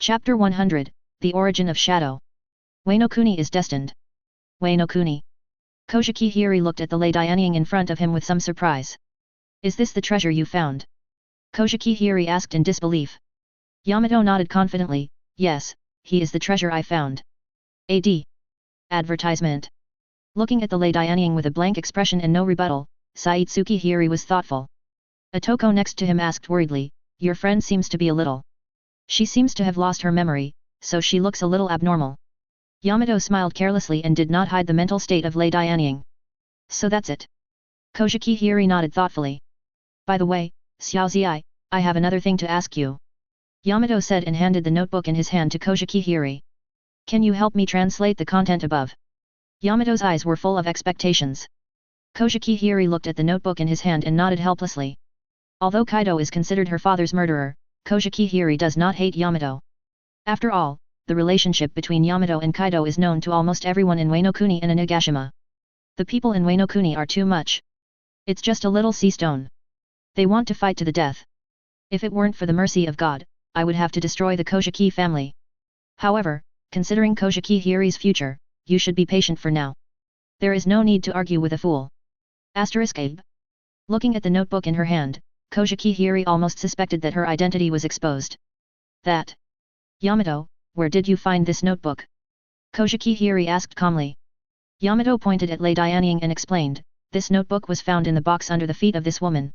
Chapter 100, The Origin of Shadow. Wano Kuni is destined. Wano Kuni. Koshiki Hiri looked at the lei Dianying in front of him with some surprise. Is this the treasure you found? Koshiki Hiri asked in disbelief. Yamato nodded confidently, yes, he is the treasure I found. AD. Advertisement. Looking at the lei Dianying with a blank expression and no rebuttal, Saitsuki Hiri was thoughtful. Otoko next to him asked worriedly, your friend seems to be a little. She seems to have lost her memory, so she looks a little abnormal. Yamato smiled carelessly and did not hide the mental state of lei Dianying. So that's it. Koshiki Hiri nodded thoughtfully. By the way, Xiaozi, I have another thing to ask you. Yamato said and handed the notebook in his hand to Koshiki Hiri. Can you help me translate the content above? Yamato's eyes were full of expectations. Koshiki Hiri looked at the notebook in his hand and nodded helplessly. Although Kaido is considered her father's murderer, Koshiki Hiri does not hate Yamato. After all, the relationship between Yamato and Kaido is known to almost everyone in Wano Kuni and Onigashima. The people in Wano Kuni are too much. It's just a little sea stone. They want to fight to the death. If it weren't for the mercy of God, I would have to destroy the Koshiki family. However, considering Koshiki Hiri's future, you should be patient for now. There is no need to argue with a fool. Abe. Looking at the notebook in her hand, Koshiki Hiri almost suspected that her identity was exposed. That. Yamato, where did you find this notebook? Koshiki Hiri asked calmly. Yamato pointed at lei Dianying and explained, this notebook was found in the box under the feet of this woman.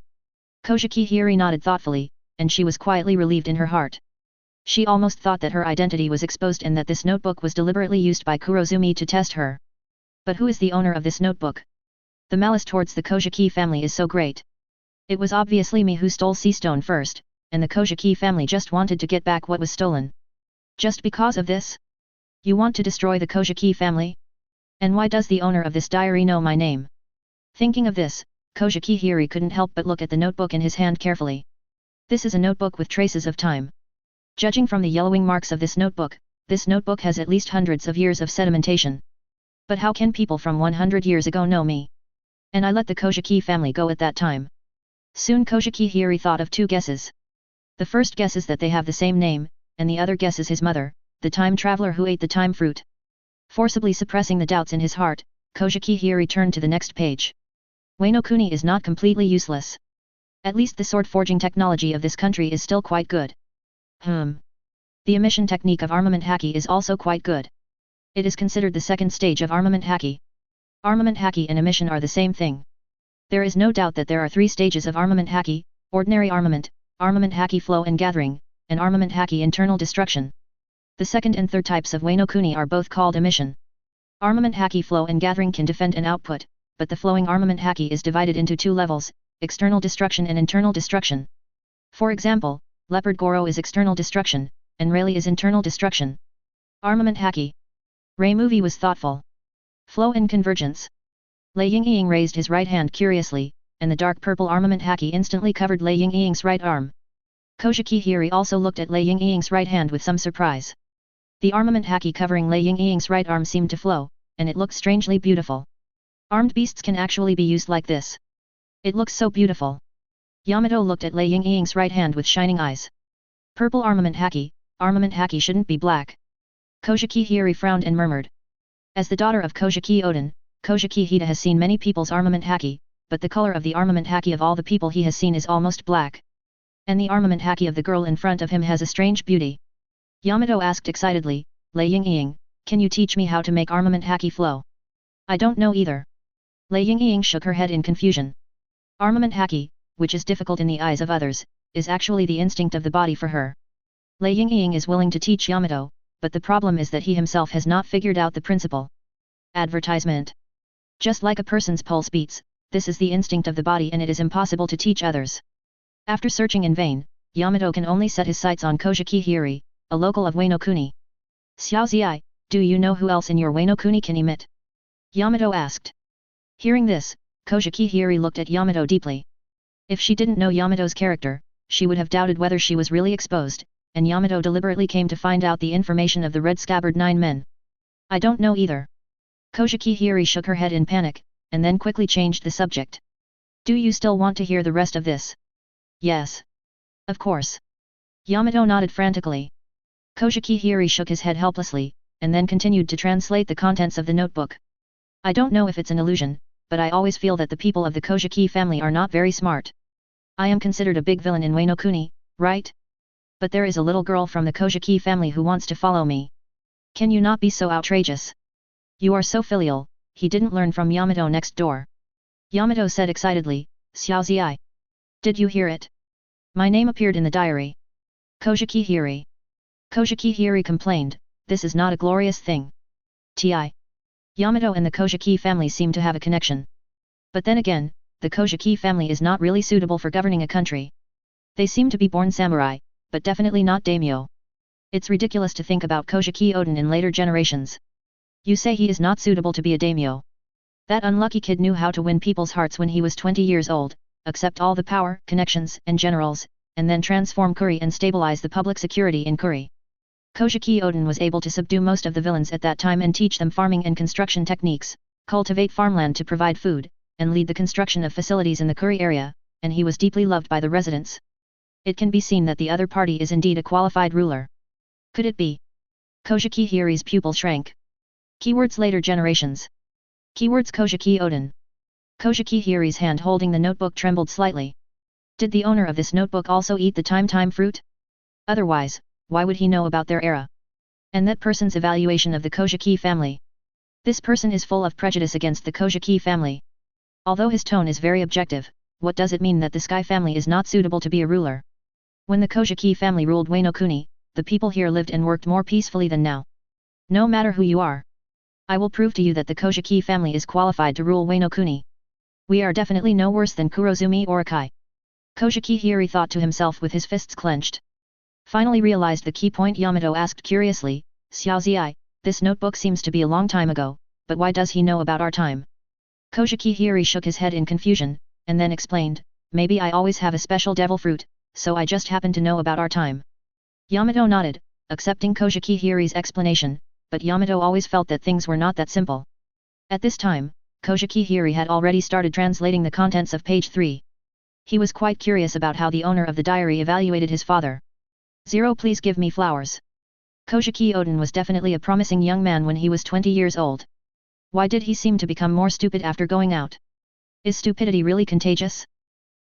Koshiki Hiri nodded thoughtfully, and she was quietly relieved in her heart. She almost thought that her identity was exposed and that this notebook was deliberately used by Kurozumi to test her. But who is the owner of this notebook? The malice towards the Koshiki family is so great. It was obviously me who stole Sea Stone first, and the Koshiki family just wanted to get back what was stolen. Just because of this? You want to destroy the Koshiki family? And why does the owner of this diary know my name? Thinking of this, Koshiki Hiri couldn't help but look at the notebook in his hand carefully. This is a notebook with traces of time. Judging from the yellowing marks of this notebook has at least hundreds of years of sedimentation. But how can people from 100 years ago know me? And I let the Koshiki family go at that time. Soon Koshiki Hiri thought of two guesses. The first guess is that they have the same name, and the other guess is his mother, the time traveler who ate the time fruit. Forcibly suppressing the doubts in his heart, Koshiki Hiri turned to the next page. Wano Kuni is not completely useless. At least the sword forging technology of this country is still quite good. The emission technique of armament haki is also quite good. It is considered the second stage of armament haki. Armament haki and emission are the same thing. There is no doubt that there are three stages of armament haki: ordinary armament haki flow and gathering, and armament haki internal destruction. The second and third types of Wano Kuni are both called emission. Armament haki flow and gathering can defend an output, but the flowing armament haki is divided into two levels: external destruction and internal destruction. For example, Leopard Goro is external destruction, and Rayleigh is internal destruction. Armament haki. Ray Movie was thoughtful. Flow and convergence. Lei Yingying raised his right hand curiously, and the dark purple armament haki instantly covered Lei Yingying's right arm. Koshiki Hiri also looked at Lei Yingying's right hand with some surprise. The armament haki covering Lei Yingying's right arm seemed to flow, and it looked strangely beautiful. Armed beasts can actually be used like this. It looks so beautiful. Yamato looked at Lei Yingying's right hand with shining eyes. Purple armament haki shouldn't be black. Koshiki Hiri frowned and murmured. As the daughter of Koshiki Oden, Koshiki Hida has seen many people's armament haki, but the color of the armament haki of all the people he has seen is almost black. And the armament haki of the girl in front of him has a strange beauty. Yamato asked excitedly, Lei Yingying, can you teach me how to make armament haki flow? I don't know either. Lei Yingying shook her head in confusion. Armament haki, which is difficult in the eyes of others, is actually the instinct of the body for her. Lei Yingying is willing to teach Yamato, but the problem is that he himself has not figured out the principle. Advertisement. Just like a person's pulse beats, this is the instinct of the body and it is impossible to teach others. After searching in vain, Yamato can only set his sights on Koshiki Hiri, a local of Wano Kuni. Xiaozi, do you know who else in your Wano Kuni can emit? Yamato asked. Hearing this, Koshiki Hiri looked at Yamato deeply. If she didn't know Yamato's character, she would have doubted whether she was really exposed, and Yamato deliberately came to find out the information of the red scabbard 9 men. I don't know either. Koshiki Hiri shook her head in panic, and then quickly changed the subject. Do you still want to hear the rest of this? Yes. Of course. Yamato nodded frantically. Kojiki Hiri shook his head helplessly, and then continued to translate the contents of the notebook. I don't know if it's an illusion, but I always feel that the people of the Kojiki family are not very smart. I am considered a big villain in Wano Kuni, right? But there is a little girl from the Kojiki family who wants to follow me. Can you not be so outrageous? You are so filial, he didn't learn from Yamato next door. Yamato said excitedly, Xiaozi. Did you hear it? My name appeared in the diary. Kojiki Hiri. Kojiki Hiri complained, this is not a glorious thing. Ti. Yamato and the Kojiki family seem to have a connection. But then again, the Kojiki family is not really suitable for governing a country. They seem to be born samurai, but definitely not daimyo. It's ridiculous to think about Kojiki Oden in later generations. You say he is not suitable to be a daimyo. That unlucky kid knew how to win people's hearts when he was 20 years old, accept all the power, connections, and generals, and then transform Kuri and stabilize the public security in Kuri. Kojiki Oden was able to subdue most of the villains at that time and teach them farming and construction techniques, cultivate farmland to provide food, and lead the construction of facilities in the Kuri area, and he was deeply loved by the residents. It can be seen that the other party is indeed a qualified ruler. Could it be? Kojiki Hiri's pupil shrank. Keywords later generations. Keywords Kojiki Oden. Kojiki Hiri's hand holding the notebook trembled slightly. Did the owner of this notebook also eat the time fruit? Otherwise, why would he know about their era? And that person's evaluation of the Kojiki family. This person is full of prejudice against the Kojiki family. Although his tone is very objective, what does it mean that the Sky family is not suitable to be a ruler? When the Kojiki family ruled Wano Kuni, the people here lived and worked more peacefully than now. No matter who you are, I will prove to you that the Kojiki family is qualified to rule Wano Kuni. We are definitely no worse than Kurozumi Orakai. Kojiki Hiri thought to himself with his fists clenched. Finally realized the key point. Yamato asked curiously, Xiaozi, this notebook seems to be a long time ago, but why does he know about our time? Kojiki Hiri shook his head in confusion, and then explained, maybe I always have a special devil fruit, so I just happen to know about our time. Yamato nodded, accepting Kojiki Hiri's explanation, but Yamato always felt that things were not that simple. At this time, Kojiki Hiri had already started translating the contents of page 3. He was quite curious about how the owner of the diary evaluated his father. 0 Please give me flowers. Kojiki Oden was definitely a promising young man when he was 20 years old. Why did he seem to become more stupid after going out? Is stupidity really contagious?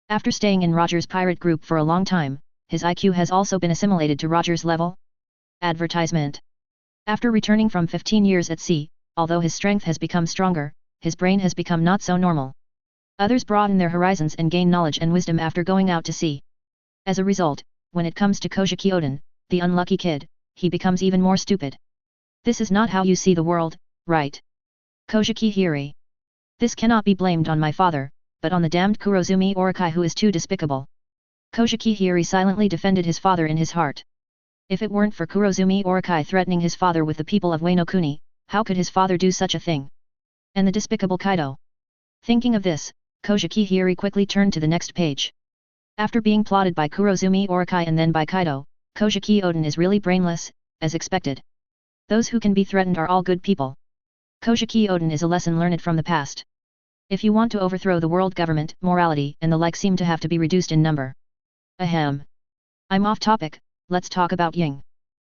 After staying in Roger's pirate group for a long time, his IQ has also been assimilated to Roger's level? Advertisement. After returning from 15 years at sea, although his strength has become stronger, his brain has become not so normal. Others broaden their horizons and gain knowledge and wisdom after going out to sea. As a result, when it comes to Kojiki Oden, the unlucky kid, he becomes even more stupid. This is not how you see the world, right? Kojiki Hiri. This cannot be blamed on my father, but on the damned Kurozumi Orakai who is too despicable. Kojiki Hiri silently defended his father in his heart. If it weren't for Kurozumi Orakai threatening his father with the people of Wano Kuni, how could his father do such a thing? And the despicable Kaido. Thinking of this, Kojiki Hiri quickly turned to the next page. After being plotted by Kurozumi Orakai and then by Kaido, Kojiki Oden is really brainless, as expected. Those who can be threatened are all good people. Kojiki Oden is a lesson learned from the past. If you want to overthrow the world government, morality and the like seem to have to be reduced in number. Ahem. I'm off topic, let's talk about Ying.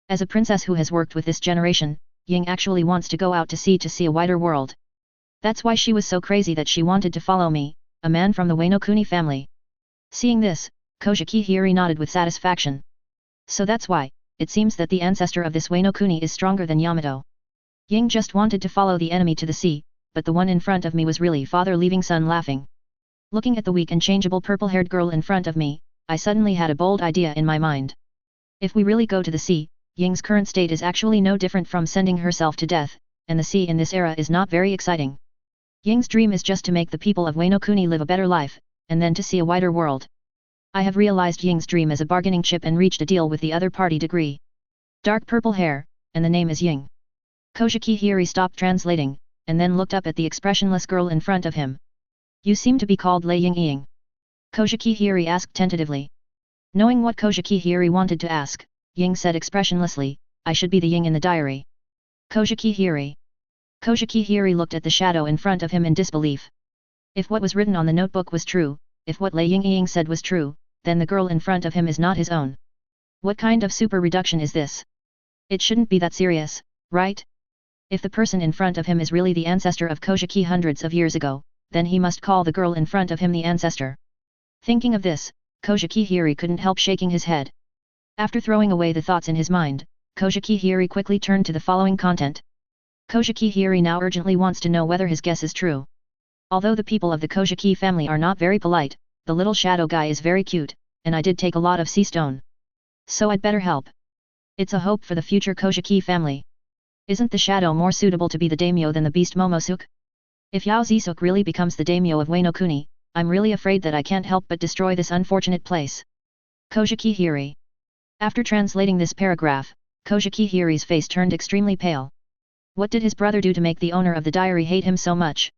As a princess who has worked with this generation, Ying actually wants to go out to see a wider world. That's why she was so crazy that she wanted to follow me, a man from the Wano Kuni family. Seeing this, Kojiki Hiri nodded with satisfaction. So that's why, it seems that the ancestor of this Wano Kuni is stronger than Yamato. Ying just wanted to follow the enemy to the sea, but the one in front of me was really father leaving son laughing. Looking at the weak and changeable purple-haired girl in front of me, I suddenly had a bold idea in my mind. If we really go to the sea, Ying's current state is actually no different from sending herself to death, and the sea in this era is not very exciting. Ying's dream is just to make the people of Wano Kuni live a better life, and then to see a wider world. I have realized Ying's dream as a bargaining chip and reached a deal with the other party. Degree. Dark purple hair, and the name is Ying. Kojiki Hiri stopped translating, and then looked up at the expressionless girl in front of him. You seem to be called Lei Ying. Kojiki Hiri asked tentatively. Knowing what Kojiki Hiri wanted to ask, Ying said expressionlessly, I should be the Ying in the diary. Kojiki Hiri. Kojiki Hiri looked at the shadow in front of him in disbelief. If what was written on the notebook was true, if what Lei Ying said was true, then the girl in front of him is not his own. What kind of super reduction is this? It shouldn't be that serious, right? If the person in front of him is really the ancestor of Kojiki hundreds of years ago, then he must call the girl in front of him the ancestor. Thinking of this, Kojiki Hiri couldn't help shaking his head. After throwing away the thoughts in his mind, Kojiki Hiri quickly turned to the following content. Kojiki Hiri now urgently wants to know whether his guess is true. Although the people of the Kojiki family are not very polite, the little shadow guy is very cute, and I did take a lot of sea stone. So I'd better help. It's a hope for the future Kojiki family. Isn't the shadow more suitable to be the daimyo than the beast Momosuke? If Yao Zisuk really becomes the daimyo of Wano Kuni, I'm really afraid that I can't help but destroy this unfortunate place. Kojiki Hiri. After translating this paragraph, Kojiki Hiri's face turned extremely pale. What did his brother do to make the owner of the diary hate him so much?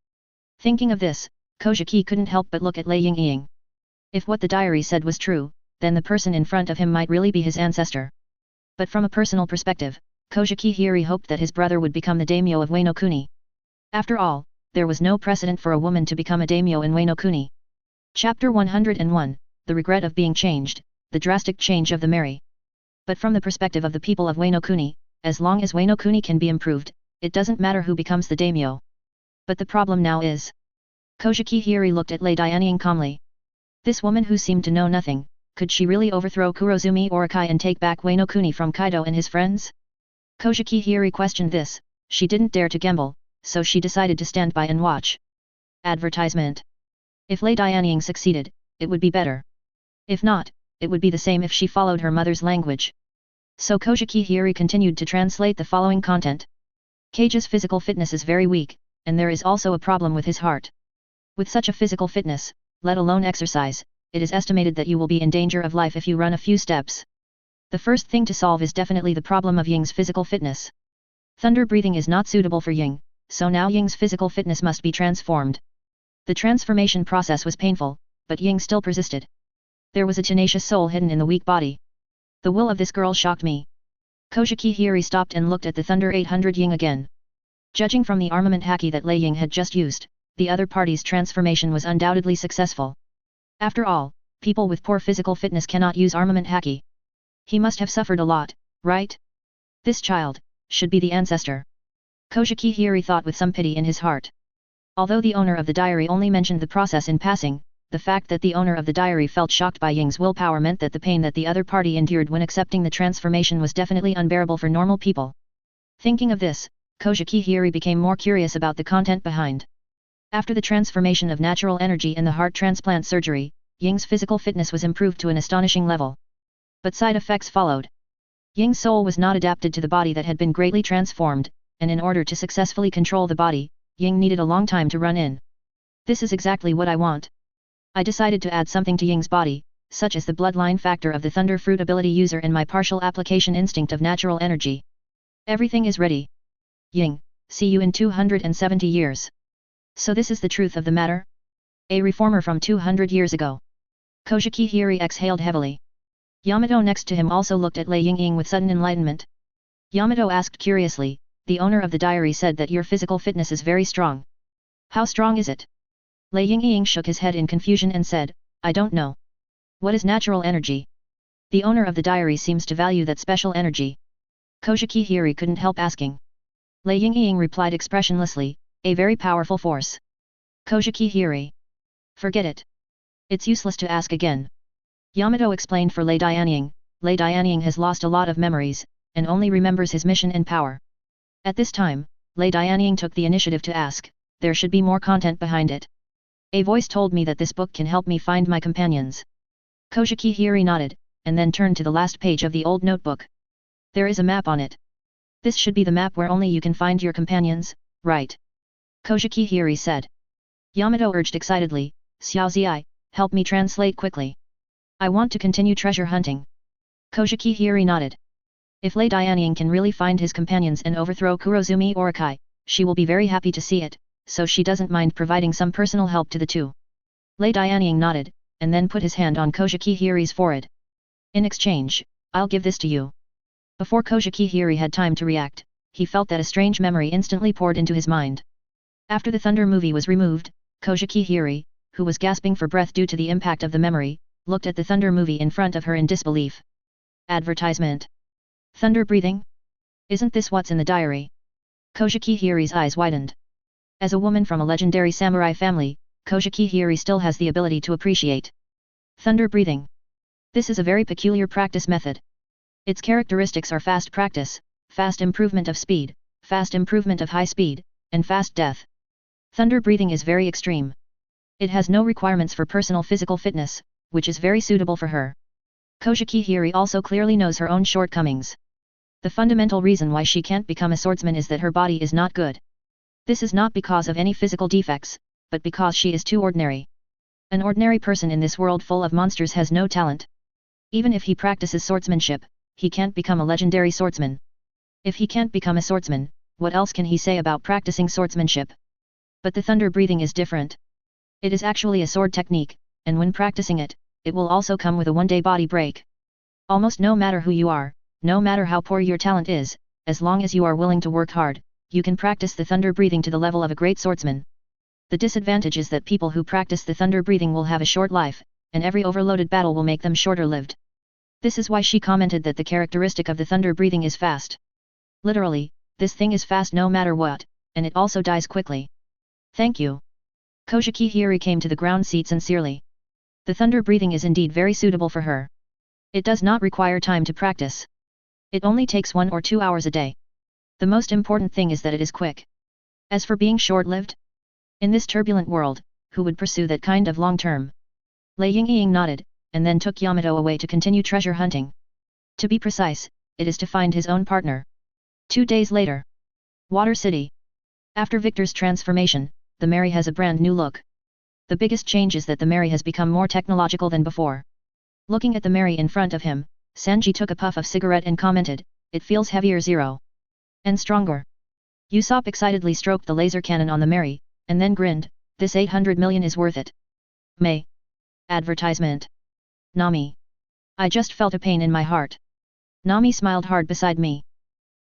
Thinking of this, Kojiki couldn't help but look at Lei Ying. If what the diary said was true, then the person in front of him might really be his ancestor. But from a personal perspective, Kojiki Hiri hoped that his brother would become the daimyo of Wano Kuni. After all, there was no precedent for a woman to become a daimyo in Wano Kuni. Chapter 101, The Regret of Being Changed, The Drastic Change of the Mary. But from the perspective of the people of Wano Kuni, as long as Wano Kuni can be improved, it doesn't matter who becomes the daimyo. But the problem now is... Kojiki Hiri looked at Lei Dianying calmly. This woman who seemed to know nothing, could she really overthrow Kurozumi Orakai and take back Wano Kuni from Kaido and his friends? Kojiki Hiri questioned this. She didn't dare to gamble, so she decided to stand by and watch. Advertisement. If Lei Dianying succeeded, it would be better. If not, it would be the same if she followed her mother's language. So Kojiki Hiri continued to translate the following content. Kage's physical fitness is very weak, and there is also a problem with his heart. With such a physical fitness, let alone exercise, it is estimated that you will be in danger of life if you run a few steps. The first thing to solve is definitely the problem of Ying's physical fitness. Thunder breathing is not suitable for Ying, so now Ying's physical fitness must be transformed. The transformation process was painful, but Ying still persisted. There was a tenacious soul hidden in the weak body. The will of this girl shocked me. Kojiki Hiri stopped and looked at the Thunder 800 Ying again. Judging from the armament haki that Lei Ying had just used, the other party's transformation was undoubtedly successful. After all, people with poor physical fitness cannot use armament haki. He must have suffered a lot, right? This child should be the ancestor. Kojiki Hiri thought with some pity in his heart. Although the owner of the diary only mentioned the process in passing, the fact that the owner of the diary felt shocked by Ying's willpower meant that the pain that the other party endured when accepting the transformation was definitely unbearable for normal people. Thinking of this, Kojiki Hiri became more curious about the content behind. After the transformation of natural energy and the heart transplant surgery, Ying's physical fitness was improved to an astonishing level. But side effects followed. Ying's soul was not adapted to the body that had been greatly transformed, and in order to successfully control the body, Ying needed a long time to run in. This is exactly what I want. I decided to add something to Ying's body, such as the bloodline factor of the Thunder Fruit ability user and my partial application instinct of natural energy. Everything is ready. Ying, see you in 270 years. So this is the truth of the matter? A reformer from 200 years ago. Kojiki Hiri exhaled heavily. Yamato next to him also looked at Lei Ying with sudden enlightenment. Yamato asked curiously, the owner of the diary said that your physical fitness is very strong. How strong is it? Lei Ying shook his head in confusion and said, I don't know. What is natural energy? The owner of the diary seems to value that special energy. Kojiki Hiri couldn't help asking. Lei Ying replied expressionlessly, a very powerful force. Kojiki Hiri. Forget it. It's useless to ask again. Yamato explained for Lei Dianying has lost a lot of memories, and only remembers his mission and power. At this time, Lei Dianying took the initiative to ask, there should be more content behind it. A voice told me that this book can help me find my companions. Kojiki Hiri nodded, and then turned to the last page of the old notebook. There is a map on it. This should be the map where only you can find your companions, right? Kojiki Hiri said. Yamato urged excitedly, Xiaozi, help me translate quickly. I want to continue treasure hunting. Kojiki Hiri nodded. If Lei Dianying can really find his companions and overthrow Kurozumi Orakai, she will be very happy to see it, so she doesn't mind providing some personal help to the two. Lei Dianying nodded, and then put his hand on Kojiki Hiri's forehead. In exchange, I'll give this to you. Before Kojiki Hiri had time to react, he felt that a strange memory instantly poured into his mind. After the Thunder movie was removed, Kojiki Hiri, who was gasping for breath due to the impact of the memory, looked at the Thunder movie in front of her in disbelief. Advertisement. Thunder breathing? Isn't this what's in the diary? Kojiki Hiri's eyes widened. As a woman from a legendary samurai family, Kojiki Hiri still has the ability to appreciate thunder breathing. This is a very peculiar practice method. Its characteristics are fast practice, fast improvement of speed, fast improvement of high speed, and fast death. Thunder breathing is very extreme. It has no requirements for personal physical fitness, which is very suitable for her. Kojiki Hiri also clearly knows her own shortcomings. The fundamental reason why she can't become a swordsman is that her body is not good. This is not because of any physical defects, but because she is too ordinary. An ordinary person in this world full of monsters has no talent. Even if he practices swordsmanship, he can't become a legendary swordsman. If he can't become a swordsman, what else can he say about practicing swordsmanship? But the thunder breathing is different. It is actually a sword technique, and when practicing it, it will also come with a one-day body break. Almost no matter who you are, no matter how poor your talent is, as long as you are willing to work hard, you can practice the thunder breathing to the level of a great swordsman. The disadvantage is that people who practice the thunder breathing will have a short life, and every overloaded battle will make them shorter lived. This is why she commented that the characteristic of the thunder breathing is fast. Literally, this thing is fast no matter what, and it also dies quickly. Thank you. Kojiki Hiri came to the ground seat sincerely. The thunder breathing is indeed very suitable for her. It does not require time to practice. It only takes 1 or 2 hours a day. The most important thing is that it is quick. As for being short-lived? In this turbulent world, who would pursue that kind of long-term? Lei Yingying nodded, and then took Yamato away to continue treasure hunting. To be precise, it is to find his own partner. 2 days later. Water City. After Victor's transformation, the Mary has a brand new look. The biggest change is that the Mary has become more technological than before. Looking at the Mary in front of him, Sanji took a puff of cigarette and commented, "It feels heavier 0. And stronger." Usopp excitedly stroked the laser cannon on the Mary, and then grinned, "This 800 million is worth it." May. Advertisement. Nami. I just felt a pain in my heart. Nami smiled hard beside me.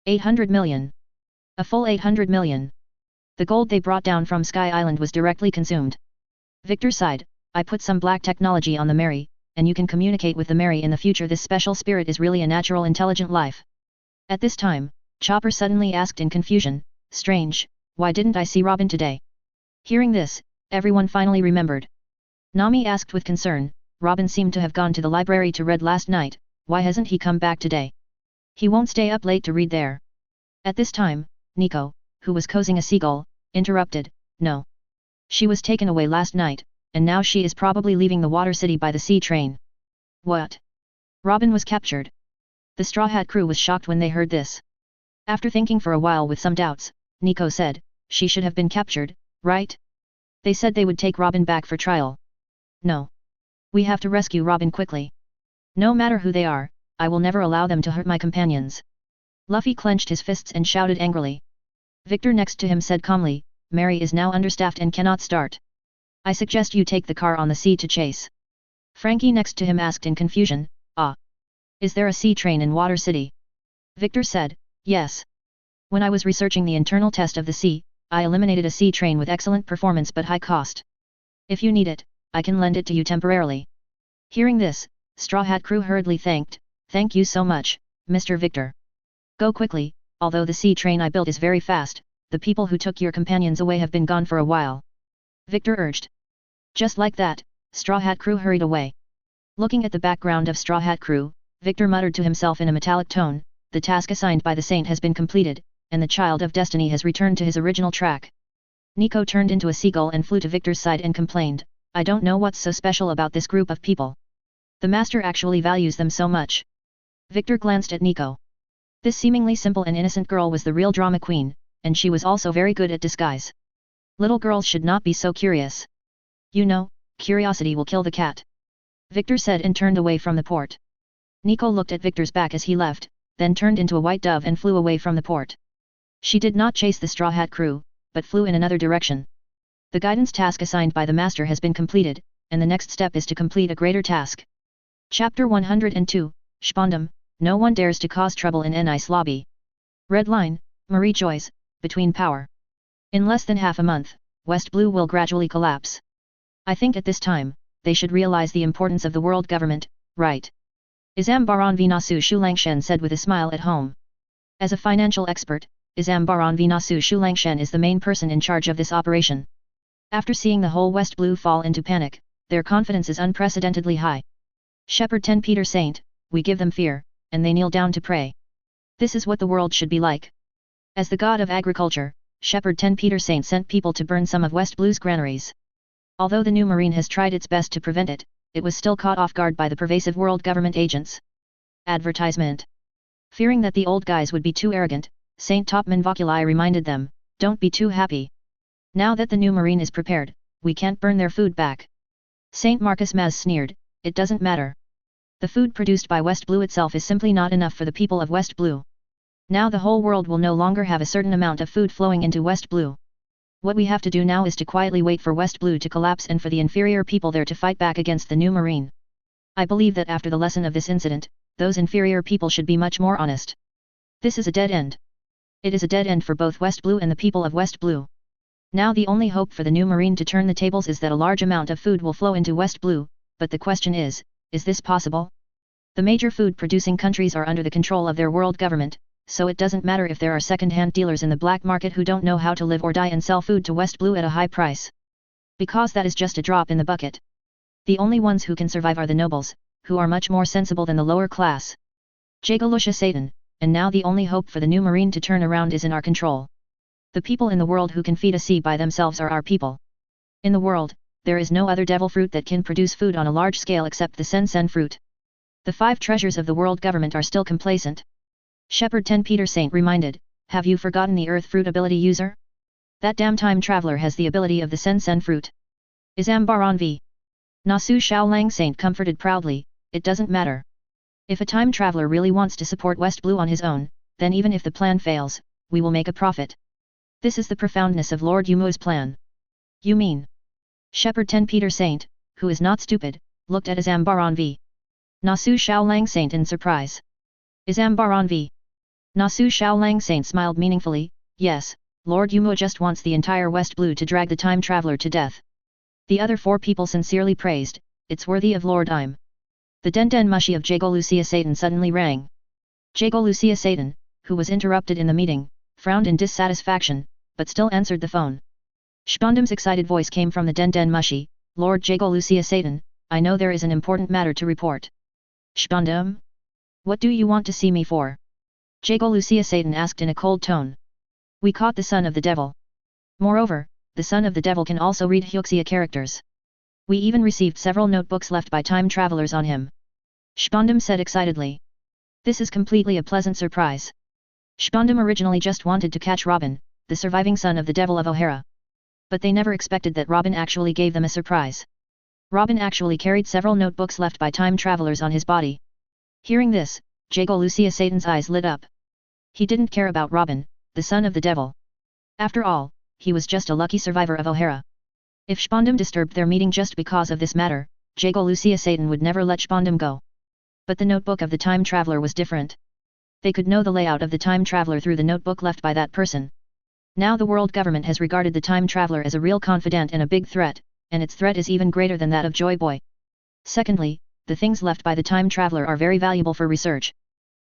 800 million. A full 800 million. The gold they brought down from Sky Island was directly consumed. Victor sighed, "I put some black technology on the Mary, and you can communicate with the Mary in the future. This special spirit is really a natural intelligent life." At this time, Chopper suddenly asked in confusion, "Strange, why didn't I see Robin today?" Hearing this, everyone finally remembered. Nami asked with concern, "Robin seemed to have gone to the library to read last night, why hasn't he come back today? He won't stay up late to read there." At this time, Nico, who was coaxing a seagull, interrupted, "No. She was taken away last night, and now she is probably leaving the Water City by the sea train." What? Robin was captured? The Straw Hat crew was shocked when they heard this. After thinking for a while with some doubts, Nico said, "She should have been captured, right? They said they would take Robin back for trial." "No. We have to rescue Robin quickly. No matter who they are, I will never allow them to hurt my companions." Luffy clenched his fists and shouted angrily. Victor next to him said calmly, "Mary is now understaffed and cannot start. I suggest you take the car on the sea to chase." Frankie next to him asked in confusion, "Ah. Is there a sea train in Water City?" Victor said, "Yes. When I was researching the internal test of the sea, I eliminated a sea train with excellent performance but high cost. If you need it, I can lend it to you temporarily." Hearing this, Straw Hat crew hurriedly thanked, "Thank you so much, Mr. Victor. Go quickly, although the sea train I built is very fast, the people who took your companions away have been gone for a while," Victor urged. Just like that, Straw Hat crew hurried away. Looking at the background of Straw Hat crew, Victor muttered to himself in a metallic tone, "The task assigned by the Saint has been completed, and the Child of Destiny has returned to his original track." Nico turned into a seagull and flew to Victor's side and complained, "I don't know what's so special about this group of people. The master actually values them so much." Victor glanced at Nico. This seemingly simple and innocent girl was the real drama queen, and she was also very good at disguise. Little girls should not be so curious. "You know, curiosity will kill the cat," Victor said and turned away from the port. Nico looked at Victor's back as he left, then turned into a white dove and flew away from the port. She did not chase the Straw Hat crew, but flew in another direction. The guidance task assigned by the master has been completed, and the next step is to complete a greater task. Chapter 102, Spondum, no one dares to cause trouble in N.I.'s lobby. Red line, Marie Joyce, between power. In less than half a month, West Blue will gradually collapse. I think at this time, they should realize the importance of the world government, right? Isam Baran Vinasu Shulangshen said with a smile at home. As a financial expert, Isambara v Nasu Shulangshen is the main person in charge of this operation. After seeing the whole West Blue fall into panic, their confidence is unprecedentedly high. Shepherd 10 Peter Saint, we give them fear, and they kneel down to pray. This is what the world should be like. As the god of agriculture, Shepherd 10 Peter Saint sent people to burn some of West Blue's granaries. Although the new Marine has tried its best to prevent it, it was still caught off guard by the pervasive world government agents. Advertisement. Fearing that the old guys would be too arrogant, Saint Topman Voculi reminded them, don't be too happy. Now that the new Marine is prepared, we can't burn their food back. Saint Marcus Maz sneered, it doesn't matter. The food produced by West Blue itself is simply not enough for the people of West Blue. Now the whole world will no longer have a certain amount of food flowing into West Blue. What we have to do now is to quietly wait for West Blue to collapse and for the inferior people there to fight back against the new Marine. I believe that after the lesson of this incident, those inferior people should be much more honest. This is a dead end. It is a dead end for both West Blue and the people of West Blue. Now the only hope for the new Marine to turn the tables is that a large amount of food will flow into West Blue, but the question is this possible? The major food-producing countries are under the control of their world government, so it doesn't matter if there are second-hand dealers in the black market who don't know how to live or die and sell food to West Blue at a high price. Because that is just a drop in the bucket. The only ones who can survive are the nobles, who are much more sensible than the lower class. Jagalusha Satan, and now the only hope for the new Marine to turn around is in our control. The people in the world who can feed a sea by themselves are our people. In the world, there is no other devil fruit that can produce food on a large scale except the Sen fruit. The 5 treasures of the world government are still complacent. Shepherd 10 Peter Saint reminded, have you forgotten the earth fruit ability user? That damn time traveler has the ability of the Sen fruit. Isambara v Nasu Shaolang Saint comforted proudly, it doesn't matter. If a time traveler really wants to support West Blue on his own, then even if the plan fails, we will make a profit. This is the profoundness of Lord Yumuo's plan. You mean? Shepherd 10 Peter Saint, who is not stupid, looked at Isambara v Nasu Shaolang Saint in surprise. Isambara v Nasu Shaolang Saint smiled meaningfully, yes, Lord Yumuo just wants the entire West Blue to drag the time traveler to death. The other 4 people sincerely praised, it's worthy of Lord Im. The Den Mushi of Jagalucia Satan suddenly rang. Jagalucia Satan, who was interrupted in the meeting, frowned in dissatisfaction, but still answered the phone. Shpondam's excited voice came from the Den Mushi, Lord Jagalucia Satan, I know there is an important matter to report. Shpondam? What do you want to see me for? Jagalucia Satan asked in a cold tone. We caught the son of the devil. Moreover, the son of the devil can also read Hyuxia characters. We even received several notebooks left by time travelers on him. Shpondam said excitedly. This is completely a pleasant surprise. Shpondam originally just wanted to catch Robin, the surviving son of the devil of O'Hara. But they never expected that Robin actually gave them a surprise. Robin actually carried several notebooks left by time travelers on his body. Hearing this, Jagalucia Satan's eyes lit up. He didn't care about Robin, the son of the devil. After all, he was just a lucky survivor of O'Hara. If Shpondam disturbed their meeting just because of this matter, Jagalucia Satan would never let Shpondam go. But the notebook of the time traveler was different. They could know the layout of the time traveler through the notebook left by that person. Now the world government has regarded the time traveler as a real confidant and a big threat, and its threat is even greater than that of Joy Boy. Secondly, the things left by the time traveler are very valuable for research.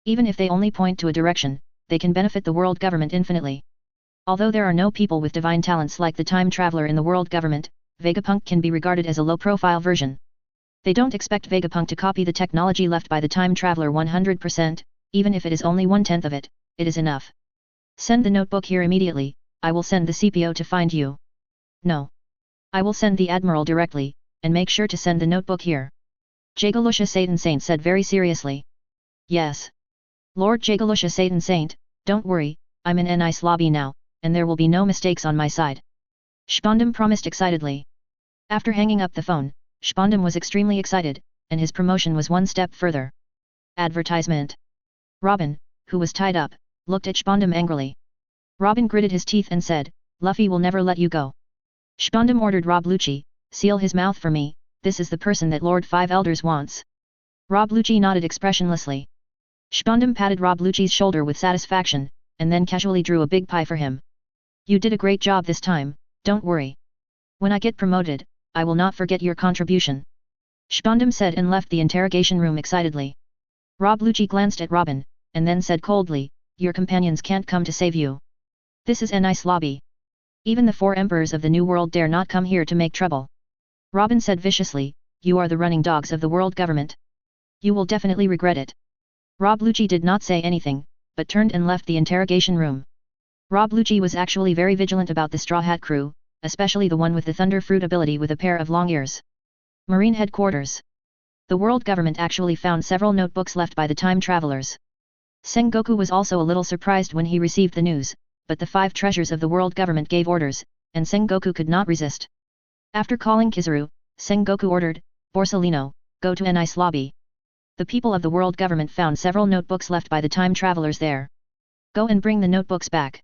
Even if they only point to a direction, they can benefit the world government infinitely. Although there are no people with divine talents like the time traveler in the world government, Vegapunk can be regarded as a low-profile version. They don't expect Vegapunk to copy the technology left by the time traveler 100%, even if it is only 1/10 of it, it is enough. Send the notebook here immediately, I will send the CPO to find you. No. I will send the Admiral directly, and make sure to send the notebook here. Jagalusha Satan Saint said very seriously. Yes. Lord Jagalusha Satan Saint, don't worry, I'm in a nice lobby now, and there will be no mistakes on my side. Shpondam promised excitedly. After hanging up the phone, Shpondam was extremely excited, and his promotion was one step further. Advertisement. Robin, who was tied up, looked at Shpondam angrily. Robin gritted his teeth and said, Luffy will never let you go. Shpondam ordered Rob Lucci, seal his mouth for me, this is the person that Lord Five Elders wants. Rob Lucci nodded expressionlessly. Shpondam patted Rob Lucci's shoulder with satisfaction, and then casually drew a big pie for him. You did a great job this time, don't worry. When I get promoted, I will not forget your contribution. Shpondam said and left the interrogation room excitedly. Rob Lucci glanced at Robin, and then said coldly, your companions can't come to save you. This is a nice lobby. Even the 4 emperors of the New World dare not come here to make trouble. Robin said viciously, you are the running dogs of the world government. You will definitely regret it. Rob Lucci did not say anything, but turned and left the interrogation room. Rob Lucci was actually very vigilant about the Straw Hat crew, especially the one with the Thunder Fruit ability with a pair of long ears. Marine Headquarters. The world government actually found several notebooks left by the time travelers. Sengoku was also a little surprised when he received the news, but the 5 treasures of the world government gave orders, and Sengoku could not resist. After calling Kizaru, Sengoku ordered, Borsellino, go to an ice lobby. The people of the world government found several notebooks left by the time travelers there. Go and bring the notebooks back.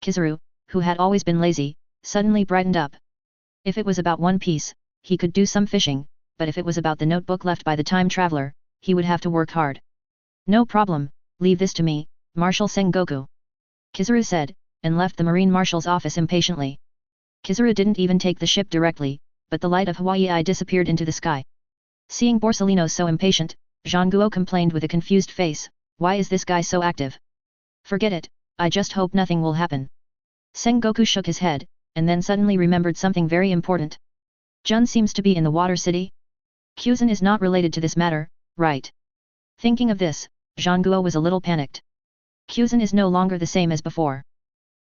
Kizaru, who had always been lazy, suddenly brightened up. If it was about One Piece, he could do some fishing, but if it was about the notebook left by the time traveler, he would have to work hard. No problem, leave this to me, Marshal Sengoku. Kizaru said, and left the Marine Marshal's office impatiently. Kizaru didn't even take the ship directly, but the light of Hawaii disappeared into the sky. Seeing Borsellino so impatient, Zhangguo complained with a confused face, why is this guy so active? Forget it, I just hope nothing will happen. Sengoku shook his head, and then suddenly remembered something very important. Jun seems to be in the Water City? Kyuzan is not related to this matter, right? Thinking of this, Zhangguo was a little panicked. Kyuzan is no longer the same as before.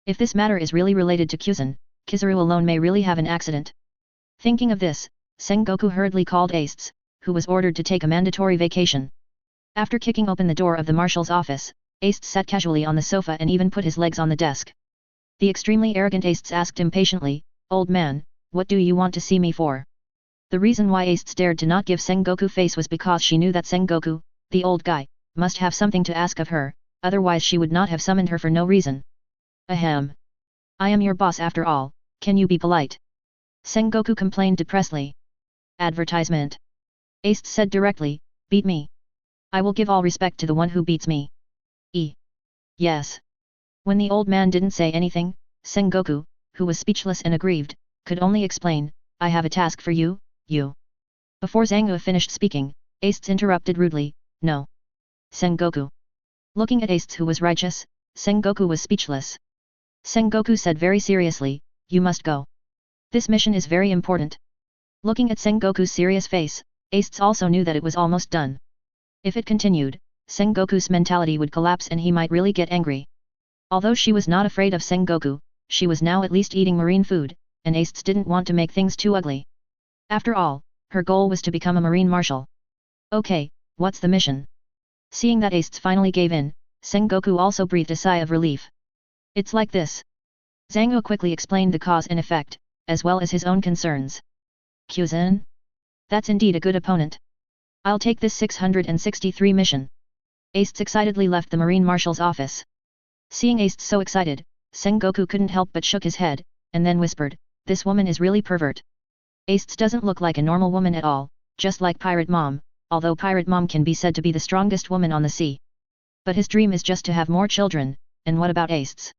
If this matter is really related to Kyuzan, Kizaru alone may really have an accident. Thinking of this, Sengoku hurriedly called Ace, who was ordered to take a mandatory vacation. After kicking open the door of the marshal's office, Ace sat casually on the sofa and even put his legs on the desk. The extremely arrogant Ace asked impatiently, old man, what do you want to see me for? The reason why Ace dared to not give Sengoku face was because she knew that Sengoku, the old guy, must have something to ask of her, otherwise she would not have summoned her for no reason. Ahem. I am your boss after all, can you be polite? Sengoku complained depressedly. Advertisement. Ace said directly, beat me. I will give all respect to the one who beats me. Yes. When the old man didn't say anything, Sengoku, who was speechless and aggrieved, could only explain, I have a task for you, you. Before Zhangguo finished speaking, Ace interrupted rudely, no. Sengoku. Looking at Ace who was righteous, Sengoku was speechless. Sengoku said very seriously, you must go. This mission is very important. Looking at Sengoku's serious face, Ace also knew that it was almost done. If it continued, Sengoku's mentality would collapse and he might really get angry. Although she was not afraid of Sengoku, she was now at least eating marine food, and Ace didn't want to make things too ugly. After all, her goal was to become a marine marshal. Okay, what's the mission? Seeing that Ace finally gave in, Sengoku also breathed a sigh of relief. It's like this. Zhangguo quickly explained the cause and effect, as well as his own concerns. Kyuzan? That's indeed a good opponent. I'll take this 663 mission. Ace excitedly left the Marine Marshal's office. Seeing Ace so excited, Sengoku couldn't help but shook his head, and then whispered, this woman is really pervert. Ace doesn't look like a normal woman at all, just like Pirate Mom, although Pirate Mom can be said to be the strongest woman on the sea. But his dream is just to have more children, and what about Ace?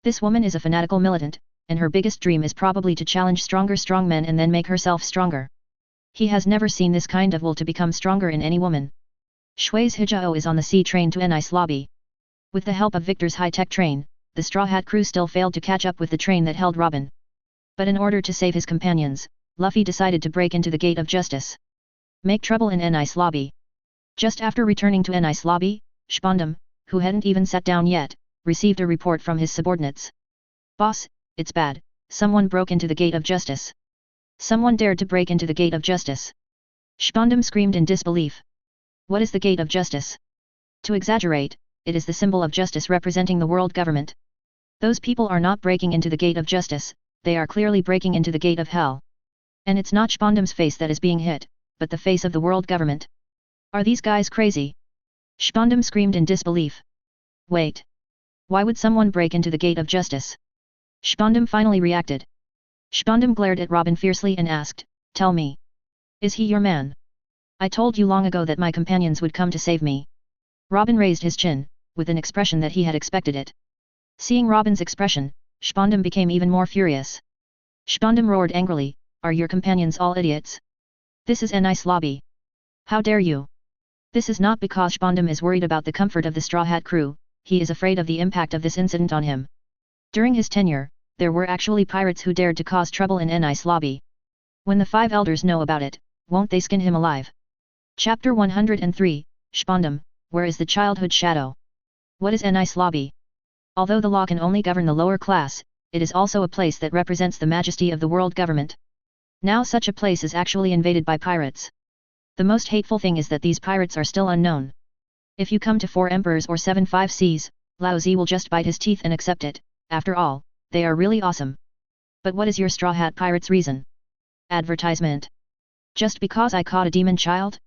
This woman is a fanatical militant, and her biggest dream is probably to challenge stronger strongmen and then make herself stronger. He has never seen this kind of will to become stronger in any woman. Shui's Hijao is on the sea train to an ice lobby. With the help of Victor's high-tech train, the Straw Hat crew still failed to catch up with the train that held Robin. But in order to save his companions, Luffy decided to break into the Gate of Justice. Make trouble in an ice lobby. Just after returning to an ice lobby, Spondum, who hadn't even sat down yet, received a report from his subordinates. Boss, it's bad, someone broke into the Gate of Justice. Someone dared to break into the Gate of Justice. Spondum screamed in disbelief. What is the Gate of Justice? To exaggerate, it is the symbol of justice representing the world government. Those people are not breaking into the Gate of Justice, they are clearly breaking into the Gate of Hell. And it's not Spondum's face that is being hit, but the face of the world government. Are these guys crazy? Spondum screamed in disbelief. Wait. Why would someone break into the Gate of Justice? Spondum finally reacted. Spondum glared at Robin fiercely and asked, tell me. Is he your man? I told you long ago that my companions would come to save me. Robin raised his chin, with an expression that he had expected it. Seeing Robin's expression, Spondum became even more furious. Spondum roared angrily, are your companions all idiots? This is a nice lobby. How dare you? This is not because Spondum is worried about the comfort of the Straw Hat crew, he is afraid of the impact of this incident on him. During his tenure, there were actually pirates who dared to cause trouble in Enice lobby. When the 5 elders know about it, won't they skin him alive? Chapter 103, Spondum, where is the childhood shadow? What is Enice lobby? Although the law can only govern the lower class, it is also a place that represents the majesty of the world government. Now such a place is actually invaded by pirates. The most hateful thing is that these pirates are still unknown. If you come to 4 emperors or 7 5 seas, Lao Zi will just bite his teeth and accept it. After all, they are really awesome. But what is your Straw Hat Pirate's reason? Advertisement. Just because I caught a demon child?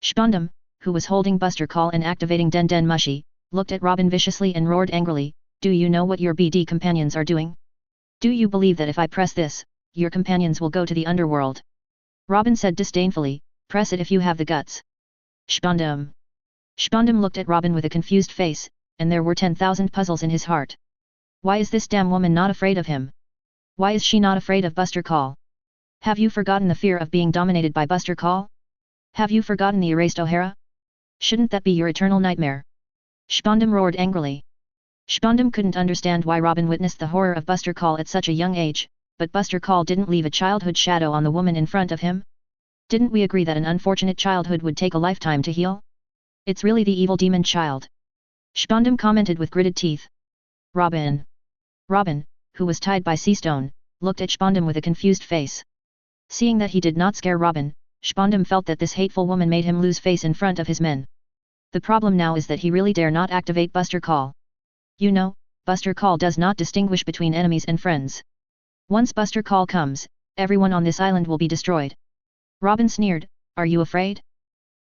Spondum, who was holding Buster Call and activating Den Den Mushi, looked at Robin viciously and roared angrily, do you know what your BD companions are doing? Do you believe that if I press this, your companions will go to the underworld? Robin said disdainfully, press it if you have the guts. Spondum. Spondum looked at Robin with a confused face, and there were 10,000 puzzles in his heart. Why is this damn woman not afraid of him? Why is she not afraid of Buster Call? Have you forgotten the fear of being dominated by Buster Call? Have you forgotten the erased O'Hara? Shouldn't that be your eternal nightmare? Spondum roared angrily. Spondum couldn't understand why Robin witnessed the horror of Buster Call at such a young age, but Buster Call didn't leave a childhood shadow on the woman in front of him? Didn't we agree that an unfortunate childhood would take a lifetime to heal? It's really the evil demon child. Spondum commented with gritted teeth. Robin. Robin, who was tied by sea stone, looked at Spondum with a confused face. Seeing that he did not scare Robin, Spondum felt that this hateful woman made him lose face in front of his men. The problem now is that he really dare not activate Buster Call. You know, Buster Call does not distinguish between enemies and friends. Once Buster Call comes, everyone on this island will be destroyed. Robin sneered, are you afraid?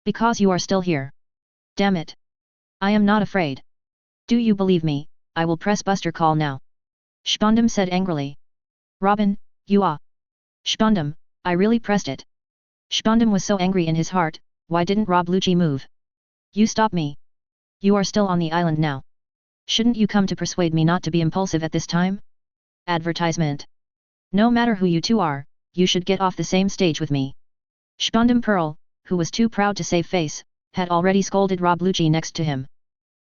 Because you are still here. Damn it. I am not afraid. Do you believe me? I will press Buster Call now. Spondum said angrily. Robin, you are. Spondum, I really pressed it. Spondum was so angry in his heart, why didn't Rob Lucci move? You stop me. You are still on the island now. Shouldn't you come to persuade me not to be impulsive at this time? Advertisement. No matter who you two are, you should get off the same stage with me. Spondum Pearl, who was too proud to save face, had already scolded Rob Lucci next to him.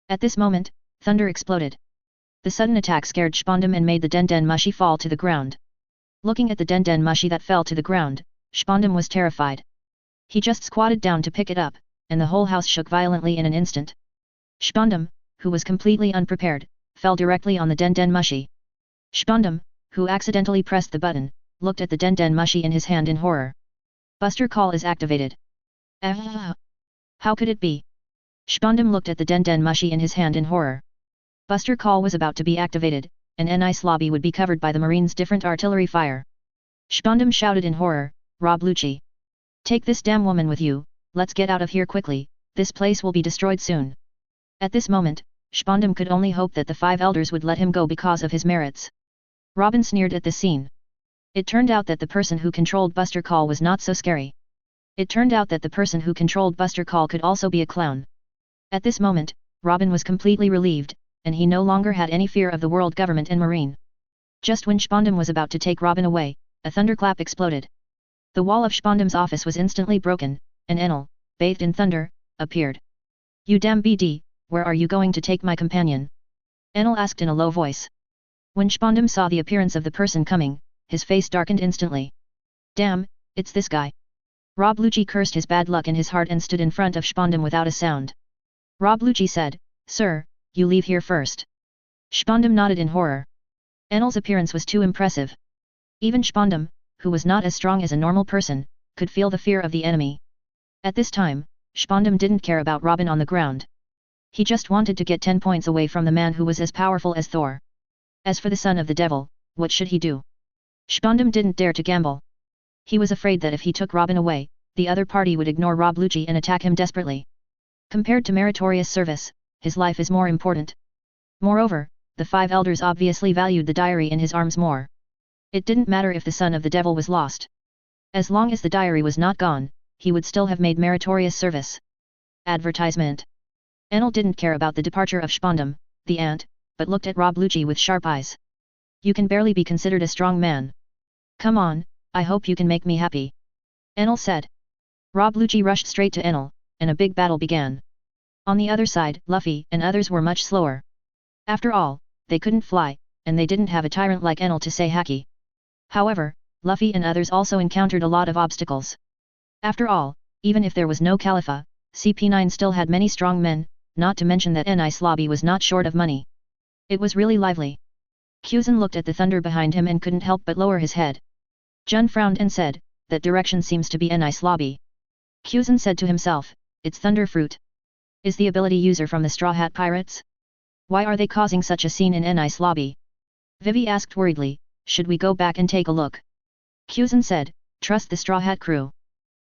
At this moment, thunder exploded. The sudden attack scared Spondum and made the Den Den Mushi fall to the ground. Looking at the Den Den Mushi that fell to the ground, Spondum was terrified. He just squatted down to pick it up, and the whole house shook violently in an instant. Spondum, who was completely unprepared, fell directly on the Den Den Mushi. Spondum, who accidentally pressed the button, looked at the Den Den Mushi in his hand in horror. Buster Call is activated. How could it be? Spondum looked at the Den Den Mushi in his hand in horror. Buster Call was about to be activated, and Enice lobby would be covered by the Marines' different artillery fire. Spondum shouted in horror, Rob Lucci. Take this damn woman with you, let's get out of here quickly, this place will be destroyed soon. At this moment, Spondum could only hope that the 5 elders would let him go because of his merits. Robin sneered at the scene. It turned out that the person who controlled Buster Call was not so scary. It turned out that the person who controlled Buster Call could also be a clown. At this moment, Robin was completely relieved, and he no longer had any fear of the world government and marine. Just when Spondum was about to take Robin away, a thunderclap exploded. The wall of Spondum's office was instantly broken, and Enel, bathed in thunder, appeared. You damn BD, where are you going to take my companion? Enel asked in a low voice. When Spondum saw the appearance of the person coming, his face darkened instantly. Damn, it's this guy. Rob Lucci cursed his bad luck in his heart and stood in front of Spondum without a sound. Rob Lucci said, Sir, you leave here first. Spondum nodded in horror. Enel's appearance was too impressive. Even Spondum, who was not as strong as a normal person, could feel the fear of the enemy. At this time, Spondum didn't care about Robin on the ground. He just wanted to get 10 points away from the man who was as powerful as Thor. As for the son of the devil, what should he do? Spondum didn't dare to gamble. He was afraid that if he took Robin away, the other party would ignore Rob Lucci and attack him desperately. Compared to meritorious service, his life is more important. Moreover, the 5 elders obviously valued the diary in his arms more. It didn't matter if the son of the devil was lost. As long as the diary was not gone, he would still have made meritorious service. Advertisement. Enel didn't care about the departure of Spondum, the ant, but looked at Rob Lucci with sharp eyes. You can barely be considered a strong man. Come on, I hope you can make me happy. Enel said. Rob Lucci rushed straight to Enel, and a big battle began. On the other side, Luffy and others were much slower. After all, they couldn't fly, and they didn't have a tyrant like Enel to say haki. However, Luffy and others also encountered a lot of obstacles. After all, even if there was no Caliphate, CP9 still had many strong men, not to mention that Nice Lobby was not short of money. It was really lively. Kuzan looked at the thunder behind him and couldn't help but lower his head. Jun frowned and said, that direction seems to be Nice Lobby. Kuzan said to himself, it's Thunder Fruit. Is the ability user from the Straw Hat Pirates? Why are they causing such a scene in Nice Lobby? Vivi asked worriedly, should we go back and take a look? Kuzan said, trust the Straw Hat crew.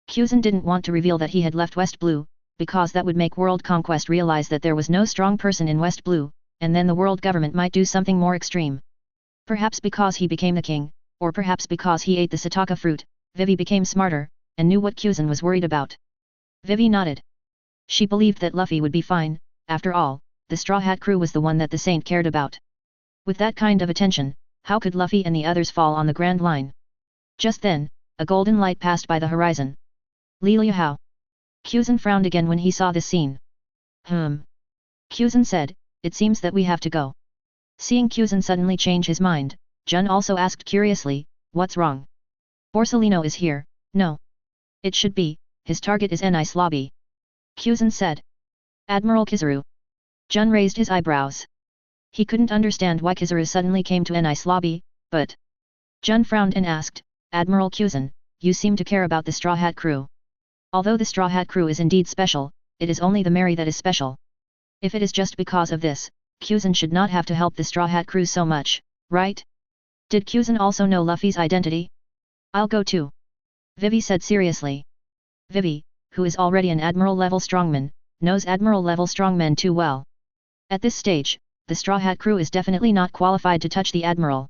Kuzan didn't want to reveal that he had left West Blue, because that would make World Conquest realize that there was no strong person in West Blue, and then the world government might do something more extreme. Perhaps because he became the king, or perhaps because he ate the Sataka fruit, Vivi became smarter, and knew what Kuzan was worried about. Vivi nodded. She believed that Luffy would be fine, after all, the Straw Hat crew was the one that the Saint cared about. With that kind of attention, how could Luffy and the others fall on the Grand Line? Just then, a golden light passed by the horizon. Liu Hao. Kuzan frowned again when he saw this scene. Kuzan said, it seems that we have to go. Seeing Kuzan suddenly change his mind, Jun also asked curiously, what's wrong? Borsellino is here, no. It should be, his target is Nice Lobby. Kuzan said. Admiral Kizaru. Jun raised his eyebrows. He couldn't understand why Kizaru suddenly came to Nice Lobby, but... Jun frowned and asked, Admiral Kuzan, you seem to care about the Straw Hat crew. Although the Straw Hat crew is indeed special, it is only the Mary that is special. If it is just because of this, Kuzan should not have to help the Straw Hat crew so much, right? Did Kuzan also know Luffy's identity? I'll go too. Vivi said seriously. Vivi, who is already an Admiral-level strongman, knows Admiral-level strongmen too well. At this stage, the Straw Hat crew is definitely not qualified to touch the Admiral.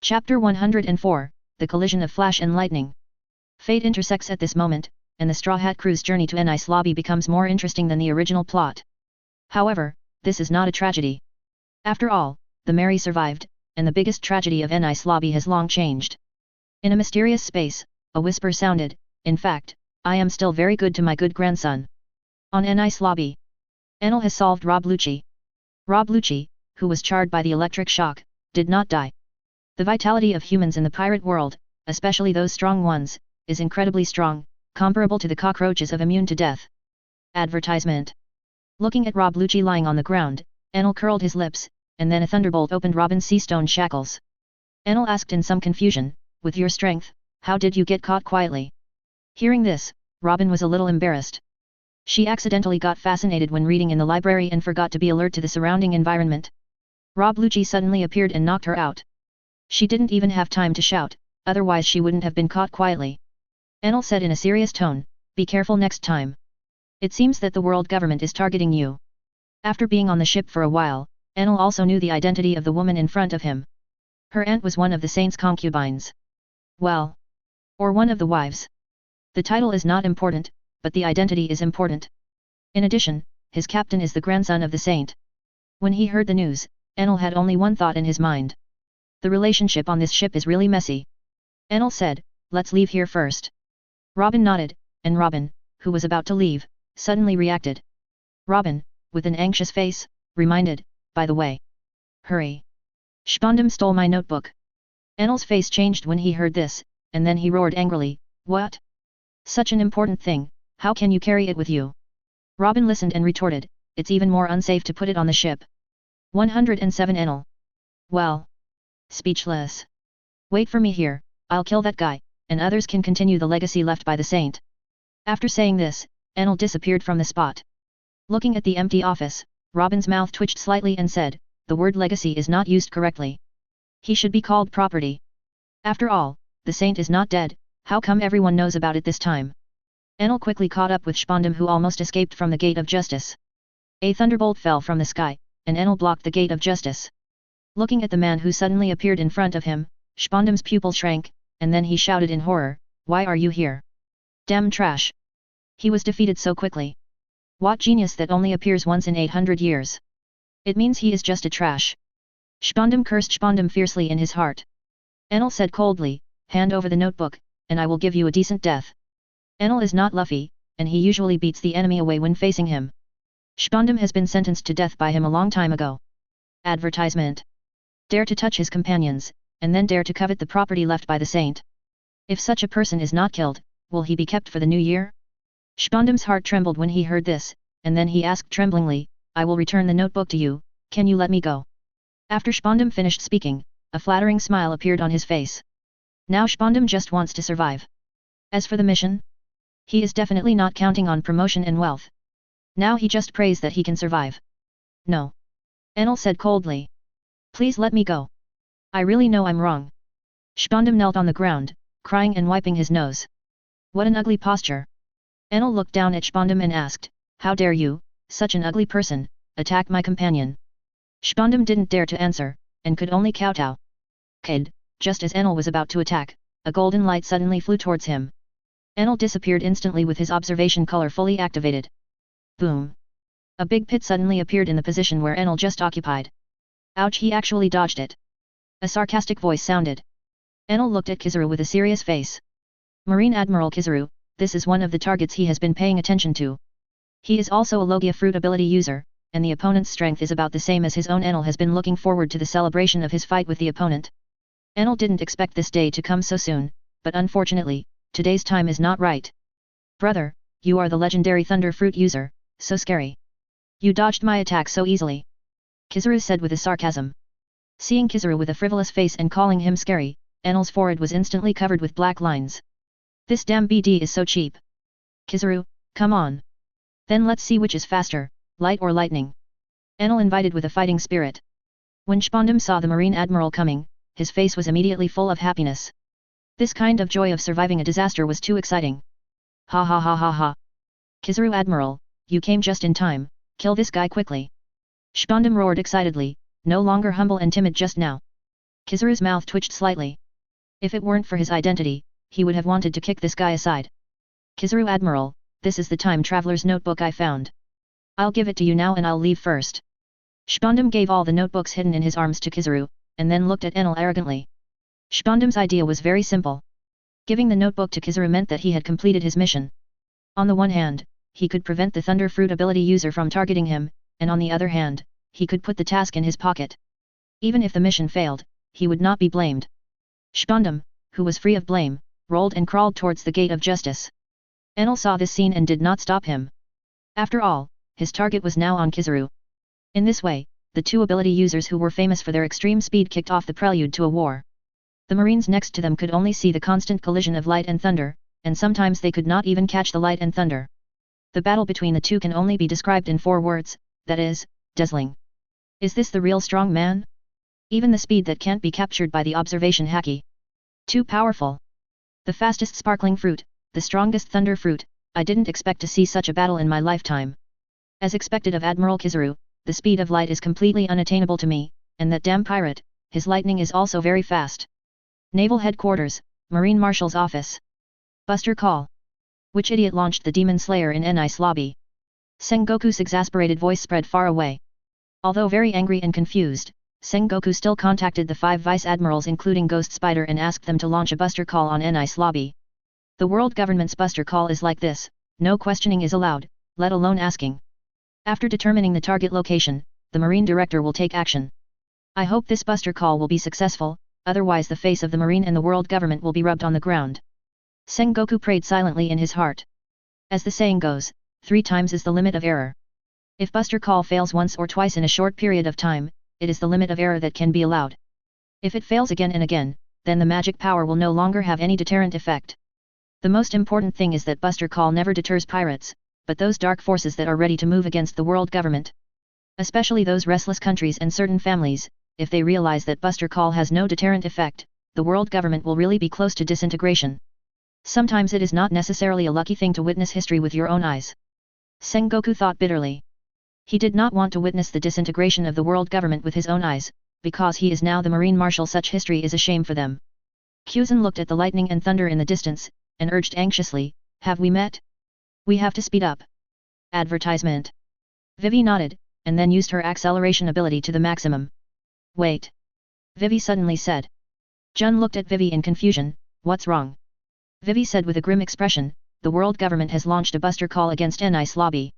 Chapter 104, The Collision of Flash and Lightning. Fate intersects at this moment, and the Straw Hat crew's journey to Nice Lobby becomes more interesting than the original plot. However, this is not a tragedy. After all, the Mary survived, and the biggest tragedy of Nice Lobby has long changed. In a mysterious space, a whisper sounded, in fact, I am still very good to my good grandson. On Nice Lobby. Enel has solved Rob Lucci. Rob Lucci, who was charred by the electric shock, did not die. The vitality of humans in the pirate world, especially those strong ones, is incredibly strong, comparable to the cockroaches of immune to death. Advertisement. Looking at Rob Lucci lying on the ground, Enel curled his lips, and then a thunderbolt opened Robin's sea stone shackles. Enel asked in some confusion, with your strength, how did you get caught quietly? Hearing this, Robin was a little embarrassed. She accidentally got fascinated when reading in the library and forgot to be alert to the surrounding environment. Rob Lucci suddenly appeared and knocked her out. She didn't even have time to shout, otherwise she wouldn't have been caught quietly. Enel said in a serious tone, be careful next time. It seems that the world government is targeting you. After being on the ship for a while, Enel also knew the identity of the woman in front of him. Her aunt was one of the saint's concubines. Well. Or one of the wives. The title is not important, but the identity is important. In addition, his captain is the grandson of the saint. When he heard the news, Enel had only one thought in his mind. The relationship on this ship is really messy. Enel said, let's leave here first. Robin nodded, and Robin, who was about to leave, suddenly reacted. Robin, with an anxious face, reminded, by the way. Hurry. Spondum stole my notebook. Enel's face changed when he heard this, and then he roared angrily, what? Such an important thing, how can you carry it with you? Robin listened and retorted, it's even more unsafe to put it on the ship. 107 Enel. Well. Speechless. Wait for me here, I'll kill that guy, and others can continue the legacy left by the saint. After saying this, Enel disappeared from the spot. Looking at the empty office, Robin's mouth twitched slightly and said, the word legacy is not used correctly. He should be called property. After all, the saint is not dead, how come everyone knows about it this time? Enel quickly caught up with Spondum who almost escaped from the gate of justice. A thunderbolt fell from the sky, and Enel blocked the gate of justice. Looking at the man who suddenly appeared in front of him, Spondum's pupil shrank, and then he shouted in horror, why are you here? Damn trash. He was defeated so quickly. What genius that only appears once in 800 years. It means he is just a trash. Spondum cursed Spondum fiercely in his heart. Enel said coldly, hand over the notebook, and I will give you a decent death. Enel is not Luffy, and he usually beats the enemy away when facing him. Spondum has been sentenced to death by him a long time ago. Advertisement. Dare to touch his companions, and then dare to covet the property left by the saint. If such a person is not killed, will he be kept for the new year? Spondam's heart trembled when he heard this, and then he asked tremblingly, I will return the notebook to you, can you let me go? After Spondam finished speaking, a flattering smile appeared on his face. Now Spondam just wants to survive. As for the mission, he is definitely not counting on promotion and wealth. Now he just prays that he can survive. No. Enel said coldly. Please let me go. I really know I'm wrong. Spondam knelt on the ground, crying and wiping his nose. What an ugly posture. Enel looked down at Spondam and asked, how dare you, such an ugly person, attack my companion? Spondam didn't dare to answer, and could only kowtow. Kid, just as Enel was about to attack, a golden light suddenly flew towards him. Enel disappeared instantly with his observation color fully activated. Boom. A big pit suddenly appeared in the position where Enel just occupied. Ouch, he actually dodged it. A sarcastic voice sounded. Enel looked at Kizaru with a serious face. Marine Admiral Kizaru, this is one of the targets he has been paying attention to. He is also a Logia fruit ability user, and the opponent's strength is about the same as his own. Enel has been looking forward to the celebration of his fight with the opponent. Enel didn't expect this day to come so soon, but unfortunately, today's time is not right. Brother, you are the legendary thunder fruit user, so scary. You dodged my attack so easily. Kizaru said with a sarcasm. Seeing Kizaru with a frivolous face and calling him scary, Enel's forehead was instantly covered with black lines. This damn BD is so cheap. Kizaru, come on. Then let's see which is faster, light or lightning. Enel invited with a fighting spirit. When Spondam saw the Marine Admiral coming, his face was immediately full of happiness. This kind of joy of surviving a disaster was too exciting. Ha ha ha ha ha. Kizaru Admiral, you came just in time, kill this guy quickly. Spondam roared excitedly, no longer humble and timid just now. Kizaru's mouth twitched slightly. If it weren't for his identity, he would have wanted to kick this guy aside. Kizaru Admiral, this is the time traveler's notebook I found. I'll give it to you now and I'll leave first. Spondam gave all the notebooks hidden in his arms to Kizaru, and then looked at Enel arrogantly. Spondam's idea was very simple. Giving the notebook to Kizaru meant that he had completed his mission. On the one hand, he could prevent the Thunder Fruit ability user from targeting him, and on the other hand, he could put the task in his pocket. Even if the mission failed, he would not be blamed. Spondam, who was free of blame, rolled and crawled towards the gate of justice. Enel saw this scene and did not stop him. After all, his target was now on Kizaru. In this way, the two ability users who were famous for their extreme speed kicked off the prelude to a war. The Marines next to them could only see the constant collision of light and thunder, and sometimes they could not even catch the light and thunder. The battle between the two can only be described in 4 words, that is, dazzling. Is this the real strong man? Even the speed that can't be captured by the observation haki. Too powerful. The fastest sparkling fruit, the strongest thunder fruit, I didn't expect to see such a battle in my lifetime. As expected of Admiral Kizaru, the speed of light is completely unattainable to me, and that damn pirate, his lightning is also very fast. Naval Headquarters, Marine Marshal's office. Buster call. Which idiot launched the Demon Slayer in Nice lobby? Sengoku's exasperated voice spread far away. Although very angry and confused, Sengoku still contacted the 5 vice admirals including Ghost Spider and asked them to launch a buster call on Nice lobby. The world government's buster call is like this, no questioning is allowed, let alone asking. After determining the target location, the Marine Director will take action. I hope this buster call will be successful, otherwise the face of the Marine and the world government will be rubbed on the ground. Sengoku prayed silently in his heart. As the saying goes, 3 times is the limit of error. If buster call fails once or twice in a short period of time, it is the limit of error that can be allowed. If it fails again and again, then the magic power will no longer have any deterrent effect. The most important thing is that buster call never deters pirates, but those dark forces that are ready to move against the world government. Especially those restless countries and certain families, if they realize that buster call has no deterrent effect, the world government will really be close to disintegration. Sometimes it is not necessarily a lucky thing to witness history with your own eyes. Sengoku thought bitterly. He did not want to witness the disintegration of the world government with his own eyes, because he is now the Marine Marshal. Such history is a shame for them. Kuzan looked at the lightning and thunder in the distance, and urged anxiously, have we met? We have to speed up. Advertisement. Vivi nodded, and then used her acceleration ability to the maximum. Wait. Vivi suddenly said. Jun looked at Vivi in confusion, what's wrong? Vivi said with a grim expression, the world government has launched a buster call against Nice lobby.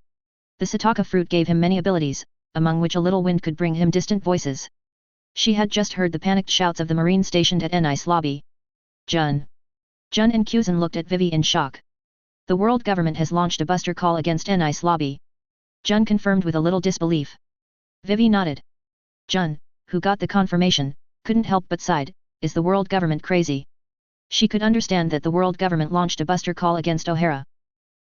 The Sataka fruit gave him many abilities, among which a little wind could bring him distant voices. She had just heard the panicked shouts of the marine stationed at N-Ice lobby. Jun and Kuzan looked at Vivi in shock. The world government has launched a buster call against N-Ice lobby. Jun confirmed with a little disbelief. Vivi nodded. Jun, who got the confirmation, couldn't help but sighed, is the world government crazy? She could understand that the world government launched a buster call against O'Hara.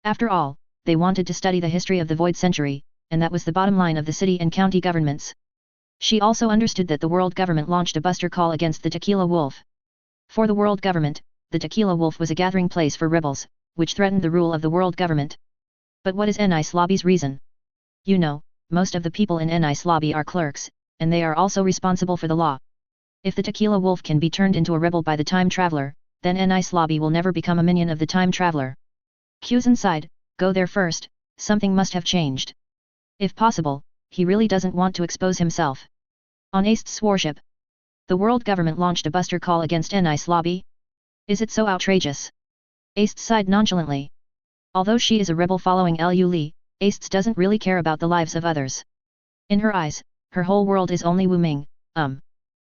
After all, they wanted to study the history of the Void Century, and that was the bottom line of the city and county governments. She also understood that the world government launched a buster call against the Tequila Wolf. For the world government, the Tequila Wolf was a gathering place for rebels, which threatened the rule of the world government. But what is N-Ice lobby's reason? You know, most of the people in N-Ice lobby are clerks, and they are also responsible for the law. If the Tequila Wolf can be turned into a rebel by the time traveler, then N-Ice lobby will never become a minion of the time traveler. Kuzan sighed, go there first, something must have changed. If possible, he really doesn't want to expose himself. On Aced's warship, the world government launched a buster call against N-Ice lobby? Is it so outrageous? Aced sighed nonchalantly. Although she is a rebel following Lu Li, Aced doesn't really care about the lives of others. In her eyes, her whole world is only Wu Ming.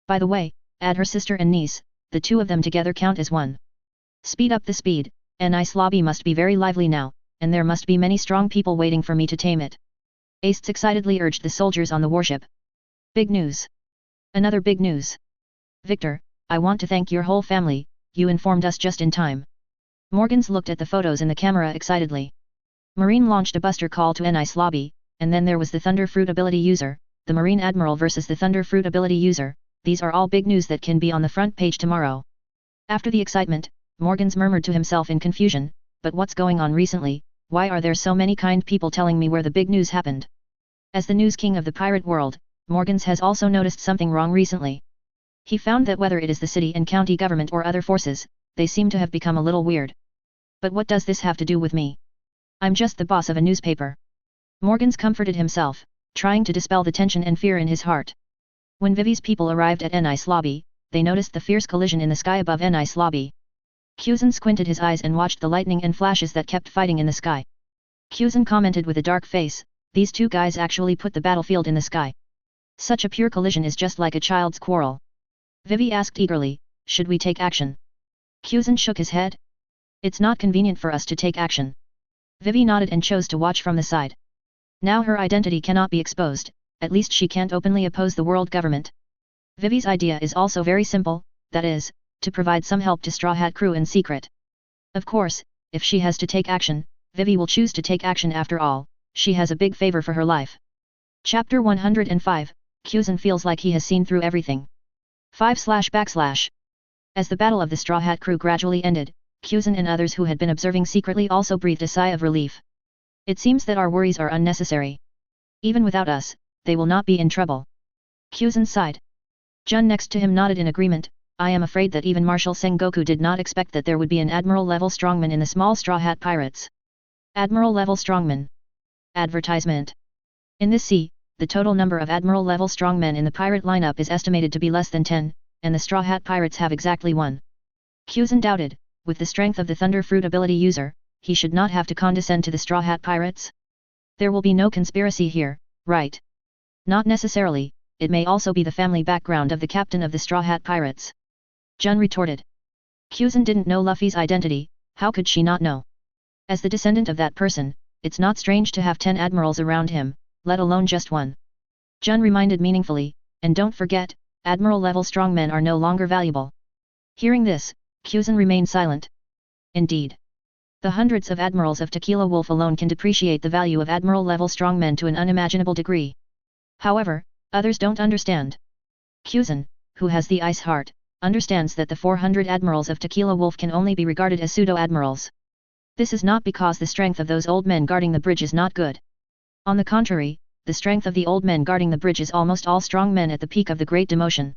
By the way, add her sister and niece, the two of them together count as one. Speed up the speed, N-Ice lobby must be very lively now, and there must be many strong people waiting for me to tame it. Aced excitedly urged the soldiers on the warship. Big news. Another big news. Victor, I want to thank your whole family, you informed us just in time. Morgans looked at the photos in the camera excitedly. Marine launched a buster call to N-Ice lobby, and then there was the Thunder Fruit ability user, the Marine Admiral versus the Thunder Fruit ability user. These are all big news that can be on the front page tomorrow. After the excitement, Morgans murmured to himself in confusion, but what's going on recently, why are there so many kind people telling me where the big news happened? As the news king of the pirate world, Morgans has also noticed something wrong recently. He found that whether it is the city and county government or other forces, they seem to have become a little weird. But what does this have to do with me? I'm just the boss of a newspaper. Morgans comforted himself, trying to dispel the tension and fear in his heart. When Vivi's people arrived at N-Ice lobby, they noticed the fierce collision in the sky above N-Ice lobby. Kuzan squinted his eyes and watched the lightning and flashes that kept fighting in the sky. Kuzan commented with a dark face, these two guys actually put the battlefield in the sky. Such a pure collision is just like a child's quarrel. Vivi asked eagerly, should we take action? Kuzan shook his head. It's not convenient for us to take action. Vivi nodded and chose to watch from the side. Now her identity cannot be exposed, at least she can't openly oppose the world government. Vivi's idea is also very simple, that is, to provide some help to Straw Hat crew in secret. Of course, if she has to take action, Vivi will choose to take action after all, she has a big favor for her life. Chapter 105, Kuzan feels like he has seen through everything. As the battle of the Straw Hat crew gradually ended, Kuzan and others who had been observing secretly also breathed a sigh of relief. It seems that our worries are unnecessary. Even without us, they will not be in trouble. Kuzan sighed. Jun next to him nodded in agreement. I am afraid that even Marshal Sengoku did not expect that there would be an Admiral-level strongman in the small Straw Hat Pirates. Admiral-level strongman. Advertisement. In this sea, the total number of Admiral-level strongmen in the pirate lineup is estimated to be less than 10, and the Straw Hat Pirates have exactly one. Kuzan doubted, with the strength of the Thunder Fruit ability user, he should not have to condescend to the Straw Hat Pirates? There will be no conspiracy here, right? Not necessarily, it may also be the family background of the captain of the Straw Hat Pirates. Jun retorted. Kuzan didn't know Luffy's identity, how could she not know? As the descendant of that person, it's not strange to have 10 admirals around him, let alone just one. Jun reminded meaningfully, and don't forget, admiral-level strongmen are no longer valuable. Hearing this, Kuzan remained silent. Indeed. The hundreds of admirals of Tequila Wolf alone can depreciate the value of admiral-level strongmen to an unimaginable degree. However, others don't understand. Kuzan, who has the ice heart, understands that the 400 admirals of Tequila Wolf can only be regarded as pseudo-admirals. This is not because the strength of those old men guarding the bridge is not good. On the contrary, the strength of the old men guarding the bridge is almost all strong men at the peak of the Great Demotion.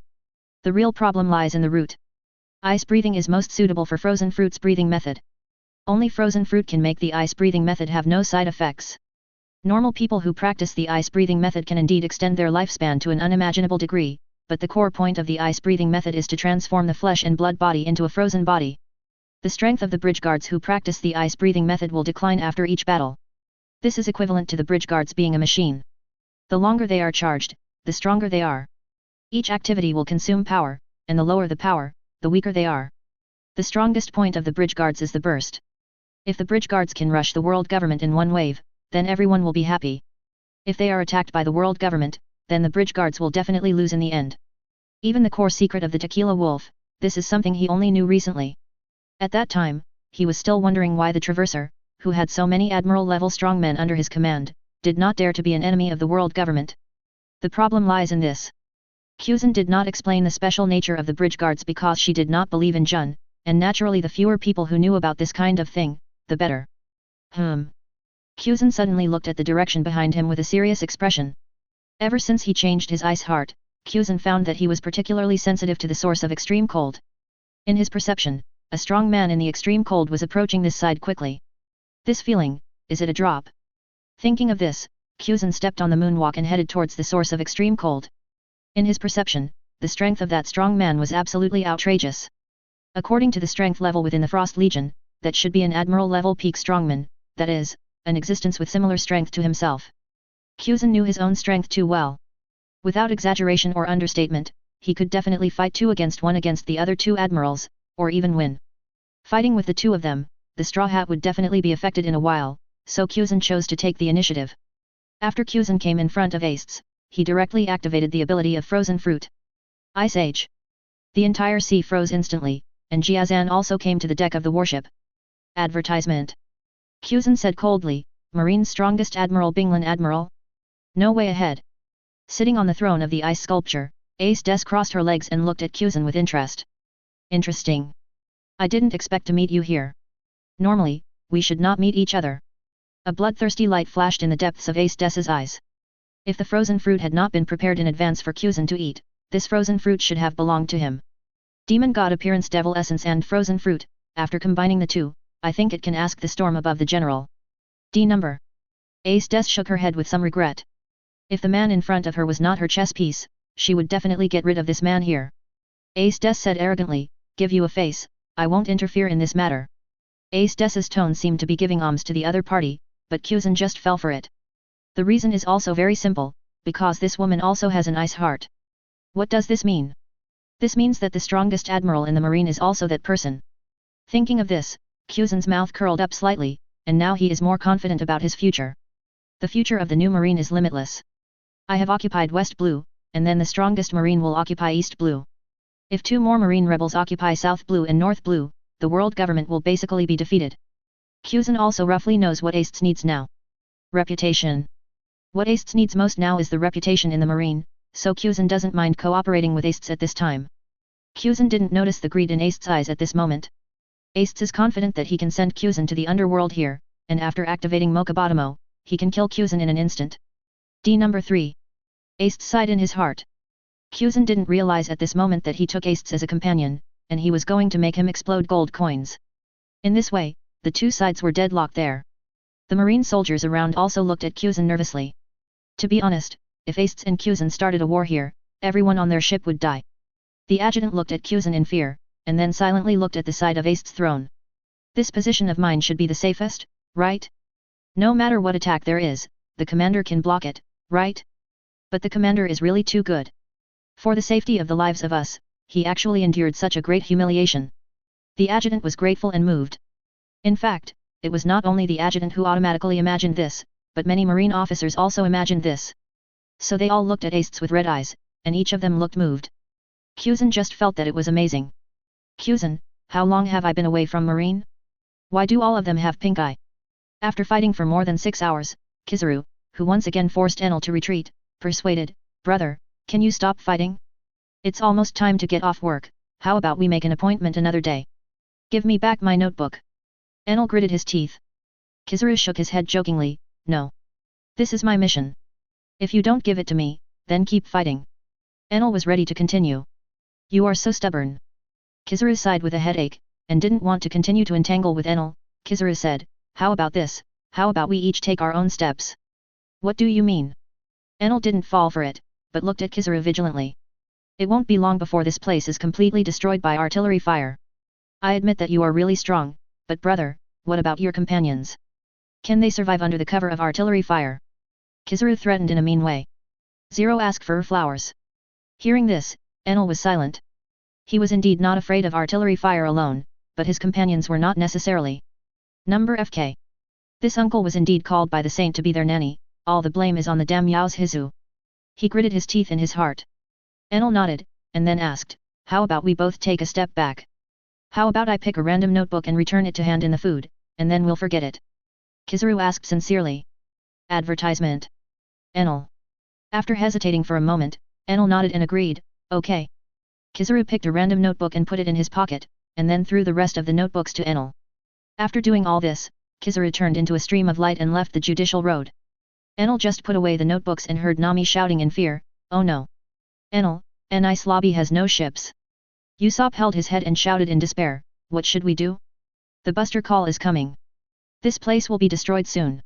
The real problem lies in the root. Ice breathing is most suitable for frozen fruits breathing method. Only frozen fruit can make the ice breathing method have no side effects. Normal people who practice the ice breathing method can indeed extend their lifespan to an unimaginable degree, but the core point of the ice breathing method is to transform the flesh and blood body into a frozen body. The strength of the bridge guards who practice the ice breathing method will decline after each battle. This is equivalent to the bridge guards being a machine. The longer they are charged, the stronger they are. Each activity will consume power, and the lower the power, the weaker they are. The strongest point of the bridge guards is the burst. If the bridge guards can rush the world government in one wave, then everyone will be happy. If they are attacked by the world government, then the bridge guards will definitely lose in the end. Even the core secret of the Tequila Wolf, this is something he only knew recently. At that time, he was still wondering why the Traverser, who had so many admiral-level strongmen under his command, did not dare to be an enemy of the world government. The problem lies in this. Kuzan did not explain the special nature of the bridge guards because she did not believe in Jun, and naturally the fewer people who knew about this kind of thing, the better. Kuzan suddenly looked at the direction behind him with a serious expression. Ever since he changed his ice heart, Kuzan found that he was particularly sensitive to the source of extreme cold. In his perception, a strong man in the extreme cold was approaching this side quickly. This feeling, is it a drop? Thinking of this, Kuzan stepped on the moonwalk and headed towards the source of extreme cold. In his perception, the strength of that strong man was absolutely outrageous. According to the strength level within the Frost Legion, that should be an admiral-level peak strongman, that is, an existence with similar strength to himself. Kuzan knew his own strength too well. Without exaggeration or understatement, he could definitely fight 2 against 1 against the other 2 admirals, or even win. Fighting with the 2 of them, the Straw Hat would definitely be affected in a while, so Kuzan chose to take the initiative. After Kuzan came in front of Ace, he directly activated the ability of Frozen Fruit. Ice Age. The entire sea froze instantly, and Jiazan also came to the deck of the warship. Advertisement. Kuzan said coldly, Marine's strongest admiral Binglan Admiral? No way ahead. Sitting on the throne of the ice sculpture, Ace Des crossed her legs and looked at Kuzan with interest. Interesting. I didn't expect to meet you here. Normally, we should not meet each other. A bloodthirsty light flashed in the depths of Ace Des's eyes. If the frozen fruit had not been prepared in advance for Kuzan to eat, this frozen fruit should have belonged to him. Demon God Appearance Devil Essence and Frozen Fruit, after combining the two, I think it can ask the storm above the general. D number. Ace Des shook her head with some regret. If the man in front of her was not her chess piece, she would definitely get rid of this man here. Ace Des said arrogantly, give you a face, I won't interfere in this matter. Ace Des's tone seemed to be giving alms to the other party, but Kuzan just fell for it. The reason is also very simple, because this woman also has an ice heart. What does this mean? This means that the strongest admiral in the marine is also that person. Thinking of this, Kuzan's mouth curled up slightly, and now he is more confident about his future. The future of the new marine is limitless. I have occupied West Blue, and then the strongest marine will occupy East Blue. If 2 more marine rebels occupy South Blue and North Blue, the world government will basically be defeated. Kuzan also roughly knows what Ace needs now. Reputation. What Ace needs most now is the reputation in the marine, so Kuzan doesn't mind cooperating with Ace at this time. Kuzan didn't notice the greed in Ace's eyes at this moment. Ace is confident that he can send Kuzan to the underworld here, and after activating Mokubatamo, he can kill Kuzan in an instant. D number 3. Ace sighed in his heart. Kuzan didn't realize at this moment that he took Ace as a companion, and he was going to make him explode gold coins. In this way, the 2 sides were deadlocked there. The marine soldiers around also looked at Kuzan nervously. To be honest, if Ace and Kuzan started a war here, everyone on their ship would die. The adjutant looked at Kuzan in fear, and then silently looked at the side of Ace's throne. This position of mine should be the safest, right? No matter what attack there is, the commander can block it, right? But the commander is really too good. For the safety of the lives of us, he actually endured such a great humiliation. The adjutant was grateful and moved. In fact, it was not only the adjutant who automatically imagined this, but many marine officers also imagined this. So they all looked at Ace with red eyes, and each of them looked moved. Kuzan just felt that it was amazing. Kuzan, how long have I been away from marine? Why do all of them have pink eye? After fighting for more than 6 hours, Kizaru, who once again forced Enel to retreat, persuaded, brother, can you stop fighting? It's almost time to get off work, how about we make an appointment another day? Give me back my notebook. Enel gritted his teeth. Kizaru shook his head jokingly, no. This is my mission. If you don't give it to me, then keep fighting. Enel was ready to continue. You are so stubborn. Kizaru sighed with a headache, and didn't want to continue to entangle with Enel. Kizaru said, how about this, how about we each take our own steps? What do you mean? Enel didn't fall for it, but looked at Kizaru vigilantly. It won't be long before this place is completely destroyed by artillery fire. I admit that you are really strong, but brother, what about your companions? Can they survive under the cover of artillery fire? Kizaru threatened in a mean way. Zero ask for flowers. Hearing this, Enel was silent. He was indeed not afraid of artillery fire alone, but his companions were not necessarily. Number FK. This uncle was indeed called by the saint to be their nanny, all the blame is on the damn Yao's Hizu. He gritted his teeth in his heart. Enel nodded, and then asked, how about we both take a step back? How about I pick a random notebook and return it to hand in the food, and then we'll forget it? Kizaru asked sincerely. Advertisement. Enel. After hesitating for a moment, Enel nodded and agreed, okay. Kizaru picked a random notebook and put it in his pocket, and then threw the rest of the notebooks to Enel. After doing all this, Kizaru turned into a stream of light and left the judicial road. Enel just put away the notebooks and heard Nami shouting in fear, oh no. Enel, Nice lobby has no ships. Usopp held his head and shouted in despair, what should we do? The Buster Call is coming. This place will be destroyed soon.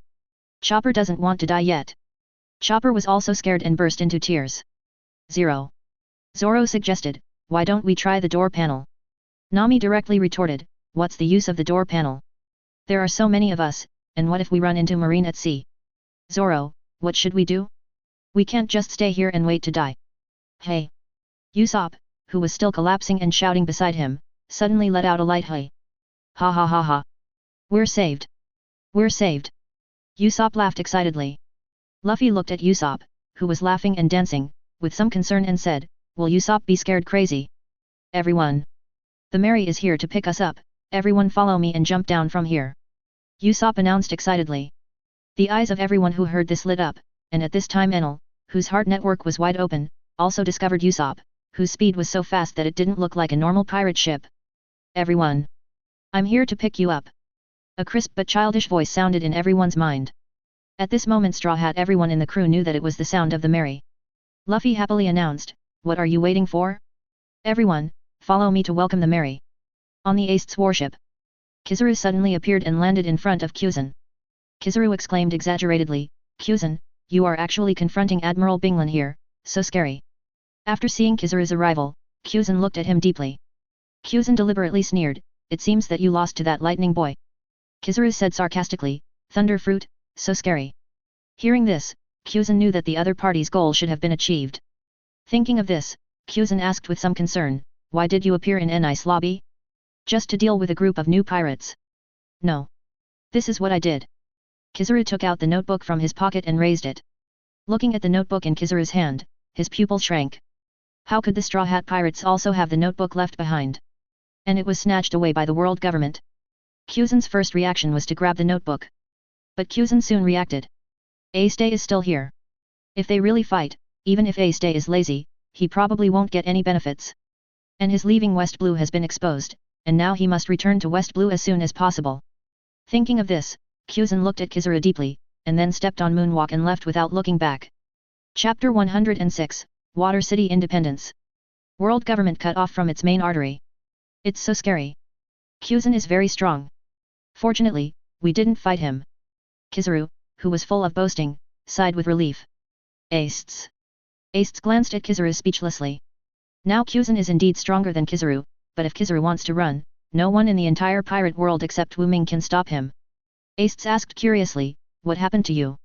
Chopper doesn't want to die yet. Chopper was also scared and burst into tears. Zero. Zoro suggested, why don't we try the door panel? Nami directly retorted, what's the use of the door panel? There are so many of us, and what if we run into marine at sea? Zoro, what should we do? We can't just stay here and wait to die. Hey! Usopp, who was still collapsing and shouting beside him, suddenly let out a light hey. Ha ha ha ha. We're saved. We're saved. Usopp laughed excitedly. Luffy looked at Usopp, who was laughing and dancing, with some concern and said, will Usopp be scared crazy? Everyone. The Mary is here to pick us up, everyone follow me and jump down from here. Usopp announced excitedly. The eyes of everyone who heard this lit up, and at this time Enel, whose heart network was wide open, also discovered Usopp, whose speed was so fast that it didn't look like a normal pirate ship. Everyone. I'm here to pick you up. A crisp but childish voice sounded in everyone's mind. At this moment Straw Hat everyone in the crew knew that it was the sound of the Mary. Luffy happily announced, what are you waiting for? Everyone, follow me to welcome the Mary. On the Ace's warship. Kizaru suddenly appeared and landed in front of Kyuzan. Kizaru exclaimed exaggeratedly, Kyuzan, you are actually confronting Admiral Binglan here, so scary. After seeing Kizaru's arrival, Kyuzan looked at him deeply. Kyuzan deliberately sneered, it seems that you lost to that lightning boy. Kizaru said sarcastically, Thunder Fruit, so scary. Hearing this, Kyuzan knew that the other party's goal should have been achieved. Thinking of this, Kyuzan asked with some concern, why did you appear in Nice lobby? Just to deal with a group of new pirates? No. This is what I did. Kizaru took out the notebook from his pocket and raised it. Looking at the notebook in Kizaru's hand, his pupil shrank. How could the Straw Hat Pirates also have the notebook left behind? And it was snatched away by the world government. Kyuzan's first reaction was to grab the notebook. But Kyuzan soon reacted. Ace Day is still here. If they really fight, even if Ace Day is lazy, he probably won't get any benefits. And his leaving West Blue has been exposed, and now he must return to West Blue as soon as possible. Thinking of this, Kyuzan looked at Kizaru deeply, and then stepped on Moonwalk and left without looking back. Chapter 106, Water City Independence. World government cut off from its main artery. It's so scary. Kyuzan is very strong. Fortunately, we didn't fight him. Kizaru, who was full of boasting, sighed with relief. Ace. Ace glanced at Kizaru speechlessly. Now Kyuzan is indeed stronger than Kizaru, but if Kizaru wants to run, no one in the entire pirate world except Wu Ming can stop him. Ace asked curiously, what happened to you?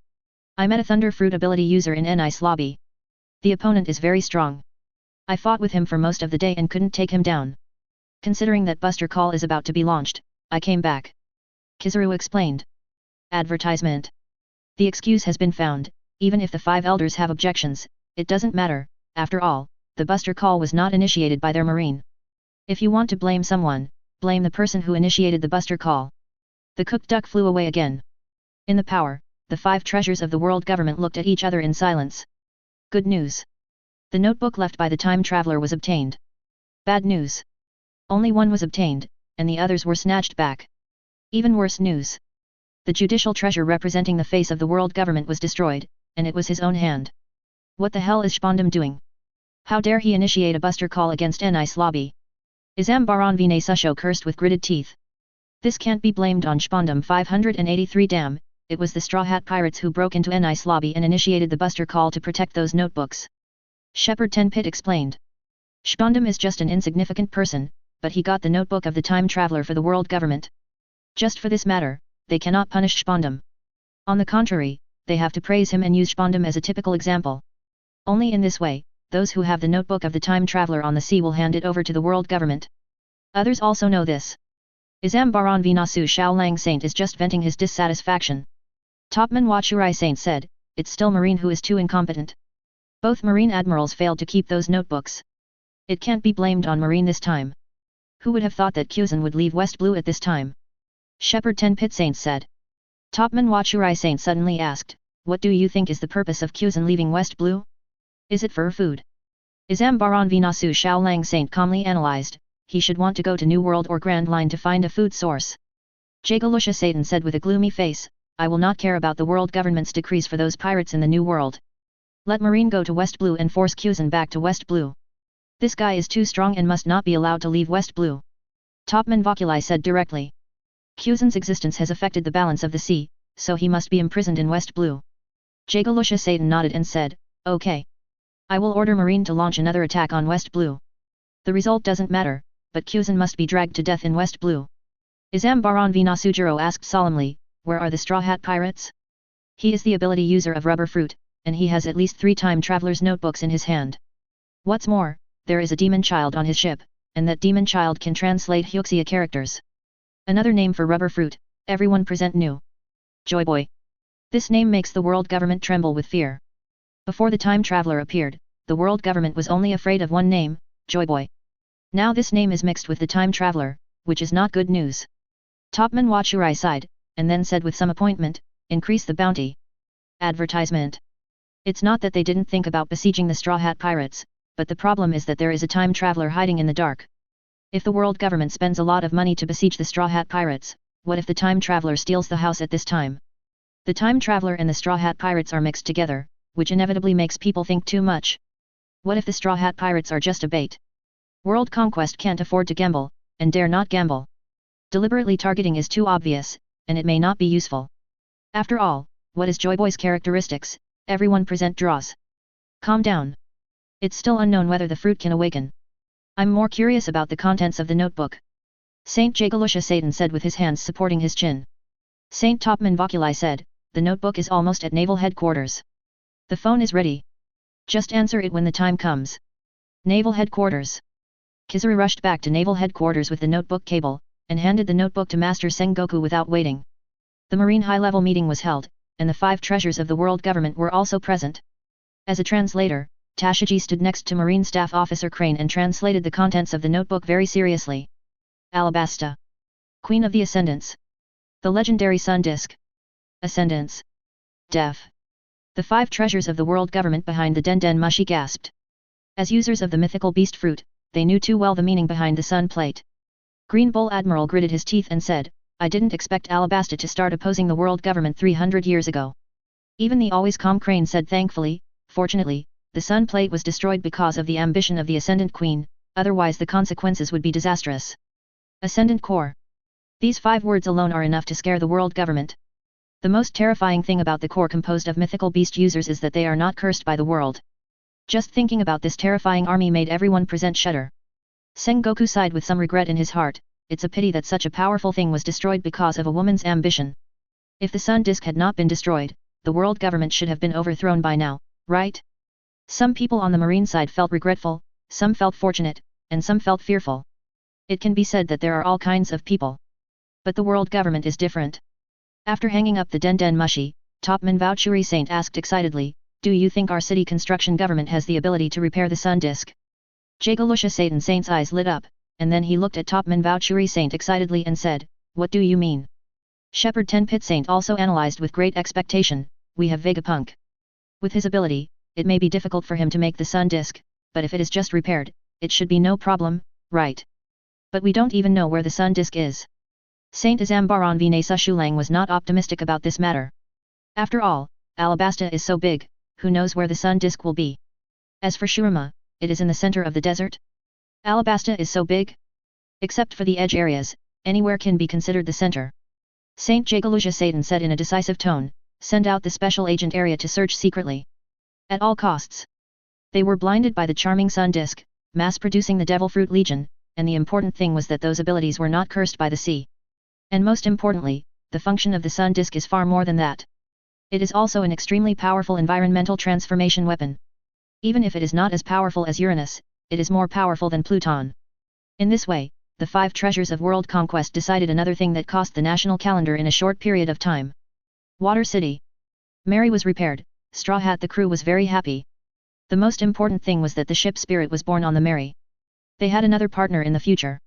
I met a Thunder Fruit ability user in Nice lobby. The opponent is very strong. I fought with him for most of the day and couldn't take him down. Considering that Buster Call is about to be launched, I came back. Kizaru explained. Advertisement. The excuse has been found, even if the 5 elders have objections, it doesn't matter, after all, the Buster Call was not initiated by their marine. If you want to blame someone, blame the person who initiated the Buster Call. The cooked duck flew away again. In the power, the 5 treasures of the world government looked at each other in silence. Good news. The notebook left by the time traveler was obtained. Bad news. Only one was obtained, and the others were snatched back. Even worse news. The judicial treasure representing the face of the world government was destroyed, and it was his own hand. What the hell is Spondum doing? How dare he initiate a Buster Call against Nice lobby? Is Ambaron Vine Susho cursed with gritted teeth? This can't be blamed on Spondum 583 damn, it was the Straw Hat Pirates who broke into Nice lobby and initiated the Buster Call to protect those notebooks. Shepherd Tenpit explained. Spondum is just an insignificant person, but he got the notebook of the time traveler for the world government. Just for this matter, they cannot punish Spondum. On the contrary, they have to praise him and use Spondum as a typical example. Only in this way, those who have the notebook of the time traveler on the sea will hand it over to the world government. Others also know this. Isambara Vinasu Xiaolang Saint is just venting his dissatisfaction. Topman Wachurai Saint said, it's still Marine who is too incompetent. Both Marine admirals failed to keep those notebooks. It can't be blamed on Marine this time. Who would have thought that Kuzan would leave West Blue at this time? Shepherd Ten Pit Saint said. Topman Wachurai Saint suddenly asked, what do you think is the purpose of Kuzan leaving West Blue? Is it for food? Isambara Vinasu Xiaolang Saint calmly analyzed, he should want to go to New World or Grand Line to find a food source. Jagalusha Satan said with a gloomy face, I will not care about the world government's decrees for those pirates in the New World. Let Marine go to West Blue and force Kuzan back to West Blue. This guy is too strong and must not be allowed to leave West Blue. Topman Voculi said directly. Kuzan's existence has affected the balance of the sea, so he must be imprisoned in West Blue. Jagalusha Satan nodded and said, okay. I will order Marine to launch another attack on West Blue. The result doesn't matter, but Kuzan must be dragged to death in West Blue. Isambara Vinasujiro asked solemnly, where are the Straw Hat Pirates? He is the ability user of Rubber Fruit, and he has at least 3 time traveler's notebooks in his hand. What's more, there is a demon child on his ship, and that demon child can translate Hyuxia characters. Another name for Rubber Fruit, everyone present new. Joy Boy. This name makes the world government tremble with fear. Before the time traveler appeared, the world government was only afraid of one name, Joy Boy. Now this name is mixed with the time traveler, which is not good news. Topman Wachurai sighed, and then said with some appointment, increase the bounty. Advertisement. It's not that they didn't think about besieging the Straw Hat Pirates, but the problem is that there is a time traveler hiding in the dark. If the world government spends a lot of money to besiege the Straw Hat Pirates, what if the time traveler steals the house at this time? The time traveler and the Straw Hat Pirates are mixed together, which inevitably makes people think too much. What if the Straw Hat Pirates are just a bait? World conquest can't afford to gamble, and dare not gamble. Deliberately targeting is too obvious, and it may not be useful. After all, what is Joy Boy's characteristics? Everyone present draws. Calm down. It's still unknown whether the fruit can awaken. I'm more curious about the contents of the notebook. Saint Jagalusha Satan said with his hands supporting his chin. Saint Topman Voculi said, the notebook is almost at naval headquarters. The phone is ready. Just answer it when the time comes. Naval headquarters. Kizaru rushed back to naval headquarters with the notebook cable, and handed the notebook to Master Sengoku without waiting. The Marine high-level meeting was held, and the 5 treasures of the world government were also present. As a translator, Tashiji stood next to Marine Staff Officer Crane and translated the contents of the notebook very seriously. Alabasta. Queen of the Ascendants. The legendary Sun Disk. Ascendants. Def. The 5 treasures of the world government behind the Den Mushi gasped. As users of the mythical beast fruit, they knew too well the meaning behind the sun plate. Green Bull Admiral gritted his teeth and said, I didn't expect Alabasta to start opposing the world government 300 years ago. Even the always calm Crane said thankfully, fortunately, the sun plate was destroyed because of the ambition of the Ascendant Queen, otherwise the consequences would be disastrous. Ascendant Core. These 5 words alone are enough to scare the world government. The most terrifying thing about the core composed of mythical beast users is that they are not cursed by the world. Just thinking about this terrifying army made everyone present shudder. Sengoku sighed with some regret in his heart, it's a pity that such a powerful thing was destroyed because of a woman's ambition. If the sun disk had not been destroyed, the world government should have been overthrown by now, right? Some people on the Marine side felt regretful, some felt fortunate, and some felt fearful. It can be said that there are all kinds of people. But the world government is different. After hanging up the Den Mushi, Topman Vouchuri Saint asked excitedly, do you think our city construction government has the ability to repair the sun disk? Jagalusha Satan Saint's eyes lit up, and then he looked at Topman Vouchuri Saint excitedly and said, what do you mean? Shepherd Ten Pit Saint also analyzed with great expectation, we have Vegapunk. With his ability, it may be difficult for him to make the sun disk, but if it is just repaired, it should be no problem, right? But we don't even know where the sun disk is. Saint Azambaran Vinesa Shulang was not optimistic about this matter. After all, Alabasta is so big, who knows where the sun disk will be? As for Shurima, it is in the center of the desert. Alabasta is so big? Except for the edge areas, anywhere can be considered the center. Saint Jagalusha Satan said in a decisive tone, send out the special agent area to search secretly. At all costs. They were blinded by the charming sun disk, mass-producing the Devil Fruit Legion, and the important thing was that those abilities were not cursed by the sea. And most importantly, the function of the sun disk is far more than that. It is also an extremely powerful environmental transformation weapon. Even if it is not as powerful as Uranus, it is more powerful than Pluton. In this way, the 5 treasures of world conquest decided another thing that cost the national calendar in a short period of time. Water City. Mary was repaired, Straw Hat the crew was very happy. The most important thing was that the ship Spirit was born on the Mary. They had another partner in the future.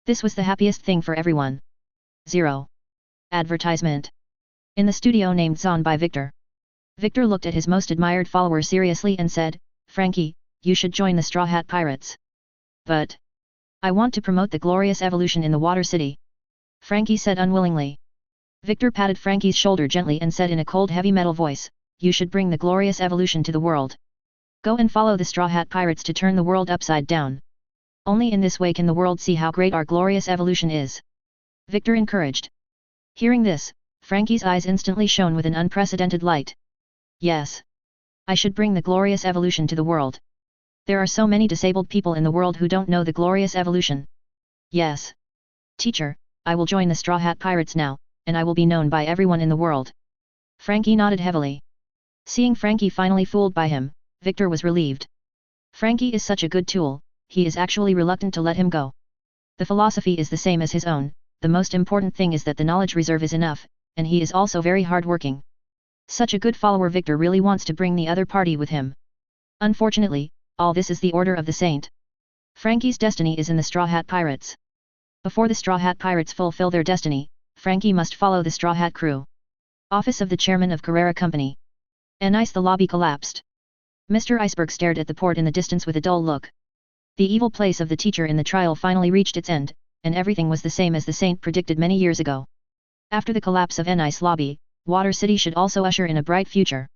This was the happiest thing for everyone. 0. Advertisement. In the studio named Zon by Victor. Victor looked at his most admired follower seriously and said, "Frankie, you should join the Straw Hat Pirates." "But I want to promote the glorious evolution in the Water City," Frankie said unwillingly. Victor patted Frankie's shoulder gently and said in a cold heavy metal voice, "You should bring the glorious evolution to the world. Go and follow the Straw Hat Pirates to turn the world upside down. Only in this way can the world see how great our glorious evolution is," Victor encouraged. Hearing this, Frankie's eyes instantly shone with an unprecedented light. "Yes. I should bring the glorious evolution to the world. There are so many disabled people in the world who don't know the glorious evolution." "Yes. Teacher, I will join the Straw Hat Pirates now, and I will be known by everyone in the world." Frankie nodded heavily. Seeing Frankie finally fooled by him, Victor was relieved. Frankie is such a good tool, he is actually reluctant to let him go. The philosophy is the same as his own, the most important thing is that the knowledge reserve is enough, and he is also very hard-working. Such a good follower Victor really wants to bring the other party with him. Unfortunately, all this is the order of the saint. Frankie's destiny is in the Straw Hat Pirates. Before the Straw Hat Pirates fulfill their destiny, Frankie must follow the Straw Hat crew. Office of the Chairman of Carrera Company. Nice. The lobby collapsed. Mr. Iceberg stared at the port in the distance with a dull look. The evil place of the teacher in the trial finally reached its end, and everything was the same as the saint predicted many years ago. After the collapse of Nice lobby, Water City should also usher in a bright future.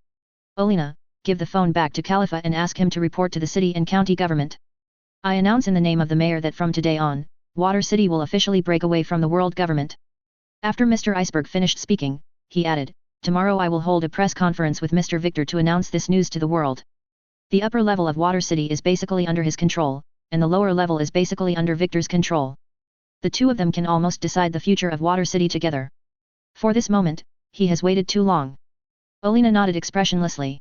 "Olina, give the phone back to Khalifa and ask him to report to the city and county government. I announce in the name of the mayor that from today on, Water City will officially break away from the world government." After Mr. Iceberg finished speaking, he added, "Tomorrow I will hold a press conference with Mr. Victor to announce this news to the world. The upper level of Water City is basically under his control, and the lower level is basically under Victor's control. The two of them can almost decide the future of Water City together. For this moment, he has waited too long." Olina nodded expressionlessly.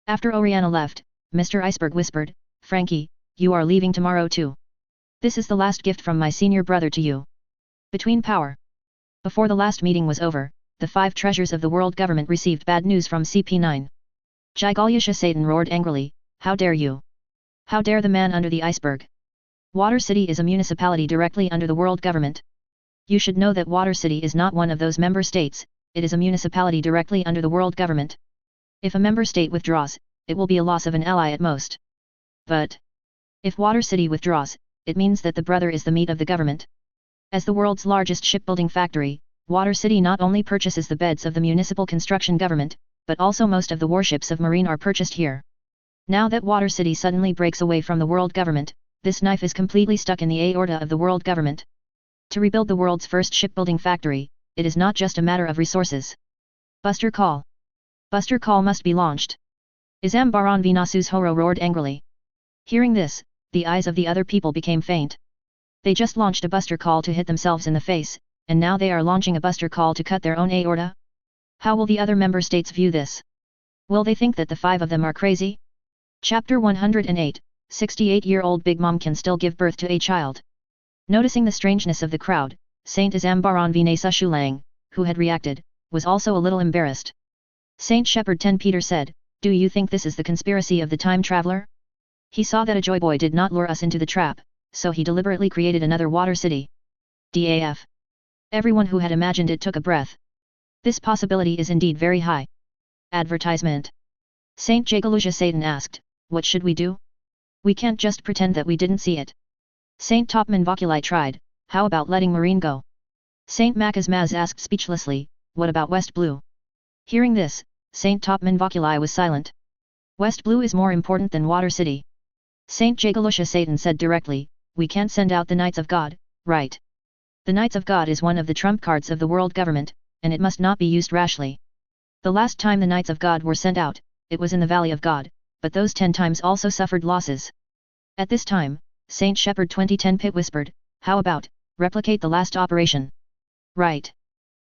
After Oriana left, Mr. Iceberg whispered, "Frankie, you are leaving tomorrow too. This is the last gift from my senior brother to you. Between power." Before the last meeting was over, the 5 treasures of the world government received bad news from CP9. Jigalyasha Satan roared angrily, "How dare you! How dare the man under the iceberg! Water City is a municipality directly under the world government. You should know that Water City is not one of those member states, it is a municipality directly under the world government. If a member state withdraws, it will be a loss of an ally at most. But if Water City withdraws, it means that the brother is the meat of the government. As the world's largest shipbuilding factory, Water City not only purchases the beds of the municipal construction government, but also most of the warships of Marine are purchased here. Now that Water City suddenly breaks away from the world government, this knife is completely stuck in the aorta of the world government. To rebuild the world's first shipbuilding factory, it is not just a matter of resources. Buster Call. Buster Call must be launched." Isambharan Vinasu's Horo roared angrily. Hearing this, the eyes of the other people became faint. They just launched a Buster Call to hit themselves in the face, and now they are launching a Buster Call to cut their own aorta? How will the other member states view this? Will they think that the 5 of them are crazy? Chapter 108, 68-year-old Big Mom can still give birth to a child. Noticing the strangeness of the crowd, Saint Isambharan Vinasa Shulang, who had reacted, was also a little embarrassed. Saint Shepherd 10 Peter said, "Do you think this is the conspiracy of the time traveler?" He saw that a joy boy did not lure us into the trap, so he deliberately created another Water City. DAF. Everyone who had imagined it took a breath. This possibility is indeed very high. Advertisement. Saint Jagalusha Satan asked, "What should we do? We can't just pretend that we didn't see it." Saint Topman Voculi tried, "How about letting Marine go?" Saint Makasmaz asked speechlessly, "What about West Blue?" Hearing this, Saint Topman Voculi was silent. West Blue is more important than Water City. Saint Jagalusha Satan said directly, "We can't send out the Knights of God, right? The Knights of God is one of the trump cards of the world government, and it must not be used rashly. The last time the Knights of God were sent out, it was in the Valley of God, but those 10 times also suffered losses." At this time, Saint Shepherd 2010 Pit whispered, "How about, replicate the last operation?" Right.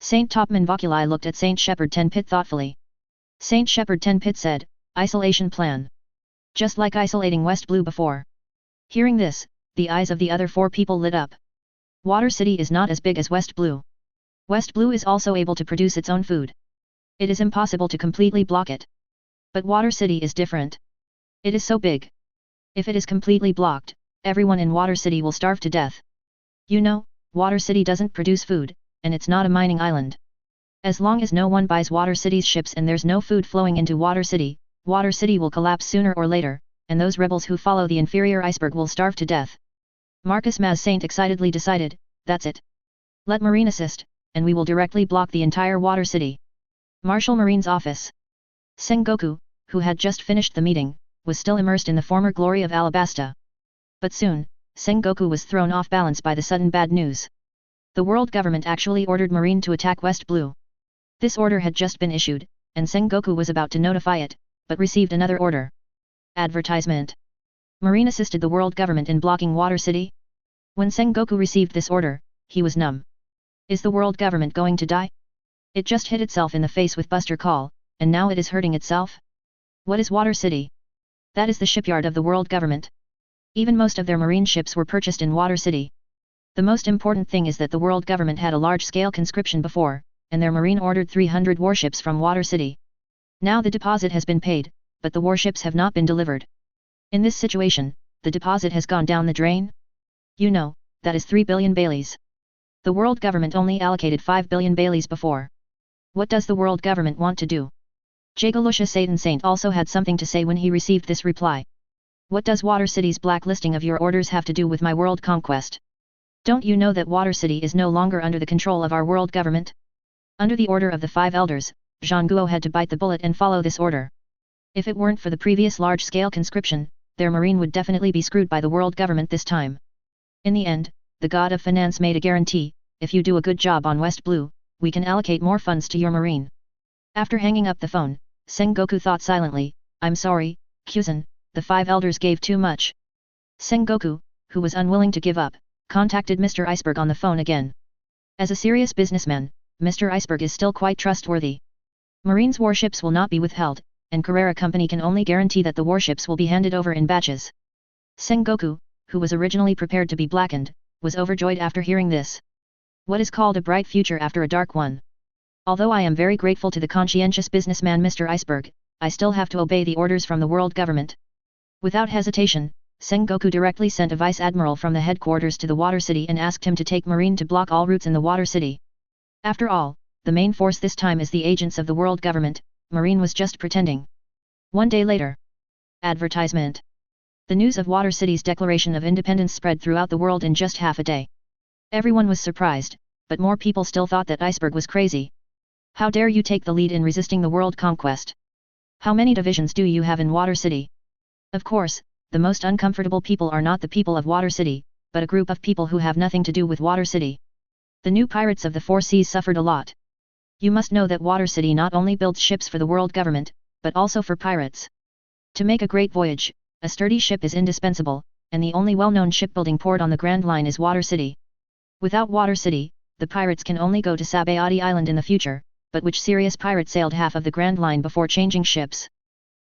Saint Topman Voculi looked at Saint Shepherd 10 Pit thoughtfully. Saint Shepherd 10 Pit said, "Isolation plan. Just like isolating West Blue before. Hearing this, the eyes of the other 4 people lit up. Water City is not as big as West Blue. West Blue is also able to produce its own food. It is impossible to completely block it. But Water City is different. It is so big. If it is completely blocked, everyone in Water City will starve to death. You know, Water City doesn't produce food, and it's not a mining island. As long as no one buys Water City's ships and there's no food flowing into Water City will collapse sooner or later, and those rebels who follow the inferior iceberg will starve to death. Marcus Maz Saint excitedly decided, that's it. Let Marine assist, and we will directly block the entire Water City. Marshal Marine's office. Sengoku, who had just finished the meeting, was still immersed in the former glory of Alabasta. But soon, Sengoku was thrown off balance by the sudden bad news. The world government actually ordered Marine to attack West Blue. This order had just been issued, and Sengoku was about to notify it, but received another order. Advertisement. Marine assisted the world government in blocking Water City? When Sengoku received this order, he was numb. Is the world government going to die? It just hit itself in the face with Buster Call, and now it is hurting itself? What is Water City? That is the shipyard of the world government. Even most of their marine ships were purchased in Water City. The most important thing is that the world government had a large-scale conscription before, and their marine ordered 300 warships from Water City. Now the deposit has been paid, but the warships have not been delivered. In this situation, the deposit has gone down the drain? You know, that is 3 billion Baileys. The world government only allocated 5 billion Baileys before. What does the world government want to do? Jagalusha Satan Saint also had something to say when he received this reply. What does Water City's blacklisting of your orders have to do with my world conquest? Don't you know that Water City is no longer under the control of our world government? Under the order of the 5 elders, Zhang Guo had to bite the bullet and follow this order. If it weren't for the previous large-scale conscription, their marine would definitely be screwed by the world government this time. In the end, the god of finance made a guarantee, if you do a good job on West Blue, we can allocate more funds to your marine. After hanging up the phone, Sengoku thought silently, I'm sorry, Kuzan, the 5 elders gave too much. Sengoku, who was unwilling to give up, contacted Mr. Iceberg on the phone again. As a serious businessman, Mr. Iceberg is still quite trustworthy. Marine's warships will not be withheld, and Carrera Company can only guarantee that the warships will be handed over in batches. Sengoku, who was originally prepared to be blackened, was overjoyed after hearing this. What is called a bright future after a dark one? Although I am very grateful to the conscientious businessman Mr. Iceberg, I still have to obey the orders from the world government. Without hesitation, Sengoku directly sent a vice admiral from the headquarters to the Water City and asked him to take marine to block all routes in the Water City. After all, the main force this time is the agents of the world government, marine was just pretending. 1 day later. Advertisement. The news of Water City's declaration of independence spread throughout the world in just half a day. Everyone was surprised, but more people still thought that Iceberg was crazy. How dare you take the lead in resisting the world conquest? How many divisions do you have in Water City? Of course, the most uncomfortable people are not the people of Water City, but a group of people who have nothing to do with Water City. The new pirates of the 4 seas suffered a lot. You must know that Water City not only builds ships for the world government, but also for pirates. To make a great voyage, a sturdy ship is indispensable, and the only well-known shipbuilding port on the Grand Line is Water City. Without Water City, the pirates can only go to Sabayati Island in the future, but which serious pirate sailed half of the Grand Line before changing ships?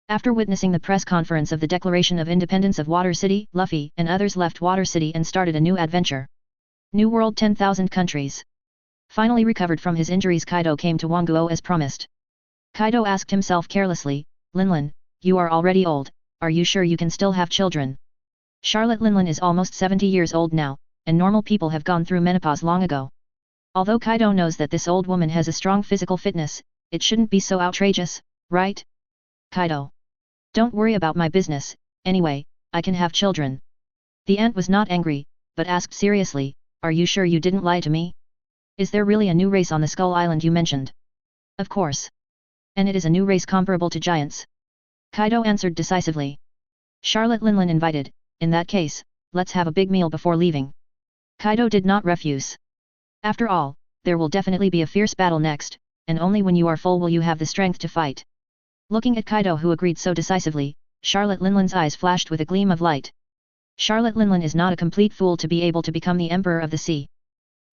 After witnessing the press conference of the Declaration of Independence of Water City, Luffy and others left Water City and started a new adventure. New World 10,000 countries. Finally recovered from his injuries, Kaido came to Wonguo as promised. Kaido asked himself carelessly, Linlin, you are already old, are you sure you can still have children? Charlotte Linlin is almost 70 years old now, and normal people have gone through menopause long ago. Although Kaido knows that this old woman has a strong physical fitness, it shouldn't be so outrageous, right? Kaido. Don't worry about my business, anyway, I can have children. The ant was not angry, but asked seriously, are you sure you didn't lie to me? Is there really a new race on the Skull Island you mentioned? Of course. And it is a new race comparable to giants. Kaido answered decisively. Charlotte Linlin invited, in that case, let's have a big meal before leaving. Kaido did not refuse. After all, there will definitely be a fierce battle next, and only when you are full will you have the strength to fight. Looking at Kaido, who agreed so decisively, Charlotte Linlin's eyes flashed with a gleam of light. Charlotte Linlin is not a complete fool to be able to become the Emperor of the Sea.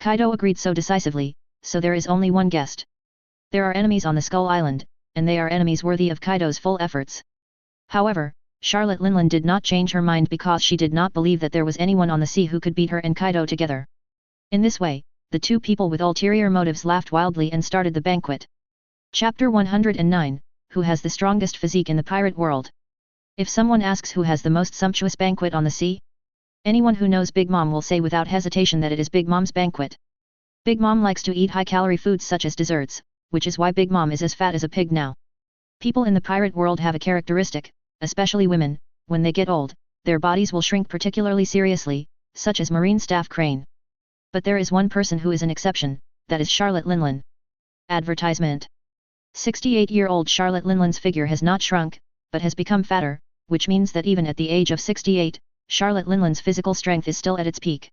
Kaido agreed so decisively, so there is only one guest. There are enemies on the Skull Island, and they are enemies worthy of Kaido's full efforts. However, Charlotte Linlin did not change her mind because she did not believe that there was anyone on the sea who could beat her and Kaido together. In this way, the two people with ulterior motives laughed wildly and started the banquet. Chapter 109, Who has the strongest physique in the pirate world? If someone asks who has the most sumptuous banquet on the sea, anyone who knows Big Mom will say without hesitation that it is Big Mom's banquet. Big Mom likes to eat high-calorie foods such as desserts, which is why Big Mom is as fat as a pig now. People in the pirate world have a characteristic, especially women, when they get old, their bodies will shrink particularly seriously, such as Marine Staff Crane. But there is one person who is an exception, that is Charlotte Linlin. Advertisement. 68-year-old Charlotte Linlin's figure has not shrunk, but has become fatter, which means that even at the age of 68, Charlotte Linlin's physical strength is still at its peak.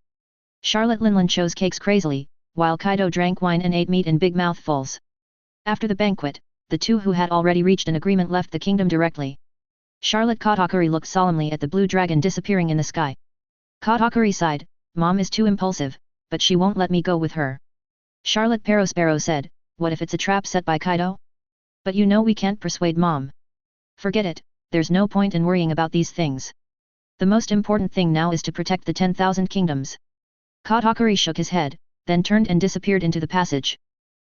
Charlotte Linlin chose cakes crazily, while Kaido drank wine and ate meat in big mouthfuls. After the banquet, the two who had already reached an agreement left the kingdom directly. Charlotte Katakuri looked solemnly at the blue dragon disappearing in the sky. Katakuri sighed, "Mom is too impulsive, but she won't let me go with her." Charlotte Perospero said, "What if it's a trap set by Kaido? But you know we can't persuade Mom." "Forget it, there's no point in worrying about these things. The most important thing now is to protect the 10,000 kingdoms." Katakuri shook his head, then turned and disappeared into the passage.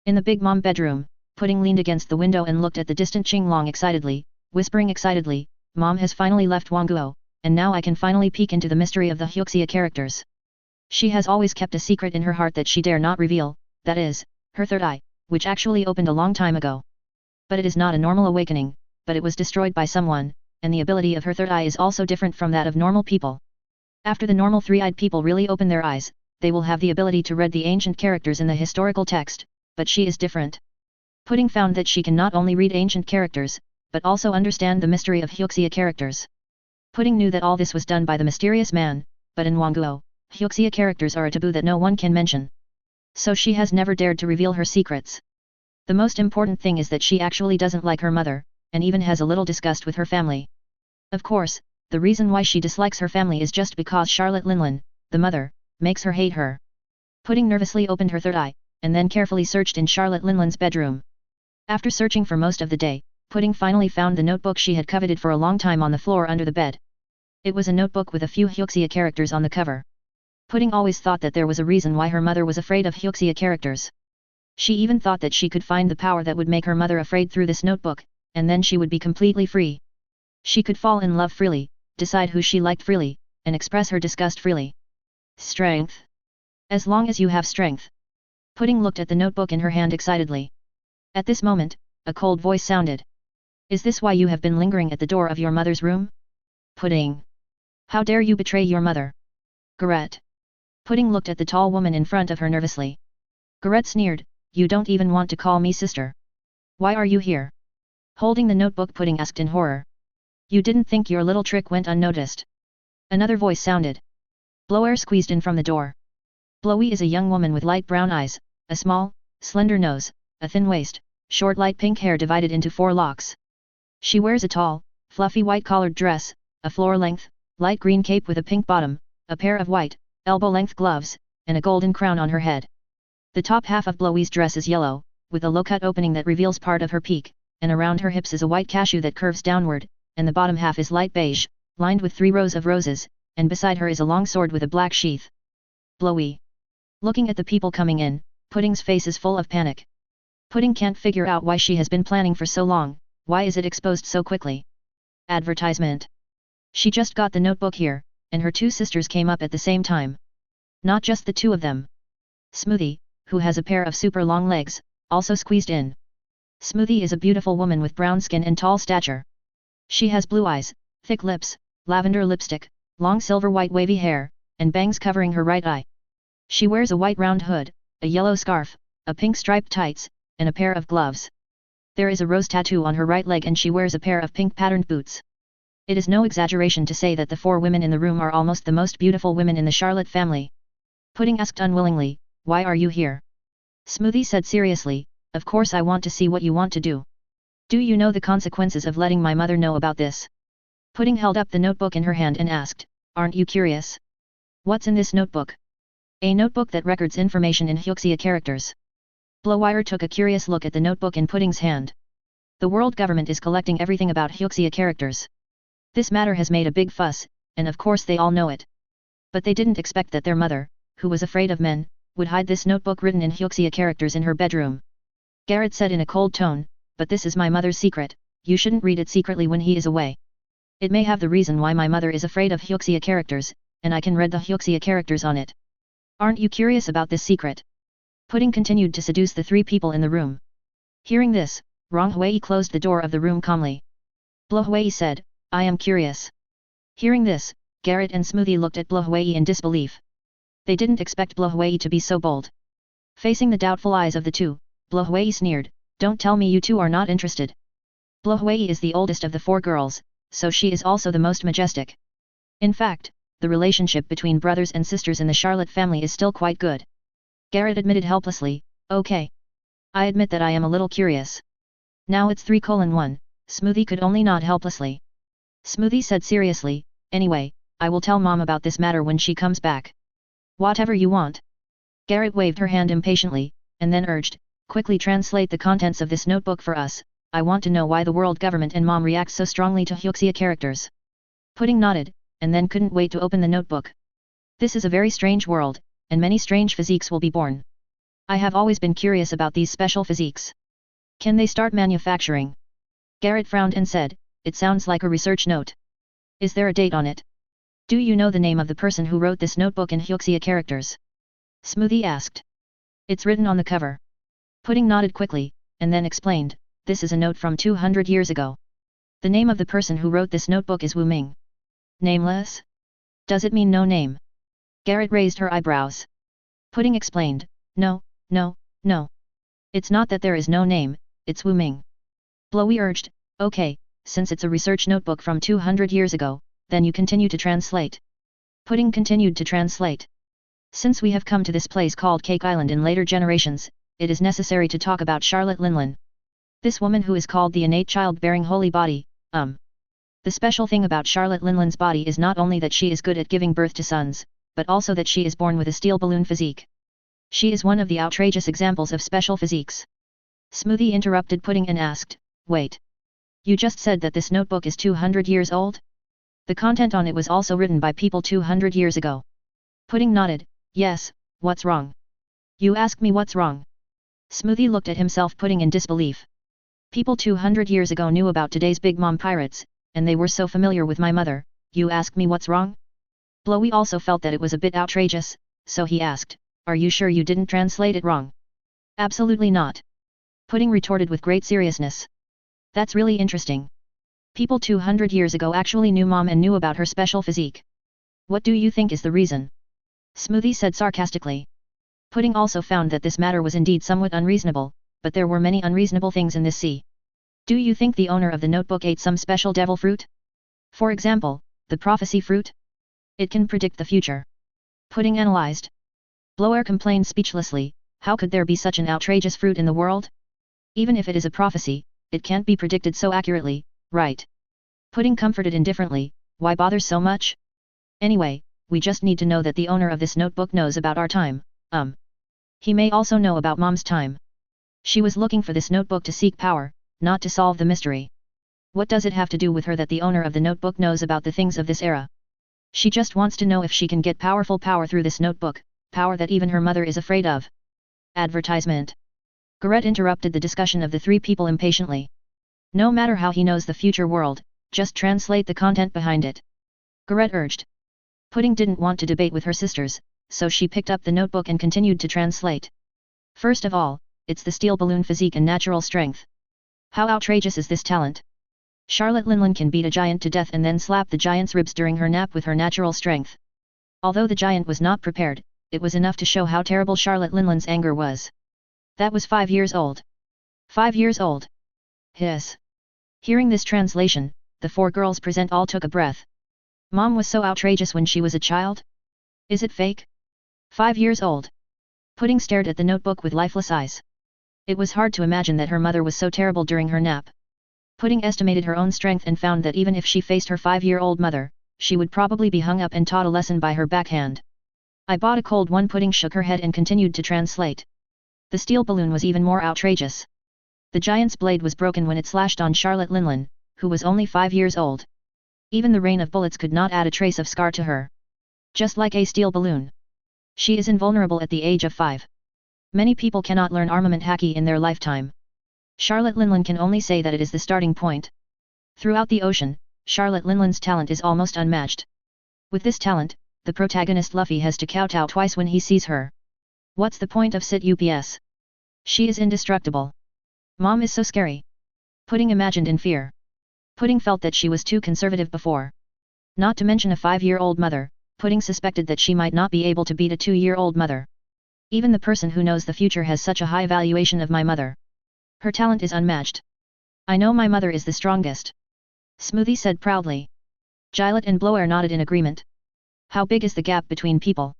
In the Big Mom bedroom, Pudding leaned against the window and looked at the distant Qinglong excitedly, whispering excitedly, "Mom has finally left Wangguo, and now I can finally peek into the mystery of the Hyuxia characters. She has always kept a secret in her heart that she dare not reveal, that is, her third eye, which actually opened a long time ago. But it is not a normal awakening, but it was destroyed by someone, and the ability of her third eye is also different from that of normal people. After the normal three-eyed people really open their eyes, they will have the ability to read the ancient characters in the historical text, but she is different." Pudding found that she can not only read ancient characters, but also understand the mystery of Hyuxia characters. Pudding knew that all this was done by the mysterious man, but in Wangguo, Hyuxia characters are a taboo that no one can mention. So she has never dared to reveal her secrets. The most important thing is that she actually doesn't like her mother, and even has a little disgust with her family. Of course, the reason why she dislikes her family is just because Charlotte Linlin, the mother, makes her hate her. Pudding nervously opened her third eye, and then carefully searched in Charlotte Linlin's bedroom. After searching for most of the day, Pudding finally found the notebook she had coveted for a long time on the floor under the bed. It was a notebook with a few Hyuxia characters on the cover. Pudding always thought that there was a reason why her mother was afraid of Hyuxia characters. She even thought that she could find the power that would make her mother afraid through this notebook, and then she would be completely free. She could fall in love freely, decide who she liked freely, and express her disgust freely. Strength. As long as you have strength. Pudding looked at the notebook in her hand excitedly. At this moment, a cold voice sounded. "Is this why you have been lingering at the door of your mother's room? Pudding! How dare you betray your mother? Garrett!" Pudding looked at the tall woman in front of her nervously. Garrett sneered, "You don't even want to call me sister. Why are you here?" Holding the notebook, Pudding asked in horror. "You didn't think your little trick went unnoticed?" Another voice sounded. Blower squeezed in from the door. Blowy is a young woman with light brown eyes, a small, slender nose, a thin waist, short light pink hair divided into 4 locks. She wears a tall, fluffy white-collared dress, a floor-length, light green cape with a pink bottom, a pair of white, elbow-length gloves, and a golden crown on her head. The top half of Blowy's dress is yellow, with a low-cut opening that reveals part of her peak, and around her hips is a white cashew that curves downward, and the bottom half is light beige, lined with 3 rows of roses, and beside her is a long sword with a black sheath. Blowy. Looking at the people coming in, Pudding's face is full of panic. Pudding can't figure out why she has been planning for so long. Why is it exposed so quickly? Advertisement. She just got the notebook here, and her 2 sisters came up at the same time. Not just the 2 of them. Smoothie, who has a pair of super long legs, also squeezed in. Smoothie is a beautiful woman with brown skin and tall stature. She has blue eyes, thick lips, lavender lipstick, long silver white wavy hair, and bangs covering her right eye. She wears a white round hood, a yellow scarf, a pink striped tights, and a pair of gloves. There is a rose tattoo on her right leg and she wears a pair of pink patterned boots. It is no exaggeration to say that the 4 women in the room are almost the most beautiful women in the Charlotte family. Pudding asked unwillingly, "Why are you here?" Smoothie said seriously, "Of course I want to see what you want to do. Do you know the consequences of letting my mother know about this?" Pudding held up the notebook in her hand and asked, "Aren't you curious? What's in this notebook?" "A notebook that records information in Hyuxia characters." Blowire took a curious look at the notebook in Pudding's hand. "The world government is collecting everything about Hyuxia characters. This matter has made a big fuss, and of course they all know it. But they didn't expect that their mother, who was afraid of men, would hide this notebook written in Hyuxia characters in her bedroom. Garrett said in a cold tone, "But this is my mother's secret, you shouldn't read it secretly when he is away. It may have the reason why my mother is afraid of Hyuxia characters, and I can read the Hyuxia characters on it. Aren't you curious about this secret?" Pudding continued to seduce the three people in the room. Hearing this, Rong Hui closed the door of the room calmly. Blo Hui said, "I am curious." Hearing this, Garrett and Smoothie looked at Blo Hui in disbelief. They didn't expect Blo Hui to be so bold. Facing the doubtful eyes of the two, Blo Hui sneered, "Don't tell me you two are not interested." Blo Hui is the oldest of the four girls, so she is also the most majestic. In fact, the relationship between brothers and sisters in the Charlotte family is still quite good. Garrett admitted helplessly, "Okay. I admit that I am a little curious." Now it's 3:1, Smoothie could only nod helplessly. Smoothie said seriously, "Anyway, I will tell Mom about this matter when she comes back." "Whatever you want." Garrett waved her hand impatiently, and then urged, "Quickly translate the contents of this notebook for us, I want to know why the world government and Mom react so strongly to Hyuxia characters." Pudding nodded, and then couldn't wait to open the notebook. "This is a very strange world, and many strange physiques will be born. I have always been curious about these special physiques. Can they start manufacturing?" Garrett frowned and said, "It sounds like a research note. Is there a date on it? Do you know the name of the person who wrote this notebook in Hyuxia characters?" Smoothie asked. "It's written on the cover." Pudding nodded quickly, and then explained, "This is a note from 200 years ago. The name of the person who wrote this notebook is Wu Ming." "Nameless? Does it mean no name?" Garrett raised her eyebrows. Pudding explained, No. It's not that there is no name, it's Wu Ming." Blowy urged, "Okay, since it's a research notebook from 200 years ago, then you continue to translate." Pudding continued to translate. "Since we have come to this place called Cake Island in later generations, it is necessary to talk about Charlotte Linlin. This woman who is called the innate child-bearing holy body, The special thing about Charlotte Linlin's body is not only that she is good at giving birth to sons, but also that she is born with a steel balloon physique. She is one of the outrageous examples of special physiques." Smoothie interrupted Pudding and asked, "Wait. You just said that this notebook is 200 years old? The content on it was also written by people 200 years ago." Pudding nodded, "Yes, what's wrong? You ask me what's wrong?" Smoothie looked at himself, Pudding in disbelief. "People 200 years ago knew about today's Big Mom pirates, and they were so familiar with my mother, you ask me what's wrong?" Blowy also felt that it was a bit outrageous, so he asked, "Are you sure you didn't translate it wrong?" "Absolutely not." Pudding retorted with great seriousness. "That's really interesting. People 200 years ago actually knew Mom and knew about her special physique. What do you think is the reason?" Smoothie said sarcastically. Pudding also found that this matter was indeed somewhat unreasonable, but there were many unreasonable things in this sea. "Do you think the owner of the notebook ate some special devil fruit? For example, the prophecy fruit? It can predict the future." Pudding analyzed. Blower complained speechlessly, "How could there be such an outrageous fruit in the world? Even if it is a prophecy, it can't be predicted so accurately, right?" Pudding comforted indifferently, "Why bother so much? Anyway, we just need to know that the owner of this notebook knows about our time, He may also know about Mom's time. She was looking for this notebook to seek power, not to solve the mystery. What does it have to do with her that the owner of the notebook knows about the things of this era? She just wants to know if she can get powerful power through this notebook, power that even her mother is afraid of." Advertisement. Garrett interrupted the discussion of the three people impatiently. "No matter how he knows the future world, just translate the content behind it," Garrett urged. Pudding didn't want to debate with her sisters, so she picked up the notebook and continued to translate. "First of all, it's the steel balloon physique and natural strength. How outrageous is this talent? Charlotte Linlin can beat a giant to death and then slap the giant's ribs during her nap with her natural strength. Although the giant was not prepared, it was enough to show how terrible Charlotte Linlin's anger was. That was 5 years old. 5 years old. Hiss." Hearing this translation, the four girls present all took a breath. Mom was so outrageous when she was a child? Is it fake? 5 years old. Pudding stared at the notebook with lifeless eyes. It was hard to imagine that her mother was so terrible during her nap. Pudding estimated her own strength and found that even if she faced her 5-year-old mother, she would probably be hung up and taught a lesson by her backhand. "I bought a cold one." Pudding shook her head and continued to translate. The steel balloon was even more outrageous. The giant's blade was broken when it slashed on Charlotte Linlin, who was only 5 years old. Even the rain of bullets could not add a trace of scar to her. Just like a steel balloon. She is invulnerable at the age of 5. Many people cannot learn armament haki in their lifetime. Charlotte Linlin can only say that it is the starting point. Throughout the ocean, Charlotte Linlin's talent is almost unmatched. With this talent, the protagonist Luffy has to kowtow twice when he sees her. What's the point of sit ups? She is indestructible. Mom is so scary. Pudding imagined in fear. Pudding felt that she was too conservative before. Not to mention a 5-year-old mother, Pudding suspected that she might not be able to beat a 2-year-old mother. Even the person who knows the future has such a high valuation of my mother. Her talent is unmatched. I know my mother is the strongest. Smoothie said proudly. Gillette and Blower nodded in agreement. How big is the gap between people?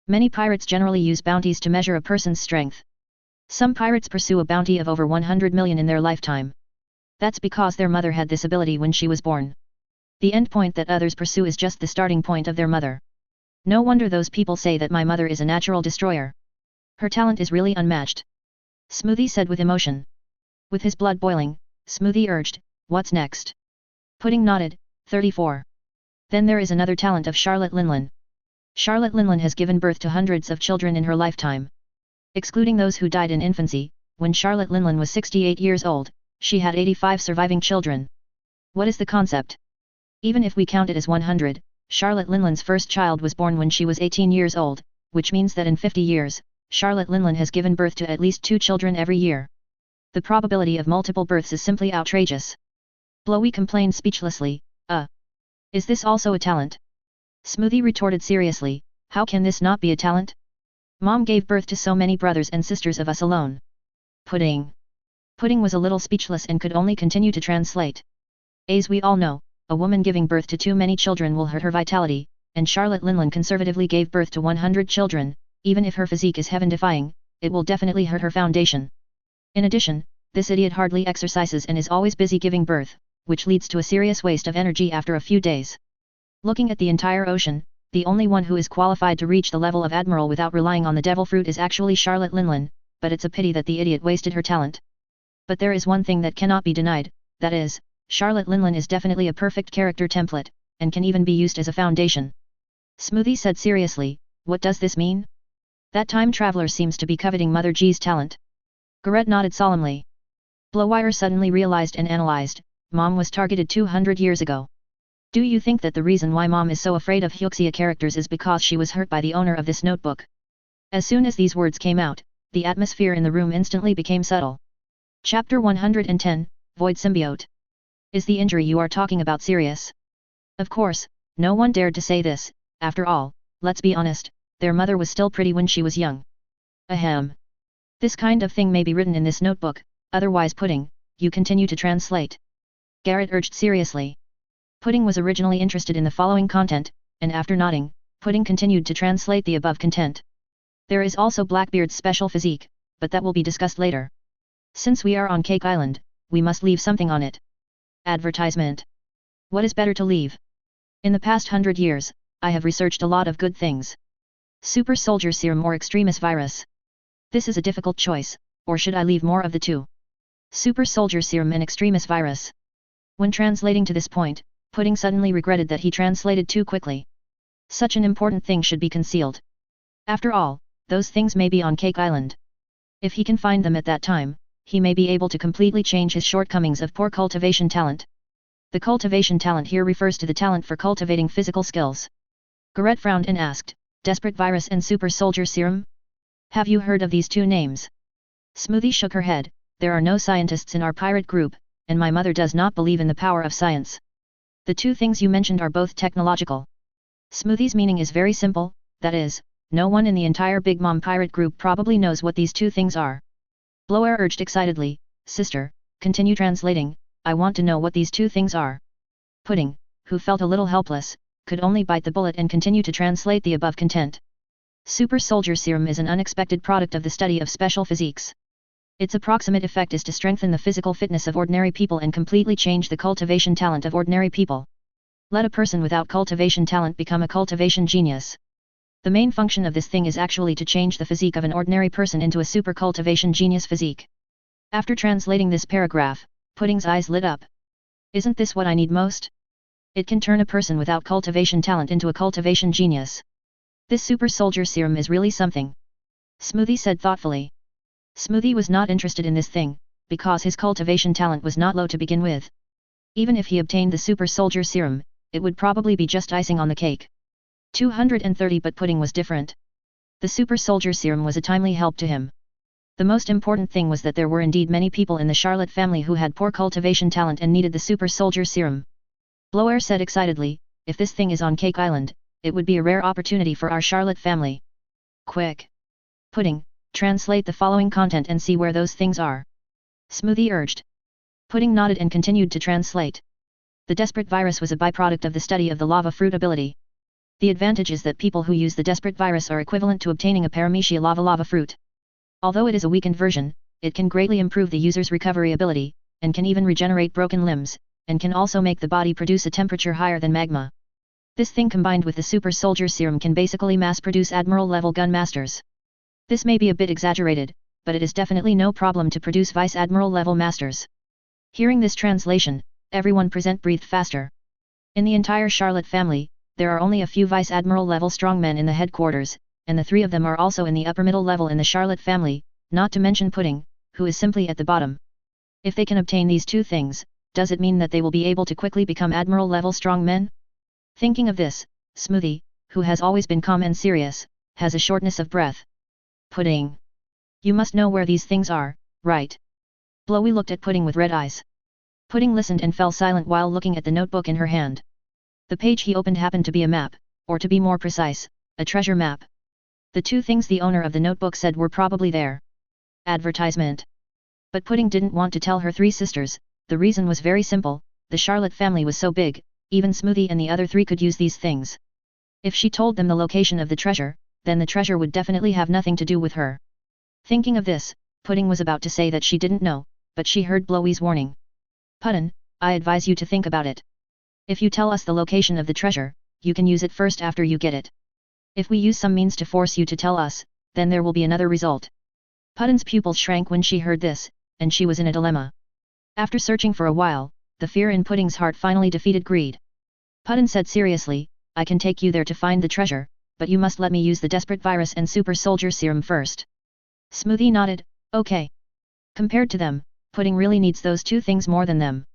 Many pirates generally use bounties to measure a person's strength. Some pirates pursue a bounty of over 100 million in their lifetime. That's because their mother had this ability when she was born. The end point that others pursue is just the starting point of their mother. No wonder those people say that my mother is a natural destroyer. Her talent is really unmatched. Smoothie said with emotion. With his blood boiling, Smoothie urged, what's next? Pudding nodded, 34. Then there is another talent of Charlotte Linlin. Charlotte Linlin has given birth to hundreds of children in her lifetime. Excluding those who died in infancy, when Charlotte Linlin was 68 years old, she had 85 surviving children. What is the concept? Even if we count it as 100, Charlotte Linlin's first child was born when she was 18 years old, which means that in 50 years, Charlotte Linlin has given birth to at least 2 children every year. The probability of multiple births is simply outrageous. Blowy complained speechlessly, Is this also a talent? Smoothie retorted seriously, how can this not be a talent? Mom gave birth to so many brothers and sisters of us alone. Pudding. Pudding was a little speechless and could only continue to translate. As we all know, a woman giving birth to too many children will hurt her vitality, and Charlotte Linlin conservatively gave birth to 100 children, even if her physique is heaven-defying, it will definitely hurt her foundation. In addition, this idiot hardly exercises and is always busy giving birth, which leads to a serious waste of energy after a few days. Looking at the entire ocean, the only one who is qualified to reach the level of admiral without relying on the devil fruit is actually Charlotte Linlin, but it's a pity that the idiot wasted her talent. But there is one thing that cannot be denied, that is, Charlotte Linlin is definitely a perfect character template, and can even be used as a foundation. Smoothie said seriously, what does this mean? That time traveler seems to be coveting Mother G's talent. Garrett nodded solemnly. Blowwire suddenly realized and analyzed, Mom was targeted 200 years ago. Do you think that the reason why Mom is so afraid of Hyuxia characters is because she was hurt by the owner of this notebook? As soon as these words came out, the atmosphere in the room instantly became subtle. Chapter 110, Void Symbiote. Is the injury you are talking about serious? Of course, no one dared to say this, after all, let's be honest, their mother was still pretty when she was young. Ahem. This kind of thing may be written in this notebook, otherwise Pudding, you continue to translate. Garrett urged seriously. Pudding was originally interested in the following content, and after nodding, Pudding continued to translate the above content. There is also Blackbeard's special physique, but that will be discussed later. Since we are on Cake Island, we must leave something on it. Advertisement. What is better to leave? In the past 100 years, I have researched a lot of good things. Super Soldier Serum or Extremis Virus. This is a difficult choice, or should I leave more of the two? Super Soldier Serum and Extremis Virus. When translating to this point, Pudding suddenly regretted that he translated too quickly. Such an important thing should be concealed. After all, those things may be on Cake Island. If he can find them at that time, he may be able to completely change his shortcomings of poor cultivation talent. The cultivation talent here refers to the talent for cultivating physical skills. Garrett frowned and asked, Desperate Virus and Super Soldier Serum? Have you heard of these two names? Smoothie shook her head, there are no scientists in our pirate group, and my mother does not believe in the power of science. The two things you mentioned are both technological. Smoothie's meaning is very simple, that is, no one in the entire Big Mom pirate group probably knows what these two things are. Blower urged excitedly, Sister, continue translating, I want to know what these two things are. Pudding, who felt a little helpless, could only bite the bullet and continue to translate the above content. Super Soldier Serum is an unexpected product of the study of special physiques. Its approximate effect is to strengthen the physical fitness of ordinary people and completely change the cultivation talent of ordinary people. Let a person without cultivation talent become a cultivation genius. The main function of this thing is actually to change the physique of an ordinary person into a super cultivation genius physique. After translating this paragraph, Pudding's eyes lit up. Isn't this what I need most? It can turn a person without cultivation talent into a cultivation genius. This super soldier serum is really something. Smoothie said thoughtfully. Smoothie was not interested in this thing, because his cultivation talent was not low to begin with. Even if he obtained the super soldier serum, it would probably be just icing on the cake. 230 But Pudding was different. The super soldier serum was a timely help to him. The most important thing was that there were indeed many people in the Charlotte family who had poor cultivation talent and needed the super soldier serum. Blower said excitedly, if this thing is on Cake Island, it would be a rare opportunity for our Charlotte family. Quick! Pudding, translate the following content and see where those things are. Smoothie urged. Pudding nodded and continued to translate. The desperate virus was a byproduct of the study of the lava fruit ability. The advantage is that people who use the desperate virus are equivalent to obtaining a paramecia lava fruit. Although it is a weakened version, it can greatly improve the user's recovery ability, and can even regenerate broken limbs, and can also make the body produce a temperature higher than magma. This thing combined with the super soldier serum can basically mass-produce admiral-level gun masters. This may be a bit exaggerated, but it is definitely no problem to produce vice admiral-level masters. Hearing this translation, everyone present breathed faster. In the entire Charlotte family, there are only a few vice admiral-level strongmen in the headquarters, and the 3 of them are also in the upper middle level in the Charlotte family, not to mention Pudding, who is simply at the bottom. If they can obtain these 2 things, does it mean that they will be able to quickly become admiral-level strongmen? Thinking of this, Smoothie, who has always been calm and serious, has a shortness of breath. Pudding. You must know where these things are, right? Blowy looked at Pudding with red eyes. Pudding listened and fell silent while looking at the notebook in her hand. The page he opened happened to be a map, or to be more precise, a treasure map. The 2 things the owner of the notebook said were probably there. Advertisement. But Pudding didn't want to tell her 3 sisters, the reason was very simple, the Charlotte family was so big, even Smoothie and the other 3 could use these things. If she told them the location of the treasure, then the treasure would definitely have nothing to do with her. Thinking of this, Pudding was about to say that she didn't know, but she heard Blowy's warning. Puddin', I advise you to think about it. If you tell us the location of the treasure, you can use it first after you get it. If we use some means to force you to tell us, then there will be another result. Puddin's pupils shrank when she heard this, and she was in a dilemma. After searching for a while, the fear in Pudding's heart finally defeated greed. Puddin said seriously, I can take you there to find the treasure, but you must let me use the desperate virus and super soldier serum first. Smoothie nodded, okay. Compared to them, Pudding really needs those 2 things more than them.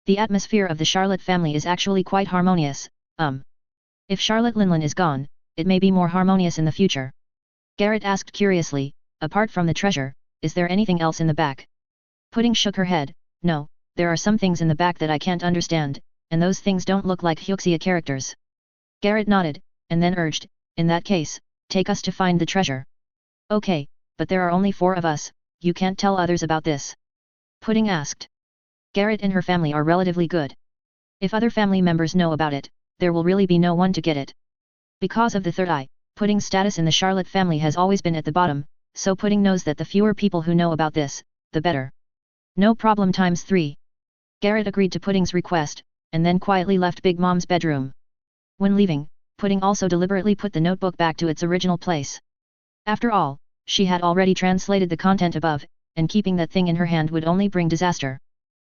The atmosphere of the Charlotte family is actually quite harmonious. If Charlotte Linlin is gone, it may be more harmonious in the future. Garrett asked curiously, apart from the treasure, is there anything else in the back? Pudding shook her head, no, there are some things in the back that I can't understand, and those things don't look like Hyuxia characters. Garrett nodded, and then urged, in that case, take us to find the treasure. Okay, but there are only 4 of us, you can't tell others about this. Pudding asked. Garrett and her family are relatively good. If other family members know about it, there will really be no one to get it. Because of the third eye, Pudding's status in the Charlotte family has always been at the bottom, so Pudding knows that the fewer people who know about this, the better. No problem times 3. Garrett agreed to Pudding's request, and then quietly left Big Mom's bedroom. When leaving, Pudding also deliberately put the notebook back to its original place. After all, she had already translated the content above, and keeping that thing in her hand would only bring disaster.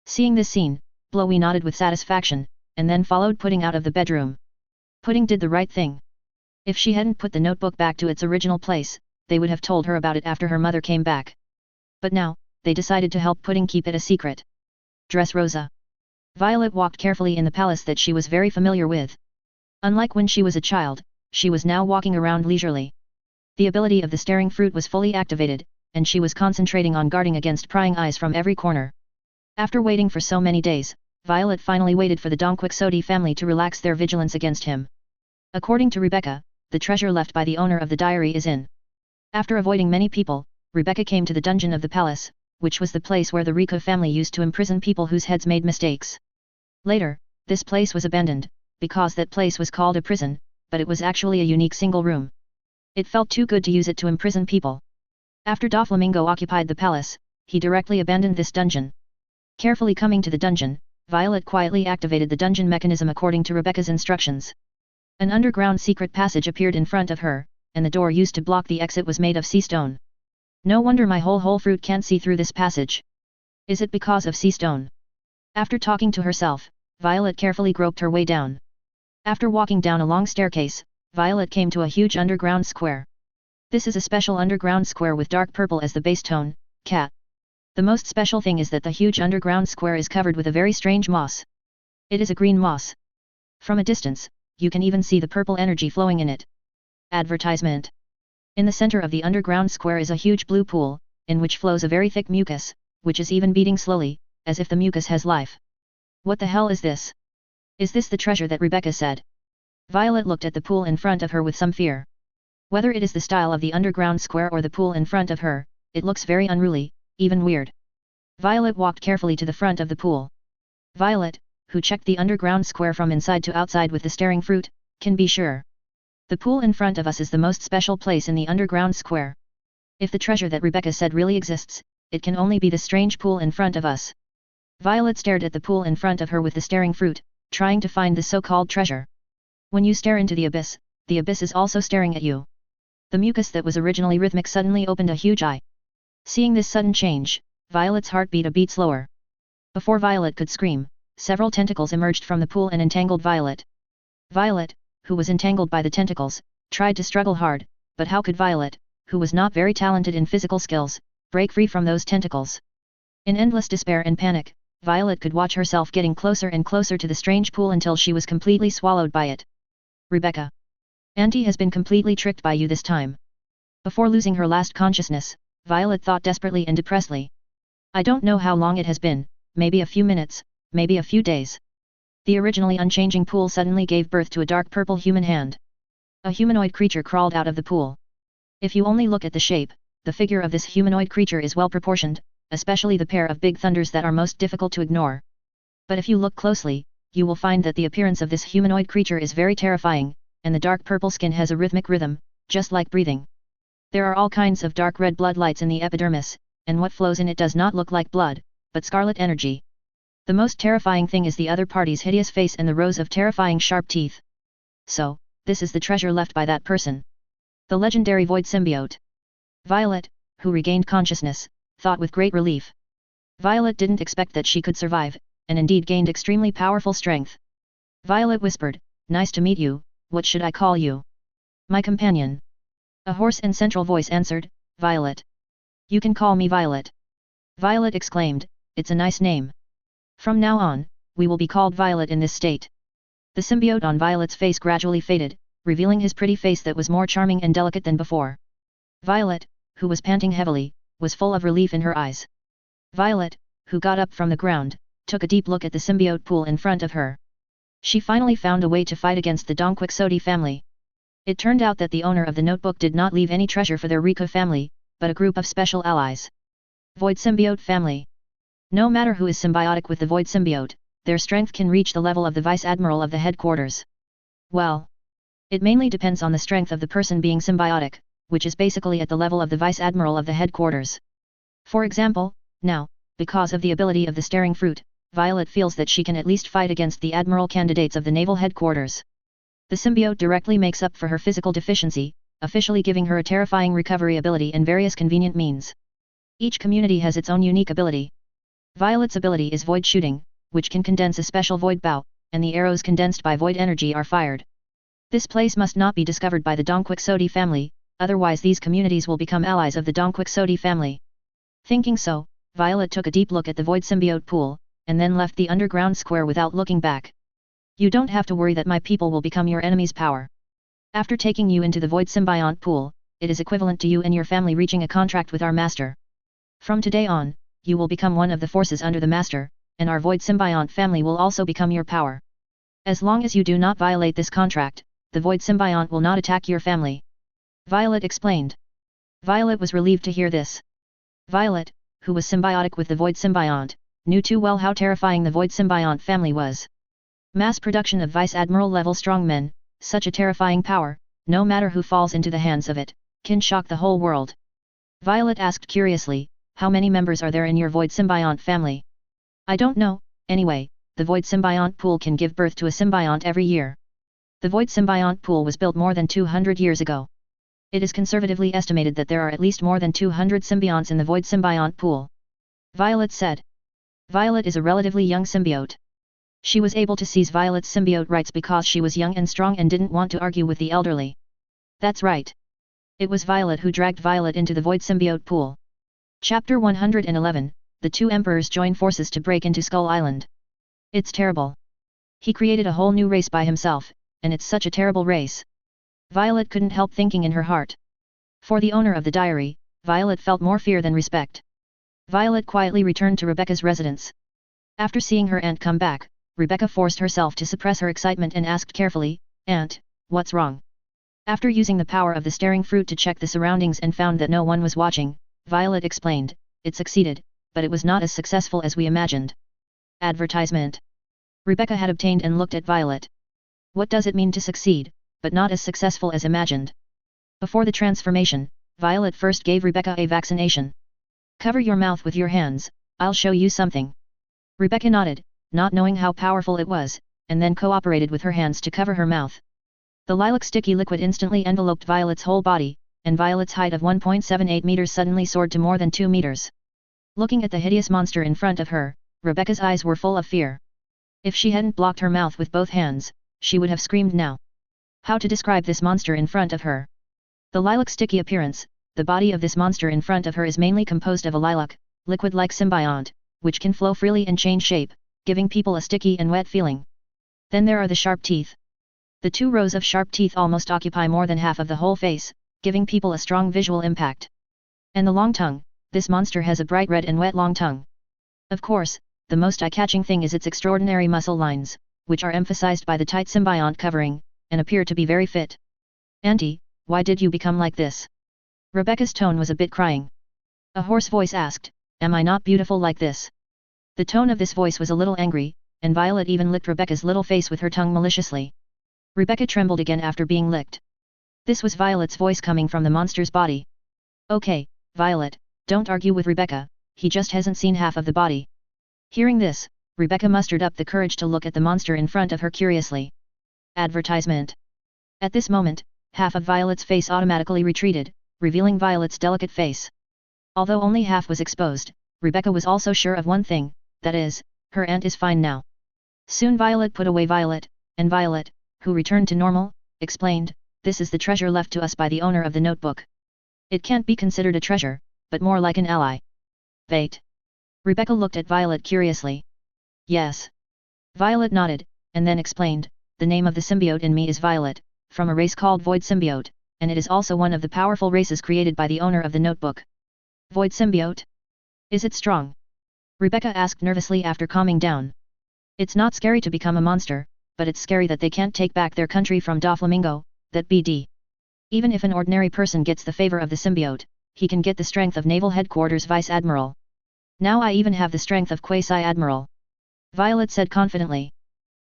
Seeing this scene, Blowy nodded with satisfaction, and then followed Pudding out of the bedroom. Pudding did the right thing. If she hadn't put the notebook back to its original place, they would have told her about it after her mother came back. But now, they decided to help Pudding keep it a secret. Dressrosa. Violet walked carefully in the palace that she was very familiar with. Unlike when she was a child, she was now walking around leisurely. The ability of the staring fruit was fully activated, and she was concentrating on guarding against prying eyes from every corner. After waiting for so many days, Violet finally waited for the Donquixote family to relax their vigilance against him. According to Rebecca, the treasure left by the owner of the diary is in. After avoiding many people, Rebecca came to the dungeon of the palace, which was the place where the Rico family used to imprison people whose heads made mistakes. Later, this place was abandoned, because that place was called a prison, but it was actually a unique single room. It felt too good to use it to imprison people. After Doflamingo occupied the palace, he directly abandoned this dungeon. Carefully coming to the dungeon, Violet quietly activated the dungeon mechanism according to Rebecca's instructions. An underground secret passage appeared in front of her, and the door used to block the exit was made of sea stone. No wonder my whole fruit can't see through this passage. Is it because of sea stone? After talking to herself, Violet carefully groped her way down. After walking down a long staircase, Violet came to a huge underground square. This is a special underground square with dark purple as the base tone, cat. The most special thing is that the huge underground square is covered with a very strange moss. It is a green moss. From a distance, you can even see the purple energy flowing in it. Advertisement. In the center of the underground square is a huge blue pool, in which flows a very thick mucus, which is even beating slowly, as if the mucus has life. What the hell is this? Is this the treasure that Rebecca said? Violet looked at the pool in front of her with some fear. Whether it is the style of the underground square or the pool in front of her, it looks very unruly, even weird. Violet walked carefully to the front of the pool. Violet, who checked the underground square from inside to outside with the staring fruit, can be sure. The pool in front of us is the most special place in the underground square. If the treasure that Rebecca said really exists, it can only be the strange pool in front of us. Violet stared at the pool in front of her with the staring fruit, trying to find the so-called treasure. When you stare into the abyss is also staring at you. The mucus that was originally rhythmic suddenly opened a huge eye. Seeing this sudden change, Violet's heart beat a beat slower. Before Violet could scream, several tentacles emerged from the pool and entangled Violet. Violet, who was entangled by the tentacles, tried to struggle hard, but how could Violet, who was not very talented in physical skills, break free from those tentacles? In endless despair and panic, Violet could watch herself getting closer and closer to the strange pool until she was completely swallowed by it. Rebecca. Auntie has been completely tricked by you this time. Before losing her last consciousness, Violet thought desperately and depressedly. I don't know how long it has been, maybe a few minutes, maybe a few days. The originally unchanging pool suddenly gave birth to a dark purple human hand. A humanoid creature crawled out of the pool. If you only look at the shape, the figure of this humanoid creature is well proportioned, especially the pair of big thunders that are most difficult to ignore. But if you look closely, you will find that the appearance of this humanoid creature is very terrifying, and the dark purple skin has a rhythmic rhythm, just like breathing. There are all kinds of dark red blood lights in the epidermis, and what flows in it does not look like blood, but scarlet energy. The most terrifying thing is the other party's hideous face and the rows of terrifying sharp teeth. So, this is the treasure left by that person. The legendary void symbiote. Violet, who regained consciousness, thought with great relief. Violet didn't expect that she could survive, and indeed gained extremely powerful strength. Violet whispered, "Nice to meet you, what should I call you?" "My companion." A hoarse and central voice answered, "Violet." "You can call me Violet." Violet exclaimed, "It's a nice name. From now on, we will be called Violet in this state." The symbiote on Violet's face gradually faded, revealing his pretty face that was more charming and delicate than before. Violet, who was panting heavily, was full of relief in her eyes. Violet, who got up from the ground, took a deep look at the symbiote pool in front of her. She finally found a way to fight against the Donquixote family. It turned out that the owner of the notebook did not leave any treasure for their Rico family, but a group of special allies. Void Symbiote Family. No matter who is symbiotic with the Void Symbiote, their strength can reach the level of the Vice Admiral of the headquarters. Well, it mainly depends on the strength of the person being symbiotic, which is basically at the level of the Vice Admiral of the headquarters. For example, now, because of the ability of the staring fruit, Violet feels that she can at least fight against the Admiral candidates of the naval headquarters. The symbiote directly makes up for her physical deficiency, officially giving her a terrifying recovery ability and various convenient means. Each community has its own unique ability. Violet's ability is void shooting, which can condense a special void bow, and the arrows condensed by void energy are fired. This place must not be discovered by the Donquixote family, otherwise these communities will become allies of the Donquixote family. Thinking so, Violet took a deep look at the void symbiote pool, and then left the underground square without looking back. You don't have to worry that my people will become your enemy's power. After taking you into the void symbiont pool, it is equivalent to you and your family reaching a contract with our master. From today on, you will become one of the forces under the master, and our void symbiont family will also become your power. As long as you do not violate this contract, the void symbiont will not attack your family. Violet explained. Violet was relieved to hear this. Violet, who was symbiotic with the void symbiont, knew too well how terrifying the void symbiont family was. Mass production of Vice Admiral level strongmen, such a terrifying power, no matter who falls into the hands of it, can shock the whole world. Violet asked curiously, how many members are there in your void symbiont family? I don't know, anyway, the void symbiont pool can give birth to a symbiont every year. The void symbiont pool was built more than 200 years ago. It is conservatively estimated that there are at least more than 200 symbionts in the void symbiont pool. Violet said. Violet is a relatively young symbiote. She was able to seize Violet's symbiote rights because she was young and strong and didn't want to argue with the elderly. That's right. It was Violet who dragged Violet into the Void Symbiote pool. Chapter 111, The two emperors join forces to break into Skull Island. It's terrible. He created a whole new race by himself, and it's such a terrible race. Violet couldn't help thinking in her heart. For the owner of the diary, Violet felt more fear than respect. Violet quietly returned to Rebecca's residence. After seeing her aunt come back, Rebecca forced herself to suppress her excitement and asked carefully, "Aunt, what's wrong?" After using the power of the staring fruit to check the surroundings and found that no one was watching, Violet explained, "It succeeded, but it was not as successful as we imagined." Advertisement. Rebecca had obtained and looked at Violet. What does it mean to succeed, but not as successful as imagined? Before the transformation, Violet first gave Rebecca a vaccination. "Cover your mouth with your hands, I'll show you something." Rebecca nodded, not knowing how powerful it was, and then cooperated with her hands to cover her mouth. The lilac sticky liquid instantly enveloped Violet's whole body, and Violet's height of 1.78 meters suddenly soared to more than 2 meters. Looking at the hideous monster in front of her, Rebecca's eyes were full of fear. If she hadn't blocked her mouth with both hands, she would have screamed now. How to describe this monster in front of her? The lilac sticky appearance. The body of this monster in front of her is mainly composed of a lilac, liquid-like symbiont, which can flow freely and change shape, giving people a sticky and wet feeling. Then there are the sharp teeth. The 2 rows of sharp teeth almost occupy more than half of the whole face, giving people a strong visual impact. And the long tongue. This monster has a bright red and wet long tongue. Of course, the most eye-catching thing is its extraordinary muscle lines, which are emphasized by the tight symbiont covering, and appear to be very fit. "Auntie, why did you become like this?" Rebecca's tone was a bit crying. A hoarse voice asked, "Am I not beautiful like this?" The tone of this voice was a little angry, and Violet even licked Rebecca's little face with her tongue maliciously. Rebecca trembled again after being licked. This was Violet's voice coming from the monster's body. "Okay, Violet, don't argue with Rebecca, he just hasn't seen half of the body." Hearing this, Rebecca mustered up the courage to look at the monster in front of her curiously. Advertisement. At this moment, half of Violet's face automatically retreated, revealing Violet's delicate face. Although only half was exposed, Rebecca was also sure of one thing, that is, her aunt is fine now. Soon Violet put away Violet, and Violet, who returned to normal, explained, "This is the treasure left to us by the owner of the notebook. It can't be considered a treasure, but more like an ally." "Bait?" Rebecca looked at Violet curiously. "Yes." Violet nodded, and then explained, "The name of the symbiote in me is Violet, from a race called Void Symbiote, and it is also one of the powerful races created by the owner of the notebook." "Void Symbiote? Is it strong?" Rebecca asked nervously after calming down. "It's not scary to become a monster, but it's scary that they can't take back their country from Doflamingo, that BD. Even if an ordinary person gets the favor of the symbiote, he can get the strength of Naval Headquarters Vice Admiral. Now I even have the strength of Quasi-Admiral," Violet said confidently.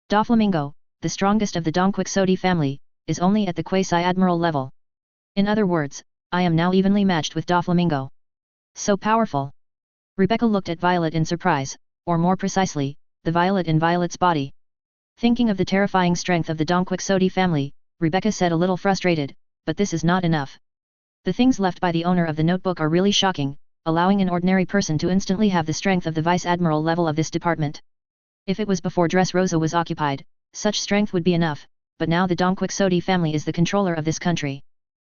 "Doflamingo, the strongest of the Don Quixote family, is only at the Quasi-Admiral level. In other words, I am now evenly matched with Doflamingo. So powerful." Rebecca looked at Violet in surprise, or more precisely, the Violet in Violet's body. Thinking of the terrifying strength of the Don Quixote family, Rebecca said a little frustrated, "But this is not enough. The things left by the owner of the notebook are really shocking, allowing an ordinary person to instantly have the strength of the Vice Admiral level of this department. If it was before Dressrosa was occupied, such strength would be enough, but now the Don Quixote family is the controller of this country.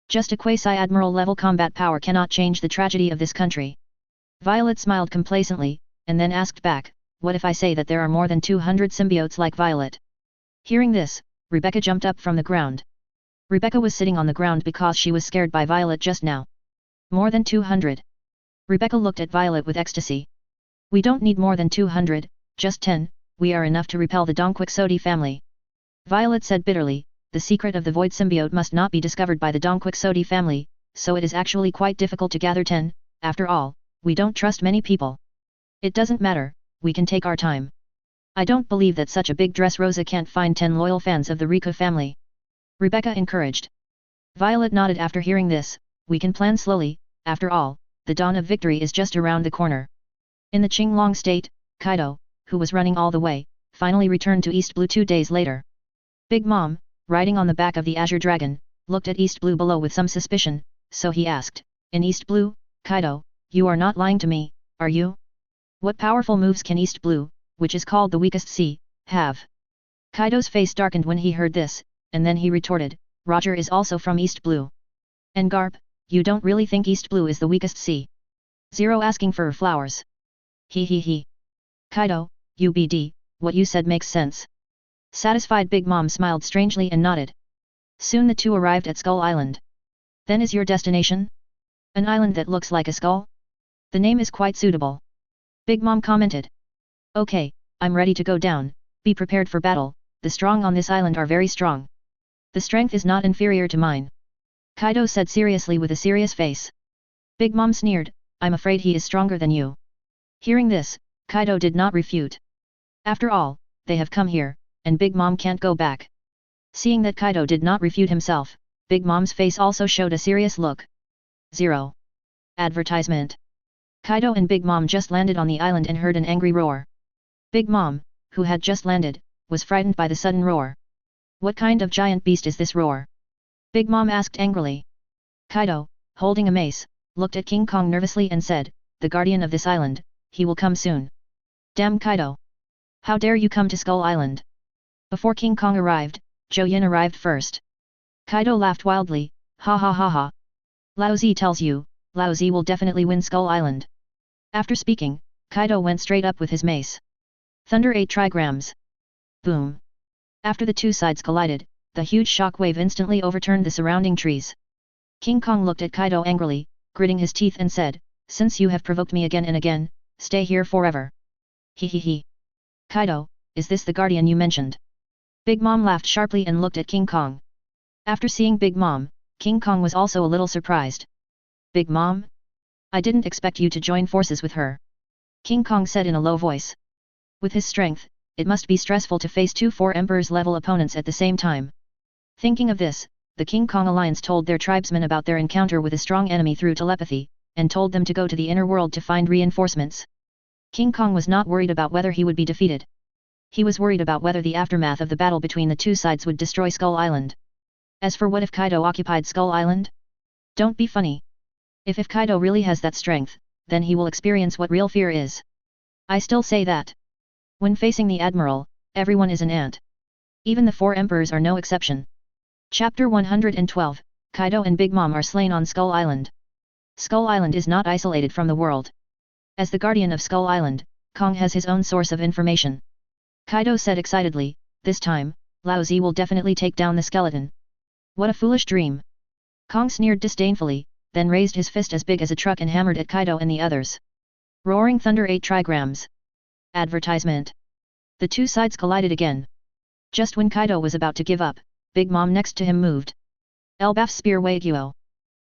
Just a Quasi-Admiral level combat power cannot change the tragedy of this country." Violet smiled complacently, and then asked back, "What if I say that there are more than 200 symbiotes like Violet?" Hearing this, Rebecca jumped up from the ground. Rebecca was sitting on the ground because she was scared by Violet just now. "More than 200? Rebecca looked at Violet with ecstasy. "We don't need more than 200, just 10, we are enough to repel the Don Quixote family." Violet said bitterly, "The secret of the Void Symbiote must not be discovered by the Don Quixote family, so it is actually quite difficult to gather 10, after all, we don't trust many people." "It doesn't matter, we can take our time. I don't believe that such a big Dressrosa can't find 10 loyal fans of the Rico family," Rebecca encouraged. Violet nodded after hearing this, "We can plan slowly, after all, the dawn of victory is just around the corner." In the Qinglong state, Kaido, who was running all the way, finally returned to East Blue 2 days later. Big Mom, riding on the back of the Azure Dragon, looked at East Blue below with some suspicion, so he asked, "In East Blue, Kaido, you are not lying to me, are you? What powerful moves can East Blue, which is called the weakest sea, Have. Kaido's face darkened when he heard this, and then he retorted, Roger is also from East Blue. And Garp, you don't really think East Blue is the weakest sea? Zero asking for flowers. He. Kaido, UBD, what you said makes sense. Satisfied Big Mom smiled strangely and nodded. Soon the two arrived at Skull Island. Then is your destination? An island that looks like a skull? The name is quite suitable. Big Mom commented. Okay, I'm ready to go down, be prepared for battle, the strong on this island are very strong. The strength is not inferior to mine. Kaido said seriously with a serious face. Big Mom sneered, I'm afraid he is stronger than you. Hearing this, Kaido did not refute. After all, they have come here, and Big Mom can't go back. Seeing that Kaido did not refute himself, Big Mom's face also showed a serious look. 0. Advertisement. Kaido and Big Mom just landed on the island and heard an angry roar. Big Mom, who had just landed, was frightened by the sudden roar. What kind of giant beast is this roar? Big Mom asked angrily. Kaido, holding a mace, looked at King Kong nervously and said, the guardian of this island, he will come soon. Damn Kaido! How dare you come to Skull Island? Before King Kong arrived, Zhou Yin arrived first. Kaido laughed wildly, ha ha ha ha. Lao Zi tells you, Lao Zi will definitely win Skull Island. After speaking, Kaido went straight up with his mace. Thunder 8 trigrams. Boom. After the two sides collided, the huge shock wave instantly overturned the surrounding trees. King Kong looked at Kaido angrily, gritting his teeth and said, since you have provoked me again and again, stay here forever. He. Kaido, is this the guardian you mentioned? Big Mom laughed sharply and looked at King Kong. After seeing Big Mom, King Kong was also a little surprised. Big Mom? I didn't expect you to join forces with her. King Kong said in a low voice. With his strength, it must be stressful to face 2 4 Emperor's level opponents at the same time. Thinking of this, the King Kong alliance told their tribesmen about their encounter with a strong enemy through telepathy, and told them to go to the inner world to find reinforcements. King Kong was not worried about whether he would be defeated. He was worried about whether the aftermath of the battle between the two sides would destroy Skull Island. As for what if Kaido occupied Skull Island? Don't be funny. If Kaido really has that strength, then he will experience what real fear is. I still say that. When facing the Admiral, everyone is an ant. Even the 4 Emperors are no exception. Chapter 112, Kaido and Big Mom are slain on Skull Island. Skull Island is not isolated from the world. As the guardian of Skull Island, Kong has his own source of information. Kaido said excitedly, this time, Lao Zi will definitely take down the skeleton. What a foolish dream. Kong sneered disdainfully, then raised his fist as big as a truck and hammered at Kaido and the others. Roaring Thunder 8 trigrams. Advertisement. The two sides collided again. Just when Kaido was about to give up, Big Mom next to him moved. Elbaf Spear Waiguo.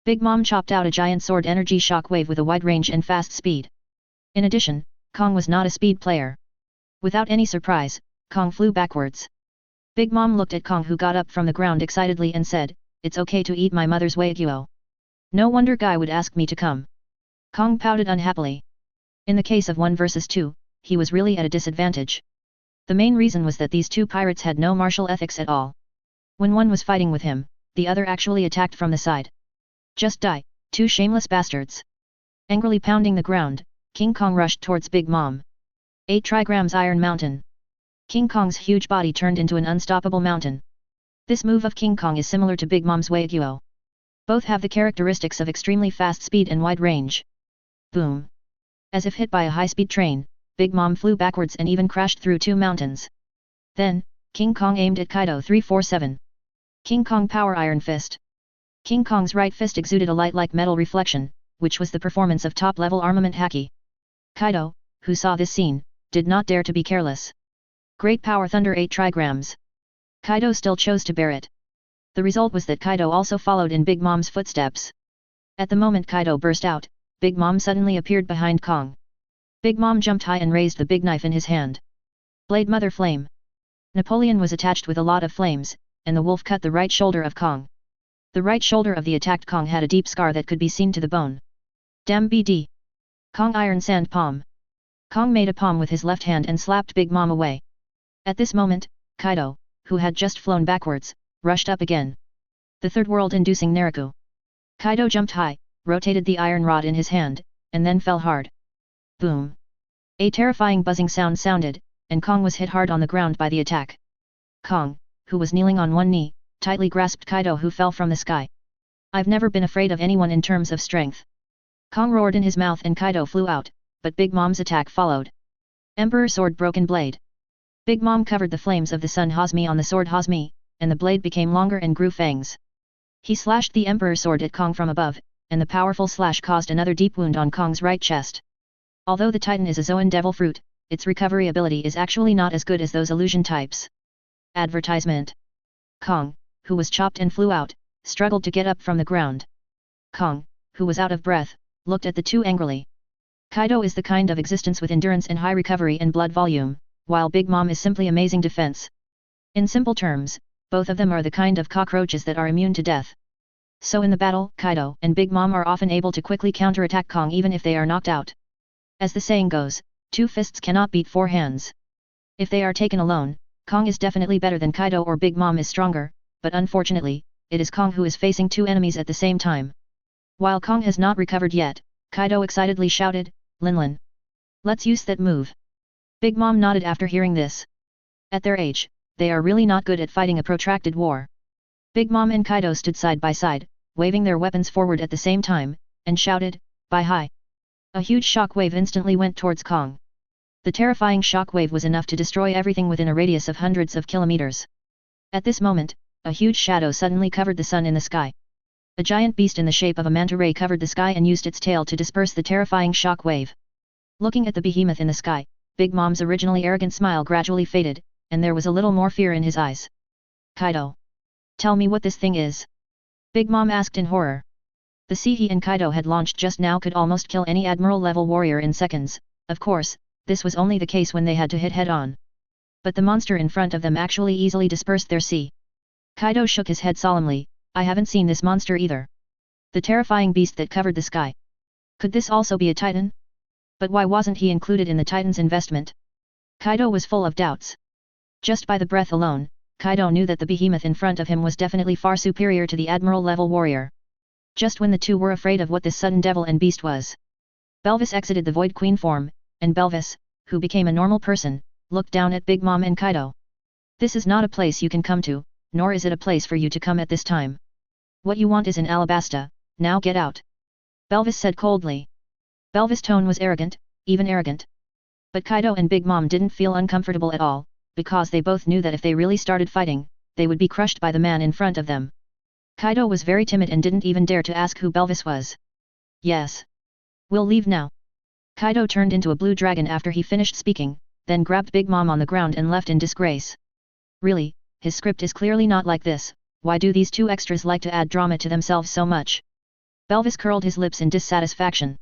Big Mom chopped out a giant sword energy shock wave with a wide range and fast speed. In addition, Kong was not a speed player. Without any surprise, Kong flew backwards. Big Mom looked at Kong who got up from the ground excitedly and said, it's okay to eat my mother's Waiguo. No wonder Guy would ask me to come. Kong pouted unhappily. In the case of 1 versus 2, he was really at a disadvantage. The main reason was that these two pirates had no martial ethics at all. When one was fighting with him, the other actually attacked from the side. Just die, 2 shameless bastards. Angrily pounding the ground, King Kong rushed towards Big Mom. 8 trigrams Iron Mountain. King Kong's huge body turned into an unstoppable mountain. This move of King Kong is similar to Big Mom's Waiguo. Both have the characteristics of extremely fast speed and wide range. Boom. As if hit by a high-speed train, Big Mom flew backwards and even crashed through 2 mountains. Then, King Kong aimed at Kaido 347. King Kong Power Iron Fist. King Kong's right fist exuded a light-like metal reflection, which was the performance of top-level armament haki. Kaido, who saw this scene, did not dare to be careless. Great Power Thunder 8 trigrams. Kaido still chose to bear it. The result was that Kaido also followed in Big Mom's footsteps. At the moment Kaido burst out, Big Mom suddenly appeared behind Kong. Big Mom jumped high and raised the big knife in his hand. Blade Mother Flame. Napoleon was attached with a lot of flames, and the wolf cut the right shoulder of Kong. The right shoulder of the attacked Kong had a deep scar that could be seen to the bone. Damn BD. Kong Iron Sand Palm. Kong made a palm with his left hand and slapped Big Mom away. At this moment, Kaido, who had just flown backwards, rushed up again. The third world-inducing Naraku. Kaido jumped high, rotated the iron rod in his hand, and then fell hard. Boom. A terrifying buzzing sound sounded, and Kong was hit hard on the ground by the attack. Kong, who was kneeling on one knee, tightly grasped Kaido, who fell from the sky. I've never been afraid of anyone in terms of strength. Kong roared in his mouth and Kaido flew out, but Big Mom's attack followed. Emperor Sword Broken Blade. Big Mom covered the flames of the Sun Hazmi on the sword Hazmi, and the blade became longer and grew fangs. He slashed the Emperor Sword at Kong from above, and the powerful slash caused another deep wound on Kong's right chest. Although the Titan is a Zoan devil fruit, its recovery ability is actually not as good as those illusion types. Advertisement. Kong, who was chopped and flew out, struggled to get up from the ground. Kong, who was out of breath, looked at the two angrily. Kaido is the kind of existence with endurance and high recovery and blood volume, while Big Mom is simply amazing defense. In simple terms, both of them are the kind of cockroaches that are immune to death. So in the battle, Kaido and Big Mom are often able to quickly counterattack Kong even if they are knocked out. As the saying goes, 2 fists cannot beat 4 hands. If they are taken alone, Kong is definitely better than Kaido or Big Mom is stronger, but unfortunately, it is Kong who is facing 2 enemies at the same time. While Kong has not recovered yet, Kaido excitedly shouted, "Linlin! Let's use that move." Big Mom nodded after hearing this. At their age, they are really not good at fighting a protracted war. Big Mom and Kaido stood side by side, waving their weapons forward at the same time, and shouted, "Bye hi!" A huge shock wave instantly went towards Kong. The terrifying shock wave was enough to destroy everything within a radius of hundreds of kilometers. At this moment, a huge shadow suddenly covered the sun in the sky. A giant beast in the shape of a manta ray covered the sky and used its tail to disperse the terrifying shock wave. Looking at the behemoth in the sky, Big Mom's originally arrogant smile gradually faded, and there was a little more fear in his eyes. "Kaido! Tell me what this thing is?" Big Mom asked in horror. The sea he and Kaido had launched just now could almost kill any admiral-level warrior in seconds. Of course, this was only the case when they had to hit head-on. But the monster in front of them actually easily dispersed their sea. Kaido shook his head solemnly, "I haven't seen this monster either. The terrifying beast that covered the sky. Could this also be a Titan? But why wasn't he included in the Titan's investment?" Kaido was full of doubts. Just by the breath alone, Kaido knew that the behemoth in front of him was definitely far superior to the admiral-level warrior. Just when the two were afraid of what this sudden devil and beast was, Belvis exited the Void Queen form, and Belvis, who became a normal person, looked down at Big Mom and Kaido. "This is not a place you can come to, nor is it a place for you to come at this time. What you want is in Alabasta, now get out," Belvis said coldly. Belvis' tone was arrogant, even arrogant. But Kaido and Big Mom didn't feel uncomfortable at all, because they both knew that if they really started fighting, they would be crushed by the man in front of them. Kaido was very timid and didn't even dare to ask who Belvis was. "Yes. We'll leave now." Kaido turned into a blue dragon after he finished speaking, then grabbed Big Mom on the ground and left in disgrace. Really, his script is clearly not like this. Why do these two extras like to add drama to themselves so much? Belvis curled his lips in dissatisfaction.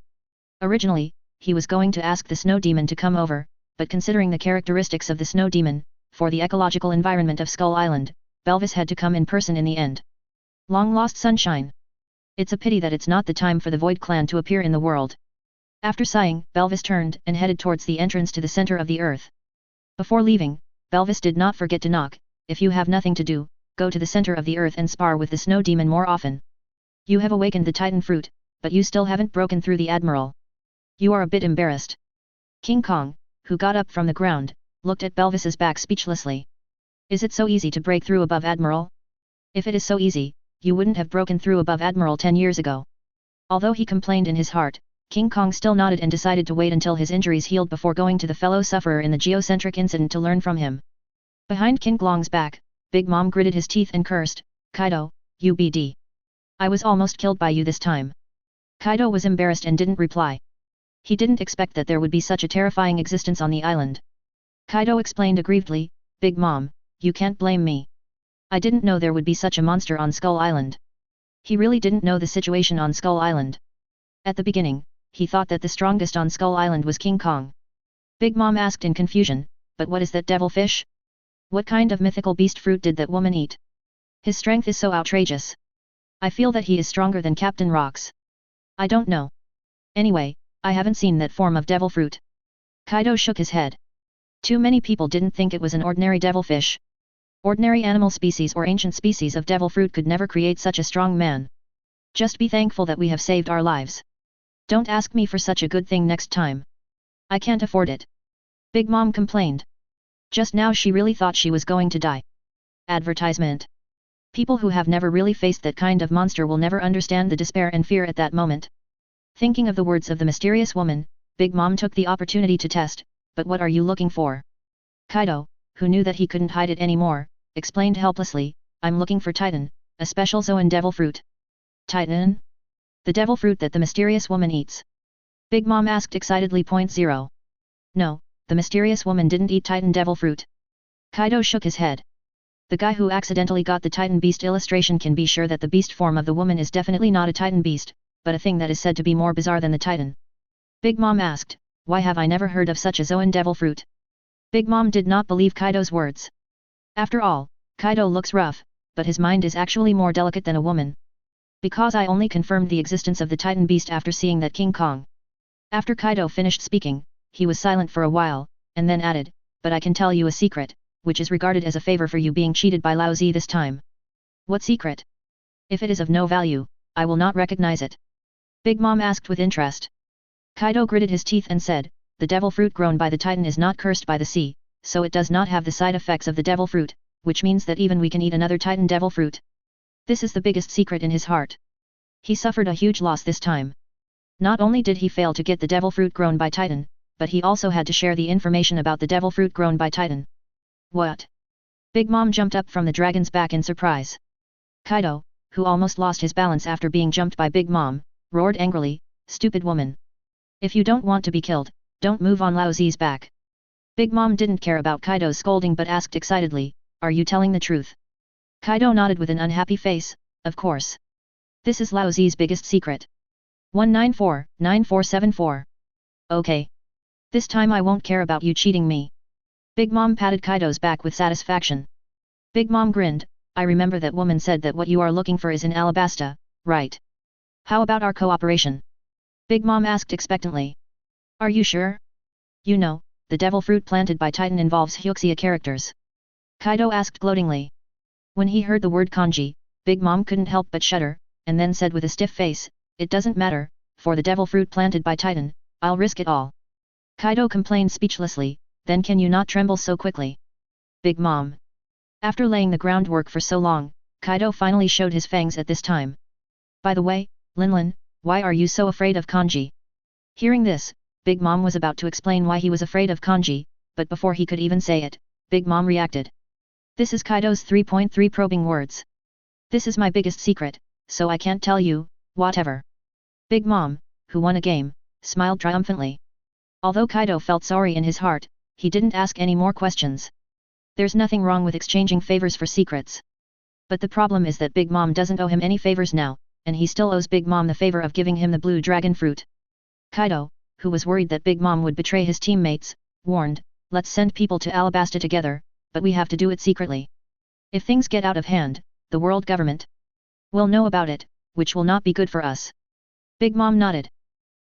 Originally, he was going to ask the Snow Demon to come over, but considering the characteristics of the Snow Demon, for the ecological environment of Skull Island, Belvis had to come in person in the end. Long lost sunshine. It's a pity that it's not the time for the Void Clan to appear in the world. After sighing, Belvis turned and headed towards the entrance to the center of the earth. Before leaving, Belvis did not forget to knock. "If you have nothing to do, go to the center of the earth and spar with the Snow Demon more often. You have awakened the Titan fruit, but you still haven't broken through the Admiral. You are a bit embarrassed." King Kong, who got up from the ground, looked at Belvis's back speechlessly. "Is it so easy to break through above Admiral? If it is so easy, you wouldn't have broken through above Admiral 10 years ago." Although he complained in his heart, King Kong still nodded and decided to wait until his injuries healed before going to the fellow sufferer in the geocentric incident to learn from him. Behind King Klong's back, Big Mom gritted his teeth and cursed, "Kaido, UBD. I was almost killed by you this time." Kaido was embarrassed and didn't reply. He didn't expect that there would be such a terrifying existence on the island. Kaido explained aggrievedly, "Big Mom, you can't blame me. I didn't know there would be such a monster on Skull Island." He really didn't know the situation on Skull Island. At the beginning, he thought that the strongest on Skull Island was King Kong. Big Mom asked in confusion, "But what is that devil fish? What kind of mythical beast fruit did that woman eat? His strength is so outrageous. I feel that he is stronger than Captain Rock's." "I don't know. Anyway, I haven't seen that form of devil fruit." Kaido shook his head. Too many people didn't think it was an ordinary devilfish. Ordinary animal species or ancient species of devil fruit could never create such a strong man. Just be thankful that we have saved our lives. Don't ask me for such a good thing next time. I can't afford it." Big Mom complained. Just now she really thought she was going to die. Advertisement. People who have never really faced that kind of monster will never understand the despair and fear at that moment. Thinking of the words of the mysterious woman, Big Mom took the opportunity to test, but what are you looking for? Kaido, who knew that he couldn't hide it anymore, explained helplessly, I'm looking for Titan, a special Zoan devil fruit. Titan? The devil fruit that the mysterious woman eats. Big Mom asked excitedly. 0. No, the mysterious woman didn't eat Titan devil fruit. Kaido shook his head. The guy who accidentally got the Titan beast illustration can be sure that the beast form of the woman is definitely not a Titan beast, but a thing that is said to be more bizarre than the Titan. Big Mom asked, why have I never heard of such a Zoan devil fruit? Big Mom did not believe Kaido's words. After all, Kaido looks rough, but his mind is actually more delicate than a woman. Because I only confirmed the existence of the Titan beast after seeing that King Kong. After Kaido finished speaking, he was silent for a while, and then added, but I can tell you a secret, which is regarded as a favor for you being cheated by Lao Zi this time. What secret? If it is of no value, I will not recognize it. Big Mom asked with interest. Kaido gritted his teeth and said, the devil fruit grown by the Titan is not cursed by the sea, so it does not have the side effects of the devil fruit, which means that even we can eat another Titan devil fruit. This is the biggest secret in his heart. He suffered a huge loss this time. Not only did he fail to get the devil fruit grown by Titan, but he also had to share the information about the devil fruit grown by Titan. What? Big Mom jumped up from the dragon's back in surprise. Kaido, who almost lost his balance after being jumped by Big Mom, roared angrily, stupid woman. If you don't want to be killed, don't move on Lao Zi's back. Big Mom didn't care about Kaido's scolding but asked excitedly, are you telling the truth? Kaido nodded with an unhappy face, of course. This is Lao Zi's biggest secret. 194-9474. Okay. This time I won't care about you cheating me. Big Mom patted Kaido's back with satisfaction. Big Mom grinned, I remember that woman said that what you are looking for is in Alabasta, right? How about our cooperation? Big Mom asked expectantly. Are you sure? You know, the devil fruit planted by Titan involves Hyuxia characters. Kaido asked gloatingly. When he heard the word kanji, Big Mom couldn't help but shudder, and then said with a stiff face, it doesn't matter, for the devil fruit planted by Titan, I'll risk it all. Kaido complained speechlessly, then can you not tremble so quickly? Big Mom. After laying the groundwork for so long, Kaido finally showed his fangs at this time. By the way, Linlin, why are you so afraid of kanji? Hearing this, Big Mom was about to explain why he was afraid of kanji, but before he could even say it, Big Mom reacted. This is Kaido's 3.3 probing words. This is my biggest secret, so I can't tell you, whatever. Big Mom, who won a game, smiled triumphantly. Although Kaido felt sorry in his heart, he didn't ask any more questions. There's nothing wrong with exchanging favors for secrets. But the problem is that Big Mom doesn't owe him any favors now, and he still owes Big Mom the favor of giving him the blue dragon fruit. Kaido, who was worried that Big Mom would betray his teammates, warned, let's send people to Alabasta together, but we have to do it secretly. If things get out of hand, the world government will know about it, which will not be good for us. Big Mom nodded.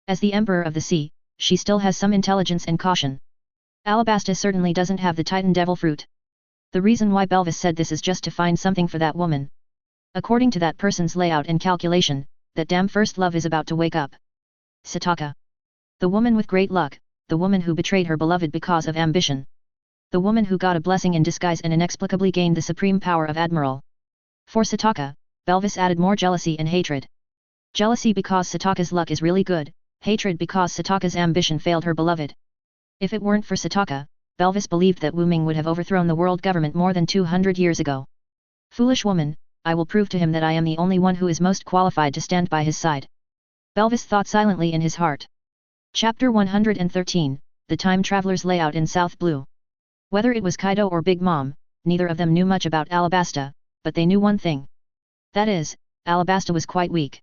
As the Emperor of the Sea, she still has some intelligence and caution. Alabasta certainly doesn't have the Titan devil fruit. The reason why Belvis said this is just to find something for that woman. According to that person's layout and calculation, that damn first love is about to wake up. Sataka. The woman with great luck, the woman who betrayed her beloved because of ambition. The woman who got a blessing in disguise and inexplicably gained the supreme power of Admiral. For Sataka, Belvis added more jealousy and hatred. Jealousy because Sataka's luck is really good, hatred because Sataka's ambition failed her beloved. If it weren't for Sataka, Belvis believed that Wu Ming would have overthrown the world government more than 200 years ago. Foolish woman, I will prove to him that I am the only one who is most qualified to stand by his side. Belvis thought silently in his heart. Chapter 113, The Time Traveler's Layout in South Blue. Whether it was Kaido or Big Mom, neither of them knew much about Alabasta, but they knew one thing. That is, Alabasta was quite weak.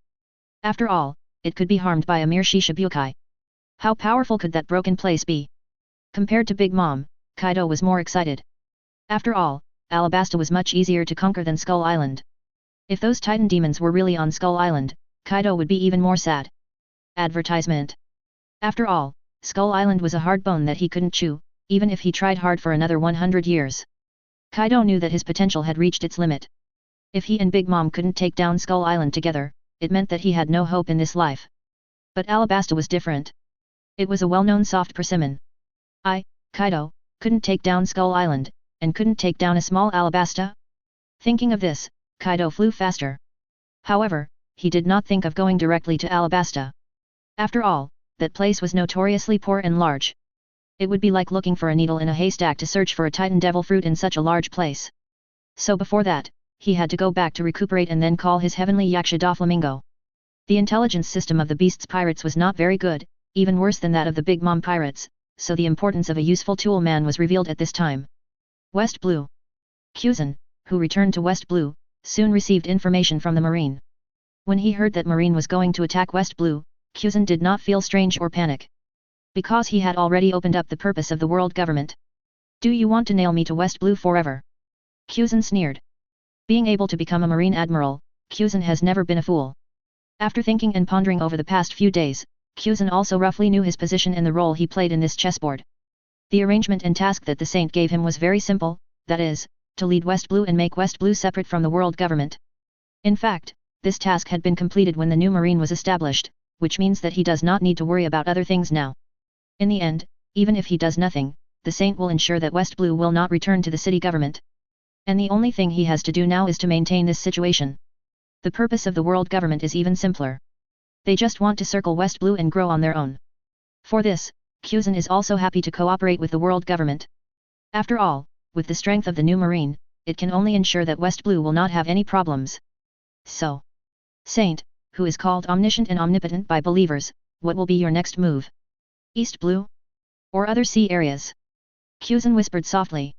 After all, it could be harmed by a mere Shishibukai. How powerful could that broken place be? Compared to Big Mom, Kaido was more excited. After all, Alabasta was much easier to conquer than Skull Island. If those Titan demons were really on Skull Island, Kaido would be even more sad. Advertisement. After all, Skull Island was a hard bone that he couldn't chew, even if he tried hard for another 100 years. Kaido knew that his potential had reached its limit. If he and Big Mom couldn't take down Skull Island together, it meant that he had no hope in this life. But Alabasta was different. It was a well-known soft persimmon. Kaido, couldn't take down Skull Island, and couldn't take down a small Alabasta? Thinking of this, Kaido flew faster. However, he did not think of going directly to Alabasta. After all, that place was notoriously poor and large. It would be like looking for a needle in a haystack to search for a Titan Devil fruit in such a large place. So before that, he had to go back to recuperate and then call his heavenly Yaksha Doflamingo. The intelligence system of the beast's pirates was not very good, even worse than that of the Big Mom pirates, so the importance of a useful tool man was revealed at this time. West Blue. Kuzan, who returned to West Blue, soon received information from the Marine. When he heard that Marine was going to attack West Blue, Kuzan did not feel strange or panic. Because he had already opened up the purpose of the world government. Do you want to nail me to West Blue forever? Kuzan sneered. Being able to become a Marine Admiral, Kuzan has never been a fool. After thinking and pondering over the past few days, Kuzan also roughly knew his position and the role he played in this chessboard. The arrangement and task that the Saint gave him was very simple, that is, to lead West Blue and make West Blue separate from the world government. In fact, this task had been completed when the new Marine was established, which means that he does not need to worry about other things now. In the end, even if he does nothing, the Saint will ensure that West Blue will not return to the city government. And the only thing he has to do now is to maintain this situation. The purpose of the world government is even simpler. They just want to circle West Blue and grow on their own. For this, Kuzan is also happy to cooperate with the world government. After all, with the strength of the new Marine, it can only ensure that West Blue will not have any problems. So, Saint, who is called omniscient and omnipotent by believers, what will be your next move? East Blue? Or other sea areas? Kuzan whispered softly.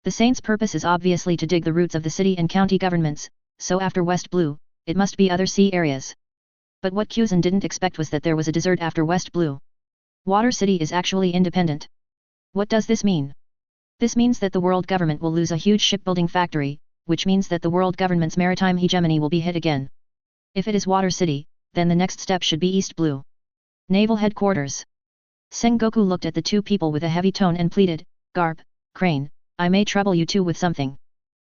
The Saint's purpose is obviously to dig the roots of the city and county governments, so after West Blue, it must be other sea areas. But what Kuzan didn't expect was that there was a desert after West Blue. Water City is actually independent. What does this mean? This means that the world government will lose a huge shipbuilding factory, which means that the world government's maritime hegemony will be hit again. If it is Water City, then the next step should be East Blue. Naval Headquarters. Sengoku looked at the two people with a heavy tone and pleaded, Garp, Crane, I may trouble you two with something.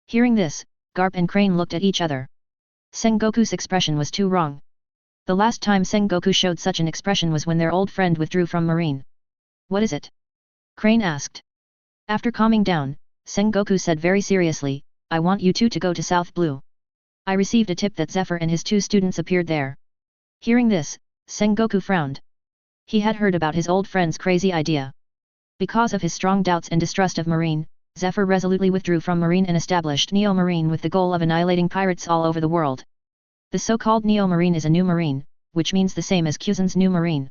Hearing this, Garp and Crane looked at each other. Sengoku's expression was too wrong. The last time Sengoku showed such an expression was when their old friend withdrew from Marine. What is it? Crane asked. After calming down, Sengoku said very seriously, I want you two to go to South Blue. I received a tip that Zephyr and his two students appeared there. Hearing this, Sengoku frowned. He had heard about his old friend's crazy idea. Because of his strong doubts and distrust of Marine, Zephyr resolutely withdrew from Marine and established Neo Marine with the goal of annihilating pirates all over the world. The so-called Neo Marine is a new Marine, which means the same as Kuzan's new Marine.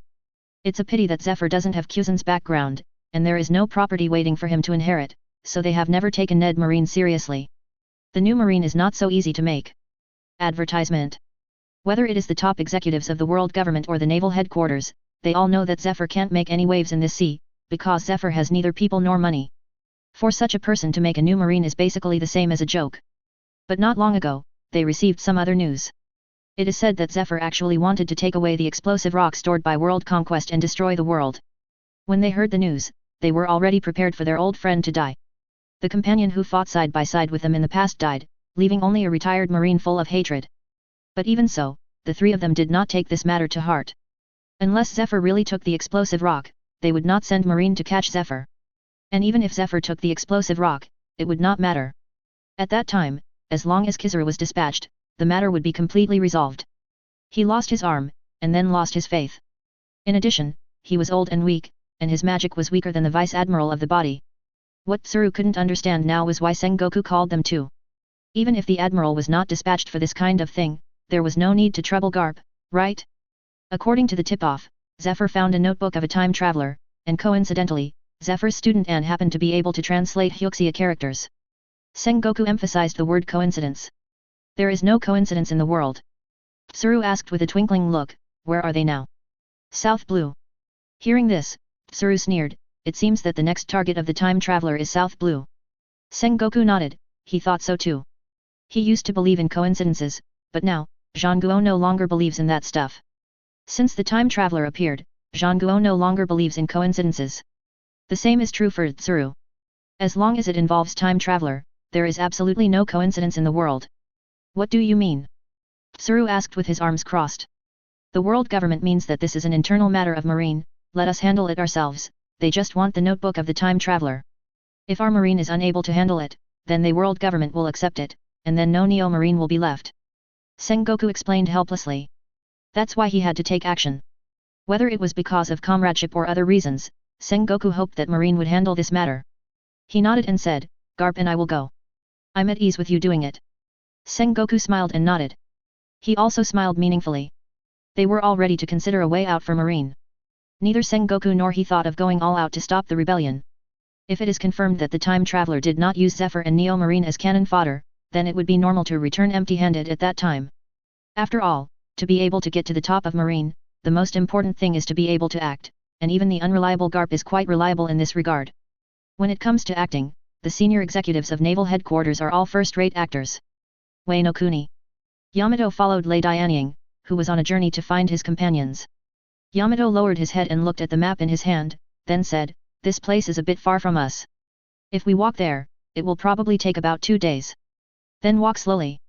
It's a pity that Zephyr doesn't have Kuzan's background, and there is no property waiting for him to inherit, so they have never taken Ned Marine seriously. The new Marine is not so easy to make. Advertisement. Whether it is the top executives of the world government or the naval headquarters, they all know that Zephyr can't make any waves in this sea, because Zephyr has neither people nor money. For such a person to make a new Marine is basically the same as a joke. But not long ago, they received some other news. It is said that Zephyr actually wanted to take away the explosive rock stored by world conquest and destroy the world. When they heard the news, they were already prepared for their old friend to die. The companion who fought side by side with them in the past died, leaving only a retired Marine full of hatred. But even so, the three of them did not take this matter to heart. Unless Zephyr really took the explosive rock, they would not send Marine to catch Zephyr. And even if Zephyr took the explosive rock, it would not matter. At that time, as long as Kizaru was dispatched, the matter would be completely resolved. He lost his arm, and then lost his faith. In addition, he was old and weak, and his magic was weaker than the Vice Admiral of the body. What Tsuru couldn't understand now was why Sengoku called them too. Even if the Admiral was not dispatched for this kind of thing, there was no need to trouble Garp, right? According to the tip-off, Zephyr found a notebook of a time traveler, and coincidentally, Zephyr's student Anne happened to be able to translate Hyuxia characters. Sengoku emphasized the word coincidence. There is no coincidence in the world. Tsuru asked with a twinkling look, where are they now? South Blue. Hearing this, Tsuru sneered, it seems that the next target of the time traveler is South Blue. Sengoku nodded, he thought so too. He used to believe in coincidences, but now, Zhangguo no longer believes in that stuff. Since the time traveler appeared, Zhangguo no longer believes in coincidences. The same is true for Tsuru. As long as it involves time traveler, there is absolutely no coincidence in the world. What do you mean? Tsuru asked with his arms crossed. The world government means that this is an internal matter of Marine, let us handle it ourselves, they just want the notebook of the time traveler. If our marine is unable to handle it, then the world government will accept it, and then no Neo Marine will be left. Sengoku explained helplessly. That's why he had to take action. Whether it was because of comradeship or other reasons, Sengoku hoped that Marine would handle this matter. He nodded and said, Garp and I will go. I'm at ease with you doing it. Sengoku smiled and nodded. He also smiled meaningfully. They were all ready to consider a way out for Marine. Neither Sengoku nor he thought of going all out to stop the rebellion. If it is confirmed that the time traveler did not use Zephyr and Neo Marine as cannon fodder, then it would be normal to return empty-handed at that time. After all, to be able to get to the top of Marine, the most important thing is to be able to act, and even the unreliable Garp is quite reliable in this regard. When it comes to acting, the senior executives of Naval Headquarters are all first-rate actors. Wei no Kuni. Yamato followed Lei Dianying, who was on a journey to find his companions. Yamato lowered his head and looked at the map in his hand, then said, This place is a bit far from us. If we walk there, it will probably take about 2 days. Then walk slowly.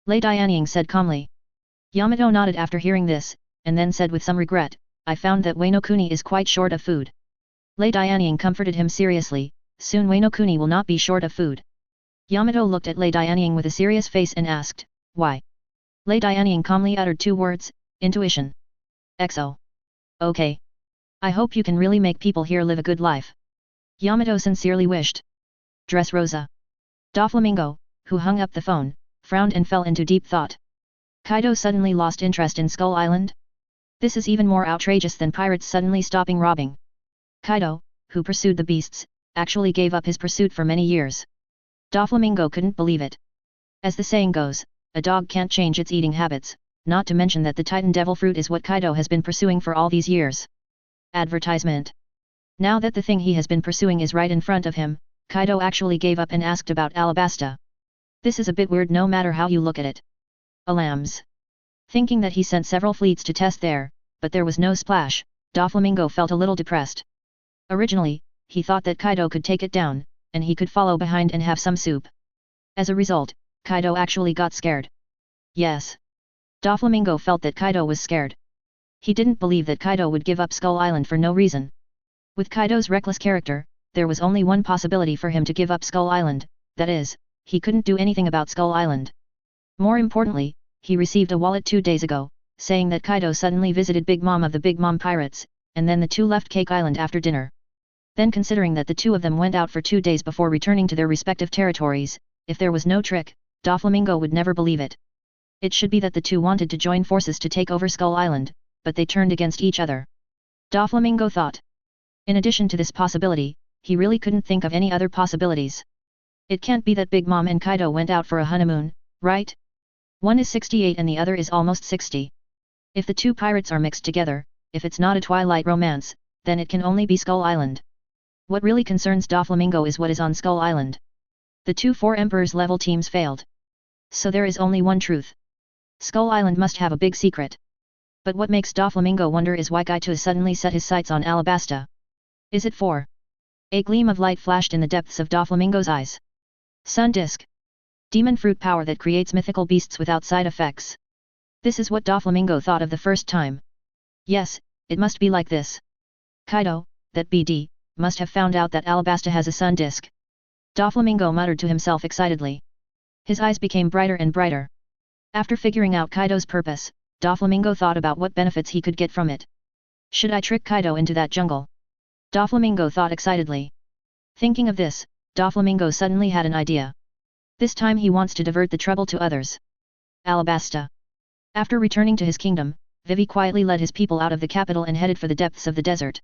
Lei Dianying said calmly. Yamato nodded after hearing this, and then said with some regret, I found that Wei no Kuni is quite short of food. Lei Dianying comforted him seriously, soon Wei no Kuni will not be short of food. Yamato looked at Lei Dianying with a serious face and asked, Why? Lei Dianying calmly uttered 2 words, intuition. XO. Okay. I hope you can really make people here live a good life. Yamato sincerely wished. Dressrosa. Doflamingo, who hung up the phone, frowned and fell into deep thought. Kaido suddenly lost interest in Skull Island? This is even more outrageous than pirates suddenly stopping robbing. Kaido, who pursued the beasts, actually gave up his pursuit for many years. Doflamingo couldn't believe it. As the saying goes, a dog can't change its eating habits, not to mention that the Titan Devil Fruit is what Kaido has been pursuing for all these years. Advertisement. Now that the thing he has been pursuing is right in front of him, Kaido actually gave up and asked about Alabasta. This is a bit weird no matter how you look at it. Alams. Thinking that he sent several fleets to test there, but there was no splash, Doflamingo felt a little depressed. Originally, he thought that Kaido could take it down, and he could follow behind and have some soup. As a result, Kaido actually got scared. Yes. Doflamingo felt that Kaido was scared. He didn't believe that Kaido would give up Skull Island for no reason. With Kaido's reckless character, there was only one possibility for him to give up Skull Island, that is, he couldn't do anything about Skull Island. More importantly, he received a wallet 2 days ago, saying that Kaido suddenly visited Big Mom of the Big Mom Pirates, and then the two left Cake Island after dinner. Then considering that the two of them went out for 2 days before returning to their respective territories, if there was no trick, Doflamingo would never believe it. It should be that the two wanted to join forces to take over Skull Island, but they turned against each other. Doflamingo thought. In addition to this possibility, he really couldn't think of any other possibilities. It can't be that Big Mom and Kaido went out for a honeymoon, right? One is 68 and the other is almost 60. If the two pirates are mixed together, if it's not a twilight romance, then it can only be Skull Island. What really concerns Doflamingo is what is on Skull Island. The two Four Emperors level teams failed. So there is only one truth. Skull Island must have a big secret. But what makes Doflamingo wonder is why Kaito suddenly set his sights on Alabasta. Is it for? A gleam of light flashed in the depths of Doflamingo's eyes. Sun Disk. Demon fruit power that creates mythical beasts without side effects. This is what Doflamingo thought of the first time. Yes, it must be like this. Kaido, that BD, must have found out that Alabasta has a sun disk. Doflamingo muttered to himself excitedly. His eyes became brighter and brighter. After figuring out Kaido's purpose, Doflamingo thought about what benefits he could get from it. Should I trick Kaido into that jungle? Doflamingo thought excitedly. Thinking of this, Doflamingo suddenly had an idea. This time he wants to divert the trouble to others. Alabasta. After returning to his kingdom, Vivi quietly led his people out of the capital and headed for the depths of the desert.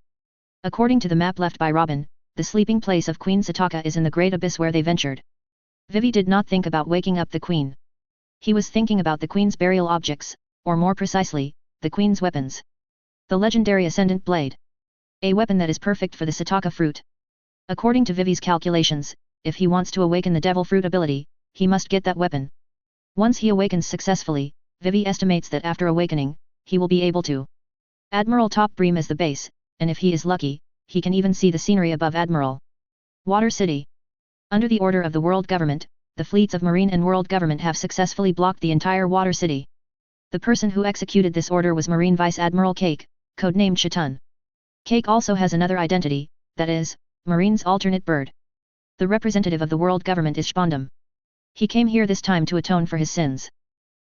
According to the map left by Robin, the sleeping place of Queen Sataka is in the great abyss where they ventured. Vivi did not think about waking up the queen. He was thinking about the queen's burial objects, or more precisely, the queen's weapons. The legendary Ascendant Blade. A weapon that is perfect for the Sataka fruit. According to Vivi's calculations, if he wants to awaken the Devil Fruit ability, he must get that weapon. Once he awakens successfully, Vivi estimates that after awakening, he will be able to Admiral Top Bream as the base, and if he is lucky, he can even see the scenery above Admiral. Water City. Under the order of the World Government, the fleets of Marine and World Government have successfully blocked the entire Water City. The person who executed this order was Marine Vice Admiral Cake, codenamed Shatun. Cake also has another identity, that is, Marine's alternate bird. The representative of the world government is Spondum. He came here this time to atone for his sins.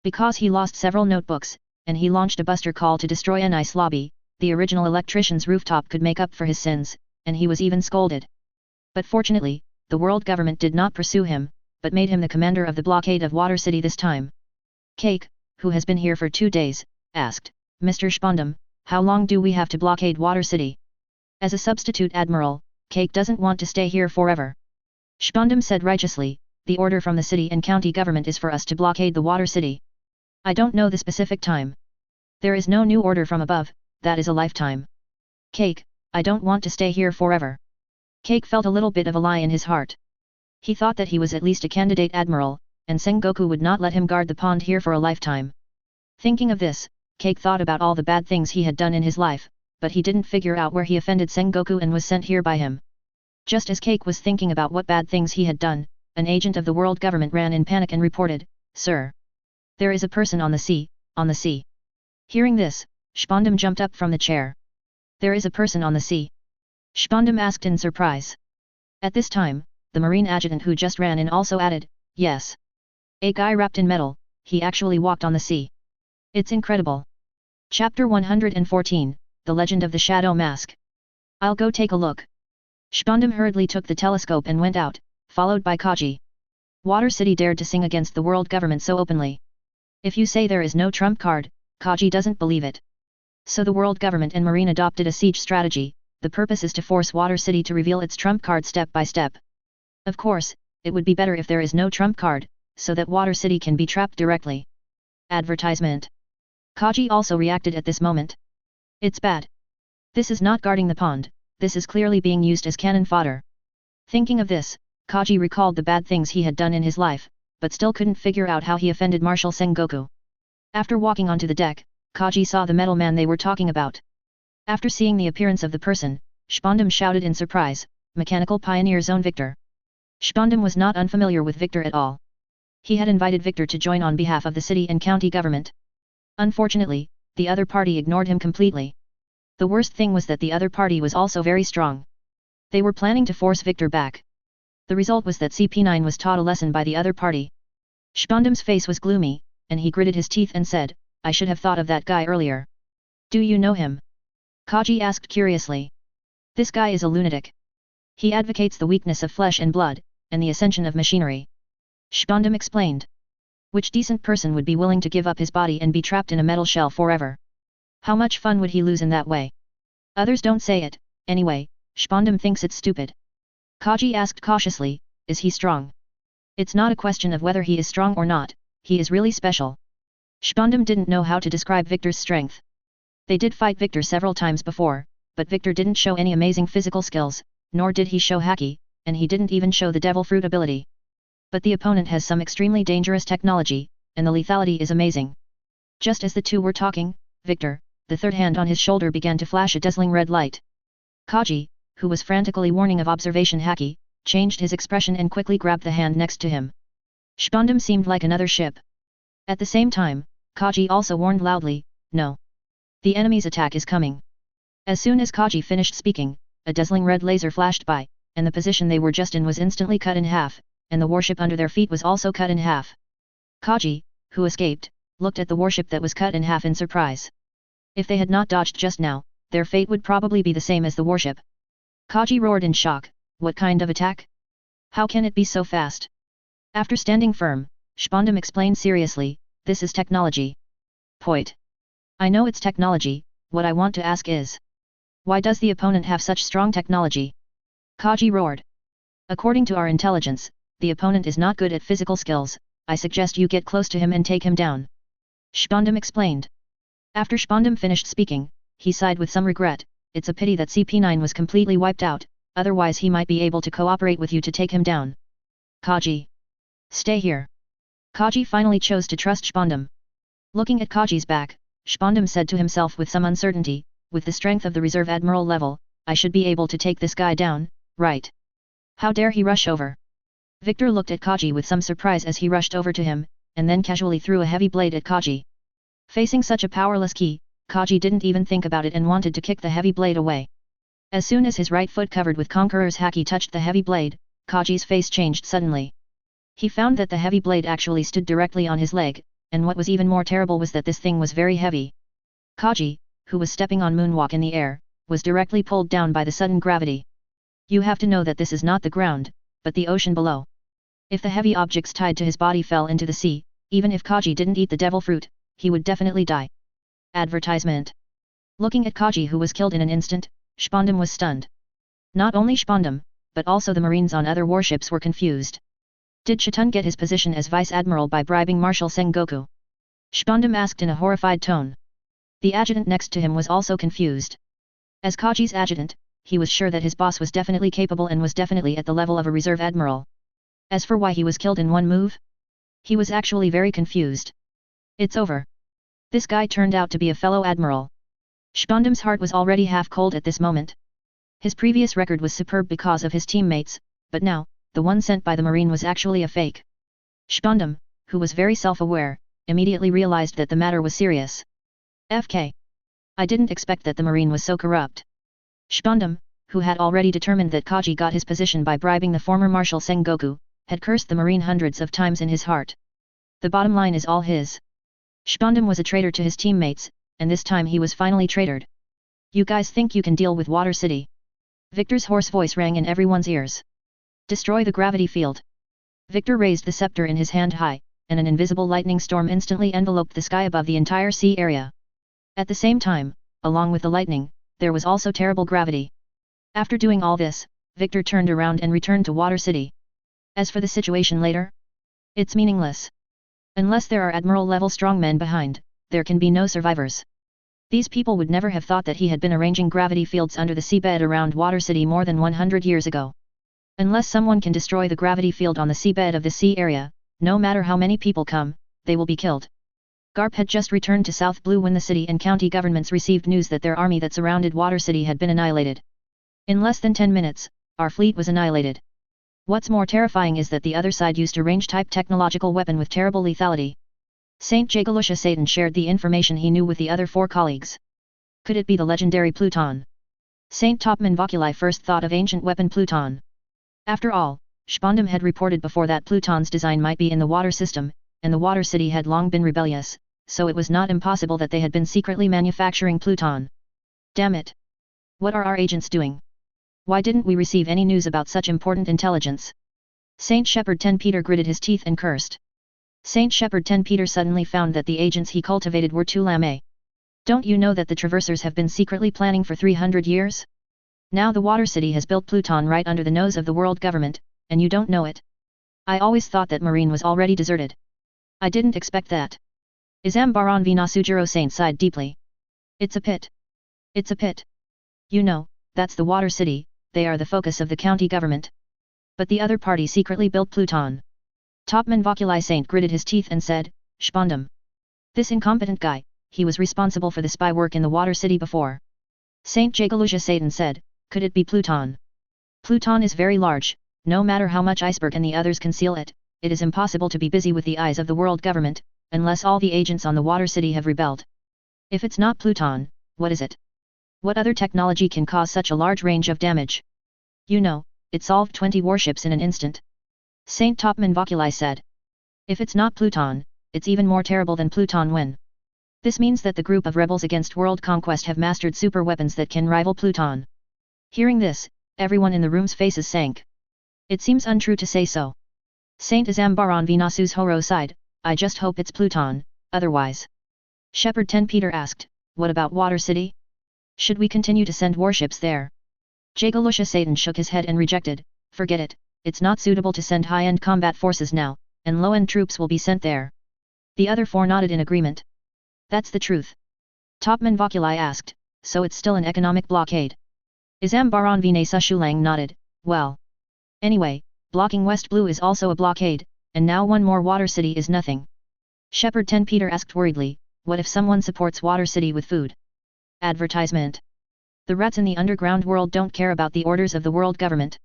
Because he lost several notebooks, and he launched a buster call to destroy an ice lobby, the original electrician's rooftop could make up for his sins, and he was even scolded. But fortunately, the world government did not pursue him, but made him the commander of the blockade of Water City this time. Cake, who has been here for 2 days, asked, Mr. Spondum, how long do we have to blockade Water City? As a substitute admiral, Cake doesn't want to stay here forever. Spondum said righteously, the order from the city and county government is for us to blockade the Water City. I don't know the specific time. There is no new order from above, that is a lifetime. Cake, I don't want to stay here forever. Cake felt a little bit of a lie in his heart. He thought that he was at least a candidate admiral, and Sengoku would not let him guard the pond here for a lifetime. Thinking of this, Cake thought about all the bad things he had done in his life, but he didn't figure out where he offended Sengoku and was sent here by him. Just as Cake was thinking about what bad things he had done, an agent of the world government ran in panic and reported, Sir. There is a person on the sea, on the sea. Hearing this, Spondum jumped up from the chair. There is a person on the sea? Spondum asked in surprise. At this time, the marine adjutant who just ran in also added, yes. A guy wrapped in metal, he actually walked on the sea. It's incredible. Chapter 114, The Legend of the Shadow Mask. I'll go take a look. Spondum hurriedly took the telescope and went out, followed by Kaji. Water City dared to sing against the world government so openly. If you say there is no trump card, Kaji doesn't believe it. So the world government and marine adopted a siege strategy. The purpose is to force Water City to reveal its trump card step by step. Of course, it would be better if there is no trump card, so that Water City can be trapped directly. Advertisement. Kaji also reacted at this moment. It's bad. This is not guarding the pond, this is clearly being used as cannon fodder. Thinking of this, Kaji recalled the bad things he had done in his life, but still couldn't figure out how he offended Marshal Sengoku. After walking onto the deck, Kaji saw the metal man they were talking about. After seeing the appearance of the person, Spondum shouted in surprise, Mechanical Pioneer Zone Victor. Spondum was not unfamiliar with Victor at all. He had invited Victor to join on behalf of the city and county government. Unfortunately, the other party ignored him completely. The worst thing was that the other party was also very strong. They were planning to force Victor back. The result was that CP9 was taught a lesson by the other party. Spondum's face was gloomy, and he gritted his teeth and said, I should have thought of that guy earlier. Do you know him? Kaji asked curiously. This guy is a lunatic. He advocates the weakness of flesh and blood, and the ascension of machinery. Spondum explained. Which decent person would be willing to give up his body and be trapped in a metal shell forever? How much fun would he lose in that way? Others don't say it, anyway, Spondum thinks it's stupid. Kaji asked cautiously, is he strong? It's not a question of whether he is strong or not, he is really special. Spondum didn't know how to describe Victor's strength. They did fight Victor several times before, but Victor didn't show any amazing physical skills, nor did he show haki, and he didn't even show the devil fruit ability. But the opponent has some extremely dangerous technology, and the lethality is amazing. Just as the two were talking, Victor, the third hand on his shoulder began to flash a dazzling red light. Kaji, who was frantically warning of observation haki, changed his expression and quickly grabbed the hand next to him. Spondum seemed like another ship. At the same time, Kaji also warned loudly, no. The enemy's attack is coming. As soon as Kaji finished speaking, a dazzling red laser flashed by, and the position they were just in was instantly cut in half, and the warship under their feet was also cut in half. Kaji, who escaped, looked at the warship that was cut in half in surprise. If they had not dodged just now, their fate would probably be the same as the warship. Kaji roared in shock, what kind of attack? How can it be so fast? After standing firm, Spondum explained seriously, this is technology. Point. I know it's technology, what I want to ask is. Why does the opponent have such strong technology? Kaji roared. According to our intelligence, the opponent is not good at physical skills, I suggest you get close to him and take him down. Spondum explained. After Spondum finished speaking, he sighed with some regret, it's a pity that CP9 was completely wiped out, otherwise he might be able to cooperate with you to take him down. Kaji. Stay here. Kaji finally chose to trust Spondum. Looking at Kaji's back, Spondum said to himself with some uncertainty, with the strength of the reserve admiral level, I should be able to take this guy down, right? How dare he rush over? Victor looked at Kaji with some surprise as he rushed over to him, and then casually threw a heavy blade at Kaji. Facing such a powerless key, Kaji didn't even think about it and wanted to kick the heavy blade away. As soon as his right foot covered with Conqueror's haki touched the heavy blade, Kaji's face changed suddenly. He found that the heavy blade actually stood directly on his leg, and what was even more terrible was that this thing was very heavy. Kaji, who was stepping on moonwalk in the air, was directly pulled down by the sudden gravity. You have to know that this is not the ground, but the ocean below. If the heavy objects tied to his body fell into the sea, even if Kaji didn't eat the devil fruit, he would definitely die. Advertisement. Looking at Kaji, who was killed in an instant, Spandam was stunned. Not only Spandam, but also the marines on other warships were confused. Did Shitun get his position as Vice Admiral by bribing Marshal Sengoku? Spandam asked in a horrified tone. The adjutant next to him was also confused. As Kaji's adjutant, he was sure that his boss was definitely capable and was definitely at the level of a reserve admiral. As for why he was killed in one move, he was actually very confused. It's over. This guy turned out to be a fellow admiral. Spandam's heart was already half cold at this moment. His previous record was superb because of his teammates, but now, the one sent by the marine was actually a fake. Spandam, who was very self-aware, immediately realized that the matter was serious. FK. I didn't expect that the marine was so corrupt. Spandam, who had already determined that Kaji got his position by bribing the former Marshal Sengoku, had cursed the marine hundreds of times in his heart. The bottom line is all his. Spandam was a traitor to his teammates, and this time he was finally traitored. You guys think you can deal with Water City? Victor's hoarse voice rang in everyone's ears. Destroy the gravity field. Victor raised the scepter in his hand high, and an invisible lightning storm instantly enveloped the sky above the entire sea area. At the same time, along with the lightning, there was also terrible gravity. After doing all this, Victor turned around and returned to Water City. As for the situation later, it's meaningless. Unless there are admiral-level strongmen behind, there can be no survivors. These people would never have thought that he had been arranging gravity fields under the seabed around Water City more than 100 years ago. Unless someone can destroy the gravity field on the seabed of the sea area, no matter how many people come, they will be killed. Garp had just returned to South Blue when the city and county governments received news that their army that surrounded Water City had been annihilated. In less than 10 minutes, our fleet was annihilated. What's more terrifying is that the other side used a range-type technological weapon with terrible lethality. Saint Jagalusha Satan shared the information he knew with the other 4 colleagues. Could it be the legendary Pluton? Saint Topman Voculi first thought of ancient weapon Pluton. After all, Spandam had reported before that Pluton's design might be in the water system, and the Water City had long been rebellious, so it was not impossible that they had been secretly manufacturing Pluton. Damn it! What are our agents doing? Why didn't we receive any news about such important intelligence? Saint Shepherd 10 Peter gritted his teeth and cursed. Saint Shepherd 10 Peter suddenly found that the agents he cultivated were too lame. Don't you know that the Traversers have been secretly planning for 300 years? Now the Water City has built Pluton right under the nose of the world government, and you don't know it? I always thought that Marine was already deserted. I didn't expect that. Izambaran Vinasujiro Saint sighed deeply. It's a pit. It's a pit. You know, that's the Water City. They are the focus of the county government. But the other party secretly built Pluton. Topman Voculi Saint gritted his teeth and said, Spandam. This incompetent guy, he was responsible for the spy work in the Water City before. Saint Jagalusha Satan said, could it be Pluton? Pluton is very large, no matter how much Iceberg and the others conceal it, it is impossible to be busy with the eyes of the world government, unless all the agents on the Water City have rebelled. If it's not Pluton, what is it? What other technology can cause such a large range of damage? You know, it solved 20 warships in an instant. Saint Topman Voculi said. If it's not Pluton, it's even more terrible than Pluton when. This means that the group of rebels against world conquest have mastered super weapons that can rival Pluton. Hearing this, everyone in the room's faces sank. It seems untrue to say so. Saint Azambaran Vinasu's Horo sighed, I just hope it's Pluton, otherwise. Shepherd 10 Peter asked, what about Water City? Should we continue to send warships there? Jagalusha Satan shook his head and rejected, forget it, it's not suitable to send high-end combat forces now, and low-end troops will be sent there. The other 4 nodded in agreement. That's the truth. Topman Voculi asked, so it's still an economic blockade. Izambaran Vinasa Shulang nodded, well. Anyway, blocking West Blue is also a blockade, and now one more Water City is nothing. Shepherd 10 Peter asked worriedly, what if someone supports Water City with food? Advertisement. The rats in the underground world don't care about the orders of the world government.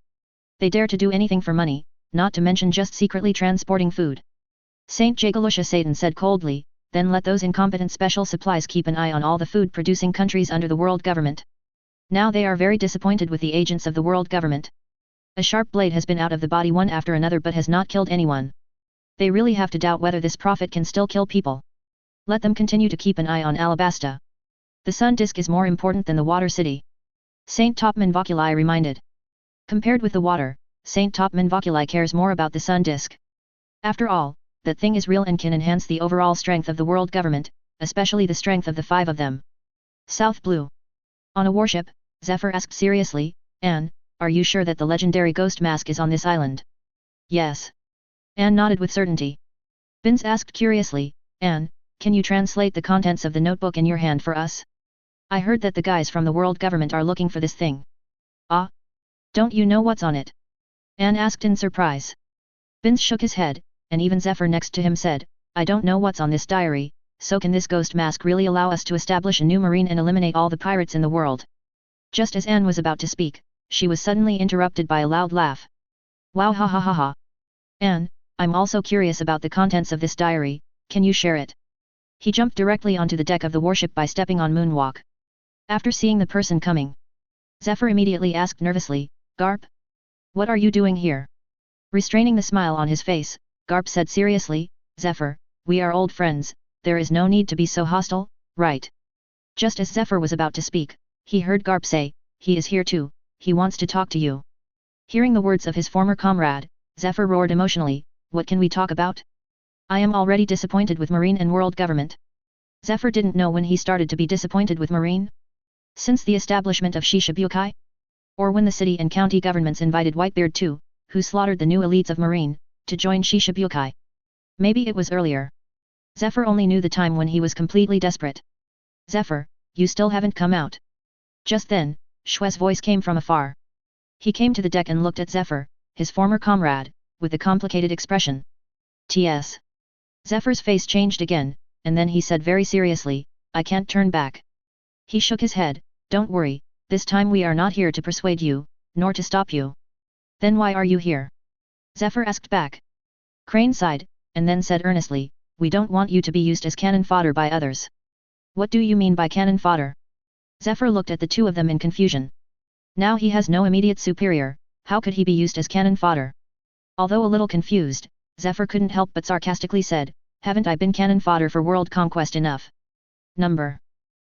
They dare to do anything for money, not to mention just secretly transporting food. Saint Jagalusha Satan said coldly, then let those incompetent special supplies keep an eye on all the food-producing countries under the world government. Now they are very disappointed with the agents of the world government. A sharp blade has been out of the body one after another but has not killed anyone. They really have to doubt whether this prophet can still kill people. Let them continue to keep an eye on Alabasta. The sun disk is more important than the water city. Saint Topman Voculi reminded. Compared with the water, Saint Topman Voculi cares more about the sun disk. After all, that thing is real and can enhance the overall strength of the world government, especially the strength of the 5 of them. South Blue. On a warship, Zephyr asked seriously, Anne, are you sure that the legendary ghost mask is on this island? Yes. Anne nodded with certainty. Binz asked curiously, Anne, can you translate the contents of the notebook in your hand for us? I heard that the guys from the world government are looking for this thing. Ah? Don't you know what's on it? Anne asked in surprise. Binz shook his head, and even Zephyr next to him said, I don't know what's on this diary, so can this ghost mask really allow us to establish a new marine and eliminate all the pirates in the world? Just as Anne was about to speak, she was suddenly interrupted by a loud laugh. Wow, ha ha ha ha. Anne, I'm also curious about the contents of this diary, can you share it? He jumped directly onto the deck of the warship by stepping on Moonwalk. After seeing the person coming, Zephyr immediately asked nervously, Garp? What are you doing here? Restraining the smile on his face, Garp said seriously, Zephyr, we are old friends, there is no need to be so hostile, right? Just as Zephyr was about to speak, he heard Garp say, he is here too, he wants to talk to you. Hearing the words of his former comrade, Zephyr roared emotionally, what can we talk about? I am already disappointed with Marine and world government. Zephyr didn't know when he started to be disappointed with Marine. Since the establishment of Shishibukai? Or when the city and county governments invited Whitebeard too, who slaughtered the new elites of Marine, to join Shishibukai. Maybe it was earlier. Zephyr only knew the time when he was completely desperate. Zephyr, you still haven't come out. Just then, Shue's voice came from afar. He came to the deck and looked at Zephyr, his former comrade, with a complicated expression. T.S. Zephyr's face changed again, and then he said very seriously, I can't turn back. He shook his head, don't worry, this time we are not here to persuade you, nor to stop you. Then why are you here? Zephyr asked back. Crane sighed, and then said earnestly, we don't want you to be used as cannon fodder by others. What do you mean by cannon fodder? Zephyr looked at the two of them in confusion. Now he has no immediate superior, how could he be used as cannon fodder? Although a little confused, Zephyr couldn't help but sarcastically said, haven't I been cannon fodder for world conquest enough? Number.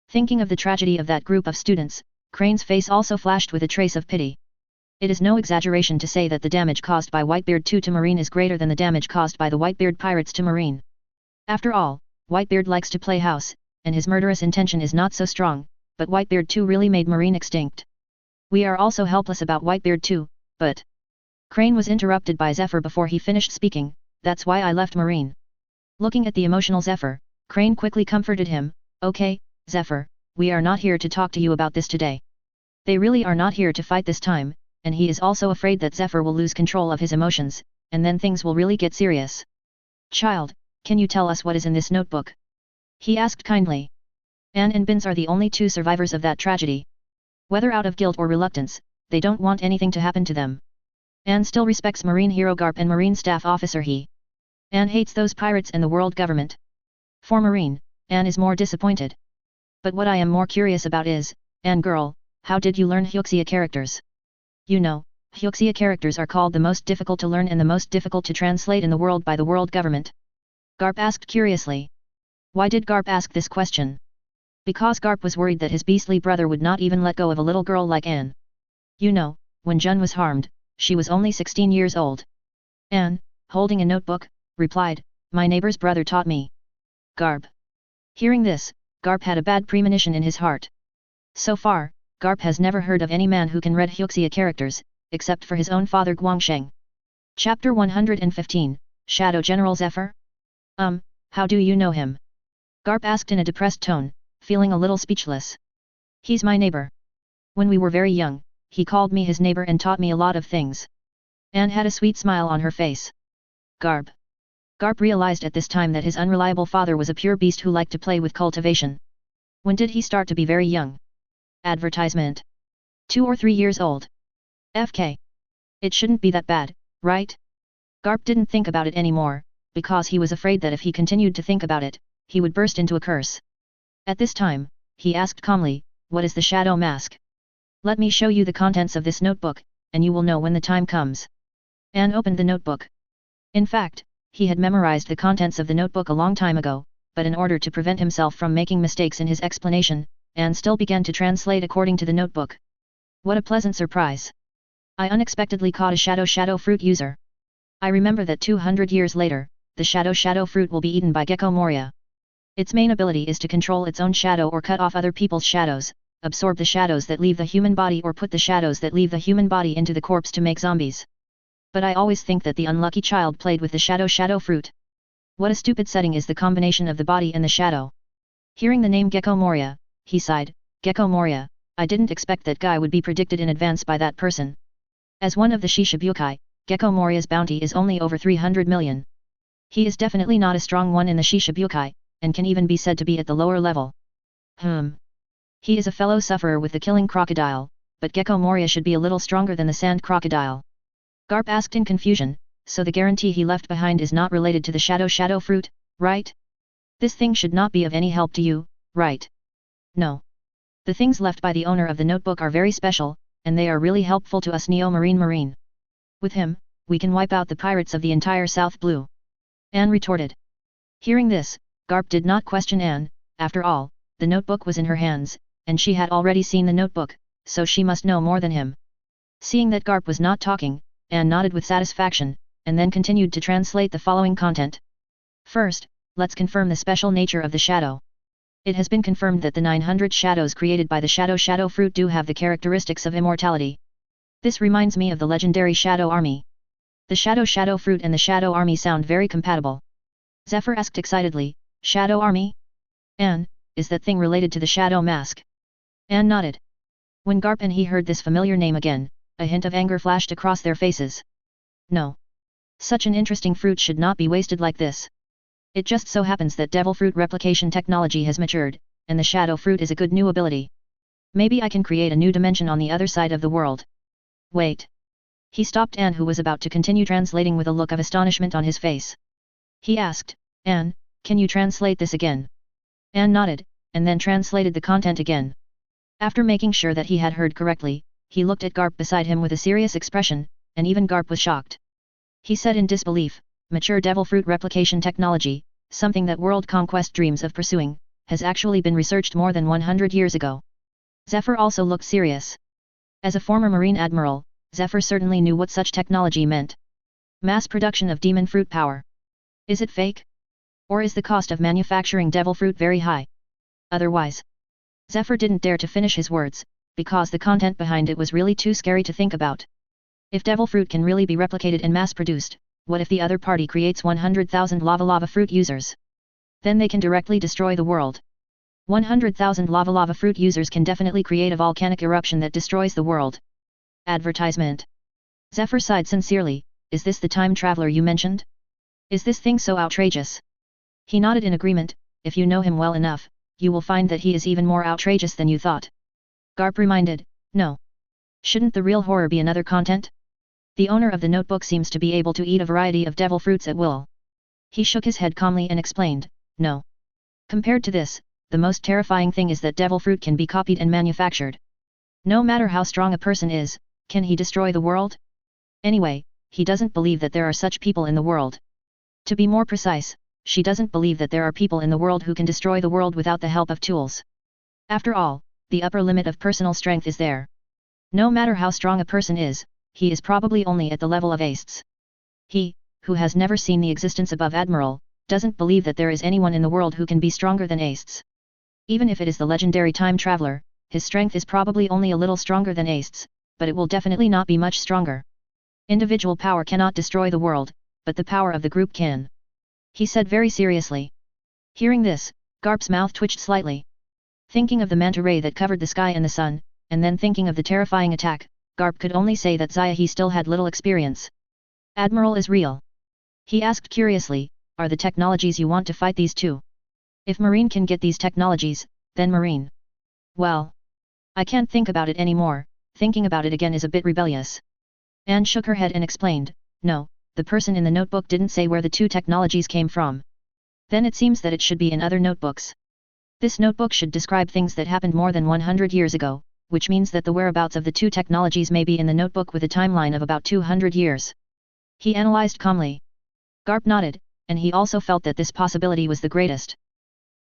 Thinking of the tragedy of that group of students, Crane's face also flashed with a trace of pity. It is no exaggeration to say that the damage caused by Whitebeard 2 to Marine is greater than the damage caused by the Whitebeard pirates to Marine. After all, Whitebeard likes to play house, and his murderous intention is not so strong, but Whitebeard 2 really made Marine extinct. We are also helpless about Whitebeard 2, but... Crane was interrupted by Zephyr before he finished speaking, that's why I left Marine. Looking at the emotional Zephyr, Crane quickly comforted him, okay, Zephyr, we are not here to talk to you about this today. They really are not here to fight this time, and he is also afraid that Zephyr will lose control of his emotions, and then things will really get serious. Child, can you tell us what is in this notebook? He asked kindly. Anne and Binz are the only two survivors of that tragedy. Whether out of guilt or reluctance, they don't want anything to happen to them. Anne still respects Marine hero Garp and Marine staff officer He. Anne hates those pirates and the world government. For Marine, Anne is more disappointed. But what I am more curious about is, Anne girl, how did you learn Hyuxia characters? You know, Hyuxia characters are called the most difficult to learn and the most difficult to translate in the world by the world government. Garp asked curiously. Why did Garp ask this question? Because Garp was worried that his beastly brother would not even let go of a little girl like Anne. You know, when Jun was harmed, she was only 16 years old. Anne, holding a notebook, replied, my neighbor's brother taught me. Garp. Hearing this, Garp had a bad premonition in his heart. So far, Garp has never heard of any man who can read Hyuxia characters, except for his own father Guangsheng. Chapter 115, Shadow General Zephyr? How do you know him? Garp asked in a depressed tone, feeling a little speechless. He's my neighbor. When we were very young, he called me his neighbor and taught me a lot of things. Anne had a sweet smile on her face. Garp. Garp realized at this time that his unreliable father was a pure beast who liked to play with cultivation. When did he start to be very young? Advertisement. 2 or 3 years old. FK. It shouldn't be that bad, right? Garp didn't think about it anymore, because he was afraid that if he continued to think about it, he would burst into a curse. At this time, he asked calmly, what is the shadow mask? Let me show you the contents of this notebook, and you will know when the time comes. Anne opened the notebook. In fact, he had memorized the contents of the notebook a long time ago, but in order to prevent himself from making mistakes in his explanation, Anne still began to translate according to the notebook. What a pleasant surprise! I unexpectedly caught a shadow fruit user. I remember that 200 years later, the shadow fruit will be eaten by Gecko Moria. Its main ability is to control its own shadow or cut off other people's shadows, absorb the shadows that leave the human body or put the shadows that leave the human body into the corpse to make zombies. But I always think that the unlucky child played with the shadow fruit. What a stupid setting is the combination of the body and the shadow. Hearing the name Gecko Moria, he sighed, Gecko Moria, I didn't expect that guy would be predicted in advance by that person. As one of the Shishibukai, Gecko Moria's bounty is only over 300 million. He is definitely not a strong one in the Shishibukai, and can even be said to be at the lower level. He is a fellow sufferer with the killing crocodile, but Gecko Moria should be a little stronger than the sand crocodile. Garp asked in confusion, so the guarantee he left behind is not related to the shadow fruit, right? This thing should not be of any help to you, right? No. The things left by the owner of the notebook are very special, and they are really helpful to us Marine. With him, we can wipe out the pirates of the entire South Blue. Anne retorted. Hearing this, Garp did not question Anne. After all, the notebook was in her hands, and she had already seen the notebook, so she must know more than him. Seeing that Garp was not talking, Anne nodded with satisfaction, and then continued to translate the following content. First, let's confirm the special nature of the shadow. It has been confirmed that the 900 shadows created by the shadow fruit do have the characteristics of immortality. This reminds me of the legendary Shadow Army. The shadow fruit and the Shadow Army sound very compatible. Zephyr asked excitedly, Shadow Army? Anne, is that thing related to the Shadow Mask? Anne nodded. When Garp and he heard this familiar name again, a hint of anger flashed across their faces. No. Such an interesting fruit should not be wasted like this. It just so happens that devil fruit replication technology has matured, and the shadow fruit is a good new ability. Maybe I can create a new dimension on the other side of the world. Wait. He stopped Anne, who was about to continue translating with a look of astonishment on his face. He asked, Anne, can you translate this again? Anne nodded, and then translated the content again. After making sure that he had heard correctly, he looked at Garp beside him with a serious expression, and even Garp was shocked. He said in disbelief, mature devil fruit replication technology, something that world conquest dreams of pursuing, has actually been researched more than 100 years ago. Zephyr also looked serious. As a former Marine Admiral, Zephyr certainly knew what such technology meant. Mass production of demon fruit power. Is it fake? Or is the cost of manufacturing devil fruit very high? Otherwise, Zephyr didn't dare to finish his words, because the content behind it was really too scary to think about. If devil fruit can really be replicated and mass-produced, what if the other party creates 100,000 lava fruit users? Then they can directly destroy the world. 100,000 lava fruit users can definitely create a volcanic eruption that destroys the world. Advertisement. Zephyr sighed sincerely, is this the time traveler you mentioned? Is this thing so outrageous? He nodded in agreement, if you know him well enough, you will find that he is even more outrageous than you thought. Garp reminded, no. Shouldn't the real horror be another content? The owner of the notebook seems to be able to eat a variety of devil fruits at will. He shook his head calmly and explained, no. Compared to this, the most terrifying thing is that devil fruit can be copied and manufactured. No matter how strong a person is, can he destroy the world? Anyway, he doesn't believe that there are such people in the world. To be more precise, she doesn't believe that there are people in the world who can destroy the world without the help of tools. After all, the upper limit of personal strength is there. No matter how strong a person is, he is probably only at the level of Aestes. He, who has never seen the existence above Admiral, doesn't believe that there is anyone in the world who can be stronger than Aestes. Even if it is the legendary time traveler, his strength is probably only a little stronger than Aestes, but it will definitely not be much stronger. Individual power cannot destroy the world, but the power of the group can. He said very seriously. Hearing this, Garp's mouth twitched slightly. Thinking of the manta ray that covered the sky and the sun, and then thinking of the terrifying attack, Garp could only say that Zayahi still had little experience. Admiral is real. He asked curiously, are the technologies you want to fight these two? If Marine can get these technologies, then Marine. Well, I can't think about it anymore, thinking about it again is a bit rebellious. Anne shook her head and explained, no, the person in the notebook didn't say where the two technologies came from. Then it seems that it should be in other notebooks. This notebook should describe things that happened more than 100 years ago, which means that the whereabouts of the two technologies may be in the notebook with a timeline of about 200 years. He analyzed calmly. Garp nodded, and he also felt that this possibility was the greatest.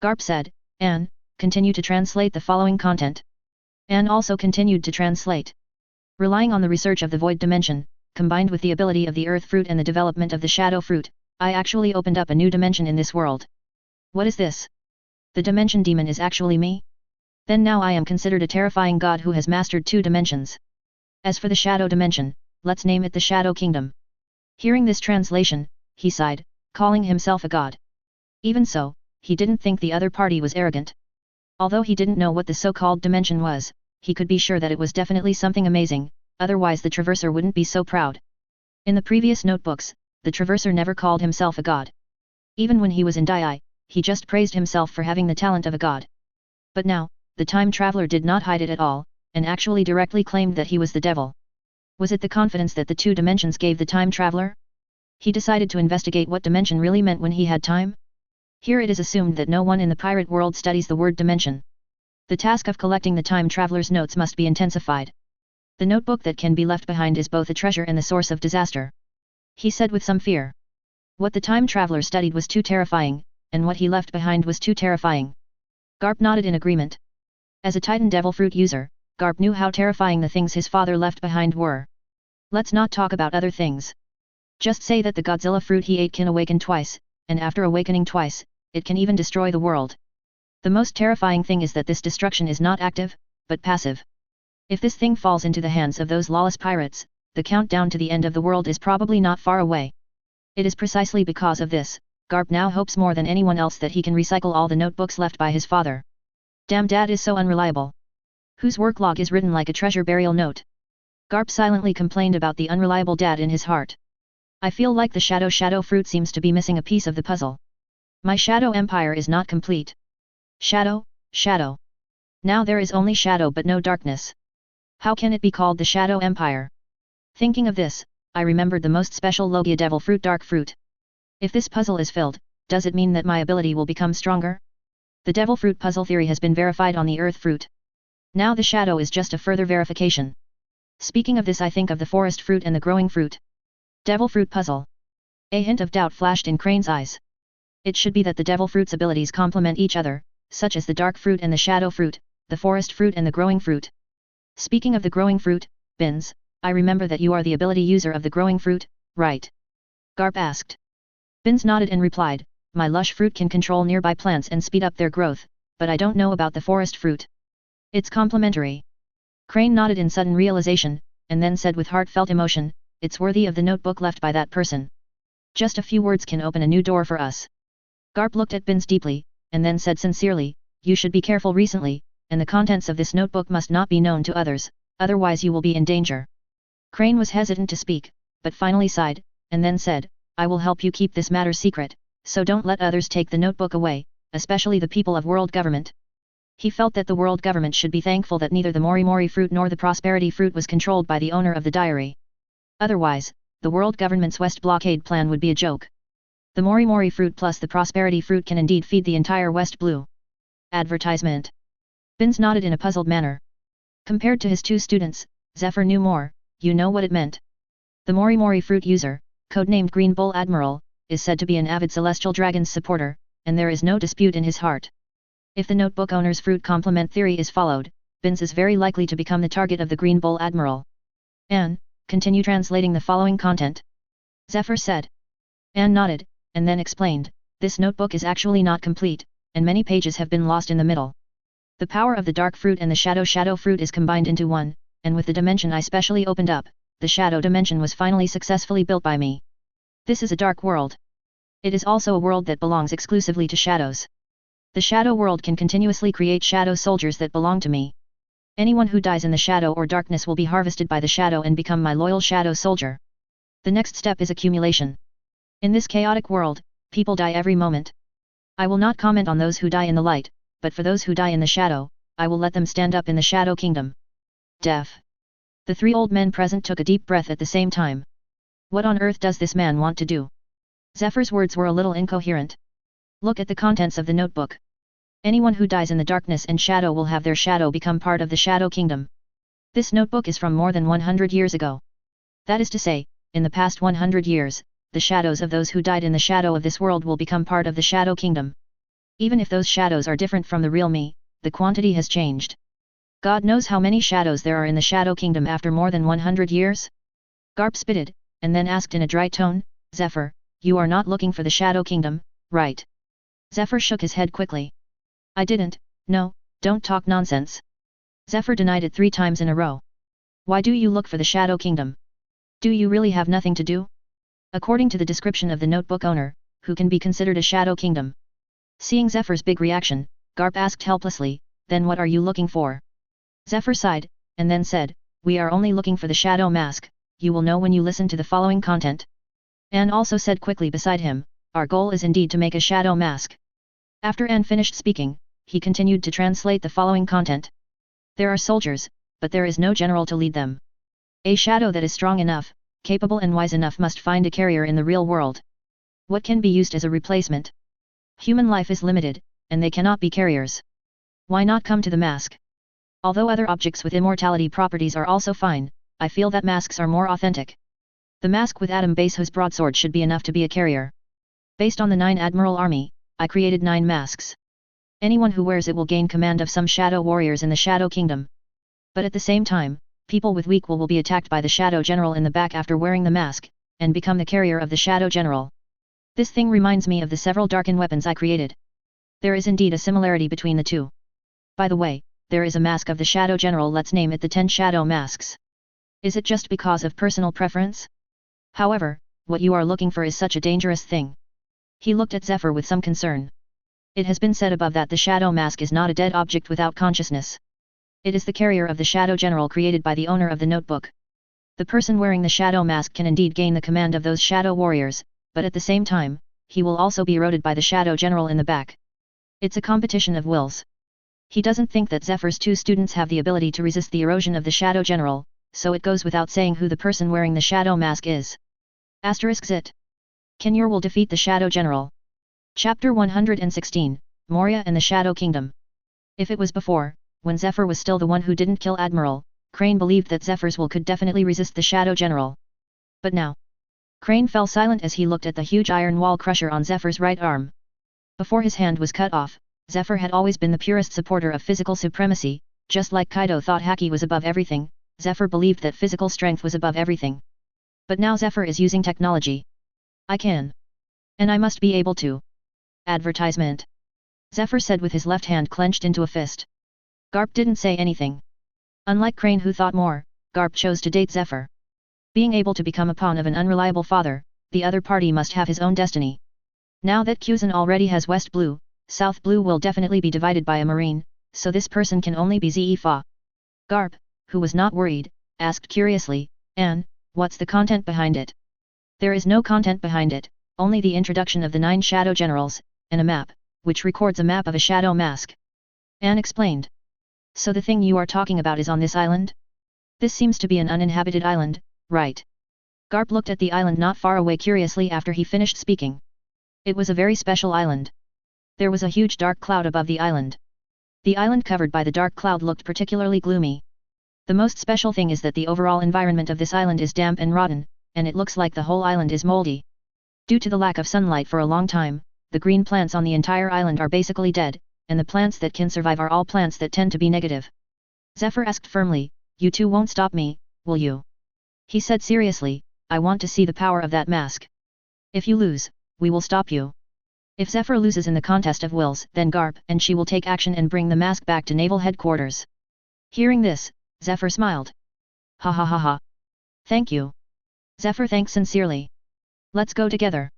Garp said, "Anne, continue to translate the following content." Anne also continued to translate. Relying on the research of the void dimension, combined with the ability of the earth fruit and the development of the shadow fruit, I actually opened up a new dimension in this world. What is this? The dimension demon is actually me? Then now I am considered a terrifying god who has mastered 2 dimensions. As for the shadow dimension, let's name it the Shadow Kingdom. Hearing this translation, he sighed, calling himself a god. Even so, he didn't think the other party was arrogant. Although he didn't know what the so-called dimension was, he could be sure that it was definitely something amazing, otherwise the Traverser wouldn't be so proud. In the previous notebooks, the Traverser never called himself a god. Even when he was in Dai, he just praised himself for having the talent of a god. But now, the time traveler did not hide it at all, and actually directly claimed that he was the devil. Was it the confidence that the 2 dimensions gave the time traveler? He decided to investigate what dimension really meant when he had time. Here it is assumed that no one in the pirate world studies the word dimension. The task of collecting the time traveler's notes must be intensified. The notebook that can be left behind is both a treasure and the source of disaster. He said with some fear. What the time traveler studied was too terrifying, and what he left behind was too terrifying. Garp nodded in agreement. As a Titan Devil Fruit user, Garp knew how terrifying the things his father left behind were. Let's not talk about other things. Just say that the Godzilla fruit he ate can awaken twice, and after awakening twice, it can even destroy the world. The most terrifying thing is that this destruction is not active, but passive. If this thing falls into the hands of those lawless pirates, the countdown to the end of the world is probably not far away. It is precisely because of this, Garp now hopes more than anyone else that he can recycle all the notebooks left by his father. Damn, Dad is so unreliable. Whose work log is written like a treasure burial note? Garp silently complained about the unreliable dad in his heart. I feel like the shadow fruit seems to be missing a piece of the puzzle. My shadow empire is not complete. Shadow. Now there is only shadow but no darkness. How can it be called the Shadow Empire? Thinking of this, I remembered the most special Logia Devil Fruit Dark Fruit. If this puzzle is filled, does it mean that my ability will become stronger? The Devil Fruit puzzle theory has been verified on the Earth Fruit. Now the Shadow is just a further verification. Speaking of this, I think of the Forest Fruit and the Growing Fruit. Devil Fruit puzzle. A hint of doubt flashed in Crane's eyes. It should be that the Devil Fruit's abilities complement each other, such as the Dark Fruit and the Shadow Fruit, the Forest Fruit and the Growing Fruit. Speaking of the Growing Fruit, Bins, I remember that you are the ability user of the Growing Fruit, right? Garp asked. Bins nodded and replied, my lush fruit can control nearby plants and speed up their growth, but I don't know about the Forest Fruit. It's complementary. Crane nodded in sudden realization, and then said with heartfelt emotion, it's worthy of the notebook left by that person. Just a few words can open a new door for us. Garp looked at Bins deeply, and then said sincerely, you should be careful recently, and the contents of this notebook must not be known to others, otherwise you will be in danger. Crane was hesitant to speak, but finally sighed, and then said, I will help you keep this matter secret, so don't let others take the notebook away, especially the people of world government. He felt that the world government should be thankful that neither the Mori Mori fruit nor the prosperity fruit was controlled by the owner of the diary. Otherwise, the world government's West blockade plan would be a joke. The Mori Mori fruit plus the prosperity fruit can indeed feed the entire West Blue. Advertisement. Bins nodded in a puzzled manner. Compared to his 2 students, Zephyr knew more, you know what it meant. The Mori Mori fruit user, codenamed Green Bull Admiral, is said to be an avid Celestial Dragon's supporter, and there is no dispute in his heart. If the notebook owner's fruit complement theory is followed, Bins is very likely to become the target of the Green Bull Admiral. Anne, continue translating the following content. Zephyr said. Anne nodded, and then explained, this notebook is actually not complete, and many pages have been lost in the middle. The power of the dark fruit and the shadow fruit is combined into one, and with the dimension I specially opened up, the shadow dimension was finally successfully built by me. This is a dark world. It is also a world that belongs exclusively to shadows. The shadow world can continuously create shadow soldiers that belong to me. Anyone who dies in the shadow or darkness will be harvested by the shadow and become my loyal shadow soldier. The next step is accumulation. In this chaotic world, people die every moment. I will not comment on those who die in the light, but for those who die in the shadow, I will let them stand up in the Shadow Kingdom. Deaf. The 3 old men present took a deep breath at the same time. What on earth does this man want to do? Zephyr's words were a little incoherent. Look at the contents of the notebook. Anyone who dies in the darkness and shadow will have their shadow become part of the Shadow Kingdom. This notebook is from more than 100 years ago. That is to say, in the past 100 years, the shadows of those who died in the shadow of this world will become part of the Shadow Kingdom. Even if those shadows are different from the real me, the quantity has changed. God knows how many shadows there are in the Shadow Kingdom after more than 100 years? Garp spitted, and then asked in a dry tone, Zephyr, you are not looking for the Shadow Kingdom, right? Zephyr shook his head quickly. I didn't, no, don't talk nonsense. Zephyr denied it 3 times in a row. Why do you look for the Shadow Kingdom? Do you really have nothing to do? According to the description of the notebook owner, who can be considered a Shadow Kingdom? Seeing Zephyr's big reaction, Garp asked helplessly, then what are you looking for? Zephyr sighed, and then said, we are only looking for the Shadow Mask, you will know when you listen to the following content. Anne also said quickly beside him, our goal is indeed to make a Shadow Mask. After Anne finished speaking, he continued to translate the following content. There are soldiers, but there is no general to lead them. A shadow that is strong enough, capable and wise enough must find a carrier in the real world. What can be used as a replacement? Human life is limited, and they cannot be carriers. Why not come to the mask? Although other objects with immortality properties are also fine, I feel that masks are more authentic. The mask with atom base whose broadsword should be enough to be a carrier. Based on the 9 Admiral Army, I created 9 masks. Anyone who wears it will gain command of some shadow warriors in the Shadow Kingdom. But at the same time, people with weak will be attacked by the Shadow General in the back after wearing the mask, and become the carrier of the Shadow General. This thing reminds me of the several darken weapons I created. There is indeed a similarity between the two. By the way, there is a mask of the Shadow General, let's name it the 10 Shadow Masks. Is it just because of personal preference? However, what you are looking for is such a dangerous thing. He looked at Zephyr with some concern. It has been said above that the Shadow Mask is not a dead object without consciousness. It is the carrier of the Shadow General created by the owner of the notebook. The person wearing the Shadow Mask can indeed gain the command of those Shadow Warriors, but at the same time, he will also be eroded by the Shadow General in the back. It's a competition of wills. He doesn't think that Zephyr's 2 students have the ability to resist the erosion of the Shadow General, so it goes without saying who the person wearing the Shadow Mask is. Zit. Can your will defeat the Shadow General? Chapter 116, Moria and the Shadow Kingdom. If it was before, when Zephyr was still the one who didn't kill Admiral, Crane believed that Zephyr's will could definitely resist the Shadow General. But now, Crane fell silent as he looked at the huge iron wall crusher on Zephyr's right arm. Before his hand was cut off, Zephyr had always been the purest supporter of physical supremacy, just like Kaido thought Haki was above everything, Zephyr believed that physical strength was above everything. But now Zephyr is using technology. I can. And I must be able to. Advertisement. Zephyr said with his left hand clenched into a fist. Garp didn't say anything. Unlike Crane who thought more, Garp chose to date Zephyr. Being able to become a pawn of an unreliable father, the other party must have his own destiny. Now that Kuzan already has West Blue, South Blue will definitely be divided by a marine, so this person can only be Ze-Fa. Garp, who was not worried, asked curiously, Anne, what's the content behind it? There is no content behind it, only the introduction of the 9 Shadow Generals, and a map, which records a map of a Shadow Mask. Anne explained. So the thing you are talking about is on this island? This seems to be an uninhabited island, right? Garp looked at the island not far away curiously after he finished speaking. It was a very special island. There was a huge dark cloud above the island. The island covered by the dark cloud looked particularly gloomy. The most special thing is that the overall environment of this island is damp and rotten, and it looks like the whole island is moldy. Due to the lack of sunlight for a long time, the green plants on the entire island are basically dead, and the plants that can survive are all plants that tend to be negative. Zephyr asked firmly, you two won't stop me, will you? He said seriously, I want to see the power of that mask. If you lose, we will stop you. If Zephyr loses in the contest of wills, then Garp and she will take action and bring the mask back to naval headquarters. Hearing this, Zephyr smiled. Ha ha ha ha. Thank you. Zephyr thanked sincerely. Let's go together.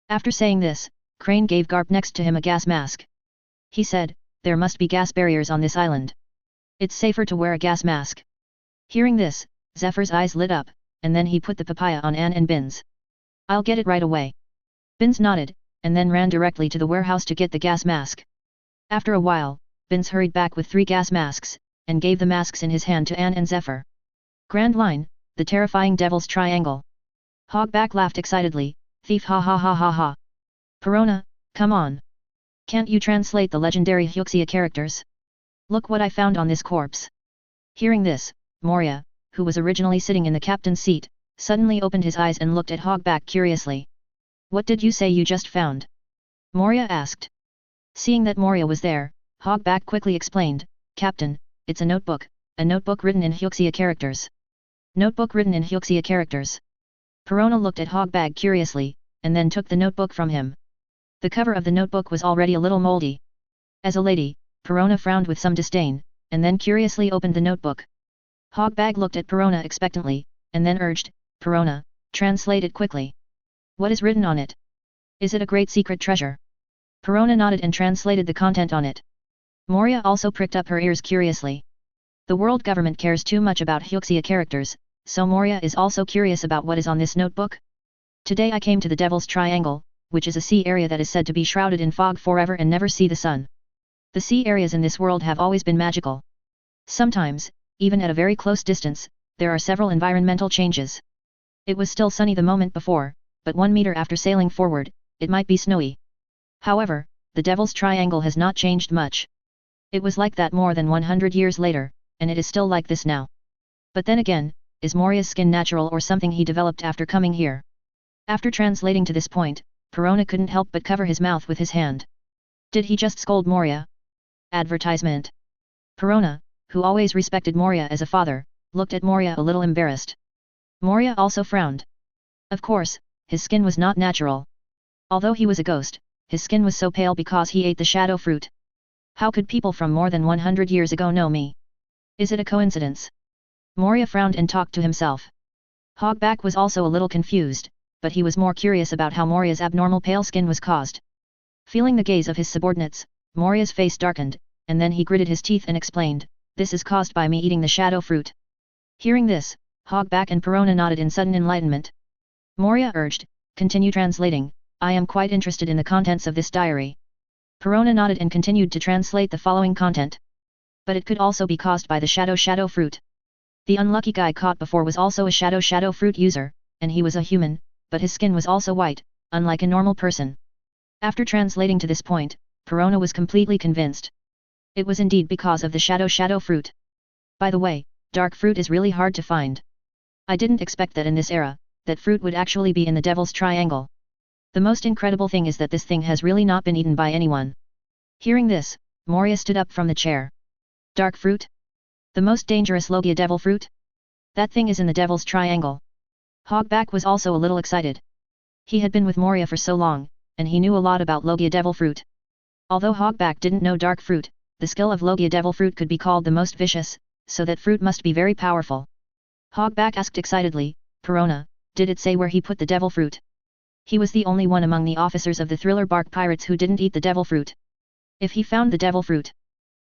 After saying this, Crane gave Garp next to him a gas mask. He said, there must be gas barriers on this island. It's safer to wear a gas mask. Hearing this, Zephyr's eyes lit up, and then he put the papaya on Anne and Binz. I'll get it right away. Binz nodded, and then ran directly to the warehouse to get the gas mask. After a while, Binz hurried back with 3 gas masks, and gave the masks in his hand to Anne and Zephyr. Grand Line, the terrifying Devil's Triangle. Hogback laughed excitedly, thief ha ha ha ha ha. Perona, come on. Can't you translate the legendary Huxia characters? Look what I found on this corpse. Hearing this, Moria, who was originally sitting in the captain's seat, suddenly opened his eyes and looked at Hogback curiously. What did you say you just found? Moria asked. Seeing that Moria was there, Hogback quickly explained, Captain, it's a notebook written in Hyuxia characters. Notebook written in Hyuxia characters. Perona looked at Hogback curiously, and then took the notebook from him. The cover of the notebook was already a little moldy. As a lady, Perona frowned with some disdain, and then curiously opened the notebook. Hogback looked at Perona expectantly, and then urged, Perona, translate it quickly. What is written on it? Is it a great secret treasure? Perona nodded and translated the content on it. Moria also pricked up her ears curiously. The world government cares too much about Hyuxia characters, so Moria is also curious about what is on this notebook. Today I came to the Devil's Triangle, which is a sea area that is said to be shrouded in fog forever and never see the sun. The sea areas in this world have always been magical. Sometimes, even at a very close distance, there are several environmental changes. It was still sunny the moment before, but 1 meter after sailing forward, it might be snowy. However, the Devil's Triangle has not changed much. It was like that more than 100 years later, and it is still like this now. But then again, is Moria's skin natural or something he developed after coming here? After translating to this point, Perona couldn't help but cover his mouth with his hand. Did he just scold Moria? Advertisement. Perona, who always respected Moria as a father, looked at Moria a little embarrassed. Moria also frowned. Of course, his skin was not natural. Although he was a ghost, his skin was so pale because he ate the shadow fruit. How could people from more than 100 years ago know me? Is it a coincidence? Moria frowned and talked to himself. Hogback was also a little confused, but he was more curious about how Moria's abnormal pale skin was caused. Feeling the gaze of his subordinates, Moria's face darkened, and then he gritted his teeth and explained, this is caused by me eating the shadow fruit. Hearing this, Hogback and Perona nodded in sudden enlightenment. Moria urged, continue translating, I am quite interested in the contents of this diary. Perona nodded and continued to translate the following content. But it could also be caused by the shadow fruit. The unlucky guy caught before was also a shadow fruit user, and he was a human, but his skin was also white, unlike a normal person. After translating to this point, Perona was completely convinced. It was indeed because of the shadow fruit. By the way, dark fruit is really hard to find. I didn't expect that in this era, that fruit would actually be in the Devil's Triangle. The most incredible thing is that this thing has really not been eaten by anyone. Hearing this, Moria stood up from the chair. Dark fruit? The most dangerous Logia devil fruit? That thing is in the Devil's Triangle. Hogback was also a little excited. He had been with Moria for so long, and he knew a lot about Logia devil fruit. Although Hogback didn't know dark fruit, the skill of Logia devil fruit could be called the most vicious, so that fruit must be very powerful. Hogback asked excitedly, Perona, did it say where he put the devil fruit? He was the only one among the officers of the Thriller Bark Pirates who didn't eat the devil fruit. If he found the devil fruit.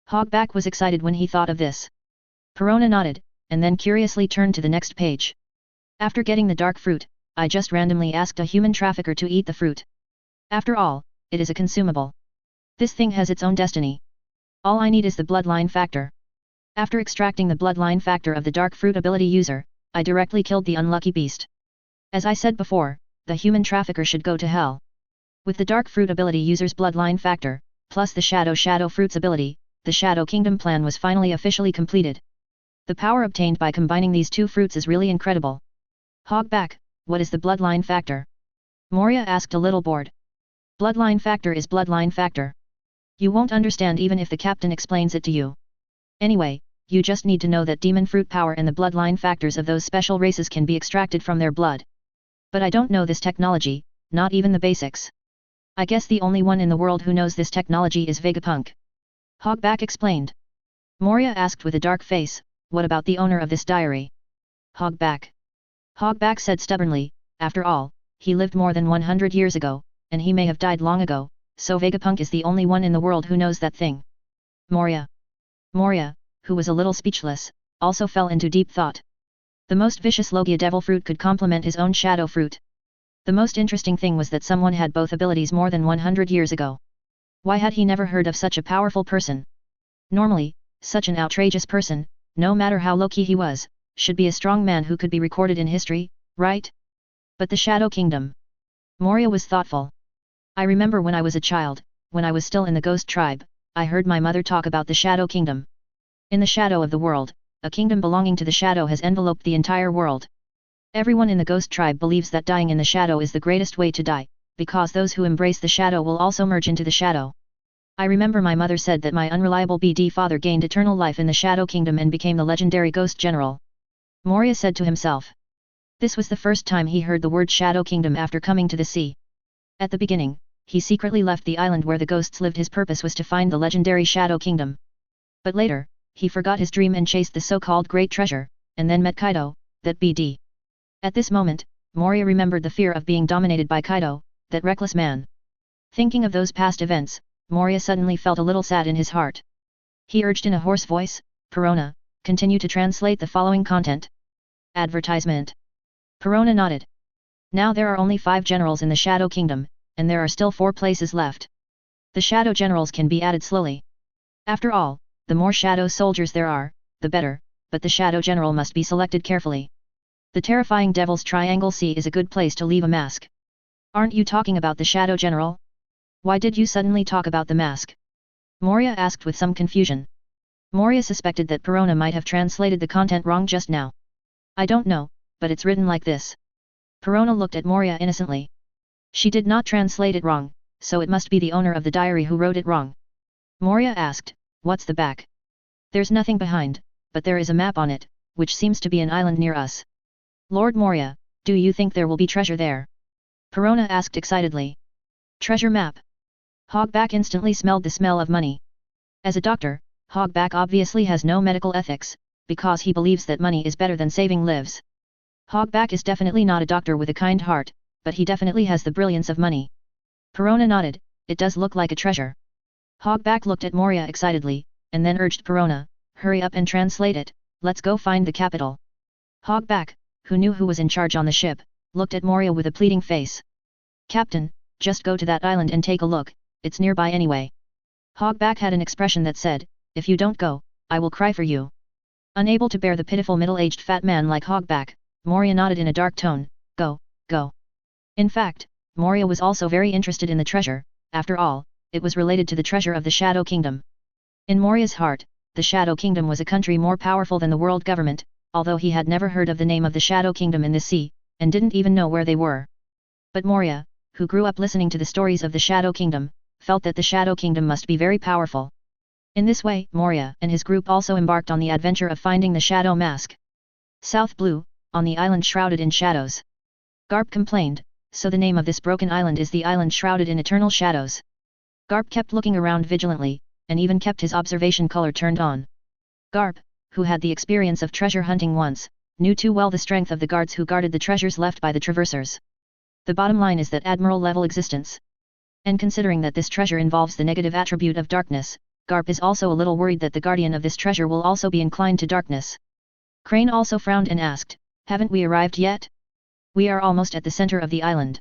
Hogback was excited when he thought of this. Perona nodded, and then curiously turned to the next page. After getting the dark fruit, I just randomly asked a human trafficker to eat the fruit. After all, it is a consumable. This thing has its own destiny. All I need is the bloodline factor. After extracting the bloodline factor of the dark fruit ability user, I directly killed the unlucky beast. As I said before, the human trafficker should go to hell. With the dark fruit ability user's bloodline factor, plus the shadow fruits ability, the Shadow Kingdom plan was finally officially completed. The power obtained by combining these two fruits is really incredible. Hogback, what is the bloodline factor? Moria asked a little bored. Bloodline factor is bloodline factor. You won't understand even if the captain explains it to you. Anyway, you just need to know that demon fruit power and the bloodline factors of those special races can be extracted from their blood. But I don't know this technology, not even the basics. I guess the only one in the world who knows this technology is Vegapunk. Hogback explained. Moria asked with a dark face, what about the owner of this diary? Hogback. Hogback said stubbornly, after all, he lived more than 100 years ago, and he may have died long ago, so Vegapunk is the only one in the world who knows that thing. Moria. Moria, who was a little speechless, also fell into deep thought. The most vicious Logia devil fruit could complement his own shadow fruit. The most interesting thing was that someone had both abilities more than 100 years ago. Why had he never heard of such a powerful person? Normally, such an outrageous person, no matter how low-key he was, should be a strong man who could be recorded in history, right? But the Shadow Kingdom. Moria was thoughtful. I remember when I was a child, when I was still in the Ghost Tribe, I heard my mother talk about the Shadow Kingdom. In the shadow of the world, a kingdom belonging to the shadow has enveloped the entire world. Everyone in the ghost tribe believes that dying in the shadow is the greatest way to die, because those who embrace the shadow will also merge into the shadow. I remember my mother said that my unreliable BD father gained eternal life in the Shadow Kingdom and became the legendary ghost general. Moria said to himself. This was the first time he heard the word Shadow Kingdom after coming to the sea. At the beginning, he secretly left the island where the ghosts lived. His purpose was to find the legendary Shadow Kingdom. But later, he forgot his dream and chased the so-called great treasure, and then met Kaido, that BD. At this moment, Moria remembered the fear of being dominated by Kaido, that reckless man. Thinking of those past events, Moria suddenly felt a little sad in his heart. He urged in a hoarse voice, Perona, continue to translate the following content. Advertisement. Perona nodded. Now there are only 5 generals in the Shadow Kingdom, and there are still 4 places left. The Shadow Generals can be added slowly. After all, the more Shadow soldiers there are, the better, but the Shadow General must be selected carefully. The terrifying Devil's Triangle Sea is a good place to leave a mask. Aren't you talking about the Shadow General? Why did you suddenly talk about the mask? Moria asked with some confusion. Moria suspected that Perona might have translated the content wrong just now. I don't know, but it's written like this. Perona looked at Moria innocently. She did not translate it wrong, so it must be the owner of the diary who wrote it wrong. Moria asked, what's the back? There's nothing behind, but there is a map on it, which seems to be an island near us. Lord Moria, do you think there will be treasure there? Perona asked excitedly. Treasure map. Hogback instantly smelled the smell of money. As a doctor, Hogback obviously has no medical ethics, because he believes that money is better than saving lives. Hogback is definitely not a doctor with a kind heart, but he definitely has the brilliance of money. Perona nodded, it does look like a treasure. Hogback looked at Moria excitedly, and then urged Perona, hurry up and translate it, let's go find the capital. Hogback, who knew who was in charge on the ship, looked at Moria with a pleading face. Captain, just go to that island and take a look, it's nearby anyway. Hogback had an expression that said, if you don't go, I will cry for you. Unable to bear the pitiful middle-aged fat man like Hogback, Moria nodded in a dark tone, go, go. In fact, Moria was also very interested in the treasure, after all, it was related to the treasure of the Shadow Kingdom. In Moria's heart, the Shadow Kingdom was a country more powerful than the world government, although he had never heard of the name of the Shadow Kingdom in the sea, and didn't even know where they were. But Moria, who grew up listening to the stories of the Shadow Kingdom, felt that the Shadow Kingdom must be very powerful. In this way, Moria and his group also embarked on the adventure of finding the Shadow Mask. South Blue, on the island shrouded in shadows. Garp complained, so the name of this broken island is the island shrouded in eternal shadows. Garp kept looking around vigilantly, and even kept his observation color turned on. Garp, who had the experience of treasure hunting once, knew too well the strength of the guards who guarded the treasures left by the traversers. The bottom line is that admiral-level existence. And considering that this treasure involves the negative attribute of darkness, Garp is also a little worried that the guardian of this treasure will also be inclined to darkness. Crane also frowned and asked, haven't we arrived yet? We are almost at the center of the island.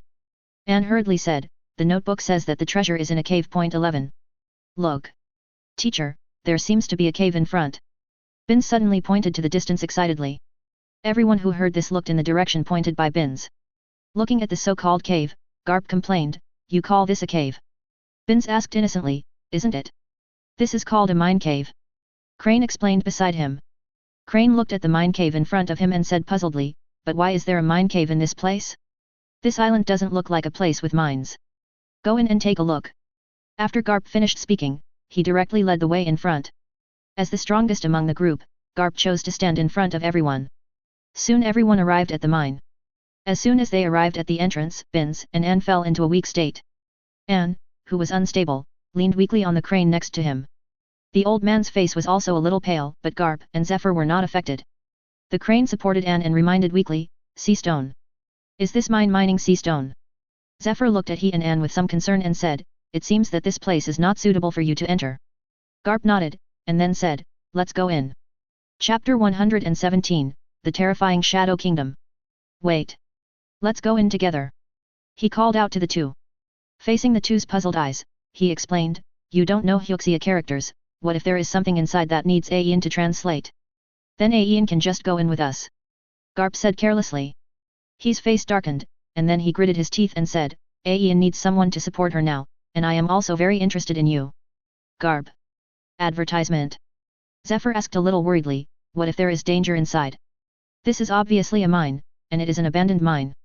Anne hurriedly said, the notebook says that the treasure is in a cave. Point 11. Look. Teacher, there seems to be a cave in front. Bin suddenly pointed to the distance excitedly. Everyone who heard this looked in the direction pointed by Bin's. Looking at the so-called cave, Garp complained, you call this a cave? Bin's asked innocently, isn't it? This is called a mine cave. Crane explained beside him. Crane looked at the mine cave in front of him and said puzzledly, but why is there a mine cave in this place? This island doesn't look like a place with mines. Go in and take a look. After Garp finished speaking, he directly led the way in front. As the strongest among the group, Garp chose to stand in front of everyone. Soon everyone arrived at the mine. As soon as they arrived at the entrance, Bins and Anne fell into a weak state. Anne, who was unstable, leaned weakly on the crane next to him. The old man's face was also a little pale, but Garp and Zephyr were not affected. The crane supported Anne and reminded weakly, sea stone. Is this mine mining sea stone? Zephyr looked at he and Anne with some concern and said, it seems that this place is not suitable for you to enter. Garp nodded, and then said, let's go in. Chapter 117, The Terrifying Shadow Kingdom. Wait. Let's go in together. He called out to the two. Facing the two's puzzled eyes, he explained, you don't know Hyuxia characters, what if there is something inside that needs Aeon to translate? Then Aeon can just go in with us. Garp said carelessly. His face darkened, and then he gritted his teeth and said, Aeon needs someone to support her now, and I am also very interested in you. Garp. Advertisement. Zephyr asked a little worriedly, what if there is danger inside? This is obviously a mine, and it is an abandoned mine.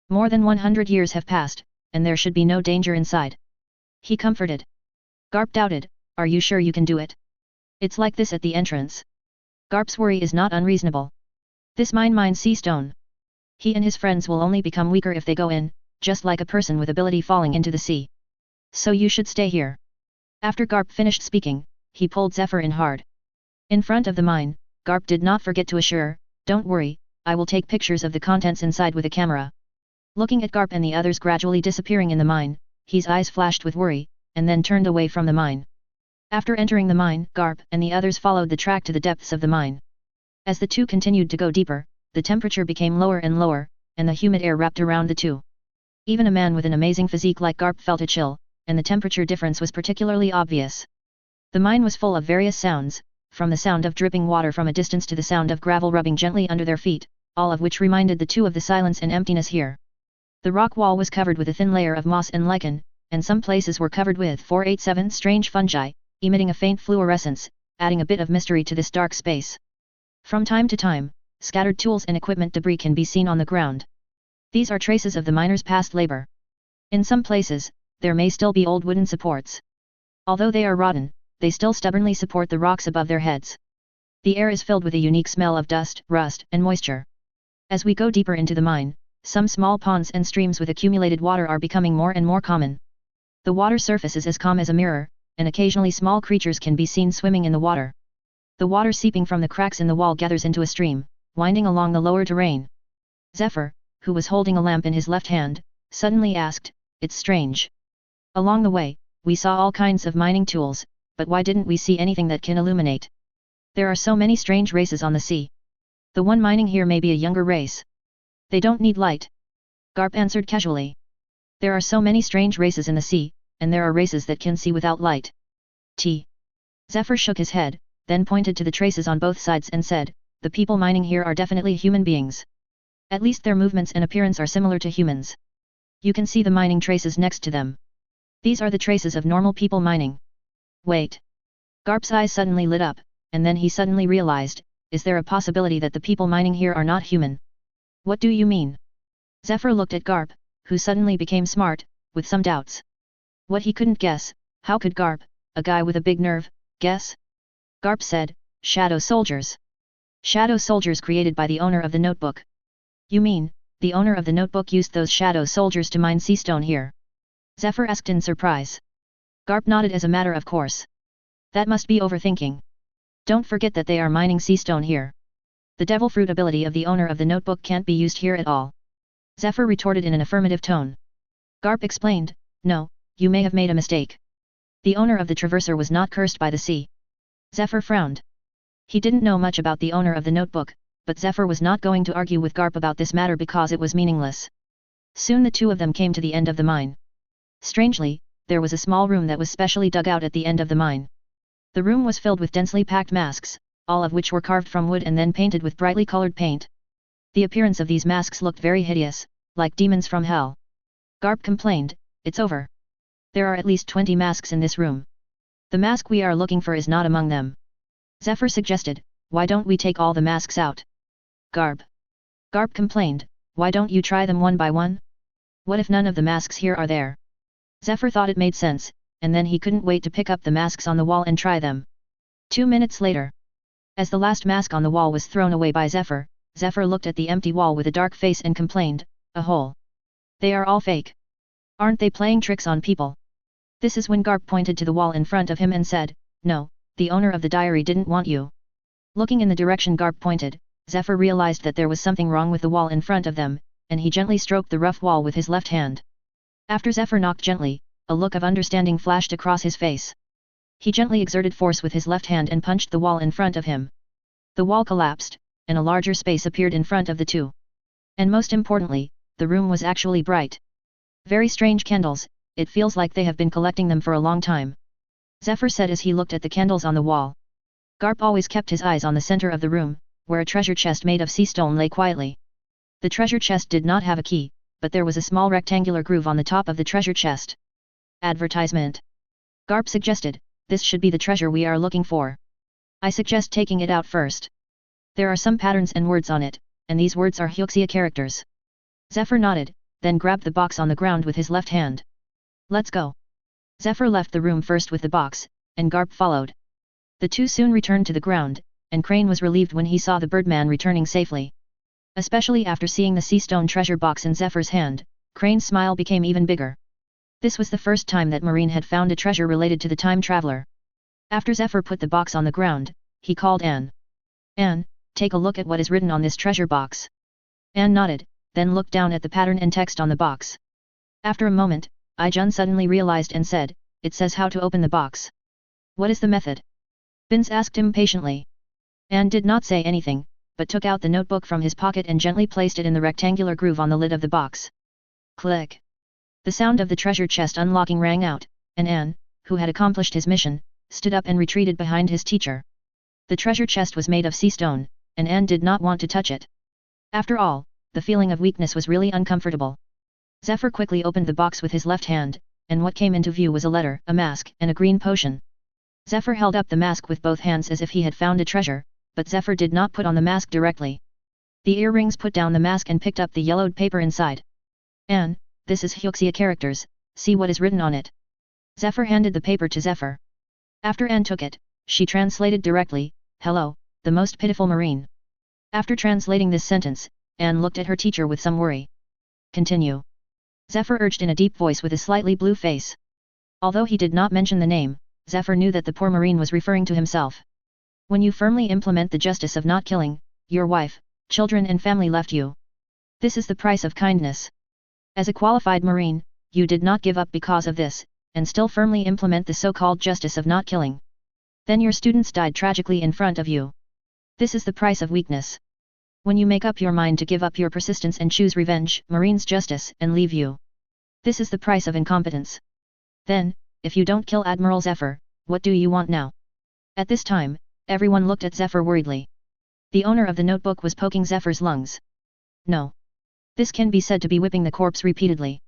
More than 100 years have passed, and there should be no danger inside. He comforted. Garp doubted, are you sure you can do it? It's like this at the entrance. Garp's worry is not unreasonable. This mine mines sea stone. He and his friends will only become weaker if they go in, just like a person with ability falling into the sea. So you should stay here. After Garp finished speaking, he pulled Zephyr in hard. In front of the mine, Garp did not forget to assure, don't worry, I will take pictures of the contents inside with a camera. Looking at Garp and the others gradually disappearing in the mine, his eyes flashed with worry, and then turned away from the mine. After entering the mine, Garp and the others followed the track to the depths of the mine. As the two continued to go deeper, the temperature became lower and lower, and the humid air wrapped around the two. Even a man with an amazing physique like Garp felt a chill, and the temperature difference was particularly obvious. The mine was full of various sounds, from the sound of dripping water from a distance to the sound of gravel rubbing gently under their feet, all of which reminded the two of the silence and emptiness here. The rock wall was covered with a thin layer of moss and lichen, and some places were covered with 487 strange fungi, emitting a faint fluorescence, adding a bit of mystery to this dark space. From time to time, scattered tools and equipment debris can be seen on the ground. These are traces of the miners' past labor. In some places, there may still be old wooden supports. Although they are rotten, they still stubbornly support the rocks above their heads. The air is filled with a unique smell of dust, rust, and moisture. As we go deeper into the mine, some small ponds and streams with accumulated water are becoming more and more common. The water surface is as calm as a mirror, and occasionally small creatures can be seen swimming in the water. The water seeping from the cracks in the wall gathers into a stream, winding along the lower terrain. Zephyr, who was holding a lamp in his left hand, suddenly asked, it's strange. Along the way, we saw all kinds of mining tools, but why didn't we see anything that can illuminate? There are so many strange races on the sea. The one mining here may be a younger race. They don't need light. Garp answered casually. There are so many strange races in the sea, and there are races that can see without light. Zephyr shook his head, then pointed to the traces on both sides and said, the people mining here are definitely human beings. At least their movements and appearance are similar to humans. You can see the mining traces next to them. These are the traces of normal people mining. Wait. Garp's eyes suddenly lit up, and then he suddenly realized, is there a possibility that the people mining here are not human? What do you mean? Zephyr looked at Garp, who suddenly became smart, with some doubts. What he couldn't guess, how could Garp, a guy with a big nerve, guess? Garp said, shadow soldiers. Shadow soldiers created by the owner of the notebook. You mean, the owner of the notebook used those shadow soldiers to mine sea stone here? Zephyr asked in surprise. Garp nodded as a matter of course. That must be overthinking. Don't forget that they are mining sea stone here. The devil fruit ability of the owner of the notebook can't be used here at all. Zephyr retorted in an affirmative tone. Garp explained, no, you may have made a mistake. The owner of the traverser was not cursed by the sea. Zephyr frowned. He didn't know much about the owner of the notebook, but Zephyr was not going to argue with Garp about this matter because it was meaningless. Soon the two of them came to the end of the mine. Strangely, there was a small room that was specially dug out at the end of the mine. The room was filled with densely packed masks, all of which were carved from wood and then painted with brightly colored paint. The appearance of these masks looked very hideous, like demons from hell. Garp complained, it's over. There are at least 20 masks in this room. The mask we are looking for is not among them. Zephyr suggested, why don't we take all the masks out? Garp complained, why don't you try them one by one? What if none of the masks here are there? Zephyr thought it made sense, and then he couldn't wait to pick up the masks on the wall and try them. 2 minutes later. As the last mask on the wall was thrown away by Zephyr, Zephyr looked at the empty wall with a dark face and complained, a hole. They are all fake. Aren't they playing tricks on people? This is when Garp pointed to the wall in front of him and said, no, the owner of the diary didn't want you. Looking in the direction Garp pointed, Zephyr realized that there was something wrong with the wall in front of them, and he gently stroked the rough wall with his left hand. After Zephyr knocked gently, a look of understanding flashed across his face. He gently exerted force with his left hand and punched the wall in front of him. The wall collapsed, and a larger space appeared in front of the two. And most importantly, the room was actually bright. Very strange candles, it feels like they have been collecting them for a long time. Zephyr said as he looked at the candles on the wall. Garp always kept his eyes on the center of the room, where a treasure chest made of sea stone lay quietly. The treasure chest did not have a key, but there was a small rectangular groove on the top of the treasure chest. Advertisement. Garp suggested, this should be the treasure we are looking for. I suggest taking it out first. There are some patterns and words on it, and these words are Hyuxia characters. Zephyr nodded, then grabbed the box on the ground with his left hand. Let's go. Zephyr left the room first with the box, and Garp followed. The two soon returned to the ground, and Crane was relieved when he saw the Birdman returning safely. Especially after seeing the sea stone treasure box in Zephyr's hand, Crane's smile became even bigger. This was the first time that Marine had found a treasure related to the time traveler. After Zephyr put the box on the ground, he called Anne. Anne, take a look at what is written on this treasure box. Anne nodded, then looked down at the pattern and text on the box. After a moment, Ai-jun suddenly realized and said, it says how to open the box. What is the method? Binz asked impatiently. Anne did not say anything, but took out the notebook from his pocket and gently placed it in the rectangular groove on the lid of the box. Click! The sound of the treasure chest unlocking rang out, and Anne, who had accomplished his mission, stood up and retreated behind his teacher. The treasure chest was made of sea stone, and Anne did not want to touch it. After all, the feeling of weakness was really uncomfortable. Zephyr quickly opened the box with his left hand, and what came into view was a letter, a mask, and a green potion. Zephyr held up the mask with both hands as if he had found a treasure, but Zephyr did not put on the mask directly. The earrings put down the mask and picked up the yellowed paper inside. Anne, this is Hyuxia characters, see what is written on it. Zephyr handed the paper to Zephyr. After Anne took it, she translated directly, hello, the most pitiful marine. After translating this sentence, Anne looked at her teacher with some worry. Continue. Zephyr urged in a deep voice with a slightly blue face. Although he did not mention the name, Zephyr knew that the poor marine was referring to himself. When you firmly implement the justice of not killing, your wife, children and family left you. This is the price of kindness. As a qualified marine, you did not give up because of this, and still firmly implement the so-called justice of not killing. Then your students died tragically in front of you. This is the price of weakness. When you make up your mind to give up your persistence and choose revenge, Marine's justice, and leave you. This is the price of incompetence. Then, if you don't kill Admiral Zephyr, what do you want now? At this time, everyone looked at Zephyr worriedly. The owner of the notebook was poking Zephyr's lungs. No. This can be said to be whipping the corpse repeatedly.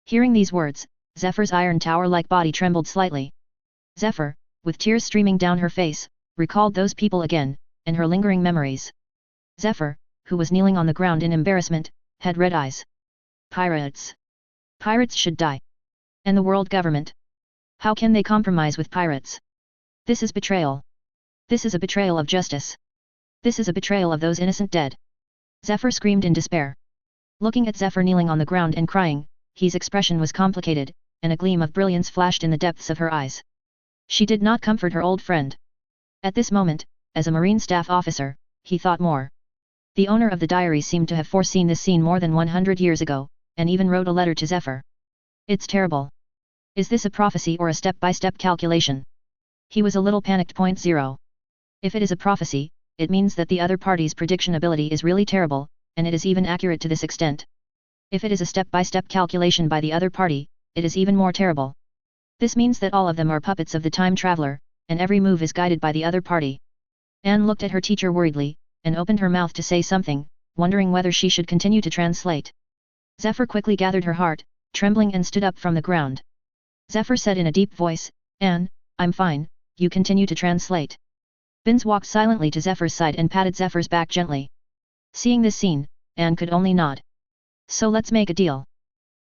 Hearing these words, Zephyr's iron tower-like body trembled slightly. Zephyr, with tears streaming down her face, recalled those people again, and her lingering memories. Zephyr, who was kneeling on the ground in embarrassment, had red eyes. Pirates. Pirates should die. And the world government? How can they compromise with pirates? This is betrayal. This is a betrayal of justice. This is a betrayal of those innocent dead. Zephyr screamed in despair. Looking at Zephyr kneeling on the ground and crying, his expression was complicated, and a gleam of brilliance flashed in the depths of her eyes. She did not comfort her old friend. At this moment, as a Marine staff officer, he thought more. The owner of the diary seemed to have foreseen this scene more than 100 years ago, and even wrote a letter to Zephyr. It's terrible. Is this a prophecy or a step-by-step calculation? He was a little panicked. 0. If it is a prophecy, it means that the other party's prediction ability is really terrible, and it is even accurate to this extent. If it is a step-by-step calculation by the other party, it is even more terrible. This means that all of them are puppets of the time traveler, and every move is guided by the other party. Anne looked at her teacher worriedly, and opened her mouth to say something, wondering whether she should continue to translate. Zephyr quickly gathered her heart, trembling and stood up from the ground. Zephyr said in a deep voice, Anne, I'm fine, you continue to translate. Binz walked silently to Zephyr's side and patted Zephyr's back gently. Seeing this scene, Anne could only nod. So let's make a deal.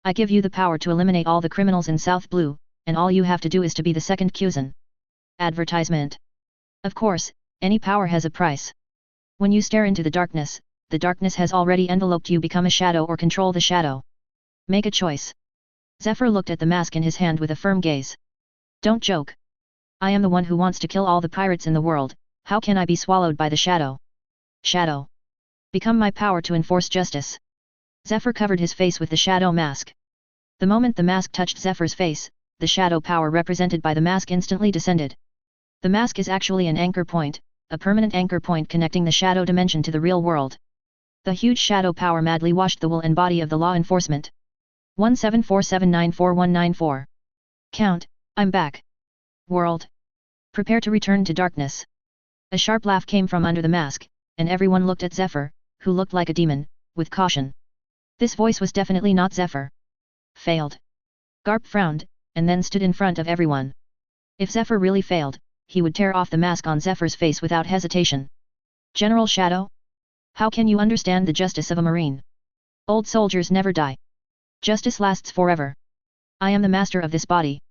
I give you the power to eliminate all the criminals in South Blue, and all you have to do is to be the second Kuzan. Advertisement. Of course, any power has a price. When you stare into the darkness has already enveloped you. Become a shadow or control the shadow. Make a choice. Zephyr looked at the mask in his hand with a firm gaze. Don't joke. I am the one who wants to kill all the pirates in the world, how can I be swallowed by the shadow? Shadow. Become my power to enforce justice. Zephyr covered his face with the shadow mask. The moment the mask touched Zephyr's face, the shadow power represented by the mask instantly descended. The mask is actually an anchor point, a permanent anchor point connecting the shadow dimension to the real world. The huge shadow power madly washed the will and body of the law enforcement. 1747944194. Count, I'm back. World. Prepare to return to darkness. A sharp laugh came from under the mask, and everyone looked at Zephyr, who looked like a demon, with caution. This voice was definitely not Zephyr. Failed. Garp frowned, and then stood in front of everyone. If Zephyr really failed, he would tear off the mask on Zephyr's face without hesitation. General Shadow? How can you understand the justice of a marine? Old soldiers never die. Justice lasts forever. I am the master of this body.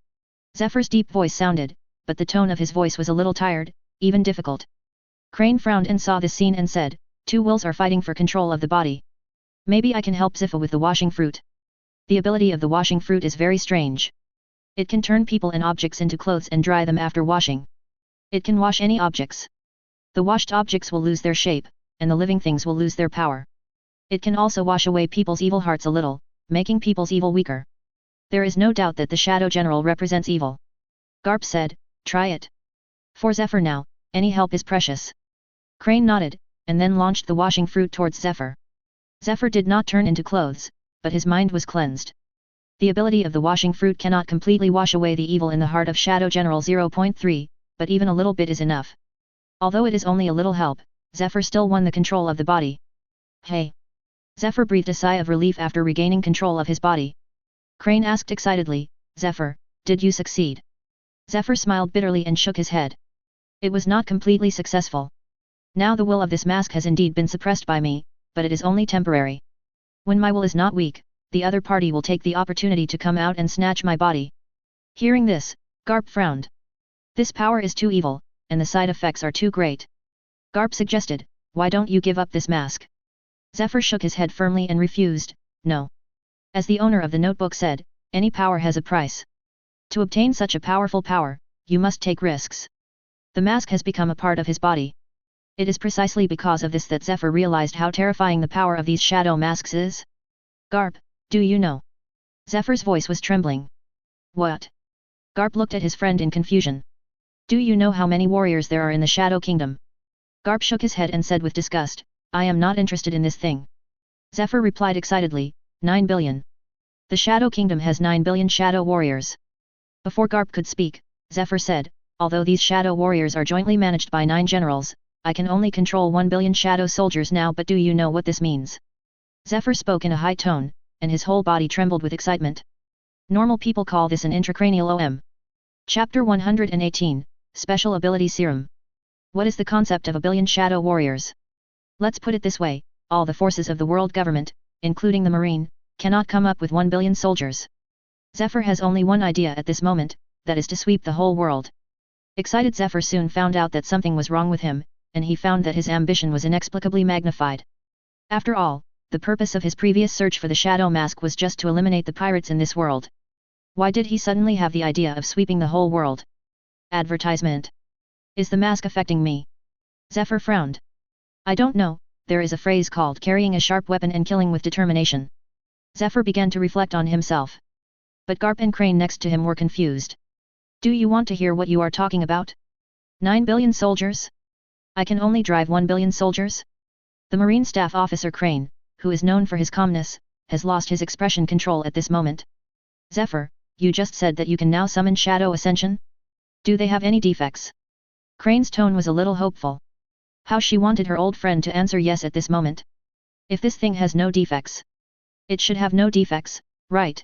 Zephyr's deep voice sounded, but the tone of his voice was a little tired, even difficult. Crane frowned and saw this scene and said, two wills are fighting for control of the body. Maybe I can help Zephyr with the washing fruit. The ability of the washing fruit is very strange. It can turn people and objects into clothes and dry them after washing. It can wash any objects. The washed objects will lose their shape, and the living things will lose their power. It can also wash away people's evil hearts a little, making people's evil weaker. There is no doubt that the Shadow General represents evil. Garp said, try it. For Zephyr now, any help is precious. Crane nodded, and then launched the washing fruit towards Zephyr. Zephyr did not turn into clothes, but his mind was cleansed. The ability of the washing fruit cannot completely wash away the evil in the heart of Shadow General 0.3, but even a little bit is enough. Although it is only a little help, Zephyr still won the control of the body. Hey! Zephyr breathed a sigh of relief after regaining control of his body. Crane asked excitedly, Zephyr, did you succeed? Zephyr smiled bitterly and shook his head. It was not completely successful. Now the will of this mask has indeed been suppressed by me, but it is only temporary. When my will is not weak, the other party will take the opportunity to come out and snatch my body. Hearing this, Garp frowned. This power is too evil, and the side effects are too great. Garp suggested, why don't you give up this mask? Zephyr shook his head firmly and refused, no. As the owner of the notebook said, any power has a price. To obtain such a powerful power, you must take risks. The mask has become a part of his body. It is precisely because of this that Zephyr realized how terrifying the power of these shadow masks is. Garp, do you know? Zephyr's voice was trembling. What? Garp looked at his friend in confusion. Do you know how many warriors there are in the Shadow Kingdom? Garp shook his head and said with disgust, I am not interested in this thing. Zephyr replied excitedly, 9 billion. The Shadow Kingdom has 9 billion shadow warriors. Before Garp could speak, Zephyr said, although these shadow warriors are jointly managed by 9 generals, I can only control 1 billion shadow soldiers now, but do you know what this means? Zephyr spoke in a high tone, and his whole body trembled with excitement. Normal people call this an intracranial OM. Chapter 118, Special Ability Serum. What is the concept of a billion shadow warriors? Let's put it this way, all the forces of the world government, including the Marine, cannot come up with 1 billion soldiers. Zephyr has only one idea at this moment, that is to sweep the whole world. Excited Zephyr soon found out that something was wrong with him, and he found that his ambition was inexplicably magnified. After all, the purpose of his previous search for the Shadow Mask was just to eliminate the pirates in this world. Why did he suddenly have the idea of sweeping the whole world? Advertisement. Is the mask affecting me? Zephyr frowned. I don't know, there is a phrase called carrying a sharp weapon and killing with determination. Zephyr began to reflect on himself. But Garp and Crane next to him were confused. Do you want to hear what you are talking about? 9 billion soldiers? I can only drive 1 billion soldiers? The Marine Staff Officer Crane, who is known for his calmness, has lost his expression control at this moment. Zephyr, you just said that you can now summon Shadow Ascension? Do they have any defects? Crane's tone was a little hopeful. How she wanted her old friend to answer yes at this moment. If this thing has no defects. It should have no defects, right?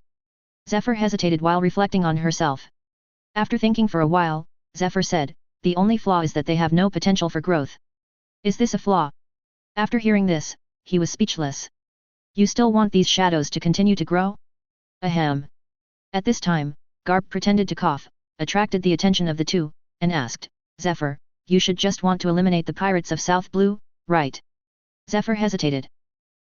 Zephyr hesitated while reflecting on herself. After thinking for a while, Zephyr said, the only flaw is that they have no potential for growth. Is this a flaw? After hearing this, he was speechless. You still want these shadows to continue to grow? Ahem. At this time, Garp pretended to cough, attracted the attention of the two, and asked, Zephyr, you should just want to eliminate the pirates of South Blue, right? Zephyr hesitated.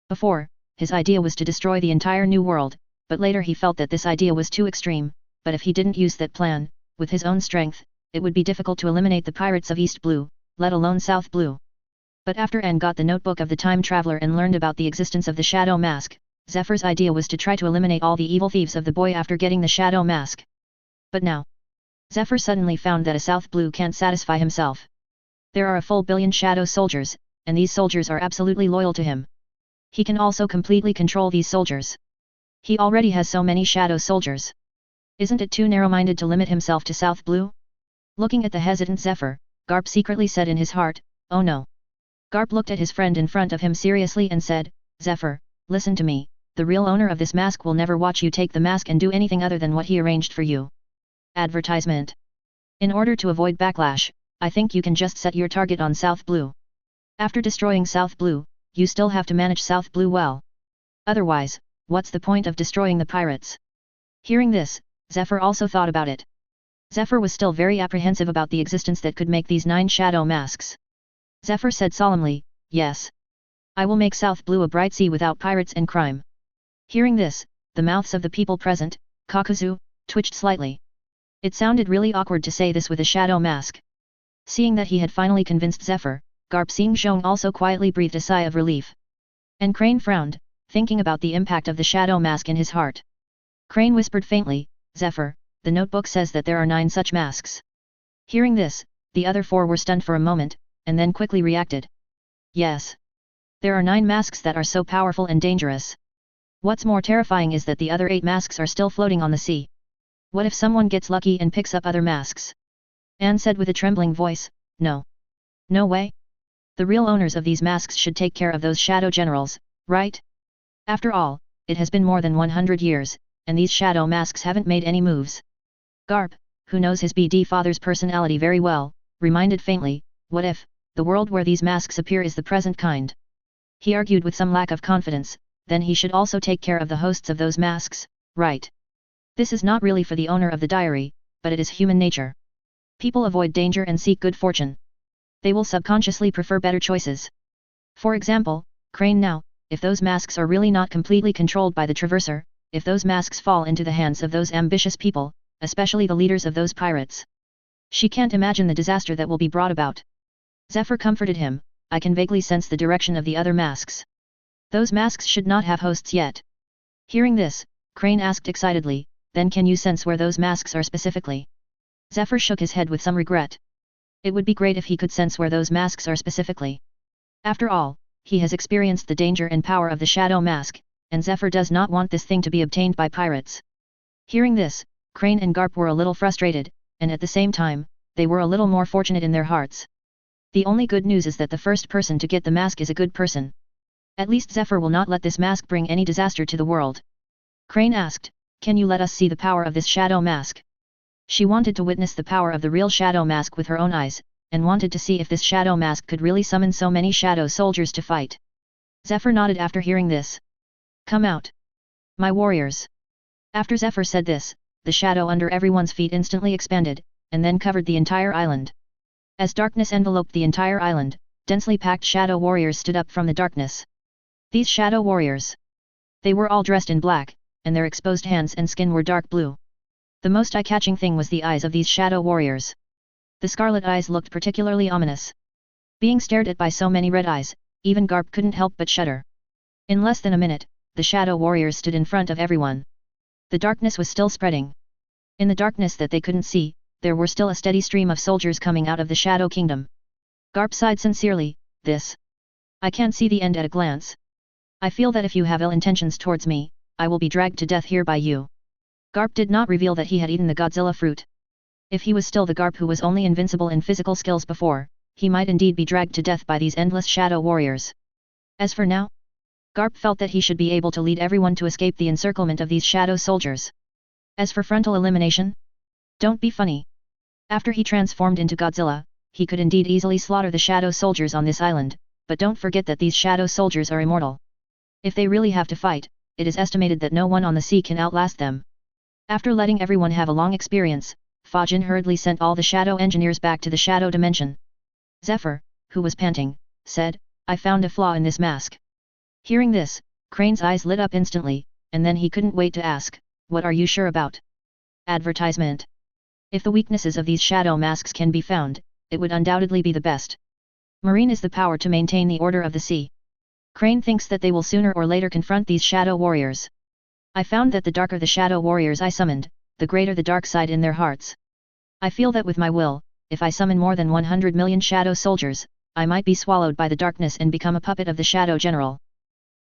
Before, his idea was to destroy the entire New World, but later he felt that this idea was too extreme, but if he didn't use that plan, with his own strength, it would be difficult to eliminate the pirates of East Blue, let alone South Blue. But after Anne got the notebook of the time traveler and learned about the existence of the Shadow Mask, Zephyr's idea was to try to eliminate all the evil thieves of the boy after getting the Shadow Mask. But now, Zephyr suddenly found that a South Blue can't satisfy himself. There are a full billion Shadow soldiers, and these soldiers are absolutely loyal to him. He can also completely control these soldiers. He already has so many Shadow soldiers. Isn't it too narrow-minded to limit himself to South Blue? Looking at the hesitant Zephyr, Garp secretly said in his heart, oh no. Garp looked at his friend in front of him seriously and said, Zephyr, listen to me, the real owner of this mask will never watch you take the mask and do anything other than what he arranged for you. Advertisement. In order to avoid backlash, I think you can just set your target on South Blue. After destroying South Blue, you still have to manage South Blue well. Otherwise, what's the point of destroying the pirates? Hearing this, Zephyr also thought about it. Zephyr was still very apprehensive about the existence that could make these 9 shadow masks. Zephyr said solemnly, yes. I will make South Blue a bright sea without pirates and crime. Hearing this, the mouths of the people present, Kakuzu, twitched slightly. It sounded really awkward to say this with a shadow mask. Seeing that he had finally convinced Zephyr, Garp Sing Zhong also quietly breathed a sigh of relief. And Crane frowned, thinking about the impact of the shadow mask in his heart. Crane whispered faintly, Zephyr, the notebook says that there are 9 such masks. Hearing this, the other 4 were stunned for a moment, and then quickly reacted. Yes. There are 9 masks that are so powerful and dangerous. What's more terrifying is that the other 8 masks are still floating on the sea. What if someone gets lucky and picks up other masks? Anne said with a trembling voice, no. No way. The real owners of these masks should take care of those shadow generals, right? After all, it has been more than 100 years, and these shadow masks haven't made any moves. Garp, who knows his BD father's personality very well, reminded faintly, what if, the world where these masks appear is the present kind? He argued with some lack of confidence, then he should also take care of the hosts of those masks, right? This is not really for the owner of the diary, but it is human nature. People avoid danger and seek good fortune. They will subconsciously prefer better choices. For example, Crane now, if those masks are really not completely controlled by the Traverser, if those masks fall into the hands of those ambitious people, especially the leaders of those pirates. She can't imagine the disaster that will be brought about. Zephyr comforted him, I can vaguely sense the direction of the other masks. Those masks should not have hosts yet. Hearing this, Crane asked excitedly, then can you sense where those masks are specifically? Zephyr shook his head with some regret. It would be great if he could sense where those masks are specifically. After all, he has experienced the danger and power of the shadow mask, and Zephyr does not want this thing to be obtained by pirates. Hearing this, Crane and Garp were a little frustrated, and at the same time, they were a little more fortunate in their hearts. The only good news is that the first person to get the mask is a good person. At least Zephyr will not let this mask bring any disaster to the world. Crane asked, can you let us see the power of this shadow mask? She wanted to witness the power of the real shadow mask with her own eyes, and wanted to see if this shadow mask could really summon so many shadow soldiers to fight. Zephyr nodded after hearing this. Come out. My warriors. After Zephyr said this, the shadow under everyone's feet instantly expanded, and then covered the entire island. As darkness enveloped the entire island, densely packed shadow warriors stood up from the darkness. These shadow warriors. They were all dressed in black, and their exposed hands and skin were dark blue. The most eye-catching thing was the eyes of these shadow warriors. The scarlet eyes looked particularly ominous. Being stared at by so many red eyes, even Garp couldn't help but shudder. In less than a minute, the shadow warriors stood in front of everyone. The darkness was still spreading. In the darkness that they couldn't see, there were still a steady stream of soldiers coming out of the Shadow Kingdom. Garp sighed sincerely, this. I can't see the end at a glance. I feel that if you have ill intentions towards me, I will be dragged to death here by you. Garp did not reveal that he had eaten the Godzilla fruit. If he was still the Garp who was only invincible in physical skills before, he might indeed be dragged to death by these endless shadow warriors. As for now, Garp felt that he should be able to lead everyone to escape the encirclement of these shadow soldiers. As for frontal elimination? Don't be funny. After he transformed into Godzilla, he could indeed easily slaughter the shadow soldiers on this island, but don't forget that these shadow soldiers are immortal. If they really have to fight, it is estimated that no one on the sea can outlast them. After letting everyone have a long experience, Fajin hurriedly sent all the shadow engineers back to the shadow dimension. Zephyr, who was panting, said, I found a flaw in this mask. Hearing this, Crane's eyes lit up instantly, and then he couldn't wait to ask, what are you sure about? Advertisement. If the weaknesses of these shadow masks can be found, it would undoubtedly be the best. Marine is the power to maintain the order of the sea. Crane thinks that they will sooner or later confront these shadow warriors. I found that the darker the shadow warriors I summoned, the greater the dark side in their hearts. I feel that with my will, if I summon more than 100 million shadow soldiers, I might be swallowed by the darkness and become a puppet of the shadow general.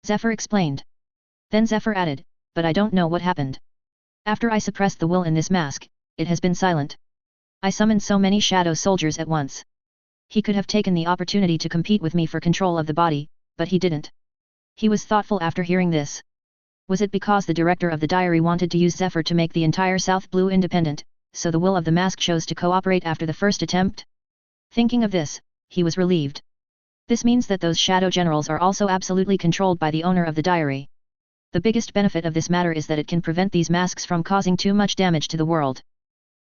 Zephyr explained. Then Zephyr added, but I don't know what happened. After I suppressed the will in this mask, it has been silent. I summoned so many shadow soldiers at once. He could have taken the opportunity to compete with me for control of the body, but he didn't. He was thoughtful after hearing this. Was it because the director of the diary wanted to use Zephyr to make the entire South Blue independent, so the will of the mask chose to cooperate after the first attempt? Thinking of this, he was relieved. This means that those shadow generals are also absolutely controlled by the owner of the diary. The biggest benefit of this matter is that it can prevent these masks from causing too much damage to the world.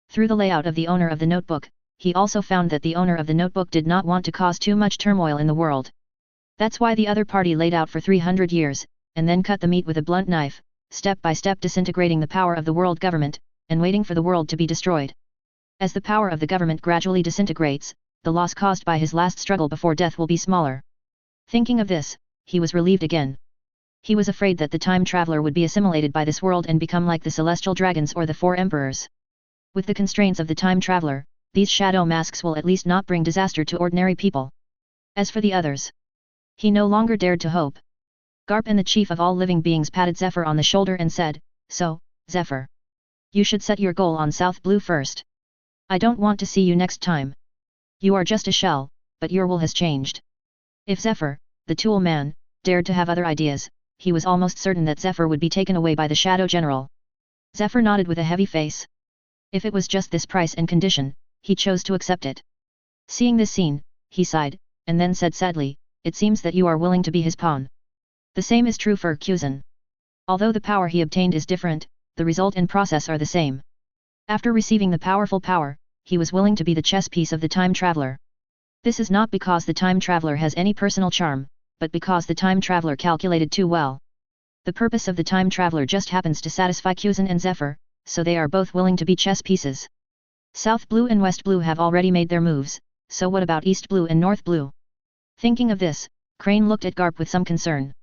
Through the layout of the owner of the notebook, he also found that the owner of the notebook did not want to cause too much turmoil in the world. That's why the other party laid out for 300 years, and then cut the meat with a blunt knife, step by step disintegrating the power of the world government, and waiting for the world to be destroyed. As the power of the government gradually disintegrates, the loss caused by his last struggle before death will be smaller. Thinking of this, he was relieved again. He was afraid that the time traveler would be assimilated by this world and become like the celestial dragons or the four emperors. With the constraints of the time traveler, these shadow masks will at least not bring disaster to ordinary people. As for the others, he no longer dared to hope. Garp and the chief of all living beings patted Zephyr on the shoulder and said, "So, Zephyr. You should set your goal on South Blue first. I don't want to see you next time. You are just a shell, but your will has changed." If Zephyr, the tool man, dared to have other ideas, he was almost certain that Zephyr would be taken away by the Shadow General. Zephyr nodded with a heavy face. If it was just this price and condition, he chose to accept it. Seeing this scene, he sighed, and then said sadly, "It seems that you are willing to be his pawn." The same is true for Kuzan. Although the power he obtained is different, the result and process are the same. After receiving the powerful power, he was willing to be the chess piece of the time traveler. This is not because the time traveler has any personal charm, but because the time traveler calculated too well. The purpose of the time traveler just happens to satisfy Kuzan and Zephyr, so they are both willing to be chess pieces. South Blue and West Blue have already made their moves, so what about East Blue and North Blue? Thinking of this, Crane looked at Garp with some concern.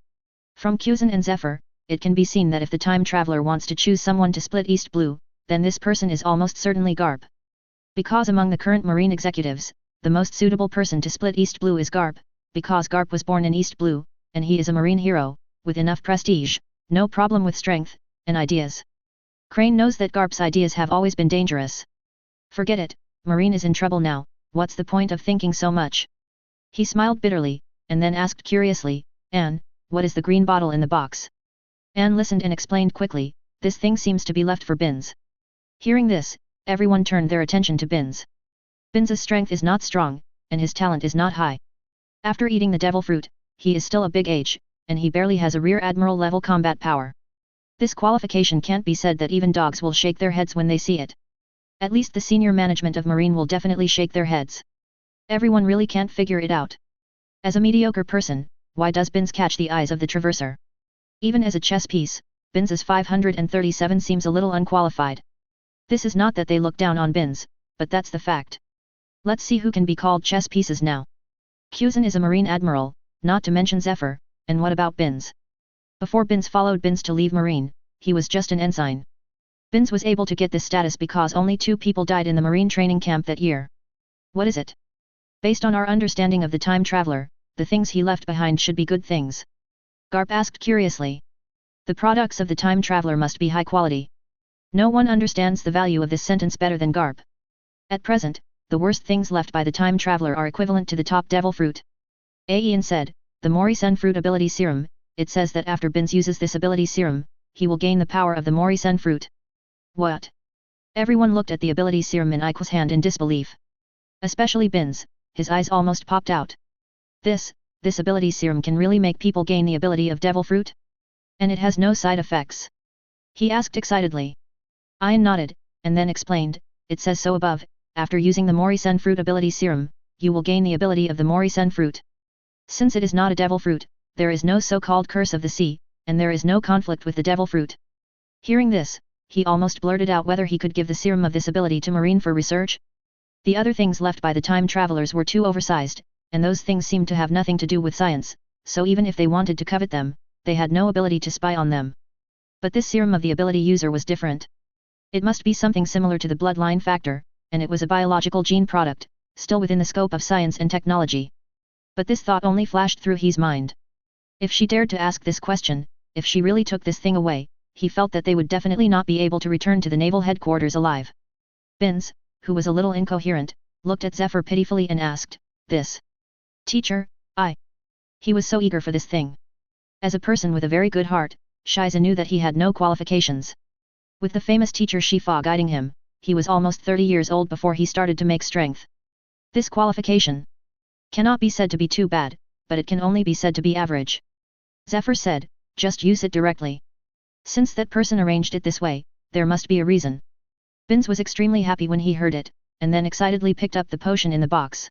From Kuzan and Zephyr, it can be seen that if the time traveler wants to choose someone to split East Blue, then this person is almost certainly Garp. Because among the current Marine executives, the most suitable person to split East Blue is Garp, because Garp was born in East Blue, and he is a Marine hero, with enough prestige, no problem with strength, and ideas. Crane knows that Garp's ideas have always been dangerous. Forget it, Marine is in trouble now, what's the point of thinking so much? He smiled bitterly, and then asked curiously, "Anne, what is the green bottle in the box?" Anne listened and explained quickly, "This thing seems to be left for Binz." Hearing this, everyone turned their attention to Binz. Binz's strength is not strong, and his talent is not high. After eating the devil fruit, he is still a big age, and he barely has a rear admiral level combat power. This qualification can't be said that even dogs will shake their heads when they see it. At least the senior management of Marine will definitely shake their heads. Everyone really can't figure it out. As a mediocre person, why does Binz catch the eyes of the Traverser? Even as a chess piece, Binz's 537 seems a little unqualified. This is not that they look down on Binz, but that's the fact. Let's see who can be called chess pieces now. Kuzan is a Marine admiral, not to mention Zephyr, and what about Binz? Before Binz followed Binz to leave Marine, he was just an ensign. Binz was able to get this status because only 2 people died in the Marine training camp that year. What is it? Based on our understanding of the time traveler, the things he left behind should be good things. Garp asked curiously. The products of the time traveler must be high quality. No one understands the value of this sentence better than Garp. At present, the worst things left by the time traveler are equivalent to the top devil fruit. Ian said, the Mori-sen fruit ability serum, it says that after Binz uses this ability serum, he will gain the power of the Mori-sen fruit. What? Everyone looked at the ability serum in Ike's hand in disbelief. Especially Binz, his eyes almost popped out. This ability serum can really make people gain the ability of devil fruit? And it has no side effects? He asked excitedly. Ian nodded, and then explained, it says so above, after using the Mori-sen fruit ability serum, you will gain the ability of the Mori-sen fruit. Since it is not a devil fruit, there is no so-called curse of the sea, and there is no conflict with the devil fruit. Hearing this, he almost blurted out whether he could give the serum of this ability to Marine for research. The other things left by the time travelers were too oversized, and those things seemed to have nothing to do with science, so even if they wanted to covet them, they had no ability to spy on them. But this serum of the ability user was different. It must be something similar to the bloodline factor, and it was a biological gene product, still within the scope of science and technology. But this thought only flashed through his mind. If she dared to ask this question, if she really took this thing away, he felt that they would definitely not be able to return to the naval headquarters alive. Binz, who was a little incoherent, looked at Zephyr pitifully and asked, "This? Teacher, I." He was so eager for this thing. As a person with a very good heart, Shiza knew that he had no qualifications. With the famous teacher Shifa guiding him, he was almost 30 years old before he started to make strength. This qualification cannot be said to be too bad, but it can only be said to be average. Zephyr said, just use it directly. Since that person arranged it this way, there must be a reason. Binz was extremely happy when he heard it, and then excitedly picked up the potion in the box.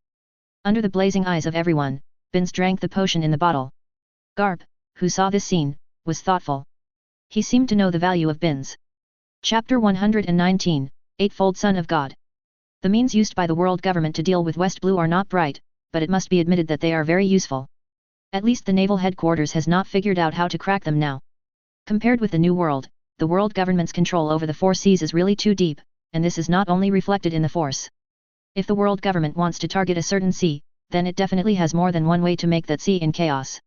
Under the blazing eyes of everyone, Binz drank the potion in the bottle. Garp, who saw this scene, was thoughtful. He seemed to know the value of Binz. Chapter 119, Eightfold Son of God. The means used by the world government to deal with West Blue are not bright, but it must be admitted that they are very useful. At least the naval headquarters has not figured out how to crack them now. Compared with the New World, the world government's control over the four seas is really too deep, and this is not only reflected in the force. If the world government wants to target a certain sea, then it definitely has more than one way to make that sea in chaos.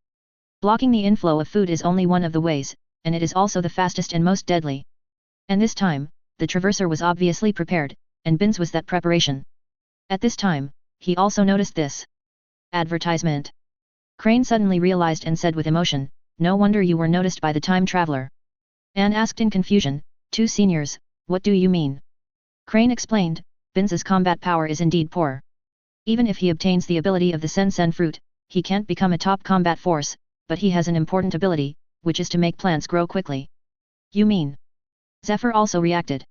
Blocking the inflow of food is only one of the ways, and it is also the fastest and most deadly. And this time, the Traverser was obviously prepared, and Binz was that preparation. At this time, he also noticed this. Advertisement. Crane suddenly realized and said with emotion, "No wonder you were noticed by the time traveler." Anne asked in confusion, "Two seniors, what do you mean?" Crane explained, "Binz's combat power is indeed poor. Even if he obtains the ability of the Sen fruit, he can't become a top combat force, but he has an important ability, which is to make plants grow quickly." "You mean?" Zephyr also reacted.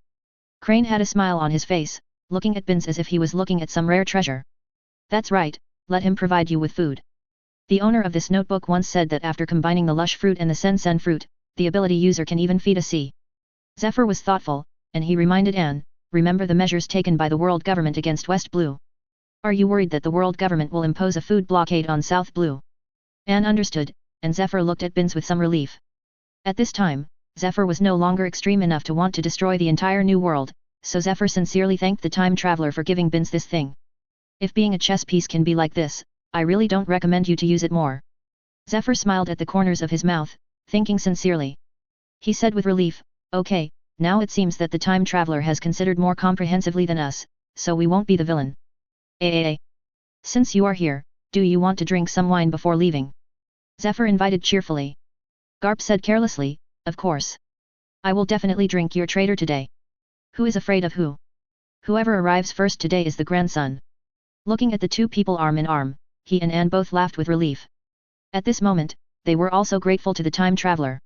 Crane had a smile on his face, looking at Binz as if he was looking at some rare treasure. "That's right, let him provide you with food." The owner of this notebook once said that after combining the lush fruit and the Sen fruit, the ability user can even feed a sea. Zephyr was thoughtful, and he reminded Anne, "Remember the measures taken by the world government against West Blue. Are you worried that the world government will impose a food blockade on South Blue?" Anne understood, and Zephyr looked at Binz with some relief. At this time, Zephyr was no longer extreme enough to want to destroy the entire new world, so Zephyr sincerely thanked the time traveler for giving Binz this thing. "If being a chess piece can be like this, I really don't recommend you to use it more." Zephyr smiled at the corners of his mouth, thinking sincerely. He said with relief, "Okay, now it seems that the time traveler has considered more comprehensively than us, so we won't be the villain. Since you are here, do you want to drink some wine before leaving?" Zephyr invited cheerfully. Garp said carelessly, "Of course. I will definitely drink your traitor today." Who is afraid of who? Whoever arrives first today is the grandson. Looking at the two people arm in arm, he and Anne both laughed with relief. At this moment, they were also grateful to the time traveler.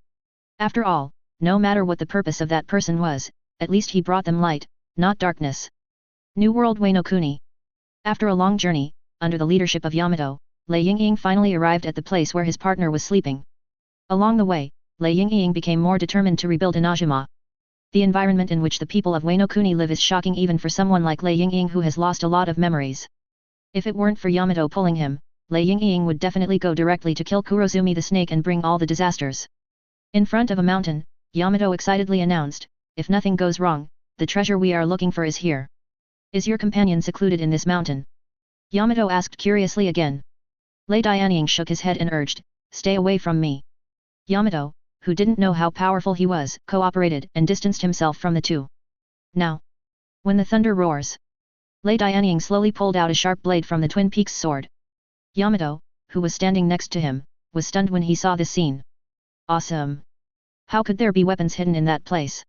After all, no matter what the purpose of that person was, at least he brought them light, not darkness. New World Wano Kuni. After a long journey, under the leadership of Yamato, Lei Yingying finally arrived at the place where his partner was sleeping. Along the way, Lei Yingying became more determined to rebuild Inajima. The environment in which the people of Wano Kuni live is shocking even for someone like Lei Yingying who has lost a lot of memories. If it weren't for Yamato pulling him, Lei Yingying would definitely go directly to kill Kurozumi the snake and bring all the disasters. In front of a mountain, Yamato excitedly announced, "If nothing goes wrong, the treasure we are looking for is here. Is your companion secluded in this mountain?" Yamato asked curiously again. Lei Dianying shook his head and urged, "Stay away from me." Yamato, who didn't know how powerful he was, cooperated and distanced himself from the two. Now, when the thunder roars, Lei Dianying slowly pulled out a sharp blade from the Twin Peaks sword. Yamato, who was standing next to him, was stunned when he saw this scene. Awesome! How could there be weapons hidden in that place?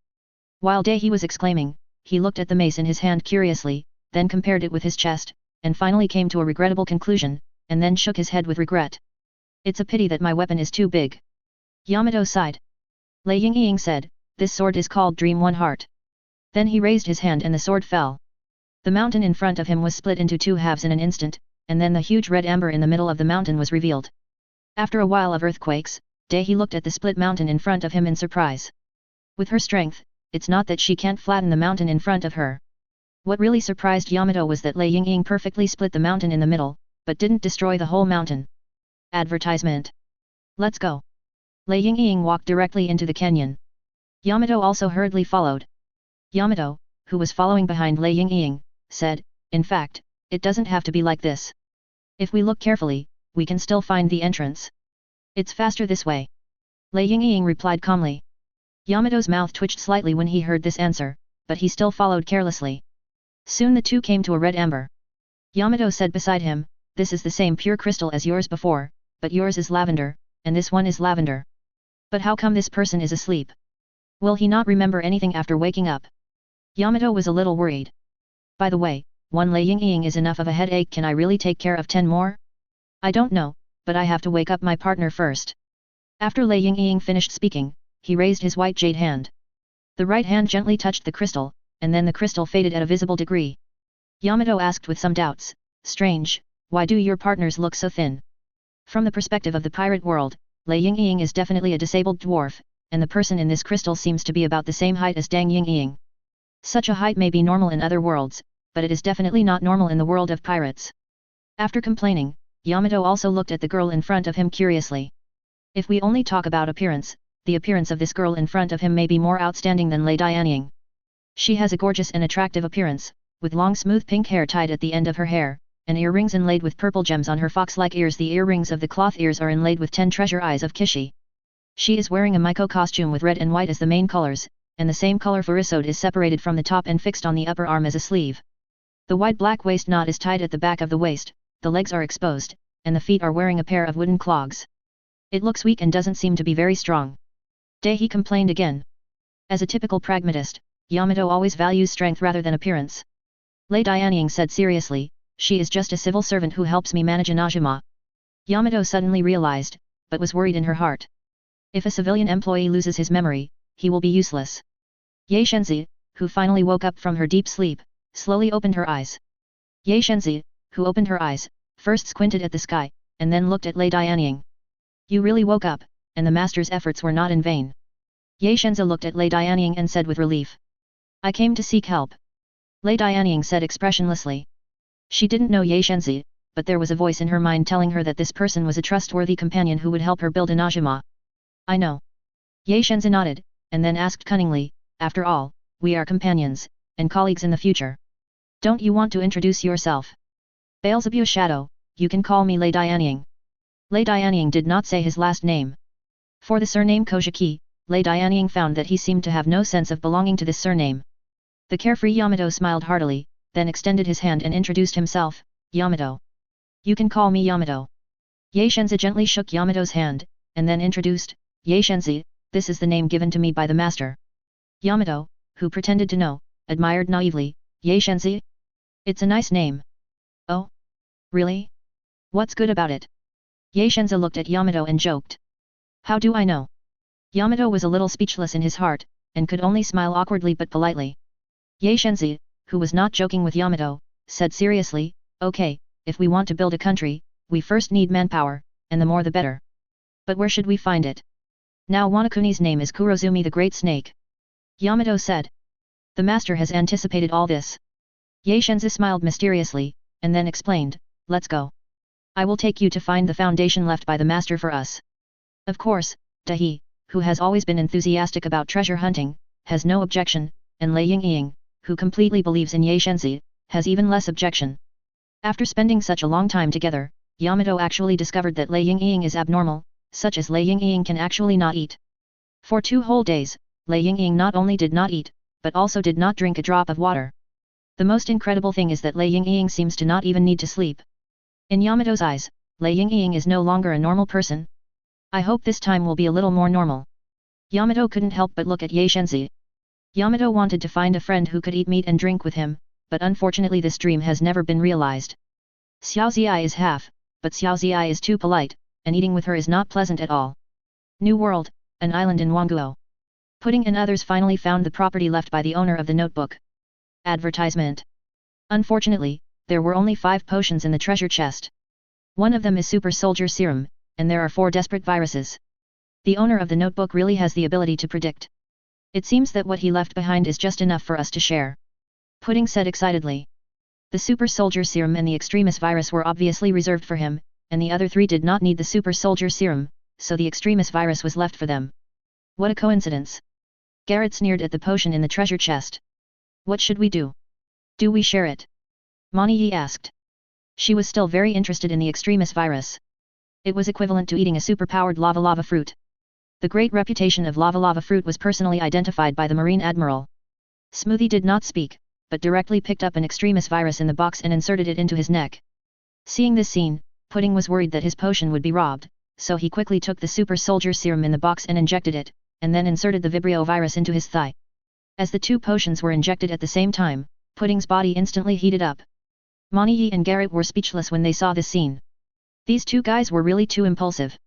While Daihi was exclaiming, he looked at the mace in his hand curiously, then compared it with his chest, and finally came to a regrettable conclusion, and then shook his head with regret. "It's a pity that my weapon is too big." Yamato sighed. Lei Yingying said, "This sword is called Dream One Heart." Then he raised his hand and the sword fell. The mountain in front of him was split into two halves in an instant, and then the huge red amber in the middle of the mountain was revealed. After a while of earthquakes, Daihi looked at the split mountain in front of him in surprise. With her strength, it's not that she can't flatten the mountain in front of her. What really surprised Yamato was that Lei Yingying perfectly split the mountain in the middle, but didn't destroy the whole mountain. Advertisement. Let's go. Lei Yingying walked directly into the canyon. Yamato also hurriedly followed. Yamato, who was following behind Lei Yingying, said, "In fact, it doesn't have to be like this. If we look carefully, we can still find the entrance. It's faster this way." Lei Yingying replied calmly. Yamato's mouth twitched slightly when he heard this answer, but he still followed carelessly. Soon the two came to a red amber. Yamato said beside him, "This is the same pure crystal as yours before, but yours is lavender, and this one is lavender. But how come this person is asleep? Will he not remember anything after waking up?" Yamato was a little worried. "By the way, one Lei Yingying is enough of a headache. Can I really take care of 10 more? I don't know, but I have to wake up my partner first. After Lei Yingying finished speaking, he raised his white jade hand. The right hand gently touched the crystal, and then the crystal faded at a visible degree. Yamato asked with some doubts, strange, why do your partners look so thin? From the perspective of the pirate world, Lei Yingying is definitely a disabled dwarf, and the person in this crystal seems to be about the same height as Dang Yingying. Such a height may be normal in other worlds, but it is definitely not normal in the world of pirates. After complaining, Yamato also looked at the girl in front of him curiously. If we only talk about appearance, the appearance of this girl in front of him may be more outstanding than Lei Dianying. She has a gorgeous and attractive appearance, with long smooth pink hair tied at the end of her hair, and earrings inlaid with purple gems on her fox-like ears. The earrings of the cloth ears are inlaid with 10 treasure eyes of Kishi. She is wearing a Miko costume with red and white as the main colors, and the same color furisode is separated from the top and fixed on the upper arm as a sleeve. The wide black waist knot is tied at the back of the waist, the legs are exposed, and the feet are wearing a pair of wooden clogs. It looks weak and doesn't seem to be very strong. He complained again. As a typical pragmatist, Yamato always values strength rather than appearance. Lei Dianying said seriously, she is just a civil servant who helps me manage Inajima. Yamato suddenly realized, but was worried in her heart. If a civilian employee loses his memory, he will be useless. Ye Shenzi, who finally woke up from her deep sleep, slowly opened her eyes. Ye Shenzi, who opened her eyes, first squinted at the sky, and then looked at Lei Dianying. You really woke up, and the master's efforts were not in vain. Ye Shenzi looked at Lei Dianying and said with relief. I came to seek help. Lei Dianying said expressionlessly. She didn't know Ye Shenzi, but there was a voice in her mind telling her that this person was a trustworthy companion who would help her build Inajima. I know. Ye Shenzi nodded, and then asked cunningly, after all, we are companions, and colleagues in the future. Don't you want to introduce yourself? Beelzebub Shadow, you can call me Lei Dianying. Lei Dianying did not say his last name. For the surname Kojiki, Lei Dianying found that he seemed to have no sense of belonging to this surname. The carefree Yamato smiled heartily, then extended his hand and introduced himself, Yamato. You can call me Yamato. Ye Shenzi gently shook Yamato's hand, and then introduced, Ye Shenzi, this is the name given to me by the master. Yamato, who pretended to know, admired naively, Ye Shenzi? It's a nice name. Oh? Really? What's good about it? Ye Shenzi looked at Yamato and joked. How do I know? Yamato was a little speechless in his heart, and could only smile awkwardly but politely. Ye Shenzi, who was not joking with Yamato, said seriously, okay, if we want to build a country, we first need manpower, and the more the better. But where should we find it? Now Wanakuni's name is Kurozumi the Great Snake. Yamato said. The master has anticipated all this. Ye Shenzi smiled mysteriously, and then explained, let's go. I will take you to find the foundation left by the master for us. Of course, Dahi, who has always been enthusiastic about treasure hunting, has no objection, and Lei Yingying, who completely believes in Ye Shenzi, has even less objection. After spending such a long time together, Yamato actually discovered that Lei Yingying is abnormal, such as Lei Yingying can actually not eat. For 2 whole days, Lei Yingying not only did not eat, but also did not drink a drop of water. The most incredible thing is that Lei Yingying seems to not even need to sleep. In Yamato's eyes, Lei Yingying is no longer a normal person. I hope this time will be a little more normal. Yamato couldn't help but look at Ye Shenzi. Yamato wanted to find a friend who could eat meat and drink with him, but unfortunately this dream has never been realized. Xiao Ziyi is half, but Xiao Ziyi is too polite, and eating with her is not pleasant at all. New World, an island in Wangguo. Pudding and others finally found the property left by the owner of the notebook. Advertisement. Unfortunately, there were only 5 potions in the treasure chest. One of them is Super Soldier Serum, and there are 4 desperate viruses. The owner of the notebook really has the ability to predict. It seems that what he left behind is just enough for us to share. Pudding said excitedly. The Super Soldier Serum and the Extremis virus were obviously reserved for him, and the other 3 did not need the Super Soldier Serum, so the Extremis virus was left for them. What a coincidence. Garrett sneered at the potion in the treasure chest. What should we do? Do we share it? Mani Yi asked. She was still very interested in the Extremis virus. It was equivalent to eating a superpowered lava fruit. The great reputation of lava fruit was personally identified by the Marine Admiral. Smoothie did not speak, but directly picked up an Extremis virus in the box and inserted it into his neck. Seeing this scene, Pudding was worried that his potion would be robbed, so he quickly took the Super Soldier Serum in the box and injected it, and then inserted the Vibrio virus into his thigh. As the 2 potions were injected at the same time, Pudding's body instantly heated up. Mani Yi and Garrett were speechless when they saw this scene. These two guys were really too impulsive.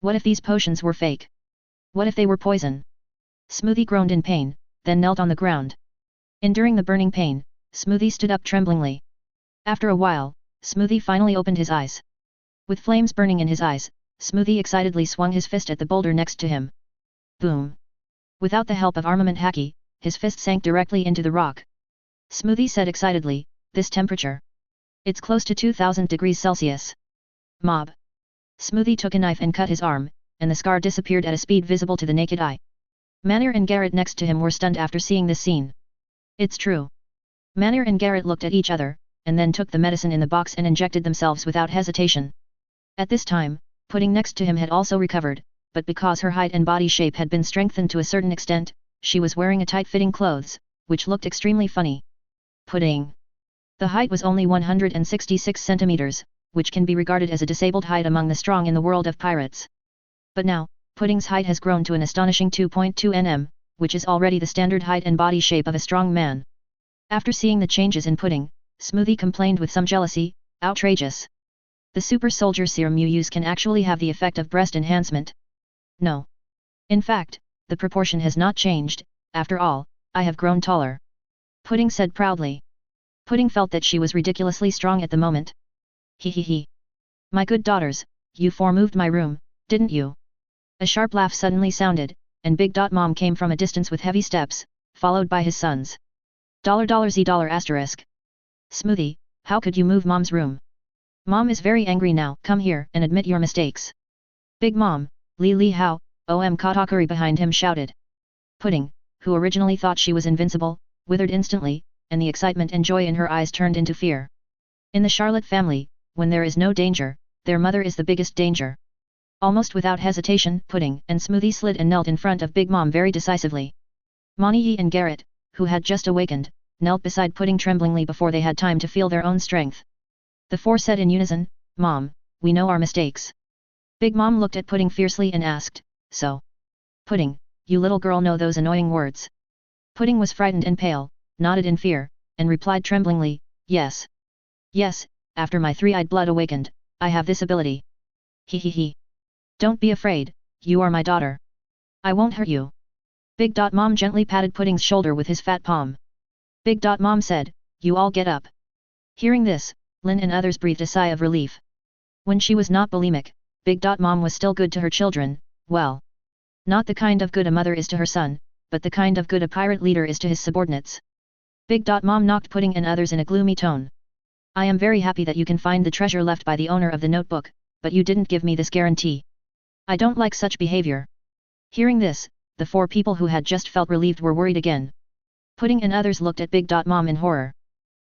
What if these potions were fake? What if they were poison? Smoothie groaned in pain, then knelt on the ground. Enduring the burning pain, Smoothie stood up tremblingly. After a while, Smoothie finally opened his eyes. With flames burning in his eyes, Smoothie excitedly swung his fist at the boulder next to him. Boom! Without the help of armament haki, his fist sank directly into the rock. Smoothie said excitedly, "This temperature. It's close to 2000 degrees Celsius. Mob." Smoothie took a knife and cut his arm, and the scar disappeared at a speed visible to the naked eye. Manir and Garrett next to him were stunned after seeing this scene. It's true. Manir and Garrett looked at each other, and then took the medicine in the box and injected themselves without hesitation. At this time, Pudding next to him had also recovered, but because her height and body shape had been strengthened to a certain extent, she was wearing a tight-fitting clothes, which looked extremely funny. Pudding. The height was only 166 centimeters, which can be regarded as a disabled height among the strong in the world of pirates. But now, Pudding's height has grown to an astonishing 2.2 nm, which is already the standard height and body shape of a strong man. After seeing the changes in Pudding, Smoothie complained with some jealousy, "Outrageous. The super soldier serum you use can actually have the effect of breast enhancement." "No. In fact, the proportion has not changed, after all, I have grown taller," Pudding said proudly. Pudding felt that she was ridiculously strong at the moment. He. "My good daughters, you four moved my room, didn't you?" A sharp laugh suddenly sounded, and Big Dot Mom came from a distance with heavy steps, followed by his sons. $$Z$**. Smoothie, how could you move Mom's room? Mom is very angry now. Come here and admit your mistakes. Big Mom, Li Hao, Katakuri behind him shouted. Pudding, who originally thought she was invincible, withered instantly, and the excitement and joy in her eyes turned into fear. In the Charlotte family, when there is no danger, their mother is the biggest danger. Almost without hesitation, Pudding and Smoothie slid and knelt in front of Big Mom very decisively. Moni and Garrett, who had just awakened, knelt beside Pudding tremblingly before they had time to feel their own strength. The four said in unison, "Mom, we know our mistakes." Big Mom looked at Pudding fiercely and asked, "So? Pudding, you little girl know those annoying words?" Pudding was frightened and pale, nodded in fear, and replied tremblingly, "Yes. Yes, after my three-eyed blood awakened, I have this ability. He. Don't be afraid, you are my daughter. I won't hurt you." Big Dot Mom gently patted Pudding's shoulder with his fat palm. Big Dot Mom said, "You all get up." Hearing this, Lin and others breathed a sigh of relief. When she was not bulimic, Big Dot Mom was still good to her children, well. Not the kind of good a mother is to her son, but the kind of good a pirate leader is to his subordinates. Big Dot Mom knocked Pudding and others in a gloomy tone. "I am very happy that you can find the treasure left by the owner of the notebook, but you didn't give me this guarantee. I don't like such behavior." Hearing this, the four people who had just felt relieved were worried again. Pudding and others looked at Big Dot Mom in horror.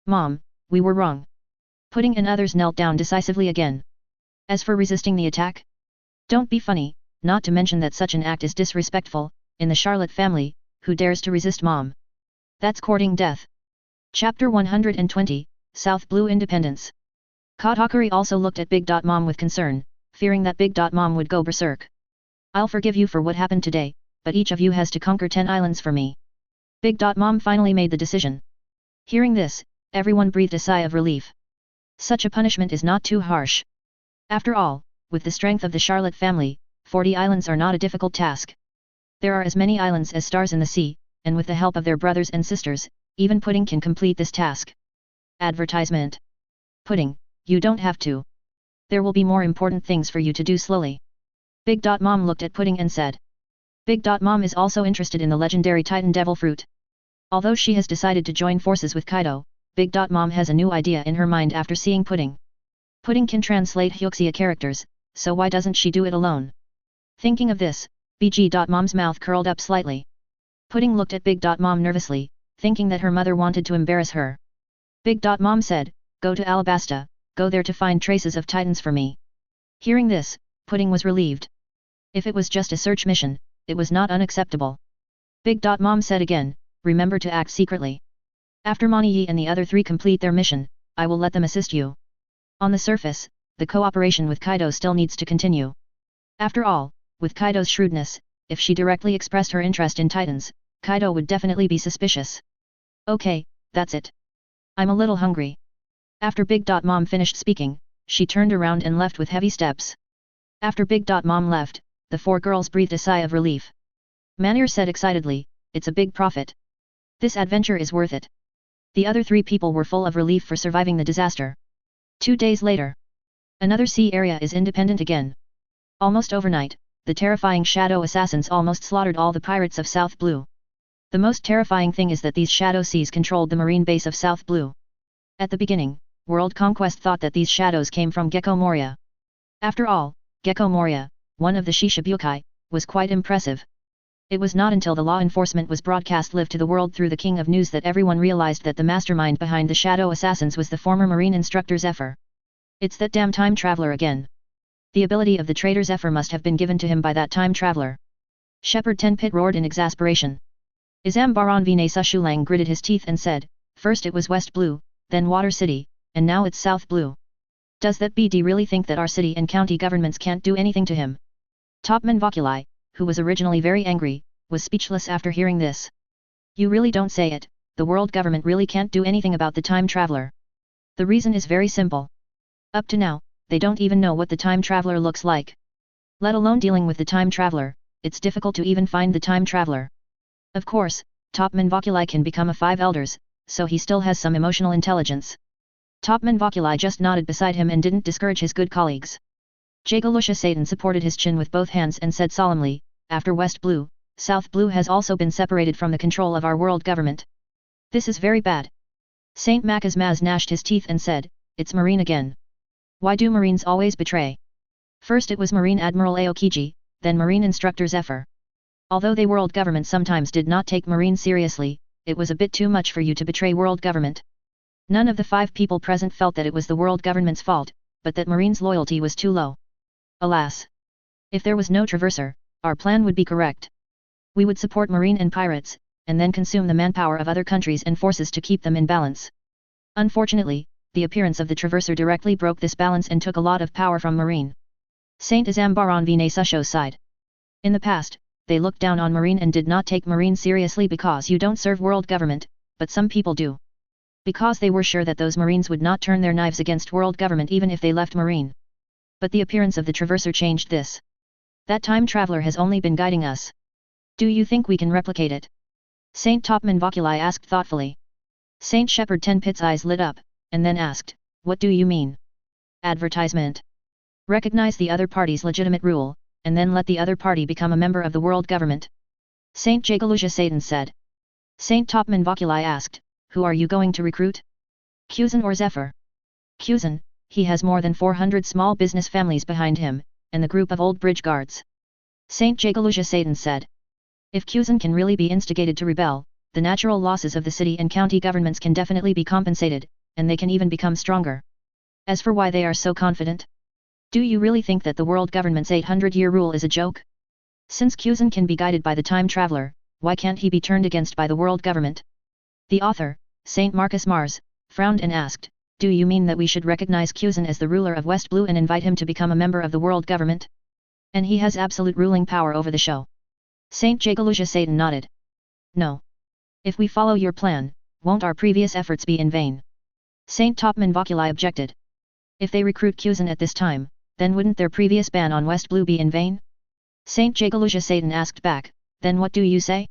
"Mom, we were wrong." Pudding and others knelt down decisively again. "As for resisting the attack? Don't be funny, not to mention that such an act is disrespectful, in the Charlotte family, who dares to resist Mom? That's courting death." Chapter 120, South Blue Independence. Katakuri also looked at Big Dot Mom with concern, fearing that Big Dot Mom would go berserk. "I'll forgive you for what happened today, but each of you has to conquer 10 islands for me." Big Dot Mom finally made the decision. Hearing this, everyone breathed a sigh of relief. Such a punishment is not too harsh. After all, with the strength of the Charlotte family, 40 islands are not a difficult task. There are as many islands as stars in the sea, and with the help of their brothers and sisters, even Pudding can complete this task. Advertisement. Pudding, you don't have to. There will be more important things for you to do slowly. Big Dot Mom looked at Pudding and said. Big Dot Mom is also interested in the legendary Titan Devil Fruit. Although she has decided to join forces with Kaido, Big Dot Mom has a new idea in her mind after seeing Pudding. Pudding can translate Hyuxia characters, so why doesn't she do it alone? Thinking of this, Big Dot Mom's mouth curled up slightly. Pudding looked at Big Dot Mom nervously, thinking that her mother wanted to embarrass her. Big Dot Mom said, "Go to Alabasta, go there to find traces of Titans for me." Hearing this, Pudding was relieved. If it was just a search mission, it was not unacceptable. Big Dot Mom said again, "Remember to act secretly. After Moni and the other three complete their mission, I will let them assist you." On the surface, the cooperation with Kaido still needs to continue. After all, with Kaido's shrewdness, if she directly expressed her interest in Titans, Kaido would definitely be suspicious. "Okay, that's it. I'm a little hungry." After Big Dot Mom finished speaking, she turned around and left with heavy steps. After Big Mom left, the 4 girls breathed a sigh of relief. Manir said excitedly, "It's a big profit. This adventure is worth it." The other 3 people were full of relief for surviving the disaster. 2 days later. Another sea area is independent again. Almost overnight, the terrifying shadow assassins almost slaughtered all the pirates of South Blue. The most terrifying thing is that these shadow seas controlled the marine base of South Blue. At the beginning, World Conquest thought that these shadows came from Gecko Moria. After all, Gecko Moria, one of the Shishibukai, was quite impressive. It was not until the law enforcement was broadcast live to the world through the King of News that everyone realized that the mastermind behind the shadow assassins was the former marine instructor Zephyr. It's that damn time traveler again. The ability of the traitor Zephyr must have been given to him by that time traveler. Shepherd Tenpit roared in exasperation. Izambaron Vine Sushulang gritted his teeth and said, "First it was West Blue, then Water City, and now it's South Blue. Does that BD really think that our city and county governments can't do anything to him?" Topman Voculi, who was originally very angry, was speechless after hearing this. "You really don't say it, the world government really can't do anything about the time traveler. The reason is very simple. Up to now, they don't even know what the time traveler looks like. Let alone dealing with the time traveler, it's difficult to even find the time traveler. Of course, Topman Voculi can become a 5 elders, so he still has some emotional intelligence." Topman Voculi just nodded beside him and didn't discourage his good colleagues. Jagalusha Satan supported his chin with both hands and said solemnly, "After West Blue, South Blue has also been separated from the control of our world government. This is very bad." Saint Macasmaz gnashed his teeth and said, "It's Marine again. Why do Marines always betray? First it was Marine Admiral Aokiji, then Marine Instructor Zephyr. Although the world government sometimes did not take Marine seriously, it was a bit too much for you to betray world government." None of the 5 people present felt that it was the world government's fault, but that Marine's loyalty was too low. Alas! If there was no traverser, our plan would be correct. We would support Marine and pirates, and then consume the manpower of other countries and forces to keep them in balance. Unfortunately, the appearance of the traverser directly broke this balance and took a lot of power from Marine. Saint Izambaron Vine Susho sighed. In the past, they looked down on Marine and did not take Marine seriously because you don't serve world government, but some people do. Because they were sure that those Marines would not turn their knives against world government even if they left Marine. But the appearance of the traverser changed this. That time traveler has only been guiding us. Do you think we can replicate it? Saint Topman Voculi asked thoughtfully. Saint Shepherd Tenpit's eyes lit up, and then asked, "What do you mean?" Advertisement. Recognize the other party's legitimate rule, and then let the other party become a member of the world government. Saint Jagaluja Satan said. Saint Topman Voculi asked, "Who are you going to recruit? Kuzan or Zephyr?" Kuzan, he has more than 400 small business families behind him, and the group of old bridge guards. Saint Jagaluja Satan said. If Kuzan can really be instigated to rebel, the natural losses of the city and county governments can definitely be compensated, and they can even become stronger. As for why they are so confident? Do you really think that the world government's 800-year rule is a joke? Since Kuzan can be guided by the time traveler, why can't he be turned against by the world government? The author, Saint Marcus Mars, frowned and asked, "Do you mean that we should recognize Kuzan as the ruler of West Blue and invite him to become a member of the world government? And he has absolute ruling power over the show." Saint Jagaluja Satan nodded. "No. If we follow your plan, won't our previous efforts be in vain?" Saint Topman Voculi objected. If they recruit Kuzan at this time, then wouldn't their previous ban on West Blue be in vain? Saint Jagaluja Satan asked back, "Then what do you say?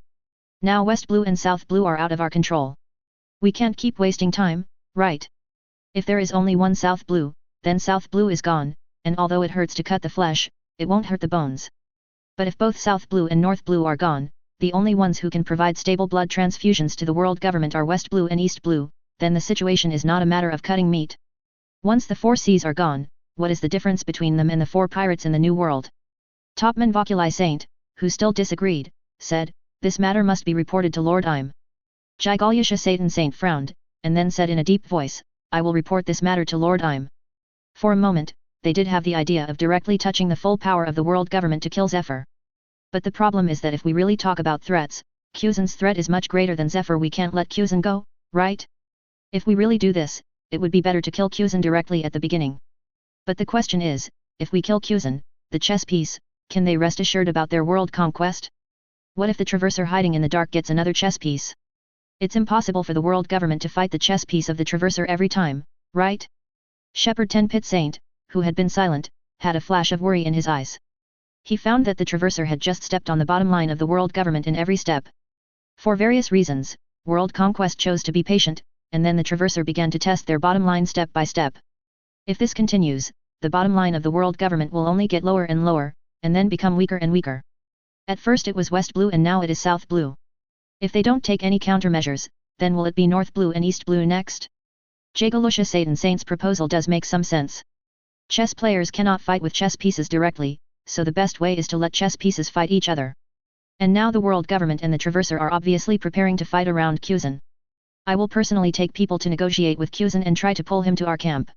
Now West Blue and South Blue are out of our control. We can't keep wasting time, right? If there is only one South Blue, then South Blue is gone, and although it hurts to cut the flesh, it won't hurt the bones. But if both South Blue and North Blue are gone, the only ones who can provide stable blood transfusions to the world government are West Blue and East Blue, then the situation is not a matter of cutting meat. Once the 4 seas are gone, what is the difference between them and the 4 pirates in the New World?" Topman Voculi Saint, who still disagreed, said, "This matter must be reported to Lord Im." Jigalyasha Satan Saint frowned, and then said in a deep voice, "I will report this matter to Lord Im." For a moment, they did have the idea of directly touching the full power of the world government to kill Zephyr. But the problem is that if we really talk about threats, Kuzan's threat is much greater than Zephyr. We can't let Kuzan go, right? If we really do this, it would be better to kill Kuzan directly at the beginning. But the question is, if we kill Kuzan, the chess piece, can they rest assured about their world conquest? What if the traverser hiding in the dark gets another chess piece? It's impossible for the world government to fight the chess piece of the traverser every time, right? Shepherd Tenpit Saint, who had been silent, had a flash of worry in his eyes. He found that the Traverser had just stepped on the bottom line of the world government in every step. For various reasons, World Conquest chose to be patient, and then the Traverser began to test their bottom line step by step. If this continues, the bottom line of the world government will only get lower and lower, and then become weaker and weaker. At first it was West Blue and now it is South Blue. If they don't take any countermeasures, then will it be North Blue and East Blue next? Jagalusha Satan Saint's proposal does make some sense. Chess players cannot fight with chess pieces directly, so the best way is to let chess pieces fight each other. And now the world government and the Traverser are obviously preparing to fight around Kuzan. I will personally take people to negotiate with Kuzan and try to pull him to our camp.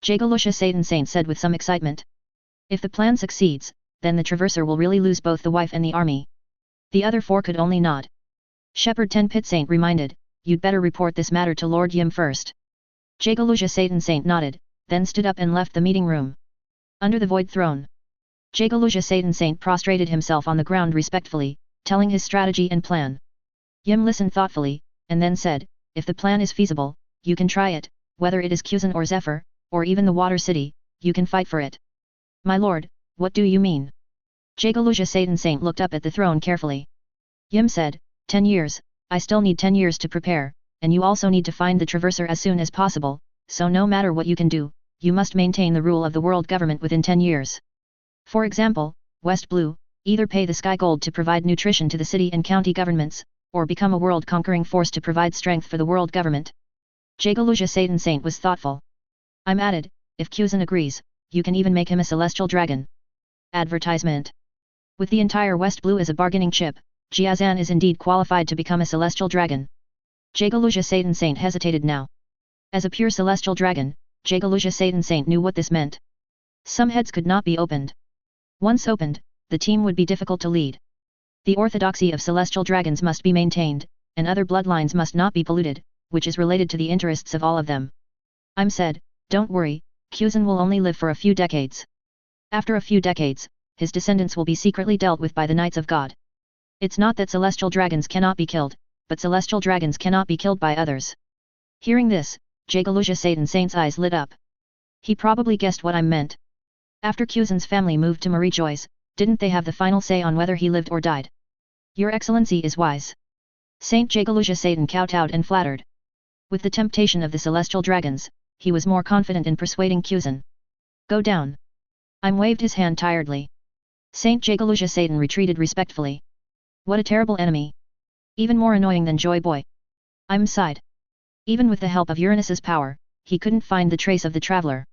Jagalusha Satan Saint said with some excitement. If the plan succeeds, then the Traverser will really lose both the wife and the army. The other four could only nod. Shepherd Ten Pit Saint reminded, you'd better report this matter to Lord Yim first. Jagalusha Satan Saint nodded, then stood up and left the meeting room. Under the Void Throne. Jagalusha Satan Saint prostrated himself on the ground respectfully, telling his strategy and plan. Yim listened thoughtfully, and then said, if the plan is feasible, you can try it, whether it is Kuzan or Zephyr, or even the Water City, you can fight for it. My lord, what do you mean? Jagalusha Satan Saint looked up at the throne carefully. Yim said, 10 years, I still need 10 years to prepare, and you also need to find the Traverser as soon as possible, so no matter what you can do, you must maintain the rule of the world government within 10 years. For example, West Blue, either pay the Sky Gold to provide nutrition to the city and county governments, or become a world-conquering force to provide strength for the world government. Jagalusha Satan Saint was thoughtful. I'm added, if Kuzan agrees, you can even make him a celestial dragon. Advertisement. With the entire West Blue as a bargaining chip, Jiazan is indeed qualified to become a celestial dragon. Jagalusha Satan Saint hesitated now. As a pure celestial dragon, Jagalusha Satan Saint knew what this meant. Some heads could not be opened. Once opened, the team would be difficult to lead. The orthodoxy of celestial dragons must be maintained, and other bloodlines must not be polluted, which is related to the interests of all of them. I'm said, don't worry, Kuzan will only live for a few decades. After a few decades, his descendants will be secretly dealt with by the Knights of God. It's not that celestial dragons cannot be killed, but celestial dragons cannot be killed by others. Hearing this, Jagalusha Satan Saint's eyes lit up. He probably guessed what I meant. After Kuzan's family moved to Marie Joyce, didn't they have the final say on whether he lived or died? Your Excellency is wise. Saint Jagalusha Satan kowtowed and flattered. With the temptation of the celestial dragons, he was more confident in persuading Kuzan. Go down. I'm waved his hand tiredly. Saint Jagalusha Satan retreated respectfully. What a terrible enemy. Even more annoying than Joy Boy. I'm sighed. Even with the help of Uranus's power, he couldn't find the trace of the traveler.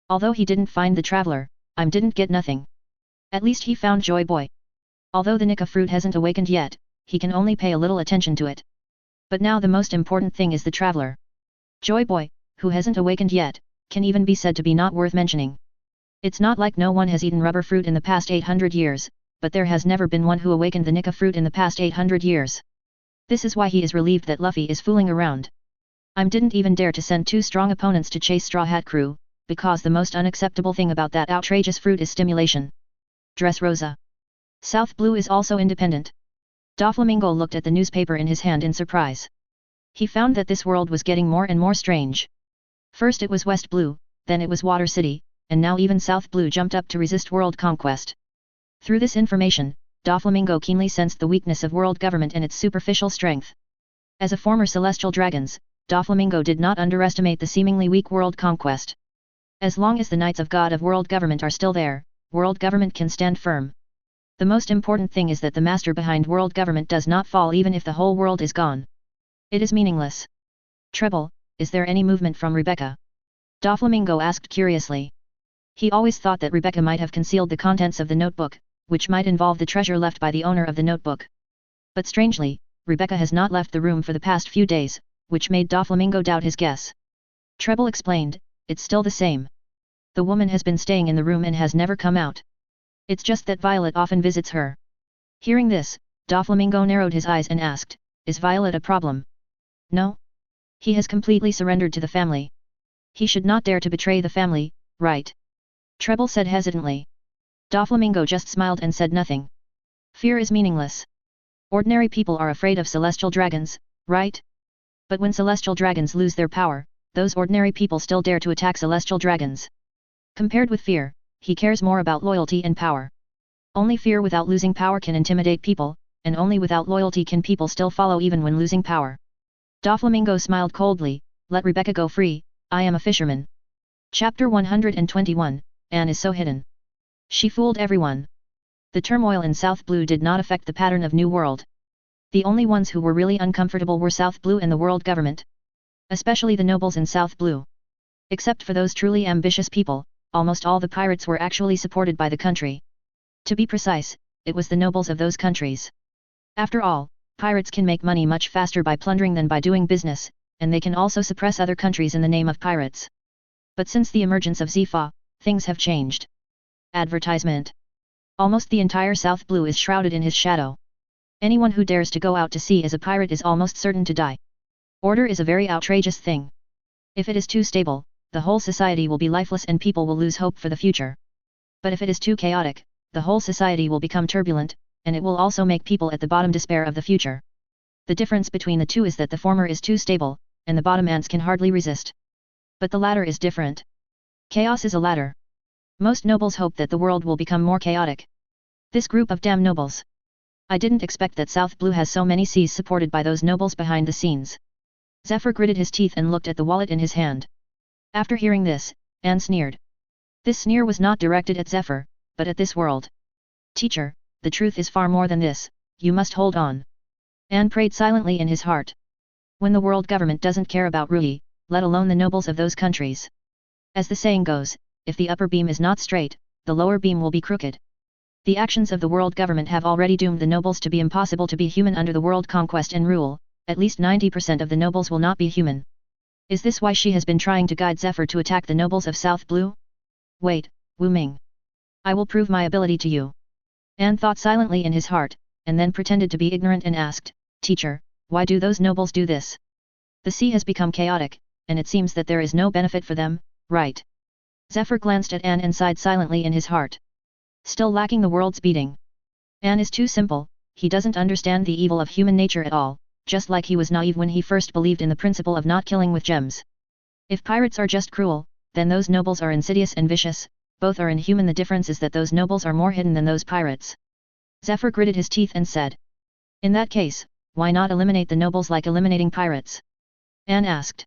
Although he didn't find the traveler, I didn't get nothing. At least he found Joy Boy. Although the Nika fruit hasn't awakened yet, he can only pay a little attention to it. But now the most important thing is the traveler. Joy Boy, who hasn't awakened yet, can even be said to be not worth mentioning. It's not like no one has eaten rubber fruit in the past 800 years, but there has never been one who awakened the Nika fruit in the past 800 years. This is why he is relieved that Luffy is fooling around. I didn't even dare to send 2 strong opponents to chase Straw Hat Crew, because the most unacceptable thing about that outrageous fruit is stimulation. Dressrosa. South Blue is also independent. Doflamingo looked at the newspaper in his hand in surprise. He found that this world was getting more and more strange. First it was West Blue, then it was Water City, and now even South Blue jumped up to resist world conquest. Through this information, Doflamingo keenly sensed the weakness of world government and its superficial strength. As a former celestial dragons, Doflamingo did not underestimate the seemingly weak world conquest. As long as the Knights of God of world government are still there, world government can stand firm. The most important thing is that the master behind world government does not fall even if the whole world is gone. It is meaningless. Treble, is there any movement from Rebecca? Doflamingo asked curiously. He always thought that Rebecca might have concealed the contents of the notebook, which might involve the treasure left by the owner of the notebook. But strangely, Rebecca has not left the room for the past few days, which made Doflamingo doubt his guess. Treble explained, it's still the same. The woman has been staying in the room and has never come out. It's just that Violet often visits her. Hearing this, Doflamingo narrowed his eyes and asked, is Violet a problem? No. He has completely surrendered to the family. He should not dare to betray the family, right? Treble said hesitantly. Doflamingo just smiled and said nothing. Fear is meaningless. Ordinary people are afraid of celestial dragons, right? But when celestial dragons lose their power, those ordinary people still dare to attack celestial dragons. Compared with fear, he cares more about loyalty and power. Only fear without losing power can intimidate people, and only without loyalty can people still follow even when losing power. Doflamingo smiled coldly, let Rebecca go free, I am a fisherman. Chapter 121, Anne is so hidden. She fooled everyone. The turmoil in South Blue did not affect the pattern of New World. The only ones who were really uncomfortable were South Blue and the world government. Especially the nobles in South Blue. Except for those truly ambitious people, almost all the pirates were actually supported by the country. To be precise, it was the nobles of those countries. After all, pirates can make money much faster by plundering than by doing business, and they can also suppress other countries in the name of pirates. But since the emergence of Zifa, things have changed. Advertisement. Almost the entire South Blue is shrouded in his shadow. Anyone who dares to go out to sea as a pirate is almost certain to die. Order is a very outrageous thing. If it is too stable, the whole society will be lifeless and people will lose hope for the future. But if it is too chaotic, the whole society will become turbulent, and it will also make people at the bottom despair of the future. The difference between the two is that the former is too stable, and the bottom ants can hardly resist. But the latter is different. Chaos is a ladder. Most nobles hope that the world will become more chaotic. This group of damn nobles. I didn't expect that South Blue has so many seas supported by those nobles behind the scenes. Zephyr gritted his teeth and looked at the wallet in his hand. After hearing this, Anne sneered. This sneer was not directed at Zephyr, but at this world. Teacher, the truth is far more than this, you must hold on. Anne prayed silently in his heart. When the world government doesn't care about Rui, let alone the nobles of those countries. As the saying goes, if the upper beam is not straight, the lower beam will be crooked. The actions of the world government have already doomed the nobles to be impossible to be human under the world conquest and rule, at least 90% of the nobles will not be human. Is this why she has been trying to guide Zephyr to attack the nobles of South Blue? Wait, Wu Ming. I will prove my ability to you. Anne thought silently in his heart, and then pretended to be ignorant and asked, Teacher, why do those nobles do this? The sea has become chaotic, and it seems that there is no benefit for them, right? Zephyr glanced at Anne and sighed silently in his heart. Still lacking the world's beating. Anne is too simple, he doesn't understand the evil of human nature at all, just like he was naive when he first believed in the principle of not killing with gems. If pirates are just cruel, then those nobles are insidious and vicious, both are inhuman. The difference is that those nobles are more hidden than those pirates. Zephyr gritted his teeth and said. In that case, why not eliminate the nobles like eliminating pirates? Anne asked.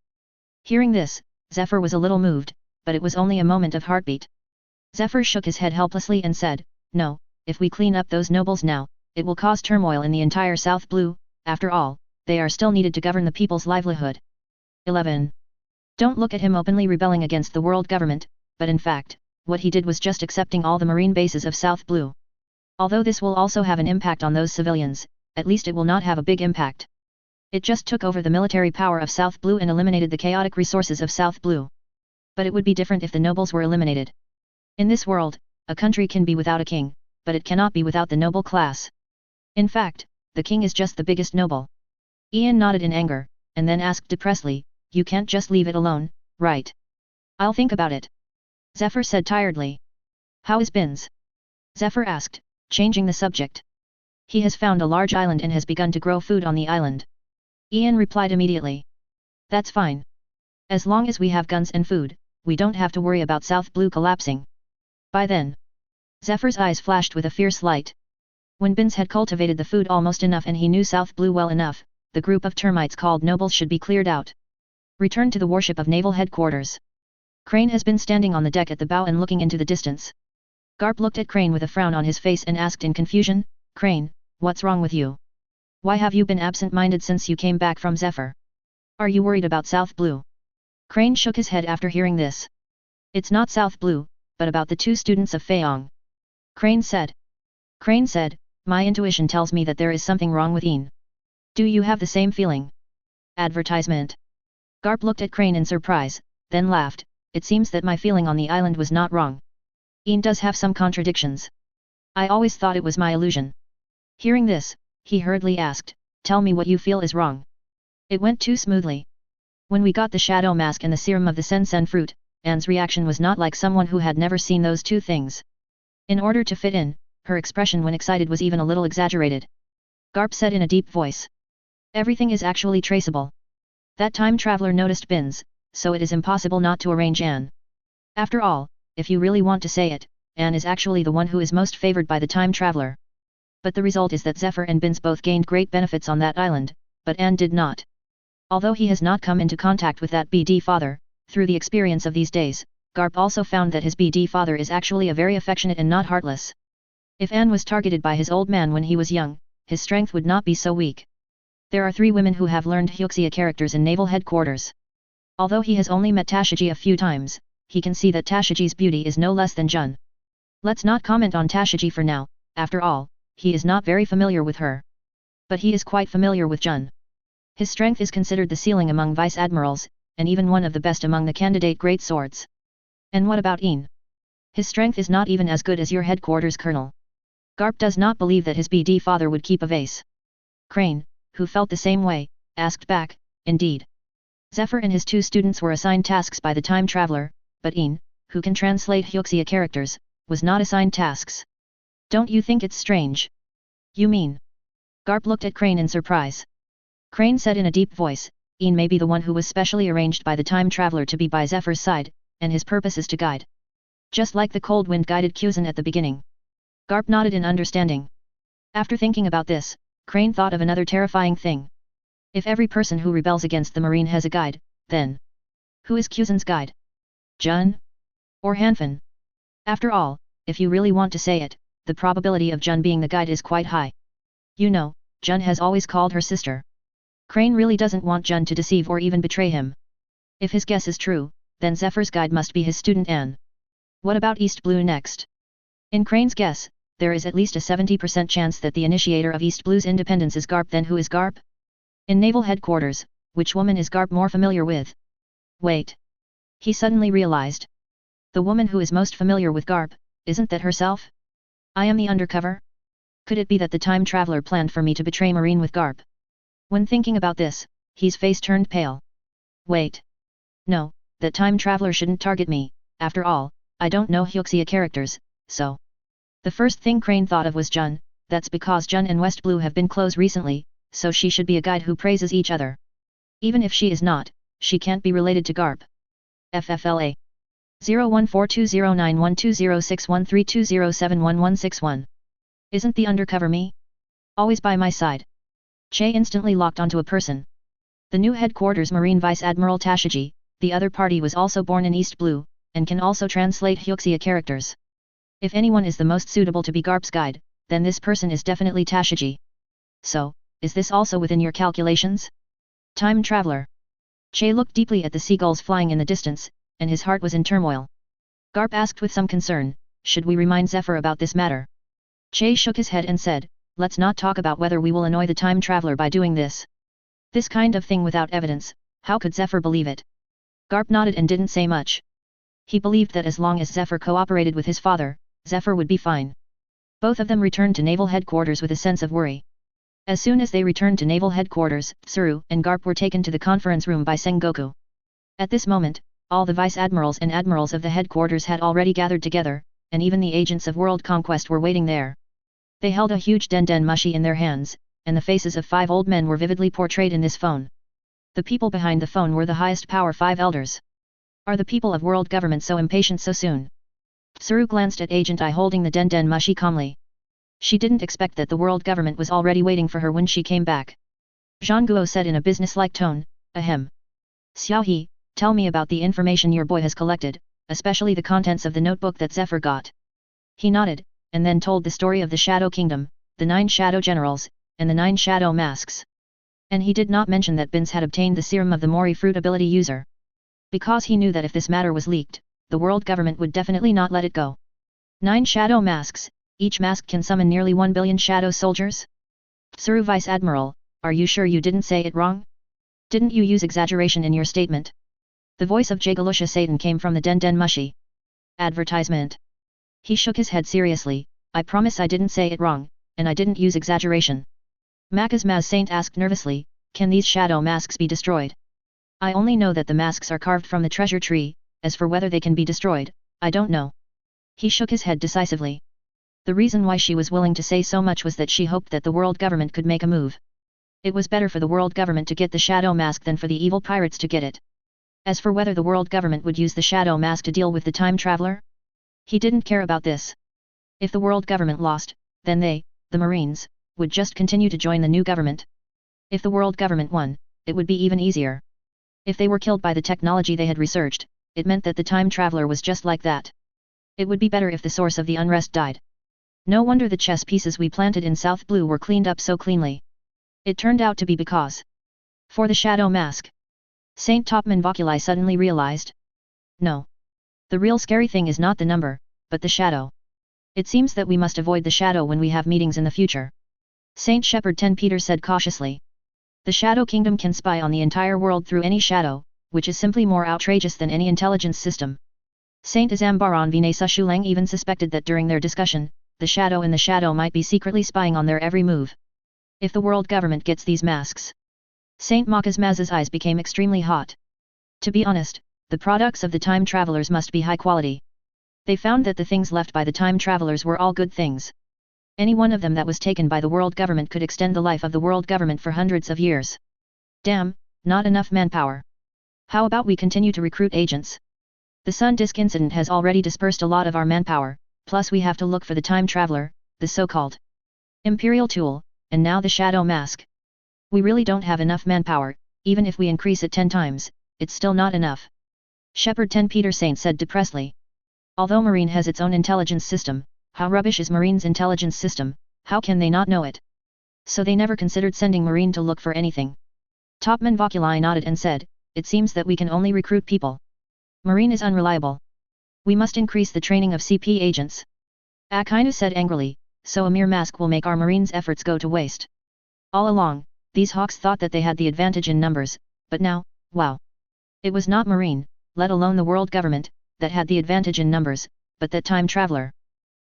Hearing this, Zephyr was a little moved, but it was only a moment of heartbeat. Zephyr shook his head helplessly and said, No, if we clean up those nobles now, it will cause turmoil in the entire South Blue, after all, they are still needed to govern the people's livelihood. 11. Don't look at him openly rebelling against the world government, but in fact, what he did was just accepting all the marine bases of South Blue. Although this will also have an impact on those civilians, at least it will not have a big impact. It just took over the military power of South Blue and eliminated the chaotic resources of South Blue. But it would be different if the nobles were eliminated. In this world, a country can be without a king, but it cannot be without the noble class. In fact, the king is just the biggest noble. Ian nodded in anger, and then asked depressedly, You can't just leave it alone, right? I'll think about it. Zephyr said tiredly. How is Binz? Zephyr asked, changing the subject. He has found a large island and has begun to grow food on the island. Ian replied immediately. That's fine. As long as we have guns and food, we don't have to worry about South Blue collapsing. By then, Zephyr's eyes flashed with a fierce light. When Binz had cultivated the food almost enough and he knew South Blue well enough, the group of termites called nobles should be cleared out. Return to the warship of naval headquarters. Crane has been standing on the deck at the bow and looking into the distance. Garp looked at Crane with a frown on his face and asked in confusion, Crane, what's wrong with you? Why have you been absent-minded since you came back from Zephyr? Are you worried about South Blue? Crane shook his head after hearing this. It's not South Blue, but about the 2 students of Feiyong. Crane said. Crane said, my intuition tells me that there is something wrong with Ian. Do you have the same feeling? Advertisement. Garp looked at Crane in surprise, then laughed, it seems that my feeling on the island was not wrong. Ian does have some contradictions. I always thought it was my illusion. Hearing this, he hurriedly asked, tell me what you feel is wrong. It went too smoothly. When we got the shadow mask and the serum of the Sen fruit, Anne's reaction was not like someone who had never seen those 2 things. In order to fit in, her expression when excited was even a little exaggerated. Garp said in a deep voice. Everything is actually traceable. That time traveler noticed Binz, so it is impossible not to arrange Anne. After all, if you really want to say it, Anne is actually the one who is most favored by the time traveler. But the result is that Zephyr and Binz both gained great benefits on that island, but Anne did not. Although he has not come into contact with that BD father, through the experience of these days, Garp also found that his BD father is actually a very affectionate and not heartless. If Anne was targeted by his old man when he was young, his strength would not be so weak. There are 3 women who have learned Hyuxia characters in naval headquarters. Although he has only met Tashiji a few times, he can see that Tashiji's beauty is no less than Jun. Let's not comment on Tashiji for now, after all, he is not very familiar with her. But he is quite familiar with Jun. His strength is considered the ceiling among vice admirals, and even one of the best among the candidate great swords. And what about Een? His strength is not even as good as your headquarters colonel. Garp does not believe that his BD father would keep a vase. Crane, who felt the same way, asked back, indeed. Zephyr and his 2 students were assigned tasks by the time traveler, but Een, who can translate Hyuxia characters, was not assigned tasks. Don't you think it's strange? You mean? Garp looked at Crane in surprise. Crane said in a deep voice, Een may be the one who was specially arranged by the time traveler to be by Zephyr's side, and his purpose is to guide. Just like the cold wind guided Kuzan at the beginning. Garp nodded in understanding. After thinking about this, Crane thought of another terrifying thing. If every person who rebels against the Marine has a guide, then who is Kuzan's guide? Jun? Or Hanfan? After all, if you really want to say it, the probability of Jun being the guide is quite high. You know, Jun has always called her sister. Crane really doesn't want Jun to deceive or even betray him. If his guess is true, then Zephyr's guide must be his student Anne. What about East Blue next? In Crane's guess, there is at least a 70% chance that the initiator of East Blue's independence is Garp. Then who is Garp? In naval headquarters, which woman is Garp more familiar with? Wait. He suddenly realized. The woman who is most familiar with Garp, isn't that herself? I am the undercover? Could it be that the time traveler planned for me to betray Marine with Garp? When thinking about this, his face turned pale. Wait. No, that time traveler shouldn't target me, after all, I don't know Hyuxia characters, so. The first thing Crane thought of was Jun, that's because Jun and West Blue have been close recently, so she should be a guide who praises each other. Even if she is not, she can't be related to Garp. FFLA 01420912061320711161. Isn't the undercover me? Always by my side. Che instantly locked onto a person. The new headquarters Marine Vice Admiral Tashiji, the other party was also born in East Blue, and can also translate Hyuxia characters. If anyone is the most suitable to be Garp's guide, then this person is definitely Tashiji. So, is this also within your calculations? Time traveler. Che looked deeply at the seagulls flying in the distance, and his heart was in turmoil. Garp asked with some concern, should we remind Zephyr about this matter? Che shook his head and said, let's not talk about whether we will annoy the time traveler by doing this. This kind of thing without evidence, how could Zephyr believe it? Garp nodded and didn't say much. He believed that as long as Zephyr cooperated with his father, Zephyr would be fine. Both of them returned to naval headquarters with a sense of worry. As soon as they returned to naval headquarters, Tsuru and Garp were taken to the conference room by Sengoku. At this moment, all the vice admirals and admirals of the headquarters had already gathered together, and even the agents of world conquest were waiting there. They held a huge den mushi in their hands, and the faces of 5 old men were vividly portrayed in this phone. The people behind the phone were the highest power 5 elders. Are the people of world government so impatient so soon? Tsuru glanced at Agent I holding the den mushi calmly. She didn't expect that the world government was already waiting for her when she came back. Zhangguo said in a businesslike tone, ahem. Xiaohe, tell me about the information your boy has collected, especially the contents of the notebook that Zephyr got. He nodded, and then told the story of the Shadow Kingdom, the 9 Shadow Generals, and the 9 Shadow Masks. And he did not mention that Binz had obtained the serum of the Mori fruit ability user. Because he knew that if this matter was leaked, the world government would definitely not let it go. 9 Shadow Masks, each mask can summon nearly 1 billion shadow soldiers? Tsuru Vice Admiral, are you sure you didn't say it wrong? Didn't you use exaggeration in your statement? The voice of Jagalusha Satan came from the den mushi. Advertisement. He shook his head seriously, I promise I didn't say it wrong, and I didn't use exaggeration. Makasmaz Saint asked nervously, can these shadow masks be destroyed? I only know that the masks are carved from the treasure tree, as for whether they can be destroyed, I don't know. He shook his head decisively. The reason why she was willing to say so much was that she hoped that the world government could make a move. It was better for the world government to get the shadow mask than for the evil pirates to get it. As for whether the world government would use the shadow mask to deal with the time traveler, He didn't care about this. If the world government lost, then they, the Marines, would just continue to join the new government. If the world government won, it would be even easier. If they were killed by the technology they had researched, it meant that the time traveler was just like that. It would be better if the source of the unrest died. No wonder the chess pieces we planted in South Blue were cleaned up so cleanly. It turned out to be because. For the shadow mask. Saint Topman Voculi suddenly realized. No. The real scary thing is not the number, but the shadow. It seems that we must avoid the shadow when we have meetings in the future. Saint Shepherd 10 Peter said cautiously. The Shadow Kingdom can spy on the entire world through any shadow, which is simply more outrageous than any intelligence system. Saint Azambaran Vinesa Shulang even suspected that during their discussion, the shadow in the shadow might be secretly spying on their every move. If the world government gets these masks. Saint Makasmaz's eyes became extremely hot. To be honest, the products of the time travelers must be high quality. They found that the things left by the time travelers were all good things. Any one of them that was taken by the world government could extend the life of the world government for hundreds of years. Damn, not enough manpower. How about we continue to recruit agents? The Sun Disk incident has already dispersed a lot of our manpower, plus we have to look for the time traveler, the so-called Imperial tool, and now the shadow mask. We really don't have enough manpower, even if we increase it 10 times, it's still not enough. Shepherd 10 Peter Saint said depressedly. Although Marine has its own intelligence system, how rubbish is Marine's intelligence system, how can they not know it? So they never considered sending Marine to look for anything. Topman Voculi nodded and said, it seems that we can only recruit people. Marine is unreliable. We must increase the training of CP agents. Akainu said angrily, so a mere mask will make our Marines' efforts go to waste. All along, these hawks thought that they had the advantage in numbers, but now, wow. It was not Marine, let alone the world government, that had the advantage in numbers, but that time traveler.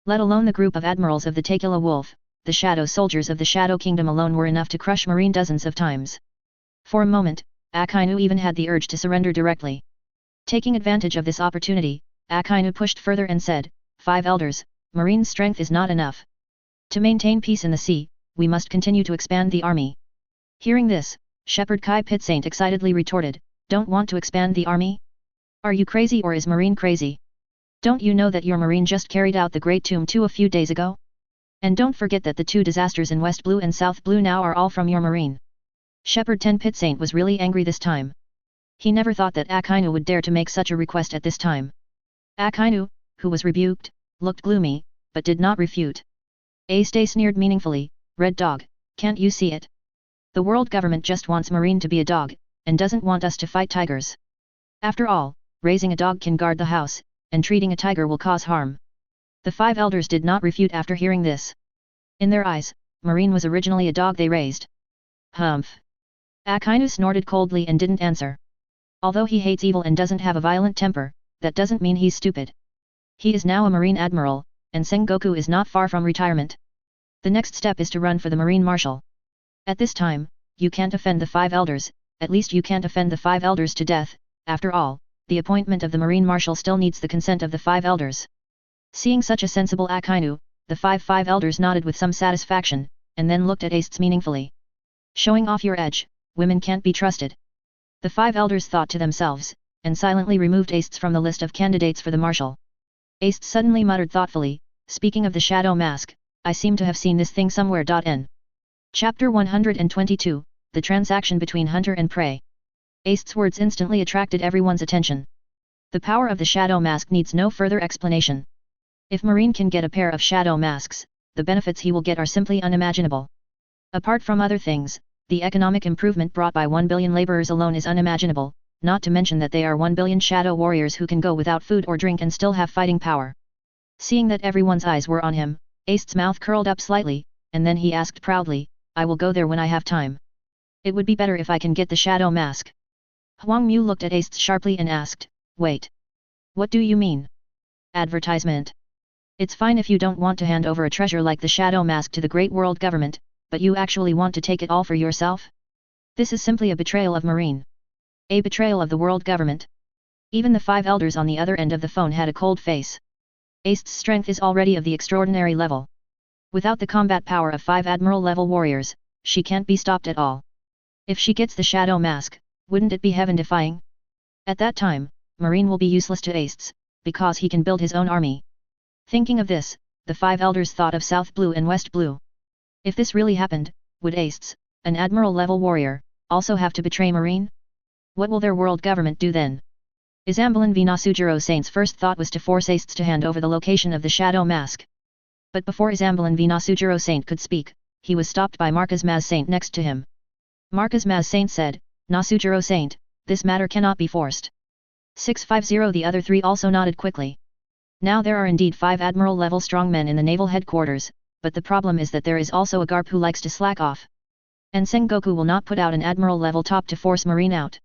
Let alone the group of admirals of the Tequila Wolf, the shadow soldiers of the Shadow Kingdom alone were enough to crush Marine dozens of times. For a moment, Akainu even had the urge to surrender directly. Taking advantage of this opportunity, Akainu pushed further and said, 5 elders, Marine's strength is not enough. To maintain peace in the sea, we must continue to expand the army. Hearing this, Shepherd Kai Pit Saint excitedly retorted, don't want to expand the army? Are you crazy or is Marine crazy? Don't you know that your Marine just carried out the Great Tomb 2 a few days ago? And don't forget that the 2 disasters in West Blue and South Blue now are all from your Marine. Shepherd 10 Pit Saint was really angry this time. He never thought that Akainu would dare to make such a request at this time. Akainu, who was rebuked, looked gloomy, but did not refute. Ace sneered meaningfully, Red Dog, can't you see it? The world government just wants Marine to be a dog, and doesn't want us to fight tigers. After all, raising a dog can guard the house, and treating a tiger will cause harm. The 5 elders did not refute after hearing this. In their eyes, Marine was originally a dog they raised. Humph. Akainu snorted coldly and didn't answer. Although he hates evil and doesn't have a violent temper, that doesn't mean he's stupid. He is now a Marine Admiral, and Sengoku is not far from retirement. The next step is to run for the Marine Marshal. At this time, you can't offend the 5 elders, at least you can't offend the 5 elders to death, after all, the appointment of the Marine Marshal still needs the consent of the 5 elders. Seeing such a sensible Akainu, the 5 elders nodded with some satisfaction, and then looked at Ace meaningfully. Showing off your edge, women can't be trusted. The 5 elders thought to themselves, and silently removed Ace from the list of candidates for the Marshal. Ace suddenly muttered thoughtfully, speaking of the shadow mask, I seem to have seen this thing somewhere. N. Chapter 122, The Transaction Between Hunter and Prey. Ace's words instantly attracted everyone's attention. The power of the shadow mask needs no further explanation. If Marine can get a pair of shadow masks, the benefits he will get are simply unimaginable. Apart from other things, the economic improvement brought by 1 billion laborers alone is unimaginable, not to mention that they are 1 billion shadow warriors who can go without food or drink and still have fighting power. Seeing that everyone's eyes were on him, Ace's mouth curled up slightly, and then he asked proudly, I will go there when I have time. It would be better if I can get the shadow mask. Huang Mu looked at Ace sharply and asked, wait. What do you mean? Advertisement. It's fine if you don't want to hand over a treasure like the shadow mask to the great world government, but you actually want to take it all for yourself? This is simply a betrayal of Marine. A betrayal of the world government. Even the 5 elders on the other end of the phone had a cold face. Ace's strength is already of the extraordinary level. Without the combat power of 5 admiral level warriors, she can't be stopped at all. If she gets the shadow mask, wouldn't it be heaven-defying? At that time, Marine will be useless to Ace, because he can build his own army. Thinking of this, the 5 elders thought of South Blue and West Blue. If this really happened, would Ace, an admiral-level warrior, also have to betray Marine? What will their world government do then? Isambelin v Nasujiro Saint's first thought was to force Ace to hand over the location of the Shadow Mask. But before Isambelin v Nasujiro Saint could speak, he was stopped by Marcus Maz Saint next to him. Marcus Maz Saint said, "Nasujiro Saint, this matter cannot be forced." 650. The other 3 also nodded quickly. Now there are indeed 5 admiral-level strongmen in the naval headquarters, but the problem is that there is also a Garp who likes to slack off. And Sengoku will not put out an admiral-level top to force Marine out.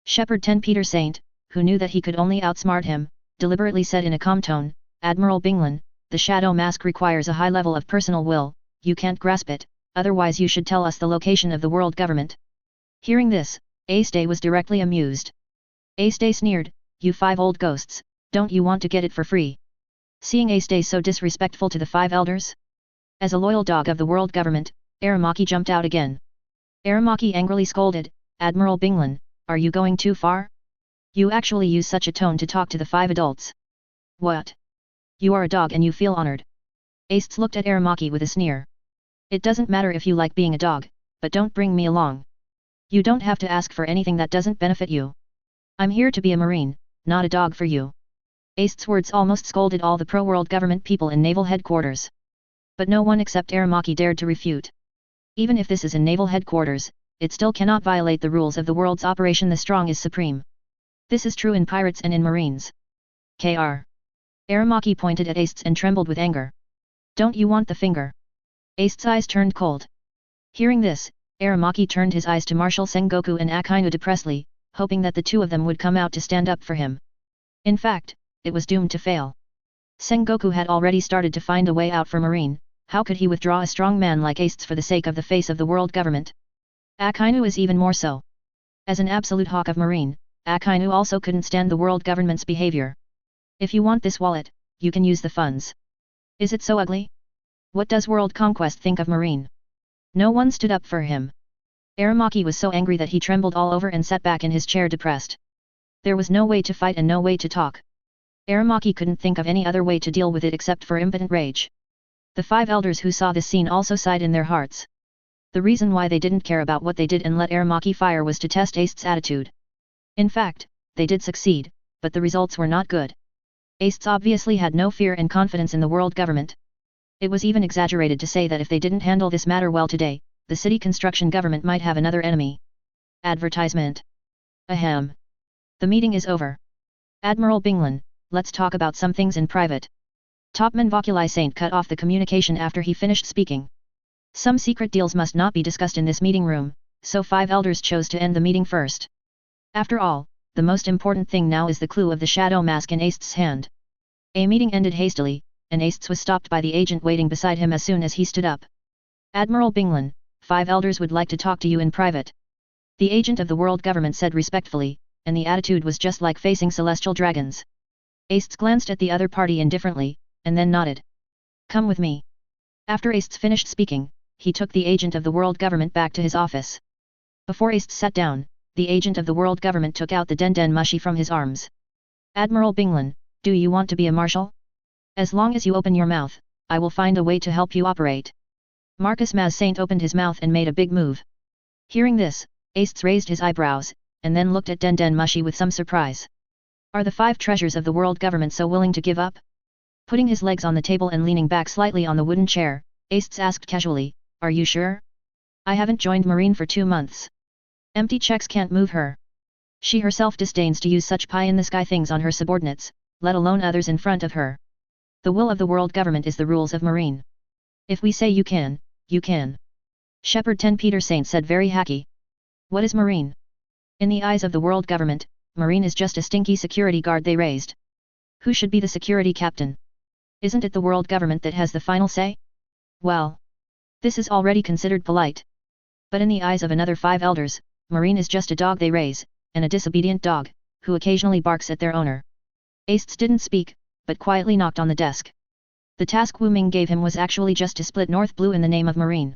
Shepherd 10 Peter Saint, who knew that he could only outsmart him, deliberately said in a calm tone, "Admiral Binglin, the Shadow Mask requires a high level of personal will, you can't grasp it, otherwise you should tell us the location of the world government." Hearing this, Ace Day was directly amused. Ace Day sneered, "You 5 old ghosts, don't you want to get it for free?" Seeing Ace Day so disrespectful to the 5 elders? As a loyal dog of the world government, Aramaki jumped out again. Aramaki angrily scolded, "Admiral Binglin, are you going too far? You actually use such a tone to talk to the 5 adults. What? You are a dog and you feel honored." Ace looked at Aramaki with a sneer. "It doesn't matter if you like being a dog, but don't bring me along. You don't have to ask for anything that doesn't benefit you. I'm here to be a Marine, not a dog for you." Ace's words almost scolded all the pro-world government people in naval headquarters. But no one except Aramaki dared to refute. Even if this is in naval headquarters, it still cannot violate the rules of the world's operation. The strong is supreme. This is true in pirates and in Marines. Kr. Aramaki pointed at Ace and trembled with anger. "Don't you want the finger?" Ace's eyes turned cold. Hearing this, Aramaki turned his eyes to Marshal Sengoku and Akainu depressedly, hoping that the 2 of them would come out to stand up for him. In fact, it was doomed to fail. Sengoku had already started to find a way out for Marine. How could he withdraw a strong man like Ace for the sake of the face of the world government? Akainu is even more so. As an absolute hawk of Marine, Akainu also couldn't stand the world government's behavior. "If you want this wallet, you can use the funds. Is it so ugly? What does world conquest think of Marine?" No one stood up for him. Aramaki was so angry that he trembled all over and sat back in his chair depressed. There was no way to fight and no way to talk. Aramaki couldn't think of any other way to deal with it except for impotent rage. The 5 elders who saw this scene also sighed in their hearts. The reason why they didn't care about what they did and let Aramaki fire was to test Ace's attitude. In fact, they did succeed, but the results were not good. Ace obviously had no fear and confidence in the world government. It was even exaggerated to say that if they didn't handle this matter well today, the city construction government might have another enemy. Advertisement. Ahem. The meeting is over. Admiral Binglin, let's talk about some things in private. Topman Voculi Saint cut off the communication after he finished speaking. Some secret deals must not be discussed in this meeting room, so 5 elders chose to end the meeting first. After all, the most important thing now is the clue of the shadow mask in Ace's hand. A meeting ended hastily, and Ace was stopped by the agent waiting beside him as soon as he stood up. "Admiral Binglin, 5 elders would like to talk to you in private." The agent of the world government said respectfully, and the attitude was just like facing celestial dragons. Ace glanced at the other party indifferently, and then nodded. "Come with me." After Ace finished speaking, he took the agent of the world government back to his office. Before Ace sat down, the agent of the world government took out the Den Mushi from his arms. "Admiral Binglin, do you want to be a marshal? As long as you open your mouth, I will find a way to help you operate." Marcus Maz Saint opened his mouth and made a big move. Hearing this, Ace raised his eyebrows, and then looked at Den Mushi with some surprise. Are the 5 treasures of the world government so willing to give up? Putting his legs on the table and leaning back slightly on the wooden chair, Ace asked casually, "Are you sure? I haven't joined Marine for 2 months. Empty checks can't move her. She herself disdains to use such pie-in-the-sky things on her subordinates, let alone others in front of her. The will of the world government is the rules of Marine. If we say you can, you can." Shepherd 10 Peter Saint said very hacky. "What is Marine? In the eyes of the world government, Marine is just a stinky security guard they raised. Who should be the security captain? Isn't it the world government that has the final say? Well, this is already considered polite. But in the eyes of another 5 elders, Marine is just a dog they raise, and a disobedient dog, who occasionally barks at their owner." Ace didn't speak, but quietly knocked on the desk. The task Wu Ming gave him was actually just to split North Blue in the name of Marine.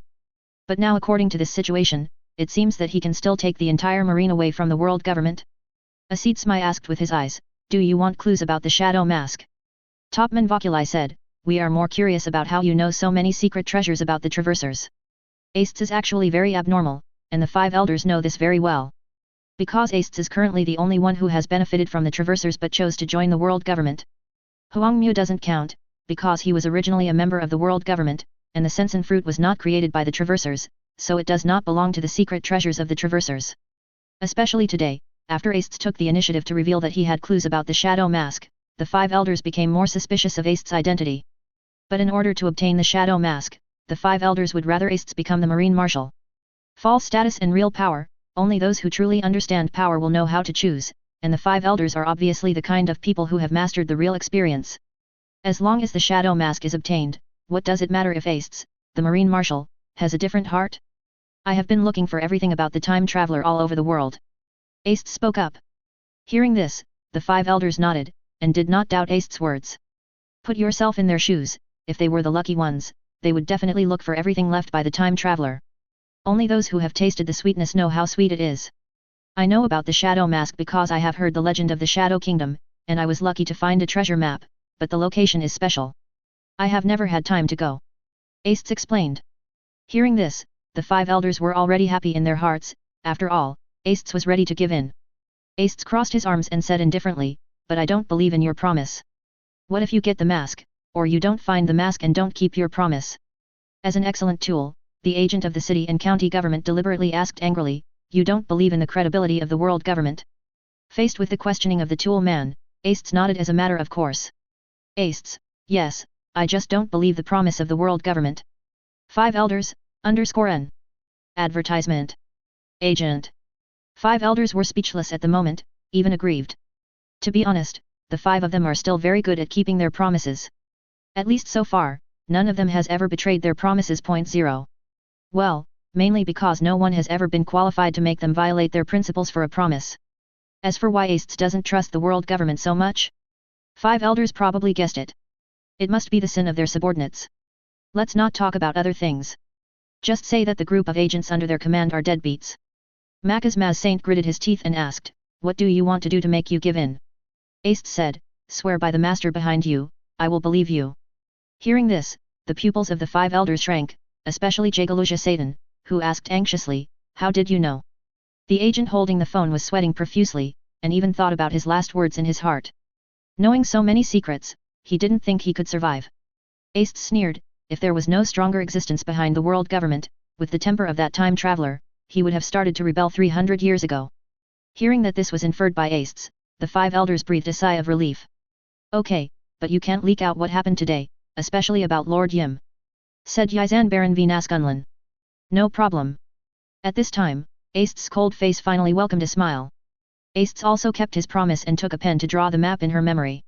But now according to this situation, it seems that he can still take the entire Marine away from the world government. Asid Smai asked with his eyes, "Do you want clues about the shadow mask?" Topman Voculi said, we are more curious about how you know so many secret treasures about the Traversers. Ace is actually very abnormal, and the 5 elders know this very well. Because Ace is currently the only one who has benefited from the Traversers but chose to join the world government. Huangmu doesn't count, because he was originally a member of the world government, and the Sensen fruit was not created by the Traversers, so it does not belong to the secret treasures of the Traversers. Especially today, after Ace took the initiative to reveal that he had clues about the Shadow Mask, the 5 elders became more suspicious of Ace's identity. But in order to obtain the Shadow Mask, the 5 elders would rather Ace become the Marine Marshal. False status and real power, only those who truly understand power will know how to choose, and the 5 elders are obviously the kind of people who have mastered the real experience. As long as the Shadow Mask is obtained, what does it matter if Ace, the Marine Marshal, has a different heart? I have been looking for everything about the time traveler all over the world. Ace spoke up. Hearing this, the 5 elders nodded, and did not doubt Ace's words. Put yourself in their shoes, if they were the lucky ones, they would definitely look for everything left by the time traveler. Only those who have tasted the sweetness know how sweet it is. I know about the Shadow Mask because I have heard the legend of the Shadow Kingdom, and I was lucky to find a treasure map, but the location is special. I have never had time to go. Ace explained. Hearing this, the 5 elders were already happy in their hearts. After all, Ace was ready to give in. Ace crossed his arms and said indifferently, but I don't believe in your promise. What if you get the mask, or you don't find the mask and don't keep your promise? As an excellent tool, the agent of the city and county government deliberately asked angrily, you don't believe in the credibility of the world government? Faced with the questioning of the tool man, Ace nodded as a matter of course. Ace, yes, I just don't believe the promise of the world government. 5 elders, _N. Advertisement. Agent. 5 elders were speechless at the moment, even aggrieved. To be honest, the 5 of them are still very good at keeping their promises. At least so far, none of them has ever betrayed their promises. 0. Well, mainly because no one has ever been qualified to make them violate their principles for a promise. As for why Ace doesn't trust the world government so much? 5 elders probably guessed it. It must be the sin of their subordinates. Let's not talk about other things. Just say that the group of agents under their command are deadbeats. Macasmaz Saint gritted his teeth and asked, what do you want to do to make you give in? Ace said, swear by the master behind you, I will believe you. Hearing this, the pupils of the 5 elders shrank, especially Jagaluja Satan, who asked anxiously, how did you know? The agent holding the phone was sweating profusely, and even thought about his last words in his heart. Knowing so many secrets, he didn't think he could survive. Ace sneered, if there was no stronger existence behind the world government, with the temper of that time traveler, he would have started to rebel 300 years ago. Hearing that this was inferred by Ace, the 5 elders breathed a sigh of relief. Okay, but you can't leak out what happened today, especially about Lord Yim, said Yizan Baron V. Naskunlan. No problem. At this time, Ace's cold face finally welcomed a smile. Ace also kept his promise and took a pen to draw the map in her memory.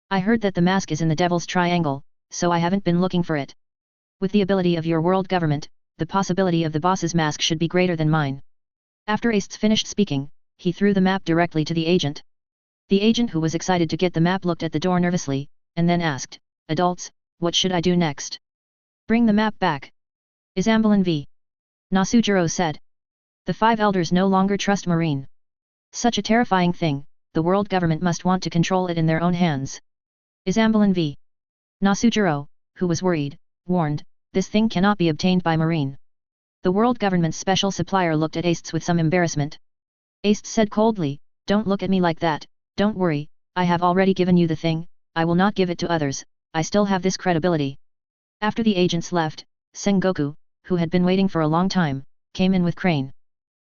I heard that the mask is in the Devil's Triangle, so I haven't been looking for it. With the ability of your world government, the possibility of the boss's mask should be greater than mine. After Ace finished speaking, he threw the map directly to the agent. The agent, who was excited to get the map, looked at the door nervously, and then asked, adults, what should I do next? Bring the map back. Isambulin v. Nasujiro said. The 5 elders no longer trust Marine. Such a terrifying thing, the world government must want to control it in their own hands. Isambulin v. Nasujiro, who was worried, warned, this thing cannot be obtained by Marine. The world government's special supplier looked at Ace with some embarrassment. Ace said coldly, don't look at me like that, don't worry, I have already given you the thing, I will not give it to others, I still have this credibility. After the agents left, Sengoku, who had been waiting for a long time, came in with Crane.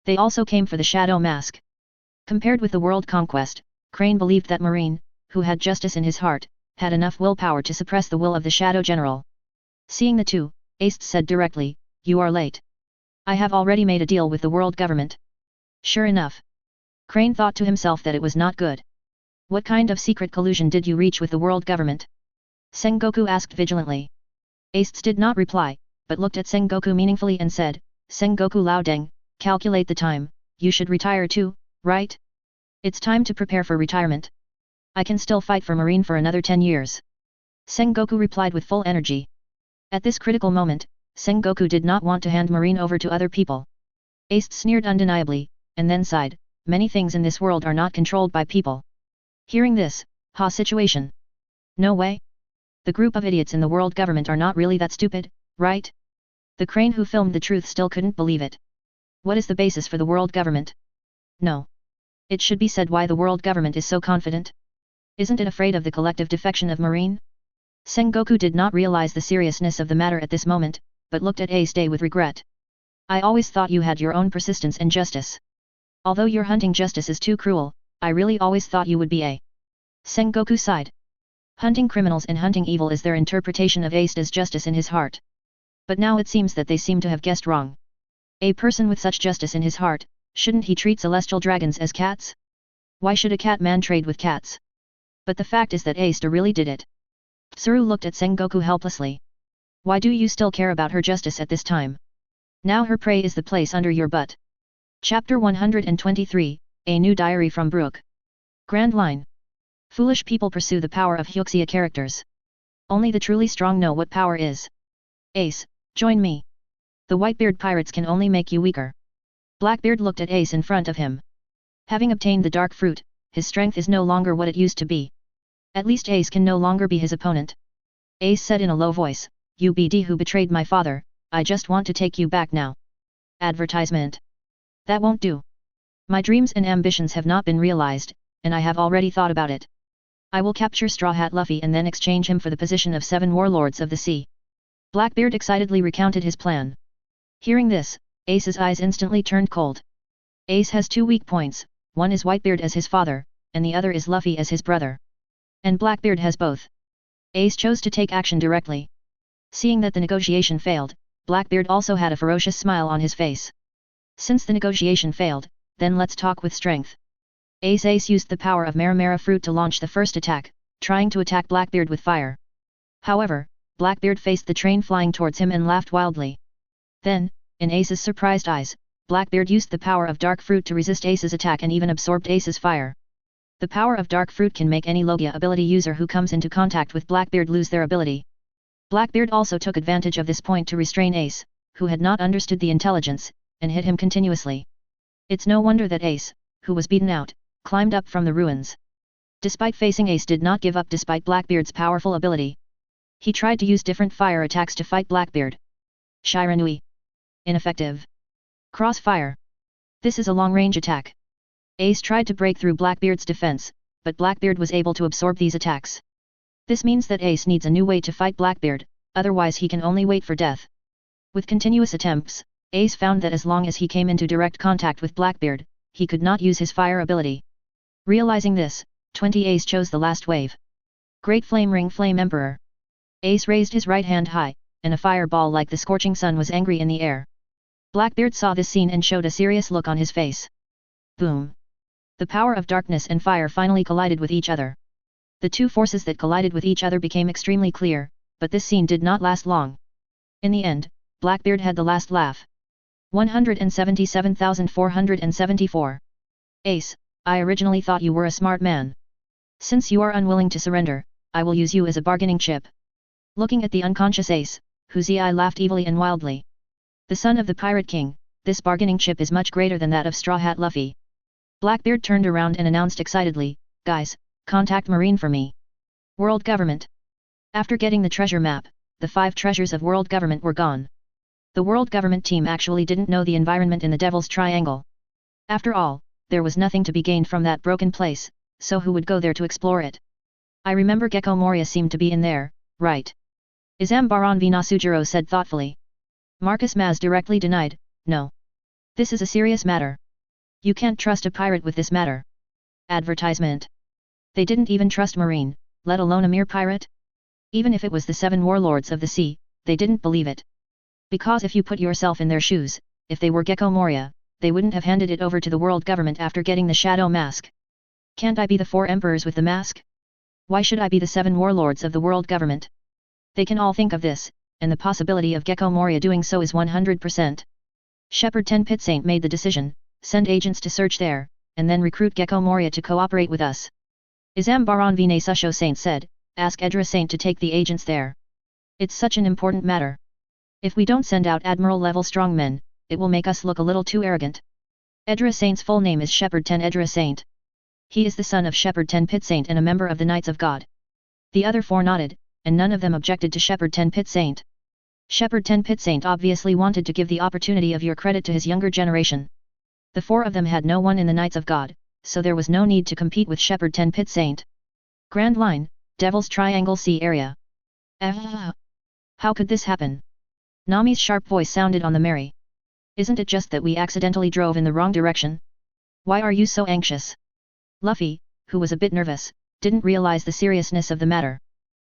They also came for the Shadow Mask. Compared with the world conquest, Crane believed that Marine, who had justice in his heart, had enough willpower to suppress the will of the Shadow General. Seeing the two, Ace said directly, you are late. I have already made a deal with the world government. Sure enough. Crane thought to himself that it was not good. What kind of secret collusion did you reach with the world government? Sengoku asked vigilantly. Ace did not reply, but looked at Sengoku meaningfully and said, Sengoku Laodeng, calculate the time, you should retire too, right? It's time to prepare for retirement. I can still fight for Marine for another 10 years. Sengoku replied with full energy. At this critical moment, Sengoku did not want to hand Marine over to other people. Ace sneered undeniably, and then sighed, many things in this world are not controlled by people. Hearing this, situation. No way. The group of idiots in the world government are not really that stupid, right? The crane who filmed the truth still couldn't believe it. What is the basis for the world government? No. It should be said why the world government is so confident. Isn't it afraid of the collective defection of Marine? Sengoku did not realize the seriousness of the matter at this moment, but looked at Ace Day with regret. I always thought you had your own persistence and justice. Although your hunting justice is too cruel, I really always thought you would be a. Sengoku sighed. Hunting criminals and hunting evil is their interpretation of Ace Day's justice in his heart. But now it seems that they seem to have guessed wrong. A person with such justice in his heart, shouldn't he treat celestial dragons as cats? Why should a cat man trade with cats? But the fact is that Ace Day really did it. Tsuru looked at Sengoku helplessly. Why do you still care about her justice at this time? Now her prey is the place under your butt. Chapter 123, A New Diary from Brook. Grand Line. Foolish people pursue the power of Hyuxia characters. Only the truly strong know what power is. Ace, join me. The Whitebeard pirates can only make you weaker. Blackbeard looked at Ace in front of him. Having obtained the dark fruit, his strength is no longer what it used to be. At least Ace can no longer be his opponent. Ace said in a low voice, "You BD who betrayed my father, I just want to take you back now." Advertisement. That won't do. My dreams and ambitions have not been realized, and I have already thought about it. I will capture Straw Hat Luffy and then exchange him for the position of 7 warlords of the sea. Blackbeard excitedly recounted his plan. Hearing this, Ace's eyes instantly turned cold. Ace has 2 weak points, one is Whitebeard as his father, and the other is Luffy as his brother. And Blackbeard has both. Ace chose to take action directly. Seeing that the negotiation failed, Blackbeard also had a ferocious smile on his face. Since the negotiation failed, then let's talk with strength. Ace used the power of Maramara fruit to launch the first attack, trying to attack Blackbeard with fire. However, Blackbeard faced the train flying towards him and laughed wildly. Then, in Ace's surprised eyes, Blackbeard used the power of dark fruit to resist Ace's attack and even absorbed Ace's fire. The power of dark fruit can make any Logia ability user who comes into contact with Blackbeard lose their ability. Blackbeard also took advantage of this point to restrain Ace, who had not understood the intelligence, and hit him continuously. It's no wonder that Ace, who was beaten out, climbed up from the ruins. Despite facing Ace did not give up despite Blackbeard's powerful ability. He tried to use different fire attacks to fight Blackbeard. Shiranui. Ineffective. Crossfire. This is a long-range attack. Ace tried to break through Blackbeard's defense, but Blackbeard was able to absorb these attacks. This means that Ace needs a new way to fight Blackbeard, otherwise he can only wait for death. With continuous attempts, Ace found that as long as he came into direct contact with Blackbeard, he could not use his fire ability. Realizing this, 20 Ace chose the last wave. Great Flame Ring Flame Emperor. Ace raised his right hand high, and a fireball like the scorching sun was angry in the air. Blackbeard saw this scene and showed a serious look on his face. Boom. The power of darkness and fire finally collided with each other. The two forces that collided with each other became extremely clear, but this scene did not last long. In the end, Blackbeard had the last laugh. 177,474. Ace, I originally thought you were a smart man. Since you are unwilling to surrender, I will use you as a bargaining chip. Looking at the unconscious Ace, whose eye laughed evilly and wildly. The son of the Pirate King, this bargaining chip is much greater than that of Straw Hat Luffy. Blackbeard turned around and announced excitedly, "Guys, contact Marine for me. World Government." After getting the treasure map, the 5 treasures of World Government were gone. The World Government team actually didn't know the environment in the Devil's Triangle. After all, there was nothing to be gained from that broken place, so who would go there to explore it? I remember Gecko Moria seemed to be in there, right? Izam Baron V. Nasujiro said thoughtfully. Marcus Maz directly denied, "No. This is a serious matter. You can't trust a pirate with this matter." Advertisement. They didn't even trust Marine, let alone a mere pirate? Even if it was the 7 warlords of the sea, they didn't believe it. Because if you put yourself in their shoes, if they were Gecko Moria, they wouldn't have handed it over to the world government after getting the shadow mask. Can't I be the 4 emperors with the mask? Why should I be the 7 warlords of the world government? They can all think of this, and the possibility of Gecko Moria doing so is 100%. Shepherd 10 Pit Saint made the decision, send agents to search there, and then recruit Gecko Moria to cooperate with us. Izam Baron Vine Susho Saint said, ask Edra Saint to take the agents there. It's such an important matter. If we don't send out Admiral-level strongmen, it will make us look a little too arrogant. Edra Saint's full name is Shepherd 10 Edra Saint. He is the son of Shepherd 10 Pit Saint and a member of the Knights of God. The other 4 nodded, and none of them objected to Shepherd 10 Pit Saint. Shepherd 10 Pit Saint obviously wanted to give the opportunity of your credit to his younger generation. The four of them had no one in the Knights of God, so there was no need to compete with Shepherd 10 Pit Saint. Grand Line, Devil's Triangle Sea Area. How could this happen? Nami's sharp voice sounded on the merry. Isn't it just that we accidentally drove in the wrong direction? Why are you so anxious? Luffy, who was a bit nervous, didn't realize the seriousness of the matter.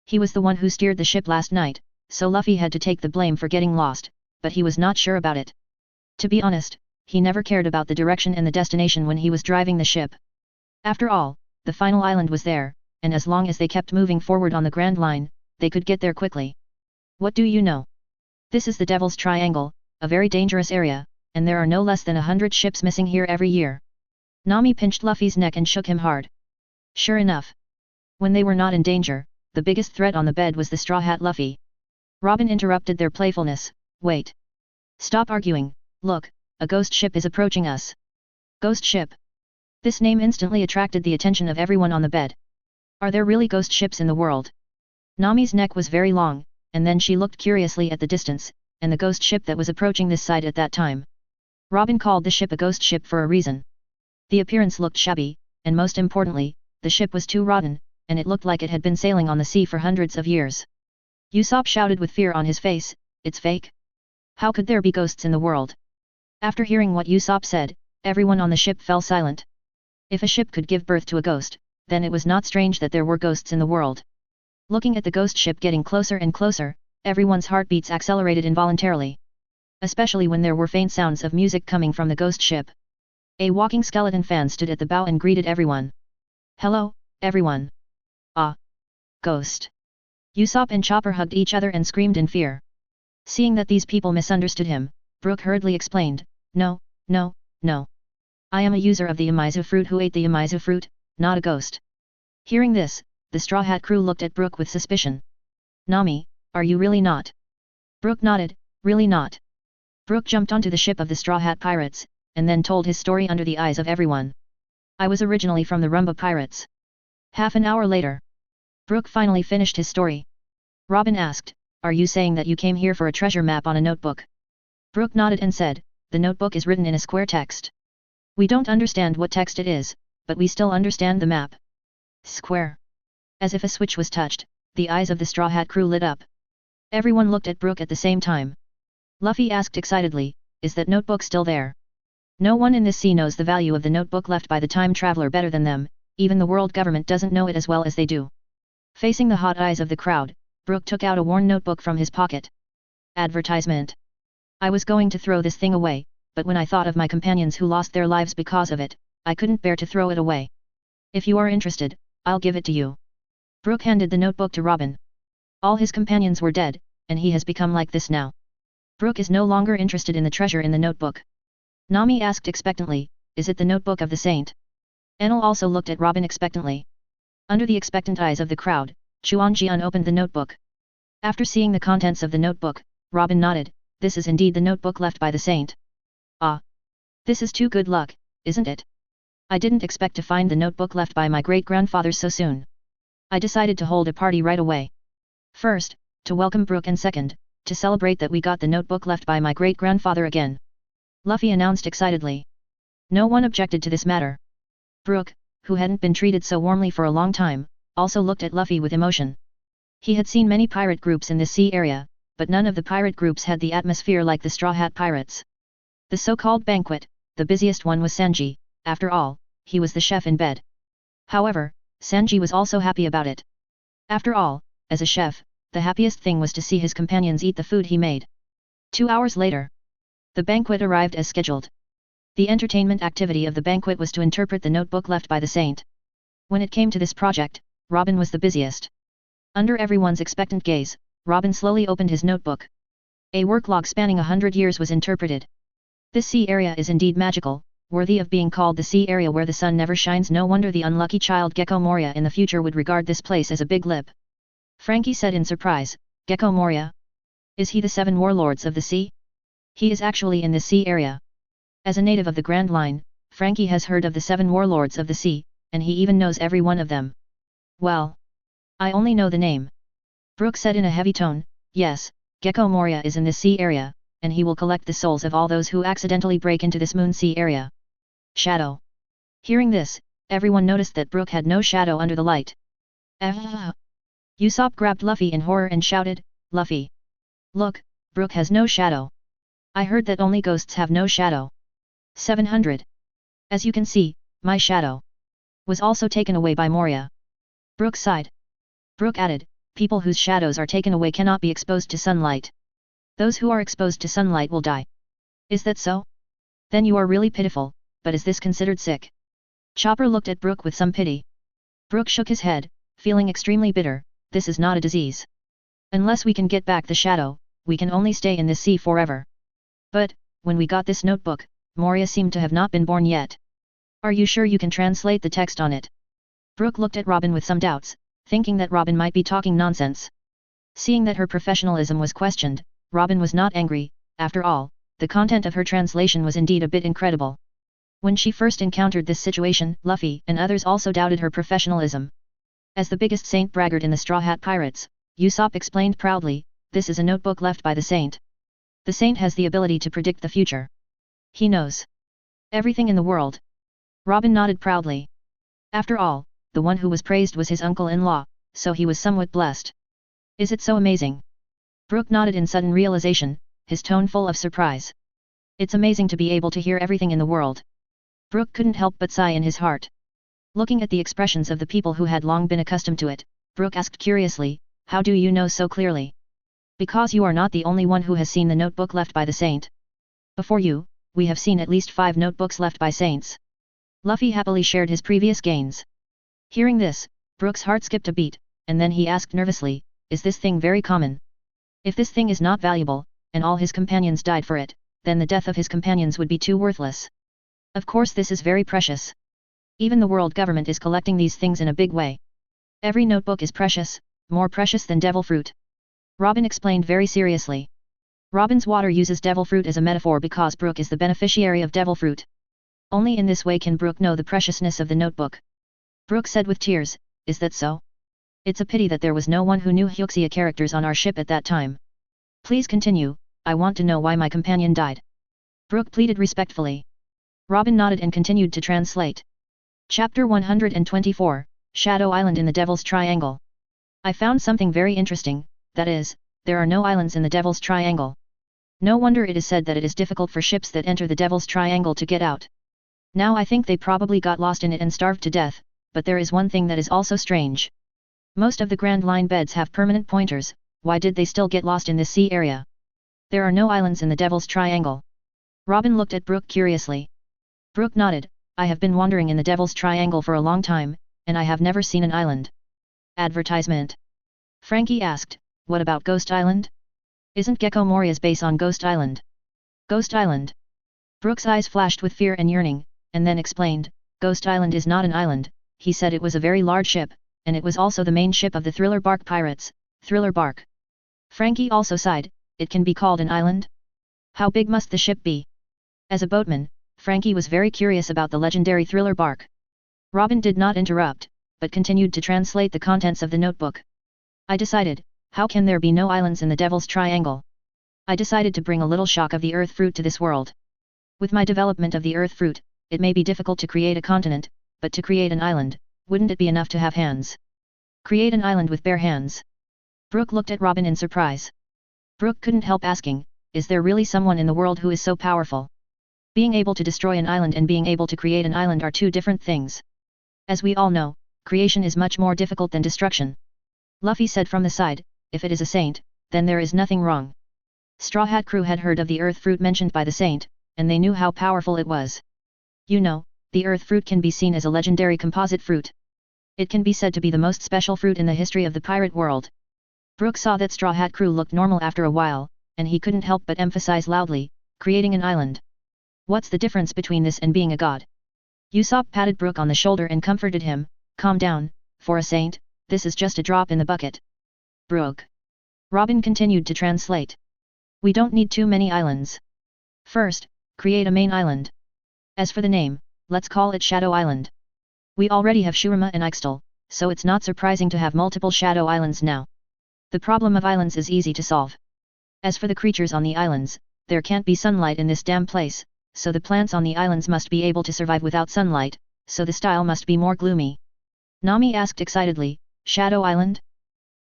He was the one who steered the ship last night, so Luffy had to take the blame for getting lost, but he was not sure about it. To be honest, he never cared about the direction and the destination when he was driving the ship. After all, the final island was there, and as long as they kept moving forward on the Grand Line, they could get there quickly. What do you know? This is the Devil's Triangle, a very dangerous area, and there are no less than 100 ships missing here every year. Nami pinched Luffy's neck and shook him hard. Sure enough. When they were not in danger, the biggest threat on the bed was the Straw Hat Luffy. Robin interrupted their playfulness. Wait. Stop arguing, look, a ghost ship is approaching us. Ghost ship. This name instantly attracted the attention of everyone on the bed. Are there really ghost ships in the world? Nami's neck was very long, and then she looked curiously at the distance, and the ghost ship that was approaching this side at that time. Robin called the ship a ghost ship for a reason. The appearance looked shabby, and most importantly, the ship was too rotten, and it looked like it had been sailing on the sea for hundreds of years. Usopp shouted with fear on his face, it's fake? How could there be ghosts in the world? After hearing what Usopp said, everyone on the ship fell silent. If a ship could give birth to a ghost, then it was not strange that there were ghosts in the world. Looking at the ghost ship getting closer and closer, everyone's heartbeats accelerated involuntarily. Especially when there were faint sounds of music coming from the ghost ship. A walking skeleton fan stood at the bow and greeted everyone. Hello, everyone. Ah. Ghost. Usopp and Chopper hugged each other and screamed in fear. Seeing that these people misunderstood him, Brook hurriedly explained, No. I am a user of the Imizu fruit who ate the Imizu fruit, not a ghost. Hearing this, the Straw Hat crew looked at Brook with suspicion. Nami, are you really not? Brook nodded, really not. Brook jumped onto the ship of the Straw Hat Pirates, and then told his story under the eyes of everyone. I was originally from the Rumba Pirates. Half an hour later. Brook finally finished his story. Robin asked, Are you saying that you came here for a treasure map on a notebook? Brook nodded and said, The notebook is written in a square text. We don't understand what text it is, but we still understand the map. Square. As if a switch was touched, the eyes of the Straw Hat crew lit up. Everyone looked at Brook at the same time. Luffy asked excitedly, Is that notebook still there? No one in this sea knows the value of the notebook left by the time traveler better than them, even the world government doesn't know it as well as they do. Facing the hot eyes of the crowd, Brook took out a worn notebook from his pocket. Advertisement. I was going to throw this thing away, but when I thought of my companions who lost their lives because of it, I couldn't bear to throw it away. If you are interested, I'll give it to you. Brook handed the notebook to Robin. All his companions were dead, and he has become like this now. Brook is no longer interested in the treasure in the notebook. Nami asked expectantly, Is it the notebook of the saint? Enel also looked at Robin expectantly. Under the expectant eyes of the crowd, Chuan Jian opened the notebook. After seeing the contents of the notebook, Robin nodded, This is indeed the notebook left by the saint. Ah! This is too good luck, isn't it? I didn't expect to find the notebook left by my great-grandfather so soon. I decided to hold a party right away. First, to welcome Brook, and second, to celebrate that we got the notebook left by my great-grandfather again. Luffy announced excitedly. No one objected to this matter. Brook, who hadn't been treated so warmly for a long time, also looked at Luffy with emotion. He had seen many pirate groups in this sea area, but none of the pirate groups had the atmosphere like the Straw Hat Pirates. The so-called banquet, the busiest one was Sanji, after all, he was the chef in bed. However, Sanji was also happy about it. After all, as a chef, the happiest thing was to see his companions eat the food he made. 2 hours later. The banquet arrived as scheduled. The entertainment activity of the banquet was to interpret the notebook left by the saint. When it came to this project, Robin was the busiest. Under everyone's expectant gaze, Robin slowly opened his notebook. A work log spanning 100 years was interpreted. This sea area is indeed magical, worthy of being called the sea area where the sun never shines. No wonder the unlucky child Gecko Moria in the future would regard this place as a big lip. Frankie said in surprise, Gecko Moria? Is he the 7 warlords of the sea? He is actually in this sea area. As a native of the Grand Line, Frankie has heard of the 7 warlords of the sea, and he even knows every one of them. Well, I only know the name. Brooke said in a heavy tone, yes, Gecko Moria is in this sea area, and he will collect the souls of all those who accidentally break into this moon sea area. Shadow. Hearing this, everyone noticed that Brooke had no shadow under the light. Ah! Usopp grabbed Luffy in horror and shouted, Luffy! Look, Brooke has no shadow. I heard that only ghosts have no shadow. 700. As you can see, my shadow was also taken away by Moria. Brooke sighed. Brooke added, people whose shadows are taken away cannot be exposed to sunlight. Those who are exposed to sunlight will die. Is that so? Then you are really pitiful, but is this considered sick? Chopper looked at Brooke with some pity. Brooke shook his head, feeling extremely bitter, this is not a disease. Unless we can get back the shadow, we can only stay in this sea forever. But, when we got this notebook, Moria seemed to have not been born yet. Are you sure you can translate the text on it? Brooke looked at Robin with some doubts, thinking that Robin might be talking nonsense. Seeing that her professionalism was questioned, Robin was not angry, after all, the content of her translation was indeed a bit incredible. When she first encountered this situation, Luffy and others also doubted her professionalism. As the biggest saint braggart in the Straw Hat Pirates, Usopp explained proudly, this is a notebook left by the saint. The saint has the ability to predict the future. He knows everything in the world. Robin nodded proudly. After all, the one who was praised was his uncle-in-law, so he was somewhat blessed. Is it so amazing? Brooke nodded in sudden realization, his tone full of surprise. It's amazing to be able to hear everything in the world. Brooke couldn't help but sigh in his heart. Looking at the expressions of the people who had long been accustomed to it, Brooke asked curiously, how do you know so clearly? Because you are not the only one who has seen the notebook left by the saint. Before you, we have seen at least 5 notebooks left by saints. Luffy happily shared his previous gains. Hearing this, Brooke's heart skipped a beat, and then he asked nervously, is this thing very common? If this thing is not valuable, and all his companions died for it, then the death of his companions would be too worthless. Of course this is very precious. Even the world government is collecting these things in a big way. Every notebook is precious, more precious than devil fruit. Robin explained very seriously. Robin's water uses devil fruit as a metaphor because Brooke is the beneficiary of devil fruit. Only in this way can Brooke know the preciousness of the notebook. Brooke said with tears, is that so? It's a pity that there was no one who knew Hyuxia characters on our ship at that time. Please continue, I want to know why my companion died. Brooke pleaded respectfully. Robin nodded and continued to translate. Chapter 124, Shadow Island in the Devil's Triangle. I found something very interesting, that is, there are no islands in the Devil's Triangle. No wonder it is said that it is difficult for ships that enter the Devil's Triangle to get out. Now I think they probably got lost in it and starved to death, but there is one thing that is also strange. Most of the Grand Line beds have permanent pointers, why did they still get lost in this sea area? There are no islands in the Devil's Triangle. Robin looked at Brooke curiously. Brooke nodded, I have been wandering in the Devil's Triangle for a long time, and I have never seen an island. Advertisement. Frankie asked, what about Ghost Island? Isn't Gecko Moria's base on Ghost Island? Ghost Island. Brooke's eyes flashed with fear and yearning, and then explained, Ghost Island is not an island, he said it was a very large ship, and it was also the main ship of the Thriller Bark pirates, Thriller Bark. Frankie also sighed, it can be called an island? How big must the ship be? As a boatman, Frankie was very curious about the legendary Thriller Bark. Robin did not interrupt, but continued to translate the contents of the notebook. I decided, how can there be no islands in the Devil's Triangle? I decided to bring a little shock of the earth fruit to this world. With my development of the earth fruit, it may be difficult to create a continent, but to create an island, wouldn't it be enough to have hands? Create an island with bare hands. Brooke looked at Robin in surprise. Brooke couldn't help asking, is there really someone in the world who is so powerful? Being able to destroy an island and being able to create an island are two different things. As we all know, creation is much more difficult than destruction. Luffy said from the side, if it is a saint, then there is nothing wrong. Straw Hat crew had heard of the earth fruit mentioned by the saint, and they knew how powerful it was. You know, the earth fruit can be seen as a legendary composite fruit. It can be said to be the most special fruit in the history of the pirate world. Brooke saw that Straw Hat crew looked normal after a while, and he couldn't help but emphasize loudly, creating an island. What's the difference between this and being a god? Usopp patted Brooke on the shoulder and comforted him, calm down, for a saint, this is just a drop in the bucket. Brooke. Robin continued to translate. We don't need too many islands. First, create a main island. As for the name, let's call it Shadow Island. We already have Shurima and Ixtal, so it's not surprising to have multiple Shadow Islands now. The problem of islands is easy to solve. As for the creatures on the islands, there can't be sunlight in this damn place, so the plants on the islands must be able to survive without sunlight, so the style must be more gloomy. Nami asked excitedly, Shadow Island?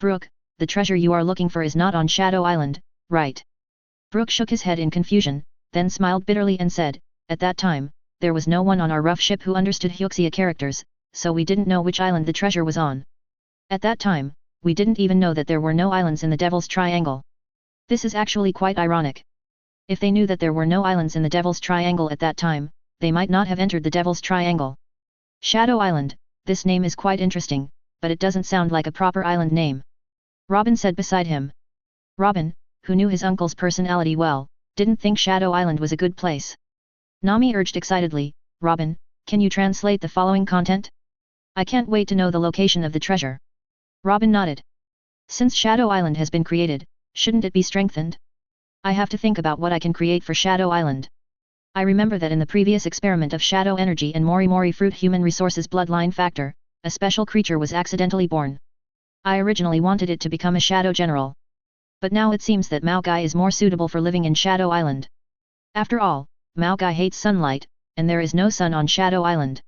Brook, the treasure you are looking for is not on Shadow Island, right? Brook shook his head in confusion, then smiled bitterly and said, at that time, there was no one on our rough ship who understood Hyuxia characters, so we didn't know which island the treasure was on. At that time, we didn't even know that there were no islands in the Devil's Triangle. This is actually quite ironic. If they knew that there were no islands in the Devil's Triangle at that time, they might not have entered the Devil's Triangle. Shadow Island, this name is quite interesting, but it doesn't sound like a proper island name. Robin said beside him. Robin, who knew his uncle's personality well, didn't think Shadow Island was a good place. Nami urged excitedly, Robin, can you translate the following content? I can't wait to know the location of the treasure. Robin nodded. Since Shadow Island has been created, shouldn't it be strengthened? I have to think about what I can create for Shadow Island. I remember that in the previous experiment of Shadow Energy and Mori Mori Fruit Human Resources Bloodline Factor, a special creature was accidentally born. I originally wanted it to become a Shadow General. But now it seems that Mao Gai is more suitable for living in Shadow Island. After all, Mao Gai hates sunlight, and there is no sun on Shadow Island.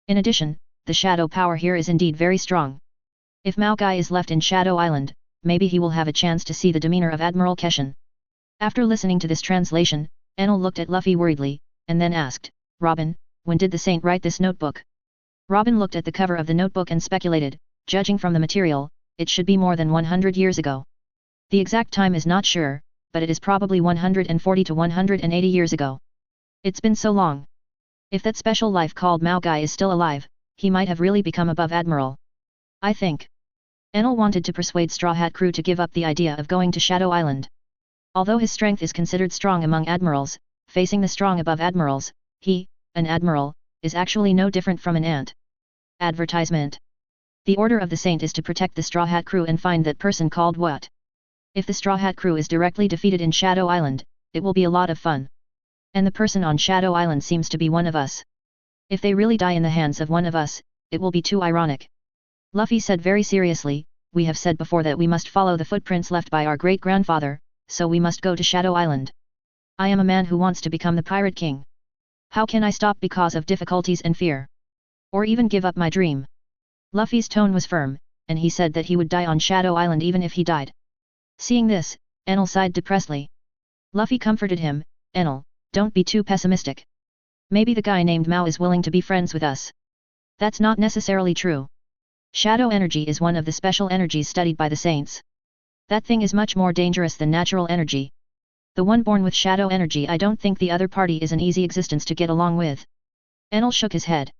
In addition, the shadow power here is indeed very strong. If Mao Gai is left in Shadow Island, maybe he will have a chance to see the demeanor of Admiral Keshin. After listening to this translation, Enel looked at Luffy worriedly, and then asked, Robin, when did the saint write this notebook? Robin looked at the cover of the notebook and speculated, judging from the material, it should be more than 100 years ago. The exact time is not sure, but it is probably 140 to 180 years ago. It's been so long. If that special life called Mao Gai is still alive, he might have really become above Admiral. I think. Enel wanted to persuade Straw Hat Crew to give up the idea of going to Shadow Island. Although his strength is considered strong among admirals, facing the strong above admirals, he, an admiral, is actually no different from an ant. Advertisement. The order of the saint is to protect the Straw Hat Crew and find that person called what? If the Straw Hat Crew is directly defeated in Shadow Island, it will be a lot of fun. And the person on Shadow Island seems to be one of us. If they really die in the hands of one of us, it will be too ironic. Luffy said very seriously, we have said before that we must follow the footprints left by our great-grandfather, so we must go to Shadow Island. I am a man who wants to become the Pirate King. How can I stop because of difficulties and fear? Or even give up my dream? Luffy's tone was firm, and he said that he would die on Shadow Island even if he died. Seeing this, Enel sighed depressedly. Luffy comforted him, Enel, don't be too pessimistic. Maybe the guy named Mao is willing to be friends with us. That's not necessarily true. Shadow energy is one of the special energies studied by the saints. That thing is much more dangerous than natural energy. The one born with shadow energy, I don't think the other party is an easy existence to get along with. Enel shook his head.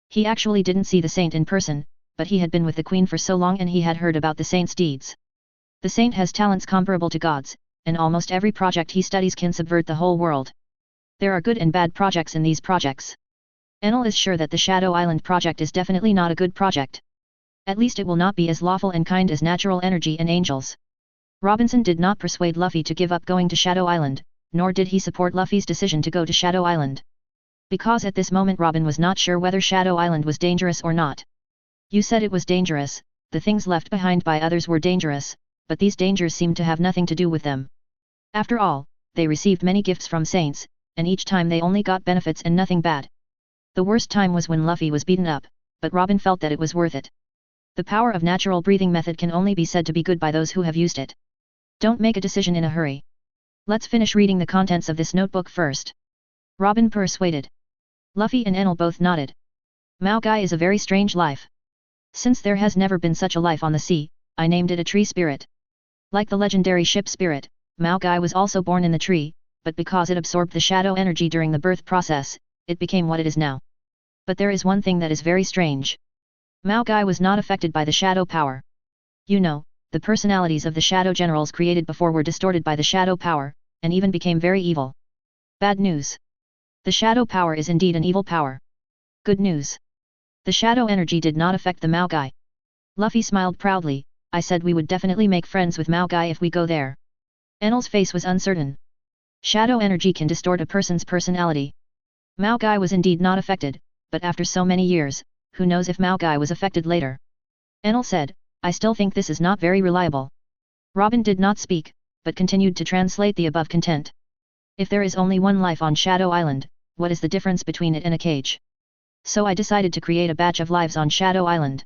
He actually didn't see the saint in person, but he had been with the queen for so long and he had heard about the saint's deeds. The saint has talents comparable to gods, and almost every project he studies can subvert the whole world. There are good and bad projects in these projects. Enel is sure that the Shadow Island project is definitely not a good project. At least it will not be as lawful and kind as natural energy and angels. Robinson did not persuade Luffy to give up going to Shadow Island, nor did he support Luffy's decision to go to Shadow Island. Because at this moment Robin was not sure whether Shadow Island was dangerous or not. You said it was dangerous, the things left behind by others were dangerous, but these dangers seemed to have nothing to do with them. After all, they received many gifts from saints, and each time they only got benefits and nothing bad. The worst time was when Luffy was beaten up, but Robin felt that it was worth it. The power of natural breathing method can only be said to be good by those who have used it. Don't make a decision in a hurry. Let's finish reading the contents of this notebook first. Robin persuaded. Luffy and Enel both nodded. Mao Gai is a very strange life. Since there has never been such a life on the sea, I named it a tree spirit. Like the legendary ship spirit, Mao Gai was also born in the tree, but because it absorbed the shadow energy during the birth process, it became what it is now. But there is one thing that is very strange. Mao Gai was not affected by the shadow power. You know, the personalities of the shadow generals created before were distorted by the shadow power, and even became very evil. Bad news. The shadow power is indeed an evil power. Good news. The shadow energy did not affect the Mao Gai. Luffy smiled proudly, I said we would definitely make friends with Mao Gai if we go there. Enel's face was uncertain. Shadow energy can distort a person's personality. Mao Gai was indeed not affected, but after so many years, who knows if Mao Gai was affected later. Enel said, I still think this is not very reliable. Robin did not speak, but continued to translate the above content. If there is only one life on Shadow Island, what is the difference between it and a cage? So I decided to create a batch of lives on Shadow Island.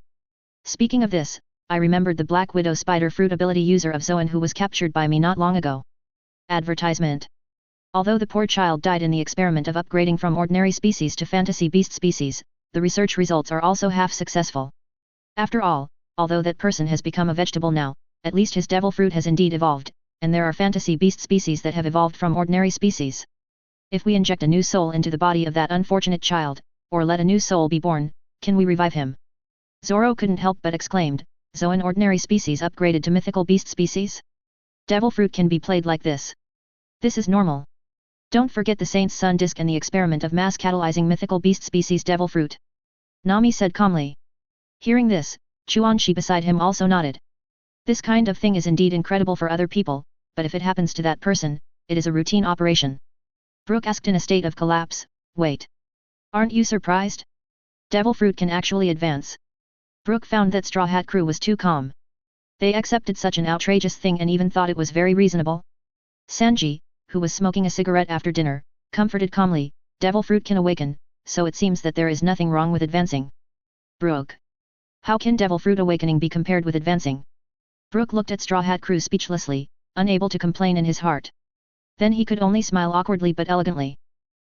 Speaking of this, I remembered the Black Widow Spider Fruit ability user of Zoan who was captured by me not long ago. Advertisement. Although the poor child died in the experiment of upgrading from ordinary species to fantasy beast species, the research results are also half successful. After all, although that person has become a vegetable now, at least his devil fruit has indeed evolved, and there are fantasy beast species that have evolved from ordinary species. If we inject a new soul into the body of that unfortunate child, or let a new soul be born, can we revive him? Zoro couldn't help but exclaimed, Zoan ordinary species upgraded to mythical beast species? Devil fruit can be played like this. This is normal. Don't forget the Saint's Sun disc and the experiment of mass catalyzing mythical beast species devil fruit. Nami said calmly. Hearing this, Chuanshi beside him also nodded. This kind of thing is indeed incredible for other people, but if it happens to that person, it is a routine operation. Brooke asked in a state of collapse, wait. Aren't you surprised? Devil fruit can actually advance. Brooke found that Straw Hat crew was too calm. They accepted such an outrageous thing and even thought it was very reasonable. Sanji, who was smoking a cigarette after dinner, comforted calmly, devil fruit can awaken, so it seems that there is nothing wrong with advancing. Brooke. How can devil fruit awakening be compared with advancing? Brooke looked at Straw Hat crew speechlessly, unable to complain in his heart. Then he could only smile awkwardly but elegantly.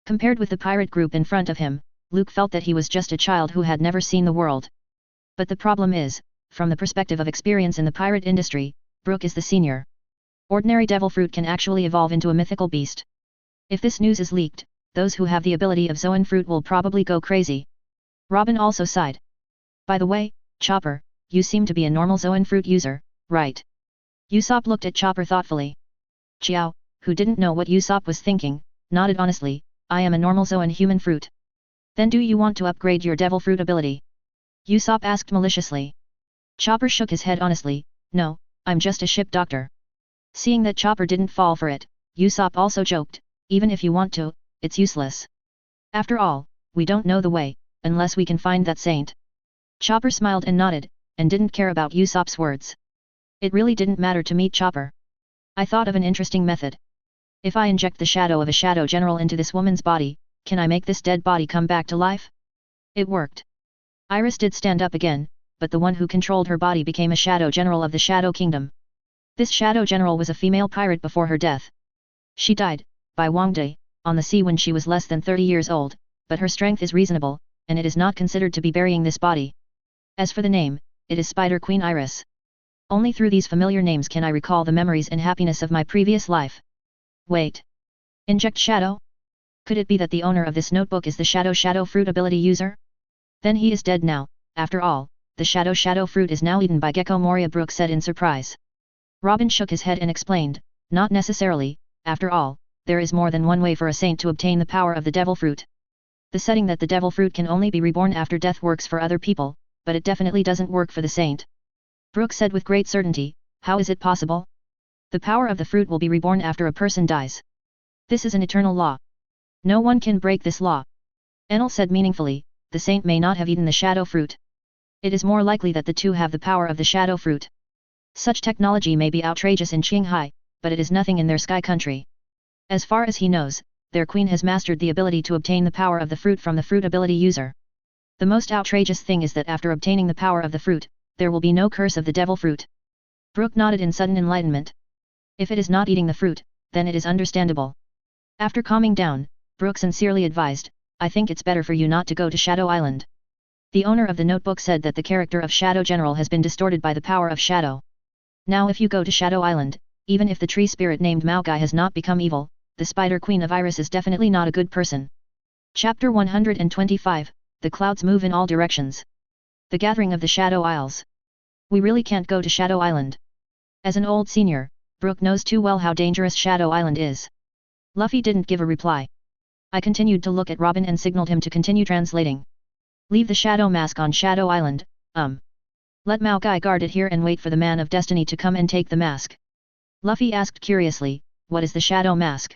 Compared with the pirate group in front of him, Luke felt that he was just a child who had never seen the world. But the problem is, from the perspective of experience in the pirate industry, Brooke is the senior. Ordinary devil fruit can actually evolve into a mythical beast. If this news is leaked, those who have the ability of Zoan fruit will probably go crazy. Robin also sighed. By the way, Chopper, you seem to be a normal Zoan fruit user, right? Usopp looked at Chopper thoughtfully. Chiao, who didn't know what Usopp was thinking, nodded honestly, I am a normal Zoan human fruit. Then do you want to upgrade your devil fruit ability? Usopp asked maliciously. Chopper shook his head honestly, no, I'm just a ship doctor. Seeing that Chopper didn't fall for it, Usopp also joked, even if you want to, it's useless. After all, we don't know the way, unless we can find that saint. Chopper smiled and nodded, and didn't care about Usopp's words. It really didn't matter to meet Chopper. I thought of an interesting method. If I inject the shadow of a shadow general into this woman's body, can I make this dead body come back to life? It worked. Iris did stand up again, but the one who controlled her body became a shadow general of the Shadow Kingdom. This shadow general was a female pirate before her death. She died, by Wangde, on the sea when she was less than 30 years old, but her strength is reasonable, and it is not considered to be burying this body. As for the name, it is Spider Queen Iris. Only through these familiar names can I recall the memories and happiness of my previous life. Wait. Inject shadow? Could it be that the owner of this notebook is the shadow fruit ability user? Then he is dead now, after all, the shadow fruit is now eaten by Gecko Moria, Brooke said in surprise. Robin shook his head and explained, not necessarily, after all, there is more than one way for a saint to obtain the power of the devil fruit. The setting that the devil fruit can only be reborn after death works for other people, but it definitely doesn't work for the saint. Brooke said with great certainty, how is it possible? The power of the fruit will be reborn after a person dies. This is an eternal law. No one can break this law. Enel said meaningfully, the saint may not have eaten the shadow fruit. It is more likely that the two have the power of the shadow fruit. Such technology may be outrageous in Qinghai, but it is nothing in their sky country. As far as he knows, their queen has mastered the ability to obtain the power of the fruit from the fruit ability user. The most outrageous thing is that after obtaining the power of the fruit, there will be no curse of the devil fruit. Brooke nodded in sudden enlightenment. If it is not eating the fruit, then it is understandable. After calming down, Brooke sincerely advised, I think it's better for you not to go to Shadow Island. The owner of the notebook said that the character of Shadow General has been distorted by the power of Shadow. Now if you go to Shadow Island, even if the tree spirit named Maokai has not become evil, the Spider Queen of Iris is definitely not a good person. Chapter 125, The Clouds Move in All Directions. The Gathering of the Shadow Isles. We really can't go to Shadow Island. As an old senior, Brooke knows too well how dangerous Shadow Island is. Luffy didn't give a reply. I continued to look at Robin and signaled him to continue translating. Leave the shadow mask on Shadow Island, Let Maokai guard it here and wait for the Man of Destiny to come and take the mask. Luffy asked curiously, what is the shadow mask?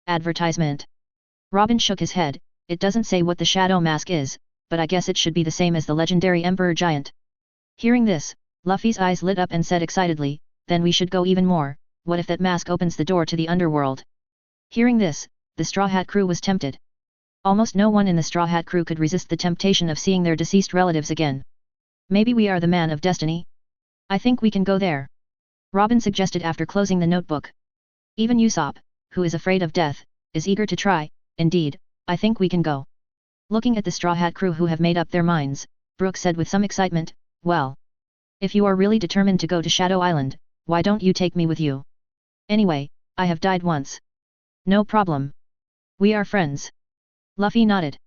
Advertisement. Robin shook his head, it doesn't say what the shadow mask is, but I guess it should be the same as the legendary Emperor Giant. Hearing this, Luffy's eyes lit up and said excitedly, then we should go even more. What if that mask opens the door to the underworld? Hearing this, the Straw Hat crew was tempted. Almost no one in the Straw Hat crew could resist the temptation of seeing their deceased relatives again. Maybe we are the man of destiny? I think we can go there. Robin suggested after closing the notebook. Even Usopp, who is afraid of death, is eager to try. Indeed, I think we can go. Looking at the Straw Hat crew who have made up their minds, Brooke said with some excitement, well. If you are really determined to go to Shadow Island, why don't you take me with you? Anyway, I have died once. No problem. We are friends. Luffy nodded.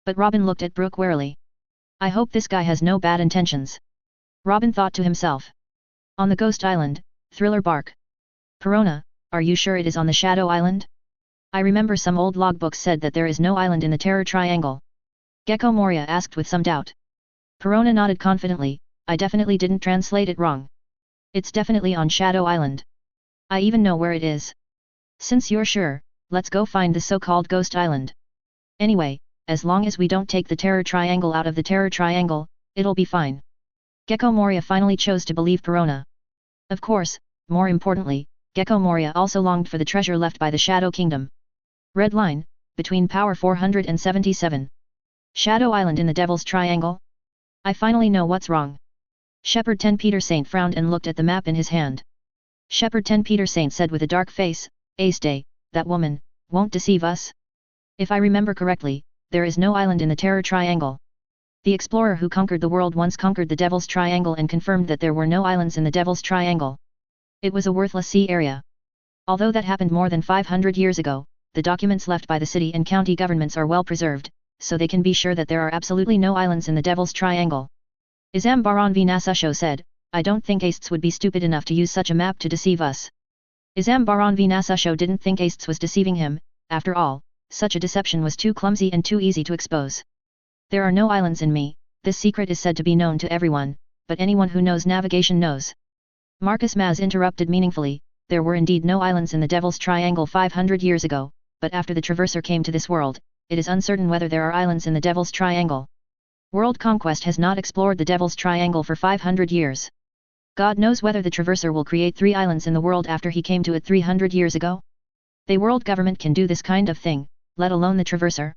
But Robin looked at Brooke warily. I hope this guy has no bad intentions. Robin thought to himself. On the Ghost Island, Thriller bark. Perona, are you sure it is on the Shadow Island? I remember some old logbooks said that there is no island in the Terror Triangle. Gecko Moria asked with some doubt. Perona nodded confidently, I definitely didn't translate it wrong. It's definitely on Shadow Island. I even know where it is. Since you're sure, let's go find the so-called Ghost Island. Anyway, as long as we don't take the Terror Triangle out of the Terror Triangle, it'll be fine. Gecko Moria finally chose to believe Perona. Of course, more importantly, Gecko Moria also longed for the treasure left by the Shadow Kingdom. Red line, between Power 477. Shadow Island in the Devil's Triangle? I finally know what's wrong. Shepherd 10 Peter Saint frowned and looked at the map in his hand. Shepherd 10 Peter Saint said with a dark face, Ace Day, that woman, won't deceive us? If I remember correctly, there is no island in the Terror Triangle. The explorer who conquered the world once conquered the Devil's Triangle and confirmed that there were no islands in the Devil's Triangle. It was a worthless sea area. Although that happened more than 500 years ago, the documents left by the city and county governments are well preserved, so they can be sure that there are absolutely no islands in the Devil's Triangle. Izam Baron V. Nasusho said, I don't think Ace would be stupid enough to use such a map to deceive us. Izam Baron V. Nasusho didn't think Ace was deceiving him, after all, such a deception was too clumsy and too easy to expose. There are no islands in me, this secret is said to be known to everyone, but anyone who knows navigation knows. Marcus Maz interrupted meaningfully, there were indeed no islands in the Devil's Triangle 500 years ago, but after the Traverser came to this world, it is uncertain whether there are islands in the Devil's Triangle. World Conquest has not explored the Devil's Triangle for 500 years. God knows whether the Traverser will create 3 islands in the world after he came to it 300 years ago. The world government can do this kind of thing, let alone the Traverser.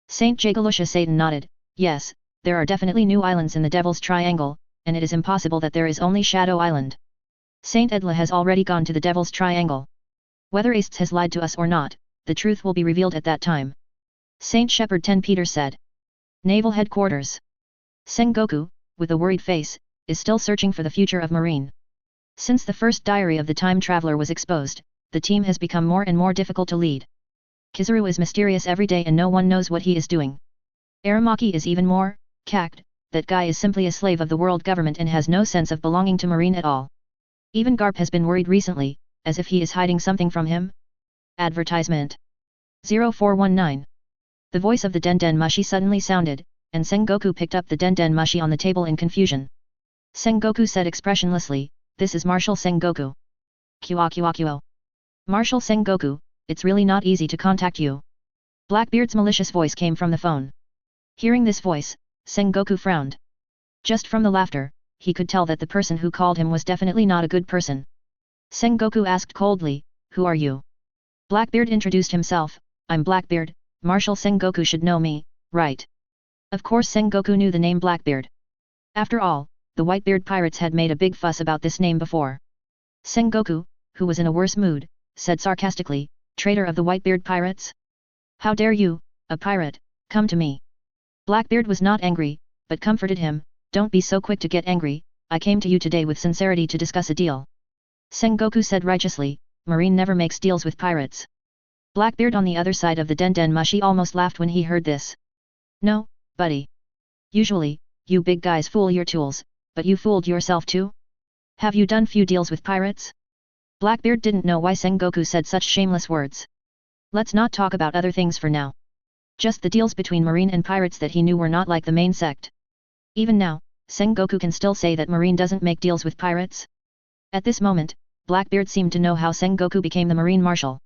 Saint Jagalusha Satan nodded, yes, there are definitely new islands in the Devil's Triangle, and it is impossible that there is only Shadow Island. Saint Edla has already gone to the Devil's Triangle. Whether Ace has lied to us or not, the truth will be revealed at that time. Saint Shepherd 10 Peter said. Naval Headquarters. Sengoku, with a worried face, is still searching for the future of Marine. Since the first diary of the time traveler was exposed, the team has become more and more difficult to lead. Kizaru is mysterious every day and no one knows what he is doing. Aramaki is even more, cacked, that guy is simply a slave of the world government and has no sense of belonging to Marine at all. Even Garp has been worried recently, as if he is hiding something from him. Advertisement. 0419. The voice of the Den Mushi suddenly sounded, and Sengoku picked up the Den Mushi on the table in confusion. Sengoku said expressionlessly, this is Marshal Sengoku. Kyo. Marshal Sengoku, it's really not easy to contact you. Blackbeard's malicious voice came from the phone. Hearing this voice, Sengoku frowned. Just from the laughter, he could tell that the person who called him was definitely not a good person. Sengoku asked coldly, who are you? Blackbeard introduced himself, I'm Blackbeard, Marshal Sengoku should know me, right? Of course Sengoku knew the name Blackbeard. After all, the Whitebeard pirates had made a big fuss about this name before. Sengoku, who was in a worse mood, said sarcastically, traitor of the Whitebeard pirates? How dare you, a pirate, come to me? Blackbeard was not angry, but comforted him, don't be so quick to get angry, I came to you today with sincerity to discuss a deal. Sengoku said righteously, Marine never makes deals with pirates. Blackbeard on the other side of the Den Mushi almost laughed when he heard this. No, buddy. Usually, you big guys fool your tools, but you fooled yourself too? Have you done few deals with pirates? Blackbeard didn't know why Sengoku said such shameless words. Let's not talk about other things for now. Just the deals between Marine and pirates that he knew were not like the main sect. Even now, Sengoku can still say that Marine doesn't make deals with pirates? At this moment, Blackbeard seemed to know how Sengoku became the Marine Marshal.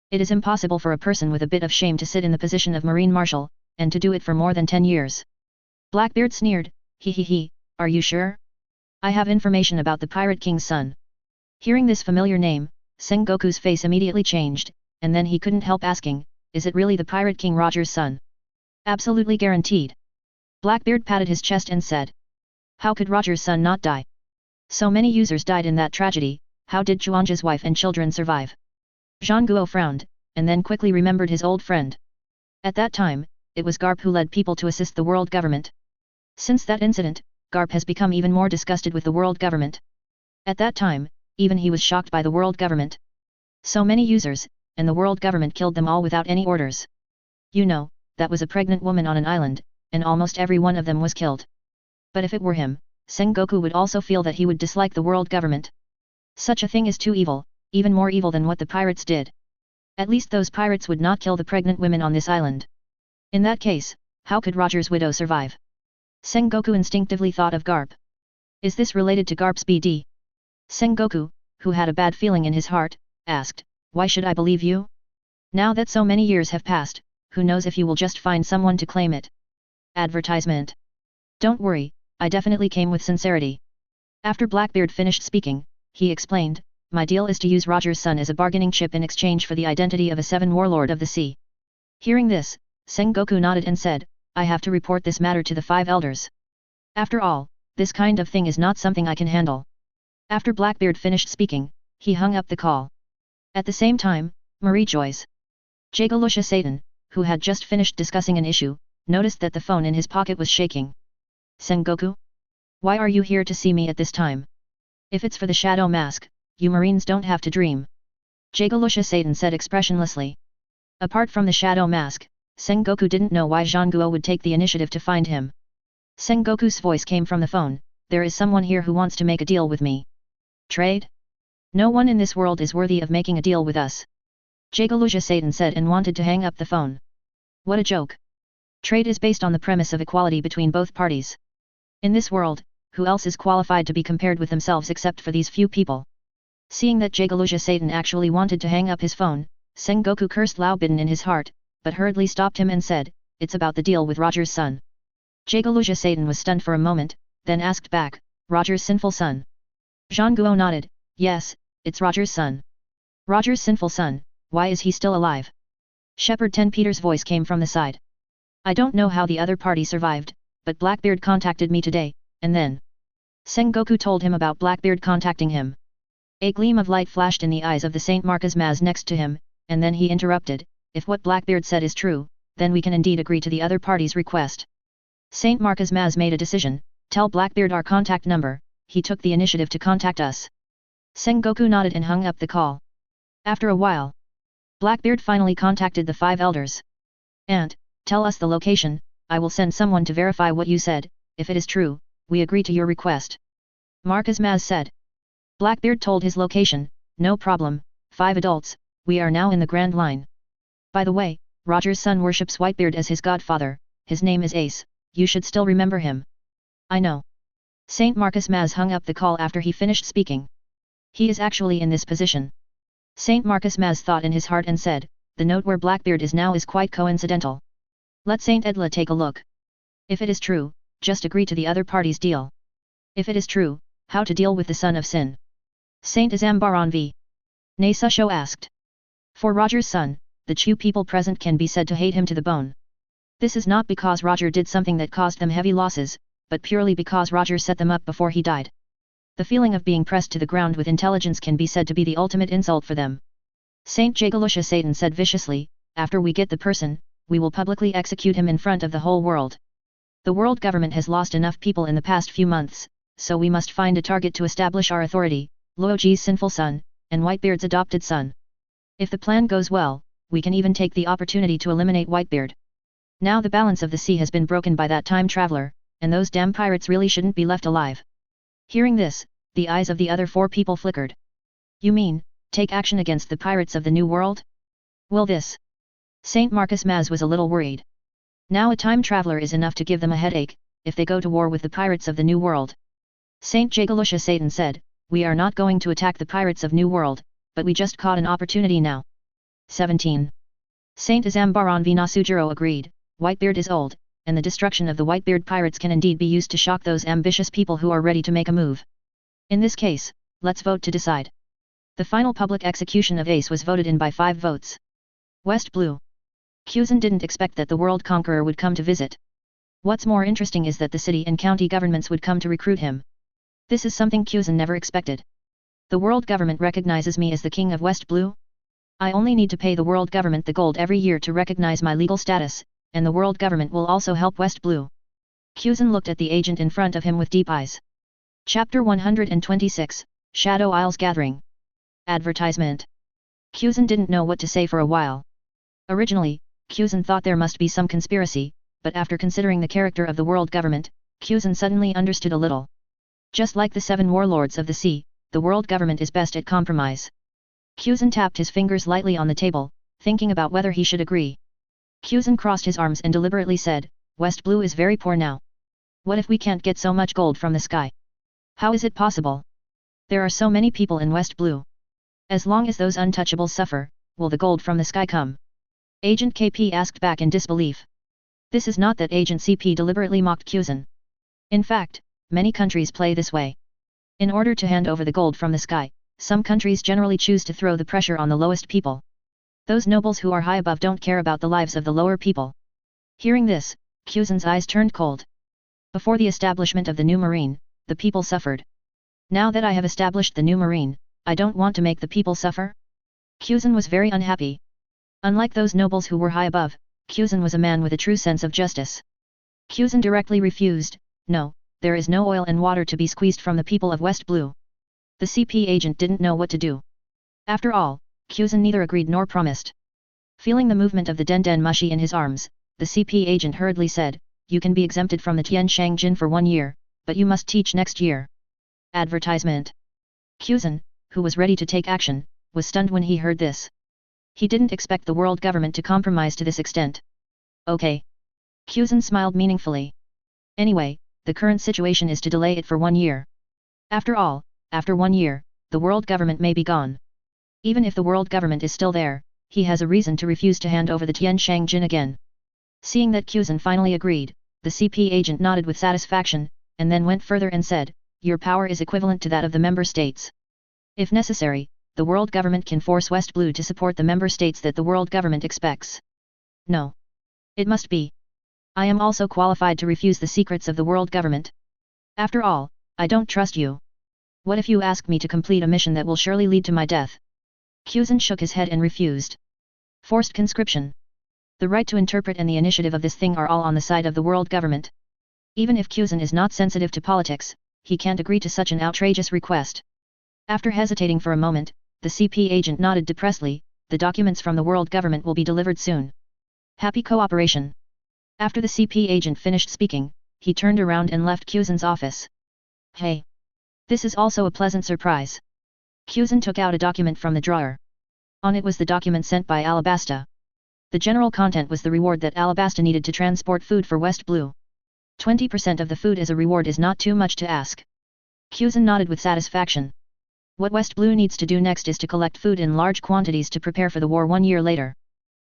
It is impossible for a person with a bit of shame to sit in the position of Marine Marshal, and to do it for more than 10 years. Blackbeard sneered, he, are you sure? I have information about the Pirate King's son. Hearing this familiar name, Sengoku's face immediately changed, and then he couldn't help asking, is it really the Pirate King Roger's son? Absolutely guaranteed. Blackbeard patted his chest and said. How could Roger's son not die? So many users died in that tragedy, how did Chuanja's wife and children survive? Zhang Guo frowned, and then quickly remembered his old friend. At that time, it was Garp who led people to assist the world government. Since that incident, Garp has become even more disgusted with the world government. At that time, even he was shocked by the world government. So many users, and the world government killed them all without any orders. You know, that was a pregnant woman on an island, and almost every one of them was killed. But if it were him, Sengoku would also feel that he would dislike the world government. Such a thing is too evil, even more evil than what the pirates did. At least those pirates would not kill the pregnant women on this island. In that case, how could Roger's widow survive? Sengoku instinctively thought of Garp. Is this related to Garp's BD? Sengoku, who had a bad feeling in his heart, asked, why should I believe you? Now that so many years have passed, who knows if you will just find someone to claim it. Advertisement. Don't worry, I definitely came with sincerity. After Blackbeard finished speaking, he explained, my deal is to use Roger's son as a bargaining chip in exchange for the identity of a 7 warlord of the sea. Hearing this, Sengoku nodded and said, I have to report this matter to the 5 elders. After all, this kind of thing is not something I can handle. After Blackbeard finished speaking, he hung up the call. At the same time, Marie Joyce. Jagalusha Satan, who had just finished discussing an issue, noticed that the phone in his pocket was shaking. Sengoku? Why are you here to see me at this time? If it's for the shadow mask, you Marines don't have to dream. Jagalusha Satan said expressionlessly. Apart from the shadow mask, Sengoku didn't know why Zhang Guo would take the initiative to find him. Sengoku's voice came from the phone, there is someone here who wants to make a deal with me. Trade? No one in this world is worthy of making a deal with us. Jagalusha Satan said and wanted to hang up the phone. What a joke. Trade is based on the premise of equality between both parties. In this world, who else is qualified to be compared with themselves except for these few people? Seeing that Jagalusha Satan actually wanted to hang up his phone, Sengoku cursed Laobitten in his heart, but hurriedly stopped him and said, it's about the deal with Roger's son. Jagalusha Satan was stunned for a moment, then asked back, Roger's sinful son? Zhang Guo nodded, yes, it's Roger's son. Roger's sinful son, why is he still alive? Shepherd 10 Peter's voice came from the side. I don't know how the other party survived, but Blackbeard contacted me today, and then. Sengoku told him about Blackbeard contacting him. A gleam of light flashed in the eyes of the Saint Marcus Maz next to him, and then he interrupted, if what Blackbeard said is true, then we can indeed agree to the other party's request. Saint Marcus Maz made a decision, tell Blackbeard our contact number, he took the initiative to contact us. Sengoku nodded and hung up the call. After a while, Blackbeard finally contacted the 5 elders. And, tell us the location, I will send someone to verify what you said, if it is true, we agree to your request. Marcus Maz said. Blackbeard told his location, no problem, 5 adults, we are now in the Grand Line. By the way, Roger's son worships Whitebeard as his godfather, his name is Ace, you should still remember him. I know. Saint Marcus Maz hung up the call after he finished speaking. He is actually in this position. Saint Marcus Maz thought in his heart and said, the note where Blackbeard is now is quite coincidental. Let Saint Edla take a look. If it is true, just agree to the other party's deal. If it is true, how to deal with the son of sin? Saint Azambaran v. Nasusho asked. For Roger's son, the Chu people present can be said to hate him to the bone. This is not because Roger did something that caused them heavy losses, but purely because Roger set them up before he died. The feeling of being pressed to the ground with intelligence can be said to be the ultimate insult for them. Saint Jagalusha Satan said viciously, after we get the person, we will publicly execute him in front of the whole world. The world government has lost enough people in the past few months, so we must find a target to establish our authority, Luoji's sinful son, and Whitebeard's adopted son. If the plan goes well, we can even take the opportunity to eliminate Whitebeard. Now the balance of the sea has been broken by that time traveler, and those damn pirates really shouldn't be left alive. Hearing this, the eyes of the other 4 people flickered. You mean, take action against the pirates of the New World? Will this? Saint Marcus Maz was a little worried. Now a time traveler is enough to give them a headache, if they go to war with the pirates of the New World. Saint Jagalusha Satan said, we are not going to attack the pirates of New World, but we just caught an opportunity now. 17. Saint Azambaran v Nasujiro agreed, Whitebeard is old, and the destruction of the Whitebeard pirates can indeed be used to shock those ambitious people who are ready to make a move. In this case, let's vote to decide. The final public execution of Ace was voted in by 5 votes. West Blue. Kuzan didn't expect that the World Conqueror would come to visit. What's more interesting is that the city and county governments would come to recruit him. This is something Kuzan never expected. The world government recognizes me as the king of West Blue? I only need to pay the world government the gold every year to recognize my legal status, and the world government will also help West Blue. Kuzan looked at the agent in front of him with deep eyes. Chapter 126, Shadow Isles Gathering. Advertisement. Kuzan didn't know what to say for a while. Originally, Kuzan thought there must be some conspiracy, but after considering the character of the world government, Kuzan suddenly understood a little. Just like the 7 warlords of the sea, the world government is best at compromise. Kuzan tapped his fingers lightly on the table, thinking about whether he should agree. Kuzan crossed his arms and deliberately said, West Blue is very poor now. What if we can't get so much gold from the sky? How is it possible? There are so many people in West Blue. As long as those untouchables suffer, will the gold from the sky come? Agent KP asked back in disbelief. This is not that Agent CP deliberately mocked Kuzan. In fact, many countries play this way. In order to hand over the gold from the sky, some countries generally choose to throw the pressure on the lowest people. Those nobles who are high above don't care about the lives of the lower people. Hearing this, Kuzan's eyes turned cold. Before the establishment of the new marine, the people suffered. Now that I have established the new marine, I don't want to make the people suffer? Kuzan was very unhappy. Unlike those nobles who were high above, Kuzan was a man with a true sense of justice. Kuzan directly refused, no, there is no oil and water to be squeezed from the people of West Blue. The CP agent didn't know what to do. After all, Kuzan neither agreed nor promised. Feeling the movement of the Den Mushi in his arms, the CP agent hurriedly said, you can be exempted from the Tian Shang Jin for 1 year, but you must teach next year. Advertisement. Kuzan, who was ready to take action, was stunned when he heard this. He didn't expect the world government to compromise to this extent. Okay. Kuzan smiled meaningfully. Anyway, the current situation is to delay it for 1 year. After all, after 1 year, the world government may be gone. Even if the world government is still there, he has a reason to refuse to hand over the Tian Shang Jin again. Seeing that Kuzan finally agreed, the CP agent nodded with satisfaction, and then went further and said, your power is equivalent to that of the member states. If necessary, the world government can force West Blue to support the member states that the world government expects. No. It must be. I am also qualified to refuse the secrets of the world government. After all, I don't trust you. What if you ask me to complete a mission that will surely lead to my death? Kuzan shook his head and refused. Forced conscription. The right to interpret and the initiative of this thing are all on the side of the world government. Even if Kuzan is not sensitive to politics, he can't agree to such an outrageous request. After hesitating for a moment, the CP agent nodded depressedly, the documents from the world government will be delivered soon. Happy cooperation. After the CP agent finished speaking, he turned around and left Kuzan's office. Hey! This is also a pleasant surprise. Kuzan took out a document from the drawer. On it was the document sent by Alabasta. The general content was the reward that Alabasta needed to transport food for West Blue. 20% of the food as a reward is not too much to ask. Kuzan nodded with satisfaction. What West Blue needs to do next is to collect food in large quantities to prepare for the war 1 year later.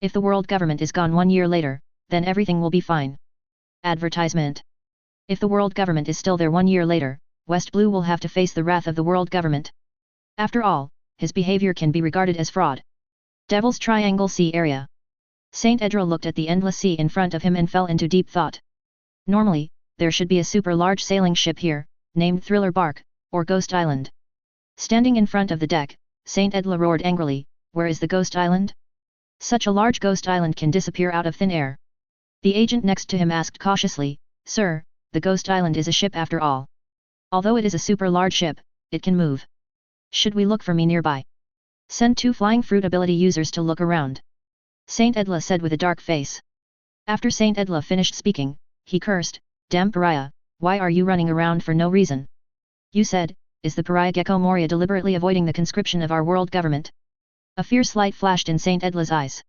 If the world government is gone 1 year later, then everything will be fine. Advertisement. If the world government is still there 1 year later, West Blue will have to face the wrath of the world government. After all, his behavior can be regarded as fraud. Devil's Triangle Sea Area. Saint Edra looked at the endless sea in front of him and fell into deep thought. Normally, there should be a super large sailing ship here, named Thriller Bark, or Ghost Island. Standing in front of the deck, Saint Edla roared angrily, where is the Ghost Island? Such a large Ghost Island can disappear out of thin air. The agent next to him asked cautiously, Sir, the Ghost Island is a ship after all. Although it is a super large ship, it can move. Should we look for me nearby? Send 2 flying fruit ability users to look around. Saint Edla said with a dark face. After Saint Edla finished speaking, he cursed, Damn pariah, why are you running around for no reason? You said, is the pariah Gecko Moria deliberately avoiding the conscription of our world government? A fierce light flashed in Saint Edla's eyes.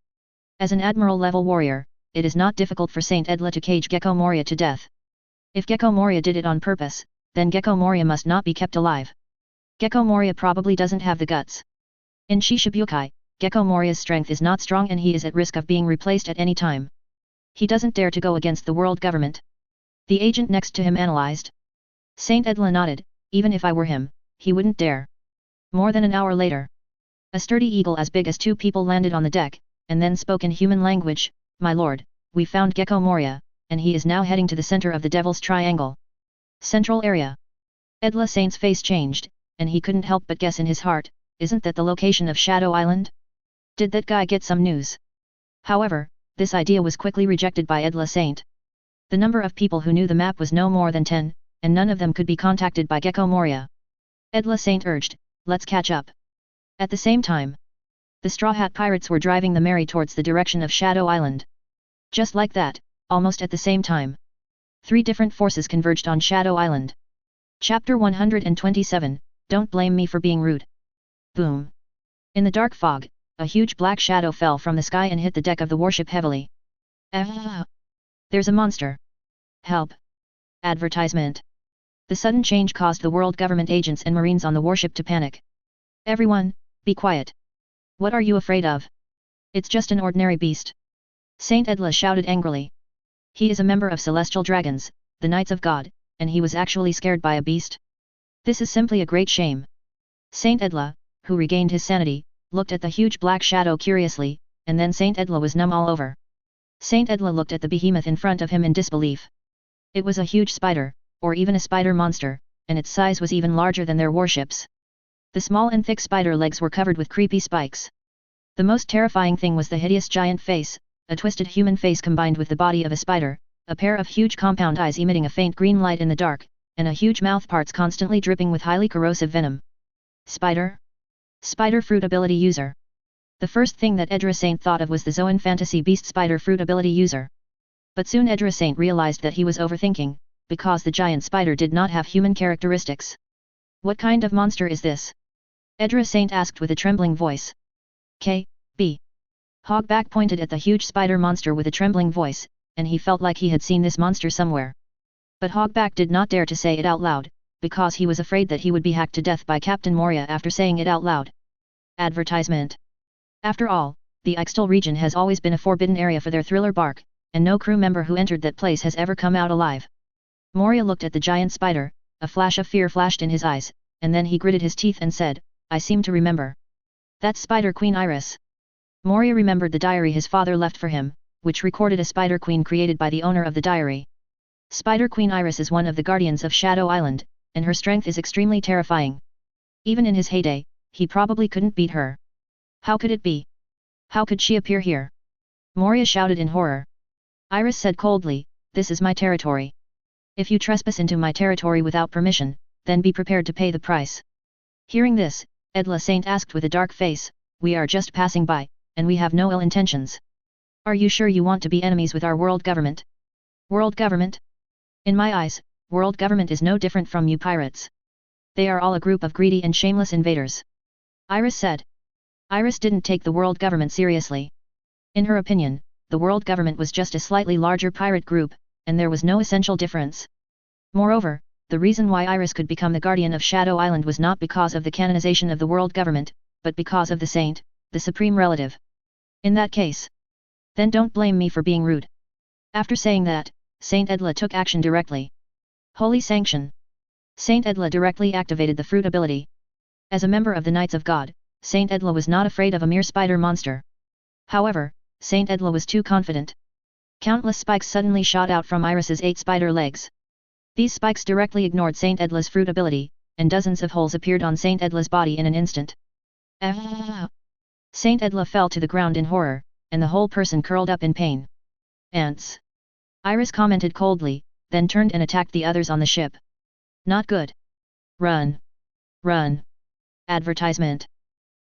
As an admiral-level warrior, it is not difficult for Saint Edla to cage Gecko Moria to death. If Gecko Moria did it on purpose, then Gecko Moria must not be kept alive. Gecko Moria probably doesn't have the guts. In Shishibukai, Gecko Moria's strength is not strong and he is at risk of being replaced at any time. He doesn't dare to go against the world government. The agent next to him analyzed. Saint Edla nodded, even if I were him, he wouldn't dare. More than an hour later. A sturdy eagle as big as two people landed on the deck, and then spoke in human language, "My lord, we found Gecko Moria, and he is now heading to the center of the Devil's Triangle. Central area." Edla Saint's face changed, and he couldn't help but guess in his heart, isn't that the location of Shadow Island? Did that guy get some news? However, this idea was quickly rejected by Edla Saint. The number of people who knew the map was no more than 10, and none of them could be contacted by Gecko Moria. Edla Saint urged, "Let's catch up." At the same time, the Straw Hat Pirates were driving the Mary towards the direction of Shadow Island. Just like that, almost at the same time, 3 different forces converged on Shadow Island. Chapter 127, Don't Blame Me for Being Rude. Boom. In the dark fog, a huge black shadow fell from the sky and hit the deck of the warship heavily. Ah! There's a monster. Help. Advertisement. The sudden change caused the world government agents and marines on the warship to panic. "Everyone, be quiet. What are you afraid of? It's just an ordinary beast." Saint Edla shouted angrily. He is a member of Celestial Dragons, the Knights of God, and he was actually scared by a beast? This is simply a great shame. Saint Edla, who regained his sanity, looked at the huge black shadow curiously, and then Saint Edla was numb all over. Saint Edla looked at the behemoth in front of him in disbelief. It was a huge spider, or even a spider monster, and its size was even larger than their warships. The small and thick spider legs were covered with creepy spikes. The most terrifying thing was the hideous giant face, a twisted human face combined with the body of a spider, a pair of huge compound eyes emitting a faint green light in the dark, and a huge mouth parts constantly dripping with highly corrosive venom. Spider? Spider fruit ability user. The first thing that Edra Saint thought of was the Zoan fantasy beast spider fruit ability user. But soon Edra Saint realized that he was overthinking, because the giant spider did not have human characteristics. "What kind of monster is this?" Edra Saint asked with a trembling voice. "K.B." Hogback pointed at the huge spider monster with a trembling voice, and he felt like he had seen this monster somewhere. But Hogback did not dare to say it out loud, because he was afraid that he would be hacked to death by Captain Moria after saying it out loud. Advertisement. After all, the Ixtal region has always been a forbidden area for their thriller bark, and no crew member who entered that place has ever come out alive. Moria looked at the giant spider, a flash of fear flashed in his eyes, and then he gritted his teeth and said, "I seem to remember. That's Spider Queen Iris." Moria remembered the diary his father left for him, which recorded a Spider Queen created by the owner of the diary. Spider Queen Iris is one of the guardians of Shadow Island, and her strength is extremely terrifying. Even in his heyday, he probably couldn't beat her. How could it be? How could she appear here? Moria shouted in horror. Iris said coldly, "This is my territory. If you trespass into my territory without permission, then be prepared to pay the price." Hearing this, Edla Saint asked with a dark face, "We are just passing by, and we have no ill intentions. Are you sure you want to be enemies with our world government?" "World government? In my eyes, world government is no different from you pirates. They are all a group of greedy and shameless invaders," Iris said. Iris didn't take the world government seriously. In her opinion, the world government was just a slightly larger pirate group, and there was no essential difference. Moreover, the reason why Iris could become the guardian of Shadow Island was not because of the canonization of the world government, but because of the saint, the supreme relative. In that case, then don't blame me for being rude. After saying that, Saint Edla took action directly. Holy Sanction. Saint Edla directly activated the fruit ability. As a member of the Knights of God, Saint Edla was not afraid of a mere spider monster. However, Saint Edla was too confident. Countless spikes suddenly shot out from Iris's 8 spider legs. These spikes directly ignored Saint Edla's fruit ability, and dozens of holes appeared on Saint Edla's body in an instant. Ah! Saint Edla fell to the ground in horror, and the whole person curled up in pain. "Ants!" Iris commented coldly, then turned and attacked the others on the ship. "Not good. Run! Run!" Advertisement.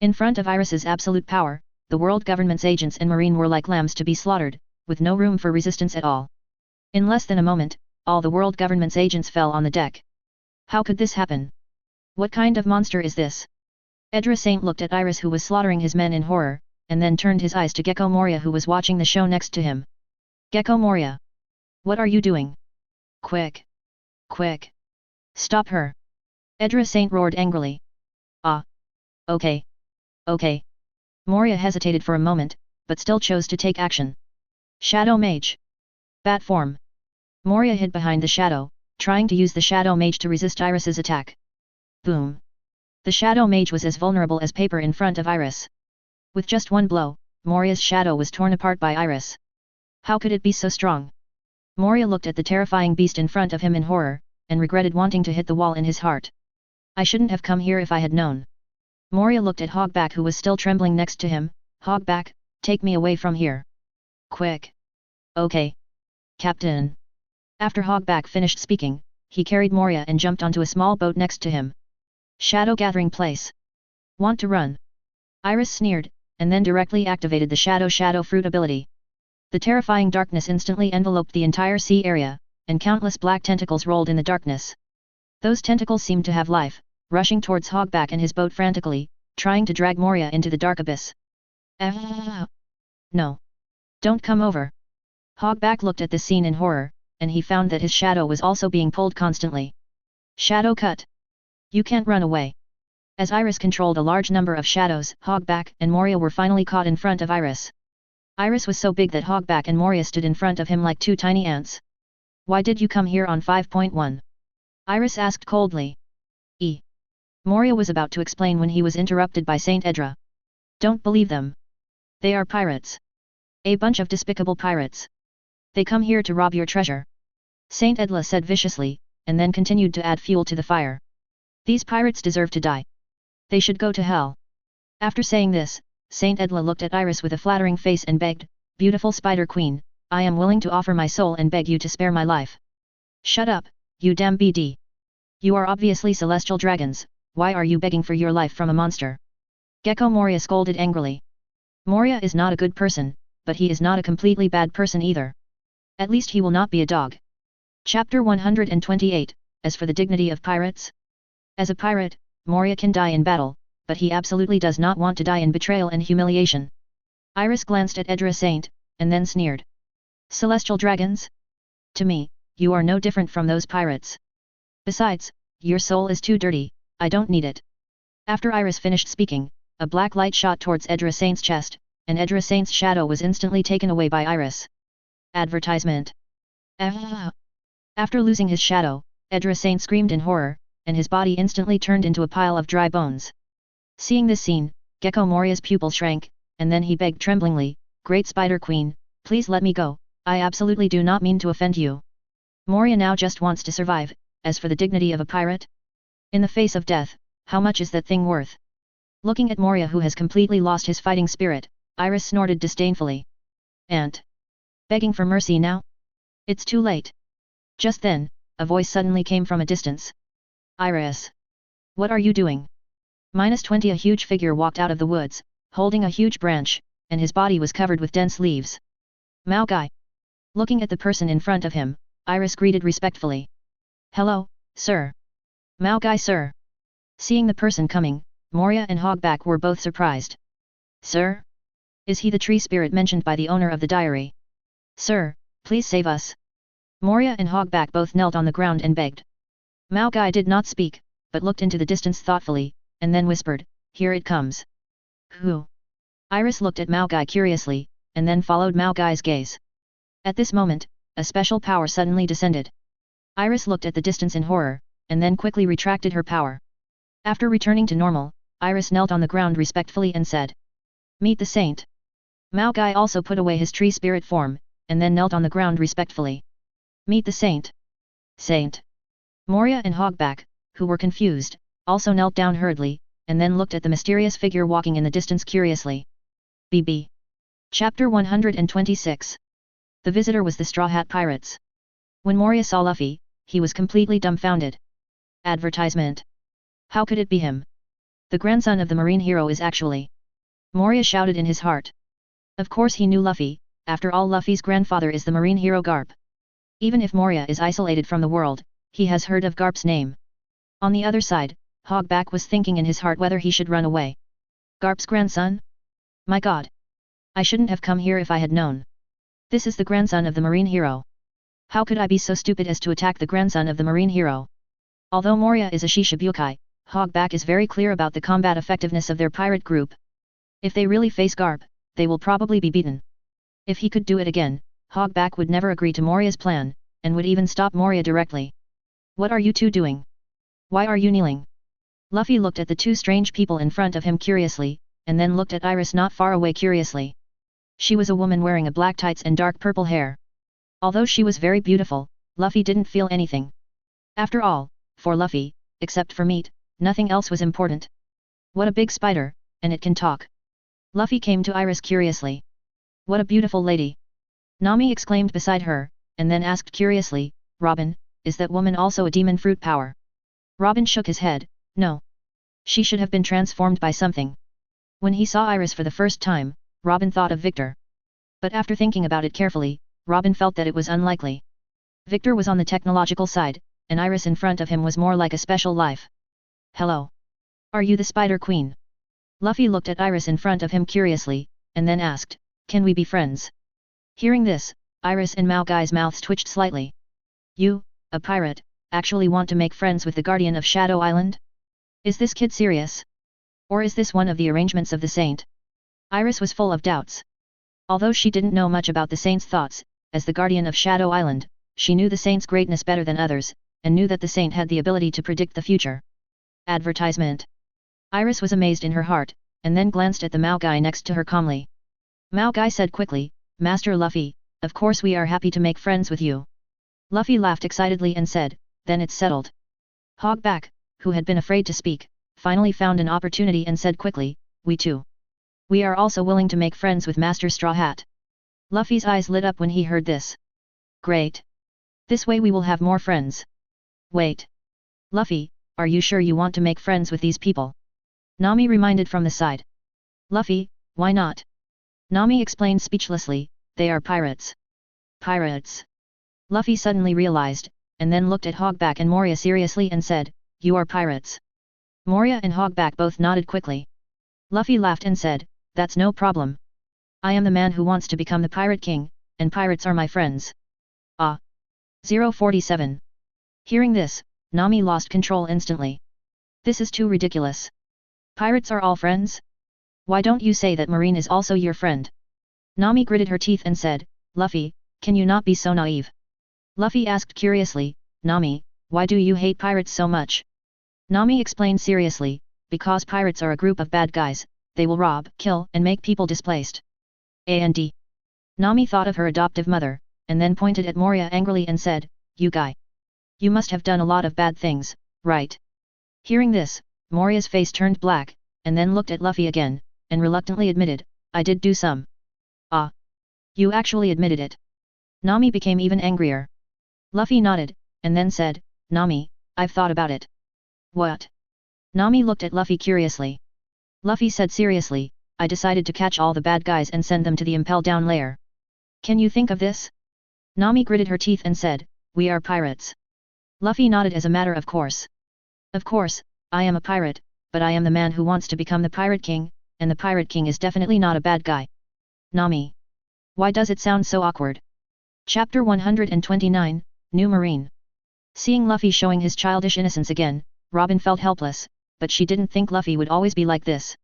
In front of Iris's absolute power, the world government's agents and marine were like lambs to be slaughtered, with no room for resistance at all. In less than a moment, all the world government's agents fell on the deck. How could this happen? What kind of monster is this? Edra Saint looked at Iris who was slaughtering his men in horror, and then turned his eyes to Gecko Moria who was watching the show next to him. "Gecko Moria! What are you doing? Quick! Quick! Stop her!" Edra Saint roared angrily. "Ah! Okay! Okay!" Moria hesitated for a moment, but still chose to take action. Shadow Mage. Bat form. Moria hid behind the shadow, trying to use the Shadow Mage to resist Iris's attack. Boom! The shadow mage was as vulnerable as paper in front of Iris. With just one blow, Moria's shadow was torn apart by Iris. How could it be so strong? Moria looked at the terrifying beast in front of him in horror, and regretted wanting to hit the wall in his heart. I shouldn't have come here if I had known. Moria looked at Hogback, who was still trembling next to him. Hogback, take me away from here. Quick. Okay. Captain. After Hogback finished speaking, he carried Moria and jumped onto a small boat next to him. Shadow gathering place. Want to run? Iris sneered, and then directly activated the Shadow Fruit ability. The terrifying darkness instantly enveloped the entire sea area, and countless black tentacles rolled in the darkness. Those tentacles seemed to have life, rushing towards Hogback and his boat frantically, trying to drag Moria into the dark abyss. No. Don't come over. Hogback looked at this scene in horror, and he found that his shadow was also being pulled constantly. Shadow cut. You can't run away. As Iris controlled a large number of shadows, Hogback and Moria were finally caught in front of Iris. Iris was so big that Hogback and Moria stood in front of him like two tiny ants. Why did you come here on 5.1? Iris asked coldly. Moria was about to explain when he was interrupted by Saint Edra. Don't believe them. They are pirates. A bunch of despicable pirates. They come here to rob your treasure. Saint Edla said viciously, and then continued to add fuel to the fire. These pirates deserve to die. They should go to hell. After saying this, Saint Edla looked at Iris with a flattering face and begged, Beautiful Spider Queen, I am willing to offer my soul and beg you to spare my life. Shut up, you damn BD. You are obviously celestial dragons, why are you begging for your life from a monster? Gecko Moria scolded angrily. Moria is not a good person, but he is not a completely bad person either. At least he will not be a dog. Chapter 128, As for the dignity of pirates? As a pirate, Moria can die in battle, but he absolutely does not want to die in betrayal and humiliation. Iris glanced at Edra Saint, and then sneered. Celestial dragons? To me, you are no different from those pirates. Besides, your soul is too dirty, I don't need it. After Iris finished speaking, a black light shot towards Edra Saint's chest, and Edra Saint's shadow was instantly taken away by Iris. Advertisement. After losing his shadow, Edra Saint screamed in horror, and his body instantly turned into a pile of dry bones. Seeing this scene, Gecko Moria's pupil shrank, and then he begged tremblingly, Great Spider Queen, please let me go, I absolutely do not mean to offend you. Moria now just wants to survive, as for the dignity of a pirate? In the face of death, how much is that thing worth? Looking at Moria, who has completely lost his fighting spirit, Iris snorted disdainfully. Aunt. Begging for mercy now? It's too late. Just then, a voice suddenly came from a distance. Iris. What are you doing? -20 A huge figure walked out of the woods, holding a huge branch, and his body was covered with dense leaves. Mao Gai. Looking at the person in front of him, Iris greeted respectfully. Hello, sir. Mao Gai sir. Seeing the person coming, Moria and Hogback were both surprised. Sir? Is he the tree spirit mentioned by the owner of the diary? Sir, please save us. Moria and Hogback both knelt on the ground and begged. Mao Gai did not speak, but looked into the distance thoughtfully, and then whispered, Here it comes. Who? Iris looked at Mao Gai curiously, and then followed Mao Gai's gaze. At this moment, a special power suddenly descended. Iris looked at the distance in horror, and then quickly retracted her power. After returning to normal, Iris knelt on the ground respectfully and said, Meet the saint. Mao Gai also put away his tree spirit form, and then knelt on the ground respectfully. Meet the saint. Saint. Moria and Hogback, who were confused, also knelt down hurriedly, and then looked at the mysterious figure walking in the distance curiously. BB. Chapter 126. The visitor was the Straw Hat Pirates. When Moria saw Luffy, he was completely dumbfounded. Advertisement. How could it be him? The grandson of the marine hero is actually. Moria shouted in his heart. Of course he knew Luffy, after all Luffy's grandfather is the marine hero Garp. Even if Moria is isolated from the world, he has heard of Garp's name. On the other side, Hogback was thinking in his heart whether he should run away. Garp's grandson? My god! I shouldn't have come here if I had known. This is the grandson of the marine hero. How could I be so stupid as to attack the grandson of the marine hero? Although Moria is a Shishibukai, Hogback is very clear about the combat effectiveness of their pirate group. If they really face Garp, they will probably be beaten. If he could do it again, Hogback would never agree to Moria's plan, and would even stop Moria directly. What are you two doing? Why are you kneeling? Luffy looked at the two strange people in front of him curiously, and then looked at Iris not far away curiously. She was a woman wearing a black tights and dark purple hair. Although she was very beautiful, Luffy didn't feel anything. After all, for Luffy, except for meat, nothing else was important. What a big spider, and it can talk. Luffy came to Iris curiously. What a beautiful lady. Nami exclaimed beside her, and then asked curiously, Robin, is that woman also a demon fruit power? Robin shook his head, no. She should have been transformed by something. When he saw Iris for the first time, Robin thought of Victor. But after thinking about it carefully, Robin felt that it was unlikely. Victor was on the technological side, and Iris in front of him was more like a special life. Hello. Are you the Spider Queen? Luffy looked at Iris in front of him curiously, and then asked, can we be friends? Hearing this, Iris and Mao Gai's mouths twitched slightly. You, a pirate, actually want to make friends with the Guardian of Shadow Island? Is this kid serious? Or is this one of the arrangements of the saint? Iris was full of doubts. Although she didn't know much about the saint's thoughts, as the Guardian of Shadow Island, she knew the saint's greatness better than others, and knew that the saint had the ability to predict the future. Advertisement. Iris was amazed in her heart, and then glanced at the Mao Gai next to her calmly. Mao Gai said quickly, Master Luffy, of course we are happy to make friends with you. Luffy laughed excitedly and said, then it's settled. Hogback, who had been afraid to speak, finally found an opportunity and said quickly, we too. We are also willing to make friends with Master Straw Hat. Luffy's eyes lit up when he heard this. Great. This way we will have more friends. Wait. Luffy, are you sure you want to make friends with these people? Nami reminded from the side. Luffy, why not? Nami explained speechlessly, they are pirates. Pirates. Luffy suddenly realized, and then looked at Hogback and Moria seriously and said, you are pirates. Moria and Hogback both nodded quickly. Luffy laughed and said, that's no problem. I am the man who wants to become the Pirate King, and pirates are my friends. Ah. 047. Hearing this, Nami lost control instantly. This is too ridiculous. Pirates are all friends? Why don't you say that Marine is also your friend? Nami gritted her teeth and said, Luffy, can you not be so naive? Luffy asked curiously, Nami, why do you hate pirates so much? Nami explained seriously, because pirates are a group of bad guys, they will rob, kill, and make people displaced. And Nami thought of her adoptive mother, and then pointed at Moria angrily and said, you guy. You must have done a lot of bad things, right? Hearing this, Moria's face turned black, and then looked at Luffy again, and reluctantly admitted, I did do some. Ah. You actually admitted it. Nami became even angrier. Luffy nodded, and then said, Nami, I've thought about it. What? Nami looked at Luffy curiously. Luffy said seriously, I decided to catch all the bad guys and send them to the Impel Down lair. Can you think of this? Nami gritted her teeth and said, we are pirates. Luffy nodded as a matter of course. Of course, I am a pirate, but I am the man who wants to become the Pirate King, and the Pirate King is definitely not a bad guy. Nami. Why does it sound so awkward? Chapter 129, New Marine. Seeing Luffy showing his childish innocence again, Robin felt helpless, but she didn't think Luffy would always be like this.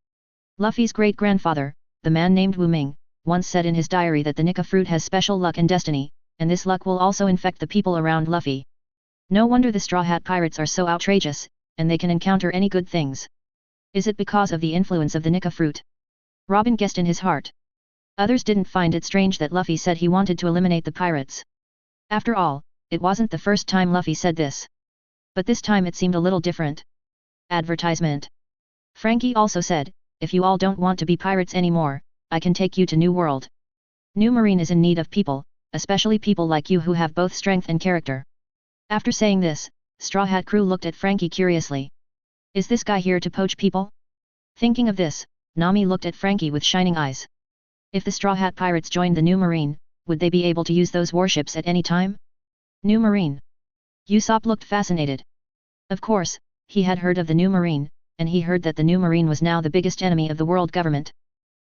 Luffy's great-grandfather, the man named Wu Ming, once said in his diary that the Nika fruit has special luck and destiny, and this luck will also infect the people around Luffy. No wonder the Straw Hat Pirates are so outrageous, and they can encounter any good things. Is it because of the influence of the Nika fruit? Robin guessed in his heart. Others didn't find it strange that Luffy said he wanted to eliminate the pirates. After all, it wasn't the first time Luffy said this. But this time it seemed a little different. Advertisement. Frankie also said, if you all don't want to be pirates anymore, I can take you to New World. New Marine is in need of people, especially people like you who have both strength and character. After saying this, Straw Hat Crew looked at Frankie curiously. Is this guy here to poach people? Thinking of this, Nami looked at Frankie with shining eyes. If the Straw Hat Pirates joined the New Marine, would they be able to use those warships at any time? New Marine. Usopp looked fascinated. Of course, he had heard of the New Marine, and he heard that the New Marine was now the biggest enemy of the world government.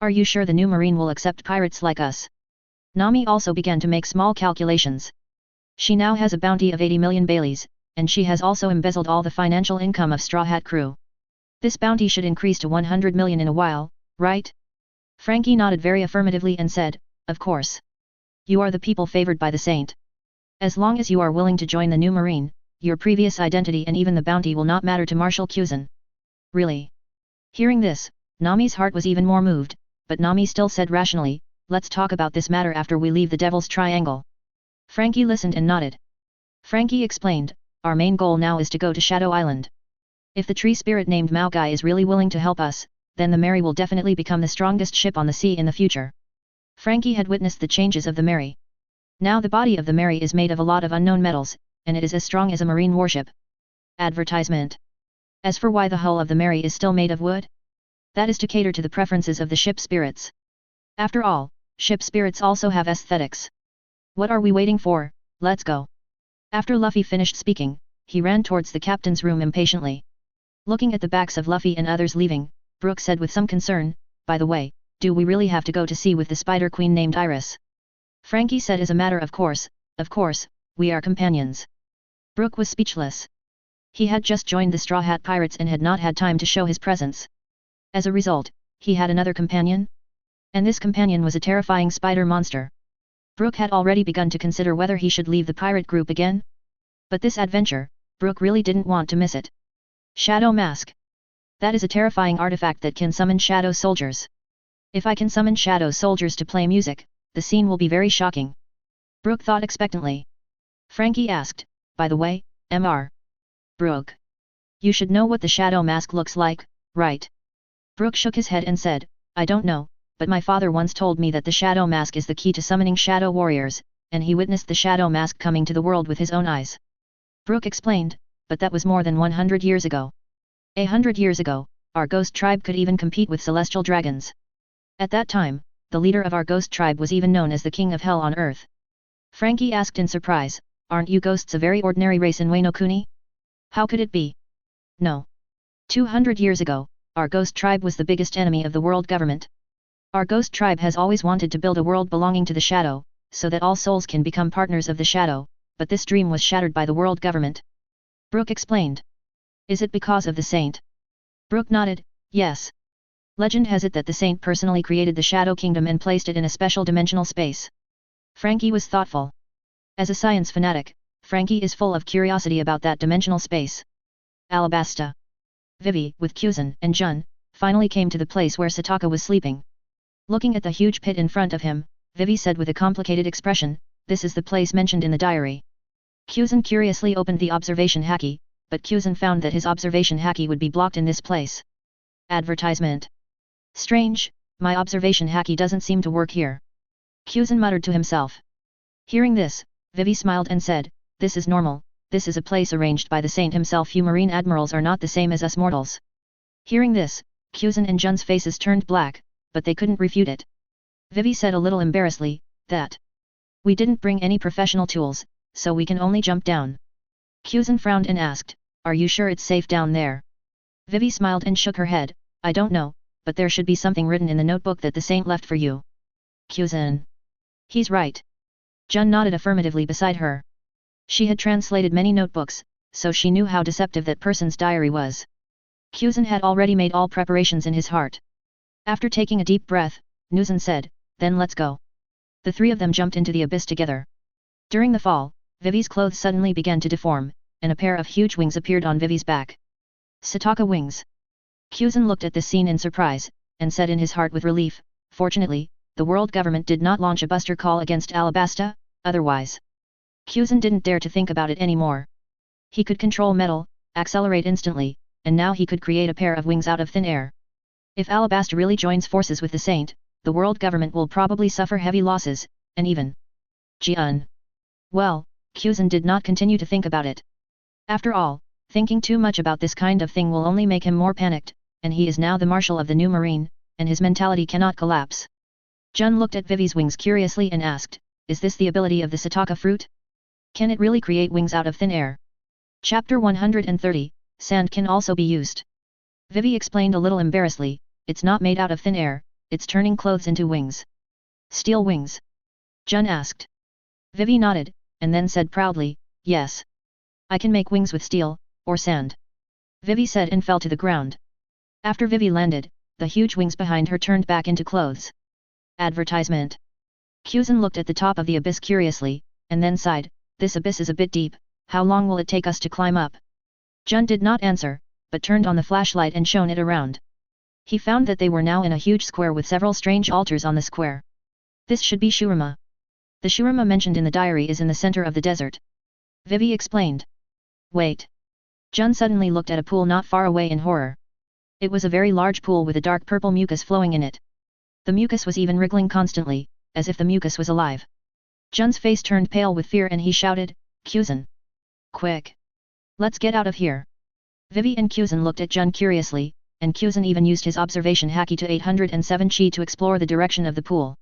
Are you sure the New Marine will accept pirates like us? Nami also began to make small calculations. She now has a bounty of 80 million Baileys, and she has also embezzled all the financial income of Straw Hat Crew. This bounty should increase to 100 million in a while, right? Frankie nodded very affirmatively and said, of course. You are the people favored by the saint. As long as you are willing to join the New Marine, your previous identity and even the bounty will not matter to Marshal Kuzan. Really? Hearing this, Nami's heart was even more moved, but Nami still said rationally, let's talk about this matter after we leave the Devil's Triangle. Frankie listened and nodded. Frankie explained, our main goal now is to go to Shadow Island. If the tree spirit named Maokai is really willing to help us, then the Mary will definitely become the strongest ship on the sea in the future. Frankie had witnessed the changes of the Mary. Now the body of the Mary is made of a lot of unknown metals, and it is as strong as a marine warship. Advertisement. As for why the hull of the Mary is still made of wood? That is to cater to the preferences of the ship spirits. After all, ship spirits also have aesthetics. What are we waiting for? Let's go. After Luffy finished speaking, he ran towards the captain's room impatiently. Looking at the backs of Luffy and others leaving, Brook said with some concern, by the way, do we really have to go to sea with the Spider Queen named Iris? Frankie said as a matter of course, we are companions. Brook was speechless. He had just joined the Straw Hat Pirates and had not had time to show his presence. As a result, he had another companion? And this companion was a terrifying spider monster. Brook had already begun to consider whether he should leave the pirate group again. But this adventure, Brook really didn't want to miss it. Shadow Mask. That is a terrifying artifact that can summon shadow soldiers. If I can summon shadow soldiers to play music, the scene will be very shocking. Brook thought expectantly. Frankie asked, by the way, Mr. Brook. You should know what the shadow mask looks like, right? Brook shook his head and said, I don't know, but my father once told me that the shadow mask is the key to summoning shadow warriors, and he witnessed the shadow mask coming to the world with his own eyes. Brook explained, but that was more than 100 years ago. 100 years ago, our ghost tribe could even compete with celestial dragons. At that time, the leader of our ghost tribe was even known as the King of Hell on Earth. Frankie asked in surprise, aren't you ghosts a very ordinary race in Wano Kuni? How could it be? No. 200 years ago, our ghost tribe was the biggest enemy of the world government. Our ghost tribe has always wanted to build a world belonging to the shadow, so that all souls can become partners of the shadow, but this dream was shattered by the world government. Brook explained. Is it because of the saint? Brook nodded, yes. Legend has it that the saint personally created the Shadow Kingdom and placed it in a special dimensional space. Frankie was thoughtful. As a science fanatic, Frankie is full of curiosity about that dimensional space. Alabasta. Vivi, with Kuzan and Jun, finally came to the place where Sataka was sleeping. Looking at the huge pit in front of him, Vivi said with a complicated expression, this is the place mentioned in the diary. Kuzan curiously opened the observation haki, but Kuzan found that his observation haki would be blocked in this place. Advertisement. Strange, my observation haki doesn't seem to work here. Kuzan muttered to himself. Hearing this, Vivi smiled and said, this is normal, this is a place arranged by the saint himself. You marine admirals are not the same as us mortals. Hearing this, Kuzan and Jun's faces turned black, but they couldn't refute it. Vivi said a little embarrassedly, that we didn't bring any professional tools, so we can only jump down. Kuzan frowned and asked, are you sure it's safe down there? Vivi smiled and shook her head, I don't know, but there should be something written in the notebook that the saint left for you. Kuzan. He's right. Jun nodded affirmatively beside her. She had translated many notebooks, so she knew how deceptive that person's diary was. Kuzan had already made all preparations in his heart. After taking a deep breath, Nuzan said, then let's go. The three of them jumped into the abyss together. During the fall, Vivi's clothes suddenly began to deform, and a pair of huge wings appeared on Vivi's back. Sataka wings. Kuzan looked at this scene in surprise, and said in his heart with relief, fortunately, the world government did not launch a buster call against Alabasta, otherwise. Kuzan didn't dare to think about it anymore. He could control metal, accelerate instantly, and now he could create a pair of wings out of thin air. If Alabasta really joins forces with the saint, the world government will probably suffer heavy losses, and even Jian. Well, Kuzan did not continue to think about it. After all, thinking too much about this kind of thing will only make him more panicked, and he is now the marshal of the new marine, and his mentality cannot collapse. Jun looked at Vivi's wings curiously and asked, is this the ability of the Sataka fruit? Can it really create wings out of thin air? Chapter 130, Sand can also be used. Vivi explained a little embarrassedly, it's not made out of thin air, it's turning clothes into wings. Steel wings? Jun asked. Vivi nodded, and then said proudly, yes. I can make wings with steel, or sand. Vivi said and fell to the ground. After Vivi landed, the huge wings behind her turned back into clothes. Advertisement. Kuzan looked at the top of the abyss curiously, and then sighed, this abyss is a bit deep, how long will it take us to climb up? Jun did not answer, but turned on the flashlight and shone it around. He found that they were now in a huge square with several strange altars on the square. This should be Shurima. The Shurima mentioned in the diary is in the center of the desert. Vivi explained. Wait. Jun suddenly looked at a pool not far away in horror. It was a very large pool with a dark purple mucus flowing in it. The mucus was even wriggling constantly, as if the mucus was alive. Jun's face turned pale with fear and he shouted, Kuzan. Quick! Let's get out of here. Vivi and Kuzan looked at Jun curiously, and Kuzan even used his observation haki to 807 chi to explore the direction of the pool.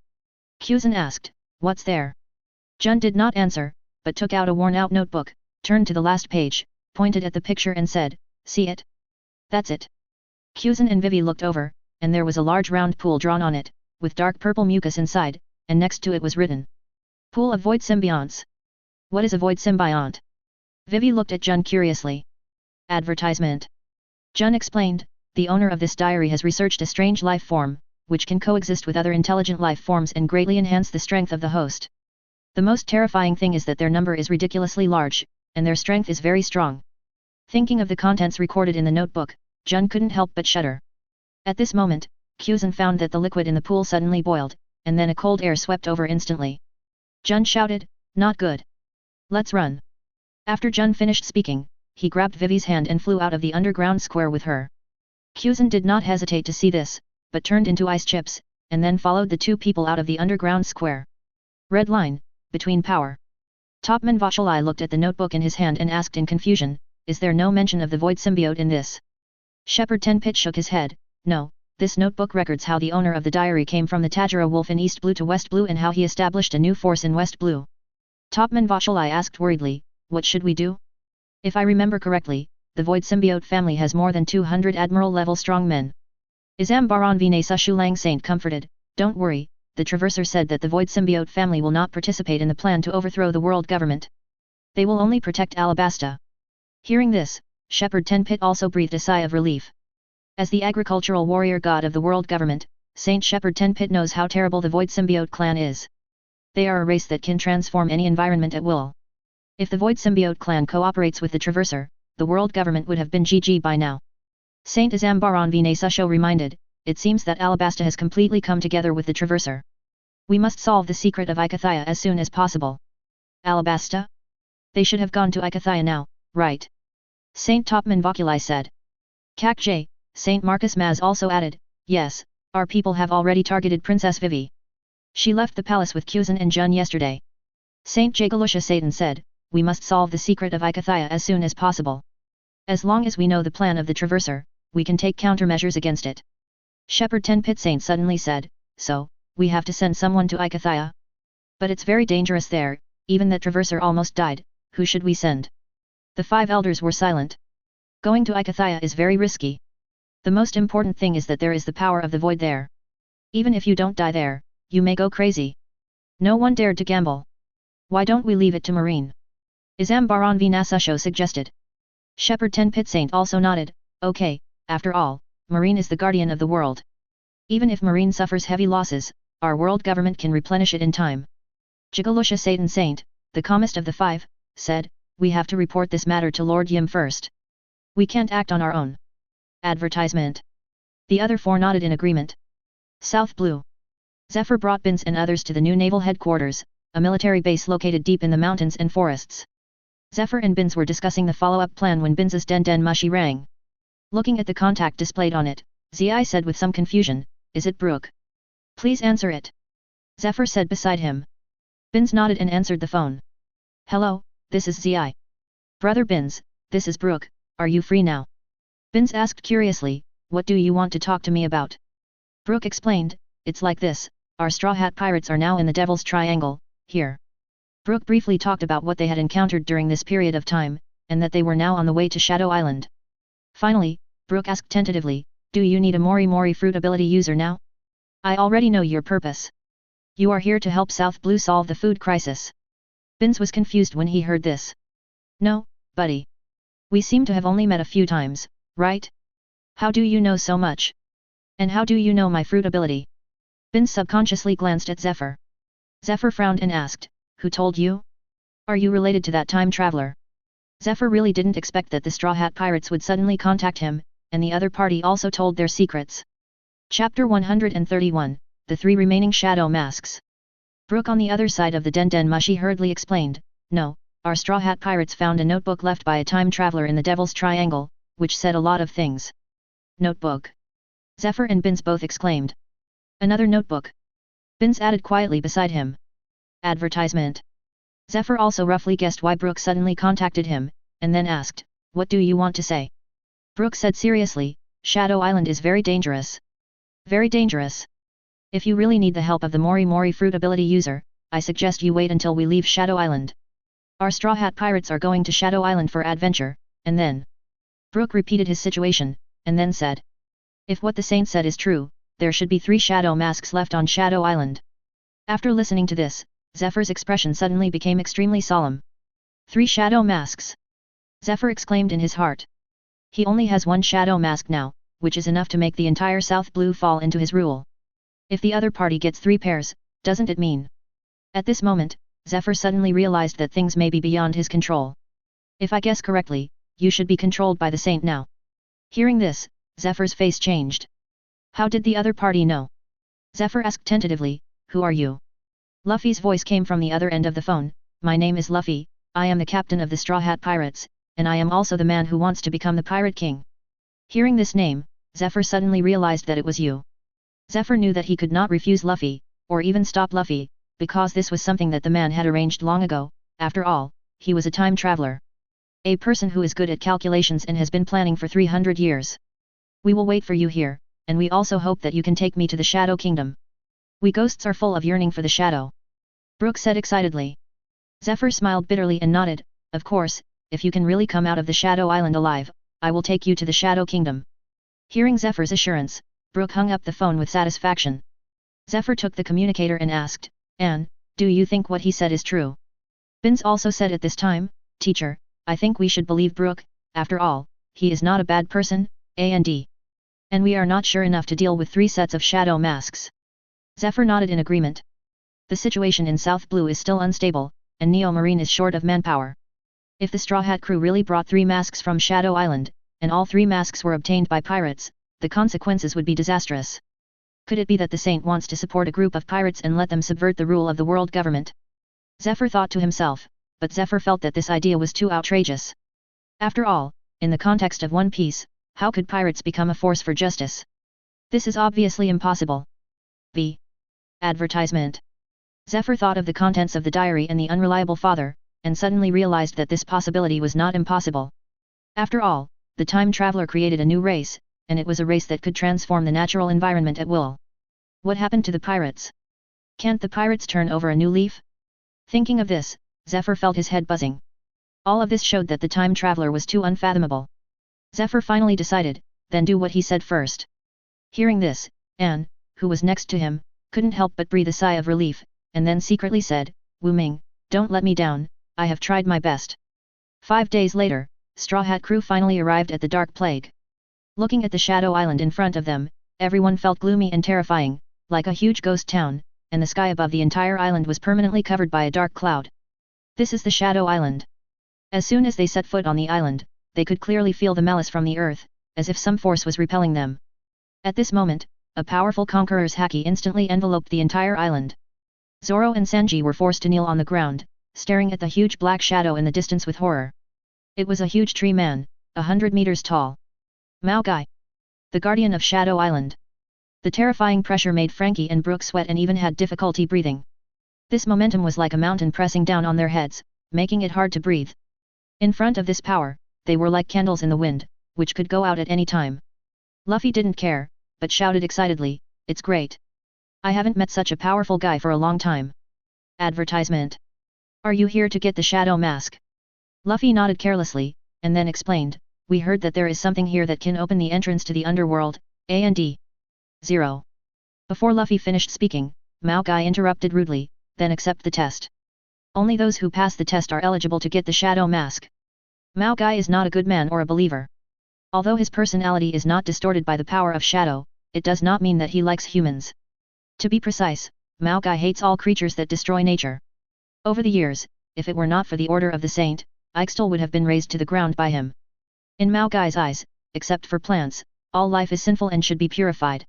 Kuzan asked, what's there? Jun did not answer, but took out a worn-out notebook, turned to the last page, pointed at the picture and said, see it? That's it. Kuzan and Vivi looked over, and there was a large round pool drawn on it, with dark purple mucus inside, and next to it was written. Pool of Void Symbionts. What is a Void Symbiont? Vivi looked at Jun curiously. Advertisement. Jun explained, the owner of this diary has researched a strange life form, which can coexist with other intelligent life forms and greatly enhance the strength of the host. The most terrifying thing is that their number is ridiculously large, and their strength is very strong. Thinking of the contents recorded in the notebook, Jun couldn't help but shudder. At this moment, Kuzan found that the liquid in the pool suddenly boiled, and then a cold air swept over instantly. Jun shouted, not good. Let's run. After Jun finished speaking, he grabbed Vivi's hand and flew out of the underground square with her. Kuzan did not hesitate to see this, but turned into ice chips, and then followed the two people out of the underground square. Red line, between power. Topman Vachalai looked at the notebook in his hand and asked in confusion, is there no mention of the void symbiote in this? Shepherd Tenpit shook his head, no, this notebook records how the owner of the diary came from the Tajira wolf in East Blue to West Blue and how he established a new force in West Blue. Topman Vachalai asked worriedly, what should we do? If I remember correctly, the void symbiote family has more than 200 admiral-level strong men. Izam Baron Vinesa Shulang Saint comforted, don't worry, the Traverser said that the void symbiote family will not participate in the plan to overthrow the world government. They will only protect Alabasta. Hearing this, Shepherd Tenpit also breathed a sigh of relief. As the agricultural warrior god of the world government, Saint Shepherd Tenpit knows how terrible the void symbiote clan is. They are a race that can transform any environment at will. If the void symbiote clan cooperates with the Traverser, the world government would have been GG by now. Saint Azambaron Vinaysusho reminded, it seems that Alabasta has completely come together with the Traverser. We must solve the secret of Ikathia as soon as possible. Alabasta? They should have gone to Ikathia now, right? Saint Topman Voculi said. Kakjay, Saint Marcus Maz also added, yes, our people have already targeted Princess Vivi. She left the palace with Kuzan and Jun yesterday. Saint Jagalusha Satan said, we must solve the secret of Ikathia as soon as possible. As long as we know the plan of the Traverser, we can take countermeasures against it. Shepherd Tenpit Saint suddenly said, so, we have to send someone to Ikathia? But it's very dangerous there, even that Traverser almost died, who should we send? The 5 elders were silent. Going to Ikathia is very risky. The most important thing is that there is the power of the void there. Even if you don't die there, you may go crazy. No one dared to gamble. Why don't we leave it to Marine? Izam Baron Vinasasho suggested. Shepherd Tenpit Saint also nodded, okay, after all, Marine is the guardian of the world. Even if Marine suffers heavy losses, our world government can replenish it in time. Jagalusha Satan Saint, the calmest of the 5, said, we have to report this matter to Lord Yim first. We can't act on our own. Advertisement. The other 4 nodded in agreement. South Blue. Zephyr brought Bins and others to the new naval headquarters, a military base located deep in the mountains and forests. Zephyr and Bins were discussing the follow-up plan when Bins's Den Den Mushi rang. Looking at the contact displayed on it, Zi said with some confusion, is it Brook? Please answer it. Zephyr said beside him. Bins nodded and answered the phone. Hello, this is Zi. Brother Bins, this is Brook, are you free now? Bins asked curiously, what do you want to talk to me about? Brook explained, it's like this, our Straw Hat Pirates are now in the Devil's Triangle, here. Brook briefly talked about what they had encountered during this period of time, and that they were now on the way to Shadow Island. Finally, Brook asked tentatively, do you need a Mori Mori fruit ability user now? I already know your purpose. You are here to help South Blue solve the food crisis. Bins was confused when he heard this. No, buddy. We seem to have only met a few times, right? How do you know so much? And how do you know my fruit ability? Bins subconsciously glanced at Zephyr. Zephyr frowned and asked, who told you? Are you related to that time traveler? Zephyr really didn't expect that the Straw Hat Pirates would suddenly contact him, and the other party also told their secrets. Chapter 131, The Three Remaining Shadow Masks. Brooke on the other side of the Den Mushy hurriedly explained, "No, our Straw Hat Pirates found a notebook left by a time traveler in the Devil's Triangle, which said a lot of things." Notebook? Zephyr and Binz both exclaimed. Another notebook? Binz added quietly beside him. Advertisement. Zephyr also roughly guessed why Brooke suddenly contacted him, and then asked, "What do you want to say?" Brooke said seriously, "Shadow Island is very dangerous." Very dangerous. If you really need the help of the Mori Mori fruit ability user, I suggest you wait until we leave Shadow Island. Our Straw Hat Pirates are going to Shadow Island for adventure, and then... Brooke repeated his situation, and then said, "If what the saint said is true, there should be 3 shadow masks left on Shadow Island." After listening to this, Zephyr's expression suddenly became extremely solemn. 3 shadow masks? Zephyr exclaimed in his heart. He only has 1 shadow mask now, which is enough to make the entire South Blue fall into his rule. If the other party gets 3 pairs, doesn't it mean? At this moment, Zephyr suddenly realized that things may be beyond his control. If I guess correctly, you should be controlled by the saint now. Hearing this, Zephyr's face changed. How did the other party know? Zephyr asked tentatively, "Who are you?" Luffy's voice came from the other end of the phone, "My name is Luffy, I am the captain of the Straw Hat Pirates, and I am also the man who wants to become the Pirate King." Hearing this name, Zephyr suddenly realized that it was you. Zephyr knew that he could not refuse Luffy, or even stop Luffy, because this was something that the man had arranged long ago. After all, he was a time traveler. A person who is good at calculations and has been planning for 300 years. "We will wait for you here, and we also hope that you can take me to the Shadow Kingdom. We ghosts are full of yearning for the shadow," Brooke said excitedly. Zephyr smiled bitterly and nodded, "Of course, if you can really come out of the Shadow Island alive, I will take you to the Shadow Kingdom." Hearing Zephyr's assurance, Brooke hung up the phone with satisfaction. Zephyr took the communicator and asked, "Anne, do you think what he said is true?" Binz also said at this time, "Teacher, I think we should believe Brooke, after all, he is not a bad person, and we are not sure enough to deal with 3 sets of shadow masks." Zephyr nodded in agreement. The situation in South Blue is still unstable, and Neo Marine is short of manpower. If the Straw Hat crew really brought 3 masks from Shadow Island, and all 3 masks were obtained by pirates, the consequences would be disastrous. Could it be that the saint wants to support a group of pirates and let them subvert the rule of the world government? Zephyr thought to himself, but Zephyr felt that this idea was too outrageous. After all, in the context of One Piece, how could pirates become a force for justice? This is obviously impossible. B. Advertisement. Zephyr thought of the contents of the diary and the unreliable father, and suddenly realized that this possibility was not impossible. After all, the time traveler created a new race, and it was a race that could transform the natural environment at will. What happened to the pirates? Can't the pirates turn over a new leaf? Thinking of this, Zephyr felt his head buzzing. All of this showed that the time traveler was too unfathomable. Zephyr finally decided, then do what he said first. Hearing this, Anne, who was next to him, couldn't help but breathe a sigh of relief, and then secretly said, "Wu Ming, don't let me down, I have tried my best." 5 days later, Straw Hat crew finally arrived at the Dark Plague. Looking at the Shadow Island in front of them, everyone felt gloomy and terrifying, like a huge ghost town, and the sky above the entire island was permanently covered by a dark cloud. This is the Shadow Island. As soon as they set foot on the island, they could clearly feel the malice from the earth, as if some force was repelling them. At this moment, a powerful conqueror's haki instantly enveloped the entire island. Zoro and Sanji were forced to kneel on the ground, staring at the huge black shadow in the distance with horror. It was a huge tree man, 100 meters tall. Mao Gai, the guardian of Shadow Island. The terrifying pressure made Frankie and Brooke sweat and even had difficulty breathing. This momentum was like a mountain pressing down on their heads, making it hard to breathe. In front of this power, they were like candles in the wind, which could go out at any time. Luffy didn't care, but shouted excitedly, "It's great! I haven't met such a powerful guy for a long time." Advertisement. Are you here to get the shadow mask? Luffy nodded carelessly, and then explained, "We heard that there is something here that can open the entrance to the underworld, and 0. Before Luffy finished speaking, Mao Gai interrupted rudely, "Then accept the test. Only those who pass the test are eligible to get the shadow mask." Mao Gai is not a good man or a believer. Although his personality is not distorted by the power of shadow, it does not mean that he likes humans. To be precise, Mao Gai hates all creatures that destroy nature. Over the years, if it were not for the order of the saint, Ixtal would have been razed to the ground by him. In Mao Gai's eyes, except for plants, all life is sinful and should be purified.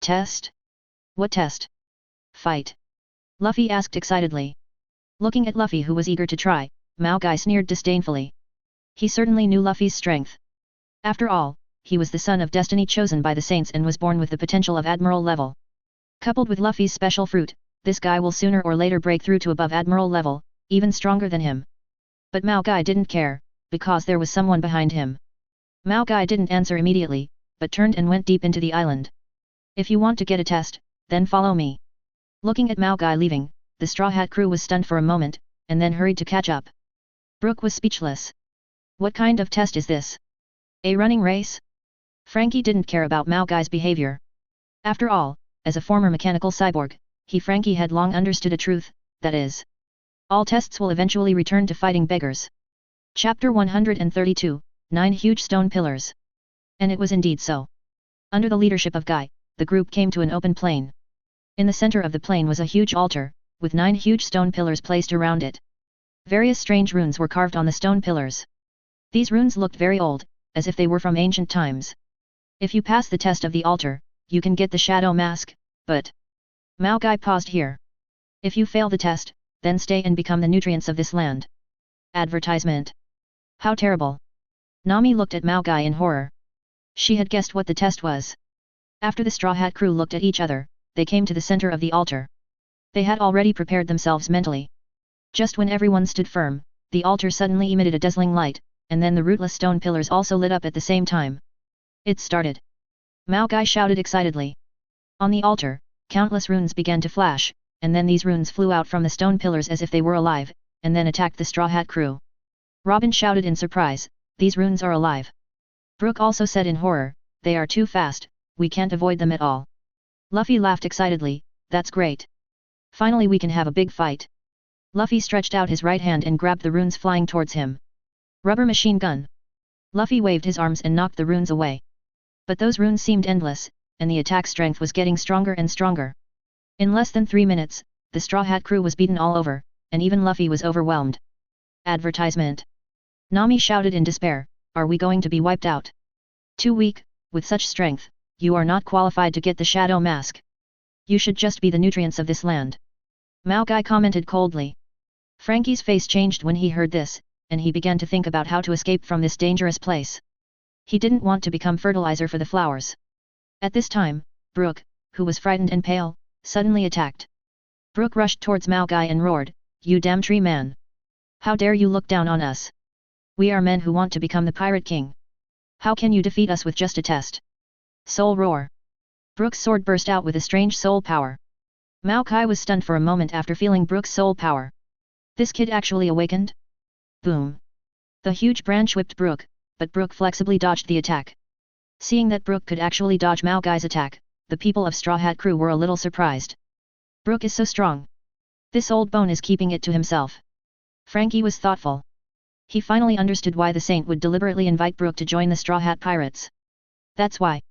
Test? What test? Fight. Luffy asked excitedly. Looking at Luffy, who was eager to try, Mao Gai sneered disdainfully. He certainly knew Luffy's strength. After all, he was the son of destiny chosen by the saints and was born with the potential of admiral level. Coupled with Luffy's special fruit, this guy will sooner or later break through to above admiral level, even stronger than him. But Mao Gai didn't care, because there was someone behind him. Mao Gai didn't answer immediately, but turned and went deep into the island. If you want to get a test, then follow me. Looking at Mao Gai leaving, the Straw Hat crew was stunned for a moment, and then hurried to catch up. Brook was speechless. What kind of test is this? A running race? Frankie didn't care about Mao Gai's behavior. After all, as a former mechanical cyborg, Frankie had long understood a truth, that is, all tests will eventually return to fighting beggars. Chapter 132, 9 Huge Stone Pillars. And it was indeed so. Under the leadership of Guy, the group came to an open plain. In the center of the plain was a huge altar, with 9 huge stone pillars placed around it. Various strange runes were carved on the stone pillars. These runes looked very old, as if they were from ancient times. If you pass the test of the altar, you can get the shadow mask, but... Mao Gai paused here. If you fail the test, then stay and become the nutrients of this land. Advertisement. How terrible. Nami looked at Mao Gai in horror. She had guessed what the test was. After the Straw Hat crew looked at each other, they came to the center of the altar. They had already prepared themselves mentally. Just when everyone stood firm, the altar suddenly emitted a dazzling light, and then the rootless stone pillars also lit up at the same time. It started. Mao Gai shouted excitedly. On the altar, countless runes began to flash, and then these runes flew out from the stone pillars as if they were alive, and then attacked the Straw Hat crew. Robin shouted in surprise, these runes are alive. Brook also said in horror, they are too fast, we can't avoid them at all. Luffy laughed excitedly, that's great. Finally we can have a big fight. Luffy stretched out his right hand and grabbed the runes flying towards him. Rubber machine gun. Luffy waved his arms and knocked the runes away. But those runes seemed endless, and the attack strength was getting stronger and stronger. In less than 3 minutes, the Straw Hat crew was beaten all over, and even Luffy was overwhelmed. Advertisement. Nami shouted in despair, are we going to be wiped out? Too weak, with such strength, you are not qualified to get the shadow mask. You should just be the nutrients of this land. Mao Gai commented coldly. Frankie's face changed when he heard this, and he began to think about how to escape from this dangerous place. He didn't want to become fertilizer for the flowers. At this time, Brook, who was frightened and pale, suddenly attacked. Brook rushed towards Mao Gai and roared, you damn tree man! How dare you look down on us? We are men who want to become the Pirate King. How can you defeat us with just a test? Soul Roar. Brook's sword burst out with a strange soul power. Mao Gai was stunned for a moment after feeling Brook's soul power. This kid actually awakened? Boom! The huge branch whipped Brook, but Brook flexibly dodged the attack. Seeing that Brook could actually dodge Mao Gai's attack, the people of Straw Hat crew were a little surprised. Brook is so strong. This old bone is keeping it to himself. Frankie was thoughtful. He finally understood why the saint would deliberately invite Brook to join the Straw Hat Pirates. That's why.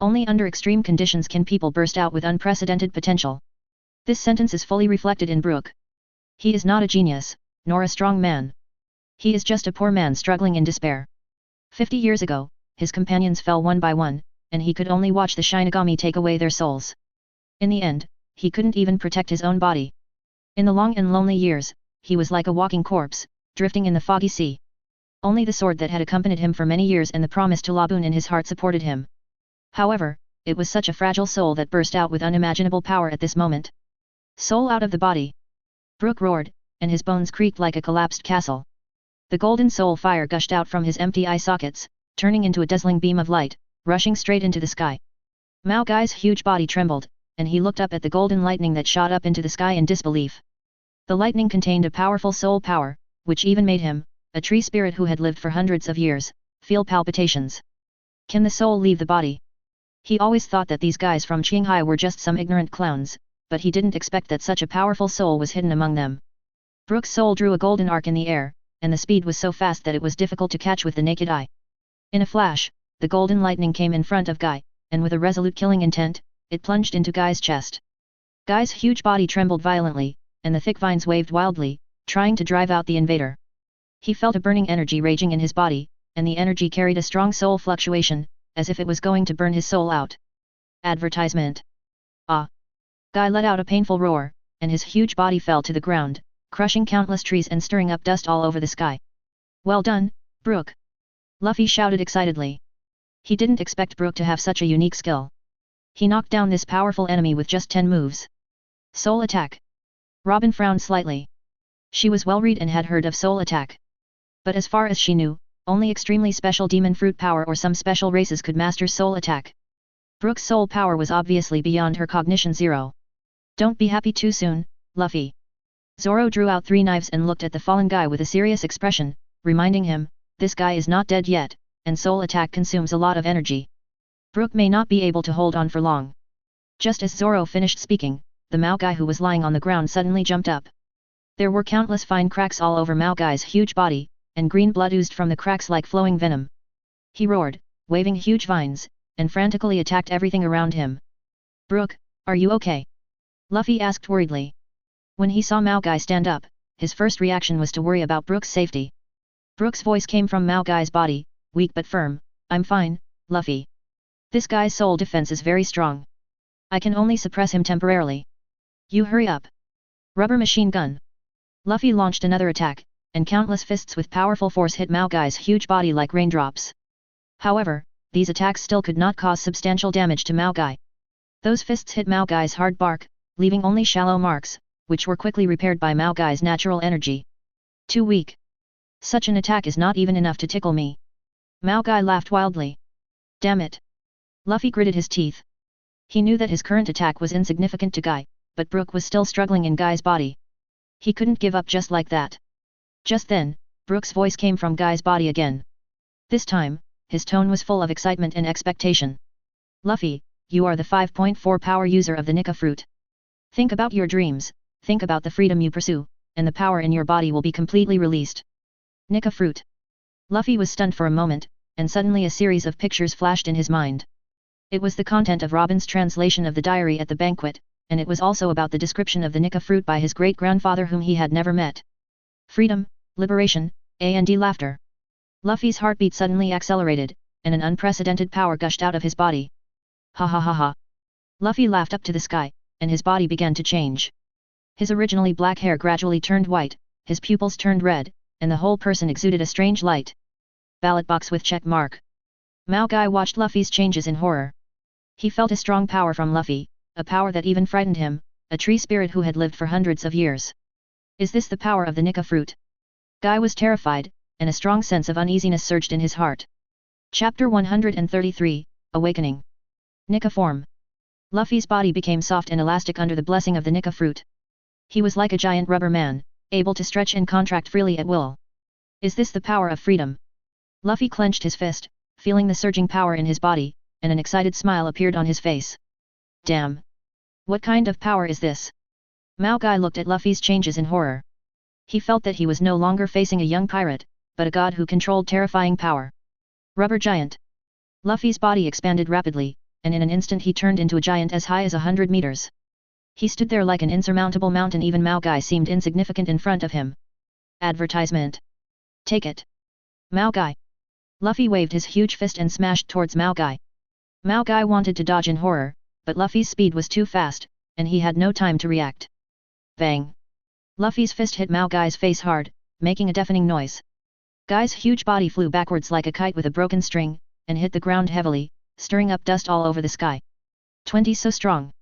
Only under extreme conditions can people burst out with unprecedented potential. This sentence is fully reflected in Brook. He is not a genius, nor a strong man. He is just a poor man struggling in despair. 50 years ago, his companions fell one by one, and he could only watch the Shinigami take away their souls. In the end, he couldn't even protect his own body. In the long and lonely years, he was like a walking corpse, drifting in the foggy sea. Only the sword that had accompanied him for many years and the promise to Laboon in his heart supported him. However, it was such a fragile soul that burst out with unimaginable power at this moment. Soul out of the body. Brook roared, and his bones creaked like a collapsed castle. The golden soul fire gushed out from his empty eye sockets, turning into a dazzling beam of light, rushing straight into the sky. Mao Gai's huge body trembled, and he looked up at the golden lightning that shot up into the sky in disbelief. The lightning contained a powerful soul power, which even made him, a tree spirit who had lived for hundreds of years, feel palpitations. Can the soul leave the body? He always thought that these guys from Qinghai were just some ignorant clowns, but he didn't expect that such a powerful soul was hidden among them. Brook's soul drew a golden arc in the air, and the speed was so fast that it was difficult to catch with the naked eye. In a flash, the golden lightning came in front of Guy, and with a resolute killing intent, it plunged into Guy's chest. Guy's huge body trembled violently, and the thick vines waved wildly, trying to drive out the invader. He felt a burning energy raging in his body, and the energy carried a strong soul fluctuation, as if it was going to burn his soul out. Advertisement. Ah! Guy let out a painful roar, and his huge body fell to the ground, crushing countless trees and stirring up dust all over the sky. Well done, Brook! Luffy shouted excitedly. He didn't expect Brook to have such a unique skill. He knocked down this powerful enemy with just 10 moves. Soul Attack. Robin frowned slightly. She was well read and had heard of Soul Attack. But as far as she knew, only extremely special demon fruit power or some special races could master Soul Attack. Brook's soul power was obviously beyond her cognition zero. Don't be happy too soon, Luffy. Zoro drew out 3 knives and looked at the fallen guy with a serious expression, reminding him, this guy is not dead yet, and Soul Attack consumes a lot of energy. Brook may not be able to hold on for long. Just as Zoro finished speaking, the Mao guy who was lying on the ground suddenly jumped up. There were countless fine cracks all over Mao guy's huge body, and green blood oozed from the cracks like flowing venom. He roared, waving huge vines, and frantically attacked everything around him. Brook, are you okay? Luffy asked worriedly. When he saw Mao guy stand up, his first reaction was to worry about Brook's safety. Brook's voice came from Mao guy's body, weak but firm, I'm fine, Luffy. This guy's soul defense is very strong. I can only suppress him temporarily. You hurry up. Rubber machine gun. Luffy launched another attack, and countless fists with powerful force hit Mao guy's huge body like raindrops. However, these attacks still could not cause substantial damage to Mao guy. Those fists hit Mao guy's hard bark, leaving only shallow marks, which were quickly repaired by Mao guy's natural energy. Too weak. Such an attack is not even enough to tickle me. Mao guy laughed wildly. Damn it. Luffy gritted his teeth. He knew that his current attack was insignificant to Guy, but Brook was still struggling in Guy's body. He couldn't give up just like that. Just then, Brook's voice came from Guy's body again. This time, his tone was full of excitement and expectation. Luffy, you are the 5.4 power user of the Nika fruit. Think about your dreams, think about the freedom you pursue, and the power in your body will be completely released. Nika fruit. Luffy was stunned for a moment, and suddenly a series of pictures flashed in his mind. It was the content of Robin's translation of the diary at the banquet, and it was also about the description of the Nika fruit by his great-grandfather whom he had never met. Freedom, liberation, and laughter. Luffy's heartbeat suddenly accelerated, and an unprecedented power gushed out of his body. Ha ha ha ha. Luffy laughed up to the sky, and his body began to change. His originally black hair gradually turned white, his pupils turned red, and the whole person exuded a strange light. Ballot box with check mark. Mao Guy watched Luffy's changes in horror. He felt a strong power from Luffy, a power that even frightened him, a tree spirit who had lived for hundreds of years. Is this the power of the Nika fruit? Guy was terrified, and a strong sense of uneasiness surged in his heart. Chapter 133, Awakening. Nika form. Luffy's body became soft and elastic under the blessing of the Nika fruit. He was like a giant rubber man, able to stretch and contract freely at will. Is this the power of freedom? Luffy clenched his fist, feeling the surging power in his body, and an excited smile appeared on his face. Damn! What kind of power is this? Mao Guy looked at Luffy's changes in horror. He felt that he was no longer facing a young pirate, but a god who controlled terrifying power. Rubber giant. Luffy's body expanded rapidly, and in an instant he turned into a giant as high as 100 meters. He stood there like an insurmountable mountain. Even Mao Guy seemed insignificant in front of him. Advertisement. Take it. Mao Guy. Luffy waved his huge fist and smashed towards Mao Guy. Mao Guy wanted to dodge in horror, but Luffy's speed was too fast, and he had no time to react. Bang! Luffy's fist hit Mao Guy's face hard, making a deafening noise. Guy's huge body flew backwards like a kite with a broken string, and hit the ground heavily, stirring up dust all over the sky. 20 so strong.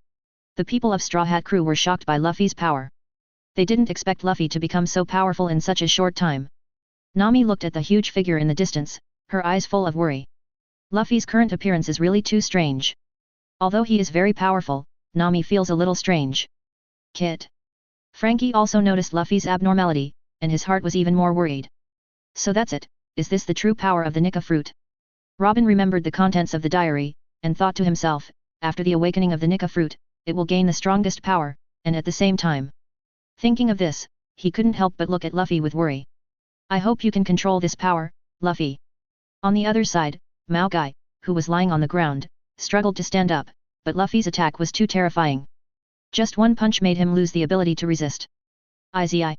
The people of Straw Hat Crew were shocked by Luffy's power. They didn't expect Luffy to become so powerful in such a short time. Nami looked at the huge figure in the distance, her eyes full of worry. Luffy's current appearance is really too strange. Although he is very powerful, Nami feels a little strange. Kit. Frankie also noticed Luffy's abnormality, and his heart was even more worried. So that's it, is this the true power of the Nika fruit? Robin remembered the contents of the diary, and thought to himself, after the awakening of the Nika fruit, it will gain the strongest power, and at the same time. Thinking of this, he couldn't help but look at Luffy with worry. I hope you can control this power, Luffy. On the other side, Mao Guy, who was lying on the ground, struggled to stand up, but Luffy's attack was too terrifying. Just one punch made him lose the ability to resist. Izzy.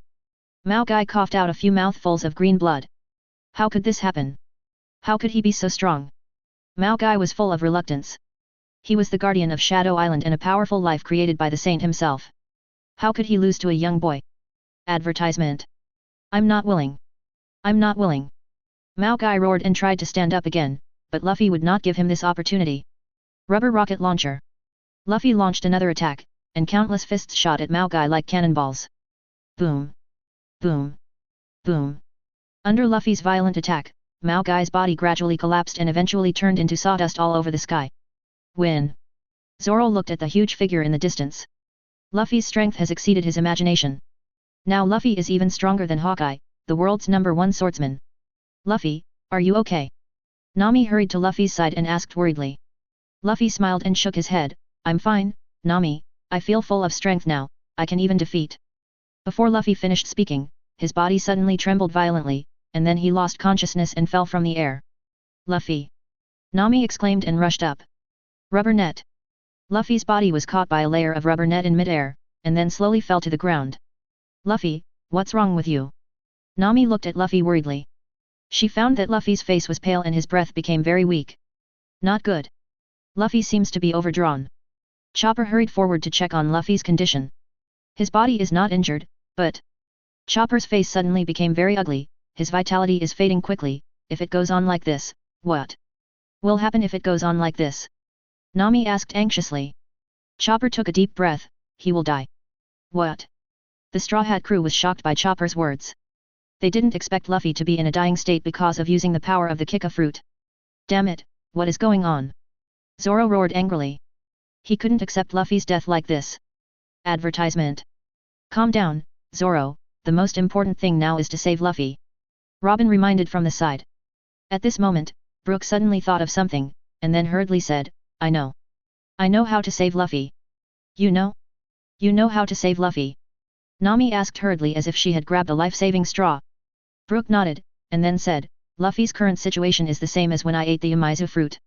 Mao Gai coughed out a few mouthfuls of green blood. How could this happen? How could he be so strong? Mao Gai was full of reluctance. He was the guardian of Shadow Island and a powerful life created by the saint himself. How could he lose to a young boy? Advertisement. I'm not willing. I'm not willing. Mao Gai roared and tried to stand up again, but Luffy would not give him this opportunity. Rubber rocket launcher. Luffy launched another attack, and countless fists shot at Mao Gai like cannonballs. Boom. Boom. Boom. Under Luffy's violent attack, Mao Gai's body gradually collapsed and eventually turned into sawdust all over the sky. Win. Zoro looked at the huge figure in the distance. Luffy's strength has exceeded his imagination. Now Luffy is even stronger than Hawkeye, the world's #1 swordsman. Luffy, are you okay? Nami hurried to Luffy's side and asked worriedly. Luffy smiled and shook his head. I'm fine, Nami, I feel full of strength now, I can even defeat. Before Luffy finished speaking, his body suddenly trembled violently, and then he lost consciousness and fell from the air. Luffy! Nami exclaimed and rushed up. Rubber net. Luffy's body was caught by a layer of rubber net in midair, and then slowly fell to the ground. Luffy, what's wrong with you? Nami looked at Luffy worriedly. She found that Luffy's face was pale and his breath became very weak. Not good. Luffy seems to be overdrawn. Chopper hurried forward to check on Luffy's condition. His body is not injured, but... Chopper's face suddenly became very ugly, his vitality is fading quickly. If it goes on like this, what will happen if it goes on like this? Nami asked anxiously. Chopper took a deep breath, he will die. What? The Straw Hat crew was shocked by Chopper's words. They didn't expect Luffy to be in a dying state because of using the power of the Kika fruit. Damn it, what is going on? Zoro roared angrily. He couldn't accept Luffy's death like this. Advertisement. Calm down, Zoro, the most important thing now is to save Luffy. Robin reminded from the side. At this moment, Brook suddenly thought of something, and then hurriedly said, I know. I know how to save Luffy. You know? You know how to save Luffy? Nami asked hurriedly as if she had grabbed a life-saving straw. Brook nodded, and then said, Luffy's current situation is the same as when I ate the Umizu fruit.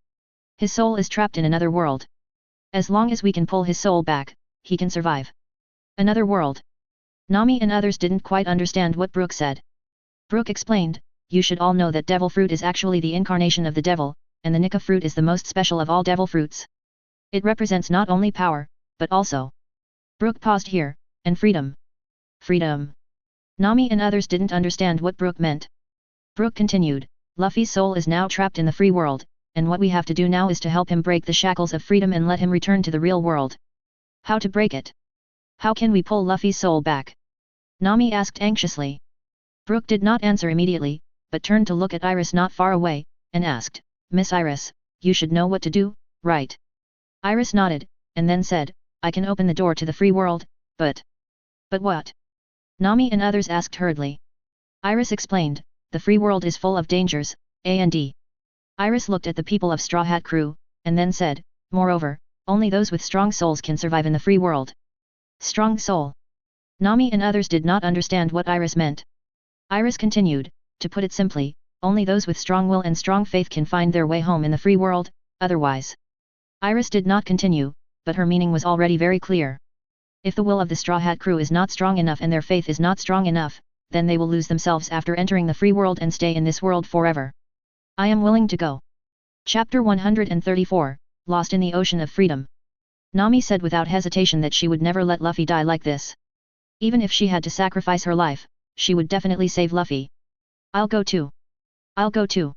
His soul is trapped in another world. As long as we can pull his soul back, he can survive. Another world. Nami and others didn't quite understand what Brook said. Brook explained, you should all know that devil fruit is actually the incarnation of the devil, and the Nika fruit is the most special of all devil fruits. It represents not only power, but also... Brook paused here, and freedom. Freedom. Nami and others didn't understand what Brook meant. Brook continued, Luffy's soul is now trapped in the free world, and what we have to do now is to help him break the shackles of freedom and let him return to the real world. How to break it? How can we pull Luffy's soul back? Nami asked anxiously. Brook did not answer immediately, but turned to look at Iris not far away, and asked, Miss Iris, you should know what to do, right? Iris nodded, and then said, I can open the door to the free world, but... But what? Nami and others asked hurriedly. Iris explained, the free world is full of dangers, and... Iris looked at the people of Straw Hat crew, and then said, moreover, only those with strong souls can survive in the free world. Strong soul. Nami and others did not understand what Iris meant. Iris continued, to put it simply, only those with strong will and strong faith can find their way home in the free world, otherwise. Iris did not continue, but her meaning was already very clear. If the will of the Straw Hat crew is not strong enough and their faith is not strong enough, then they will lose themselves after entering the free world and stay in this world forever. I am willing to go. Chapter 134, Lost in the Ocean of Freedom. Nami said without hesitation that she would never let Luffy die like this. Even if she had to sacrifice her life, she would definitely save Luffy. I'll go too. I'll go too.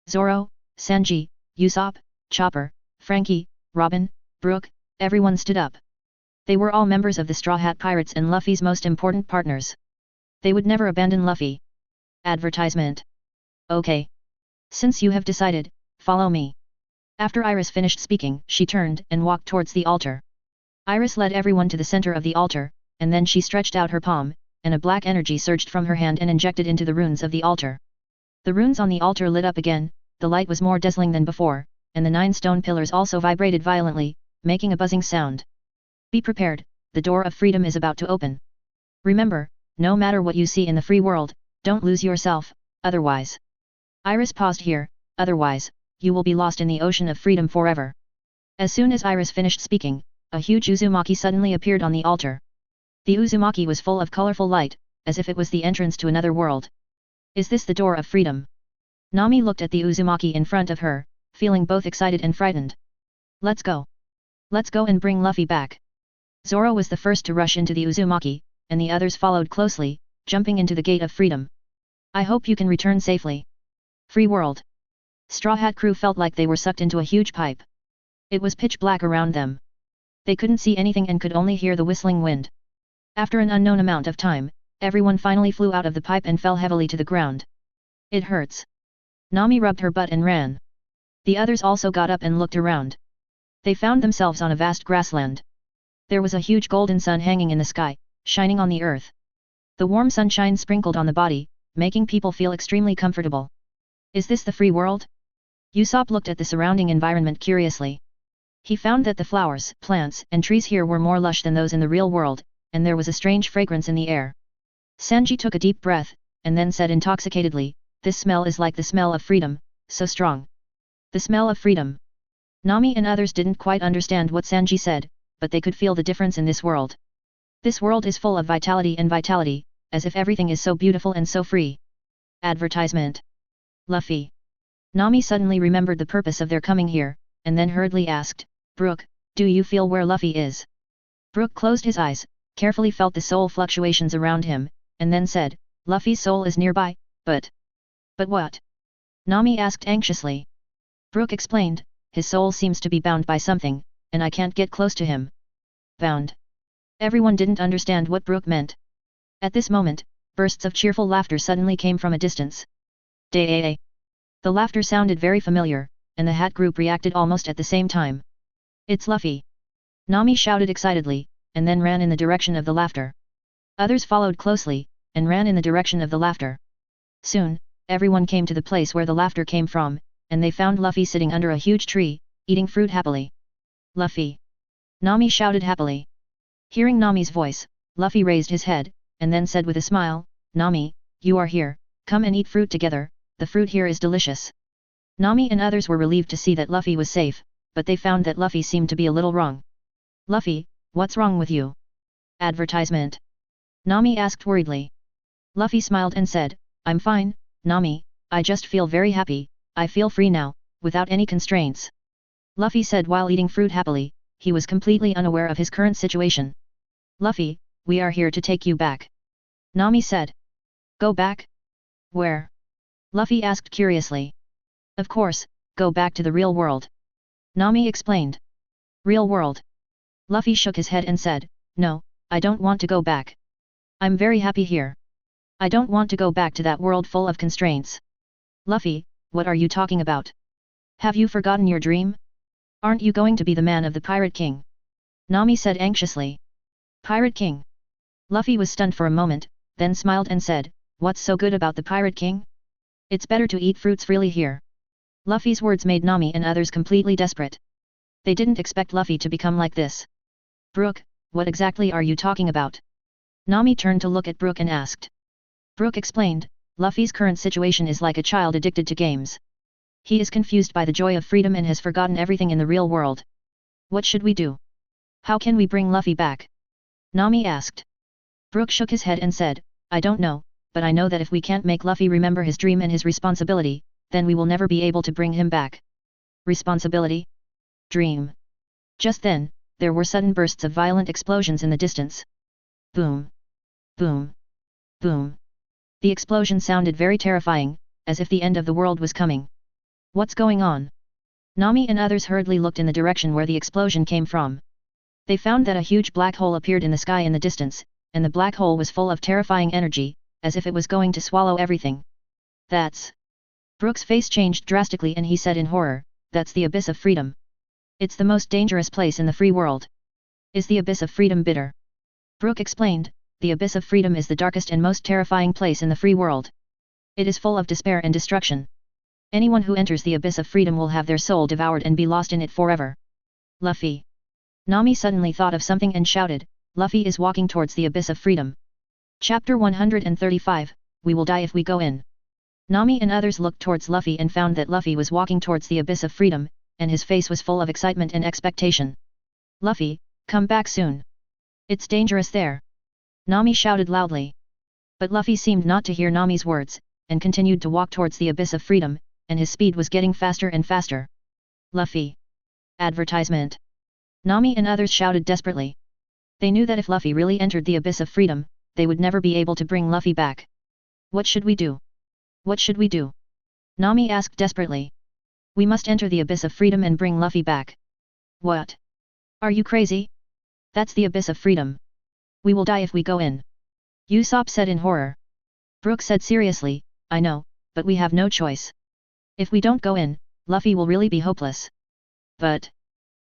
Zoro, Sanji, Usopp, Chopper, Frankie, Robin, Brook, everyone stood up. They were all members of the Straw Hat Pirates and Luffy's most important partners. They would never abandon Luffy. Advertisement. Okay. Since you have decided, follow me. After Iris finished speaking, she turned and walked towards the altar. Iris led everyone to the center of the altar, and then she stretched out her palm, and a black energy surged from her hand and injected into the runes of the altar. The runes on the altar lit up again, the light was more dazzling than before, and the 9 stone pillars also vibrated violently, making a buzzing sound. Be prepared, the door of freedom is about to open. Remember, no matter what you see in the free world, don't lose yourself, otherwise. Iris paused here, otherwise, you will be lost in the ocean of freedom forever. As soon as Iris finished speaking, a huge Uzumaki suddenly appeared on the altar. The Uzumaki was full of colorful light, as if it was the entrance to another world. Is this the door of freedom? Nami looked at the Uzumaki in front of her, feeling both excited and frightened. Let's go. Let's go and bring Luffy back. Zoro was the first to rush into the Uzumaki, and the others followed closely, jumping into the gate of freedom. I hope you can return safely. Free world. Straw Hat crew felt like they were sucked into a huge pipe. It was pitch black around them. They couldn't see anything and could only hear the whistling wind. After an unknown amount of time, everyone finally flew out of the pipe and fell heavily to the ground. It hurts. Nami rubbed her butt and ran. The others also got up and looked around. They found themselves on a vast grassland. There was a huge golden sun hanging in the sky, shining on the earth. The warm sunshine sprinkled on the body, making people feel extremely comfortable. Is this the free world? Usopp looked at the surrounding environment curiously. He found that the flowers, plants, and trees here were more lush than those in the real world, and there was a strange fragrance in the air. Sanji took a deep breath, and then said intoxicatedly, "This smell is like the smell of freedom, so strong." The smell of freedom. Nami and others didn't quite understand what Sanji said, but they could feel the difference in this world. This world is full of vitality, as if everything is so beautiful and so free. Advertisement. Luffy. Nami suddenly remembered the purpose of their coming here, and then hurriedly asked, "Brook, do you feel where Luffy is?" Brook closed his eyes, carefully felt the soul fluctuations around him, and then said, "Luffy's soul is nearby, but..." "But what?" Nami asked anxiously. Brook explained, "His soul seems to be bound by something, and I can't get close to him." Bound. Everyone didn't understand what Brook meant. At this moment, bursts of cheerful laughter suddenly came from a distance. Day. The laughter sounded very familiar, and the Hat group reacted almost at the same time. "It's Luffy!" Nami shouted excitedly, and then ran in the direction of the laughter. Others followed closely, and ran in the direction of the laughter. Soon, everyone came to the place where the laughter came from, and they found Luffy sitting under a huge tree, eating fruit happily. "Luffy!" Nami shouted happily. Hearing Nami's voice, Luffy raised his head, and then said with a smile, "Nami, you are here, come and eat fruit together, the fruit here is delicious." Nami and others were relieved to see that Luffy was safe, but they found that Luffy seemed to be a little wrong. "Luffy, what's wrong with you?" Advertisement. Nami asked worriedly. Luffy smiled and said, "I'm fine, Nami, I just feel very happy, I feel free now, without any constraints." Luffy said while eating fruit happily, he was completely unaware of his current situation. "Luffy, we are here to take you back." Nami said. "Go back? Where?" Luffy asked curiously. "Of course, go back to the real world." Nami explained. "Real world?" Luffy shook his head and said, "No, I don't want to go back. I'm very happy here. I don't want to go back to that world full of constraints." "Luffy, what are you talking about? Have you forgotten your dream? Aren't you going to be the man of the Pirate King?" Nami said anxiously. "Pirate King?" Luffy was stunned for a moment, then smiled and said, "What's so good about the Pirate King? It's better to eat fruits freely here." Luffy's words made Nami and others completely desperate. They didn't expect Luffy to become like this. "Brook, what exactly are you talking about?" Nami turned to look at Brook and asked. Brook explained, "Luffy's current situation is like a child addicted to games. He is confused by the joy of freedom and has forgotten everything in the real world. What should we do? How can we bring Luffy back?" Nami asked. Brook shook his head and said, "I don't know, but I know that if we can't make Luffy remember his dream and his responsibility, then we will never be able to bring him back." Responsibility? Dream? Just then, there were sudden bursts of violent explosions in the distance. Boom! Boom! Boom! The explosion sounded very terrifying, as if the end of the world was coming. "What's going on?" Nami and others hurriedly looked in the direction where the explosion came from. They found that a huge black hole appeared in the sky in the distance, and the black hole was full of terrifying energy, as if it was going to swallow everything. "That's..." Brook's face changed drastically and he said in horror, "That's the Abyss of Freedom. It's the most dangerous place in the free world." "Is the Abyss of Freedom bitter?" Brook explained, "The Abyss of Freedom is the darkest and most terrifying place in the free world. It is full of despair and destruction. Anyone who enters the Abyss of Freedom will have their soul devoured and be lost in it forever." Luffy. Nami suddenly thought of something and shouted, "Luffy is walking towards the Abyss of Freedom." Chapter 135, We Will Die If We Go In. Nami and others looked towards Luffy and found that Luffy was walking towards the Abyss of Freedom, and his face was full of excitement and expectation. "Luffy, come back soon. It's dangerous there." Nami shouted loudly. But Luffy seemed not to hear Nami's words, and continued to walk towards the abyss of freedom, and his speed was getting faster and faster. Luffy. Advertisement. Nami and others shouted desperately. They knew that if Luffy really entered the abyss of freedom, they would never be able to bring Luffy back. What should we do? What should we do? Nami asked desperately. We must enter the abyss of freedom and bring Luffy back. What? Are you crazy? That's the abyss of freedom. We will die if we go in. Usopp said in horror. Brook said seriously, I know, but we have no choice. If we don't go in, Luffy will really be hopeless. But...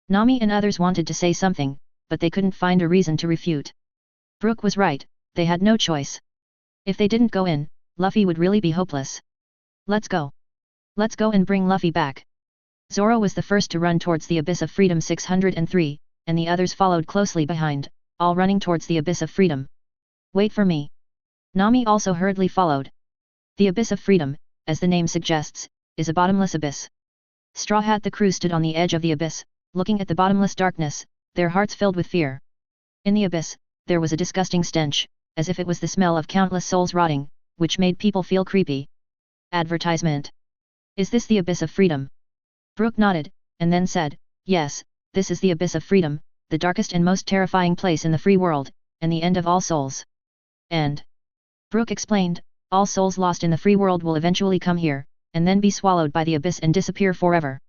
Nami and others wanted to say something, but they couldn't find a reason to refute. Brook was right, they had no choice. If they didn't go in, Luffy would really be hopeless. Let's go. Let's go and bring Luffy back. Zoro was the first to run towards the abyss of freedom 603, and the others followed closely behind, all running towards the abyss of freedom. Wait for me. Nami also hurriedly followed. The abyss of freedom, as the name suggests, is a bottomless abyss. Straw Hat the crew stood on the edge of the abyss, looking at the bottomless darkness, their hearts filled with fear. In the abyss, there was a disgusting stench, as if it was the smell of countless souls rotting, which made people feel creepy. Advertisement. Is this the abyss of freedom? Brook nodded, and then said, yes, this is the abyss of freedom, the darkest and most terrifying place in the free world, and the end of all souls. And Brook explained, all souls lost in the free world will eventually come here, and then be swallowed by the abyss and disappear forever.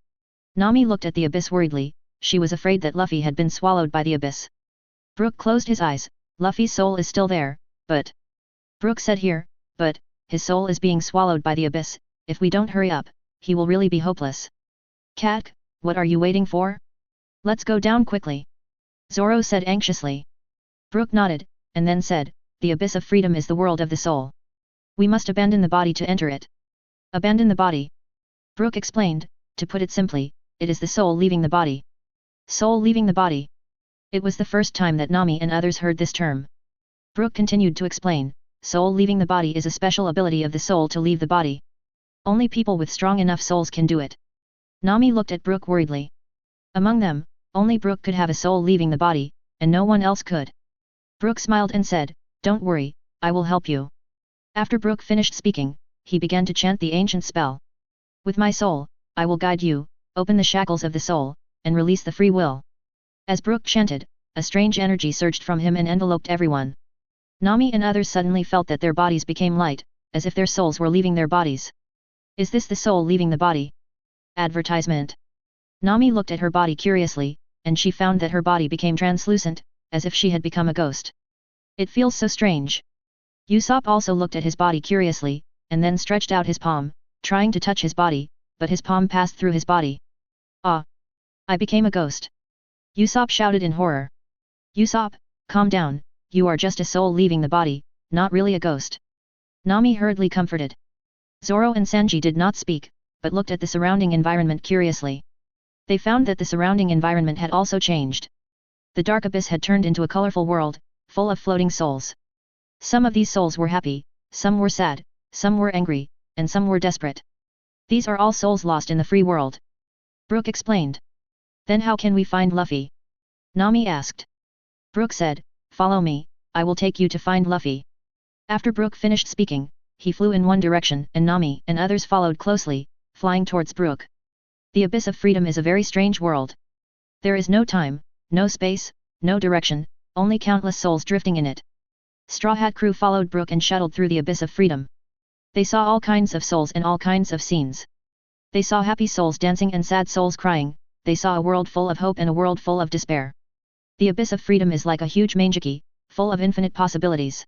Nami looked at the abyss worriedly, she was afraid that Luffy had been swallowed by the abyss. Brook closed his eyes, Luffy's soul is still there, but... Brook said here, but, his soul is being swallowed by the abyss, if we don't hurry up, he will really be hopeless. Cat, what are you waiting for? Let's go down quickly. Zoro said anxiously. Brook nodded, and then said, the abyss of freedom is the world of the soul. We must abandon the body to enter it. Abandon the body. Brook explained, to put it simply, it is the soul leaving the body. Soul leaving the body. It was the first time that Nami and others heard this term. Brook continued to explain, soul leaving the body is a special ability of the soul to leave the body. Only people with strong enough souls can do it. Nami looked at Brook worriedly. Among them, only Brook could have a soul leaving the body, and no one else could. Brook smiled and said, don't worry, I will help you. After Brook finished speaking, he began to chant the ancient spell. With my soul, I will guide you, open the shackles of the soul, and release the free will. As Brook chanted, a strange energy surged from him and enveloped everyone. Nami and others suddenly felt that their bodies became light, as if their souls were leaving their bodies. Is this the soul leaving the body? Advertisement. Nami looked at her body curiously, and she found that her body became translucent, as if she had become a ghost. It feels so strange. Usopp also looked at his body curiously, and then stretched out his palm, trying to touch his body, but his palm passed through his body. Ah! I became a ghost. Usopp shouted in horror. Usopp, calm down, you are just a soul leaving the body, not really a ghost. Nami hurriedly comforted. Zoro and Sanji did not speak, but looked at the surrounding environment curiously. They found that the surrounding environment had also changed. The dark abyss had turned into a colorful world, full of floating souls. Some of these souls were happy, some were sad, some were angry, and some were desperate. These are all souls lost in the free world. Brook explained. Then how can we find Luffy? Nami asked. Brook said, follow me, I will take you to find Luffy. After Brook finished speaking, he flew in one direction and Nami and others followed closely, flying towards Brook. The abyss of freedom is a very strange world. There is no time, no space, no direction, only countless souls drifting in it. Straw Hat crew followed Brook and shuttled through the abyss of freedom. They saw all kinds of souls and all kinds of scenes. They saw happy souls dancing and sad souls crying, they saw a world full of hope and a world full of despair. The abyss of freedom is like a huge manjiki, full of infinite possibilities.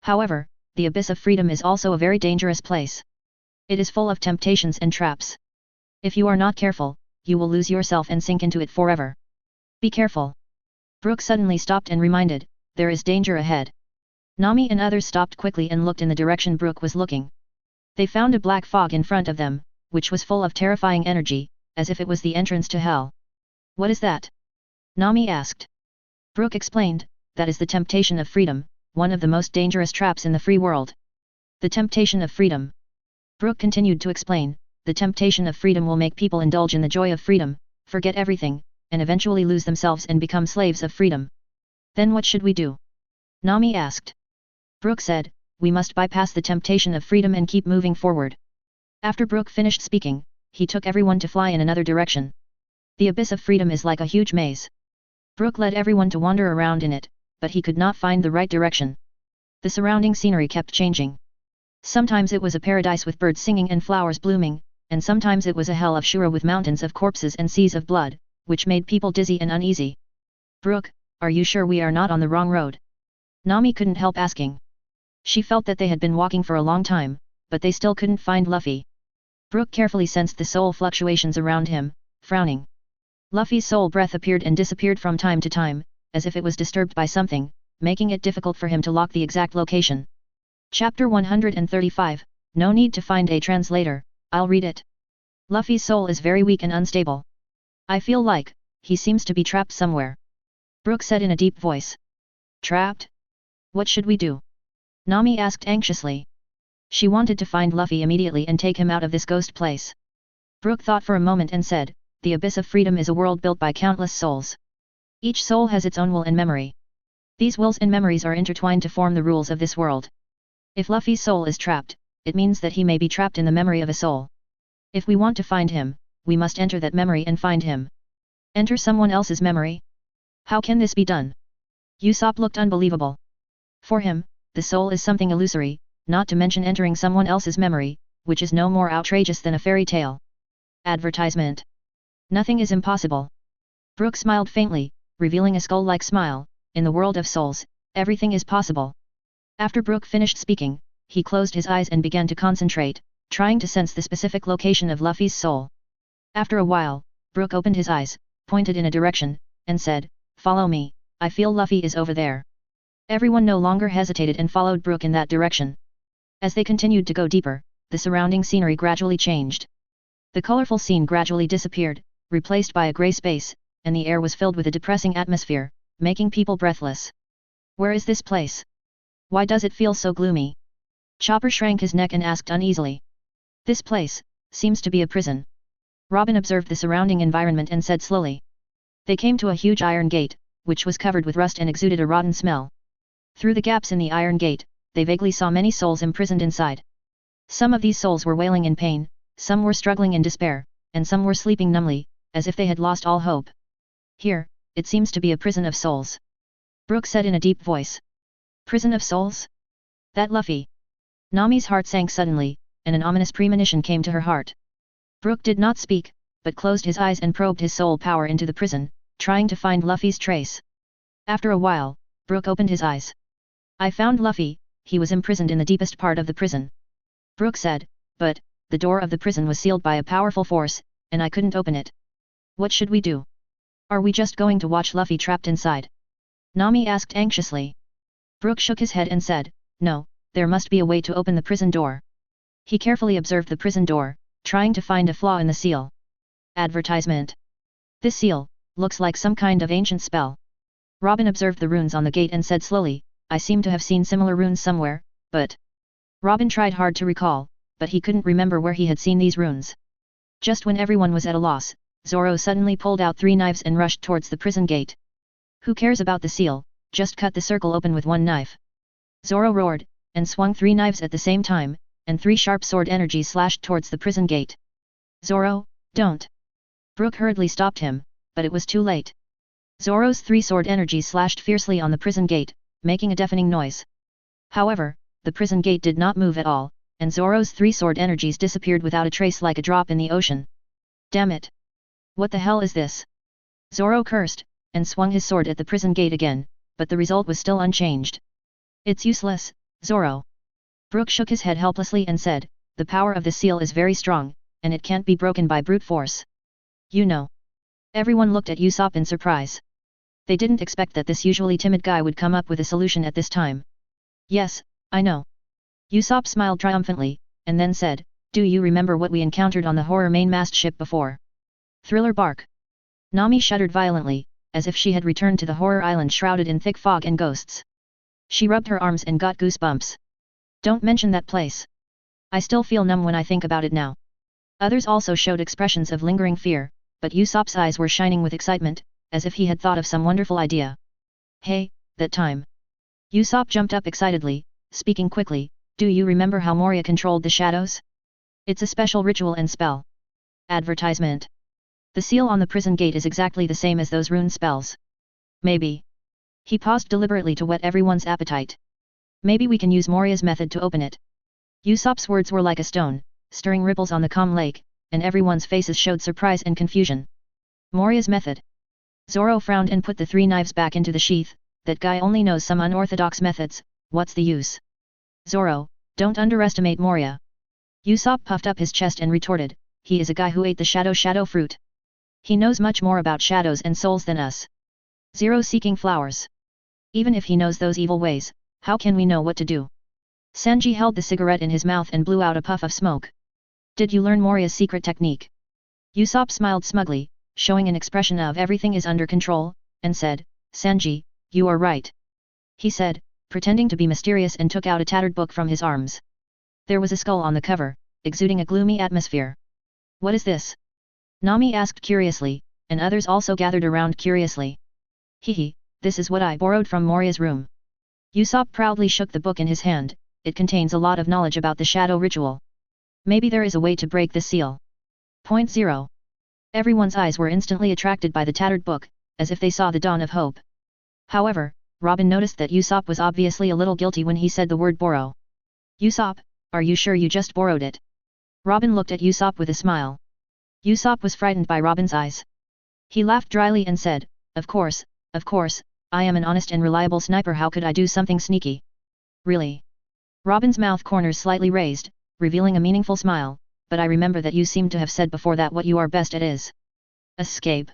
However, the abyss of freedom is also a very dangerous place. It is full of temptations and traps. If you are not careful, you will lose yourself and sink into it forever. Be careful. Brook suddenly stopped and reminded, there is danger ahead. Nami and others stopped quickly and looked in the direction Brook was looking. They found a black fog in front of them, which was full of terrifying energy, as if it was the entrance to hell. What is that? Nami asked. Brook explained, that is the temptation of freedom, one of the most dangerous traps in the free world. The temptation of freedom. Brook continued to explain, the temptation of freedom will make people indulge in the joy of freedom, forget everything, and eventually lose themselves and become slaves of freedom. Then what should we do? Nami asked. Brook said, we must bypass the temptation of freedom and keep moving forward. After Brook finished speaking, he took everyone to fly in another direction. The abyss of freedom is like a huge maze. Brook led everyone to wander around in it, but he could not find the right direction. The surrounding scenery kept changing. Sometimes it was a paradise with birds singing and flowers blooming, and sometimes it was a hell of Shura with mountains of corpses and seas of blood, which made people dizzy and uneasy. Brook, are you sure we are not on the wrong road? Nami couldn't help asking. She felt that they had been walking for a long time, but they still couldn't find Luffy. Brook carefully sensed the soul fluctuations around him, frowning. Luffy's soul breath appeared and disappeared from time to time, as if it was disturbed by something, making it difficult for him to lock the exact location. Chapter 135, No need to find a translator, I'll read it. Luffy's soul is very weak and unstable. I feel like, he seems to be trapped somewhere. Brook said in a deep voice. Trapped? What should we do? Nami asked anxiously. She wanted to find Luffy immediately and take him out of this ghost place. Brook thought for a moment and said, the Abyss of Freedom is a world built by countless souls. Each soul has its own will and memory. These wills and memories are intertwined to form the rules of this world. If Luffy's soul is trapped, it means that he may be trapped in the memory of a soul. If we want to find him, we must enter that memory and find him. Enter someone else's memory? How can this be done? Usopp looked unbelievable. For him, the soul is something illusory, not to mention entering someone else's memory, which is no more outrageous than a fairy tale. Advertisement. Nothing is impossible. Brook smiled faintly, revealing a skull-like smile. In the world of souls, everything is possible. After Brook finished speaking, he closed his eyes and began to concentrate, trying to sense the specific location of Luffy's soul. After a while, Brook opened his eyes, pointed in a direction, and said, "Follow me, I feel Luffy is over there." Everyone no longer hesitated and followed Brook in that direction. As they continued to go deeper, the surrounding scenery gradually changed. The colorful scene gradually disappeared, replaced by a grey space, and the air was filled with a depressing atmosphere, making people breathless. Where is this place? Why does it feel so gloomy? Chopper shrank his neck and asked uneasily. This place seems to be a prison. Robin observed the surrounding environment and said slowly. They came to a huge iron gate, which was covered with rust and exuded a rotten smell. Through the gaps in the iron gate, they vaguely saw many souls imprisoned inside. Some of these souls were wailing in pain, some were struggling in despair, and some were sleeping numbly, as if they had lost all hope. Here, it seems to be a prison of souls. Brook said in a deep voice. Prison of souls? That Luffy. Nami's heart sank suddenly, and an ominous premonition came to her heart. Brook did not speak, but closed his eyes and probed his soul power into the prison, trying to find Luffy's trace. After a while, Brook opened his eyes. I found Luffy, he was imprisoned in the deepest part of the prison. Brook said, but, the door of the prison was sealed by a powerful force, and I couldn't open it. What should we do? Are we just going to watch Luffy trapped inside? Nami asked anxiously. Brook shook his head and said, no, there must be a way to open the prison door. He carefully observed the prison door, trying to find a flaw in the seal. Advertisement. This seal looks like some kind of ancient spell. Robin observed the runes on the gate and said slowly, I seem to have seen similar runes somewhere, but... Robin tried hard to recall, but he couldn't remember where he had seen these runes. Just when everyone was at a loss, Zoro suddenly pulled out 3 knives and rushed towards the prison gate. Who cares about the seal, just cut the circle open with 1 knife. Zoro roared, and swung 3 knives at the same time, and 3 sharp sword energies slashed towards the prison gate. Zoro, don't! Brook hurriedly stopped him, but it was too late. Zoro's 3 sword energies slashed fiercely on the prison gate, making a deafening noise. However, the prison gate did not move at all, and Zoro's 3 sword energies disappeared without a trace like a drop in the ocean. Damn it! What the hell is this? Zoro cursed, and swung his sword at the prison gate again, but the result was still unchanged. It's useless, Zoro. Brook shook his head helplessly and said, the power of the seal is very strong, and it can't be broken by brute force. You know. Everyone looked at Usopp in surprise. They didn't expect that this usually timid guy would come up with a solution at this time. Yes, I know. Usopp smiled triumphantly, and then said, do you remember what we encountered on the horror mainmast ship before? Thriller bark. Nami shuddered violently, as if she had returned to the horror island shrouded in thick fog and ghosts. She rubbed her arms and got goosebumps. Don't mention that place. I still feel numb when I think about it now. Others also showed expressions of lingering fear, but Usopp's eyes were shining with excitement, as if he had thought of some wonderful idea. Hey, that time. Usopp jumped up excitedly, speaking quickly, Do you remember how Moria controlled the shadows? It's a special ritual and spell. Advertisement. The seal on the prison gate is exactly the same as those rune spells. Maybe. He paused deliberately to whet everyone's appetite. Maybe we can use Moria's method to open it. Usopp's words were like a stone, stirring ripples on the calm lake, and everyone's faces showed surprise and confusion. Moria's method. Zoro frowned and put the 3 knives back into the sheath. That guy only knows some unorthodox methods, what's the use? Zoro, don't underestimate Moria. Usopp puffed up his chest and retorted, he is a guy who ate the shadow fruit. He knows much more about shadows and souls than us. Zero seeking flowers. Even if he knows those evil ways, how can we know what to do? Sanji held the cigarette in his mouth and blew out a puff of smoke. Did you learn Moria's secret technique? Usopp smiled smugly, showing an expression of everything is under control, and said, Sanji, you are right. He said, pretending to be mysterious, and took out a tattered book from his arms. There was a skull on the cover, exuding a gloomy atmosphere. What is this? Nami asked curiously, and others also gathered around curiously. Hehe, this is what I borrowed from Moria's room. Usopp proudly shook the book in his hand. It contains a lot of knowledge about the shadow ritual. Maybe there is a way to break the seal. Point 0. Everyone's eyes were instantly attracted by the tattered book, as if they saw the dawn of hope. However, Robin noticed that Usopp was obviously a little guilty when he said the word borrow. Usopp, are you sure you just borrowed it? Robin looked at Usopp with a smile. Usopp was frightened by Robin's eyes. He laughed dryly and said, of course, I am an honest and reliable sniper, how could I do something sneaky? Really? Robin's mouth corners slightly raised, revealing a meaningful smile, but I remember that you seemed to have said before that what you are best at is escape.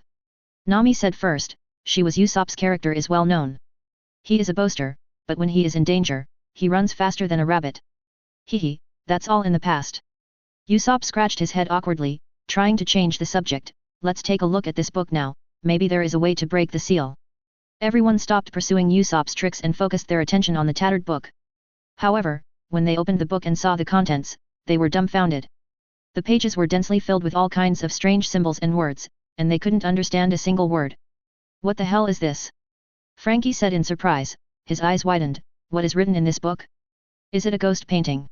Nami said first. She was Usopp's character is well known. He is a boaster, but when he is in danger, he runs faster than a rabbit. Hehe, that's all in the past. Usopp scratched his head awkwardly, trying to change the subject. Let's take a look at this book now, maybe there is a way to break the seal. Everyone stopped pursuing Usopp's tricks and focused their attention on the tattered book. However, when they opened the book and saw the contents, they were dumbfounded. The pages were densely filled with all kinds of strange symbols and words, and they couldn't understand a single word. What the hell is this? Frankie said in surprise, his eyes widened. What is written in this book? Is it a ghost painting?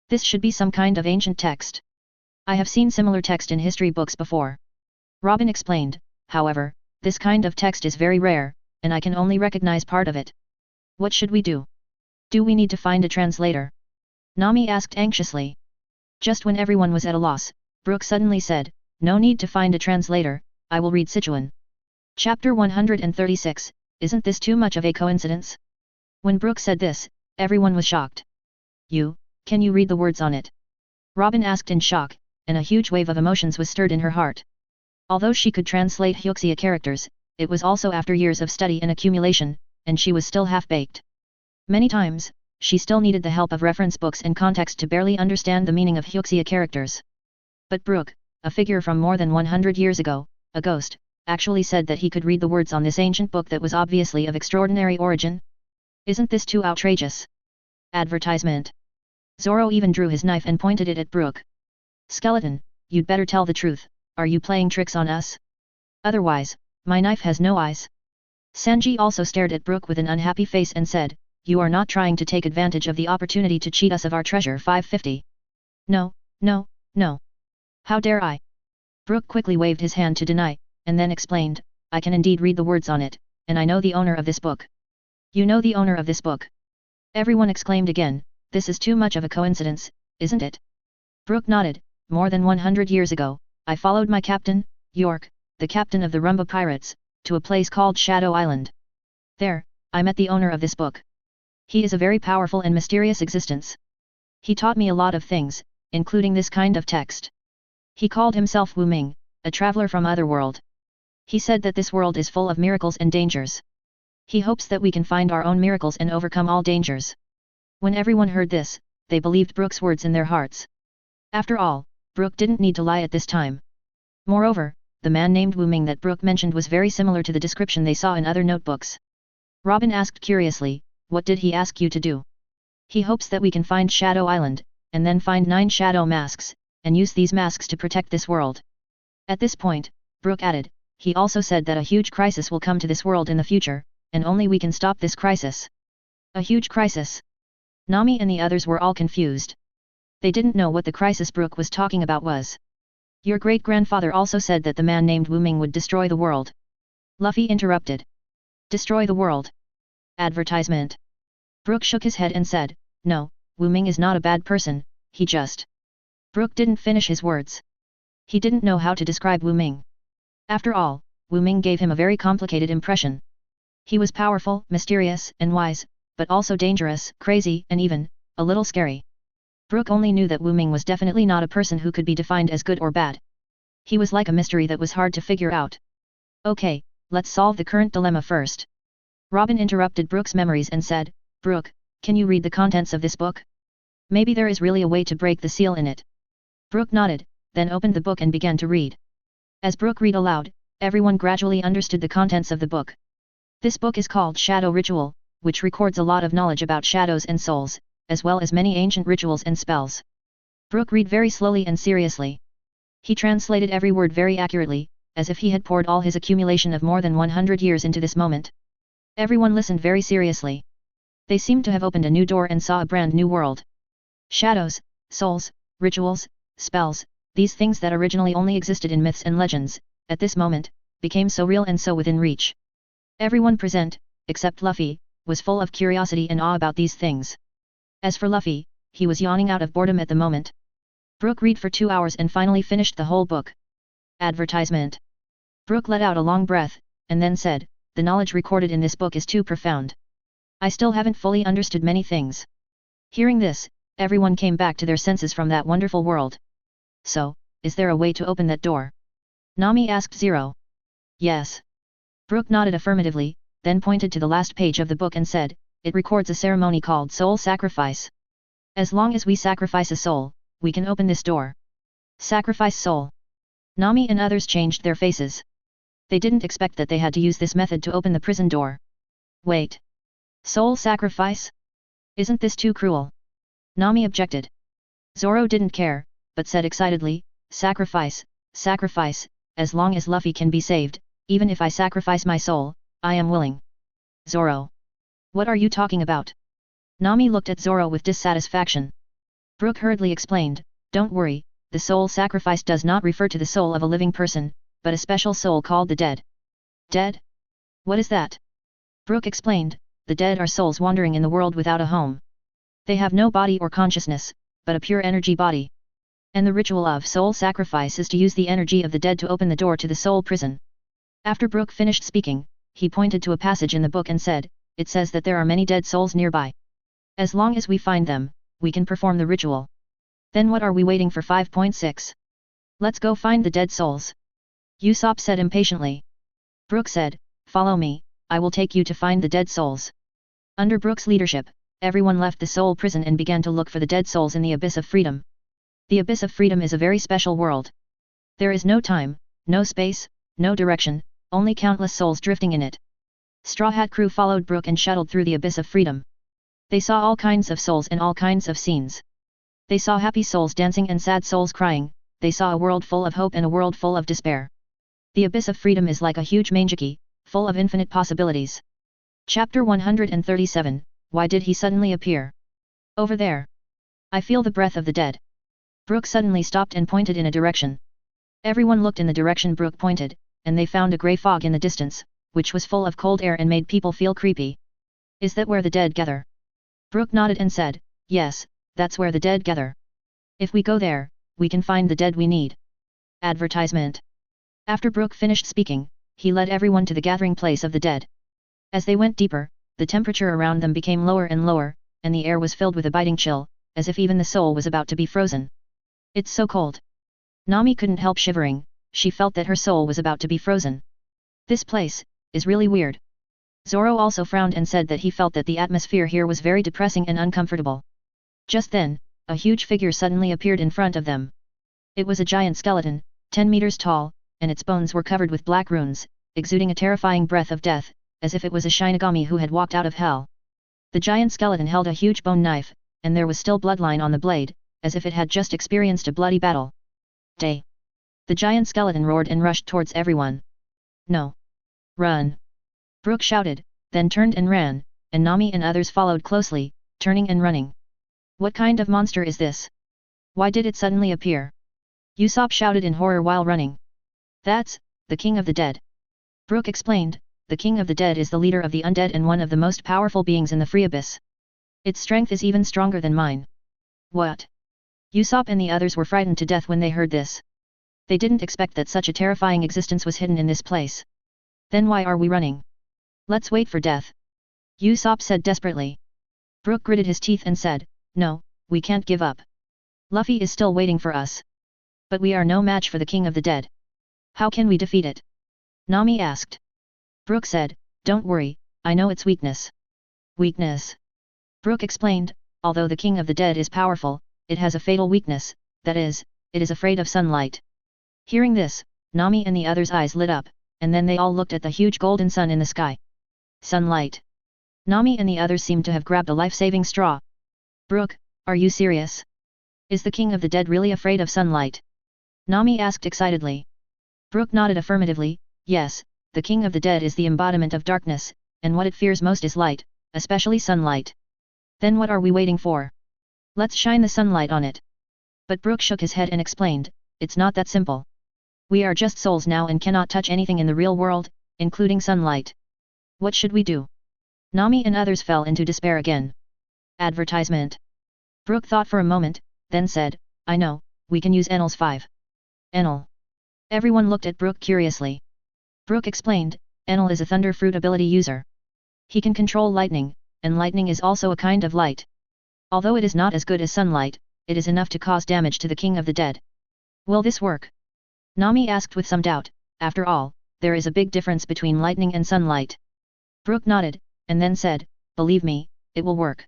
This should be some kind of ancient text. I have seen similar text in history books before. Robin explained, however, this kind of text is very rare, and I can only recognize part of it. What should we do? Do we need to find a translator? Nami asked anxiously. Just when everyone was at a loss, Brook suddenly said, no need to find a translator, I will read Sichuan. Chapter 136, isn't this too much of a coincidence? When Brook said this, everyone was shocked. Can you read the words on it? Robin asked in shock, and a huge wave of emotions was stirred in her heart. Although she could translate Hyuxia characters, it was also after years of study and accumulation, and she was still half-baked. Many times, she still needed the help of reference books and context to barely understand the meaning of Hyuxia characters. But Brook, a figure from more than 100 years ago, a ghost, actually said that he could read the words on this ancient book that was obviously of extraordinary origin? Isn't this too outrageous? Advertisement. Zoro even drew his knife and pointed it at Brook. Skeleton, you'd better tell the truth, are you playing tricks on us? Otherwise, my knife has no eyes. Sanji also stared at Brook with an unhappy face and said, you are not trying to take advantage of the opportunity to cheat us of our treasure 550. No. How dare I? Brook quickly waved his hand to deny, and then explained, I can indeed read the words on it, and I know the owner of this book. You know the owner of this book? Everyone exclaimed again, this is too much of a coincidence, isn't it? Brook nodded, more than 100 years ago, I followed my captain, York, the captain of the Rumba Pirates, to a place called Shadow Island. There, I met the owner of this book. He is a very powerful and mysterious existence. He taught me a lot of things, including this kind of text. He called himself Wu Ming, a traveler from otherworld. He said that this world is full of miracles and dangers. He hopes that we can find our own miracles and overcome all dangers. When everyone heard this, they believed Brook's words in their hearts. After all, Brook didn't need to lie at this time. Moreover, the man named Wu Ming that Brook mentioned was very similar to the description they saw in other notebooks. Robin asked curiously, what did he ask you to do? He hopes that we can find Shadow Island, and then find 9 shadow masks, and use these masks to protect this world. At this point, Brook added, he also said that a huge crisis will come to this world in the future, and only we can stop this crisis. A huge crisis? Nami and the others were all confused. They didn't know what the crisis Brook was talking about was. Your great-grandfather also said that the man named Wu Ming would destroy the world. Luffy interrupted. Destroy the world. Advertisement. Brook shook his head and said, no, Wu Ming is not a bad person, he just... Brook didn't finish his words. He didn't know how to describe Wu Ming. After all, Wu Ming gave him a very complicated impression. He was powerful, mysterious, and wise, but also dangerous, crazy, and even, a little scary. Brook only knew that Wu Ming was definitely not a person who could be defined as good or bad. He was like a mystery that was hard to figure out. Okay, let's solve the current dilemma first. Robin interrupted Brook's memories and said, Brook, can you read the contents of this book? Maybe there is really a way to break the seal in it. Brook nodded, then opened the book and began to read. As Brook read aloud, everyone gradually understood the contents of the book. This book is called Shadow Ritual, which records a lot of knowledge about shadows and souls, as well as many ancient rituals and spells. Brook read very slowly and seriously. He translated every word very accurately, as if he had poured all his accumulation of more than 100 years into this moment. Everyone listened very seriously. They seemed to have opened a new door and saw a brand new world. Shadows, souls, rituals, spells, these things that originally only existed in myths and legends, at this moment, became so real and so within reach. Everyone present, except Luffy, was full of curiosity and awe about these things. As for Luffy, he was yawning out of boredom at the moment. Brook read for 2 hours and finally finished the whole book. Advertisement. Brook let out a long breath, and then said, the knowledge recorded in this book is too profound. I still haven't fully understood many things. Hearing this, everyone came back to their senses from that wonderful world. So, is there a way to open that door? Nami asked Zero. Yes. Brook nodded affirmatively, then pointed to the last page of the book and said, it records a ceremony called soul sacrifice. As long as we sacrifice a soul, we can open this door. Sacrifice soul. Nami and others changed their faces. They didn't expect that they had to use this method to open the prison door. Wait. Soul sacrifice? Isn't this too cruel? Nami objected. Zoro didn't care, but said excitedly, sacrifice, sacrifice, as long as Luffy can be saved, even if I sacrifice my soul, I am willing. Zoro. What are you talking about? Nami looked at Zoro with dissatisfaction. Brook hurriedly explained, don't worry, the soul sacrifice does not refer to the soul of a living person, but a special soul called the dead. Dead? What is that? Brook explained, the dead are souls wandering in the world without a home. They have no body or consciousness, but a pure energy body. And the ritual of soul sacrifice is to use the energy of the dead to open the door to the soul prison. After Brook finished speaking, he pointed to a passage in the book and said, it says that there are many dead souls nearby. As long as we find them, we can perform the ritual. Then what are we waiting for? 5.6. Let's go find the dead souls. Usopp said impatiently. Brook said, follow me, I will take you to find the dead souls. Under Brook's leadership, everyone left the soul prison and began to look for the dead souls in the Abyss of Freedom. The Abyss of Freedom is a very special world. There is no time, no space, no direction, only countless souls drifting in it. Straw Hat Crew followed Brook and shuttled through the Abyss of Freedom. They saw all kinds of souls and all kinds of scenes. They saw happy souls dancing and sad souls crying, they saw a world full of hope and a world full of despair. The Abyss of Freedom is like a huge mangeki, full of infinite possibilities. Chapter 137, Why did he suddenly appear? Over there. I feel the breath of the dead. Brook suddenly stopped and pointed in a direction. Everyone looked in the direction Brook pointed, and they found a grey fog in the distance, which was full of cold air and made people feel creepy. Is that where the dead gather? Brook nodded and said, yes, that's where the dead gather. If we go there, we can find the dead we need. Advertisement. After Brook finished speaking, he led everyone to the gathering place of the dead. As they went deeper, the temperature around them became lower and lower, and the air was filled with a biting chill, as if even the soul was about to be frozen. It's so cold. Nami couldn't help shivering, she felt that her soul was about to be frozen. This place is really weird. Zoro also frowned and said that he felt that the atmosphere here was very depressing and uncomfortable. Just then, a huge figure suddenly appeared in front of them. It was a giant skeleton, 10 meters tall, and its bones were covered with black runes, exuding a terrifying breath of death, as if it was a Shinigami who had walked out of hell. The giant skeleton held a huge bone knife, and there was still bloodline on the blade, as if it had just experienced a bloody battle. Day! The giant skeleton roared and rushed towards everyone. No! Run! Brook shouted, then turned and ran, and Nami and others followed closely, turning and running. What kind of monster is this? Why did it suddenly appear? Usopp shouted in horror while running. That's the King of the Dead. Brook explained, the King of the Dead is the leader of the undead and one of the most powerful beings in the free abyss. Its strength is even stronger than mine. What? Usopp and the others were frightened to death when they heard this. They didn't expect that such a terrifying existence was hidden in this place. Then why are we running? Let's wait for death. Usopp said desperately. Brook gritted his teeth and said, no, we can't give up. Luffy is still waiting for us. But we are no match for the King of the Dead. How can we defeat it? Nami asked. Brook said, don't worry, I know its weakness. Weakness? Brook explained, although the King of the Dead is powerful, it has a fatal weakness, that is, it is afraid of sunlight. Hearing this, Nami and the others' eyes lit up, and then they all looked at the huge golden sun in the sky. Sunlight. Nami and the others seemed to have grabbed a life-saving straw. Brook, are you serious? Is the King of the Dead really afraid of sunlight? Nami asked excitedly. Brook nodded affirmatively, yes, the King of the Dead is the embodiment of darkness, and what it fears most is light, especially sunlight. Then what are we waiting for? Let's shine the sunlight on it. But Brook shook his head and explained, it's not that simple. We are just souls now and cannot touch anything in the real world, including sunlight. What should we do? Nami and others fell into despair again. Advertisement. Brook thought for a moment, then said, I know, we can use Enel's 5. Enel. Everyone looked at Brook curiously. Brook explained, Enel is a thunder fruit ability user. He can control lightning, and lightning is also a kind of light. Although it is not as good as sunlight, it is enough to cause damage to the King of the Dead. Will this work? Nami asked with some doubt, after all, there is a big difference between lightning and sunlight. Brook nodded, and then said, believe me, it will work.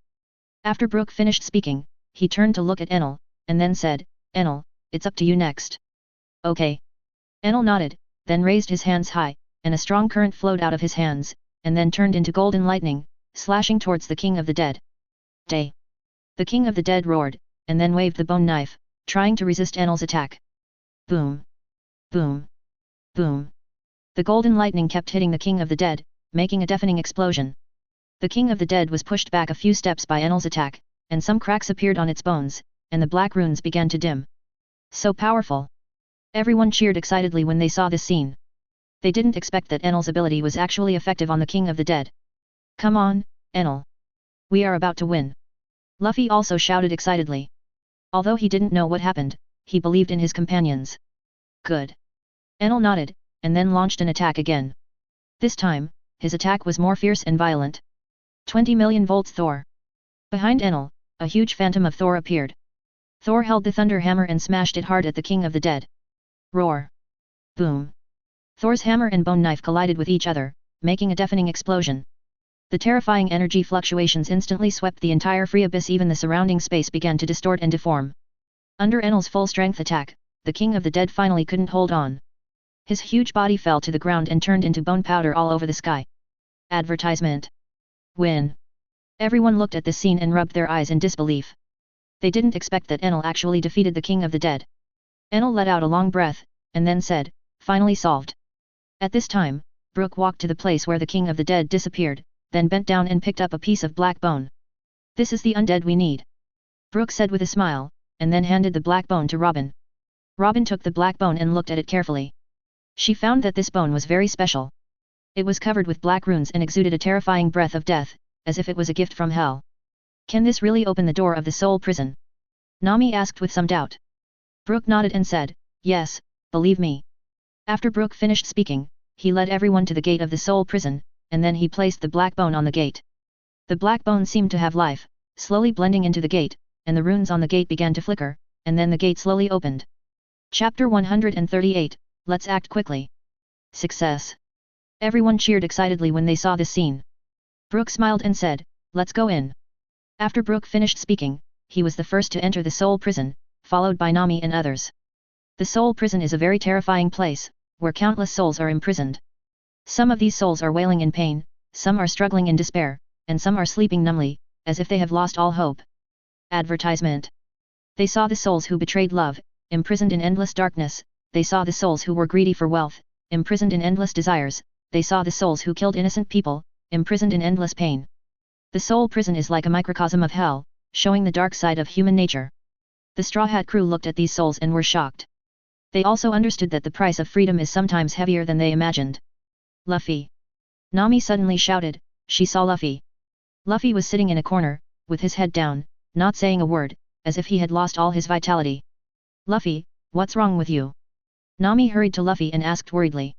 After Brook finished speaking, he turned to look at Enel, and then said, Enel, it's up to you next. Okay. Enel nodded, then raised his hands high, and a strong current flowed out of his hands, and then turned into golden lightning, slashing towards the King of the Dead. Day. The King of the Dead roared, and then waved the bone knife, trying to resist Enel's attack. Boom. Boom. Boom. The golden lightning kept hitting the King of the Dead, making a deafening explosion. The King of the Dead was pushed back a few steps by Enel's attack, and some cracks appeared on its bones, and the black runes began to dim. So powerful! Everyone cheered excitedly when they saw this scene. They didn't expect that Enel's ability was actually effective on the King of the Dead. Come on, Enel. We are about to win. Luffy also shouted excitedly. Although he didn't know what happened, he believed in his companions. Good. Enel nodded, and then launched an attack again. This time, his attack was more fierce and violent. 20 million volts Thor. Behind Enel, a huge phantom of Thor appeared. Thor held the thunder hammer and smashed it hard at the King of the Dead. Roar. Boom. Thor's hammer and bone knife collided with each other, making a deafening explosion. The terrifying energy fluctuations instantly swept the entire free abyss. Even the surrounding space began to distort and deform. Under Enel's full-strength attack, the King of the Dead finally couldn't hold on. His huge body fell to the ground and turned into bone powder all over the sky. Advertisement. Win. Everyone looked at this scene and rubbed their eyes in disbelief. They didn't expect that Enel actually defeated the King of the Dead. Enel let out a long breath, and then said, finally solved. At this time, Brook walked to the place where the King of the Dead disappeared, then bent down and picked up a piece of black bone. This is the undead we need. Brook said with a smile, and then handed the black bone to Robin. Robin took the black bone and looked at it carefully. She found that this bone was very special. It was covered with black runes and exuded a terrifying breath of death, as if it was a gift from hell. Can this really open the door of the soul prison? Nami asked with some doubt. Brook nodded and said, yes, believe me. After Brook finished speaking, he led everyone to the gate of the soul prison, and then he placed the black bone on the gate. The black bone seemed to have life, slowly blending into the gate, and the runes on the gate began to flicker, and then the gate slowly opened. Chapter 138, Let's act quickly. Success. Everyone cheered excitedly when they saw this scene. Brook smiled and said, let's go in. After Brook finished speaking, he was the first to enter the soul prison, followed by Nami and others. The soul prison is a very terrifying place, where countless souls are imprisoned. Some of these souls are wailing in pain, some are struggling in despair, and some are sleeping numbly, as if they have lost all hope. Advertisement. They saw the souls who betrayed love, imprisoned in endless darkness. They saw the souls who were greedy for wealth, imprisoned in endless desires. They saw the souls who killed innocent people, imprisoned in endless pain. The soul prison is like a microcosm of hell, showing the dark side of human nature. The Straw Hat crew looked at these souls and were shocked. They also understood that the price of freedom is sometimes heavier than they imagined. Luffy! Nami suddenly shouted. She saw Luffy. Luffy was sitting in a corner, with his head down, not saying a word, as if he had lost all his vitality. Luffy, what's wrong with you? Nami hurried to Luffy and asked worriedly.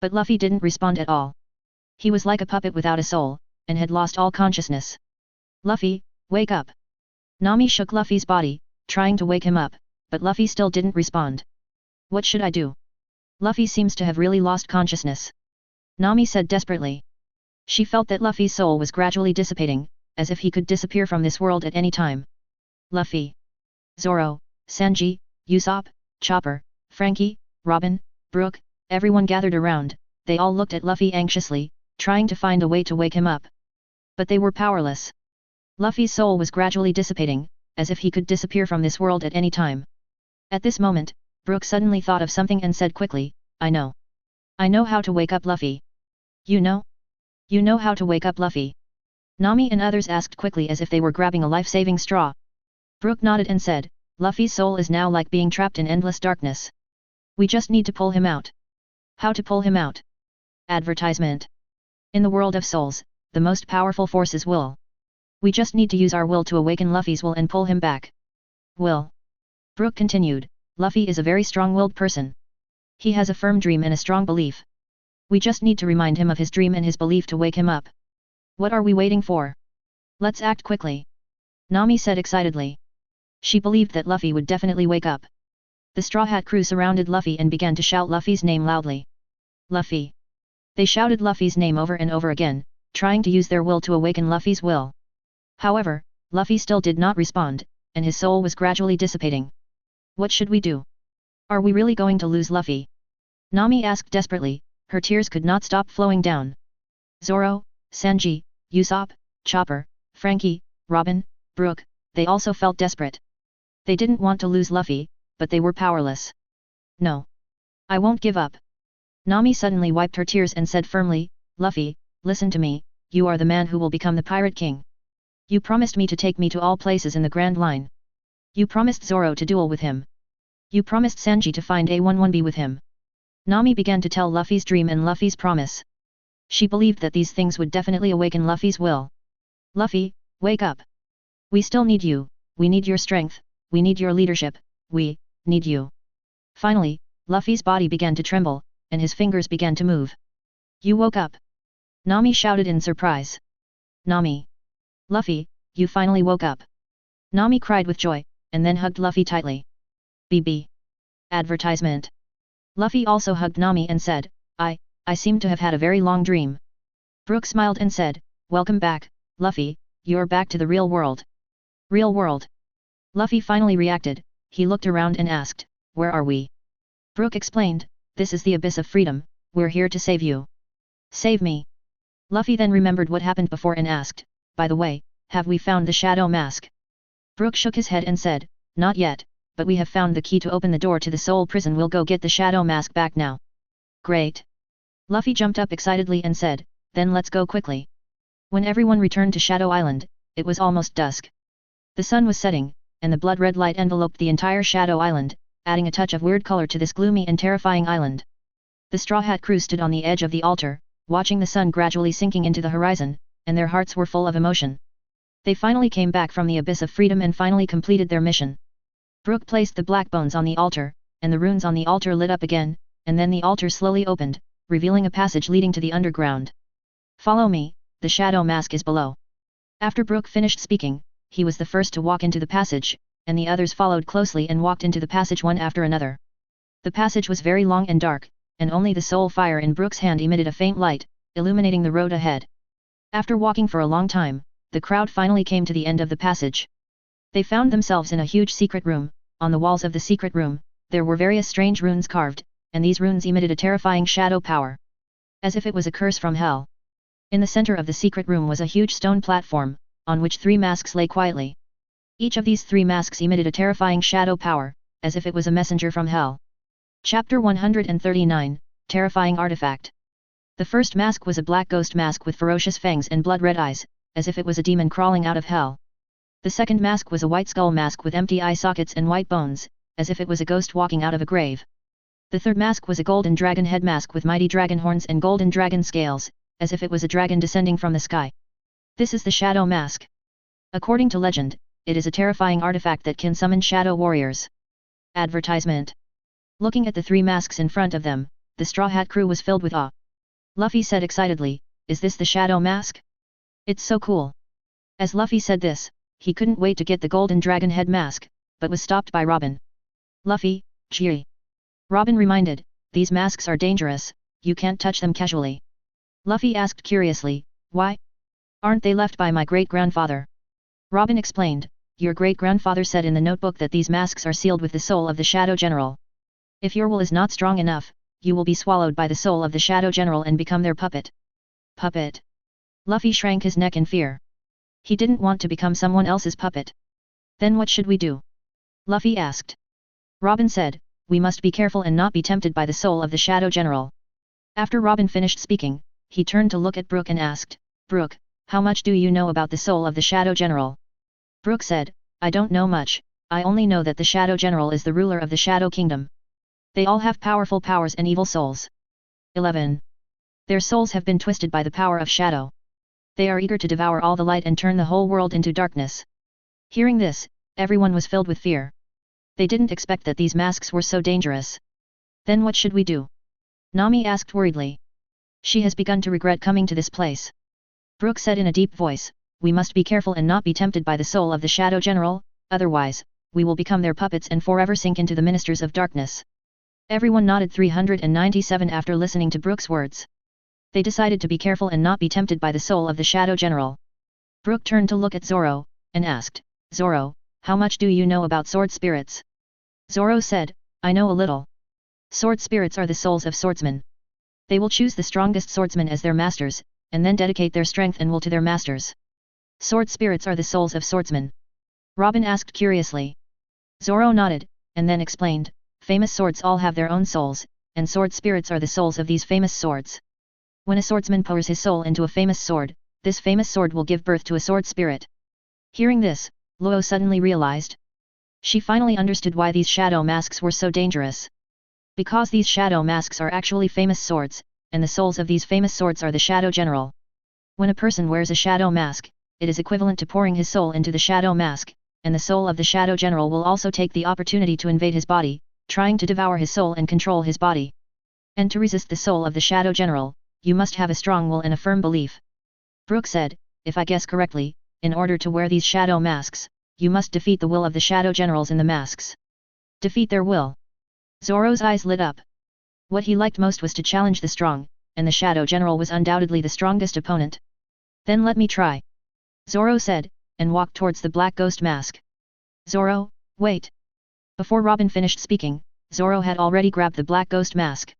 But Luffy didn't respond at all. He was like a puppet without a soul, and had lost all consciousness. Luffy, wake up! Nami shook Luffy's body, trying to wake him up, but Luffy still didn't respond. What should I do? Luffy seems to have really lost consciousness. Nami said desperately. She felt that Luffy's soul was gradually dissipating, as if he could disappear from this world at any time. Luffy, Zoro, Sanji, Usopp, Chopper, Frankie, Robin, Brook, everyone gathered around. They all looked at Luffy anxiously, trying to find a way to wake him up. But they were powerless. Luffy's soul was gradually dissipating, as if he could disappear from this world at any time. At this moment, Brook suddenly thought of something and said quickly, I know. I know how to wake up Luffy. You know? You know how to wake up Luffy? Nami and others asked quickly as if they were grabbing a life-saving straw. Brook nodded and said, Luffy's soul is now like being trapped in endless darkness. We just need to pull him out. How to pull him out? Advertisement. In the world of souls, the most powerful force is will. We just need to use our will to awaken Luffy's will and pull him back. Will. Brook continued, Luffy is a very strong-willed person. He has a firm dream and a strong belief. We just need to remind him of his dream and his belief to wake him up. What are we waiting for? Let's act quickly. Nami said excitedly. She believed that Luffy would definitely wake up. The Straw Hat crew surrounded Luffy and began to shout Luffy's name loudly. Luffy. They shouted Luffy's name over and over again, trying to use their will to awaken Luffy's will. However, Luffy still did not respond, and his soul was gradually dissipating. What should we do? Are we really going to lose Luffy? Nami asked desperately, her tears could not stop flowing down. Zoro, Sanji, Usopp, Chopper, Frankie, Robin, Brook, they also felt desperate. They didn't want to lose Luffy, but they were powerless. No. I won't give up. Nami suddenly wiped her tears and said firmly, Luffy, listen to me, you are the man who will become the Pirate King. You promised me to take me to all places in the Grand Line. You promised Zoro to duel with him. You promised Sanji to find A11B with him. Nami began to tell Luffy's dream and Luffy's promise. She believed that these things would definitely awaken Luffy's will. Luffy, wake up. We still need you, we need your strength, we need your leadership, we need you. Finally, Luffy's body began to tremble, and his fingers began to move. You woke up. Nami shouted in surprise. Nami. Luffy, you finally woke up. Nami cried with joy, and then hugged Luffy tightly. BB. Advertisement. Luffy also hugged Nami and said, I seem to have had a very long dream. Brook smiled and said, Welcome back, Luffy, you're back to the real world. Real world. Luffy finally reacted, he looked around and asked, Where are we? Brook explained, This is the Abyss of Freedom, we're here to save you. Save me. Luffy then remembered what happened before and asked, By the way, have we found the shadow mask? Brook shook his head and said, Not yet, but we have found the key to open the door to the soul prison. We'll go get the shadow mask back now. Great. Luffy jumped up excitedly and said, Then let's go quickly. When everyone returned to Shadow Island, it was almost dusk. The sun was setting, and the blood-red light enveloped the entire Shadow Island, adding a touch of weird color to this gloomy and terrifying island. The Straw Hat crew stood on the edge of the altar, watching the sun gradually sinking into the horizon, and their hearts were full of emotion. They finally came back from the Abyss of Freedom and finally completed their mission. Brook placed the black bones on the altar, and the runes on the altar lit up again, and then the altar slowly opened, revealing a passage leading to the underground. Follow me, the shadow mask is below. After Brook finished speaking, he was the first to walk into the passage, and the others followed closely and walked into the passage one after another. The passage was very long and dark, and only the soul fire in Brook's hand emitted a faint light, illuminating the road ahead. After walking for a long time, the crowd finally came to the end of the passage. They found themselves in a huge secret room. On the walls of the secret room, there were various strange runes carved, and these runes emitted a terrifying shadow power. As if it was a curse from hell. In the center of the secret room was a huge stone platform, on which 3 masks lay quietly. Each of these 3 masks emitted a terrifying shadow power, as if it was a messenger from hell. Chapter 139, Terrifying Artifact. The first mask was a black ghost mask with ferocious fangs and blood-red eyes, as if it was a demon crawling out of hell. The second mask was a white skull mask with empty eye sockets and white bones, as if it was a ghost walking out of a grave. The third mask was a golden dragon head mask with mighty dragon horns and golden dragon scales, as if it was a dragon descending from the sky. This is the Shadow Mask. According to legend, it is a terrifying artifact that can summon shadow warriors. Advertisement. Looking at the three masks in front of them, the Straw Hat crew was filled with awe. Luffy said excitedly, "Is this the Shadow Mask? It's so cool." As Luffy said this, he couldn't wait to get the golden dragon head mask, but was stopped by Robin. "Luffy, gee." Robin reminded, "These masks are dangerous, you can't touch them casually." Luffy asked curiously, "Why? Aren't they left by my great-grandfather?" Robin explained, "Your great-grandfather said in the notebook that these masks are sealed with the soul of the Shadow General. If your will is not strong enough, you will be swallowed by the soul of the Shadow General and become their puppet." Puppet? Luffy shrank his neck in fear. He didn't want to become someone else's puppet. "Then what should we do?" Luffy asked. Robin said, "We must be careful and not be tempted by the soul of the Shadow General." After Robin finished speaking, he turned to look at Brook and asked, "Brook, how much do you know about the soul of the Shadow General?" Brook said, "I don't know much, I only know that the Shadow General is the ruler of the Shadow Kingdom. They all have powerful powers and evil souls. 11. Their souls have been twisted by the power of shadow. They are eager to devour all the light and turn the whole world into darkness." Hearing this, everyone was filled with fear. They didn't expect that these masks were so dangerous. "Then what should we do?" Nami asked worriedly. She has begun to regret coming to this place. Brook said in a deep voice, "We must be careful and not be tempted by the soul of the Shadow General, otherwise, we will become their puppets and forever sink into the ministers of darkness." Everyone nodded 397 after listening to Brook's words. They decided to be careful and not be tempted by the soul of the Shadow General. Brook turned to look at Zoro, and asked, "Zoro, how much do you know about sword spirits?" Zoro said, "I know a little. Sword spirits are the souls of swordsmen. They will choose the strongest swordsmen as their masters, and then dedicate their strength and will to their masters. Sword spirits are the souls of swordsmen." Robin asked curiously. Zoro nodded, and then explained, "Famous swords all have their own souls, and sword spirits are the souls of these famous swords. When a swordsman pours his soul into a famous sword, this famous sword will give birth to a sword spirit." Hearing this, Luo suddenly realized. She finally understood why these shadow masks were so dangerous. Because these shadow masks are actually famous swords, and the souls of these famous swords are the Shadow General. When a person wears a shadow mask, it is equivalent to pouring his soul into the shadow mask, and the soul of the Shadow General will also take the opportunity to invade his body, trying to devour his soul and control his body. And to resist the soul of the Shadow General, you must have a strong will and a firm belief. Brook said, "If I guess correctly, in order to wear these shadow masks, you must defeat the will of the Shadow Generals in the masks." Defeat their will? Zoro's eyes lit up. What he liked most was to challenge the strong, and the Shadow General was undoubtedly the strongest opponent. "Then let me try," Zoro said, and walked towards the black ghost mask. "Zoro, wait." Before Robin finished speaking, Zoro had already grabbed the black ghost mask.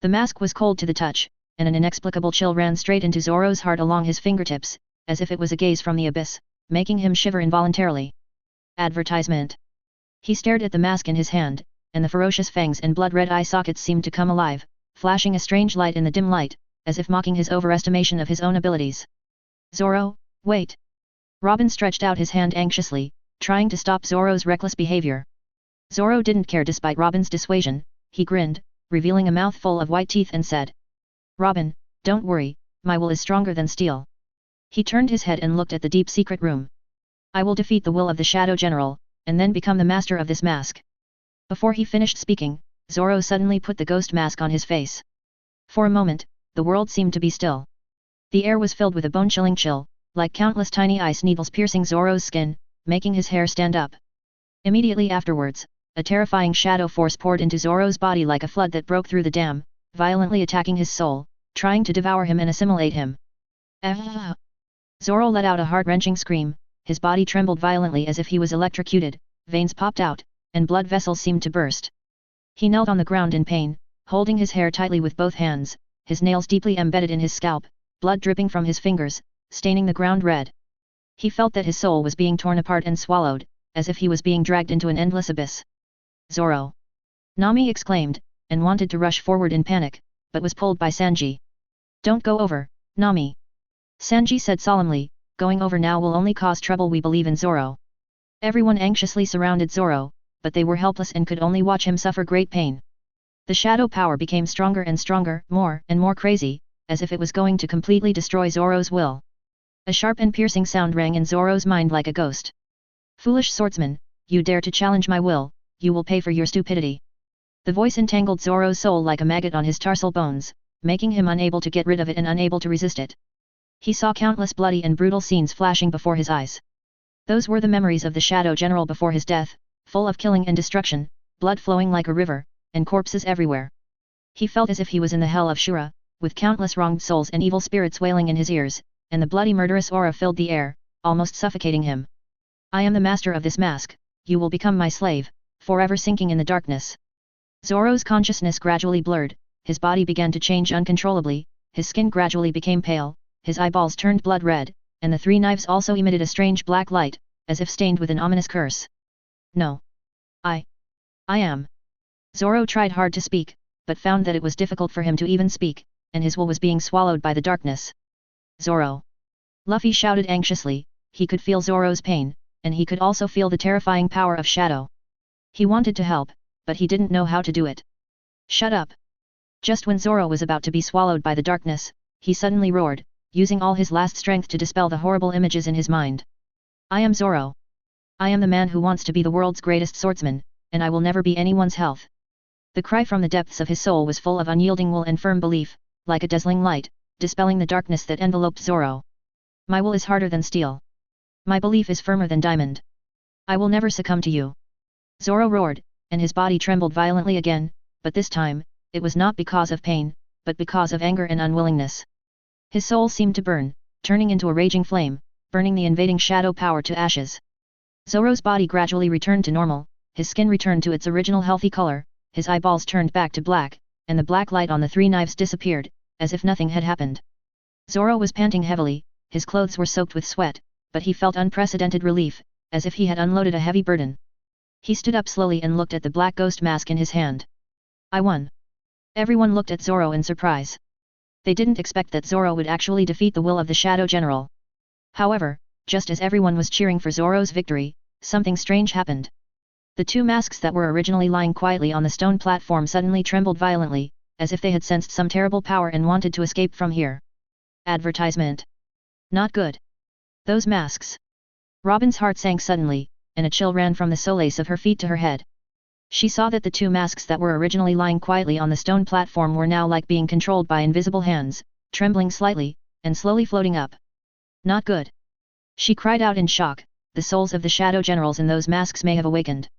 The mask was cold to the touch, and an inexplicable chill ran straight into Zoro's heart along his fingertips, as if it was a gaze from the abyss, making him shiver involuntarily. Advertisement. He stared at the mask in his hand, and the ferocious fangs and blood-red eye sockets seemed to come alive, flashing a strange light in the dim light, as if mocking his overestimation of his own abilities. "Zoro, wait." Robin stretched out his hand anxiously, trying to stop Zoro's reckless behavior. Zoro didn't care despite Robin's dissuasion. He grinned, revealing a mouth full of white teeth and said, "Robin, don't worry, my will is stronger than steel." He turned his head and looked at the deep secret room. "I will defeat the will of the Shadow General, and then become the master of this mask." Before he finished speaking, Zoro suddenly put the ghost mask on his face. For a moment, the world seemed to be still. The air was filled with a bone-chilling chill, like countless tiny ice needles piercing Zoro's skin, making his hair stand up. Immediately afterwards, a terrifying shadow force poured into Zoro's body like a flood that broke through the dam, violently attacking his soul, trying to devour him and assimilate him. Ah! Zoro let out a heart-wrenching scream, his body trembled violently as if he was electrocuted, veins popped out, and blood vessels seemed to burst. He knelt on the ground in pain, holding his hair tightly with both hands, his nails deeply embedded in his scalp, blood dripping from his fingers, staining the ground red. He felt that his soul was being torn apart and swallowed, as if he was being dragged into an endless abyss. "Zoro!" Nami exclaimed, and wanted to rush forward in panic, but was pulled by Sanji. "Don't go over, Nami," Sanji said solemnly, going over now will only cause trouble. We believe in Zoro. Everyone anxiously surrounded Zoro, but they were helpless and could only watch him suffer great pain. The shadow power became stronger and stronger, more and more crazy, as if it was going to completely destroy Zoro's will. A sharp and piercing sound rang in Zoro's mind like a ghost. Foolish swordsman, you dare to challenge my will, you will pay for your stupidity. The voice entangled Zoro's soul like a maggot on his tarsal bones, making him unable to get rid of it and unable to resist it. He saw countless bloody and brutal scenes flashing before his eyes. Those were the memories of the Shadow General before his death, full of killing and destruction, blood flowing like a river, and corpses everywhere. He felt as if he was in the hell of Shura, with countless wronged souls and evil spirits wailing in his ears, and the bloody murderous aura filled the air, almost suffocating him. I am the master of this mask, you will become my slave, forever sinking in the darkness. Zoro's consciousness gradually blurred, his body began to change uncontrollably, his skin gradually became pale, his eyeballs turned blood red, and the three knives also emitted a strange black light, as if stained with an ominous curse. No. I am. Zoro tried hard to speak, but found that it was difficult for him to even speak, and his will was being swallowed by the darkness. Zoro! Luffy shouted anxiously. He could feel Zoro's pain, and he could also feel the terrifying power of shadow. He wanted to help, but he didn't know how to do it. Shut up! Just when Zoro was about to be swallowed by the darkness, he suddenly roared, using all his last strength to dispel the horrible images in his mind. I am Zoro. I am the man who wants to be the world's greatest swordsman, and I will never be anyone's health. The cry from the depths of his soul was full of unyielding will and firm belief, like a dazzling light, dispelling the darkness that enveloped Zoro. My will is harder than steel. My belief is firmer than diamond. I will never succumb to you. Zoro roared, and his body trembled violently again, but this time, it was not because of pain, but because of anger and unwillingness. His soul seemed to burn, turning into a raging flame, burning the invading shadow power to ashes. Zoro's body gradually returned to normal, his skin returned to its original healthy color, his eyeballs turned back to black, and the black light on the three knives disappeared, as if nothing had happened. Zoro was panting heavily, his clothes were soaked with sweat, but he felt unprecedented relief, as if he had unloaded a heavy burden. He stood up slowly and looked at the black ghost mask in his hand. I won. Everyone looked at Zoro in surprise. They didn't expect that Zoro would actually defeat the will of the Shadow General. However, just as everyone was cheering for Zoro's victory, something strange happened. The two masks that were originally lying quietly on the stone platform suddenly trembled violently, as if they had sensed some terrible power and wanted to escape from here. Advertisement. Not good. Those masks. Robin's heart sank suddenly, and a chill ran from the solace of her feet to her head. She saw that the two masks that were originally lying quietly on the stone platform were now like being controlled by invisible hands, trembling slightly, and slowly floating up. Not good. She cried out in shock, the souls of the Shadow Generals in those masks may have awakened.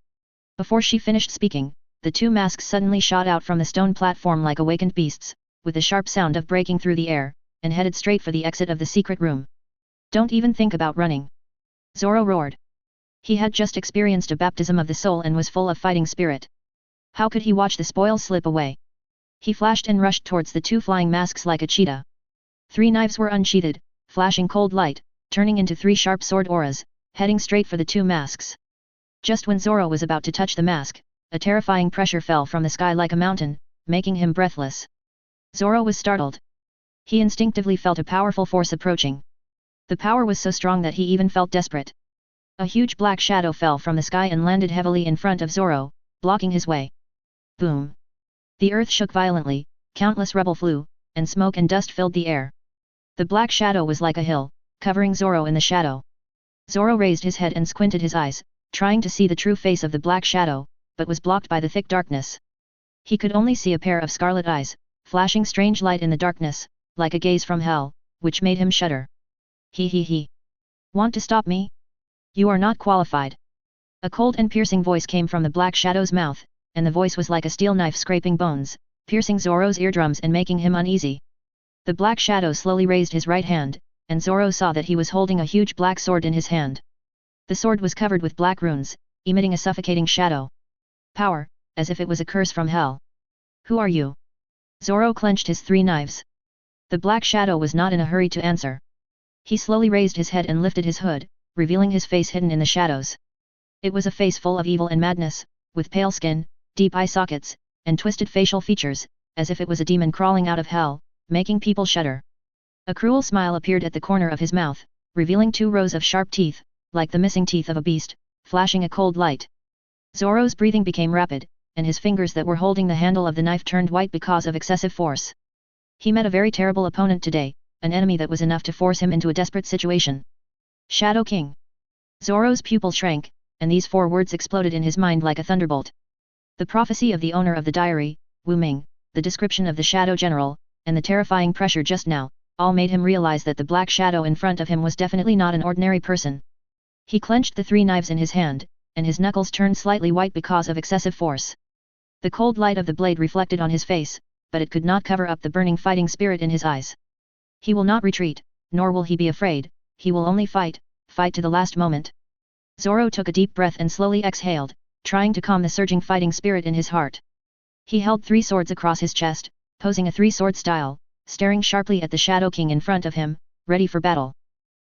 Before she finished speaking, the two masks suddenly shot out from the stone platform like awakened beasts, with a sharp sound of breaking through the air, and headed straight for the exit of the secret room. Don't even think about running. Zoro roared. He had just experienced a baptism of the soul and was full of fighting spirit. How could he watch the spoils slip away? He flashed and rushed towards the two flying masks like a cheetah. Three knives were unsheathed, flashing cold light, turning into three sharp sword auras, heading straight for the two masks. Just when Zoro was about to touch the mask, a terrifying pressure fell from the sky like a mountain, making him breathless. Zoro was startled. He instinctively felt a powerful force approaching. The power was so strong that he even felt desperate. A huge black shadow fell from the sky and landed heavily in front of Zoro, blocking his way. Boom! The earth shook violently, countless rubble flew, and smoke and dust filled the air. The black shadow was like a hill, covering Zoro in the shadow. Zoro raised his head and squinted his eyes, trying to see the true face of the black shadow, but was blocked by the thick darkness. He could only see a pair of scarlet eyes, flashing strange light in the darkness, like a gaze from hell, which made him shudder. He. Want to stop me? You are not qualified. A cold and piercing voice came from the black shadow's mouth, and the voice was like a steel knife scraping bones, piercing Zoro's eardrums and making him uneasy. The black shadow slowly raised his right hand, and Zoro saw that he was holding a huge black sword in his hand. The sword was covered with black runes, emitting a suffocating shadow. Power, as if it was a curse from hell. Who are you? Zoro clenched his three knives. The black shadow was not in a hurry to answer. He slowly raised his head and lifted his hood, revealing his face hidden in the shadows. It was a face full of evil and madness, with pale skin, deep eye sockets, and twisted facial features, as if it was a demon crawling out of hell, making people shudder. A cruel smile appeared at the corner of his mouth, revealing 2 rows of sharp teeth, like the missing teeth of a beast, flashing a cold light. Zoro's breathing became rapid, and his fingers that were holding the handle of the knife turned white because of excessive force. He met a very terrible opponent today, an enemy that was enough to force him into a desperate situation. Shadow King. Zoro's pupil shrank, and these 4 words exploded in his mind like a thunderbolt. The prophecy of the owner of the diary, Wu Ming, the description of the Shadow General, and the terrifying pressure just now, all made him realize that the black shadow in front of him was definitely not an ordinary person. He clenched the 3 knives in his hand, and his knuckles turned slightly white because of excessive force. The cold light of the blade reflected on his face, but it could not cover up the burning fighting spirit in his eyes. He will not retreat, nor will he be afraid, he will only fight, fight to the last moment. Zoro took a deep breath and slowly exhaled, trying to calm the surging fighting spirit in his heart. He held 3 swords across his chest, posing a 3-sword style, staring sharply at the Shadow King in front of him, ready for battle.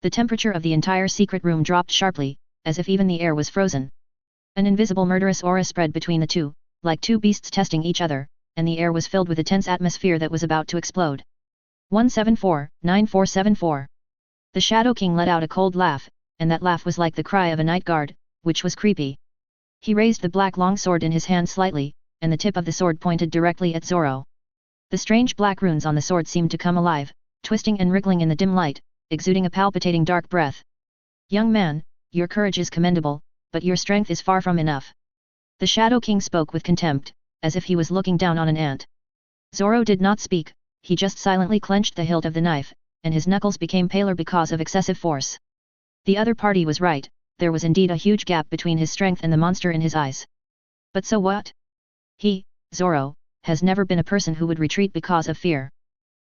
The temperature of the entire secret room dropped sharply, as if even the air was frozen. An invisible murderous aura spread between the two, like 2 beasts testing each other, and the air was filled with a tense atmosphere that was about to explode. 174-9474. The Shadow King let out a cold laugh, and that laugh was like the cry of a night guard, which was creepy. He raised the black longsword in his hand slightly, and the tip of the sword pointed directly at Zoro. The strange black runes on the sword seemed to come alive, twisting and wriggling in the dim light, exuding a palpitating dark breath. Young man, your courage is commendable, but your strength is far from enough. The Shadow King spoke with contempt, as if he was looking down on an ant. Zoro did not speak, he just silently clenched the hilt of the knife, and his knuckles became paler because of excessive force. The other party was right, there was indeed a huge gap between his strength and the monster in his eyes. But so what? He, Zoro, has never been a person who would retreat because of fear.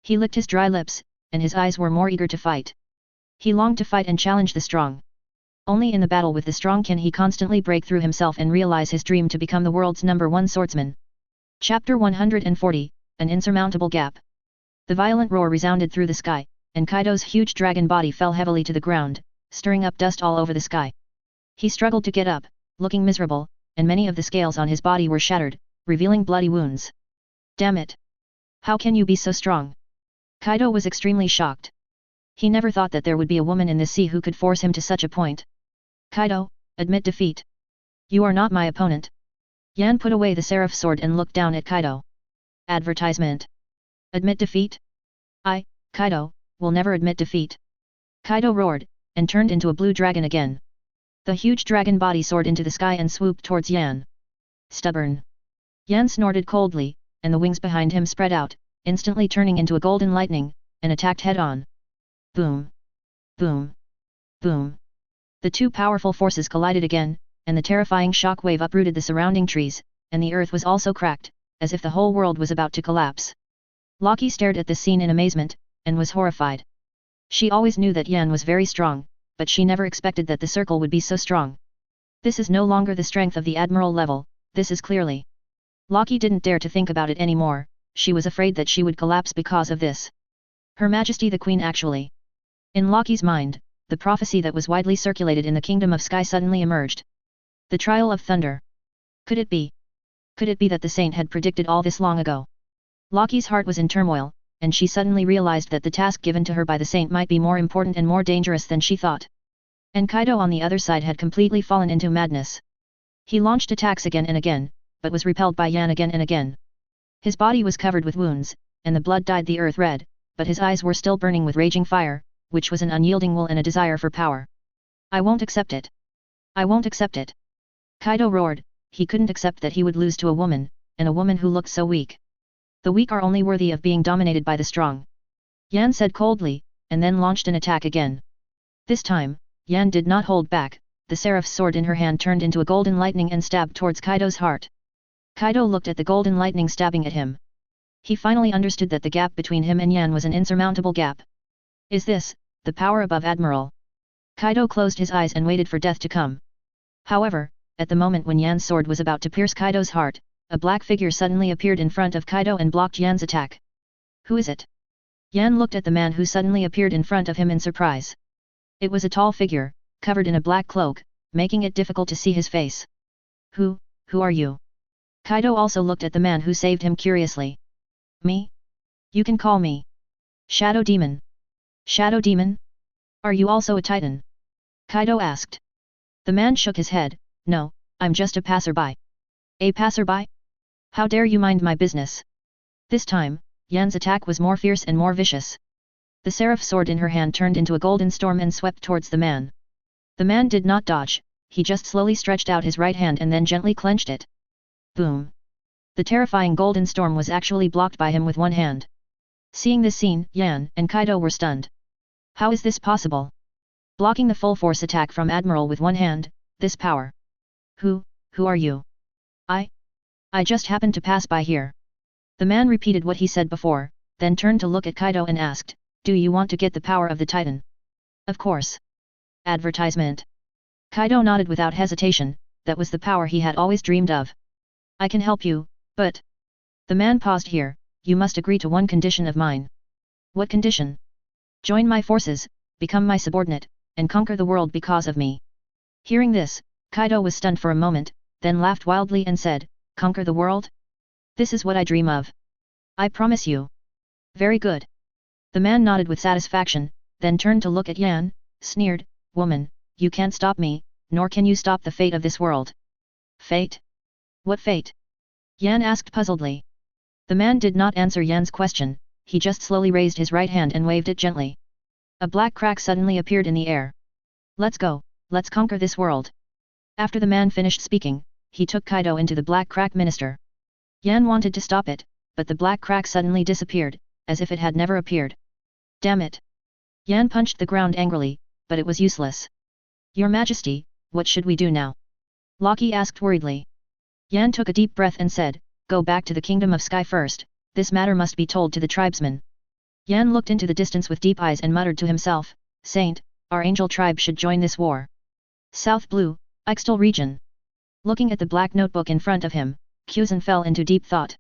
He licked his dry lips, and his eyes were more eager to fight. He longed to fight and challenge the strong. Only in the battle with the strong can he constantly break through himself and realize his dream to become the world's #1 swordsman. Chapter 140, An Insurmountable Gap. The violent roar resounded through the sky, and Kaido's huge dragon body fell heavily to the ground, stirring up dust all over the sky. He struggled to get up, looking miserable, and many of the scales on his body were shattered, revealing bloody wounds. Damn it! How can you be so strong? Kaido was extremely shocked. He never thought that there would be a woman in this sea who could force him to such a point. Kaido, admit defeat. You are not my opponent. Yan put away the seraph sword and looked down at Kaido. Advertisement. Admit defeat? I, Kaido, will never admit defeat. Kaido roared, and turned into a blue dragon again. The huge dragon body soared into the sky and swooped towards Yan. Stubborn. Yan snorted coldly, and the wings behind him spread out, instantly turning into a golden lightning, and attacked head-on. Boom. Boom. Boom. The 2 powerful forces collided again, and the terrifying shock wave uprooted the surrounding trees, and the earth was also cracked, as if the whole world was about to collapse. Luffy stared at this scene in amazement, and was horrified. She always knew that Yan was very strong, but she never expected that the circle would be so strong. This is no longer the strength of the admiral level, this is clearly. Luffy didn't dare to think about it anymore, she was afraid that she would collapse because of this. Her Majesty the Queen actually. In Lucky's mind, the prophecy that was widely circulated in the Kingdom of Sky suddenly emerged. The Trial of Thunder. Could it be? Could it be that the saint had predicted all this long ago? Lucky's heart was in turmoil, and she suddenly realized that the task given to her by the saint might be more important and more dangerous than she thought. And Kaido on the other side had completely fallen into madness. He launched attacks again and again, but was repelled by Yan again and again. His body was covered with wounds, and the blood dyed the earth red, but his eyes were still burning with raging fire, which was an unyielding will and a desire for power. I won't accept it. I won't accept it. Kaido roared, he couldn't accept that he would lose to a woman, and a woman who looked so weak. The weak are only worthy of being dominated by the strong. Yan said coldly, and then launched an attack again. This time, Yan did not hold back, the seraph's sword in her hand turned into a golden lightning and stabbed towards Kaido's heart. Kaido looked at the golden lightning stabbing at him. He finally understood that the gap between him and Yan was an insurmountable gap. Is this, the power above Admiral? Kaido closed his eyes and waited for death to come. However, at the moment when Yan's sword was about to pierce Kaido's heart, a black figure suddenly appeared in front of Kaido and blocked Yan's attack. Who is it? Yan looked at the man who suddenly appeared in front of him in surprise. It was a tall figure, covered in a black cloak, making it difficult to see his face. Who are you? Kaido also looked at the man who saved him curiously. Me? You can call me Shadow Demon. Shadow Demon? Are you also a titan? Kaido asked. The man shook his head, no, I'm just a passerby. A passerby? How dare you mind my business? This time, Yan's attack was more fierce and more vicious. The seraph sword in her hand turned into a golden storm and swept towards the man. The man did not dodge, he just slowly stretched out his right hand and then gently clenched it. Boom! The terrifying golden storm was actually blocked by him with one hand. Seeing this scene, Yan and Kaido were stunned. How is this possible? Blocking the full force attack from Admiral with one hand, this power. Who are you? I just happened to pass by here. The man repeated what he said before, then turned to look at Kaido and asked, do you want to get the power of the Titan? Of course. Advertisement. Kaido nodded without hesitation, that was the power he had always dreamed of. I can help you, but... The man paused here, you must agree to one condition of mine. What condition? Join my forces, become my subordinate, and conquer the world because of me. Hearing this, Kaido was stunned for a moment, then laughed wildly and said, conquer the world? This is what I dream of. I promise you. Very good. The man nodded with satisfaction, then turned to look at Yan, sneered, woman, you can't stop me, nor can you stop the fate of this world. Fate? What fate? Yan asked puzzledly. The man did not answer Yan's question, he just slowly raised his right hand and waved it gently. A black crack suddenly appeared in the air. Let's go, let's conquer this world. After the man finished speaking, he took Kaido into the black crack minister. Yan wanted to stop it, but the black crack suddenly disappeared, as if it had never appeared. Damn it! Yan punched the ground angrily, but it was useless. Your Majesty, what should we do now? Loki asked worriedly. Yan took a deep breath and said, go back to the Kingdom of Sky first, this matter must be told to the tribesmen. Yan looked into the distance with deep eyes and muttered to himself, Saint, our angel tribe should join this war. South Blue, Ixtal region. Looking at the black notebook in front of him, Kuzan fell into deep thought.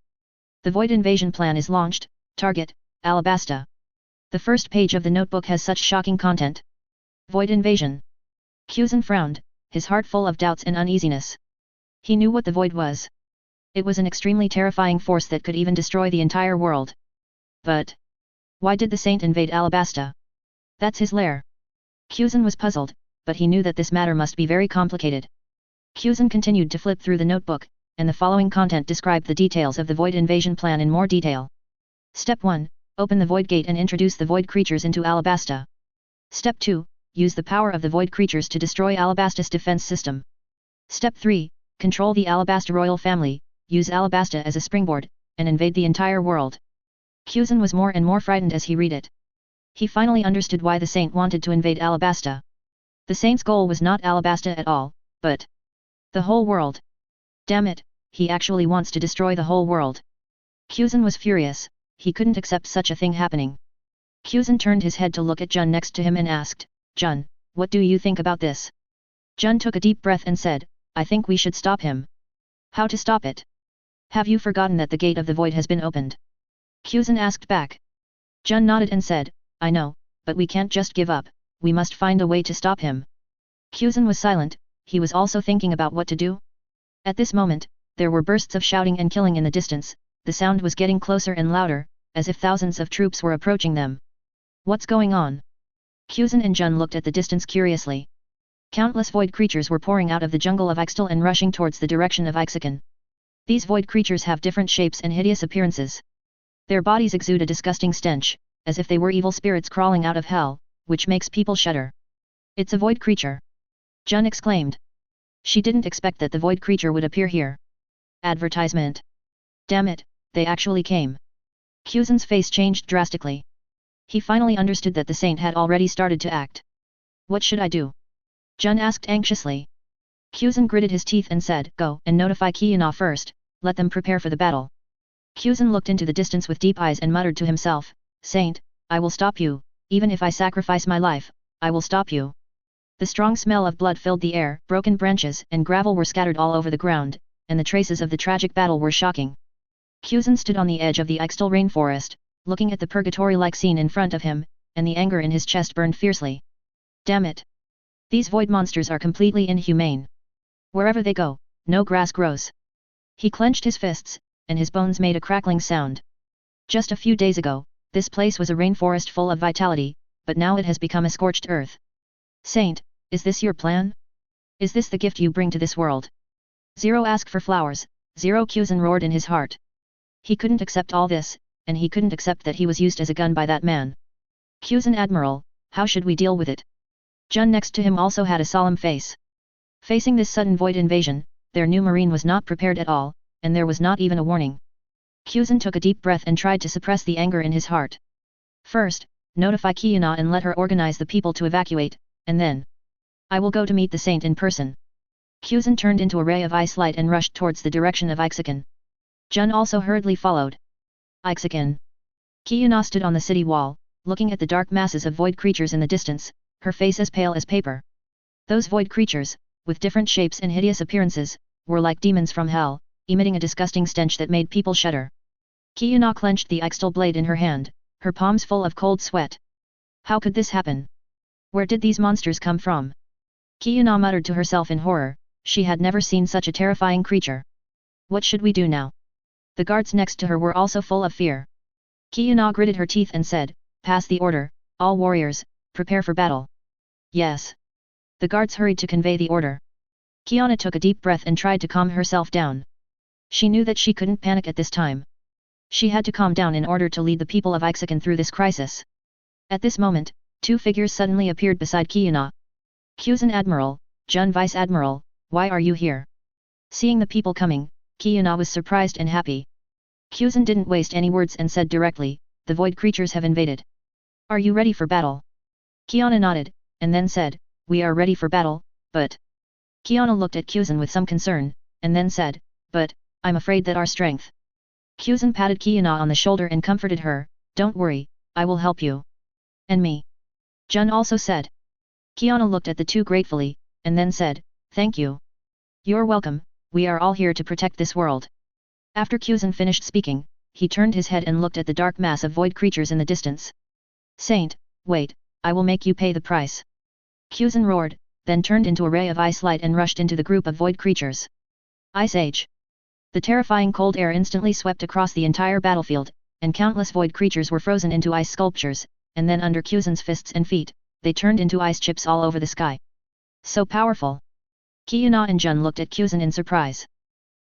The Void Invasion plan is launched, target, Alabasta. The first page of the notebook has such shocking content. Void Invasion. Kuzan frowned, his heart full of doubts and uneasiness. He knew what the Void was. It was an extremely terrifying force that could even destroy the entire world. But why did the Saint invade Alabasta? That's his lair. Kuzan was puzzled, but he knew that this matter must be very complicated. Kuzan continued to flip through the notebook, and the following content described the details of the Void Invasion plan in more detail. Step 1. Open the Void Gate and introduce the Void creatures into Alabasta. Step 2. Use the power of the Void creatures to destroy Alabasta's defense system. Step 3. Control the Alabasta royal family, use Alabasta as a springboard, and invade the entire world. Kuzan was more and more frightened as he read it. He finally understood why the Saint wanted to invade Alabasta. The Saint's goal was not Alabasta at all, but the whole world. Damn it, he actually wants to destroy the whole world. Kuzan was furious, he couldn't accept such a thing happening. Kuzan turned his head to look at Jun next to him and asked, Jun, what do you think about this? Jun took a deep breath and said, I think we should stop him. How to stop it? Have you forgotten that the Gate of the Void has been opened? Kuzan asked back. Jun nodded and said, I know, but we can't just give up, we must find a way to stop him. Kuzan was silent, he was also thinking about what to do. At this moment, there were bursts of shouting and killing in the distance, the sound was getting closer and louder, as if thousands of troops were approaching them. What's going on? Kuzan and Jun looked at the distance curiously. Countless void creatures were pouring out of the jungle of Ixtal and rushing towards the direction of Ixakan. These void creatures have different shapes and hideous appearances. Their bodies exude a disgusting stench, as if they were evil spirits crawling out of hell, which makes people shudder. It's a void creature! Jun exclaimed. She didn't expect that the void creature would appear here. Advertisement. Damn it, they actually came. Kuzan's face changed drastically. He finally understood that the Saint had already started to act. What should I do? Jun asked anxiously. Kuzan gritted his teeth and said, go and notify Kiyana first, let them prepare for the battle. Kuzan looked into the distance with deep eyes and muttered to himself, Saint, I will stop you, even if I sacrifice my life, I will stop you. The strong smell of blood filled the air, broken branches and gravel were scattered all over the ground, and the traces of the tragic battle were shocking. Kuzan stood on the edge of the Ixtal rainforest, looking at the purgatory-like scene in front of him, and the anger in his chest burned fiercely. Damn it! These void monsters are completely inhumane. Wherever they go, no grass grows. He clenched his fists, and his bones made a crackling sound. Just a few days ago, this place was a rainforest full of vitality, but now it has become a scorched earth. Saint, is this your plan? Is this the gift you bring to this world? Zero ask for flowers, Zero Kyuzan roared in his heart. He couldn't accept all this, and he couldn't accept that he was used as a gun by that man. Kyuzan Admiral, how should we deal with it? Jun next to him also had a solemn face. Facing this sudden void invasion, their new marine was not prepared at all, and there was not even a warning. Kyuzan took a deep breath and tried to suppress the anger in his heart. First, notify Kiyuna and let her organize the people to evacuate, and then I will go to meet the saint in person. Kyuzan turned into a ray of ice light and rushed towards the direction of Ixakin. Jun also hurriedly followed. Ixakin. Kiyuna stood on the city wall, looking at the dark masses of void creatures in the distance, her face as pale as paper. Those void creatures, with different shapes and hideous appearances, were like demons from hell, emitting a disgusting stench that made people shudder. Kiyuna clenched the Ixtal blade in her hand, her palms full of cold sweat. How could this happen? Where did these monsters come from? Kiyuna muttered to herself in horror, she had never seen such a terrifying creature. What should we do now? The guards next to her were also full of fear. Kiyuna gritted her teeth and said, pass the order, all warriors, prepare for battle. Yes. The guards hurried to convey the order. Kiyuna took a deep breath and tried to calm herself down. She knew that she couldn't panic at this time. She had to calm down in order to lead the people of Ixakin through this crisis. At this moment, two figures suddenly appeared beside Kiyuna. Kyuzan Admiral, Jun Vice Admiral, why are you here? Seeing the people coming, Kiyuna was surprised and happy. Kyuzan didn't waste any words and said directly, the void creatures have invaded. Are you ready for battle? Kiyuna nodded, and then said, we are ready for battle, but... Kiyuna looked at Kyuzan with some concern, and then said, but, I'm afraid that our strength... Kyuzan patted Kiyuna on the shoulder and comforted her, don't worry, I will help you. And me. Jun also said. Kiyuna looked at the two gratefully, and then said, thank you. You're welcome, we are all here to protect this world. After Kyuzan finished speaking, he turned his head and looked at the dark mass of void creatures in the distance. Saint, wait, I will make you pay the price. Kyuzan roared, then turned into a ray of ice light and rushed into the group of void creatures. Ice Age. The terrifying cold air instantly swept across the entire battlefield, and countless void creatures were frozen into ice sculptures, and then under Kyuzan's fists and feet, they turned into ice chips all over the sky. So powerful! Kiyuna and Jun looked at Kyuzan in surprise.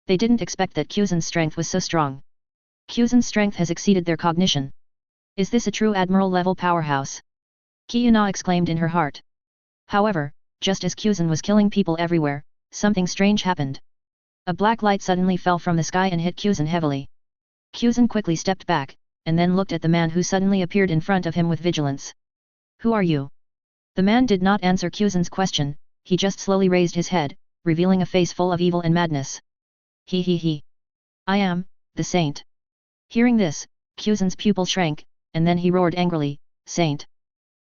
They didn't expect that Kyuzan's strength was so strong. Kyuzan's strength has exceeded their cognition. Is this a true admiral-level powerhouse? Kiyuna exclaimed in her heart. However, just as Kyuzan was killing people everywhere, something strange happened. A black light suddenly fell from the sky and hit Kyuzan heavily. Kyuzan quickly stepped back, and then looked at the man who suddenly appeared in front of him with vigilance. Who are you? The man did not answer Kyuzan's question, he just slowly raised his head, revealing a face full of evil and madness. He. I am, the saint. Hearing this, Kyuzan's pupil shrank, and then he roared angrily, Saint!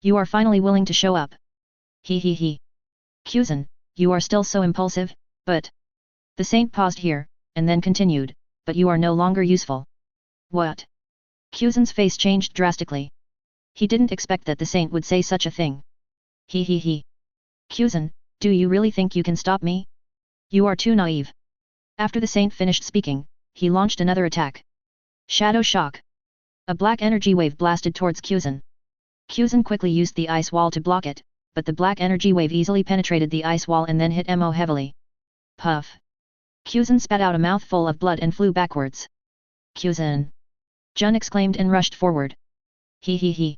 You are finally willing to show up. He. Kyuzan, you are still so impulsive, but... The saint paused here, and then continued, but you are no longer useful. What? Kyuzan's face changed drastically. He didn't expect that the saint would say such a thing. He. Kyuzan, do you really think you can stop me? You are too naive. After the saint finished speaking, he launched another attack. Shadow Shock. A black energy wave blasted towards Kyuzan. Kyuzan quickly used the ice wall to block it, but the black energy wave easily penetrated the ice wall and then hit Mo heavily. Puff. Kyuzan spat out a mouthful of blood and flew backwards. Kyuzan! Jun exclaimed and rushed forward. He.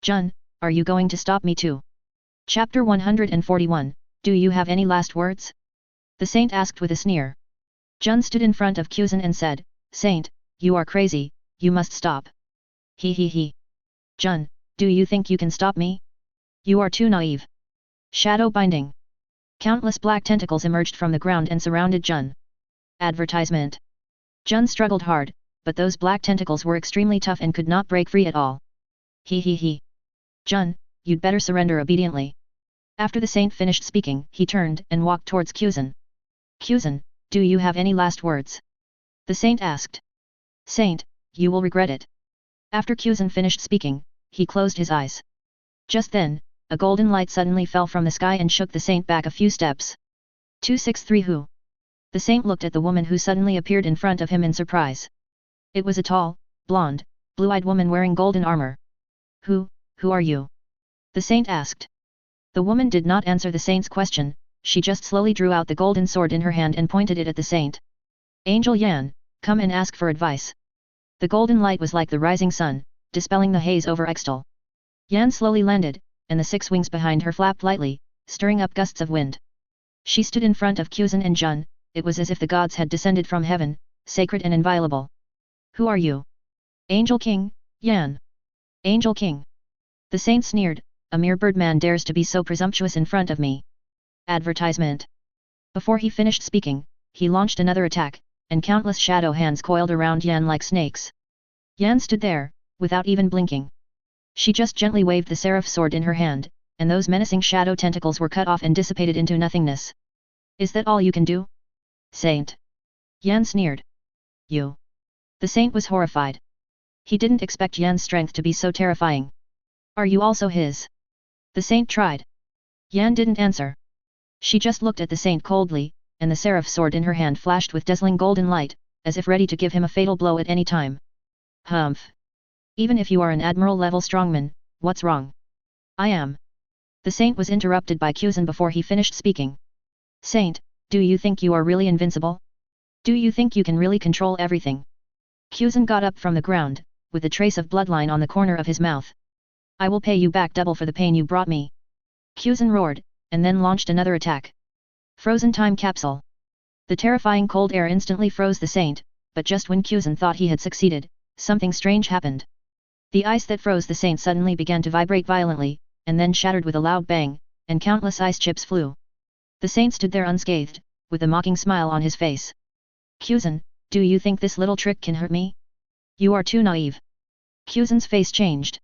Jun, are you going to stop me too? Chapter 141, do you have any last words? The saint asked with a sneer. Jun stood in front of Kyuzan and said, Saint, you are crazy, you must stop. He. Jun, do you think you can stop me? You are too naive. Shadow Binding. Countless black tentacles emerged from the ground and surrounded Jun. Advertisement. Jun struggled hard, but those black tentacles were extremely tough and could not break free at all. He. Jun, you'd better surrender obediently. After the saint finished speaking, he turned and walked towards Kyuzan. Kyuzan, do you have any last words? The saint asked. Saint, you will regret it. After Kyuzan finished speaking, he closed his eyes. Just then, a golden light suddenly fell from the sky and shook the saint back a few steps. 263 Who? The saint looked at the woman who suddenly appeared in front of him in surprise. It was a tall, blonde, blue-eyed woman wearing golden armor. Who are you? The saint asked. The woman did not answer the saint's question, she just slowly drew out the golden sword in her hand and pointed it at the saint. Angel Yan, come and ask for advice. The golden light was like the rising sun, dispelling the haze over Extal. Yan slowly landed, and the 6 wings behind her flapped lightly, stirring up gusts of wind. She stood in front of Quzhan and Jun, it was as if the gods had descended from heaven, sacred and inviolable. Who are you? Angel King, Yan. Angel King. The saint sneered, a mere birdman dares to be so presumptuous in front of me. Advertisement. Before he finished speaking, he launched another attack, and countless shadow hands coiled around Yan like snakes. Yan stood there, without even blinking. She just gently waved the seraph sword in her hand, and those menacing shadow tentacles were cut off and dissipated into nothingness. Is that all you can do? Saint. Yan sneered. You. The saint was horrified. He didn't expect Yan's strength to be so terrifying. Are you also his? The saint tried. Yan didn't answer. She just looked at the saint coldly, and the seraph sword in her hand flashed with dazzling golden light, as if ready to give him a fatal blow at any time. Humph. Even if you are an admiral-level strongman, what's wrong? I am. The saint was interrupted by Quzhan before he finished speaking. Saint, do you think you are really invincible? Do you think you can really control everything? Quzhan got up from the ground, with a trace of bloodline on the corner of his mouth. I will pay you back double for the pain you brought me. Quzhan roared, and then launched another attack. Frozen time capsule. The terrifying cold air instantly froze the saint, but just when Quzhan thought he had succeeded, something strange happened. The ice that froze the saint suddenly began to vibrate violently, and then shattered with a loud bang, and countless ice chips flew. The saint stood there unscathed, with a mocking smile on his face. Quzhan, do you think this little trick can hurt me? You are too naive. Quzhan's face changed.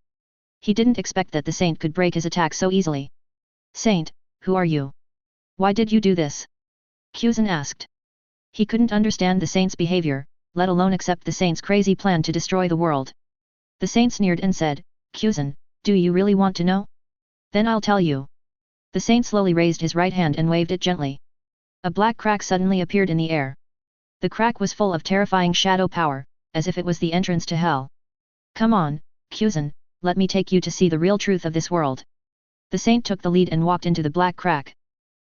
He didn't expect that the saint could break his attack so easily. Saint, who are you? Why did you do this? Quzhan asked. He couldn't understand the saint's behavior, let alone accept the saint's crazy plan to destroy the world. The saint sneered and said, Quzhan, do you really want to know? Then I'll tell you. The saint slowly raised his right hand and waved it gently. A black crack suddenly appeared in the air. The crack was full of terrifying shadow power, as if it was the entrance to hell. Come on, Quzhan, let me take you to see the real truth of this world. The saint took the lead and walked into the black crack.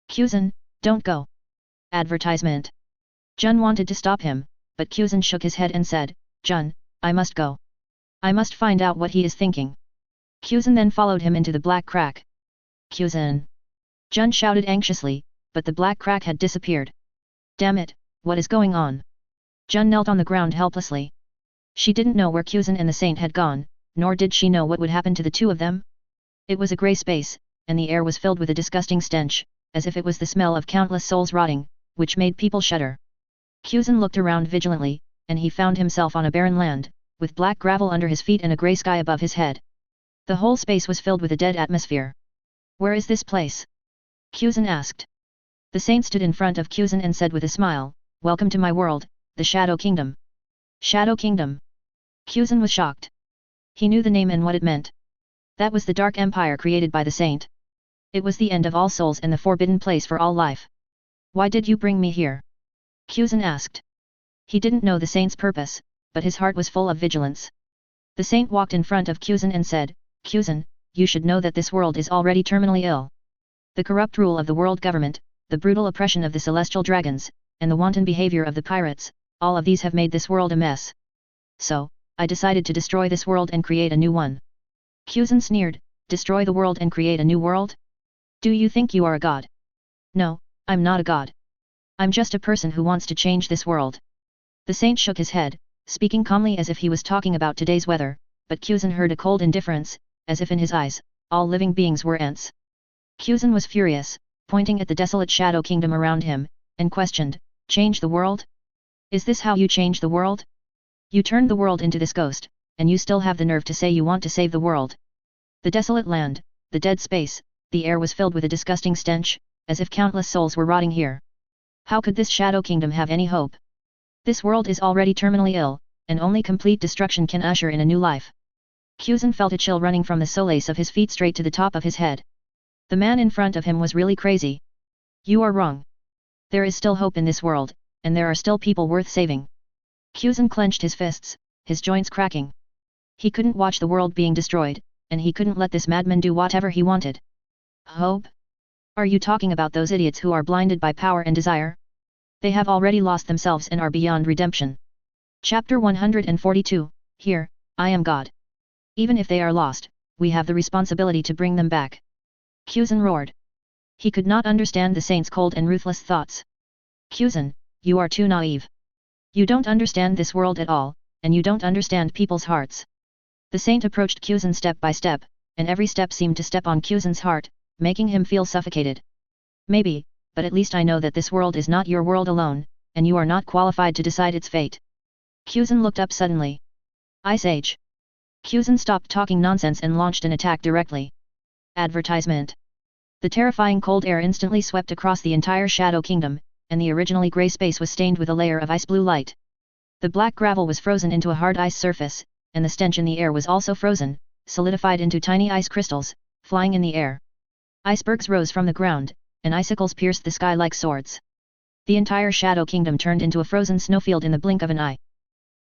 Quzhan, don't go. Advertisement. Jun wanted to stop him, but Quzhan shook his head and said, Jun, I must go. I must find out what he is thinking. Quzhan then followed him into the black crack. Quzhan. Jun shouted anxiously, but the black crack had disappeared. Damn it, what is going on? Jun knelt on the ground helplessly. She didn't know where Quzhan and the saint had gone, nor did she know what would happen to the two of them. It was a grey space, and the air was filled with a disgusting stench, as if it was the smell of countless souls rotting, which made people shudder. Quzhan looked around vigilantly, and he found himself on a barren land, with black gravel under his feet and a grey sky above his head. The whole space was filled with a dead atmosphere. Where is this place? Quzhan asked. The saint stood in front of Quzhan and said with a smile, Welcome to my world, the Shadow Kingdom. Shadow Kingdom. Quzhan was shocked. He knew the name and what it meant. That was the Dark Empire created by the saint. It was the end of all souls and the forbidden place for all life. Why did you bring me here? Quzhan asked. He didn't know the saint's purpose, but his heart was full of vigilance. The saint walked in front of Quzhan and said, Quzhan, you should know that this world is already terminally ill. The corrupt rule of the world government, the brutal oppression of the celestial dragons, and the wanton behavior of the pirates, all of these have made this world a mess. So, I decided to destroy this world and create a new one. Quzhan sneered, destroy the world and create a new world? Do you think you are a god? No, I'm not a god. I'm just a person who wants to change this world. The saint shook his head, speaking calmly as if he was talking about today's weather, but Quzhan heard a cold indifference, as if in his eyes, all living beings were ants. Quzhan was furious, pointing at the desolate shadow kingdom around him, and questioned, change the world? Is this how you change the world? You turned the world into this ghost, and you still have the nerve to say you want to save the world. The desolate land, the dead space, the air was filled with a disgusting stench, as if countless souls were rotting here. How could this shadow kingdom have any hope? This world is already terminally ill, and only complete destruction can usher in a new life. Quzhan felt a chill running from the soles of his feet straight to the top of his head. The man in front of him was really crazy. You are wrong. There is still hope in this world, and there are still people worth saving. Quzhan clenched his fists, his joints cracking. He couldn't watch the world being destroyed, and he couldn't let this madman do whatever he wanted. Hope? Are you talking about those idiots who are blinded by power and desire? They have already lost themselves and are beyond redemption. Chapter 142, Here, I am God. Even if they are lost, we have the responsibility to bring them back. Kuzan roared. He could not understand the saint's cold and ruthless thoughts. Kuzan, you are too naive. You don't understand this world at all, and you don't understand people's hearts. The saint approached Kuzan step by step, and every step seemed to step on Kuzan's heart, making him feel suffocated. Maybe, but at least I know that this world is not your world alone, and you are not qualified to decide its fate. Kuzan looked up suddenly. Ice Age. Kuzan stopped talking nonsense and launched an attack directly. Advertisement. The terrifying cold air instantly swept across the entire Shadow Kingdom, and the originally grey space was stained with a layer of ice-blue light. The black gravel was frozen into a hard ice surface, and the stench in the air was also frozen, solidified into tiny ice crystals, flying in the air. Icebergs rose from the ground, and icicles pierced the sky like swords. The entire Shadow Kingdom turned into a frozen snowfield in the blink of an eye.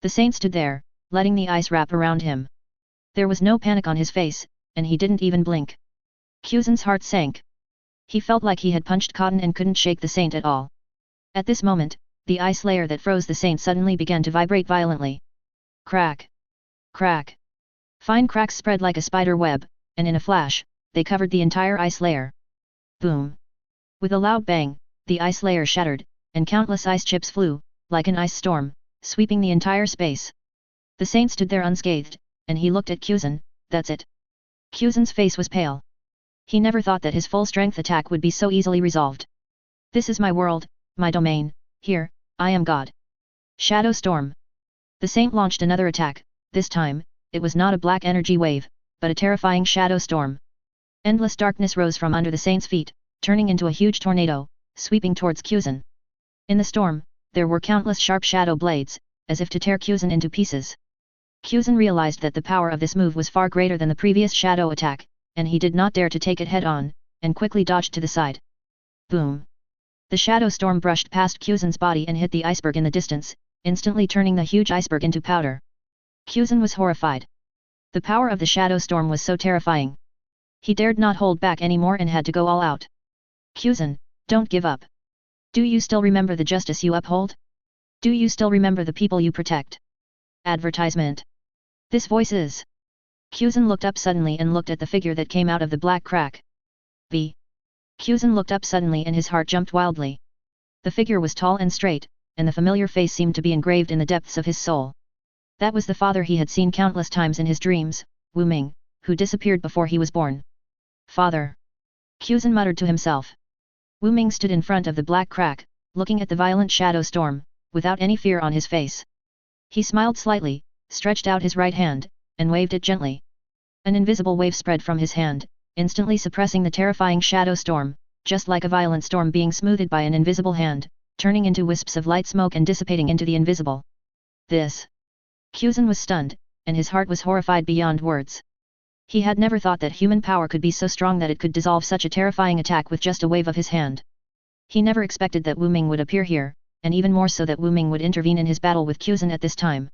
The saint stood there, letting the ice wrap around him. There was no panic on his face, and he didn't even blink. Kuzan's heart sank. He felt like he had punched cotton and couldn't shake the saint at all. At this moment, the ice layer that froze the saint suddenly began to vibrate violently. Crack! Crack! Fine cracks spread like a spider web, and in a flash, they covered the entire ice layer. Boom! With a loud bang, the ice layer shattered, and countless ice chips flew, like an ice storm, sweeping the entire space. The saint stood there unscathed, and he looked at Kuzan. That's it. Kuzan's face was pale. He never thought that his full-strength attack would be so easily resolved. This is my world, my domain, here, I am God. Shadow Storm. The saint launched another attack. This time, it was not a black energy wave, but a terrifying shadow storm. Endless darkness rose from under the saint's feet, turning into a huge tornado, sweeping towards Kuzan. In the storm, there were countless sharp shadow blades, as if to tear Kuzan into pieces. Kuzan realized that the power of this move was far greater than the previous shadow attack, and he did not dare to take it head-on, and quickly dodged to the side. Boom! The shadow storm brushed past Kuzan's body and hit the iceberg in the distance, instantly turning the huge iceberg into powder. Kuzan was horrified. The power of the shadow storm was so terrifying. He dared not hold back anymore and had to go all out. Kuzan, don't give up. Do you still remember the justice you uphold? Do you still remember the people you protect? Advertisement. This voice is... Kuzan looked up suddenly and looked at the figure that came out of the black crack. V. Kuzan looked up suddenly and his heart jumped wildly. The figure was tall and straight, and the familiar face seemed to be engraved in the depths of his soul. That was the father he had seen countless times in his dreams, Wu Ming, who disappeared before he was born. Father. Kuzan muttered to himself. Wu Ming stood in front of the black crack, looking at the violent shadow storm, without any fear on his face. He smiled slightly, stretched out his right hand, and waved it gently. An invisible wave spread from his hand, instantly suppressing the terrifying shadow storm, just like a violent storm being smoothed by an invisible hand, turning into wisps of light smoke and dissipating into the invisible. This. Kuzan was stunned, and his heart was horrified beyond words. He had never thought that human power could be so strong that it could dissolve such a terrifying attack with just a wave of his hand. He never expected that Wu Ming would appear here, and even more so that Wu Ming would intervene in his battle with Kuzan at this time.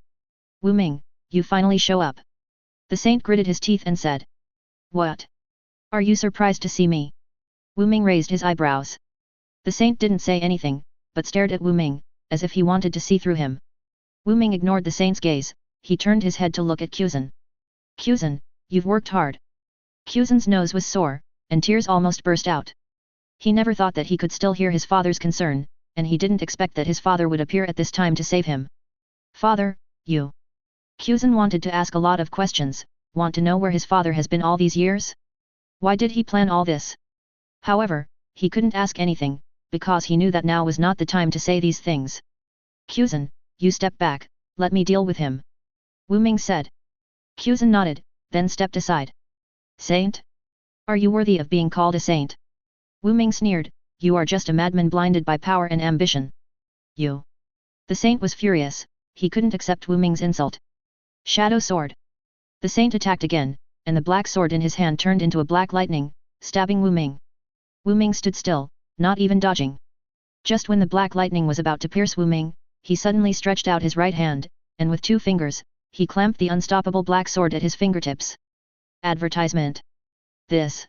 Wu Ming, you finally show up. The saint gritted his teeth and said. What? Are you surprised to see me? Wu Ming raised his eyebrows. The saint didn't say anything, but stared at Wu Ming, as if he wanted to see through him. Wu Ming ignored the saint's gaze, he turned his head to look at Kuzan. Kuzan, you've worked hard. Kuzan's nose was sore, and tears almost burst out. He never thought that he could still hear his father's concern, and he didn't expect that his father would appear at this time to save him. Father, you. Kuzan wanted to ask a lot of questions, want to know where his father has been all these years? Why did he plan all this? However, he couldn't ask anything, because he knew that now was not the time to say these things. Kuzan, you step back, let me deal with him. Wu Ming said. Kuzan nodded, then stepped aside. Saint? Are you worthy of being called a saint? Wu Ming sneered, you are just a madman blinded by power and ambition. You. The saint was furious, he couldn't accept Wu Ming's insult. Shadow Sword. The saint attacked again, and the black sword in his hand turned into a black lightning, stabbing Wu Ming. Wu Ming stood still, not even dodging. Just when the black lightning was about to pierce Wu Ming, he suddenly stretched out his right hand, and with 2 fingers, he clamped the unstoppable black sword at his fingertips. Advertisement. This.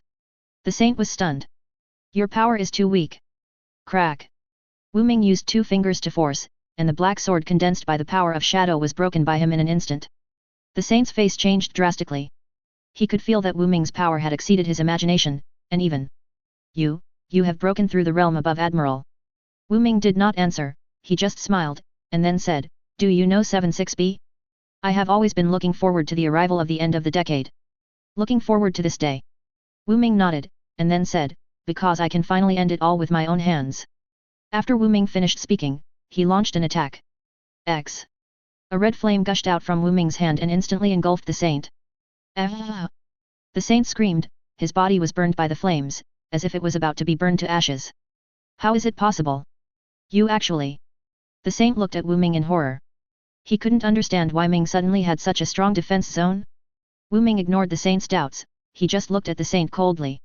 The saint was stunned. Your power is too weak. Crack. Wu Ming used 2 fingers to force, and the black sword condensed by the power of shadow was broken by him in an instant. The saint's face changed drastically. He could feel that Wu Ming's power had exceeded his imagination, and even. You have broken through the realm above Admiral. Wu Ming did not answer, he just smiled, and then said, do you know 76B? I have always been looking forward to the arrival of the end of the decade. Looking forward to this day. Wu Ming nodded, and then said, because I can finally end it all with my own hands. After Wu Ming finished speaking, he launched an attack. X. A red flame gushed out from Wu Ming's hand and instantly engulfed the saint. Ah! The saint screamed, his body was burned by the flames, as if it was about to be burned to ashes. How is it possible? You actually... The saint looked at Wu Ming in horror. He couldn't understand why Ming suddenly had such a strong defense zone. Wu Ming ignored the saint's doubts, he just looked at the saint coldly.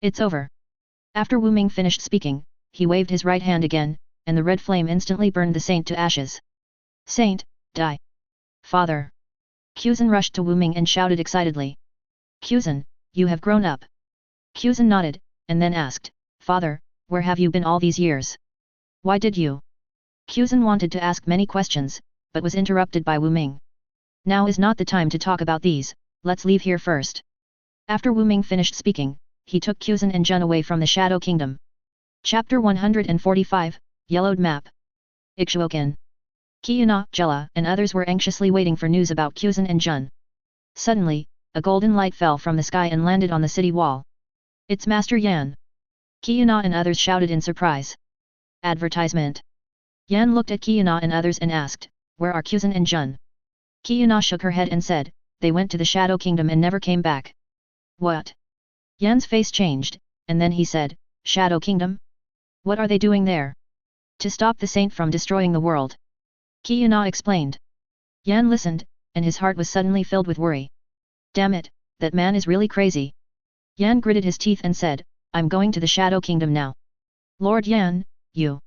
It's over. After Wu Ming finished speaking, he waved his right hand again, and the red flame instantly burned the saint to ashes. Saint, die. Father. Quzhan rushed to Wu Ming and shouted excitedly. Quzhan, you have grown up. Quzhan nodded, and then asked, Father, where have you been all these years? Why did you? Quzhan wanted to ask many questions, but was interrupted by Wu Ming. Now is not the time to talk about these, let's leave here first. After Wu Ming finished speaking, he took Quzhan and Jun away from the Shadow Kingdom. Chapter 145, Yellowed Map. Ikshuoken. Qiyana, Jella and others were anxiously waiting for news about Quzhan and Jun. Suddenly, a golden light fell from the sky and landed on the city wall. It's Master Yan. Qiyana and others shouted in surprise. Advertisement. Yan looked at Qiyana and others and asked, where are Quzhan and Jun? Qiyana shook her head and said, they went to the Shadow Kingdom and never came back. What? Yan's face changed, and then he said, Shadow Kingdom? What are they doing there? To stop the saint from destroying the world. Qiyana explained. Yan listened, and his heart was suddenly filled with worry. Damn it, that man is really crazy. Yan gritted his teeth and said, I'm going to the Shadow Kingdom now. Lord Yan, you.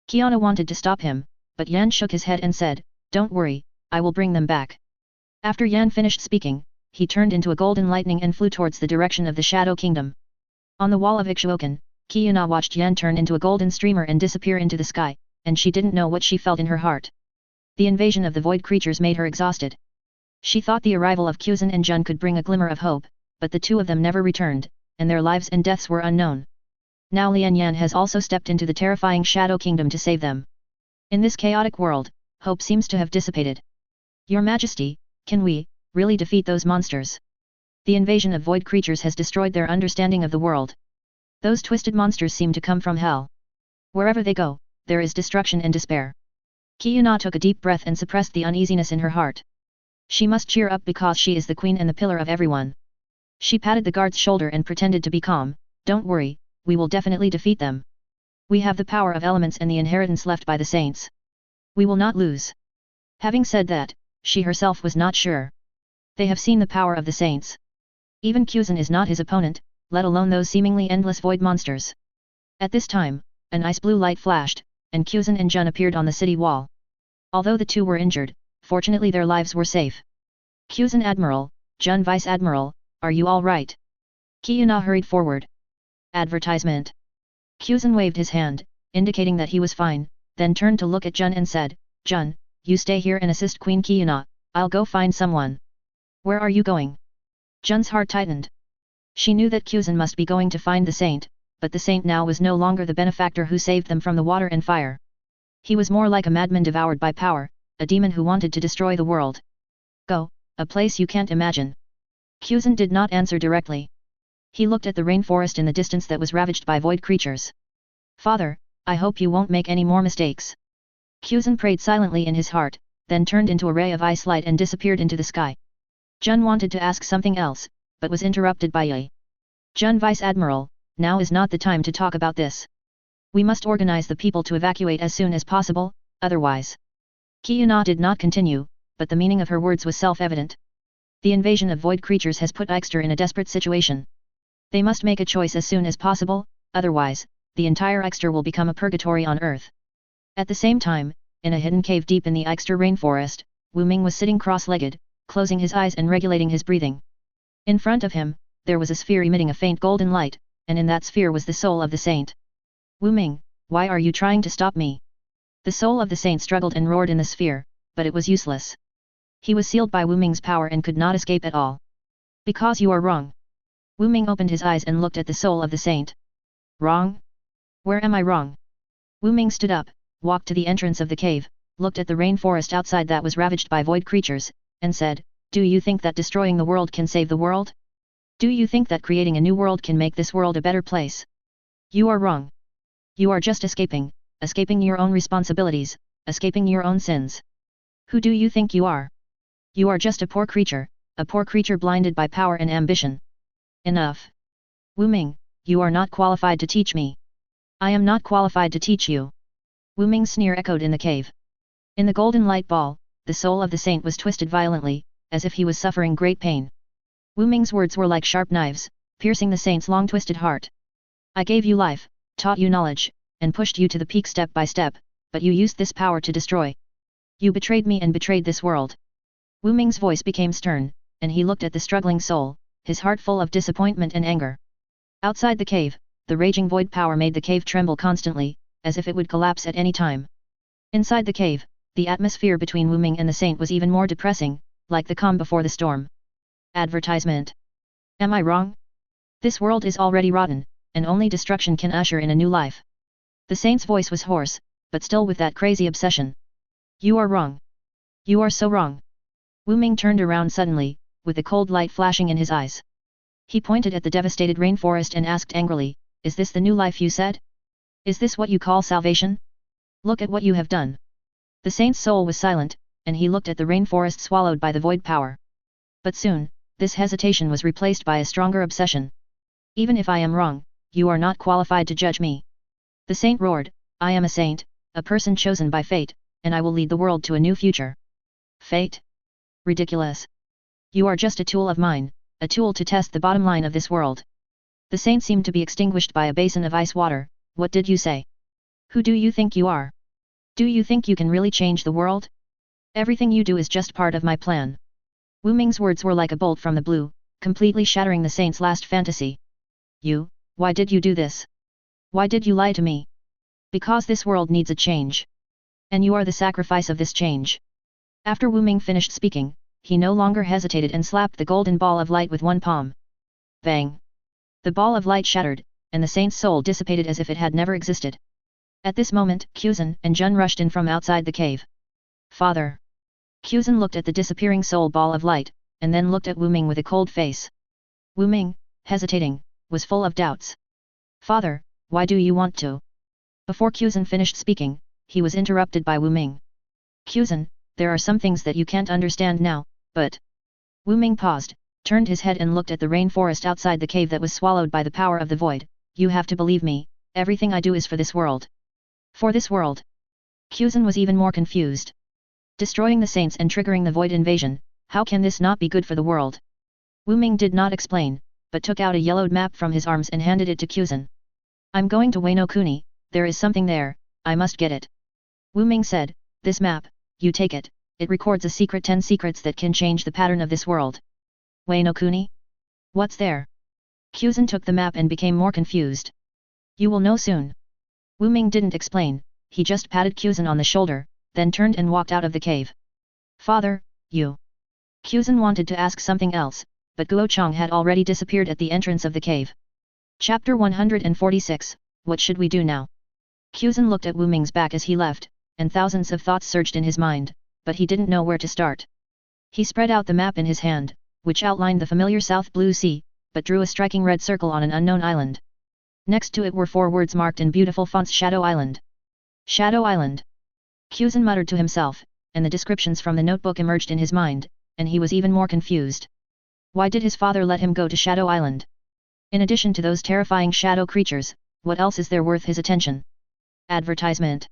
Qiyana wanted to stop him, but Yan shook his head and said, don't worry, I will bring them back. After Yan finished speaking, he turned into a golden lightning and flew towards the direction of the Shadow Kingdom. On the wall of Ikshuoken, Qiyana watched Yan turn into a golden streamer and disappear into the sky, and she didn't know what she felt in her heart. The invasion of the void creatures made her exhausted. She thought the arrival of Quzhan and Jun could bring a glimmer of hope, but the two of them never returned, and their lives and deaths were unknown. Now Lian Yan has also stepped into the terrifying Shadow Kingdom to save them. In this chaotic world, hope seems to have dissipated. Your Majesty, can we really defeat those monsters? The invasion of void creatures has destroyed their understanding of the world. Those twisted monsters seem to come from hell. Wherever they go, there is destruction and despair. Qiyana took a deep breath and suppressed the uneasiness in her heart. She must cheer up because she is the queen and the pillar of everyone. She patted the guard's shoulder and pretended to be calm. Don't worry, we will definitely defeat them. We have the power of elements and the inheritance left by the saints. We will not lose. Having said that, she herself was not sure. They have seen the power of the saints. Even Quzhan is not his opponent, let alone those seemingly endless void monsters. At this time, an ice blue light flashed, and Quzhan and Jun appeared on the city wall. Although the two were injured, fortunately their lives were safe. Quzhan Admiral, Jun Vice Admiral, are you all right? Qiyana hurried forward. Advertisement. Quzhan waved his hand, indicating that he was fine, then turned to look at Jun and said, Jun, you stay here and assist Queen Qiyana, I'll go find someone. Where are you going? Jun's heart tightened. She knew that Quzhan must be going to find the saint, but the saint now was no longer the benefactor who saved them from the water and fire. He was more like a madman devoured by power, a demon who wanted to destroy the world. Go, a place you can't imagine. Quzhan did not answer directly. He looked at the rainforest in the distance that was ravaged by void creatures. Father, I hope you won't make any more mistakes. Quzhan prayed silently in his heart, then turned into a ray of ice light and disappeared into the sky. Jun wanted to ask something else, but was interrupted by Yi. Jun Vice Admiral, now is not the time to talk about this. We must organize the people to evacuate as soon as possible, otherwise. Qiyana did not continue, but the meaning of her words was self-evident. The invasion of void creatures has put Ixter in a desperate situation. They must make a choice as soon as possible, otherwise, the entire Ixter will become a purgatory on Earth. At the same time, in a hidden cave deep in the Ixter rainforest, Wu Ming was sitting cross-legged, closing his eyes and regulating his breathing. In front of him, there was a sphere emitting a faint golden light, and in that sphere was the soul of the saint. Wu Ming, why are you trying to stop me? The soul of the saint struggled and roared in the sphere, but it was useless. He was sealed by Wu Ming's power and could not escape at all. Because you are wrong. Wu Ming opened his eyes and looked at the soul of the saint. Wrong? Where am I wrong? Wu Ming stood up, walked to the entrance of the cave, looked at the rainforest outside that was ravaged by void creatures, and said, do you think that destroying the world can save the world? Do you think that creating a new world can make this world a better place? You are wrong. You are just escaping your own responsibilities, escaping your own sins. Who do you think you are? You are just a poor creature blinded by power and ambition. Enough. Wu Ming, you are not qualified to teach me. I am not qualified to teach you. Wu Ming's sneer echoed in the cave. In the golden light ball, the soul of the saint was twisted violently, as if he was suffering great pain. Wu Ming's words were like sharp knives, piercing the saint's long-twisted heart. I gave you life, taught you knowledge, and pushed you to the peak step by step, but you used this power to destroy. You betrayed me and betrayed this world. Wu Ming's voice became stern, and he looked at the struggling soul, his heart full of disappointment and anger. Outside the cave, the raging void power made the cave tremble constantly, as if it would collapse at any time. Inside the cave, the atmosphere between Wu Ming and the saint was even more depressing, like the calm before the storm. Advertisement. Am I wrong? This world is already rotten, and only destruction can usher in a new life. The saint's voice was hoarse, but still with that crazy obsession. You are wrong. You are so wrong. Wu Ming turned around suddenly, with the cold light flashing in his eyes. He pointed at the devastated rainforest and asked angrily, is this the new life you said? Is this what you call salvation? Look at what you have done. The saint's soul was silent, and he looked at the rainforest swallowed by the void power. But soon, this hesitation was replaced by a stronger obsession. Even if I am wrong, you are not qualified to judge me. The saint roared, I am a saint, a person chosen by fate, and I will lead the world to a new future. Fate? Ridiculous. You are just a tool of mine, a tool to test the bottom line of this world. The saint seemed to be extinguished by a basin of ice water. What did you say? Who do you think you are? Do you think you can really change the world? Everything you do is just part of my plan. Wu Ming's words were like a bolt from the blue, completely shattering the saint's last fantasy. Why did you do this? Why did you lie to me? Because this world needs a change. And you are the sacrifice of this change. After Wu Ming finished speaking, he no longer hesitated and slapped the golden ball of light with one palm. Bang! The ball of light shattered, and the saint's soul dissipated as if it had never existed. At this moment, Quzhan and Jun rushed in from outside the cave. Father! Quzhan looked at the disappearing soul ball of light, and then looked at Wu Ming with a cold face. Wu Ming, hesitating, was full of doubts. Father, why do you want to? Before Quzhan finished speaking, he was interrupted by Wu Ming. Quzhan, there are some things that you can't understand now, but... Wu Ming paused, turned his head and looked at the rainforest outside the cave that was swallowed by the power of the void. You have to believe me, everything I do is for this world. For this world. Quzhan was even more confused. Destroying the saints and triggering the void invasion, how can this not be good for the world? Wu Ming did not explain, but took out a yellowed map from his arms and handed it to Quzhan. I'm going to Wano Kuni, there is something there, I must get it. Wu Ming said, this map, you take it, it records a secret 10 secrets that can change the pattern of this world. Wano Kuni? What's there? Quzhan took the map and became more confused. You will know soon. Wu Ming didn't explain, he just patted Quzhan on the shoulder, then turned and walked out of the cave. Father, you... Quzhan wanted to ask something else, but Guo Chang had already disappeared at the entrance of the cave. Chapter 146, What should we do now? Quzhan looked at Wu Ming's back as he left, and thousands of thoughts surged in his mind, but he didn't know where to start. He spread out the map in his hand, which outlined the familiar South Blue Sea, but drew a striking red circle on an unknown island. Next to it were 4 words marked in beautiful fonts: Shadow Island. Shadow Island. Quzhan muttered to himself, and the descriptions from the notebook emerged in his mind, and he was even more confused. Why did his father let him go to Shadow Island? In addition to those terrifying shadow creatures, what else is there worth his attention? Advertisement.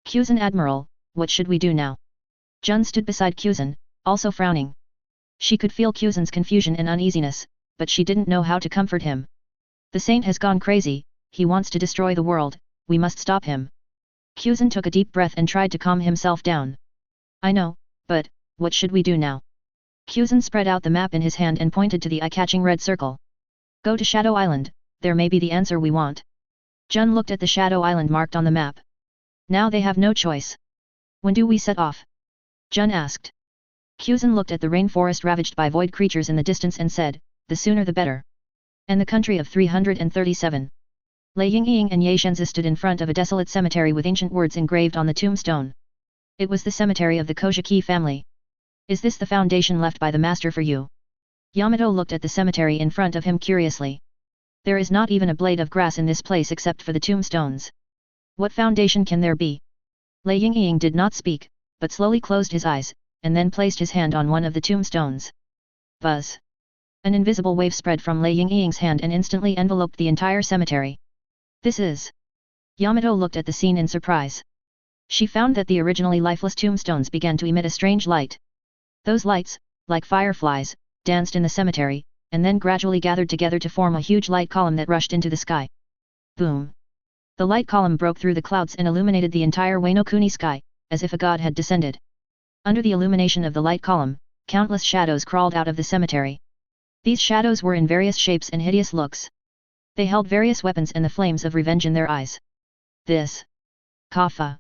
Quzhan Admiral, what should we do now? Jun stood beside Quzhan, also frowning. She could feel Quzhan's confusion and uneasiness, but she didn't know how to comfort him. The saint has gone crazy, he wants to destroy the world, we must stop him. Quzhan took a deep breath and tried to calm himself down. I know, but, what should we do now? Kuzan spread out the map in his hand and pointed to the eye-catching red circle. Go to Shadow Island, there may be the answer we want. Jun looked at the Shadow Island marked on the map. Now they have no choice. When do we set off? Jun asked. Kuzan looked at the rainforest ravaged by void creatures in the distance and said, the sooner the better. And the country of 337. Lei Yingying and Ye Shenzi stood in front of a desolate cemetery with ancient words engraved on the tombstone. It was the cemetery of the Kojiki family. Is this the foundation left by the master for you? Yamato looked at the cemetery in front of him curiously. There is not even a blade of grass in this place except for the tombstones. What foundation can there be? Lei Yingying did not speak, but slowly closed his eyes, and then placed his hand on one of the tombstones. Buzz! An invisible wave spread from Lei Yingying's hand and instantly enveloped the entire cemetery. This is... Yamato looked at the scene in surprise. She found that the originally lifeless tombstones began to emit a strange light. Those lights, like fireflies, danced in the cemetery, and then gradually gathered together to form a huge light column that rushed into the sky. Boom! The light column broke through the clouds and illuminated the entire Wano Kuni sky, as if a god had descended. Under the illumination of the light column, countless shadows crawled out of the cemetery. These shadows were in various shapes and hideous looks. They held various weapons and the flames of revenge in their eyes. This. Kappa.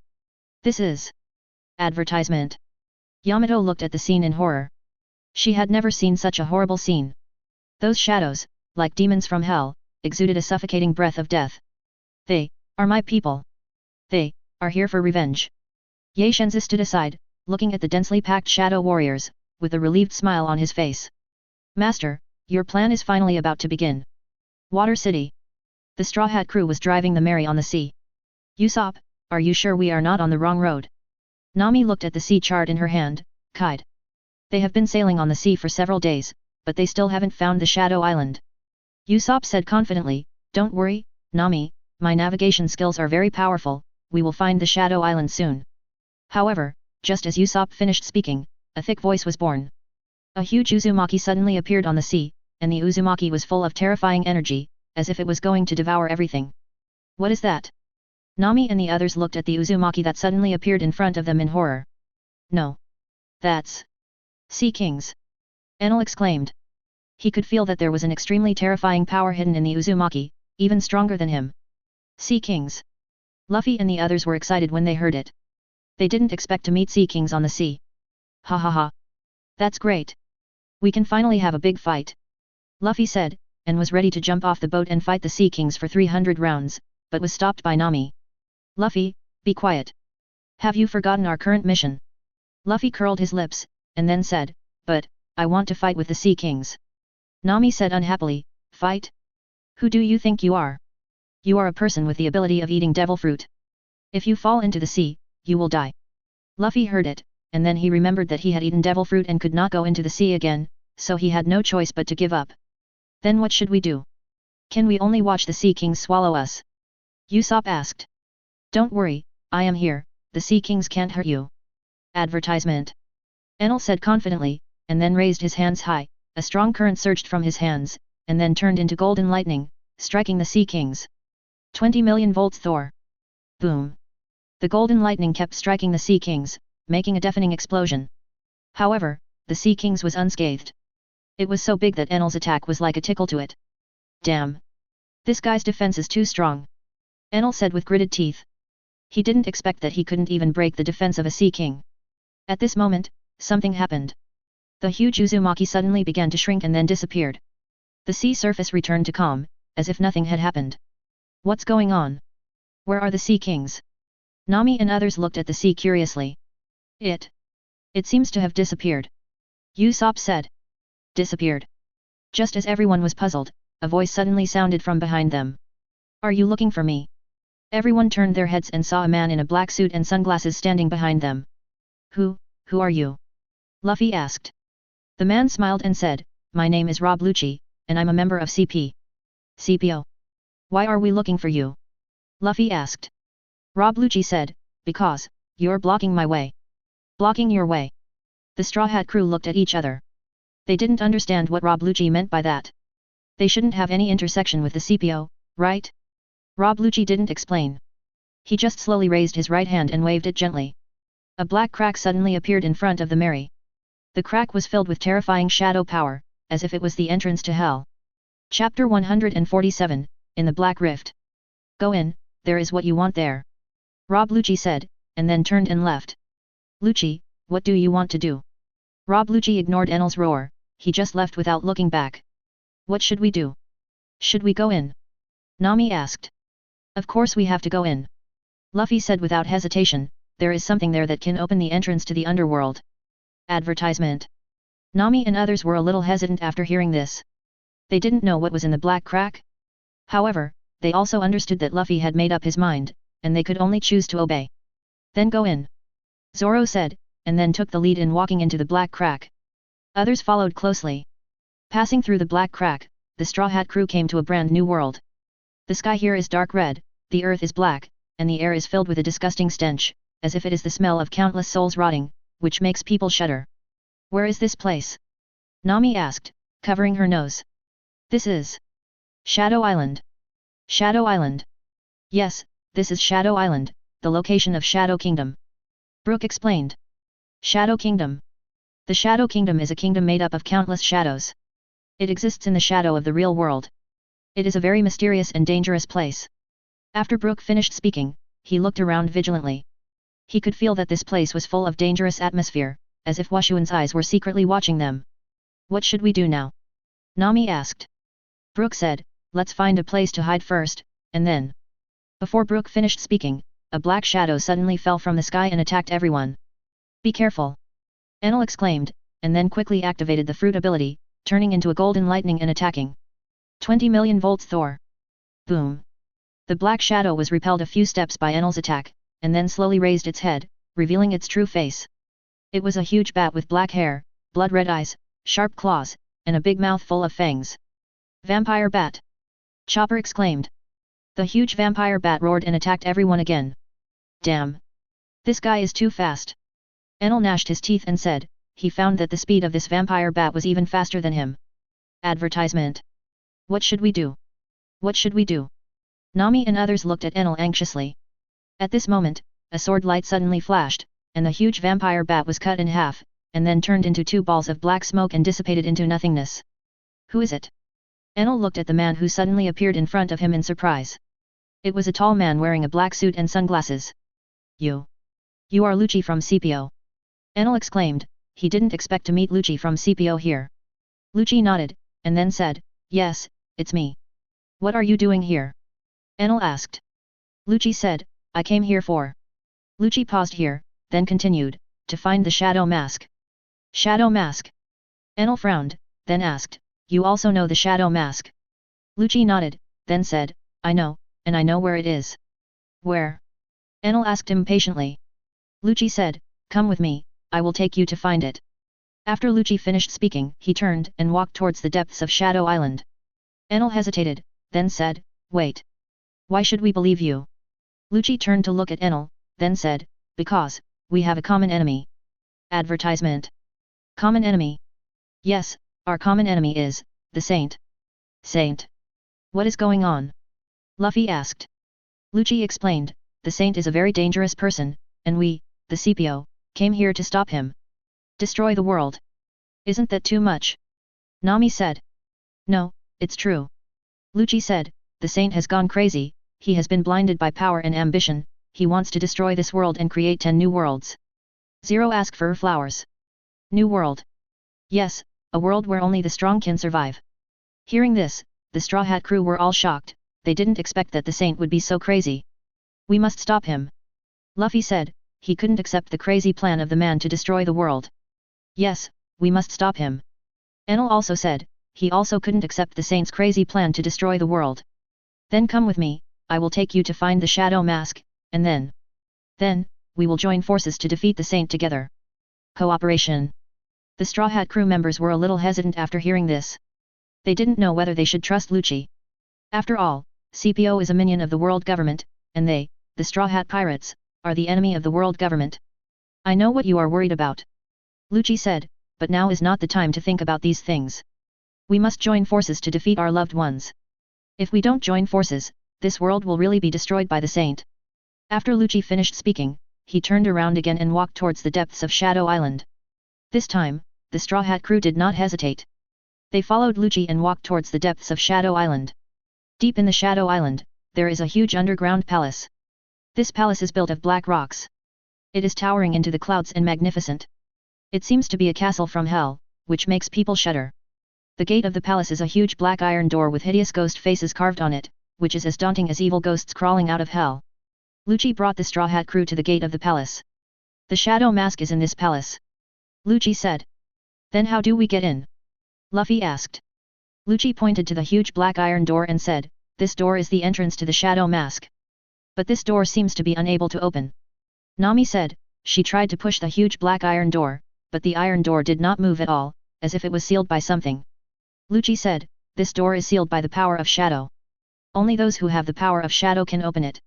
This is. Advertisement. Yamato looked at the scene in horror. She had never seen such a horrible scene. Those shadows, like demons from hell, exuded a suffocating breath of death. They are my people. They are here for revenge. Ye Shenzi stood aside, looking at the densely packed shadow warriors, with a relieved smile on his face. Master, your plan is finally about to begin. Water City. The Straw Hat crew was driving the Mary on the sea. Usopp, are you sure we are not on the wrong road? Nami looked at the sea chart in her hand, sighed. They have been sailing on the sea for several days, but they still haven't found the Shadow Island. Usopp said confidently, don't worry, Nami, my navigation skills are very powerful, we will find the Shadow Island soon. However, just as Usopp finished speaking, a thick voice was born. A huge Uzumaki suddenly appeared on the sea, and the Uzumaki was full of terrifying energy, as if it was going to devour everything. What is that? Nami and the others looked at the Uzumaki that suddenly appeared in front of them in horror. No. That's... Sea Kings! Enel exclaimed. He could feel that there was an extremely terrifying power hidden in the Uzumaki, even stronger than him. Sea Kings! Luffy and the others were excited when they heard it. They didn't expect to meet Sea Kings on the sea. Ha ha ha! That's great! We can finally have a big fight! Luffy said, and was ready to jump off the boat and fight the Sea Kings for 300 rounds, but was stopped by Nami. Luffy, be quiet. Have you forgotten our current mission? Luffy curled his lips, and then said, but, I want to fight with the Sea Kings. Nami said unhappily, fight? Who do you think you are? You are a person with the ability of eating devil fruit. If you fall into the sea, you will die. Luffy heard it, and then he remembered that he had eaten devil fruit and could not go into the sea again, so he had no choice but to give up. Then what should we do? Can we only watch the Sea Kings swallow us? Usopp asked. Don't worry, I am here, the Sea Kings can't hurt you. Advertisement. Enel said confidently, and then raised his hands high, a strong current surged from his hands, and then turned into golden lightning, striking the Sea Kings. 20 million volts Thor. Boom. The golden lightning kept striking the Sea Kings, making a deafening explosion. However, the Sea Kings was unscathed. It was so big that Enel's attack was like a tickle to it. Damn. This guy's defense is too strong. Enel said with gritted teeth. He didn't expect that he couldn't even break the defense of a Sea King. At this moment, something happened. The huge Uzumaki suddenly began to shrink and then disappeared. The sea surface returned to calm, as if nothing had happened. What's going on? Where are the Sea Kings? Nami and others looked at the sea curiously. It seems to have disappeared. Usopp said. Disappeared. Just as everyone was puzzled, a voice suddenly sounded from behind them. Are you looking for me? Everyone turned their heads and saw a man in a black suit and sunglasses standing behind them. Who are you? Luffy asked. The man smiled and said, my name is Rob Lucci, and I'm a member of CPO. Why are we looking for you? Luffy asked. Rob Lucci said, because, you're blocking my way. Blocking your way. The Straw Hat crew looked at each other. They didn't understand what Rob Lucci meant by that. They shouldn't have any intersection with the CPO, right? Rob Lucci didn't explain. He just slowly raised his right hand and waved it gently. A black crack suddenly appeared in front of the Mary. The crack was filled with terrifying shadow power, as if it was the entrance to hell. Chapter 147, In the Black Rift. Go in, there is what you want there. Rob Lucci said, and then turned and left. Lucci, what do you want to do? Rob Lucci ignored Enel's roar, he just left without looking back. What should we do? Should we go in? Nami asked. Of course we have to go in. Luffy said without hesitation, there is something there that can open the entrance to the underworld. Advertisement. Nami and others were a little hesitant after hearing this. They didn't know what was in the black crack. However, they also understood that Luffy had made up his mind, and they could only choose to obey. Then go in. Zoro said, and then took the lead in walking into the black crack. Others followed closely. Passing through the black crack, the Straw Hat crew came to a brand new world. The sky here is dark red, the earth is black, and the air is filled with a disgusting stench, as if it is the smell of countless souls rotting, which makes people shudder. Where is this place? Nami asked, covering her nose. This is Shadow Island. Shadow Island. Yes, this is Shadow Island, the location of Shadow Kingdom. Brook explained. Shadow Kingdom. The Shadow Kingdom is a kingdom made up of countless shadows. It exists in the shadow of the real world. It is a very mysterious and dangerous place. After Brook finished speaking, he looked around vigilantly. He could feel that this place was full of dangerous atmosphere, as if Washuan's eyes were secretly watching them. What should we do now? Nami asked. Brook said, let's find a place to hide first, and then. Before Brook finished speaking, a black shadow suddenly fell from the sky and attacked everyone. Be careful! Enel exclaimed, and then quickly activated the fruit ability, turning into a golden lightning and attacking. 20 million volts Thor! Boom! The black shadow was repelled a few steps by Enel's attack, and then slowly raised its head, revealing its true face. It was a huge bat with black hair, blood-red eyes, sharp claws, and a big mouth full of fangs. Vampire bat! Chopper exclaimed. The huge vampire bat roared and attacked everyone again. Damn! This guy is too fast. Enel gnashed his teeth and said, he found that the speed of this vampire bat was even faster than him. Advertisement. What should we do? What should we do? Nami and others looked at Enel anxiously. At this moment, a sword light suddenly flashed, and the huge vampire bat was cut in half, and then turned into two balls of black smoke and dissipated into nothingness. Who is it? Enel looked at the man who suddenly appeared in front of him in surprise. It was a tall man wearing a black suit and sunglasses. You are Lucci from CPO. Enel exclaimed, he didn't expect to meet Lucci from CPO here. Lucci nodded, and then said, yes, it's me. What are you doing here? Enel asked. Lucci said, I came here for. Lucci paused here, then continued, to find the shadow mask. Shadow mask? Enel frowned, then asked, you also know the shadow mask? Lucci nodded, then said, I know, and I know where it is. Where? Enel asked impatiently. Lucci said, come with me, I will take you to find it. After Lucci finished speaking, he turned and walked towards the depths of Shadow Island. Enel hesitated, then said, wait. Why should we believe you? Lucci turned to look at Enel, then said, because, we have a common enemy. Advertisement. Common enemy? Yes, our common enemy is, the Saint. Saint? What is going on? Luffy asked. Lucci explained, the Saint is a very dangerous person, and we, the CPO, came here to stop him. Destroy the world. Isn't that too much? Nami said. No, it's true. Lucci said, the Saint has gone crazy, he has been blinded by power and ambition, he wants to destroy this world and create 10 new worlds. Zero asked for flowers. New world. Yes, a world where only the strong can survive. Hearing this, the Straw Hat crew were all shocked, they didn't expect that the Saint would be so crazy. We must stop him. Luffy said, he couldn't accept the crazy plan of the man to destroy the world. Yes, we must stop him. Enel also said, he also couldn't accept the Saint's crazy plan to destroy the world. Then come with me, I will take you to find the shadow mask, and then, we will join forces to defeat the Saint together. Cooperation. The Straw Hat crew members were a little hesitant after hearing this. They didn't know whether they should trust Lucci. After all, CPO is a minion of the world government, and they, the Straw Hat Pirates, are the enemy of the world government. I know what you are worried about. Lucci said, but now is not the time to think about these things. We must join forces to defeat our loved ones. If we don't join forces, this world will really be destroyed by the Saint. After Lucci finished speaking, he turned around again and walked towards the depths of Shadow Island. This time, the Straw Hat crew did not hesitate. They followed Lucci and walked towards the depths of Shadow Island. Deep in the Shadow Island, there is a huge underground palace. This palace is built of black rocks. It is towering into the clouds and magnificent. It seems to be a castle from hell, which makes people shudder. The gate of the palace is a huge black iron door with hideous ghost faces carved on it, which is as daunting as evil ghosts crawling out of hell. Lucci brought the Straw Hat crew to the gate of the palace. The shadow mask is in this palace. Lucci said. Then how do we get in? Luffy asked. Lucci pointed to the huge black iron door and said, this door is the entrance to the shadow mask. But this door seems to be unable to open. Nami said, she tried to push the huge black iron door, but the iron door did not move at all, as if it was sealed by something. Lucci said, this door is sealed by the power of shadow. Only those who have the power of shadow can open it.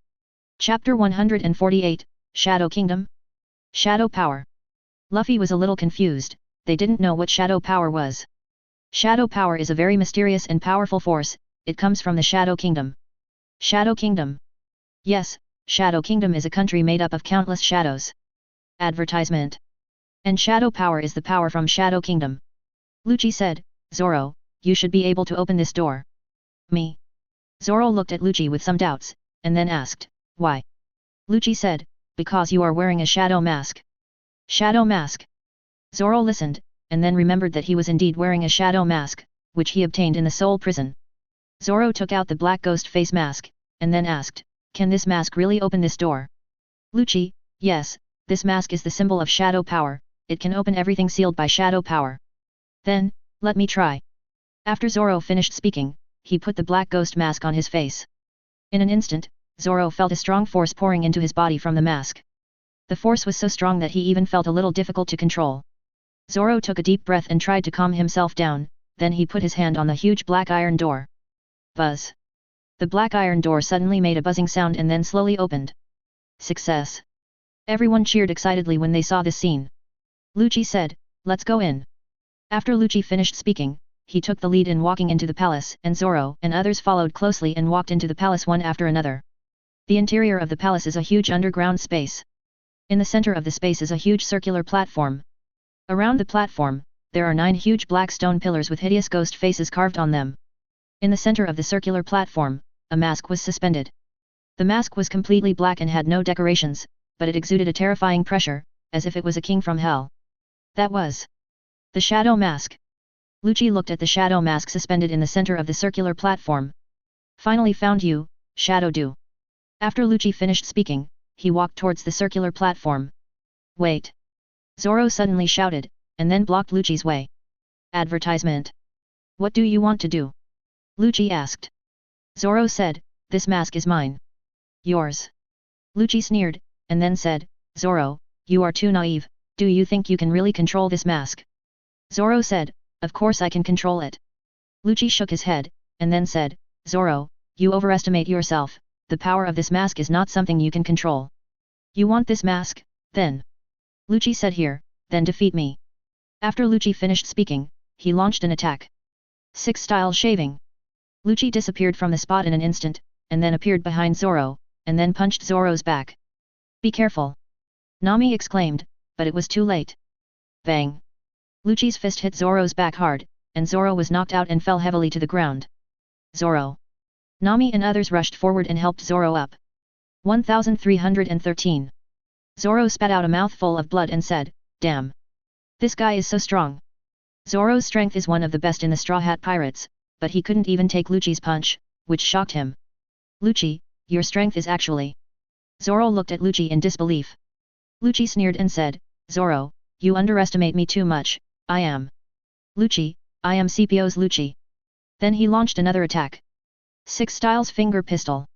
Chapter 148, Shadow Kingdom? Shadow Power. Luffy was a little confused, they didn't know what shadow power was. Shadow power is a very mysterious and powerful force, it comes from the Shadow Kingdom. Shadow Kingdom. Yes, Shadow Kingdom is a country made up of countless shadows. Advertisement. And shadow power is the power from Shadow Kingdom. Lucci said, Zoro, you should be able to open this door. Me? Zoro looked at Lucci with some doubts, and then asked, why? Lucci said, because you are wearing a shadow mask. Shadow mask. Zoro listened, and then remembered that he was indeed wearing a shadow mask, which he obtained in the soul prison. Zoro took out the black ghost face mask, and then asked, can this mask really open this door? Lucci, yes, this mask is the symbol of shadow power, it can open everything sealed by shadow power. Then, let me try. After Zoro finished speaking, he put the black ghost mask on his face. In an instant, Zoro felt a strong force pouring into his body from the mask. The force was so strong that he even felt a little difficult to control. Zoro took a deep breath and tried to calm himself down, then he put his hand on the huge black iron door. Buzz. The black iron door suddenly made a buzzing sound and then slowly opened. Success. Everyone cheered excitedly when they saw this scene. Lucci said, let's go in. After Lucci finished speaking, he took the lead in walking into the palace and Zoro and others followed closely and walked into the palace one after another. The interior of the palace is a huge underground space. In the center of the space is a huge circular platform. Around the platform, there are 9 huge black stone pillars with hideous ghost faces carved on them. In the center of the circular platform, a mask was suspended. The mask was completely black and had no decorations, but it exuded a terrifying pressure, as if it was a king from hell. That was the shadow mask. Lucci looked at the shadow mask suspended in the center of the circular platform. Finally found you, Shadow Dew. After Lucci finished speaking, he walked towards the circular platform. Wait! Zoro suddenly shouted, and then blocked Lucci's way. Advertisement. What do you want to do? Lucci asked. Zoro said, this mask is mine. Yours. Lucci sneered, and then said, Zoro, you are too naive, do you think you can really control this mask? Zoro said, of course I can control it. Lucci shook his head, and then said, Zoro, you overestimate yourself, the power of this mask is not something you can control. You want this mask, then? Lucci said here, then defeat me. After Lucci finished speaking, he launched an attack. 6 style shaving. Lucci disappeared from the spot in an instant, and then appeared behind Zoro, and then punched Zoro's back. Be careful! Nami exclaimed, but it was too late. Bang! Lucci's fist hit Zoro's back hard, and Zoro was knocked out and fell heavily to the ground. Zoro! Nami and others rushed forward and helped Zoro up. 1313. Zoro spat out a mouthful of blood and said, damn! This guy is so strong. Zoro's strength is one of the best in the Straw Hat Pirates, but he couldn't even take Lucci's punch, which shocked him. Lucci, your strength is actually... Zoro looked at Lucci in disbelief. Lucci sneered and said, Zoro, you underestimate me too much, I am. Lucci, I am CPO's Lucci. Then he launched another attack. 6 styles finger pistol.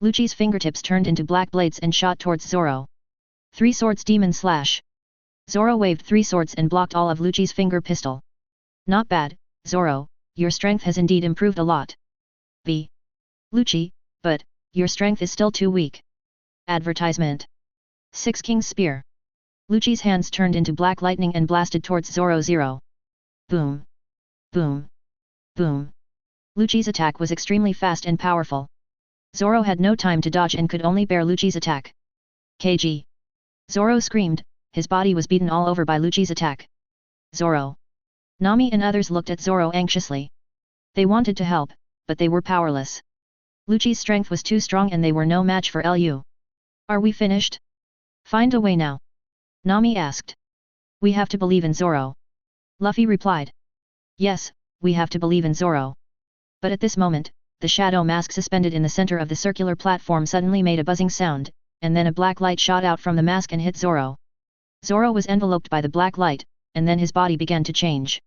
Lucci's fingertips turned into black blades and shot towards Zoro. 3 swords demon slash. Zoro waved 3 swords and blocked all of Lucci's finger pistol. Not bad, Zoro, your strength has indeed improved a lot. B. Lucci, but, your strength is still too weak. Advertisement. 6 King's Spear. Lucci's hands turned into black lightning and blasted towards Zoro. 0. Boom. Boom. Boom. Lucci's attack was extremely fast and powerful. Zoro had no time to dodge and could only bear Lucci's attack. KG. Zoro screamed, his body was beaten all over by Lucci's attack. Zoro. Nami and others looked at Zoro anxiously. They wanted to help, but they were powerless. Lucci's strength was too strong and they were no match for Lu. Are we finished? Find a way now. Nami asked. We have to believe in Zoro. Luffy replied. Yes, we have to believe in Zoro. But at this moment, the shadow mask suspended in the center of the circular platform suddenly made a buzzing sound, and then a black light shot out from the mask and hit Zoro. Zoro was enveloped by the black light, and then his body began to change.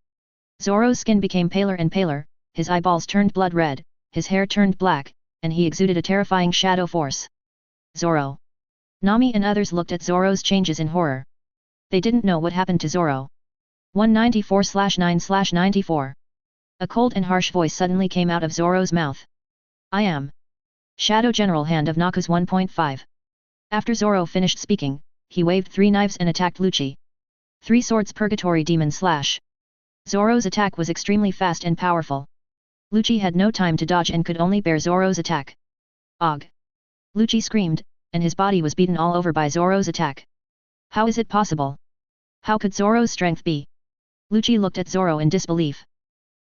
Zoro's skin became paler and paler, his eyeballs turned blood red, his hair turned black, and he exuded a terrifying shadow force. Zoro. Nami and others looked at Zoro's changes in horror. They didn't know what happened to Zoro. 194/9/94. A cold and harsh voice suddenly came out of Zoro's mouth. I am Shadow General Hand of Naku's 1.5. After Zoro finished speaking, he waved 3 knives and attacked Lucci. 3 swords Purgatory Demon Slash. Zoro's attack was extremely fast and powerful. Lucci had no time to dodge and could only bear Zoro's attack. Og! Lucci screamed, and his body was beaten all over by Zoro's attack. How is it possible? How could Zoro's strength be? Lucci looked at Zoro in disbelief.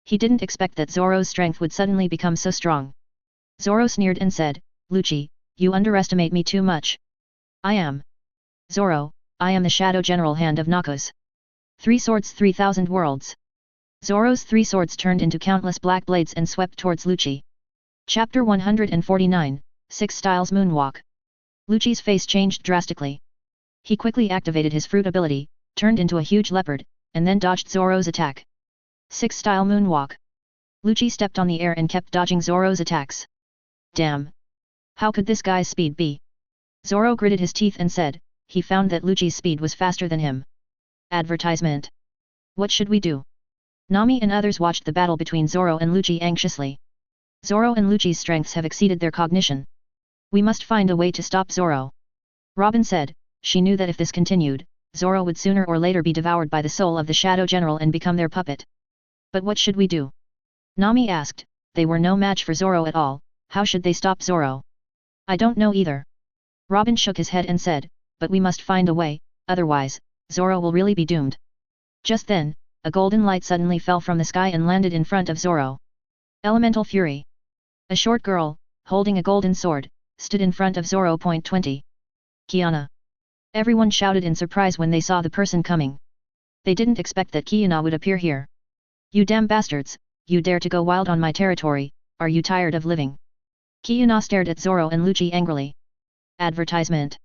He didn't expect that Zoro's strength would suddenly become so strong. Zoro sneered and said, Lucci, you underestimate me too much. I am Zoro, I am the Shadow General Hand of Naku's 3 swords 3000 worlds. Zoro's 3 swords turned into countless black blades and swept towards Lucci. Chapter 149, 6 Styles Moonwalk. Lucci's face changed drastically. He quickly activated his fruit ability, turned into a huge leopard, and then dodged Zoro's attack. 6 Style Moonwalk. Lucci stepped on the air and kept dodging Zoro's attacks. Damn! How could this guy's speed be? Zoro gritted his teeth and said, he found that Lucci's speed was faster than him. Advertisement. What should we do? Nami and others watched the battle between Zoro and Lucci anxiously. Zoro and Lucci's strengths have exceeded their cognition. We must find a way to stop Zoro. Robin said, she knew that if this continued, Zoro would sooner or later be devoured by the soul of the Shadow General and become their puppet. But what should we do? Nami asked, they were no match for Zoro at all, how should they stop Zoro? I don't know either. Robin shook his head and said, but we must find a way, otherwise, Zoro will really be doomed. Just then, a golden light suddenly fell from the sky and landed in front of Zoro. Elemental Fury. A short girl, holding a golden sword, stood in front of Zoro. 20. Kiana. Everyone shouted in surprise when they saw the person coming. They didn't expect that Kiana would appear here. You damn bastards, you dare to go wild on my territory, are you tired of living? Kiana stared at Zoro and Lucci angrily. Advertisement.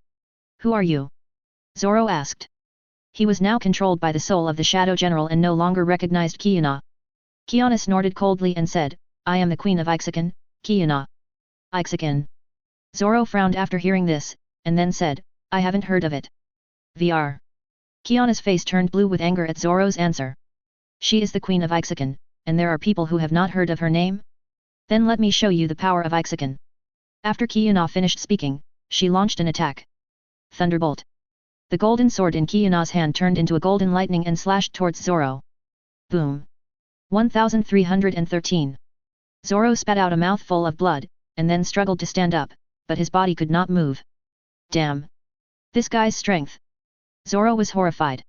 Who are you? Zoro asked. He was now controlled by the soul of the Shadow General and no longer recognized Kiana. Kiana snorted coldly and said, I am the Queen of Ixaken, Kiana. Ixaken. Zoro frowned after hearing this, and then said, I haven't heard of it. VR. Kiana's face turned blue with anger at Zoro's answer. She is the Queen of Ixaken, and there are people who have not heard of her name? Then let me show you the power of Ixaken. After Kiana finished speaking, she launched an attack. Thunderbolt. The golden sword in Kiana's hand turned into a golden lightning and slashed towards Zoro. Boom. 1313. Zoro spat out a mouthful of blood, and then struggled to stand up, but his body could not move. Damn! This guy's strength! Zoro was horrified.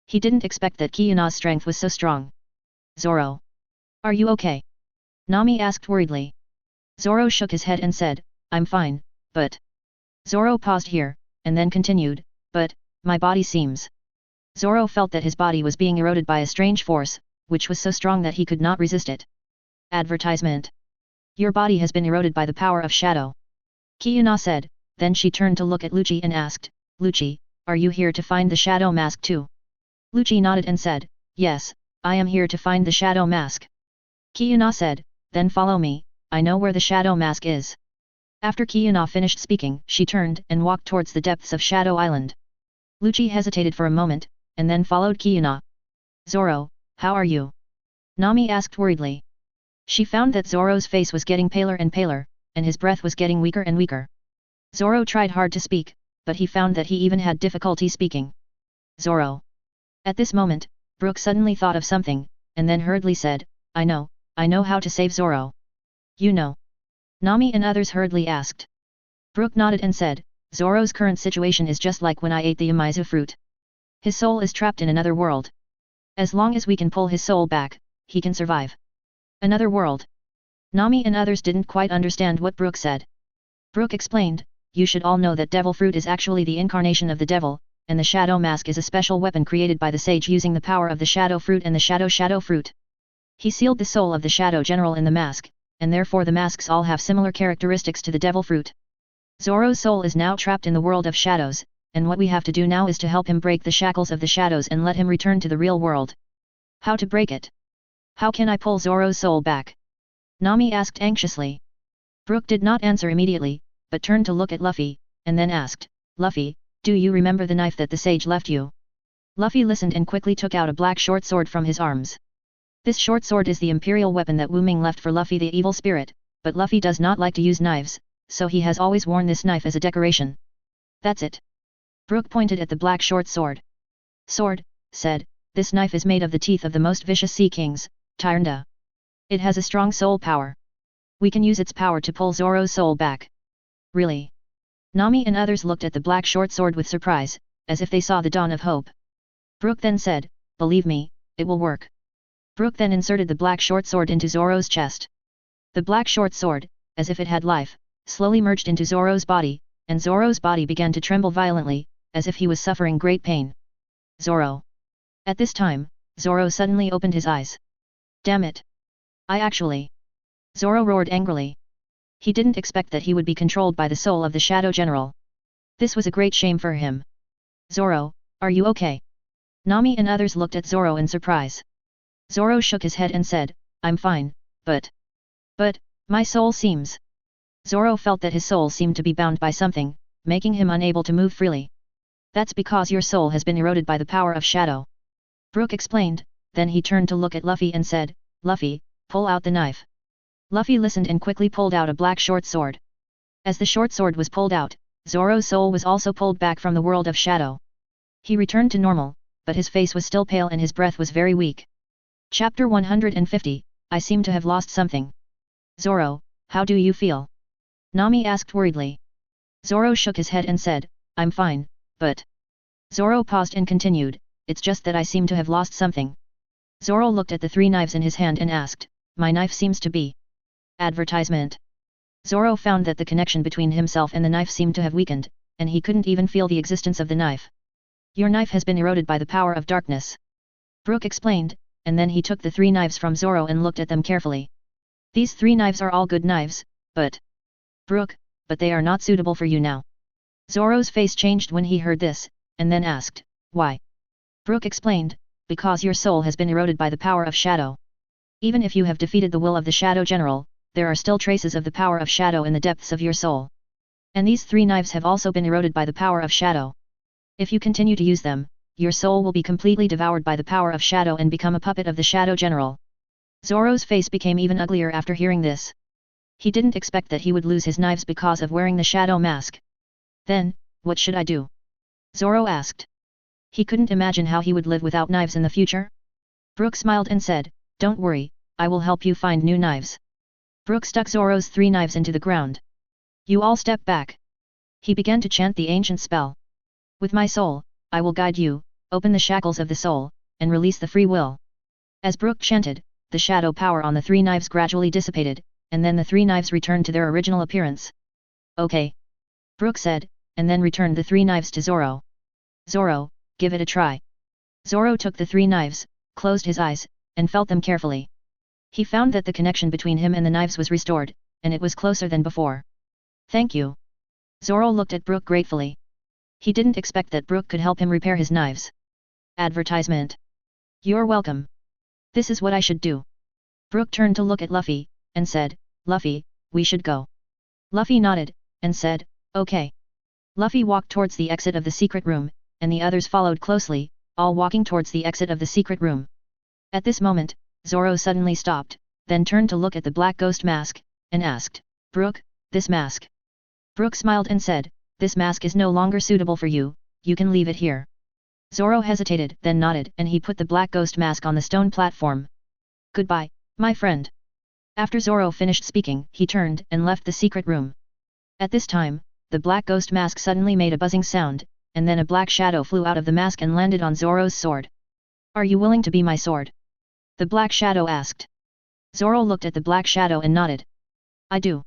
He didn't expect that Kiana's strength was so strong. Zoro. Are you okay? Nami asked worriedly. Zoro shook his head and said, I'm fine, but... Zoro paused here, and then continued, but, my body seems... Zoro felt that his body was being eroded by a strange force, which was so strong that he could not resist it. Advertisement. Your body has been eroded by the power of shadow. Kiana said, then she turned to look at Lucci and asked, Lucci, are you here to find the shadow mask too? Lucci nodded and said, yes, I am here to find the shadow mask. Kiana said, then follow me, I know where the shadow mask is. After Kiana finished speaking, she turned and walked towards the depths of Shadow Island. Lucci hesitated for a moment, and then followed Kiana. Zoro, how are you? Nami asked worriedly. She found that Zoro's face was getting paler and paler, and his breath was getting weaker and weaker. Zoro tried hard to speak, but he found that he even had difficulty speaking. Zoro. At this moment, Brook suddenly thought of something, and then hurriedly said, I know how to save Zoro. You know? Nami and others hurriedly asked. Brook nodded and said, Zoro's current situation is just like when I ate the Imizu fruit. His soul is trapped in another world. As long as we can pull his soul back, he can survive. Another world. Nami and others didn't quite understand what Brook said. Brook explained, you should all know that devil fruit is actually the incarnation of the devil, and the shadow mask is a special weapon created by the sage using the power of the shadow fruit and the shadow fruit. He sealed the soul of the shadow general in the mask, and therefore the masks all have similar characteristics to the devil fruit. Zoro's soul is now trapped in the world of shadows, and what we have to do now is to help him break the shackles of the shadows and let him return to the real world. How to break it? How can I pull Zoro's soul back? Nami asked anxiously. Brook did not answer immediately, but turned to look at Luffy, and then asked, Luffy, do you remember the knife that the sage left you? Luffy listened and quickly took out a black short sword from his arms. This short sword is the imperial weapon that Wu Ming left for Luffy the evil spirit, but Luffy does not like to use knives, so he has always worn this knife as a decoration. That's it. Brook pointed at the black short sword. Sword, said, this knife is made of the teeth of the most vicious sea kings, Tyrande. It has a strong soul power. We can use its power to pull Zoro's soul back. Really? Nami and others looked at the black short sword with surprise, as if they saw the dawn of hope. Brook then said, believe me, it will work. Brook then inserted the black short sword into Zoro's chest. The black short sword, as if it had life, slowly merged into Zoro's body, and Zoro's body began to tremble violently, as if he was suffering great pain. Zoro. At this time, Zoro suddenly opened his eyes. Damn it! Zoro roared angrily. He didn't expect that he would be controlled by the soul of the Shadow General. This was a great shame for him. Zoro, are you okay? Nami and others looked at Zoro in surprise. Zoro shook his head and said, I'm fine, but, my soul seems. Zoro felt that his soul seemed to be bound by something, making him unable to move freely. That's because your soul has been eroded by the power of shadow. Brook explained, then he turned to look at Luffy and said, Luffy, pull out the knife. Luffy listened and quickly pulled out a black short sword. As the short sword was pulled out, Zoro's soul was also pulled back from the world of shadow. He returned to normal, but his face was still pale and his breath was very weak. Chapter 150, I seem to have lost something. Zoro, how do you feel? Nami asked worriedly. Zoro shook his head and said, I'm fine, but... Zoro paused and continued, it's just that I seem to have lost something. Zoro looked at the 3 knives in his hand and asked, my knife seems to be... Advertisement. Zoro found that the connection between himself and the knife seemed to have weakened, and he couldn't even feel the existence of the knife. Your knife has been eroded by the power of darkness. Brook explained, and then he took the 3 knives from Zoro and looked at them carefully. These 3 knives are all good knives, but... Brook, but they are not suitable for you now. Zoro's face changed when he heard this, and then asked, why? Brook explained, because your soul has been eroded by the power of shadow. Even if you have defeated the will of the Shadow General, there are still traces of the power of shadow in the depths of your soul. And these 3 knives have also been eroded by the power of shadow. If you continue to use them, your soul will be completely devoured by the power of shadow and become a puppet of the Shadow General. Zoro's face became even uglier after hearing this. He didn't expect that he would lose his knives because of wearing the shadow mask. Then, what should I do? Zoro asked. He couldn't imagine how he would live without knives in the future. Brook smiled and said, don't worry, I will help you find new knives. Brook stuck Zoro's 3 knives into the ground. You all step back. He began to chant the ancient spell. With my soul, I will guide you, open the shackles of the soul, and release the free will. As Brook chanted, the shadow power on the 3 knives gradually dissipated, and then the 3 knives returned to their original appearance. Okay. Brook said, and then returned the 3 knives to Zoro. Zoro, give it a try. Zoro took the 3 knives, closed his eyes, and felt them carefully. He found that the connection between him and the knives was restored, and it was closer than before. Thank you. Zoro looked at Brook gratefully. He didn't expect that Brook could help him repair his knives. Advertisement. You're welcome. This is what I should do. Brook turned to look at Luffy, and said, Luffy, we should go. Luffy nodded, and said, okay. Luffy walked towards the exit of the secret room, and the others followed closely, all walking towards the exit of the secret room. At this moment, Zoro suddenly stopped, then turned to look at the black ghost mask, and asked, Brook, this mask. Brook smiled and said, this mask is no longer suitable for you, you can leave it here. Zoro hesitated, then nodded, and he put the black ghost mask on the stone platform. Goodbye, my friend. After Zoro finished speaking, he turned and left the secret room. At this time, the black ghost mask suddenly made a buzzing sound, and then a black shadow flew out of the mask and landed on Zoro's sword. Are you willing to be my sword? The Black Shadow asked. Zoro looked at the Black Shadow and nodded. I do.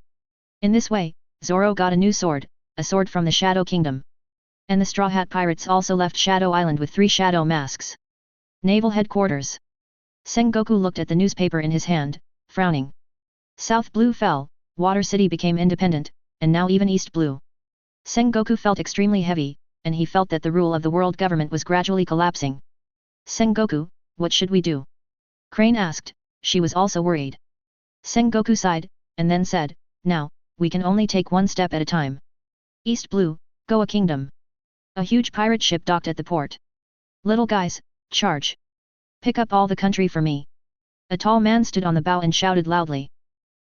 In this way, Zoro got a new sword, a sword from the Shadow Kingdom. And the Straw Hat Pirates also left Shadow Island with 3 shadow masks. Naval Headquarters. Sengoku looked at the newspaper in his hand, frowning. South Blue fell, Water City became independent, and now even East Blue. Sengoku felt extremely heavy, and he felt that the rule of the world government was gradually collapsing. Sengoku, what should we do? Crane asked, she was also worried. Sengoku sighed, and then said, now, we can only take one step at a time. East Blue, Goa Kingdom. A huge pirate ship docked at the port. Little guys, charge. Pick up all the country for me. A tall man stood on the bow and shouted loudly.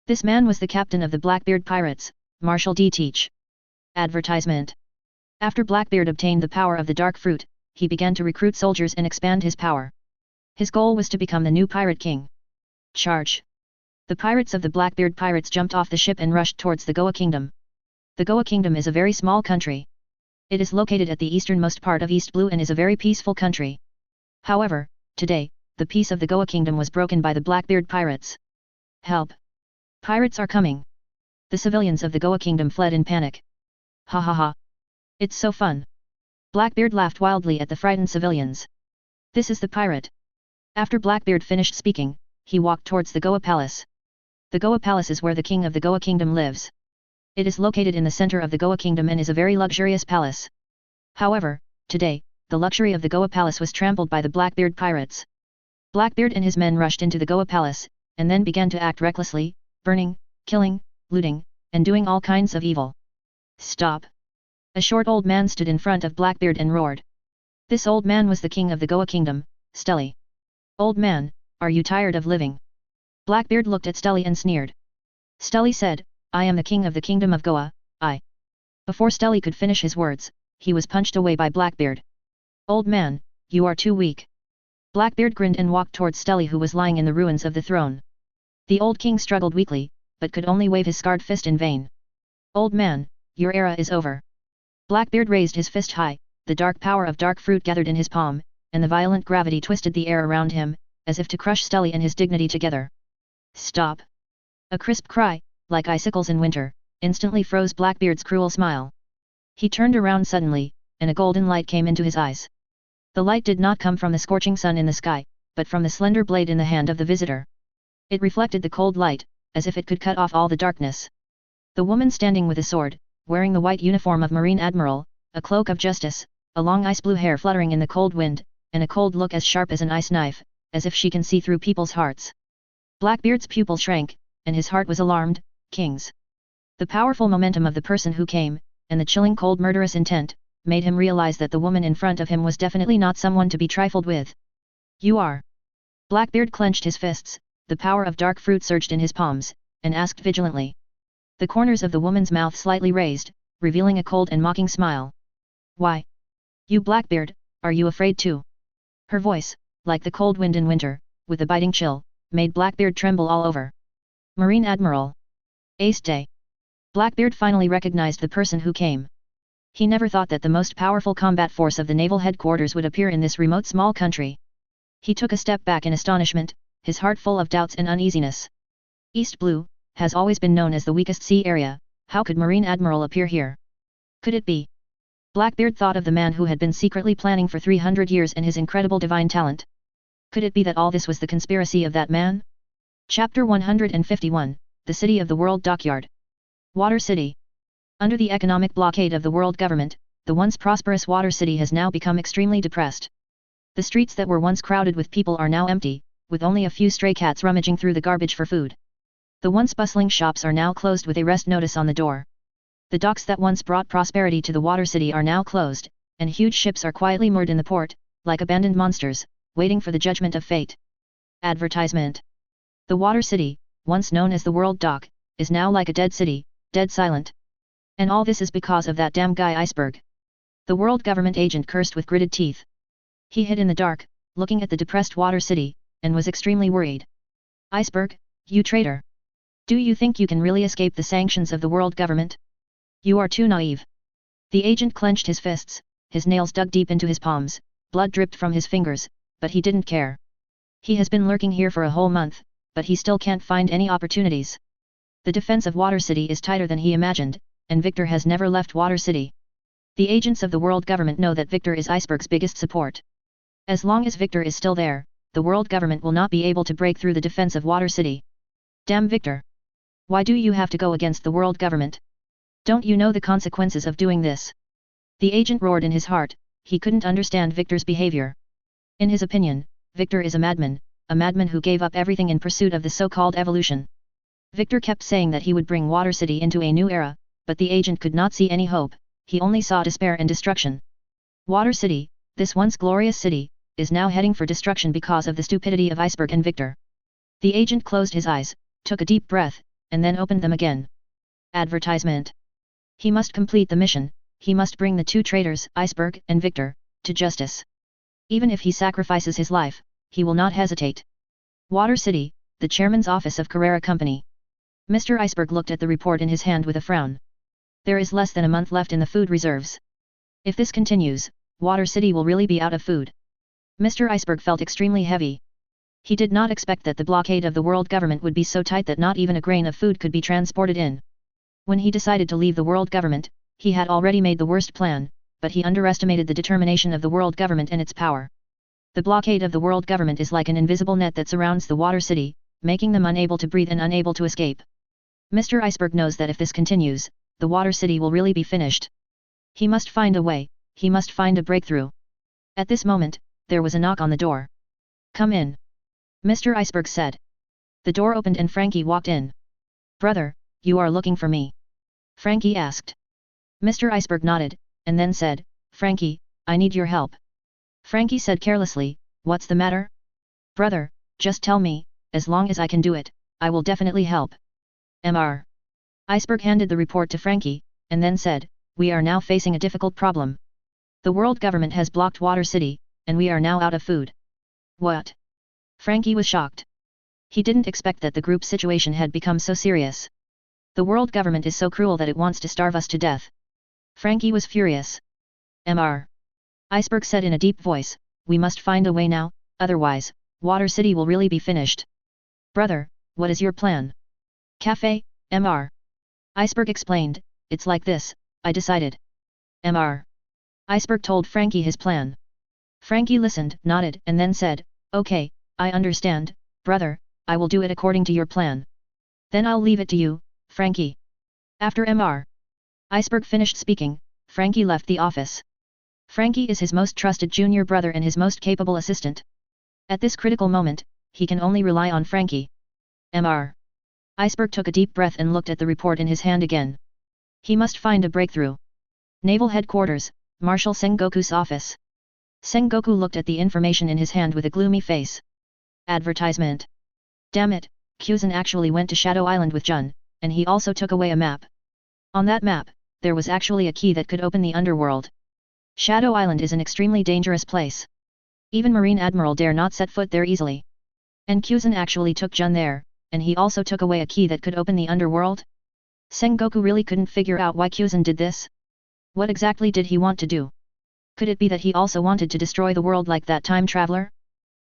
This man was the captain of the Blackbeard Pirates, Marshal D. Teach. Advertisement. After Blackbeard obtained the power of the dark fruit, he began to recruit soldiers and expand his power. His goal was to become the new pirate king. Charge. The pirates of the Blackbeard Pirates jumped off the ship and rushed towards the Goa Kingdom. The Goa Kingdom is a very small country. It is located at the easternmost part of East Blue and is a very peaceful country. However, today, the peace of the Goa Kingdom was broken by the Blackbeard Pirates. Help! Pirates are coming! The civilians of the Goa Kingdom fled in panic. Ha ha ha! It's so fun! Blackbeard laughed wildly at the frightened civilians. This is the pirate. After Blackbeard finished speaking, he walked towards the Goa Palace. The Goa Palace is where the king of the Goa Kingdom lives. It is located in the center of the Goa Kingdom and is a very luxurious palace. However, today, the luxury of the Goa Palace was trampled by the Blackbeard Pirates. Blackbeard and his men rushed into the Goa Palace, and then began to act recklessly, burning, killing, looting, and doing all kinds of evil. Stop! A short old man stood in front of Blackbeard and roared. This old man was the king of the Goa Kingdom, Stelly. Old man, are you tired of living? Blackbeard looked at Stelly and sneered. Stelly said, I am the king of the kingdom of Goa, I. Before Stelly could finish his words, he was punched away by Blackbeard. Old man, you are too weak. Blackbeard grinned and walked towards Stelly who was lying in the ruins of the throne. The old king struggled weakly, but could only wave his scarred fist in vain. Old man, your era is over. Blackbeard raised his fist high, the dark power of dark fruit gathered in his palm, and the violent gravity twisted the air around him, as if to crush Stelly and his dignity together. Stop! A crisp cry, like icicles in winter, instantly froze Blackbeard's cruel smile. He turned around suddenly, and a golden light came into his eyes. The light did not come from the scorching sun in the sky, but from the slender blade in the hand of the visitor. It reflected the cold light, as if it could cut off all the darkness. The woman standing with a sword, wearing the white uniform of Marine Admiral, a cloak of justice, a long ice blue hair fluttering in the cold wind, and a cold look as sharp as an ice knife, as if she can see through people's hearts. Blackbeard's pupil shrank, and his heart was alarmed. Kings. The powerful momentum of the person who came, and the chilling cold murderous intent, made him realize that the woman in front of him was definitely not someone to be trifled with. You are. Blackbeard clenched his fists, the power of dark fruit surged in his palms, and asked vigilantly. The corners of the woman's mouth slightly raised, revealing a cold and mocking smile. Why? You Blackbeard, are you afraid too? Her voice, like the cold wind in winter, with a biting chill, made Blackbeard tremble all over. Marine Admiral. Ace Day. Blackbeard finally recognized the person who came. He never thought that the most powerful combat force of the naval headquarters would appear in this remote small country. He took a step back in astonishment, his heart full of doubts and uneasiness. East Blue has always been known as the weakest sea area. How could Marine Admiral appear here? Could it be? Blackbeard thought of the man who had been secretly planning for 300 years and his incredible divine talent. Could it be that all this was the conspiracy of that man? Chapter 151, The City of the World Dockyard. Water City. Under the economic blockade of the world government, the once prosperous Water City has now become extremely depressed. The streets that were once crowded with people are now empty, with only a few stray cats rummaging through the garbage for food. The once bustling shops are now closed with a rest notice on the door. The docks that once brought prosperity to the Water City are now closed, and huge ships are quietly moored in the port, like abandoned monsters, waiting for the judgment of fate. Advertisement. The Water City, once known as the World Dock, is now like a dead city, dead silent. And all this is because of that damn guy Iceberg. The world government agent cursed with gritted teeth. He hid in the dark, looking at the depressed Water City, and was extremely worried. Iceberg, you traitor! Do you think you can really escape the sanctions of the world government? You are too naive. The agent clenched his fists, his nails dug deep into his palms, blood dripped from his fingers, but he didn't care. He has been lurking here for a whole month, but he still can't find any opportunities. The defense of Water City is tighter than he imagined, and Victor has never left Water City. The agents of the world government know that Victor is Iceberg's biggest support. As long as Victor is still there, the world government will not be able to break through the defense of Water City. Damn Victor! Why do you have to go against the world government? Don't you know the consequences of doing this? The agent roared in his heart. He couldn't understand Victor's behavior. In his opinion, Victor is a madman who gave up everything in pursuit of the so-called evolution. Victor kept saying that he would bring Water City into a new era, but the agent could not see any hope, he only saw despair and destruction. Water City, this once glorious city, is now heading for destruction because of the stupidity of Iceberg and Victor. The agent closed his eyes, took a deep breath, and then opened them again. Advertisement. He must complete the mission, he must bring the two traitors, Iceberg and Victor, to justice. Even if he sacrifices his life, he will not hesitate. Water City, the chairman's office of Carrera Company. Mr. Iceberg looked at the report in his hand with a frown. There is less than a month left in the food reserves. If this continues, Water City will really be out of food. Mr. Iceberg felt extremely heavy. He did not expect that the blockade of the world government would be so tight that not even a grain of food could be transported in. When he decided to leave the world government, he had already made the worst plan, but he underestimated the determination of the world government and its power. The blockade of the world government is like an invisible net that surrounds the Water City, making them unable to breathe and unable to escape. Mr. Iceberg knows that if this continues, the Water City will really be finished. He must find a way, he must find a breakthrough. At this moment, there was a knock on the door. Come in. Mr. Iceberg said. The door opened and Frankie walked in. Brother, you are looking for me? Frankie asked. Mr. Iceberg nodded, and then said, Frankie, I need your help. Frankie said carelessly, what's the matter? Brother, just tell me, as long as I can do it, I will definitely help. Mr. Iceberg handed the report to Frankie, and then said, we are now facing a difficult problem. The world government has blocked Water City, and we are now out of food. What? Frankie was shocked. He didn't expect that the group's situation had become so serious. The world government is so cruel that it wants to starve us to death. Frankie was furious. Mr. Iceberg said in a deep voice, we must find a way now, otherwise, Water City will really be finished. Brother, what is your plan? Cafe, Mr. Iceberg explained, it's like this, I decided. Mr. Iceberg told Frankie his plan. Frankie listened, nodded, and then said, okay, I understand, brother, I will do it according to your plan. Then I'll leave it to you, Frankie. After Mr. Iceberg finished speaking, Frankie left the office. Frankie is his most trusted junior brother and his most capable assistant. At this critical moment, he can only rely on Frankie. Mr. Iceberg took a deep breath and looked at the report in his hand again. He must find a breakthrough. Naval Headquarters, Marshal Sengoku's office. Sengoku looked at the information in his hand with a gloomy face. Advertisement. Damn it, Kuzan actually went to Shadow Island with Jun, and he also took away a map. On that map, there was actually a key that could open the underworld. Shadow Island is an extremely dangerous place. Even Marine Admiral dare not set foot there easily. And Kuzan actually took Jun there, and he also took away a key that could open the underworld? Sengoku really couldn't figure out why Kuzan did this. What exactly did he want to do? Could it be that he also wanted to destroy the world like that time traveler?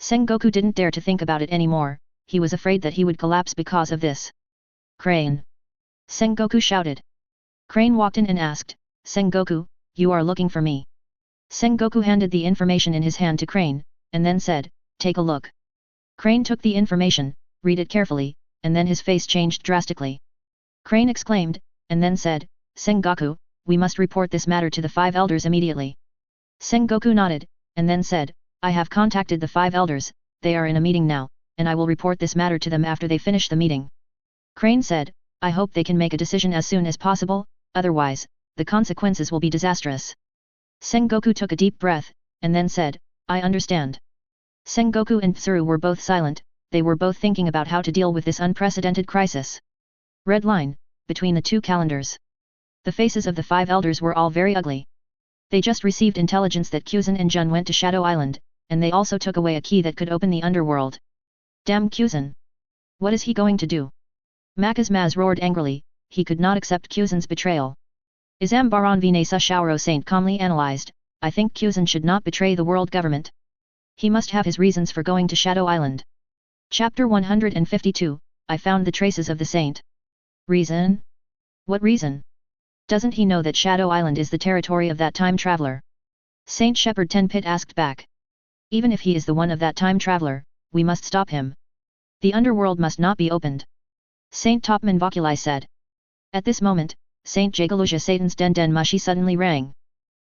Sengoku didn't dare to think about it anymore, he was afraid that he would collapse because of this. Crane! Sengoku shouted. Crane walked in and asked, Sengoku, you are looking for me. Sengoku handed the information in his hand to Crane, and then said, take a look. Crane took the information, read it carefully, and then his face changed drastically. Crane exclaimed, and then said, Sengoku, we must report this matter to the 5 elders immediately. Sengoku nodded, and then said, I have contacted the 5 elders, they are in a meeting now, and I will report this matter to them after they finish the meeting. Crane said, I hope they can make a decision as soon as possible, otherwise, the consequences will be disastrous. Sengoku took a deep breath, and then said, I understand. Sengoku and Tsuru were both silent, they were both thinking about how to deal with this unprecedented crisis. Red line, between the 2 calendars. The faces of the 5 elders were all very ugly. They just received intelligence that Kuzan and Jun went to Shadow Island, and they also took away a key that could open the underworld. Damn Kuzan! What is he going to do? Makazmaz roared angrily, he could not accept Kuzan's betrayal. Isam Baran Vinay Shaoro Saint calmly analyzed, I think Kuzan should not betray the world government. He must have his reasons for going to Shadow Island. Chapter 152, I found the traces of the saint. Reason? What reason? Doesn't he know that Shadow Island is the territory of that time traveler? Saint Shepherd Tenpit asked back. Even if he is the one of that time traveler, we must stop him. The underworld must not be opened. Saint Topman Voculi said. At this moment, Saint Jagaluja Satan's Den Den Mushi suddenly rang.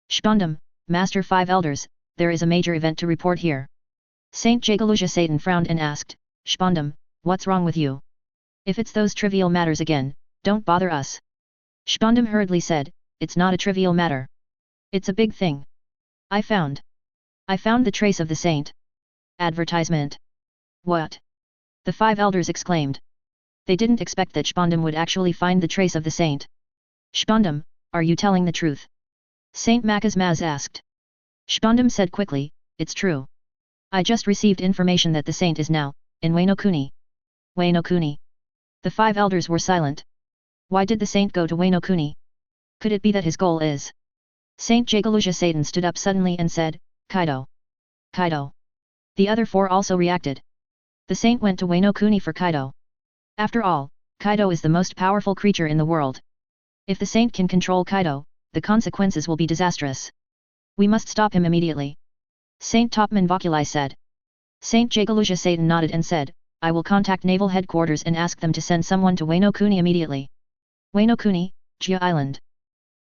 Shpondam, Master 5 Elders, there is a major event to report here. Saint Jagaluja Satan frowned and asked, Shpondam, what's wrong with you? If it's those trivial matters again, don't bother us. Shpondam hurriedly said, it's not a trivial matter. It's a big thing. I found the trace of the saint. Advertisement. What? The 5 elders exclaimed. They didn't expect that Shpondam would actually find the trace of the saint. Shpondam, are you telling the truth? Saint Makazmaz asked. Shpondam said quickly, it's true. I just received information that the saint is now, in Wano-kuni. Wano-kuni. The 5 elders were silent. Why did the saint go to Wano-kuni? Could it be that his goal is? Saint Jagaluja Satan stood up suddenly and said, Kaido. Kaido. The other 4 also reacted. The saint went to Wano-kuni for Kaido. After all, Kaido is the most powerful creature in the world. If the saint can control Kaido, the consequences will be disastrous. We must stop him immediately. Saint Topman Voculi said. Saint Jagaluja Satan nodded and said, I will contact naval headquarters and ask them to send someone to Wano-kuni immediately. Wano-kuni, Jia Island.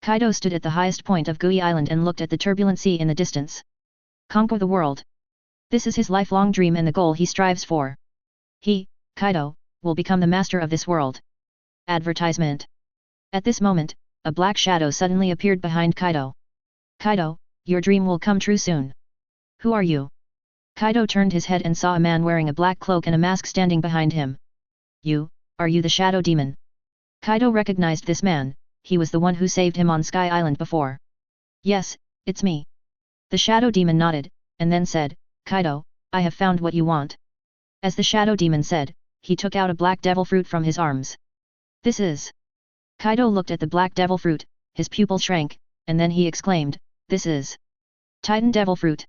Kaido stood at the highest point of Gui Island and looked at the turbulent sea in the distance. Conquer the world. This is his lifelong dream and the goal he strives for. He, Kaido, will become the master of this world. Advertisement. At this moment, a black shadow suddenly appeared behind Kaido. Kaido, your dream will come true soon. Who are you? Kaido turned his head and saw a man wearing a black cloak and a mask standing behind him. Are you the shadow demon? Kaido recognized this man, he was the one who saved him on Sky Island before. Yes, it's me. The shadow demon nodded, and then said, Kaido, I have found what you want. As the shadow demon said, he took out a black devil fruit from his arms. This is. Kaido looked at the black devil fruit, his pupil shrank, and then he exclaimed, this is. Titan devil fruit.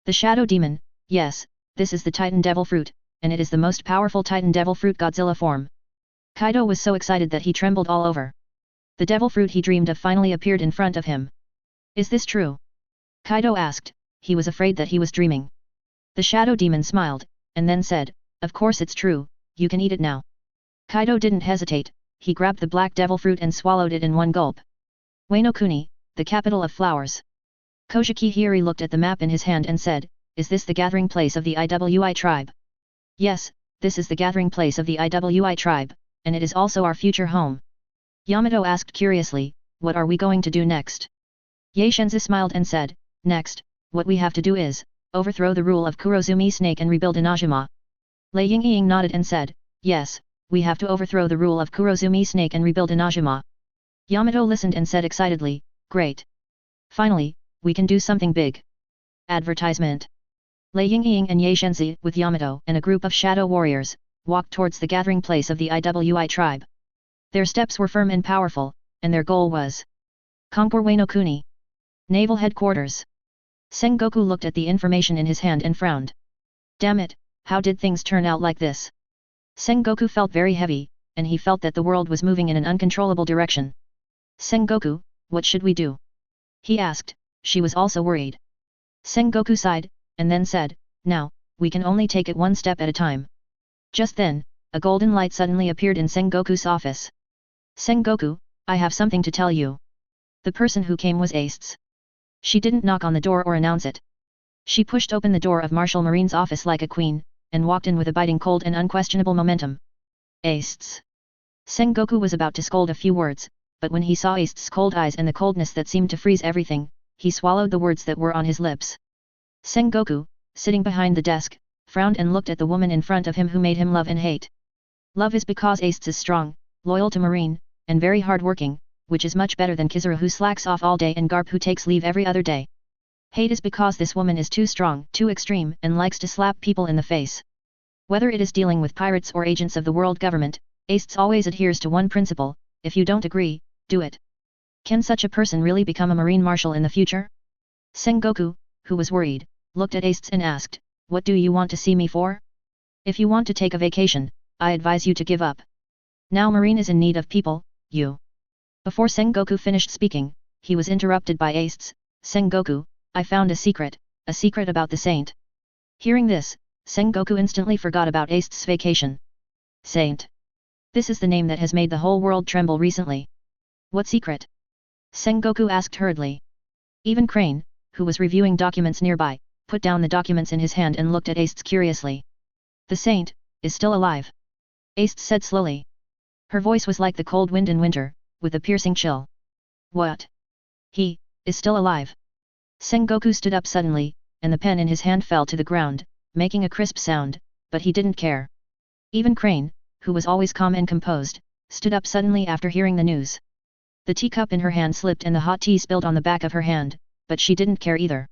The shadow demon, yes, this is the Titan devil fruit, and it is the most powerful Titan devil fruit Godzilla form. Kaido was so excited that he trembled all over. The devil fruit he dreamed of finally appeared in front of him. Is this true? Kaido asked, he was afraid that he was dreaming. The shadow demon smiled, and then said, of course it's true, you can eat it now. Kaido didn't hesitate, he grabbed the black devil fruit and swallowed it in one gulp. Wano-kuni, the capital of flowers. Koshiki Hiri looked at the map in his hand and said, is this the gathering place of the Iwi tribe? Yes, this is the gathering place of the Iwi tribe, and it is also our future home. Yamato asked curiously, what are we going to do next? Ye Shenzi smiled and said, next, what we have to do is, overthrow the rule of Kurozumi Snake and rebuild Inajima. Lei Yingying nodded and said, yes, we have to overthrow the rule of Kurozumi Snake and rebuild Inajima. Yamato listened and said excitedly, great. Finally, we can do something big. Advertisement. Lei Yingying and Ye Shenzi, with Yamato and a group of shadow warriors, walked towards the gathering place of the Iwi tribe. Their steps were firm and powerful, and their goal was conquer Wano-kuni. Naval headquarters. Sengoku looked at the information in his hand and frowned. Damn it, how did things turn out like this? Sengoku felt very heavy, and he felt that the world was moving in an uncontrollable direction. Sengoku, what should we do? He asked, she was also worried. Sengoku sighed, and then said, now, we can only take it one step at a time. Just then, a golden light suddenly appeared in Sengoku's office. Sengoku, I have something to tell you. The person who came was Ace. She didn't knock on the door or announce it. She pushed open the door of Marshal Marine's office like a queen, and walked in with a biting cold and unquestionable momentum. Ace. Sengoku was about to scold a few words, but when he saw Ace's cold eyes and the coldness that seemed to freeze everything, he swallowed the words that were on his lips. Sengoku, sitting behind the desk, frowned and looked at the woman in front of him who made him love and hate. Love is because Ace is strong, loyal to Marine, and very hard-working, which is much better than Kizuru who slacks off all day and Garp who takes leave every other day. Hate is because this woman is too strong, too extreme, and likes to slap people in the face. Whether it is dealing with pirates or agents of the world government, Ace always adheres to one principle: if you don't agree, do it. Can such a person really become a marine marshal in the future? Sengoku, who was worried, looked at Ace and asked, what do you want to see me for? If you want to take a vacation, I advise you to give up. Now Marine is in need of people, you. Before Sengoku finished speaking, he was interrupted by Ace. Sengoku, I found a secret about the saint. Hearing this, Sengoku instantly forgot about Ace's vacation. Saint. This is the name that has made the whole world tremble recently. What secret? Sengoku asked hurriedly. Even Crane, who was reviewing documents nearby, put down the documents in his hand and looked at Ace curiously. The saint is still alive. Ace said slowly. Her voice was like the cold wind in winter, with a piercing chill. What? He is still alive. Sengoku stood up suddenly, and the pen in his hand fell to the ground, making a crisp sound, but he didn't care. Even Crane, who was always calm and composed, stood up suddenly after hearing the news. The teacup in her hand slipped and the hot tea spilled on the back of her hand, but she didn't care either.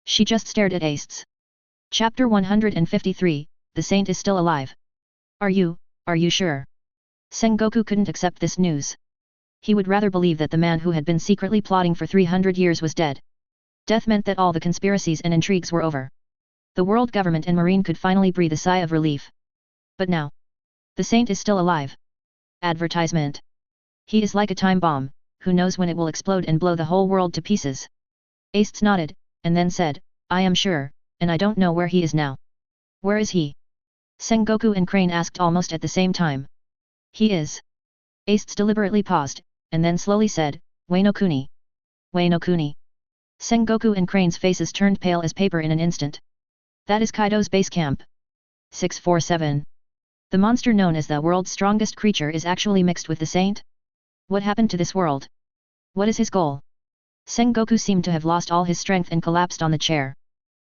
She just stared at Ace. Chapter 153, The Saint is still alive. Are you sure? Sengoku couldn't accept this news. He would rather believe that the man who had been secretly plotting for 300 years was dead. Death meant that all the conspiracies and intrigues were over. The world government and Marine could finally breathe a sigh of relief. But now, the saint is still alive. Advertisement. He is like a time bomb, who knows when it will explode and blow the whole world to pieces. Ace nodded, and then said, I am sure, and I don't know where he is now. Where is he? Sengoku and Crane asked almost at the same time. He is. Ace deliberately paused, and then slowly said, Wano Kuni. Wano Kuni. Sengoku and Crane's faces turned pale as paper in an instant. That is Kaido's base camp. 647. The monster known as the world's strongest creature is actually mixed with the saint? What happened to this world? What is his goal? Sengoku seemed to have lost all his strength and collapsed on the chair.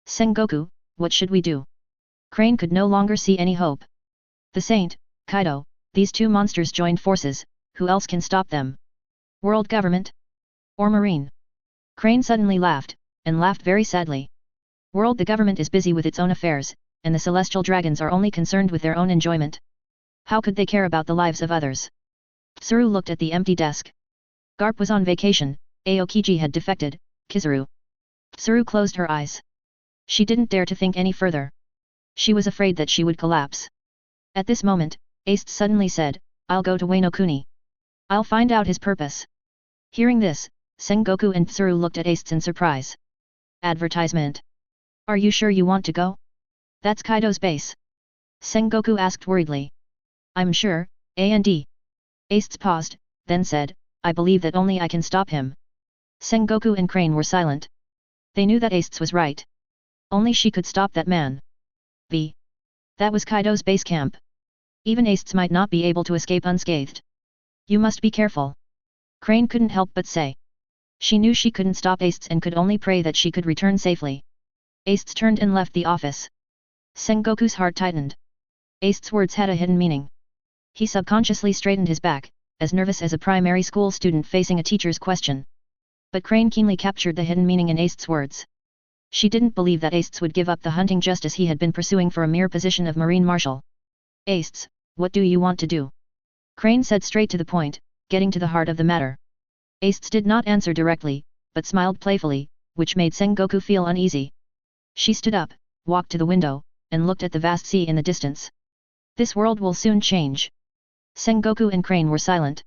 Sengoku, what should we do? Crane could no longer see any hope. The saint, Kaido, these two monsters joined forces, who else can stop them? World government? Or Marine? Crane suddenly laughed, and laughed very sadly. The government is busy with its own affairs, and the celestial dragons are only concerned with their own enjoyment. How could they care about the lives of others? Tsuru looked at the empty desk. Garp was on vacation, Aokiji had defected, Kizaru. Tsuru closed her eyes. She didn't dare to think any further. She was afraid that she would collapse. At this moment, Ace suddenly said, I'll go to Wano Kuni. I'll find out his purpose. Hearing this, Sengoku and Tsuru looked at Ace in surprise. Advertisement. Are you sure you want to go? That's Kaido's base. Sengoku asked worriedly. I'm sure, A&D. Ace paused, then said, I believe that only I can stop him. Sengoku and Crane were silent. They knew that Ace was right. Only she could stop that man. That was Kaido's base camp. Even Ace might not be able to escape unscathed. You must be careful. Crane couldn't help but say. She knew she couldn't stop Ace and could only pray that she could return safely. Ace turned and left the office. Sengoku's heart tightened. Ace's words had a hidden meaning. He subconsciously straightened his back, as nervous as a primary school student facing a teacher's question. But Crane keenly captured the hidden meaning in Ace's words. She didn't believe that Ace would give up the hunting just as he had been pursuing for a mere position of Marine Marshal. Ace, what do you want to do? Crane said straight to the point, getting to the heart of the matter. Ace did not answer directly, but smiled playfully, which made Sengoku feel uneasy. She stood up, walked to the window, and looked at the vast sea in the distance. This world will soon change. Sengoku and Crane were silent.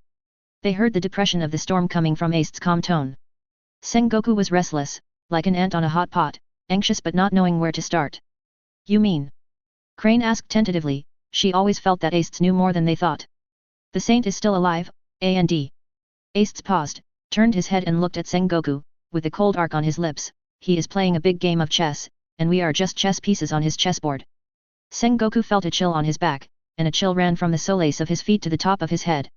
They heard the depression of the storm coming from Ace's calm tone. Sengoku was restless, like an ant on a hot pot, anxious but not knowing where to start. You mean? Crane asked tentatively, she always felt that Ace knew more than they thought. The saint is still alive, A&D. Ace paused, turned his head and looked at Sengoku, with a cold arc on his lips. He is playing a big game of chess, and we are just chess pieces on his chessboard. Sengoku felt a chill on his back, and a chill ran from the solace of his feet to the top of his head.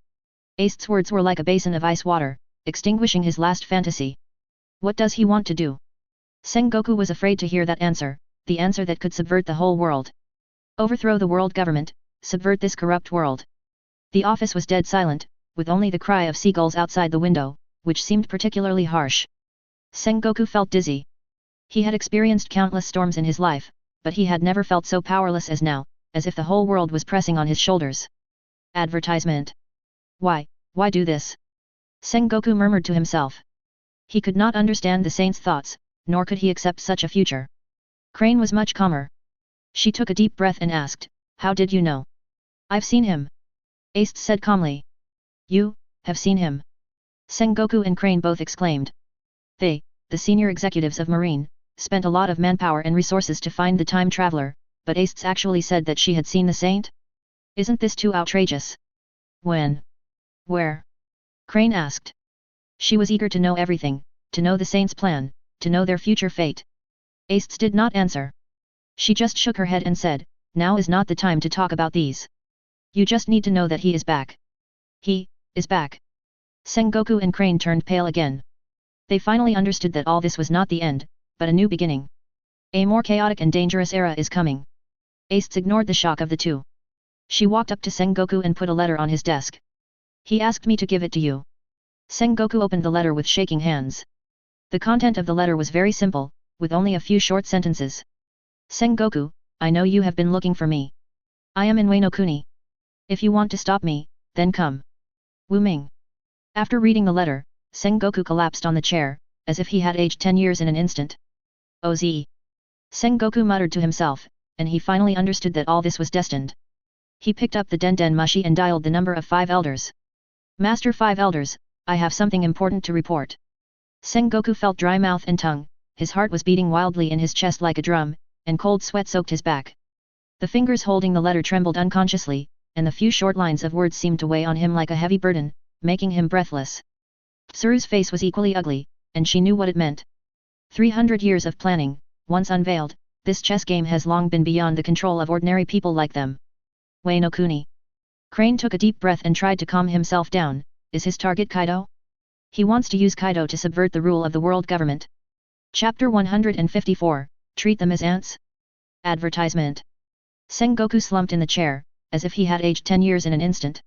Ace's words were like a basin of ice water, extinguishing his last fantasy. What does he want to do? Sengoku was afraid to hear that answer, the answer that could subvert the whole world. Overthrow the world government, subvert this corrupt world. The office was dead silent, with only the cry of seagulls outside the window, which seemed particularly harsh. Sengoku felt dizzy. He had experienced countless storms in his life, but he had never felt so powerless as now, as if the whole world was pressing on his shoulders. Advertisement. Why do this? Sengoku murmured to himself. He could not understand the saint's thoughts, nor could he accept such a future. Crane was much calmer. She took a deep breath and asked, "How did you know?" "I've seen him," Ace said calmly. "You, have seen him?" Sengoku and Crane both exclaimed. They, the senior executives of Marine, spent a lot of manpower and resources to find the time traveler, but Ace actually said that she had seen the saint? Isn't this too outrageous? When? Where? Crane asked. She was eager to know everything, to know the saint's plan, to know their future fate. Ace did not answer. She just shook her head and said, "Now is not the time to talk about these. You just need to know that he is back." He is back. Sengoku and Crane turned pale again. They finally understood that all this was not the end, but a new beginning. A more chaotic and dangerous era is coming. Ace ignored the shock of the two. She walked up to Sengoku and put a letter on his desk. "He asked me to give it to you." Sengoku opened the letter with shaking hands. The content of the letter was very simple, with only a few short sentences. "Sengoku, I know you have been looking for me. I am in Wano Kuni. If you want to stop me, then come. Wu Ming." After reading the letter, Sengoku collapsed on the chair, as if he had aged 10 years in an instant. "Oz." Sengoku muttered to himself, and he finally understood that all this was destined. He picked up the Den Mushi and dialed the number of 5 elders. "Master 5 elders, I have something important to report." Sengoku felt dry mouth and tongue, his heart was beating wildly in his chest like a drum, and cold sweat soaked his back. The fingers holding the letter trembled unconsciously, and the few short lines of words seemed to weigh on him like a heavy burden, making him breathless. Tsuru's face was equally ugly, and she knew what it meant. 300 years of planning, once unveiled, this chess game has long been beyond the control of ordinary people like them. Wano Kuni. Crane took a deep breath and tried to calm himself down. Is his target Kaido? He wants to use Kaido to subvert the rule of the world government. Chapter 154, Treat them as ants? Advertisement. Sengoku slumped in the chair, as if he had aged 10 years in an instant.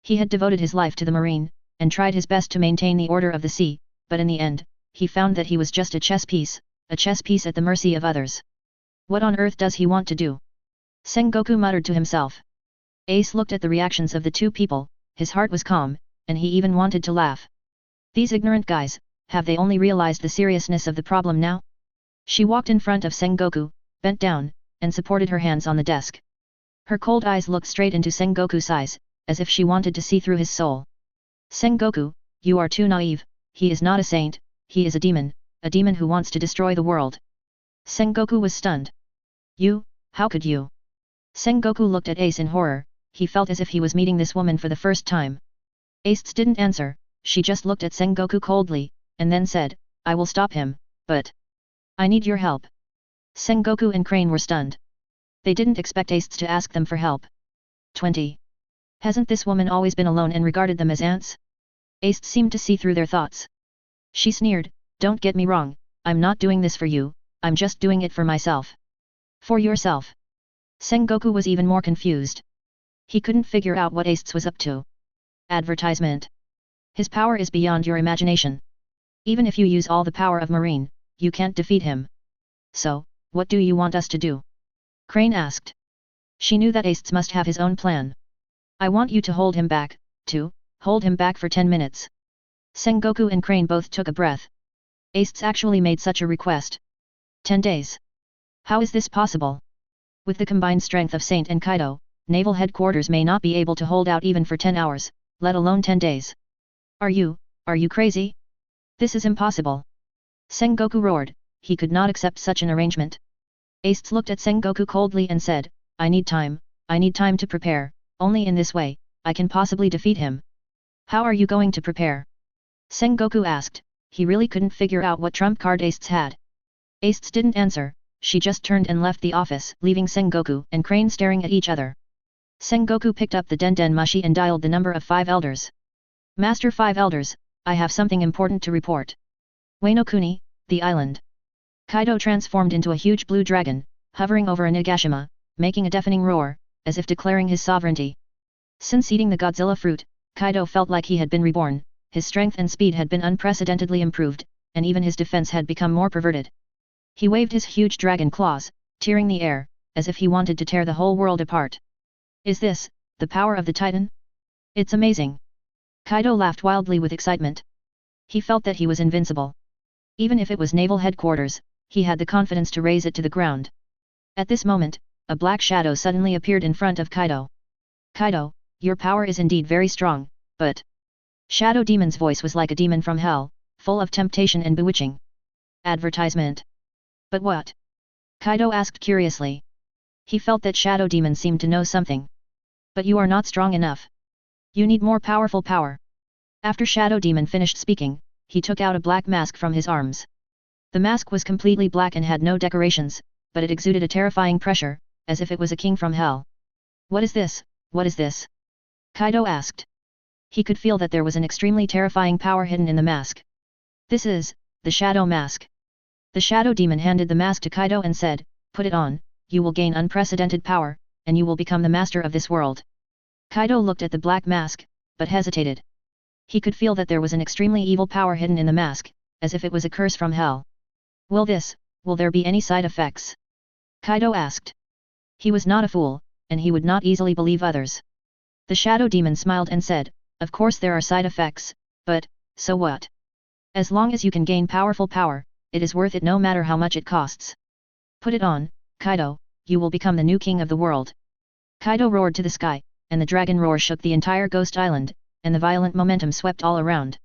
He had devoted his life to the marine, and tried his best to maintain the order of the sea, but in the end, he found that he was just a chess piece at the mercy of others. What on earth does he want to do? Sengoku muttered to himself. Ace looked at the reactions of the two people, his heart was calm, and he even wanted to laugh. These ignorant guys, have they only realized the seriousness of the problem now? She walked in front of Sengoku, bent down, and supported her hands on the desk. Her cold eyes looked straight into Sengoku's eyes, as if she wanted to see through his soul. "Sengoku, you are too naive, he is not a saint, he is a demon who wants to destroy the world." Sengoku was stunned. "You, how could you?" Sengoku looked at Ace in horror, he felt as if he was meeting this woman for the first time. Ace didn't answer, she just looked at Sengoku coldly, and then said, "I will stop him, but I need your help." Sengoku and Crane were stunned. They didn't expect Ace to ask them for help. 20. Hasn't this woman always been alone and regarded them as ants? Ace seemed to see through their thoughts. She sneered, "Don't get me wrong, I'm not doing this for you, I'm just doing it for myself." "For yourself?" Sengoku was even more confused. He couldn't figure out what Ace was up to. Advertisement. His power is beyond your imagination. Even if you use all the power of Marine, you can't defeat him. "So, what do you want us to do?" Crane asked. She knew that Ace must have his own plan. "I want you to hold him back, hold him back for 10 minutes. Sengoku and Crane both took a breath. Ace actually made such a request. 10 days. How is this possible? With the combined strength of Saint and Kaido, naval headquarters may not be able to hold out even for 10 hours, let alone 10 days. Are you crazy? This is impossible." Sengoku roared, he could not accept such an arrangement. Ace looked at Sengoku coldly and said, I need time to prepare, only in this way, I can possibly defeat him." "How are you going to prepare?" Sengoku asked, he really couldn't figure out what trump card Ace had. Ace didn't answer, she just turned and left the office, leaving Sengoku and Crane staring at each other. Sengoku picked up the Den Mushi and dialed the number of 5 elders. "Master 5 elders, I have something important to report. Wano Kuni, the island." Kaido transformed into a huge blue dragon, hovering over Onigashima, making a deafening roar, as if declaring his sovereignty. Since eating the Godzilla fruit, Kaido felt like he had been reborn, his strength and speed had been unprecedentedly improved, and even his defense had become more perverted. He waved his huge dragon claws, tearing the air, as if he wanted to tear the whole world apart. "Is this the power of the Titan? It's amazing." Kaido laughed wildly with excitement. He felt that he was invincible. Even if it was naval headquarters, he had the confidence to raze it to the ground. At this moment, a black shadow suddenly appeared in front of Kaido. Kaido, your power is indeed very strong, but... Shadow Demon's voice was like a demon from hell, full of temptation and bewitching. Advertisement. But what? Kaido asked curiously. He felt that Shadow Demon seemed to know something. But you are not strong enough. You need more powerful power. After Shadow Demon finished speaking, he took out a black mask from his arms. The mask was completely black and had no decorations, but it exuded a terrifying pressure, as if it was a king from hell. What is this? What is this? Kaido asked. He could feel that there was an extremely terrifying power hidden in the mask. This is the Shadow Mask. The Shadow Demon handed the mask to Kaido and said, "Put it on, you will gain unprecedented power, and you will become the master of this world." Kaido looked at the black mask, but hesitated. He could feel that there was an extremely evil power hidden in the mask, as if it was a curse from hell. Will there be any side effects? Kaido asked. He was not a fool, and he would not easily believe others. The Shadow Demon smiled and said, "Of course there are side effects, but, so what? As long as you can gain powerful power, it is worth it no matter how much it costs. Put it on, Kaido, you will become the new king of the world." Kaido roared to the sky, and the dragon roar shook the entire Ghost Island, and the violent momentum swept all around.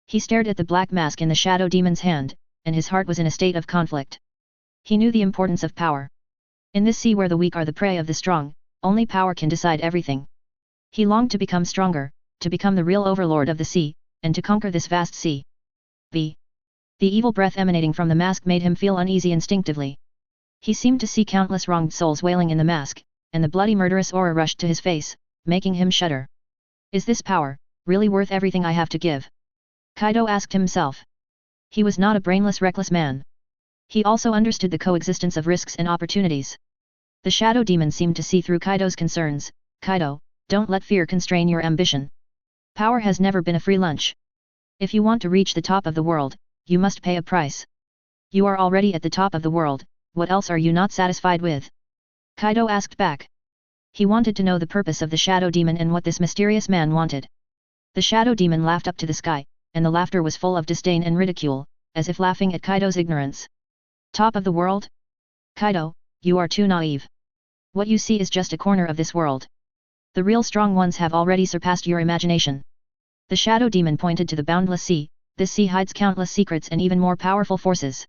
He stared at the black mask in the Shadow Demon's hand, and his heart was in a state of conflict. He knew the importance of power. In this sea where the weak are the prey of the strong, only power can decide everything. He longed to become stronger, to become the real overlord of the sea, and to conquer this vast sea. The evil breath emanating from the mask made him feel uneasy instinctively. He seemed to see countless wronged souls wailing in the mask, and the bloody murderous aura rushed to his face, making him shudder. Is this power really worth everything I have to give? Kaido asked himself. He was not a brainless reckless man. He also understood the coexistence of risks and opportunities. The Shadow Demon seemed to see through Kaido's concerns. Kaido, don't let fear constrain your ambition. Power has never been a free lunch. If you want to reach the top of the world, you must pay a price. You are already at the top of the world, what else are you not satisfied with? Kaido asked back. He wanted to know the purpose of the Shadow Demon and what this mysterious man wanted. The Shadow Demon laughed up to the sky, and the laughter was full of disdain and ridicule, as if laughing at Kaido's ignorance. Top of the world? Kaido, you are too naive. What you see is just a corner of this world. The real strong ones have already surpassed your imagination. The Shadow Demon pointed to the boundless sea. This sea hides countless secrets and even more powerful forces.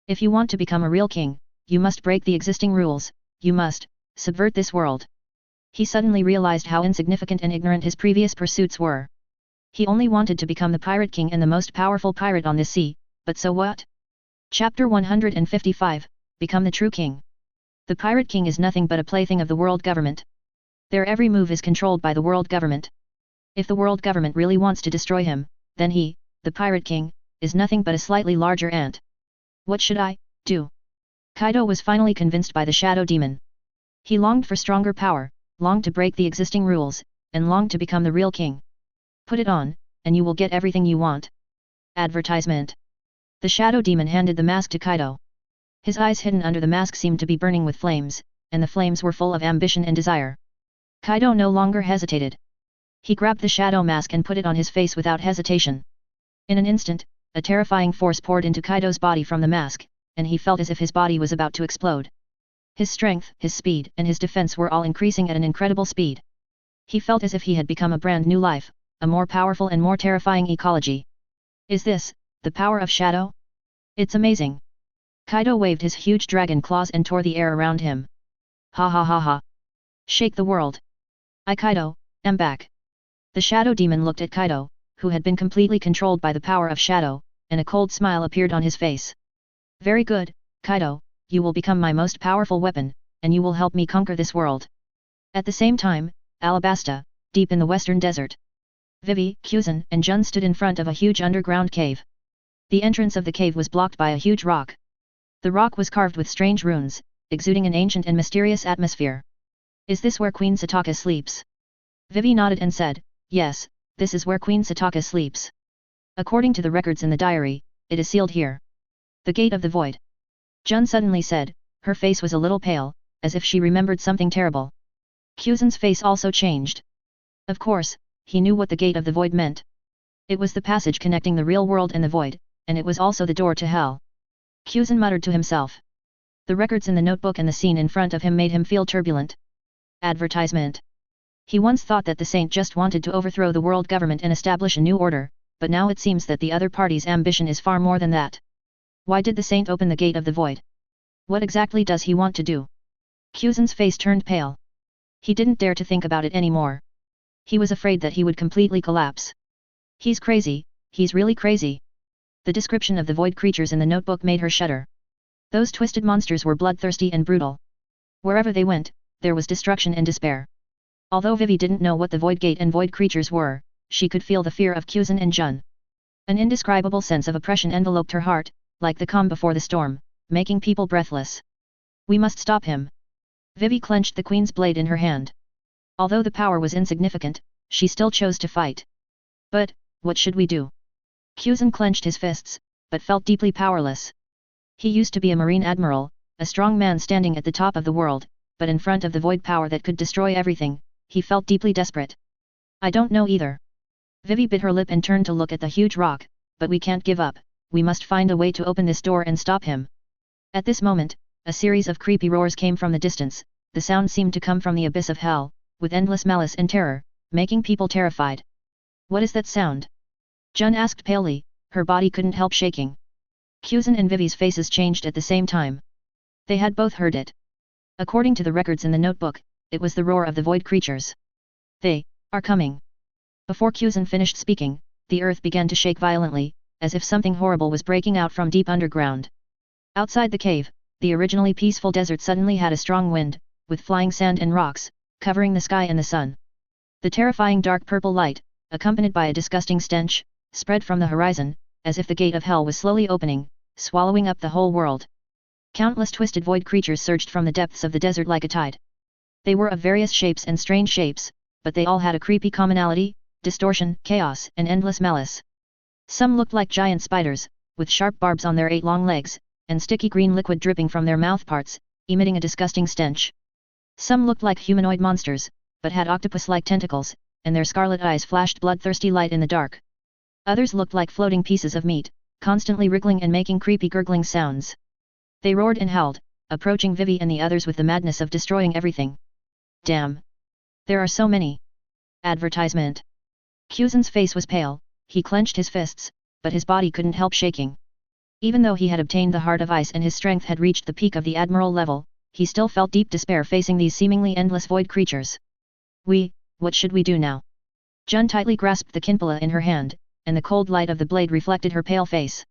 If you want to become a real king, you must break the existing rules, you must subvert this world. He suddenly realized how insignificant and ignorant his previous pursuits were. He only wanted to become the pirate king and the most powerful pirate on this sea, but so what? Chapter 155, Become the True King. The Pirate King is nothing but a plaything of the world government. Their every move is controlled by the world government. If the world government really wants to destroy him, then he, the Pirate King, is nothing but a slightly larger ant. What should I do? Kaido was finally convinced by the Shadow Demon. He longed for stronger power, longed to break the existing rules, and longed to become the real king. Put it on, and you will get everything you want. Advertisement. The Shadow Demon handed the mask to Kaido. His eyes hidden under the mask seemed to be burning with flames, and the flames were full of ambition and desire. Kaido no longer hesitated. He grabbed the shadow mask and put it on his face without hesitation. In an instant, a terrifying force poured into Kaido's body from the mask, and he felt as if his body was about to explode. His strength, his speed, and his defense were all increasing at an incredible speed. He felt as if he had become a brand new life, a more powerful and more terrifying ecology. Is this the power of shadow? It's amazing. Kaido waved his huge dragon claws and tore the air around him. Ha ha ha ha. Shake the world. I, Kaido, am back. The Shadow Demon looked at Kaido, who had been completely controlled by the power of shadow, and a cold smile appeared on his face. Very good, Kaido, you will become my most powerful weapon, and you will help me conquer this world. At the same time, Alabasta, deep in the western desert. Vivi, Kuzan, and Jun stood in front of a huge underground cave. The entrance of the cave was blocked by a huge rock. The rock was carved with strange runes, exuding an ancient and mysterious atmosphere. Is this where Queen Sataka sleeps? Vivi nodded and said, yes, this is where Queen Sataka sleeps. According to the records in the diary, it is sealed here. The Gate of the Void. Jun suddenly said, her face was a little pale, as if she remembered something terrible. Kuzan's face also changed. Of course, he knew what the Gate of the Void meant. It was the passage connecting the real world and the void, and it was also the door to hell. Kuzan muttered to himself. The records in the notebook and the scene in front of him made him feel turbulent. Advertisement. He once thought that the saint just wanted to overthrow the world government and establish a new order, but now it seems that the other party's ambition is far more than that. Why did the saint open the gate of the void? What exactly does he want to do? Kuzan's face turned pale. He didn't dare to think about it anymore. He was afraid that he would completely collapse. He's crazy, he's really crazy. The description of the void creatures in the notebook made her shudder. Those twisted monsters were bloodthirsty and brutal. Wherever they went, there was destruction and despair. Although Vivi didn't know what the void gate and void creatures were, she could feel the fear of Kuzan and Jun. An indescribable sense of oppression enveloped her heart, like the calm before the storm, making people breathless. We must stop him. Vivi clenched the queen's blade in her hand. Although the power was insignificant, she still chose to fight. But, what should we do? Kuzan clenched his fists, but felt deeply powerless. He used to be a marine admiral, a strong man standing at the top of the world, but in front of the void power that could destroy everything, he felt deeply desperate. I don't know either. Vivi bit her lip and turned to look at the huge rock, but we can't give up, we must find a way to open this door and stop him. At this moment, a series of creepy roars came from the distance, the sound seemed to come from the abyss of hell, with endless malice and terror, making people terrified. What is that sound? Jun asked palely, her body couldn't help shaking. Kuzan and Vivi's faces changed at the same time. They had both heard it. According to the records in the notebook, it was the roar of the void creatures. They are coming. Before Kuzan finished speaking, the earth began to shake violently, as if something horrible was breaking out from deep underground. Outside the cave, the originally peaceful desert suddenly had a strong wind, with flying sand and rocks, covering the sky and the sun. The terrifying dark purple light, accompanied by a disgusting stench, spread from the horizon, as if the gate of hell was slowly opening, swallowing up the whole world. Countless twisted void creatures surged from the depths of the desert like a tide. They were of various shapes and strange shapes, but they all had a creepy commonality: distortion, chaos, and endless malice. Some looked like giant spiders, with sharp barbs on their 8 long legs, and sticky green liquid dripping from their mouthparts, emitting a disgusting stench. Some looked like humanoid monsters, but had octopus-like tentacles, and their scarlet eyes flashed bloodthirsty light in the dark. Others looked like floating pieces of meat, constantly wriggling and making creepy gurgling sounds. They roared and howled, approaching Vivi and the others with the madness of destroying everything. Damn! There are so many. Advertisement. Kuzan's face was pale, he clenched his fists, but his body couldn't help shaking. Even though he had obtained the heart of ice and his strength had reached the peak of the admiral level, he still felt deep despair facing these seemingly endless void creatures. What should we do now? Jun tightly grasped the kinpala in her hand, and the cold light of the blade reflected her pale face.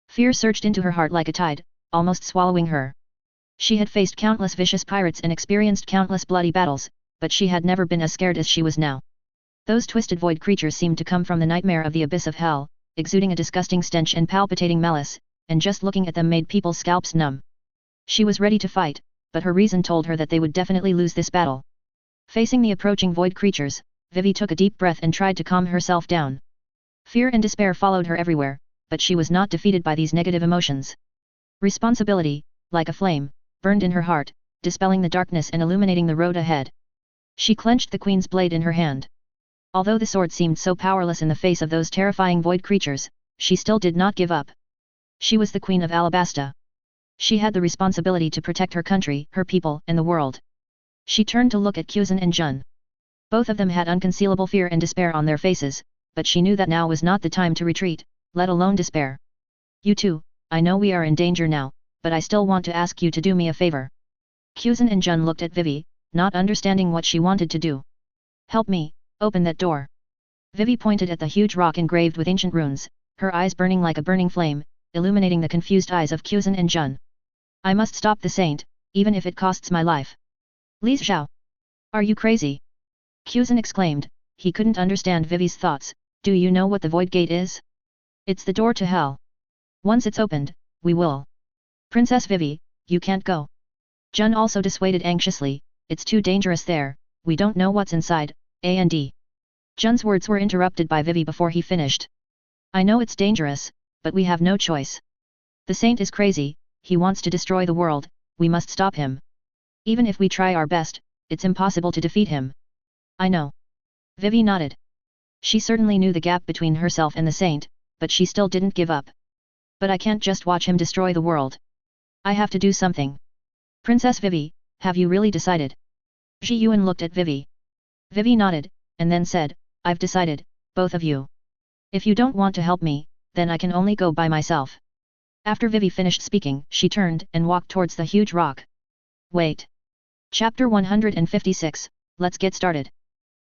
Fear surged into her heart like a tide, almost swallowing her. She had faced countless vicious pirates and experienced countless bloody battles, but she had never been as scared as she was now. Those twisted void creatures seemed to come from the nightmare of the abyss of hell, exuding a disgusting stench and palpitating malice, and just looking at them made people's scalps numb. She was ready to fight, but her reason told her that they would definitely lose this battle. Facing the approaching void creatures, Vivi took a deep breath and tried to calm herself down. Fear and despair followed her everywhere, but she was not defeated by these negative emotions. Responsibility, like a flame, burned in her heart, dispelling the darkness and illuminating the road ahead. She clenched the queen's blade in her hand. Although the sword seemed so powerless in the face of those terrifying void creatures, she still did not give up. She was the queen of Alabasta. She had the responsibility to protect her country, her people, and the world. She turned to look at Kuzan and Jun. Both of them had unconcealable fear and despair on their faces, but she knew that now was not the time to retreat, let alone despair. You two, I know we are in danger now, but I still want to ask you to do me a favor. Kuzan and Jun looked at Vivi, not understanding what she wanted to do. Help me, open that door. Vivi pointed at the huge rock engraved with ancient runes, her eyes burning like a burning flame, illuminating the confused eyes of Kuzan and Jun. I must stop the saint, even if it costs my life. Li Xiao! Are you crazy? Kuzan exclaimed, he couldn't understand Vivi's thoughts. Do you know what the void gate is? It's the door to hell. Once it's opened, we will. Princess Vivi, you can't go. Jun also dissuaded anxiously, it's too dangerous there, we don't know what's inside, and. Jun's words were interrupted by Vivi before he finished. I know it's dangerous, but we have no choice. The saint is crazy, he wants to destroy the world, we must stop him. Even if we try our best, it's impossible to defeat him. I know. Vivi nodded. She certainly knew the gap between herself and the saint, but she still didn't give up. But I can't just watch him destroy the world. I have to do something. Princess Vivi, have you really decided? Ji Yuan looked at Vivi. Vivi nodded, and then said, I've decided, both of you. If you don't want to help me, then I can only go by myself. After Vivi finished speaking, she turned and walked towards the huge rock. Wait. Chapter 156, let's get started.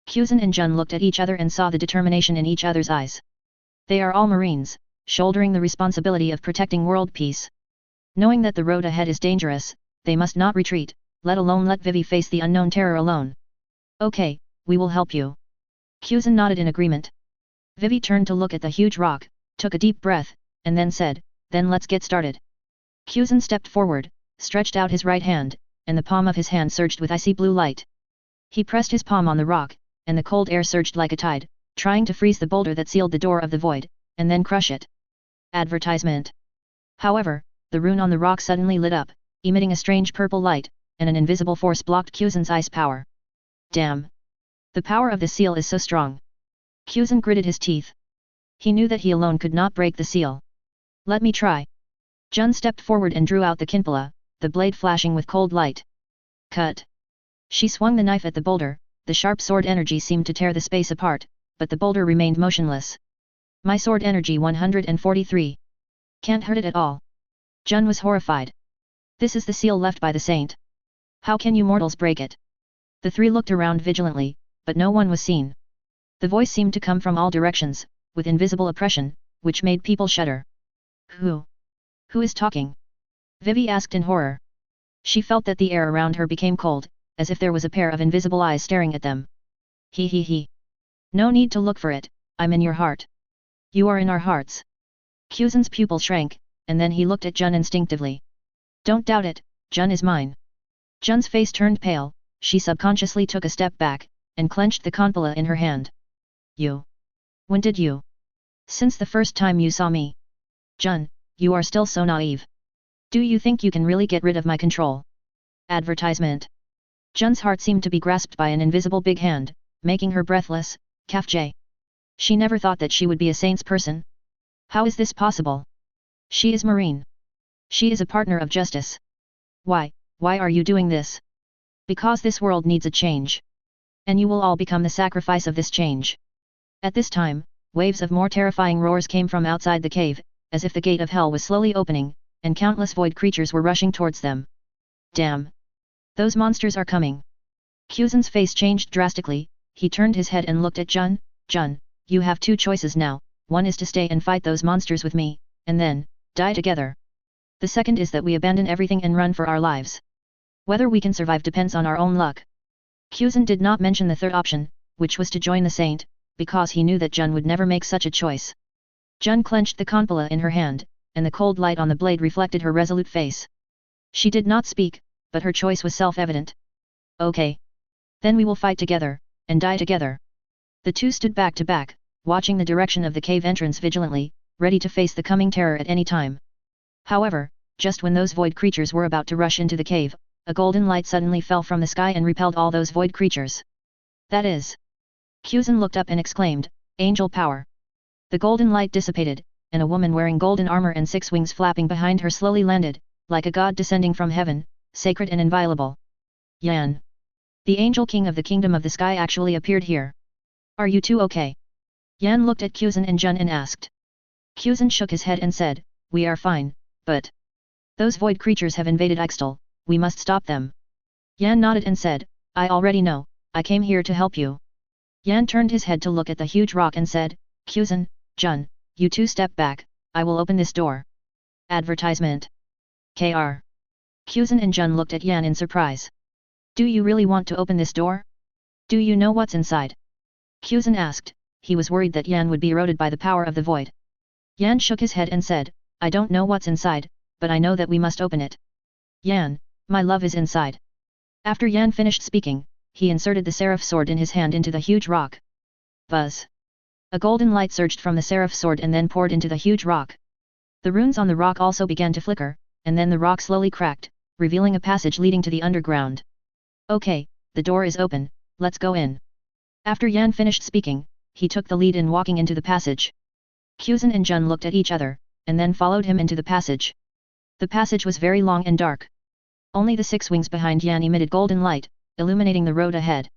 Quzhan and Jun looked at each other and saw the determination in each other's eyes. They are all Marines, shouldering the responsibility of protecting world peace. Knowing that the road ahead is dangerous, they must not retreat, let alone let Vivi face the unknown terror alone. Okay, we will help you. Quzhan nodded in agreement. Vivi turned to look at the huge rock, took a deep breath, and then said, then let's get started. Quzhan stepped forward, stretched out his right hand, and the palm of his hand surged with icy blue light. He pressed his palm on the rock, and the cold air surged like a tide, trying to freeze the boulder that sealed the door of the void, and then crush it. Advertisement. However, the rune on the rock suddenly lit up, emitting a strange purple light, and an invisible force blocked Quzhan's ice power. Damn! The power of the seal is so strong. Quzhan gritted his teeth. He knew that he alone could not break the seal. Let me try. Jun stepped forward and drew out the kinpala, the blade flashing with cold light. Cut! She swung the knife at the boulder, the sharp sword energy seemed to tear the space apart, but the boulder remained motionless. My sword energy 143. Can't hurt it at all. Jun was horrified. This is the seal left by the saint. How can you mortals break it? The three looked around vigilantly, but no one was seen. The voice seemed to come from all directions, with invisible oppression, which made people shudder. Who? Who is talking? Vivi asked in horror. She felt that the air around her became cold, as if there was a pair of invisible eyes staring at them. He. No need to look for it, I'm in your heart. You are in our hearts. Quzhan's pupil shrank, and then he looked at Jun instinctively. Don't doubt it, Jun is mine. Jun's face turned pale, she subconsciously took a step back, and clenched the kanpala in her hand. You? When did you? Since the first time you saw me. Jun, you are still so naive. Do you think you can really get rid of my control? Advertisement. Jun's heart seemed to be grasped by an invisible big hand, making her breathless. Kafj. She never thought that she would be a saint's person. How is this possible? She is Marine. She is a partner of justice. Why are you doing this? Because this world needs a change. And you will all become the sacrifice of this change. At this time, waves of more terrifying roars came from outside the cave, as if the gate of hell was slowly opening, and countless void creatures were rushing towards them. Damn! Those monsters are coming. Quzhan's face changed drastically, he turned his head and looked at Jun. Jun, you have two choices now, one is to stay and fight those monsters with me, and then, die together. The second is that we abandon everything and run for our lives. Whether we can survive depends on our own luck. Quzhan did not mention the third option, which was to join the saint, because he knew that Jun would never make such a choice. Jun clenched the kanpala in her hand, and the cold light on the blade reflected her resolute face. She did not speak, but her choice was self-evident. Okay. Then we will fight together, and die together. The two stood back to back, watching the direction of the cave entrance vigilantly, ready to face the coming terror at any time. However, just when those void creatures were about to rush into the cave, a golden light suddenly fell from the sky and repelled all those void creatures. That is. Quzhan looked up and exclaimed, Angel power. The golden light dissipated, and a woman wearing golden armor and 6 wings flapping behind her slowly landed, like a god descending from heaven, sacred and inviolable. Yan. The angel king of the kingdom of the sky actually appeared here. Are you two okay? Yan looked at Quzhan and Jun and asked. Quzhan shook his head and said, we are fine, but those void creatures have invaded Ixtal, we must stop them. Yan nodded and said, I already know, I came here to help you. Yan turned his head to look at the huge rock and said, Quzhan, Jun, you two step back, I will open this door. Advertisement. Kr. Quzhan and Jun looked at Yan in surprise. Do you really want to open this door? Do you know what's inside? Quzhan asked, he was worried that Yan would be eroded by the power of the void. Yan shook his head and said, I don't know what's inside, but I know that we must open it. Yan, my love is inside. After Yan finished speaking, he inserted the seraph sword in his hand into the huge rock. Buzz. A golden light surged from the seraph sword and then poured into the huge rock. The runes on the rock also began to flicker, and then the rock slowly cracked, revealing a passage leading to the underground. Okay, the door is open, let's go in. After Yan finished speaking, he took the lead in walking into the passage. Quzhan and Jun looked at each other, and then followed him into the passage. The passage was very long and dark. Only the 6 wings behind Yan emitted golden light, illuminating the road ahead.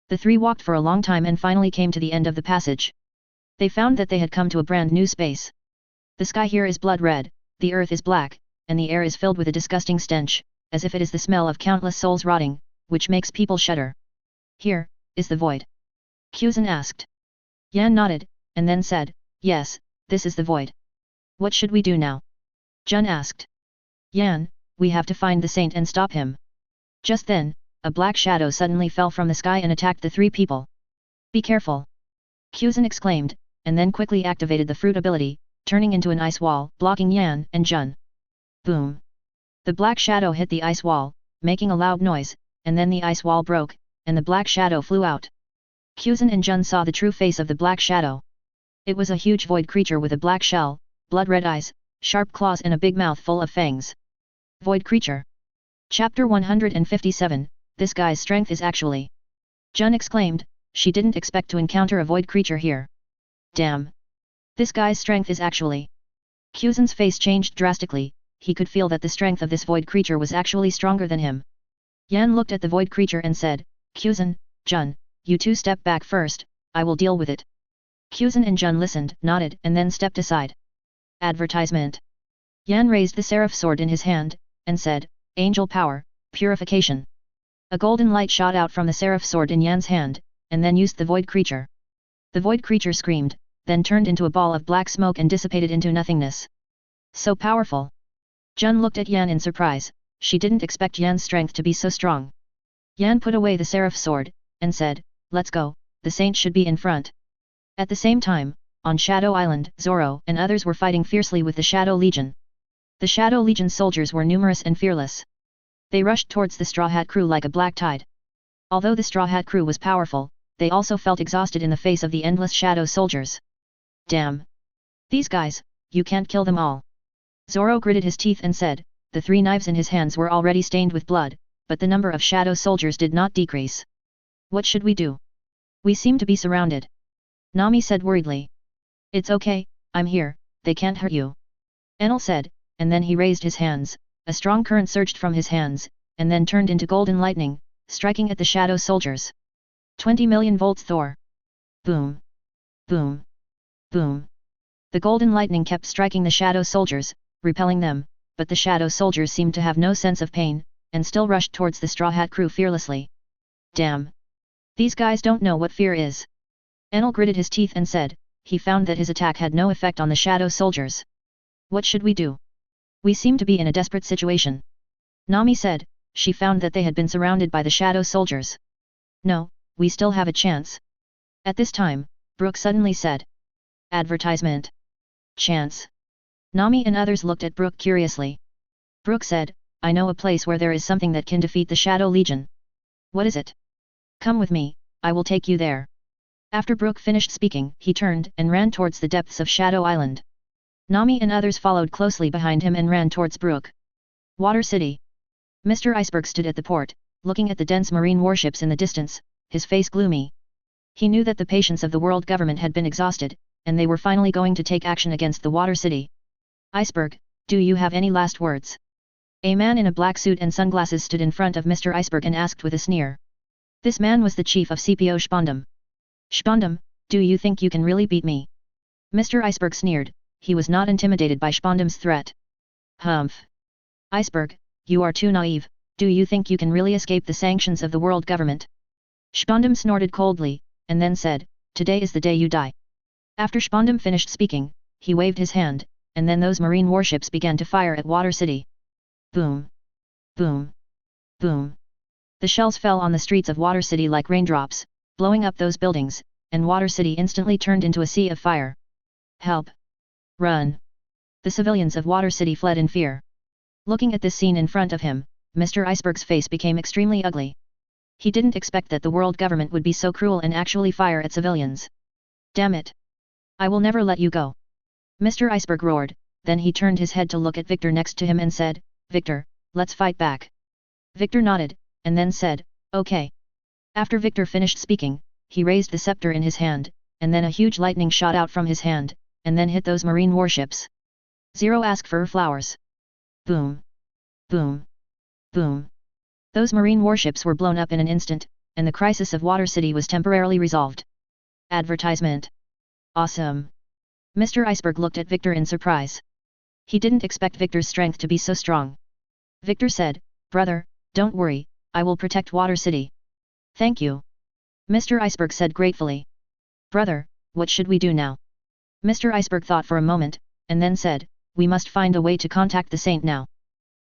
The 3 walked for a long time and finally came to the end of the passage. They found that they had come to a brand new space. The sky here is blood red, the earth is black, and the air is filled with a disgusting stench, as if it is the smell of countless souls rotting, which makes people shudder. Here, is the void? Kuzan asked. Yan nodded, and then said, yes, this is the void. What should we do now? Jun asked. Yan, we have to find the saint and stop him. Just then, a black shadow suddenly fell from the sky and attacked the 3 people. Be careful! Kuzan exclaimed, and then quickly activated the fruit ability, turning into an ice wall, blocking Yan and Jun. Boom! The black shadow hit the ice wall, making a loud noise, and then the ice wall broke, and the black shadow flew out. Kuzan and Jun saw the true face of the black shadow. It was a huge void creature with a black shell, blood-red eyes, sharp claws and a big mouth full of fangs. Void creature. Chapter 157, This guy's strength is actually... Jun exclaimed, she didn't expect to encounter a void creature here. Damn! This guy's strength is actually... Kuzan's face changed drastically, he could feel that the strength of this void creature was actually stronger than him. Yan looked at the void creature and said, Kuzan, Jun, you 2 step back first, I will deal with it. Kuzan and Jun listened, nodded and then stepped aside. Advertisement. Yan raised the seraph sword in his hand, and said, Angel power, purification. A golden light shot out from the seraph sword in Yan's hand, and then used the void creature. The void creature screamed, then turned into a ball of black smoke and dissipated into nothingness. So powerful! Jun looked at Yan in surprise, she didn't expect Yan's strength to be so strong. Yan put away the seraph sword, and said, let's go, the saint should be in front. At the same time, on Shadow Island, Zoro and others were fighting fiercely with the Shadow Legion. The Shadow Legion soldiers were numerous and fearless. They rushed towards the Straw Hat crew like a black tide. Although the Straw Hat crew was powerful, they also felt exhausted in the face of the endless Shadow soldiers. Damn! These guys, you can't kill them all. Zoro gritted his teeth and said, the 3 knives in his hands were already stained with blood, but the number of Shadow soldiers did not decrease. What should we do? We seem to be surrounded. Nami said worriedly. It's okay, I'm here, they can't hurt you. Enel said, and then he raised his hands, a strong current surged from his hands, and then turned into golden lightning, striking at the Shadow soldiers. 20 million volts Thor. Boom! Boom! Boom! The golden lightning kept striking the Shadow soldiers, repelling them, but the Shadow soldiers seemed to have no sense of pain, and still rushed towards the Straw Hat crew fearlessly. Damn! These guys don't know what fear is. Enel gritted his teeth and said, he found that his attack had no effect on the Shadow soldiers. What should we do? We seem to be in a desperate situation. Nami said, she found that they had been surrounded by the Shadow soldiers. No, we still have a chance. At this time, Brook suddenly said. Advertisement. Chance. Nami and others looked at Brook curiously. Brook said, I know a place where there is something that can defeat the Shadow Legion. What is it? Come with me, I will take you there. After Brook finished speaking, he turned and ran towards the depths of Shadow Island. Nami and others followed closely behind him and ran towards Brook. Water City. Mr. Iceberg stood at the port, looking at the dense marine warships in the distance, his face gloomy. He knew that the patience of the world government had been exhausted, and they were finally going to take action against the Water City. Iceberg, do you have any last words? A man in a black suit and sunglasses stood in front of Mr. Iceberg and asked with a sneer. This man was the chief of CPO Spondum. Spondum, do you think you can really beat me? Mr. Iceberg sneered, he was not intimidated by Spondum's threat. Humph! Iceberg, you are too naive, do you think you can really escape the sanctions of the world government? Spondum snorted coldly, and then said, today is the day you die. After Spondum finished speaking, he waved his hand, and then those marine warships began to fire at Water City. Boom! Boom! Boom! The shells fell on the streets of Water City like raindrops, blowing up those buildings, and Water City instantly turned into a sea of fire. Help! Run! The civilians of Water City fled in fear. Looking at this scene in front of him, Mr. Iceberg's face became extremely ugly. He didn't expect that the world government would be so cruel and actually fire at civilians. Damn it! I will never let you go! Mr. Iceberg roared, then he turned his head to look at Victor next to him and said, Victor, let's fight back. Victor nodded, and then said, okay. After Victor finished speaking, he raised the scepter in his hand, and then a huge lightning shot out from his hand, and then hit those marine warships. Zero asked for flowers. Boom! Boom! Boom! Those marine warships were blown up in an instant, and the crisis of Water City was temporarily resolved. Advertisement. Awesome! Mr. Iceberg looked at Victor in surprise. He didn't expect Victor's strength to be so strong. Victor said, "Brother, don't worry, I will protect Water City." "Thank you." Mr. Iceberg said gratefully. "Brother, what should we do now?" Mr. Iceberg thought for a moment, and then said, "We must find a way to contact the Saint now.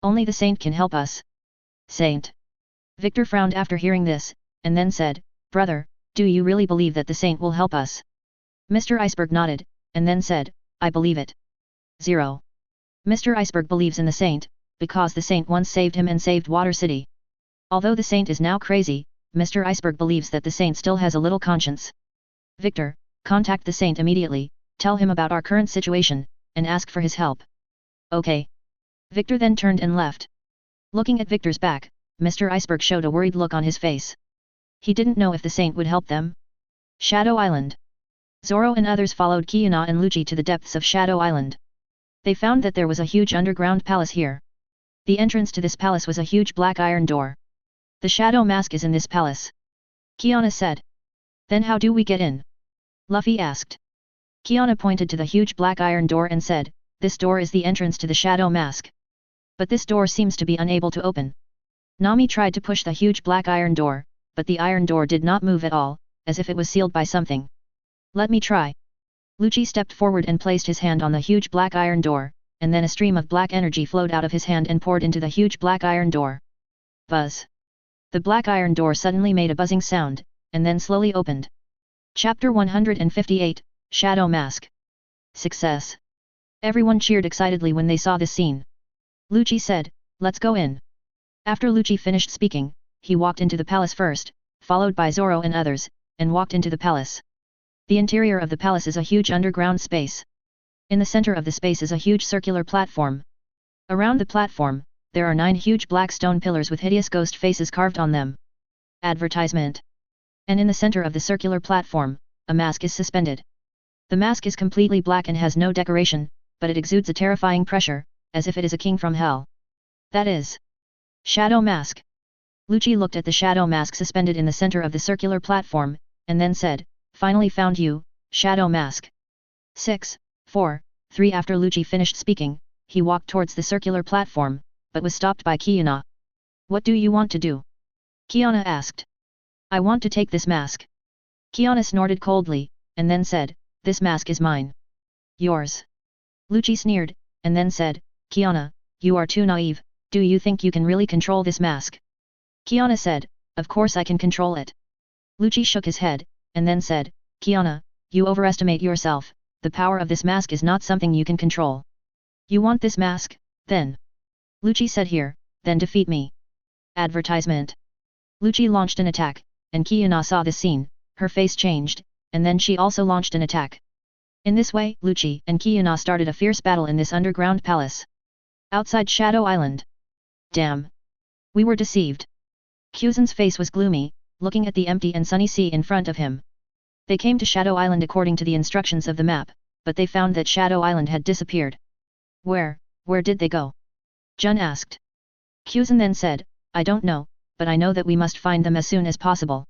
Only the Saint can help us." "Saint?" Victor frowned after hearing this, and then said, "Brother, do you really believe that the Saint will help us?" Mr. Iceberg nodded, and then said, "I believe it." 0. Mr. Iceberg believes in the Saint, because the Saint once saved him and saved Water City. Although the Saint is now crazy, Mr. Iceberg believes that the Saint still has a little conscience. "Victor, contact the Saint immediately, tell him about our current situation, and ask for his help." "Okay." Victor then turned and left. Looking at Victor's back, Mr. Iceberg showed a worried look on his face. He didn't know if the Saint would help them. Shadow Island. Zoro and others followed Kiana and Lucci to the depths of Shadow Island. They found that there was a huge underground palace here. The entrance to this palace was a huge black iron door. "The shadow mask is in this palace," Kiana said. "Then how do we get in?" Luffy asked. Kiana pointed to the huge black iron door and said, "This door is the entrance to the shadow mask. But this door seems to be unable to open." Nami tried to push the huge black iron door, but the iron door did not move at all, as if it was sealed by something. "Let me try." Lucci stepped forward and placed his hand on the huge black iron door, and then a stream of black energy flowed out of his hand and poured into the huge black iron door. Buzz! The black iron door suddenly made a buzzing sound, and then slowly opened. Chapter 158, Shadow Mask. Success! Everyone cheered excitedly when they saw this scene. Lucci said, "Let's go in." After Lucci finished speaking, he walked into the palace first, followed by Zoro and others, and walked into the palace. The interior of the palace is a huge underground space. In the center of the space is a huge circular platform. Around the platform, there are 9 huge black stone pillars with hideous ghost faces carved on them. Advertisement. And in the center of the circular platform, a mask is suspended. The mask is completely black and has no decoration, but it exudes a terrifying pressure, as if it is a king from hell. That is Shadow Mask. Lucci looked at the shadow mask suspended in the center of the circular platform, and then said, "Finally found you, Shadow Mask." 6, 4, 3 After Lucci finished speaking, he walked towards the circular platform, but was stopped by Kiana. "What do you want to do?" Kiana asked. "I want to take this mask." Kiana snorted coldly, and then said, "This mask is mine." "Yours." Lucci sneered, and then said, "Kiana, you are too naive, do you think you can really control this mask?" Kiana said, "Of course I can control it." Lucci shook his head, and then said, "Kiana, you overestimate yourself, the power of this mask is not something you can control. You want this mask, then?" Lucci said, "Here, then defeat me." Advertisement. Lucci launched an attack, and Kiana saw this scene, her face changed, and then she also launched an attack. In this way, Lucci and Kiana started a fierce battle in this underground palace. Outside Shadow Island. Damn! We were deceived. Kuzan's face was gloomy, looking at the empty and sunny sea in front of him. They came to Shadow Island according to the instructions of the map, but they found that Shadow Island had disappeared. Where did they go?" Jun asked. Kuzan then said, "I don't know, but I know that we must find them as soon as possible."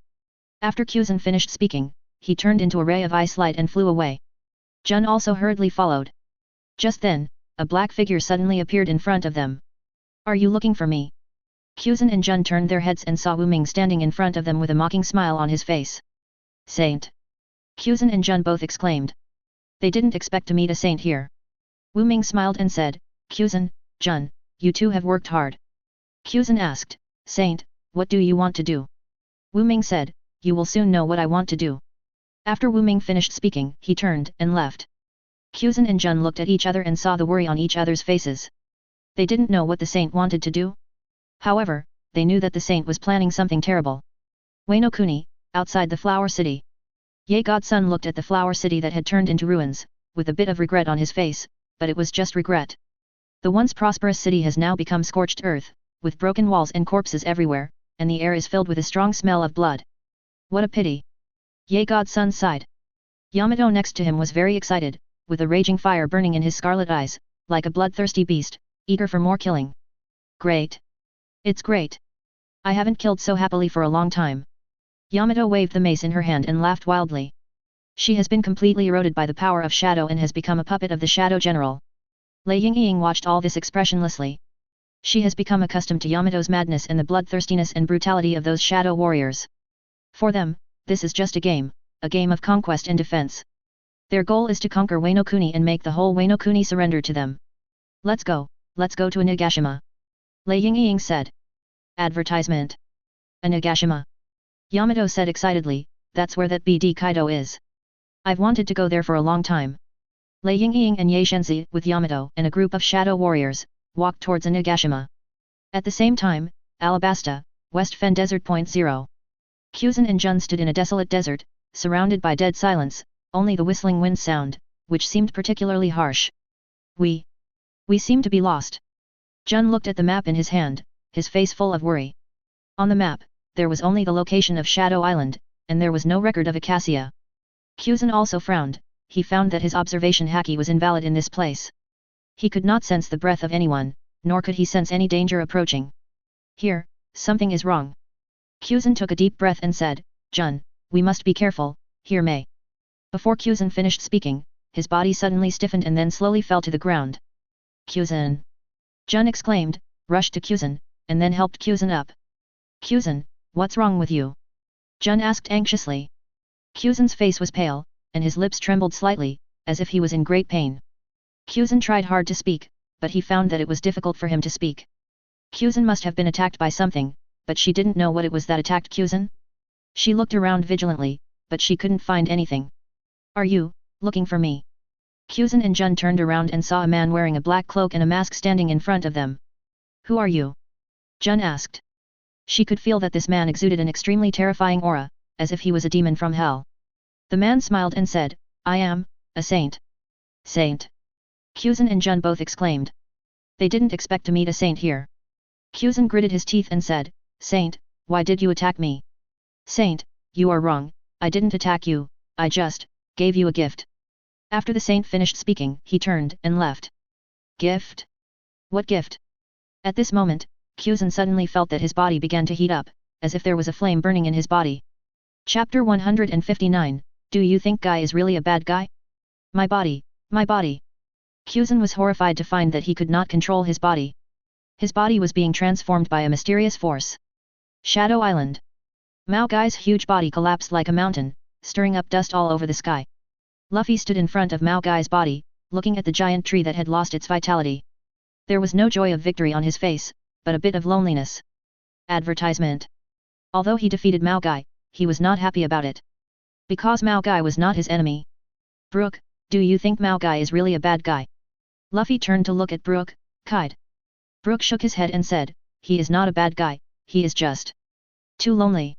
After Kuzan finished speaking, he turned into a ray of ice light and flew away. Jun also hurriedly followed. Just then, a black figure suddenly appeared in front of them. "Are you looking for me?" Kuzan and Jun turned their heads and saw Wu Ming standing in front of them with a mocking smile on his face. "Saint!" Kuzan and Jun both exclaimed. They didn't expect to meet a saint here. Wu Ming smiled and said, "Kuzan, Jun, you two have worked hard." Kuzan asked, "Saint, what do you want to do?" Wu Ming said, "You will soon know what I want to do." After Wu Ming finished speaking, he turned and left. Kuzan and Jun looked at each other and saw the worry on each other's faces. They didn't know what the saint wanted to do. However, they knew that the saint was planning something terrible. Wano Kuni, outside the Flower City. Ye Godson looked at the Flower City that had turned into ruins, with a bit of regret on his face, but it was just regret. The once prosperous city has now become scorched earth, with broken walls and corpses everywhere, and the air is filled with a strong smell of blood. What a pity! Ye Godson sighed. Yamato next to him was very excited, with a raging fire burning in his scarlet eyes, like a bloodthirsty beast, eager for more killing. Great! It's great. I haven't killed so happily for a long time. Yamato waved the mace in her hand and laughed wildly. She has been completely eroded by the power of shadow and has become a puppet of the Shadow General. Lei Yingying watched all this expressionlessly. She has become accustomed to Yamato's madness and the bloodthirstiness and brutality of those shadow warriors. For them, this is just a game of conquest and defense. Their goal is to conquer Wano Kuni and make the whole Wano Kuni surrender to them. Let's go to Onigashima. Lei Yingying said. Advertisement. Onigashima. Yamato said excitedly, that's where that BD Kaido is. I've wanted to go there for a long time. Lei Yingying and Ye Shenzi, with Yamato and a group of shadow warriors, walked towards Onigashima. At the same time, Alabasta, West Fen Desert. 0. Kuzan and Jun stood in a desolate desert, surrounded by dead silence, only the whistling wind sound, which seemed particularly harsh. We seem to be lost. Jun looked at the map in his hand, his face full of worry. On the map, there was only the location of Shadow Island, and there was no record of Acacia. Kuzan also frowned, he found that his observation haki was invalid in this place. He could not sense the breath of anyone, nor could he sense any danger approaching. Here, something is wrong. Kuzan took a deep breath and said, Jun, we must be careful, here may. Before Kuzan finished speaking, his body suddenly stiffened and then slowly fell to the ground. Kuzan! Jun exclaimed, rushed to Kuzan, and then helped Kuzan up. Kuzan, what's wrong with you? Jun asked anxiously. Kuzan's face was pale, and his lips trembled slightly, as if he was in great pain. Kuzan tried hard to speak, but he found that it was difficult for him to speak. Kuzan must have been attacked by something, but she didn't know what it was that attacked Kuzan. She looked around vigilantly, but she couldn't find anything. Are you looking for me? Kuzan and Jun turned around and saw a man wearing a black cloak and a mask standing in front of them. Who are you? Jun asked. She could feel that this man exuded an extremely terrifying aura, as if he was a demon from hell. The man smiled and said, I am a saint. Saint? Kuzan and Jun both exclaimed. They didn't expect to meet a saint here. Kuzan gritted his teeth and said, Saint, why did you attack me? Saint, you are wrong, I didn't attack you, I just gave you a gift. After the saint finished speaking, he turned and left. Gift? What gift? At this moment, Kuzan suddenly felt that his body began to heat up, as if there was a flame burning in his body. Chapter 159, Do you think Guy is really a bad guy? My body, my body. Kuzan was horrified to find that he could not control his body. His body was being transformed by a mysterious force. Shadow Island. Mao Gai's huge body collapsed like a mountain, stirring up dust all over the sky. Luffy stood in front of Mao Gai's body, looking at the giant tree that had lost its vitality. There was no joy of victory on his face, but a bit of loneliness. Advertisement. Although he defeated Mao Gai, he was not happy about it. Because Mao Gai was not his enemy. Brook, do you think Mao Gai is really a bad guy? Luffy turned to look at Brook, Kide. Brook shook his head and said, he is not a bad guy, he is just too lonely.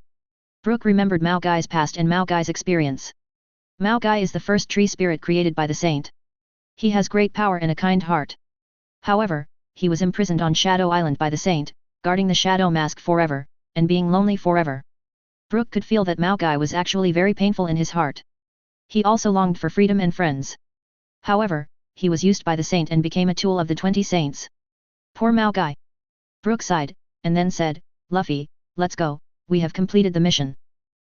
Brook remembered Mao Gai's past and Mao Gai's experience. Mao Gai is the first tree spirit created by the saint. He has great power and a kind heart. However, he was imprisoned on Shadow Island by the saint, guarding the shadow mask forever, and being lonely forever. Brook could feel that Mao Gai was actually very painful in his heart. He also longed for freedom and friends. However, he was used by the saint and became a tool of the 20 saints. Poor Mao Gai. Brook sighed, and then said, Luffy, let's go, we have completed the mission.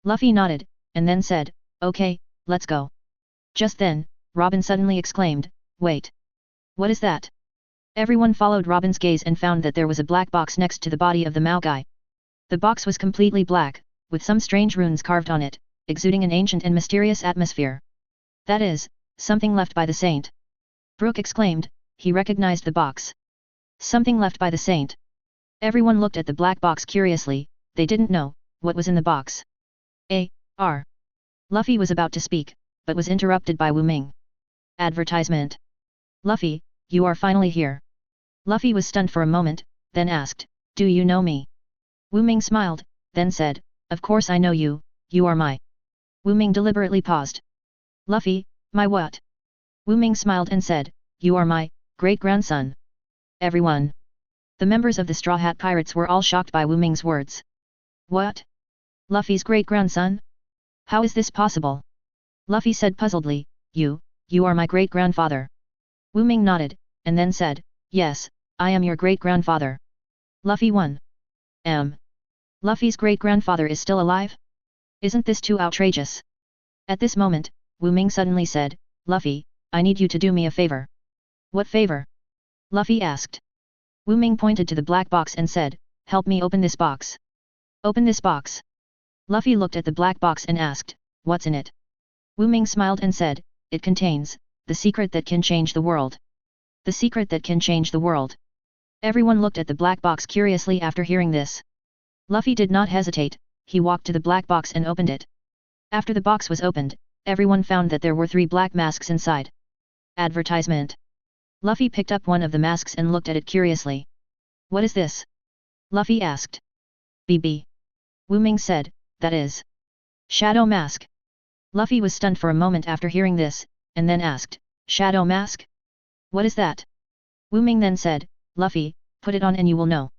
Luffy nodded, and then said, okay, let's go. Just then, Robin suddenly exclaimed, wait. What is that? Everyone followed Robin's gaze and found that there was a black box next to the body of the Mao Gai. The box was completely black, with some strange runes carved on it, exuding an ancient and mysterious atmosphere. That is, something left by the saint. Brook exclaimed, he recognized the box. Something left by the saint. Everyone looked at the black box curiously, they didn't know what was in the box. A.R. Luffy was about to speak, but was interrupted by Wu Ming. Advertisement. Luffy, you are finally here. Luffy was stunned for a moment, then asked, do you know me? Wu Ming smiled, then said, of course I know you, you are my. Wu Ming deliberately paused. Luffy, my what? Wu Ming smiled and said, you are my great-grandson. Everyone. The members of the Straw Hat Pirates were all shocked by Wu Ming's words. What? Luffy's great-grandson? How is this possible? Luffy said puzzledly, you are my great-grandfather. Wu Ming nodded, and then said, yes, I am your great-grandfather. Luffy 1. Luffy's great-grandfather is still alive? Isn't this too outrageous? At this moment, Wu Ming suddenly said, Luffy, I need you to do me a favor. What favor? Luffy asked. Wu Ming pointed to the black box and said, help me open this box. Open this box. Luffy looked at the black box and asked, what's in it? Wu Ming smiled and said, it contains the secret that can change the world. The secret that can change the world. Everyone looked at the black box curiously after hearing this. Luffy did not hesitate, he walked to the black box and opened it. After the box was opened, everyone found that there were 3 black masks inside. Advertisement. Luffy picked up one of the masks and looked at it curiously. What is this? Luffy asked. BB. Wu Ming said, that is Shadow Mask. Luffy was stunned for a moment after hearing this, and then asked, Shadow Mask? What is that? Wu Ming then said, Luffy, put it on and you will know.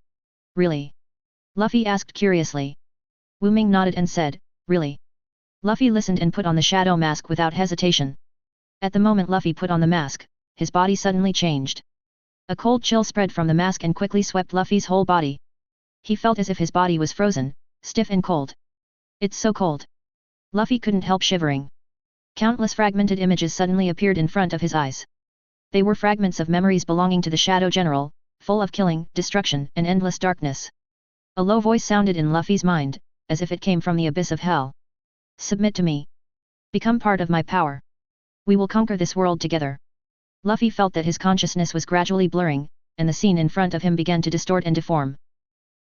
Really? Luffy asked curiously. Wu Ming nodded and said, really? Luffy listened and put on the shadow mask without hesitation. At the moment Luffy put on the mask, his body suddenly changed. A cold chill spread from the mask and quickly swept Luffy's whole body. He felt as if his body was frozen, stiff and cold. It's so cold. Luffy couldn't help shivering. Countless fragmented images suddenly appeared in front of his eyes. They were fragments of memories belonging to the Shadow General, full of killing, destruction, and endless darkness. A low voice sounded in Luffy's mind, as if it came from the abyss of hell. Submit to me. Become part of my power. We will conquer this world together. Luffy felt that his consciousness was gradually blurring, and the scene in front of him began to distort and deform.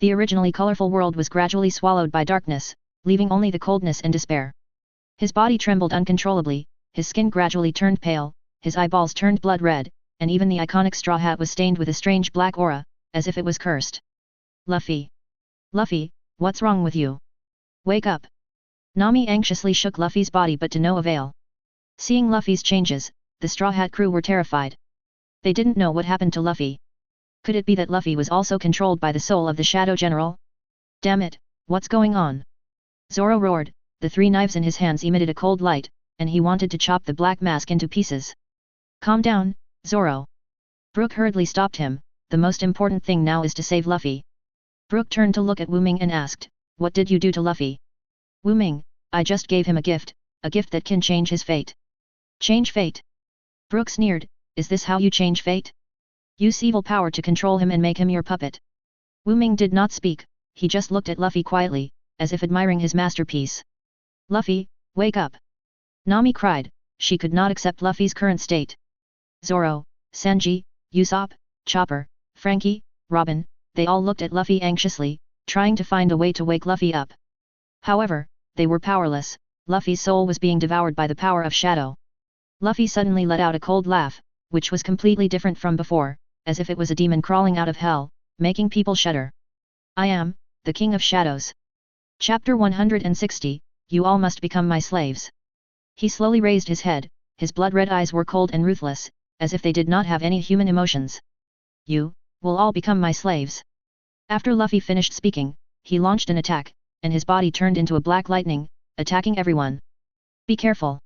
The originally colorful world was gradually swallowed by darkness, leaving only the coldness and despair. His body trembled uncontrollably, his skin gradually turned pale, his eyeballs turned blood red, and even the iconic straw hat was stained with a strange black aura, as if it was cursed. Luffy. Luffy, what's wrong with you? Wake up. Nami anxiously shook Luffy's body but to no avail. Seeing Luffy's changes, the Straw Hat crew were terrified. They didn't know what happened to Luffy. Could it be that Luffy was also controlled by the soul of the Shadow General? Damn it, what's going on? Zoro roared, the 3 knives in his hands emitted a cold light, and he wanted to chop the black mask into pieces. Calm down, Zoro. Brook hurriedly stopped him, the most important thing now is to save Luffy. Brook turned to look at Wu Ming and asked, what did you do to Luffy? Wu Ming, I just gave him a gift that can change his fate. Change fate? Brook sneered, is this how you change fate? Use evil power to control him and make him your puppet. Wu Ming did not speak, he just looked at Luffy quietly, as if admiring his masterpiece. Luffy, wake up! Nami cried, she could not accept Luffy's current state. Zoro, Sanji, Usopp, Chopper, Frankie, Robin, they all looked at Luffy anxiously, trying to find a way to wake Luffy up. However, they were powerless, Luffy's soul was being devoured by the power of shadow. Luffy suddenly let out a cold laugh, which was completely different from before, as if it was a demon crawling out of hell, making people shudder. I am, the King of Shadows. Chapter 160, You all must become my slaves. He slowly raised his head, his blood-red eyes were cold and ruthless, as if they did not have any human emotions. You will all become my slaves. After Luffy finished speaking, he launched an attack, and his body turned into a black lightning, attacking everyone. Be careful!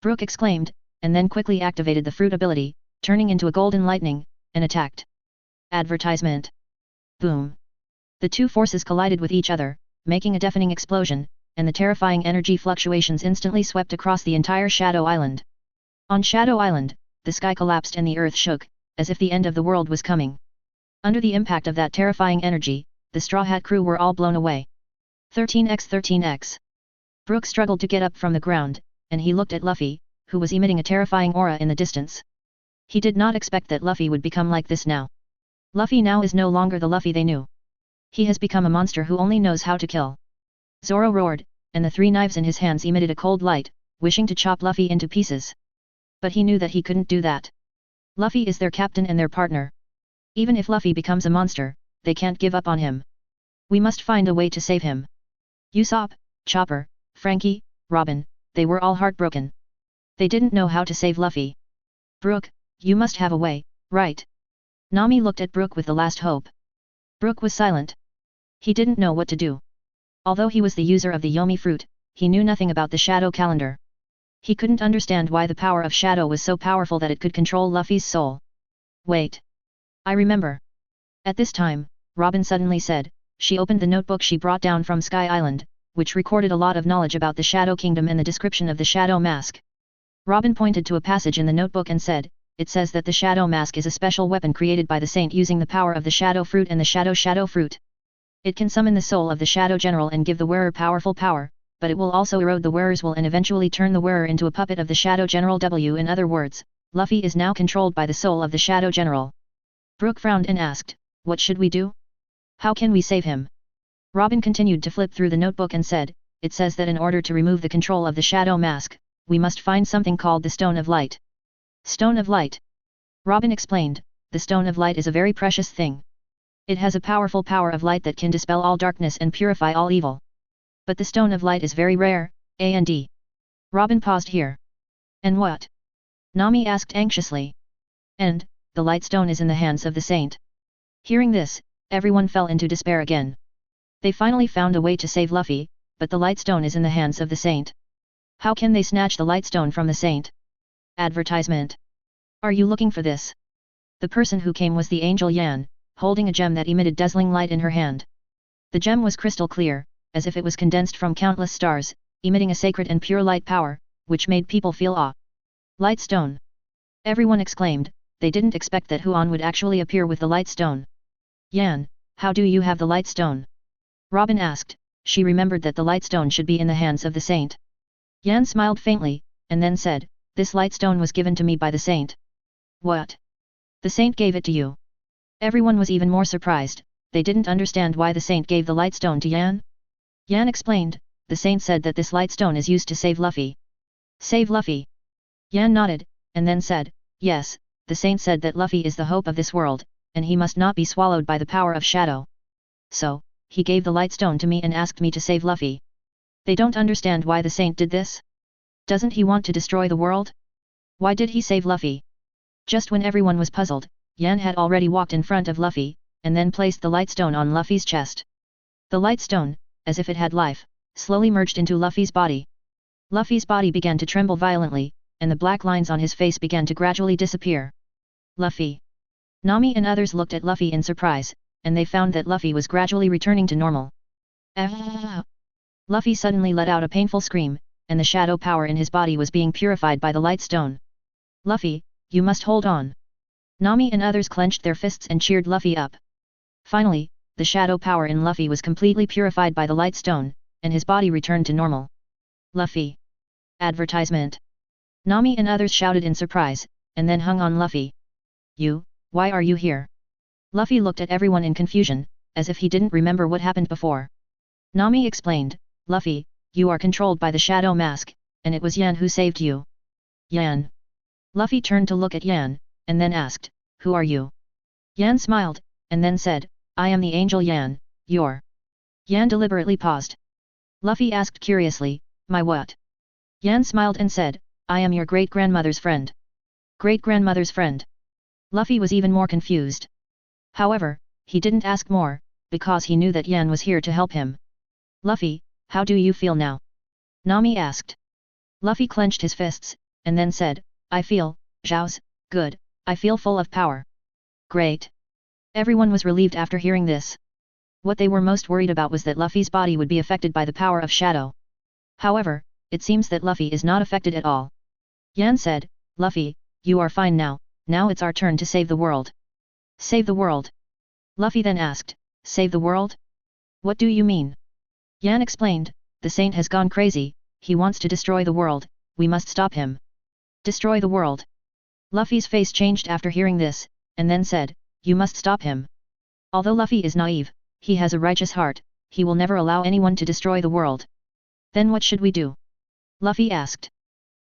Brook exclaimed, and then quickly activated the fruit ability, turning into a golden lightning, and attacked. Advertisement. Boom! The 2 forces collided with each other, making a deafening explosion, and the terrifying energy fluctuations instantly swept across the entire Shadow Island. On Shadow Island, the sky collapsed and the earth shook, as if the end of the world was coming. Under the impact of that terrifying energy, the Straw Hat crew were all blown away. 13x. Brook struggled to get up from the ground, and he looked at Luffy, who was emitting a terrifying aura in the distance. He did not expect that Luffy would become like this now. Luffy now is no longer the Luffy they knew. He has become a monster who only knows how to kill. Zoro roared, and the 3 knives in his hands emitted a cold light, wishing to chop Luffy into pieces. But he knew that he couldn't do that. Luffy is their captain and their partner. Even if Luffy becomes a monster, they can't give up on him. We must find a way to save him. Usopp, Chopper, Frankie, Robin, they were all heartbroken. They didn't know how to save Luffy. Brook, you must have a way, right? Nami looked at Brook with the last hope. Brook was silent. He didn't know what to do. Although he was the user of the Yomi fruit, he knew nothing about the Shadow Calendar. He couldn't understand why the power of Shadow was so powerful that it could control Luffy's soul. Wait. I remember. At this time, Robin suddenly said, she opened the notebook she brought down from Sky Island, which recorded a lot of knowledge about the Shadow Kingdom and the description of the Shadow Mask. Robin pointed to a passage in the notebook and said, "It says that the Shadow Mask is a special weapon created by the Saint using the power of the Shadow Fruit and the Shadow Fruit. It can summon the soul of the Shadow General and give the wearer powerful power, but it will also erode the wearer's will and eventually turn the wearer into a puppet of the Shadow General. In other words, Luffy is now controlled by the soul of the Shadow General." Brook frowned and asked, "What should we do? How can we save him?" Robin continued to flip through the notebook and said, "It says that in order to remove the control of the Shadow Mask, we must find something called the Stone of Light." Stone of Light. Robin explained, "The Stone of Light is a very precious thing. It has a powerful power of light that can dispel all darkness and purify all evil. But the Stone of Light is very rare, and." Robin paused here. "And what?" Nami asked anxiously. "And, the Light Stone is in the hands of the Saint." Hearing this, everyone fell into despair again. They finally found a way to save Luffy, but the Light Stone is in the hands of the Saint. How can they snatch the Light Stone from the Saint? Advertisement. Are you looking for this? The person who came was the angel Yan, holding a gem that emitted dazzling light in her hand. The gem was crystal clear, as if it was condensed from countless stars, emitting a sacred and pure light power, which made people feel awe. Light Stone. Everyone exclaimed, they didn't expect that Huan would actually appear with the Light Stone. "Yan, how do you have the Light Stone?" Robin asked. She remembered that the Light Stone should be in the hands of the Saint. Yan smiled faintly, and then said, "This Light Stone was given to me by the Saint." "What? The Saint gave it to you?" Everyone was even more surprised. They didn't understand why the Saint gave the Light Stone to Yan. Yan explained, "The Saint said that this Light Stone is used to save Luffy." "Save Luffy?" Yan nodded, and then said, "Yes, the Saint said that Luffy is the hope of this world, and he must not be swallowed by the power of shadow. So, he gave the Light Stone to me and asked me to save Luffy." They don't understand why the Saint did this? Doesn't he want to destroy the world? Why did he save Luffy? Just when everyone was puzzled, Yan had already walked in front of Luffy, and then placed the Light Stone on Luffy's chest. The Light Stone, as if it had life, slowly merged into Luffy's body. Luffy's body began to tremble violently, and the black lines on his face began to gradually disappear. Luffy. Nami and others looked at Luffy in surprise, and they found that Luffy was gradually returning to normal. Ah! Luffy suddenly let out a painful scream, and the shadow power in his body was being purified by the Light Stone. "Luffy, you must hold on." Nami and others clenched their fists and cheered Luffy up. Finally, the shadow power in Luffy was completely purified by the Light Stone, and his body returned to normal. Luffy. Advertisement. Nami and others shouted in surprise, and then hung on Luffy. "You, why are you here?" Luffy looked at everyone in confusion, as if he didn't remember what happened before. Nami explained, "Luffy, you are controlled by the Shadow Mask, and it was Yan who saved you." "Yan?" Luffy turned to look at Yan, and then asked, "Who are you?" Yan smiled, and then said, "I am the angel Yan, your..." Yan deliberately paused. Luffy asked curiously, "My what?" Yan smiled and said, "I am your great-grandmother's friend." Great-grandmother's friend? Luffy was even more confused. However, he didn't ask more, because he knew that Yan was here to help him. "Luffy, how do you feel now?" Nami asked. Luffy clenched his fists, and then said, "I feel, Zhao's, good, I feel full of power." Great. Everyone was relieved after hearing this. What they were most worried about was that Luffy's body would be affected by the power of shadow. However, it seems that Luffy is not affected at all. Yan said, "Luffy, you are fine now, now it's our turn to save the world." "Save the world?" Luffy then asked, "Save the world? What do you mean?" Yan explained, "The Saint has gone crazy, he wants to destroy the world, we must stop him." "Destroy the world?" Luffy's face changed after hearing this, and then said, "You must stop him." Although Luffy is naive, he has a righteous heart, he will never allow anyone to destroy the world. "Then what should we do?" Luffy asked.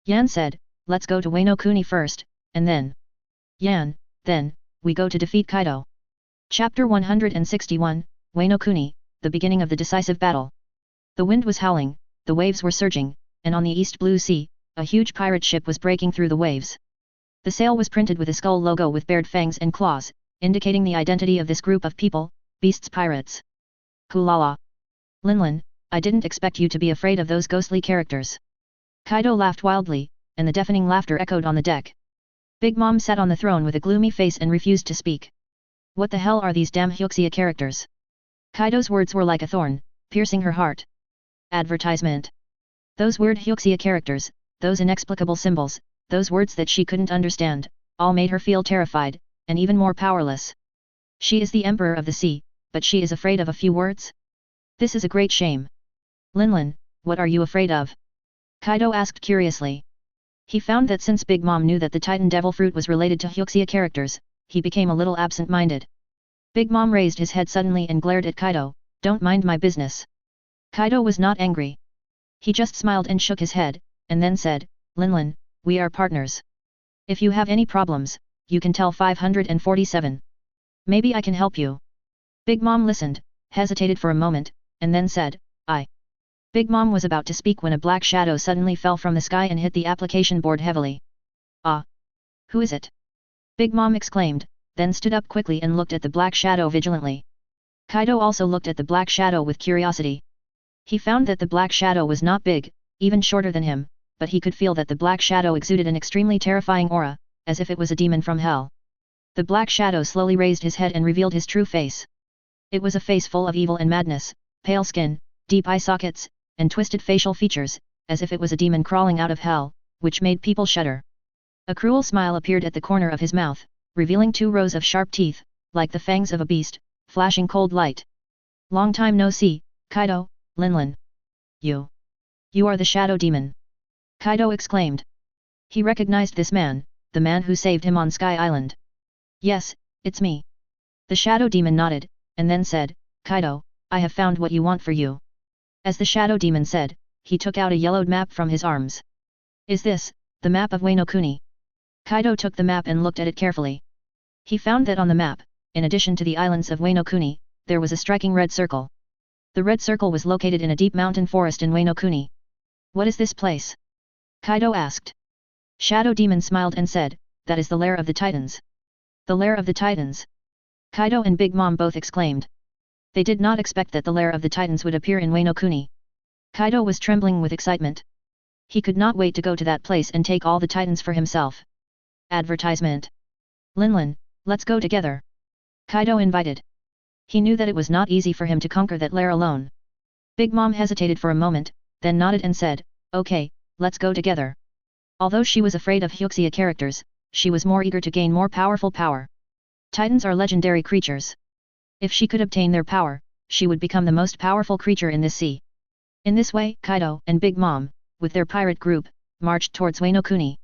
Yan said, "Let's go to Wano Kuni first, and then..." Yan, "Then, we go to defeat Kaido." Chapter 161, Wano Kuni, the beginning of the decisive battle. The wind was howling, the waves were surging, and on the East Blue Sea, a huge pirate ship was breaking through the waves. The sail was printed with a skull logo with bared fangs and claws, indicating the identity of this group of people, Beast's Pirates. "Kulala. Linlin, I didn't expect you to be afraid of those ghostly characters." Kaido laughed wildly, and the deafening laughter echoed on the deck. Big Mom sat on the throne with a gloomy face and refused to speak. "What the hell are these damn Hyuxia characters? Kaido's words were like a thorn, piercing her heart. Advertisement. Those weird Hyuxia characters, those inexplicable symbols, those words that she couldn't understand, all made her feel terrified, and even more powerless. She is the Emperor of the Sea, but she is afraid of a few words? This is a great shame. Linlin, what are you afraid of? Kaido asked curiously. He found that since Big Mom knew that the Titan Devil Fruit was related to Hyuxia characters, he became a little absent-minded. Big Mom raised his head suddenly and glared at Kaido, "Don't mind my business." Kaido was not angry. He just smiled and shook his head, and then said, "Linlin, we are partners. If you have any problems, you can tell 547. Maybe I can help you." Big Mom listened, hesitated for a moment, and then said, "I." Big Mom was about to speak when a black shadow suddenly fell from the sky and hit the application board heavily. "Ah! Who is it?" Big Mom exclaimed, then stood up quickly and looked at the black shadow vigilantly. Kaido also looked at the black shadow with curiosity. He found that the black shadow was not big, even shorter than him, but he could feel that the black shadow exuded an extremely terrifying aura, as if it was a demon from hell. The black shadow slowly raised his head and revealed his true face. It was a face full of evil and madness, pale skin, deep eye sockets, and twisted facial features, as if it was a demon crawling out of hell, which made people shudder. A cruel smile appeared at the corner of his mouth, revealing 2 rows of sharp teeth, like the fangs of a beast, flashing cold light. "Long time no see, Kaido, Linlin. You are the Shadow Demon!" Kaido exclaimed. He recognized this man, the man who saved him on Sky Island. "Yes, it's me." The Shadow Demon nodded, and then said, "Kaido, I have found what you want for you." As the Shadow Demon said, he took out a yellowed map from his arms. "Is this, the map of Wano Kuni?" Kaido took the map and looked at it carefully. He found that on the map, in addition to the islands of Wano Kuni, there was a striking red circle. The red circle was located in a deep mountain forest in Wano Kuni. "What is this place?" Kaido asked. Shadow Demon smiled and said, "That is the lair of the Titans." "The lair of the Titans?" Kaido and Big Mom both exclaimed. They did not expect that the lair of the Titans would appear in Wano Kuni. Kaido was trembling with excitement. He could not wait to go to that place and take all the Titans for himself. Advertisement. "Linlin, let's go together." Kaido invited. He knew that it was not easy for him to conquer that lair alone. Big Mom hesitated for a moment, then nodded and said, "Okay, let's go together." Although she was afraid of Hyuxia characters, she was more eager to gain more powerful power. Titans are legendary creatures. If she could obtain their power, she would become the most powerful creature in this sea. In this way, Kaido and Big Mom, with their pirate group, marched towards Wano Kuni.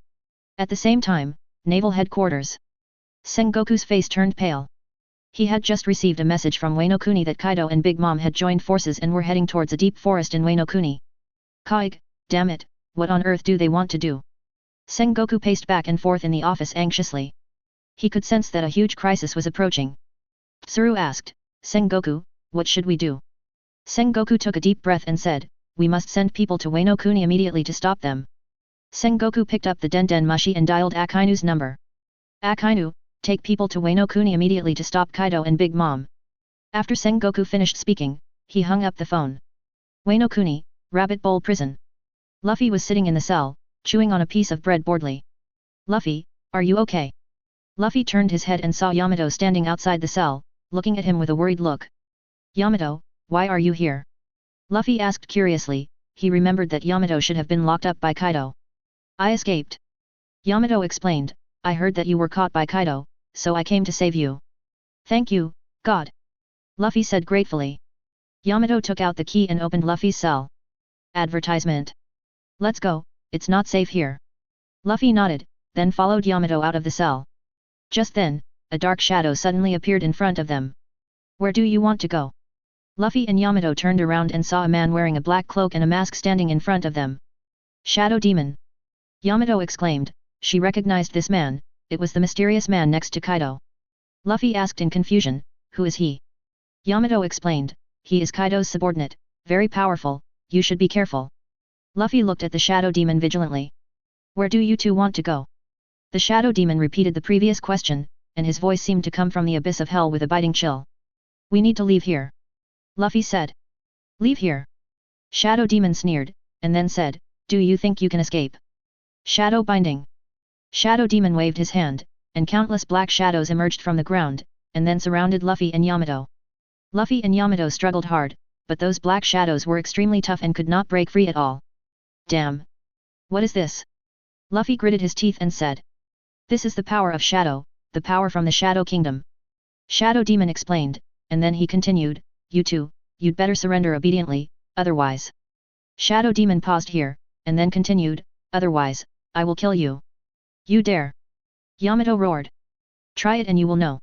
At the same time, naval headquarters. Sengoku's face turned pale. He had just received a message from Wano Kuni that Kaido and Big Mom had joined forces and were heading towards a deep forest in Wano Kuni. Kaig, damn it, what on earth do they want to do? Sengoku paced back and forth in the office anxiously. He could sense that a huge crisis was approaching. Tsuru asked, "Sengoku, what should we do?" Sengoku took a deep breath and said, "We must send people to Wano Kuni immediately to stop them." Sengoku picked up the Denden Mushi and dialed Akainu's number. "Akainu, take people to Wano Kuni immediately to stop Kaido and Big Mom." After Sengoku finished speaking, he hung up the phone. Wano Kuni, Rabbit Bowl Prison. Luffy was sitting in the cell, chewing on a piece of bread boredly. "Luffy, are you okay?" Luffy turned his head and saw Yamato standing outside the cell, looking at him with a worried look. "Yamato, why are you here?" Luffy asked curiously. He remembered that Yamato should have been locked up by Kaido. "I escaped." Yamato explained, "I heard that you were caught by Kaido, so I came to save you." "Thank you, God." Luffy said gratefully. Yamato took out the key and opened Luffy's cell. Advertisement. "Let's go, it's not safe here." Luffy nodded, then followed Yamato out of the cell. Just then, a dark shadow suddenly appeared in front of them. "Where do you want to go?" Luffy and Yamato turned around and saw a man wearing a black cloak and a mask standing in front of them. "Shadow Demon!" Yamato exclaimed. She recognized this man, it was the mysterious man next to Kaido. Luffy asked in confusion, "Who is he?" Yamato explained, "He is Kaido's subordinate, very powerful, you should be careful." Luffy looked at the Shadow Demon vigilantly. "Where do you two want to go?" The Shadow Demon repeated the previous question, and his voice seemed to come from the abyss of hell with a biting chill. "We need to leave here," Luffy said. "Leave here?" Shadow Demon sneered, and then said, "Do you think you can escape?" Shadow Binding. Shadow Demon waved his hand, and countless black shadows emerged from the ground, and then surrounded Luffy and Yamato. Luffy and Yamato struggled hard, but those black shadows were extremely tough and could not break free at all. Damn! What is this? Luffy gritted his teeth and said. This is the power of Shadow, the power from the Shadow Kingdom. Shadow Demon explained, and then he continued, you two, you'd better surrender obediently, otherwise. Shadow Demon paused here, and then continued, otherwise, I will kill you. You dare? Yamato roared. Try it and you will know.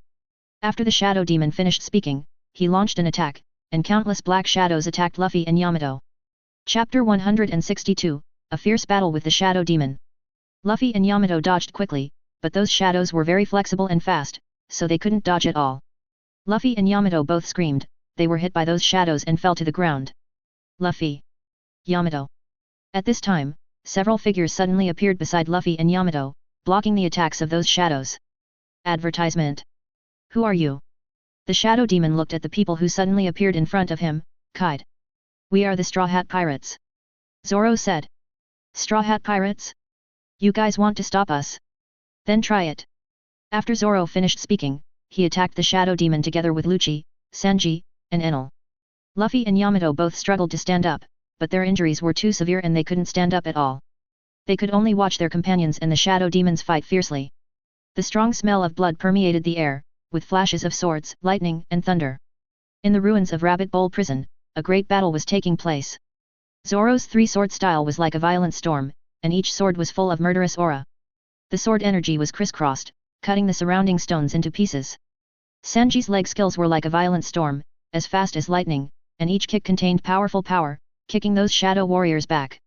After the Shadow Demon finished speaking, he launched an attack, and countless black shadows attacked Luffy and Yamato. Chapter 162, A Fierce Battle with the Shadow Demon. Luffy and Yamato dodged quickly, but those shadows were very flexible and fast, so they couldn't dodge at all. Luffy and Yamato both screamed, they were hit by those shadows and fell to the ground. Luffy. Yamato. At this time, several figures suddenly appeared beside Luffy and Yamato, blocking the attacks of those shadows. Advertisement. Who are you? The Shadow Demon looked at the people who suddenly appeared in front of him, Kide. We are the Straw Hat Pirates. Zoro said. Straw Hat Pirates? You guys want to stop us? Then try it. After Zoro finished speaking, he attacked the Shadow Demon together with Lucci, Sanji, and Enel. Luffy and Yamato both struggled to stand up, but their injuries were too severe and they couldn't stand up at all. They could only watch their companions and the Shadow Demons fight fiercely. The strong smell of blood permeated the air, with flashes of swords, lightning, and thunder. In the ruins of Rabbit Bowl Prison, a great battle was taking place. Zoro's three-sword style was like a violent storm, and each sword was full of murderous aura. The sword energy was crisscrossed, cutting the surrounding stones into pieces. Sanji's leg skills were like a violent storm, as fast as lightning, and each kick contained powerful power, kicking those shadow warriors back.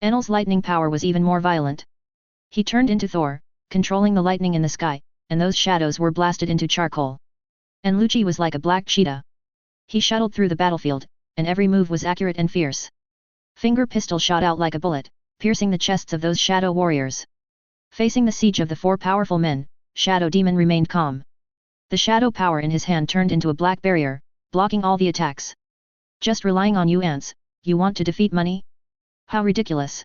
Enel's lightning power was even more violent. He turned into Thor, controlling the lightning in the sky, and those shadows were blasted into charcoal. And Lucci was like a black cheetah. He shuttled through the battlefield, and every move was accurate and fierce. Finger pistol shot out like a bullet, piercing the chests of those shadow warriors. Facing the siege of the four powerful men, Shadow Demon remained calm. The shadow power in his hand turned into a black barrier, blocking all the attacks. Just relying on you ants, you want to defeat money? How ridiculous!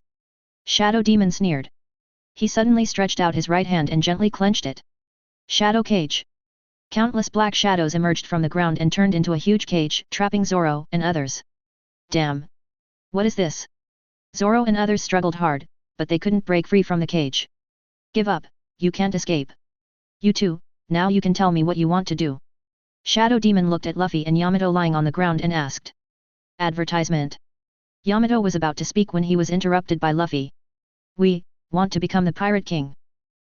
Shadow Demon sneered. He suddenly stretched out his right hand and gently clenched it. Shadow Cage. Countless black shadows emerged from the ground and turned into a huge cage, trapping Zoro and others. Damn! What is this? Zoro and others struggled hard, but they couldn't break free from the cage. Give up, you can't escape. You two, now you can tell me what you want to do. Shadow Demon looked at Luffy and Yamato lying on the ground and asked. Advertisement. Yamato was about to speak when he was interrupted by Luffy. We want to become the Pirate King.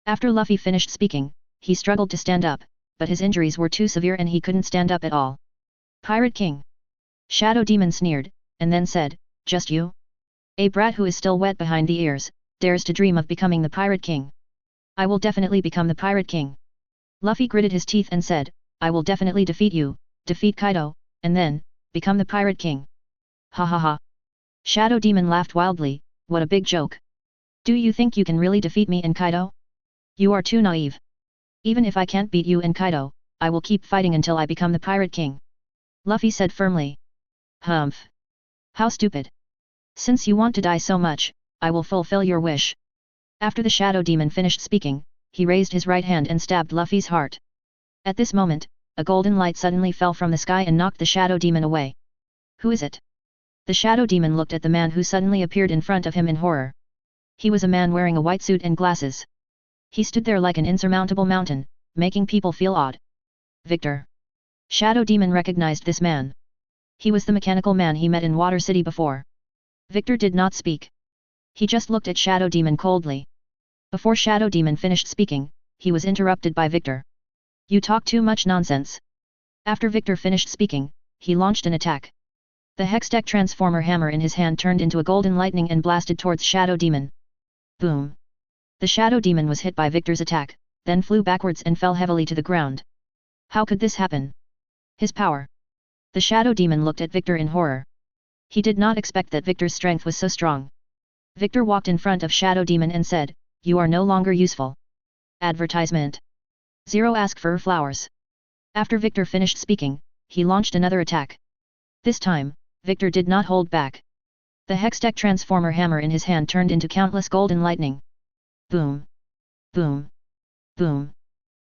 After Luffy finished speaking, he struggled to stand up, but his injuries were too severe and he couldn't stand up at all. Pirate King. Shadow Demon sneered, and then said, just you? A brat who is still wet behind the ears, dares to dream of becoming the Pirate King. I will definitely become the Pirate King. Luffy gritted his teeth and said, I will definitely defeat you, defeat Kaido, and then, become the Pirate King. Ha ha ha. Shadow Demon laughed wildly, what a big joke. Do you think you can really defeat me and Kaido? You are too naive. Even if I can't beat you and Kaido, I will keep fighting until I become the Pirate King. Luffy said firmly. Humph. How stupid. Since you want to die so much, I will fulfill your wish. After the Shadow Demon finished speaking, he raised his right hand and stabbed Luffy's heart. At this moment, a golden light suddenly fell from the sky and knocked the Shadow Demon away. Who is it? The Shadow Demon looked at the man who suddenly appeared in front of him in horror. He was a man wearing a white suit and glasses. He stood there like an insurmountable mountain, making people feel awed. Victor. Shadow Demon recognized this man. He was the mechanical man he met in Water City before. Victor did not speak. He just looked at Shadow Demon coldly. Before Shadow Demon finished speaking, he was interrupted by Victor. You talk too much nonsense. After Victor finished speaking, he launched an attack. The Hextech Transformer hammer in his hand turned into a golden lightning and blasted towards Shadow Demon. Boom! The Shadow Demon was hit by Victor's attack, then flew backwards and fell heavily to the ground. How could this happen? His power. The Shadow Demon looked at Victor in horror. He did not expect that Victor's strength was so strong. Victor walked in front of Shadow Demon and said, you are no longer useful. Advertisement. Zero ask for flowers. After Victor finished speaking, he launched another attack. This time, Victor did not hold back. The Hextech Transformer hammer in his hand turned into countless golden lightning. Boom! Boom! Boom!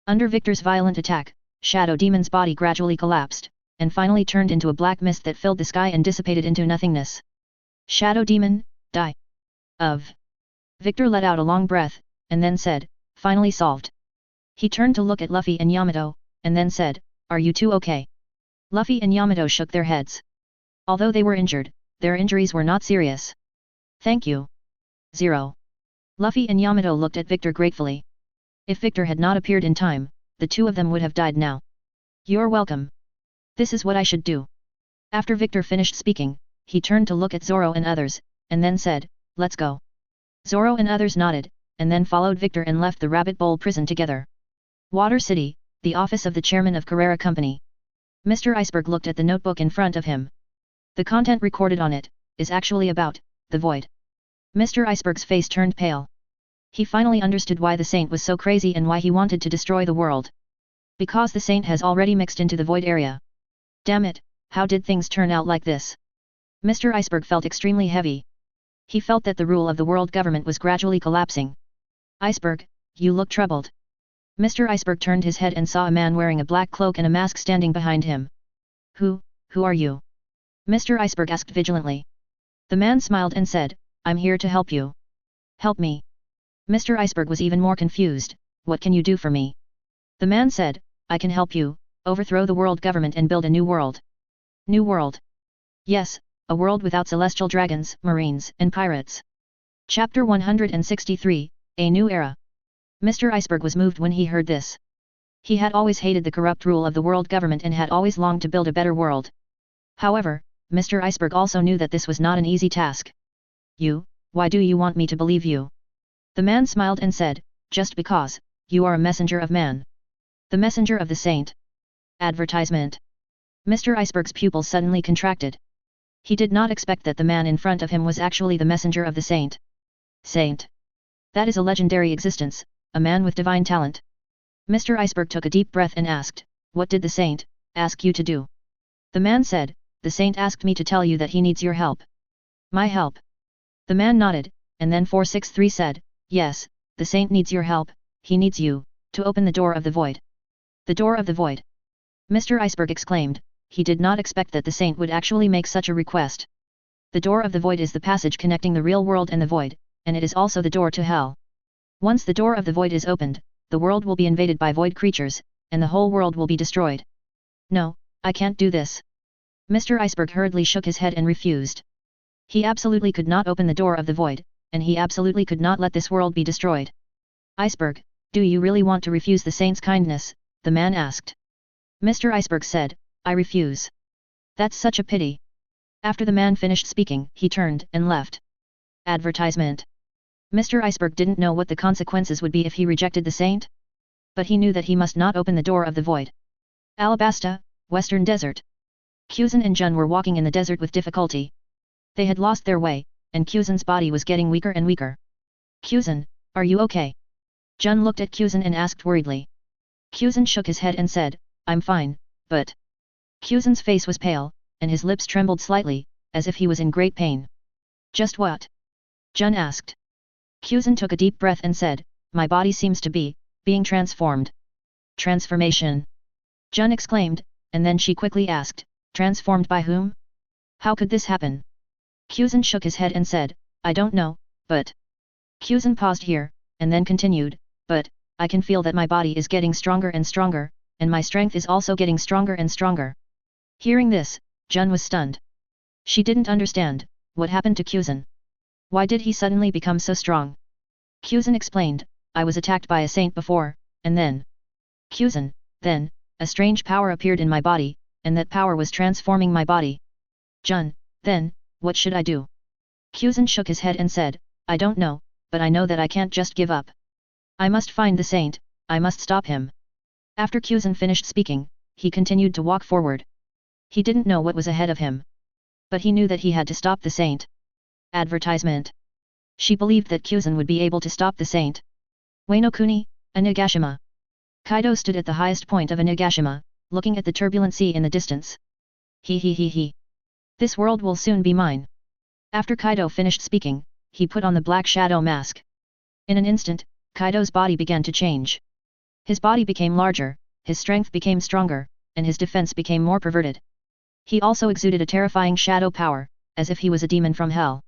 Under Victor's violent attack, Shadow Demon's body gradually collapsed, and finally turned into a black mist that filled the sky and dissipated into nothingness. Shadow Demon, die. Victor let out a long breath, and then said, finally solved. He turned to look at Luffy and Yamato, and then said, are you two okay? Luffy and Yamato shook their heads. Although they were injured, their injuries were not serious. Thank you. 0. Luffy and Yamato looked at Victor gratefully. If Victor had not appeared in time, the two of them would have died now. You're welcome. This is what I should do. After Victor finished speaking, he turned to look at Zoro and others, and then said, let's go. Zoro and others nodded, and then followed Victor and left the Rabbit Bowl prison together. Water City, the office of the chairman of Carrera Company. Mr. Iceberg looked at the notebook in front of him. The content recorded on it is actually about the void. Mr. Iceberg's face turned pale. He finally understood why the saint was so crazy and why he wanted to destroy the world. Because the saint has already mixed into the void area. Damn it, how did things turn out like this? Mr. Iceberg felt extremely heavy. He felt that the rule of the world government was gradually collapsing. Iceberg, you look troubled. Mr. Iceberg turned his head and saw a man wearing a black cloak and a mask standing behind him. Who are you? Mr. Iceberg asked vigilantly. The man smiled and said, I'm here to help you. Help me. Mr. Iceberg was even more confused, what can you do for me? The man said, I can help you, overthrow the world government and build a new world. New world? Yes, a world without celestial dragons, marines, and pirates. Chapter 163, A New Era. Mr. Iceberg was moved when he heard this. He had always hated the corrupt rule of the world government and had always longed to build a better world. However, Mr. Iceberg also knew that this was not an easy task. Why do you want me to believe you? The man smiled and said, just because, you are a messenger of man. The messenger of the saint. Advertisement. Mr. Iceberg's pupils suddenly contracted. He did not expect that the man in front of him was actually the messenger of the saint. Saint. That is a legendary existence, a man with divine talent. Mr. Iceberg took a deep breath and asked, what did the saint ask you to do? The man said, the saint asked me to tell you that he needs your help. My help? The man nodded, and then 463 said, yes, the saint needs your help, he needs you, to open the door of the void. The door of the void. Mr. Iceberg exclaimed, he did not expect that the saint would actually make such a request. The door of the void is the passage connecting the real world and the void, and it is also the door to hell. Once the door of the void is opened, the world will be invaded by void creatures, and the whole world will be destroyed. No, I can't do this. Mr. Iceberg hurriedly shook his head and refused. He absolutely could not open the door of the void, and he absolutely could not let this world be destroyed. Iceberg, do you really want to refuse the saint's kindness? The man asked. Mr. Iceberg said, I refuse. That's such a pity. After the man finished speaking, he turned and left. Advertisement. Mr. Iceberg didn't know what the consequences would be if he rejected the saint. But he knew that he must not open the door of the void. Alabasta, Western Desert. Kuzan and Jun were walking in the desert with difficulty. They had lost their way, and Kuzan's body was getting weaker and weaker. Kuzan, are you okay? Jun looked at Kuzan and asked worriedly. Kuzan shook his head and said, I'm fine, but... Kuzan's face was pale, and his lips trembled slightly, as if he was in great pain. Just what? Jun asked. Kuzan took a deep breath and said, my body seems to be being transformed. Transformation. Jun exclaimed, and then she quickly asked, transformed by whom? How could this happen? Kuzan shook his head and said, I don't know, but... Kuzan paused here, and then continued, but, I can feel that my body is getting stronger and stronger, and my strength is also getting stronger and stronger. Hearing this, Jun was stunned. She didn't understand, what happened to Kuzan. Why did he suddenly become so strong? Kuzan explained, I was attacked by a saint before, and then... Kuzan, then, a strange power appeared in my body, and that power was transforming my body. Jun, then, what should I do? Kuzan shook his head and said, I don't know, but I know that I can't just give up. I must find the saint, I must stop him. After Kuzan finished speaking, he continued to walk forward. He didn't know what was ahead of him. But he knew that he had to stop the saint. Advertisement. She believed that Kuzan would be able to stop the saint. Wano-kuni, a Nagashima. Kaido stood at the highest point of a Nagashima, looking at the turbulent sea in the distance. He. This world will soon be mine. After Kaido finished speaking, he put on the black shadow mask. In an instant, Kaido's body began to change. His body became larger, his strength became stronger, and his defense became more perverted. He also exuded a terrifying shadow power, as if he was a demon from hell.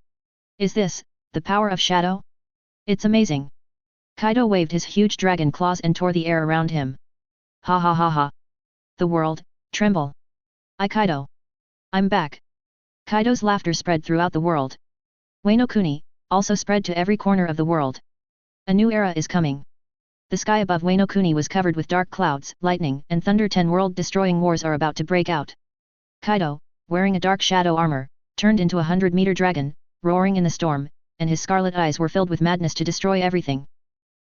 Is this, the power of shadow? It's amazing. Kaido waved his huge dragon claws and tore the air around him. Ha ha ha ha. The world, tremble. Kaido. I'm back. Kaido's laughter spread throughout the world. Wano Kuni, also spread to every corner of the world. A new era is coming. The sky above Wano Kuni was covered with dark clouds, lightning and thunder. 10 world-destroying wars are about to break out. Kaido, wearing a dark shadow armor, turned into a 100-meter dragon, roaring in the storm, and his scarlet eyes were filled with madness to destroy everything.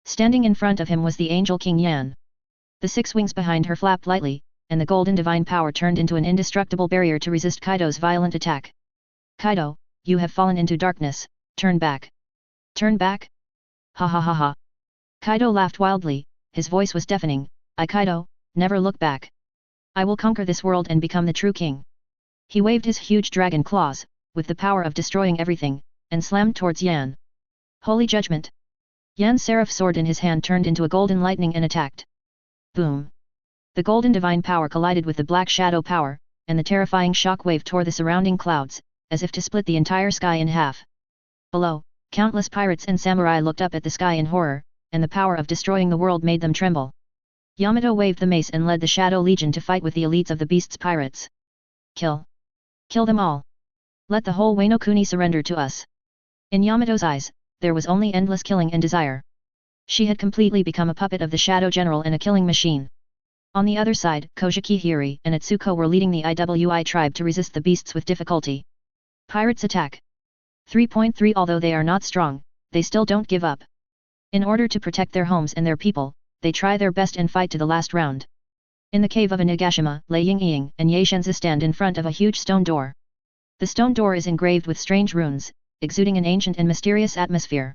Standing in front of him was the angel King Yan. The 6 wings behind her flapped lightly, and the golden divine power turned into an indestructible barrier to resist Kaido's violent attack. Kaido, you have fallen into darkness, turn back. Turn back? Ha ha ha ha. Kaido laughed wildly, his voice was deafening. Kaido, never look back. I will conquer this world and become the true king. He waved his huge dragon claws, with the power of destroying everything, and slammed towards Yan. Holy judgment! Yan's seraph sword in his hand turned into a golden lightning and attacked. Boom! The golden divine power collided with the black shadow power, and the terrifying shock wave tore the surrounding clouds, as if to split the entire sky in half. Below, countless pirates and samurai looked up at the sky in horror, and the power of destroying the world made them tremble. Yamato waved the mace and led the Shadow Legion to fight with the elites of the Beast's pirates. Kill! Kill them all! Let the whole Wano Kuni surrender to us! In Yamato's eyes, there was only endless killing and desire. She had completely become a puppet of the Shadow General and a killing machine. On the other side, Kojiki Hiri and Atsuko were leading the IWI tribe to resist the beasts with difficulty. Pirates attack. 3.3 Although they are not strong, they still don't give up. In order to protect their homes and their people, they try their best and fight to the last round. In the cave of Inagashima, Lei Yingying and Ye Shenzi stand in front of a huge stone door. The stone door is engraved with strange runes, exuding an ancient and mysterious atmosphere.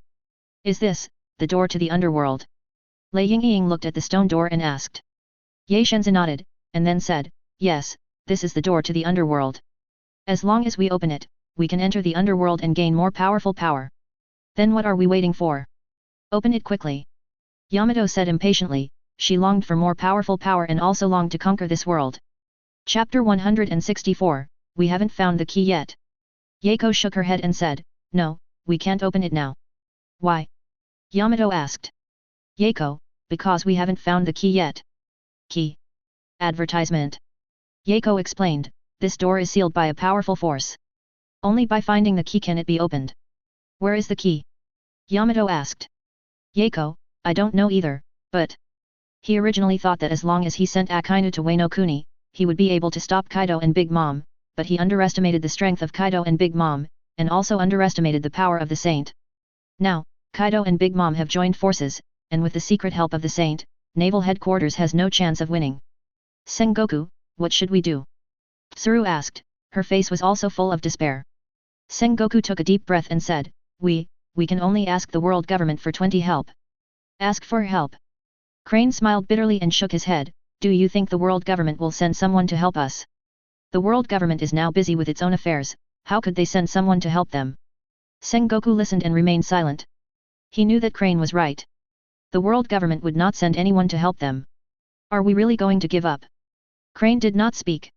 Is this, the door to the underworld? Lei Yingying looked at the stone door and asked. Ye Shenzi nodded, and then said, yes, this is the door to the underworld. As long as we open it, we can enter the underworld and gain more powerful power. Then what are we waiting for? Open it quickly. Yamato said impatiently, she longed for more powerful power and also longed to conquer this world. Chapter 164, We haven't found the key yet. Yeiko shook her head and said, no, we can't open it now. Why? Yamato asked. Yeiko, because we haven't found the key yet. Key. Advertisement. Yeiko explained, this door is sealed by a powerful force. Only by finding the key can it be opened. Where is the key? Yamato asked. Yeiko, I don't know either, but... He originally thought that as long as he sent Akainu to Wano Kuni, he would be able to stop Kaido and Big Mom, but he underestimated the strength of Kaido and Big Mom, and also underestimated the power of the Saint. Now, Kaido and Big Mom have joined forces, and with the secret help of the Saint, Naval Headquarters has no chance of winning. Sengoku, what should we do? Tsuru asked, her face was also full of despair. Sengoku took a deep breath and said, we can only ask the world government for 20 help. Ask for help. Crane smiled bitterly and shook his head, do you think the world government will send someone to help us? The world government is now busy with its own affairs, how could they send someone to help them? Sengoku listened and remained silent. He knew that Crane was right. The world government would not send anyone to help them. Are we really going to give up? Crane did not speak.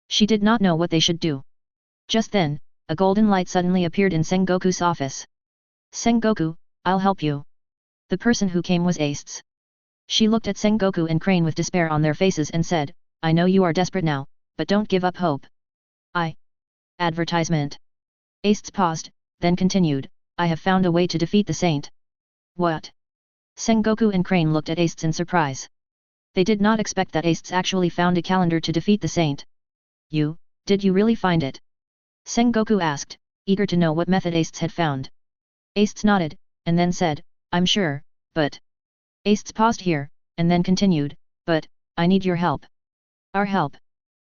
She did not know what they should do. Just then, a golden light suddenly appeared in Sengoku's office. Sengoku, I'll help you. The person who came was Ace. She looked at Sengoku and Crane with despair on their faces and said, I know you are desperate now, but don't give up hope. Advertisement. Ace paused, then continued, I have found a way to defeat the Saint. What? Sengoku and Crane looked at Ace in surprise. They did not expect that Ace actually found a calendar to defeat the Saint. Did you really find it? Sengoku asked, eager to know what method Ace had found. Ace nodded, and then said, I'm sure, but... Ace paused here, and then continued, but, I need your help. Our help?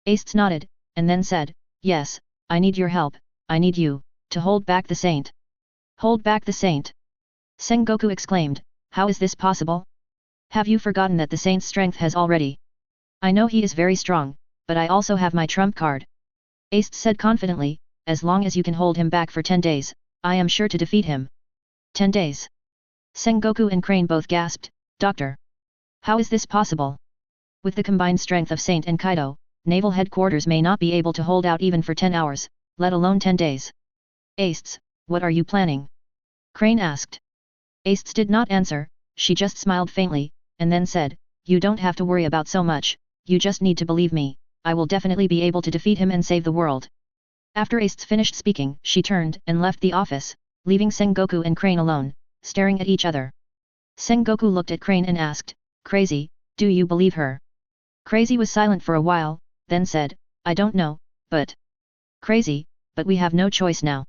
Ace nodded, and then said, yes, I need your help, I need you, to hold back the Saint. Hold back the Saint? Sengoku exclaimed, how is this possible? Have you forgotten that the Saint's strength has already? I know he is very strong, but I also have my trump card. Ace said confidently, as long as you can hold him back for 10 days, I am sure to defeat him. 10 days? Sengoku and Crane both gasped, Doctor. How is this possible? With the combined strength of Saint and Kaido, naval headquarters may not be able to hold out even for 10 hours, let alone 10 days. Ace, what are you planning? Crane asked. Ace did not answer, she just smiled faintly, and then said, you don't have to worry about so much, you just need to believe me, I will definitely be able to defeat him and save the world. After Ace finished speaking, she turned and left the office, leaving Sengoku and Crane alone, staring at each other. Sengoku looked at Crane and asked, Crazy, do you believe her? Crazy was silent for a while, then said, I don't know, but... Crazy, but we have no choice now.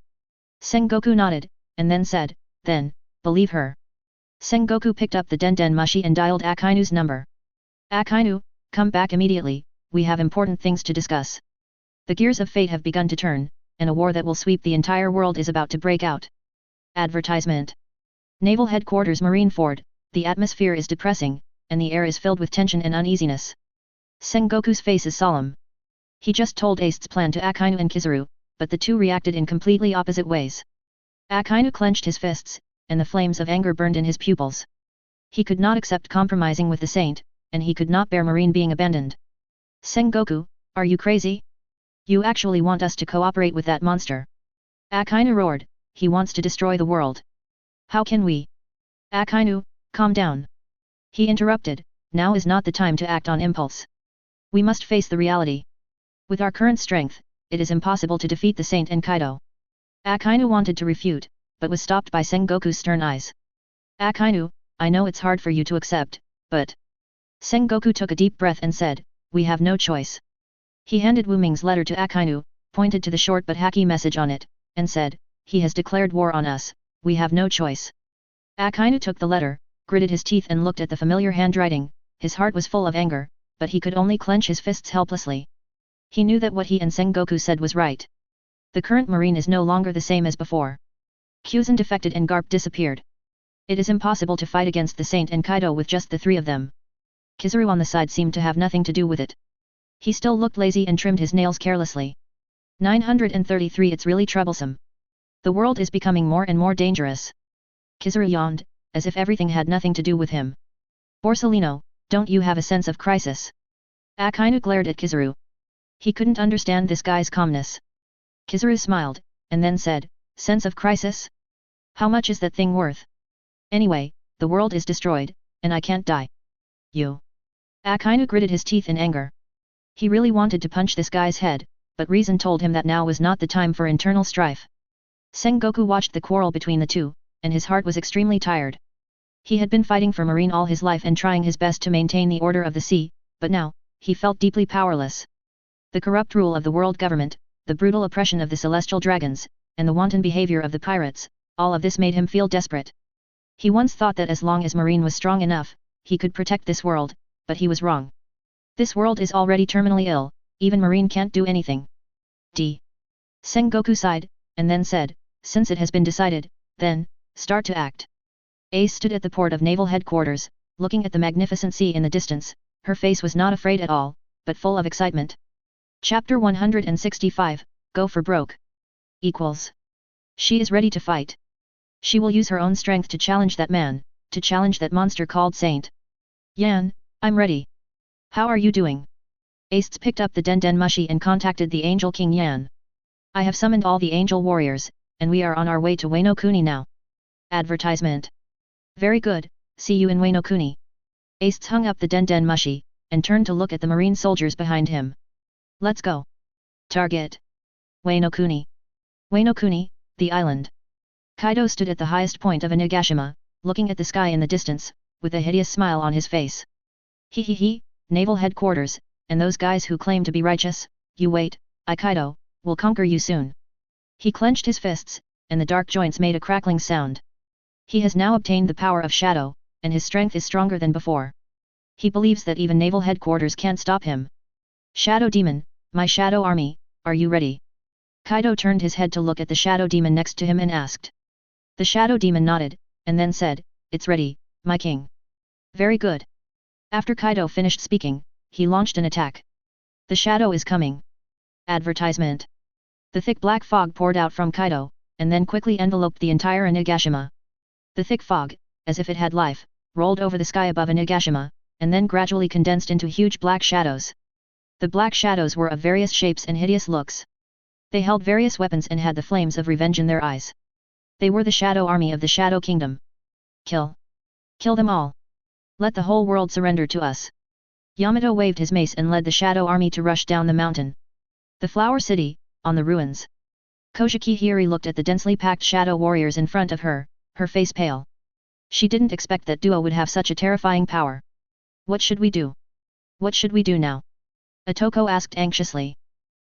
Sengoku nodded, and then said, then, believe her. Sengoku picked up the Den Mushi and dialed Akainu's number. Akainu, come back immediately, we have important things to discuss. The gears of fate have begun to turn, and a war that will sweep the entire world is about to break out. Advertisement. Naval Headquarters Marineford, the atmosphere is depressing, and the air is filled with tension and uneasiness. Sengoku's face is solemn. He just told Ace's plan to Akainu and Kizaru, but the two reacted in completely opposite ways. Akainu clenched his fists, and the flames of anger burned in his pupils. He could not accept compromising with the saint, and he could not bear Marine being abandoned. Sengoku, are you crazy? You actually want us to cooperate with that monster? Akainu roared, he wants to destroy the world. How can we? Akainu, calm down. He interrupted, now is not the time to act on impulse. We must face the reality. With our current strength, it is impossible to defeat the saint and Kaido. Akainu wanted to refute, but was stopped by Sengoku's stern eyes. Akainu, I know it's hard for you to accept, but... Sengoku took a deep breath and said, we have no choice. He handed Wu Ming's letter to Akainu, pointed to the short but hacky message on it, and said, he has declared war on us, we have no choice. Akainu took the letter, gritted his teeth and looked at the familiar handwriting, his heart was full of anger, but he could only clench his fists helplessly. He knew that what he and Sengoku said was right. The current Marine is no longer the same as before. Kyuzan defected and Garp disappeared. It is impossible to fight against the Saint and Kaido with just the three of them. Kizaru on the side seemed to have nothing to do with it. He still looked lazy and trimmed his nails carelessly. 933 It's really troublesome. The world is becoming more and more dangerous. Kizaru yawned, as if everything had nothing to do with him. Borsellino, don't you have a sense of crisis? Akainu glared at Kizaru. He couldn't understand this guy's calmness. Kizaru smiled, and then said, sense of crisis? How much is that thing worth? Anyway, the world is destroyed, and I can't die. You. Akainu gritted his teeth in anger. He really wanted to punch this guy's head, but reason told him that now was not the time for internal strife. Sengoku watched the quarrel between the two, and his heart was extremely tired. He had been fighting for Marine all his life and trying his best to maintain the order of the sea, but now, he felt deeply powerless. The corrupt rule of the world government, the brutal oppression of the celestial dragons, and the wanton behavior of the pirates, all of this made him feel desperate. He once thought that as long as Marine was strong enough, he could protect this world, but he was wrong. This world is already terminally ill, even Marine can't do anything. Sengoku sighed, and then said, since it has been decided, then, start to act. Ace stood at the port of naval headquarters, looking at the magnificent sea in the distance, her face was not afraid at all, but full of excitement. Chapter 165, Go for Broke. She is ready to fight. She will use her own strength to challenge that man, to challenge that monster called Saint. Yan, I'm ready. How are you doing? Ace picked up the Den Mushi and contacted the Angel King Yan. I have summoned all the angel warriors, and we are on our way to Wano Kuni now. Advertisement. Very good, see you in Wano Kuni. Ace hung up the Den Mushi, and turned to look at the marine soldiers behind him. Let's go. Target. Wano Kuni. Wano Kuni, the island. Kaido stood at the highest point of Onigashima, looking at the sky in the distance, with a hideous smile on his face. He, naval headquarters, and those guys who claim to be righteous, you wait, Kaido, will conquer you soon. He clenched his fists, and the dark joints made a crackling sound. He has now obtained the power of shadow, and his strength is stronger than before. He believes that even naval headquarters can't stop him. Shadow Demon, my shadow army, are you ready? Kaido turned his head to look at the shadow demon next to him and asked. The shadow demon nodded, and then said, it's ready, my king. Very good. After Kaido finished speaking, he launched an attack. The shadow is coming. Advertisement. The thick black fog poured out from Kaido, and then quickly enveloped the entire Onigashima. The thick fog, as if it had life, rolled over the sky above Onigashima, and then gradually condensed into huge black shadows. The black shadows were of various shapes and hideous looks. They held various weapons and had the flames of revenge in their eyes. They were the Shadow Army of the Shadow Kingdom. Kill! Kill them all! Let the whole world surrender to us! Yamato waved his mace and led the Shadow Army to rush down the mountain. The Flower City, on the ruins. Koshiki Hiri looked at the densely packed shadow warriors in front of her, her face pale. She didn't expect that duo would have such a terrifying power. What should we do? What should we do now? Otoko asked anxiously.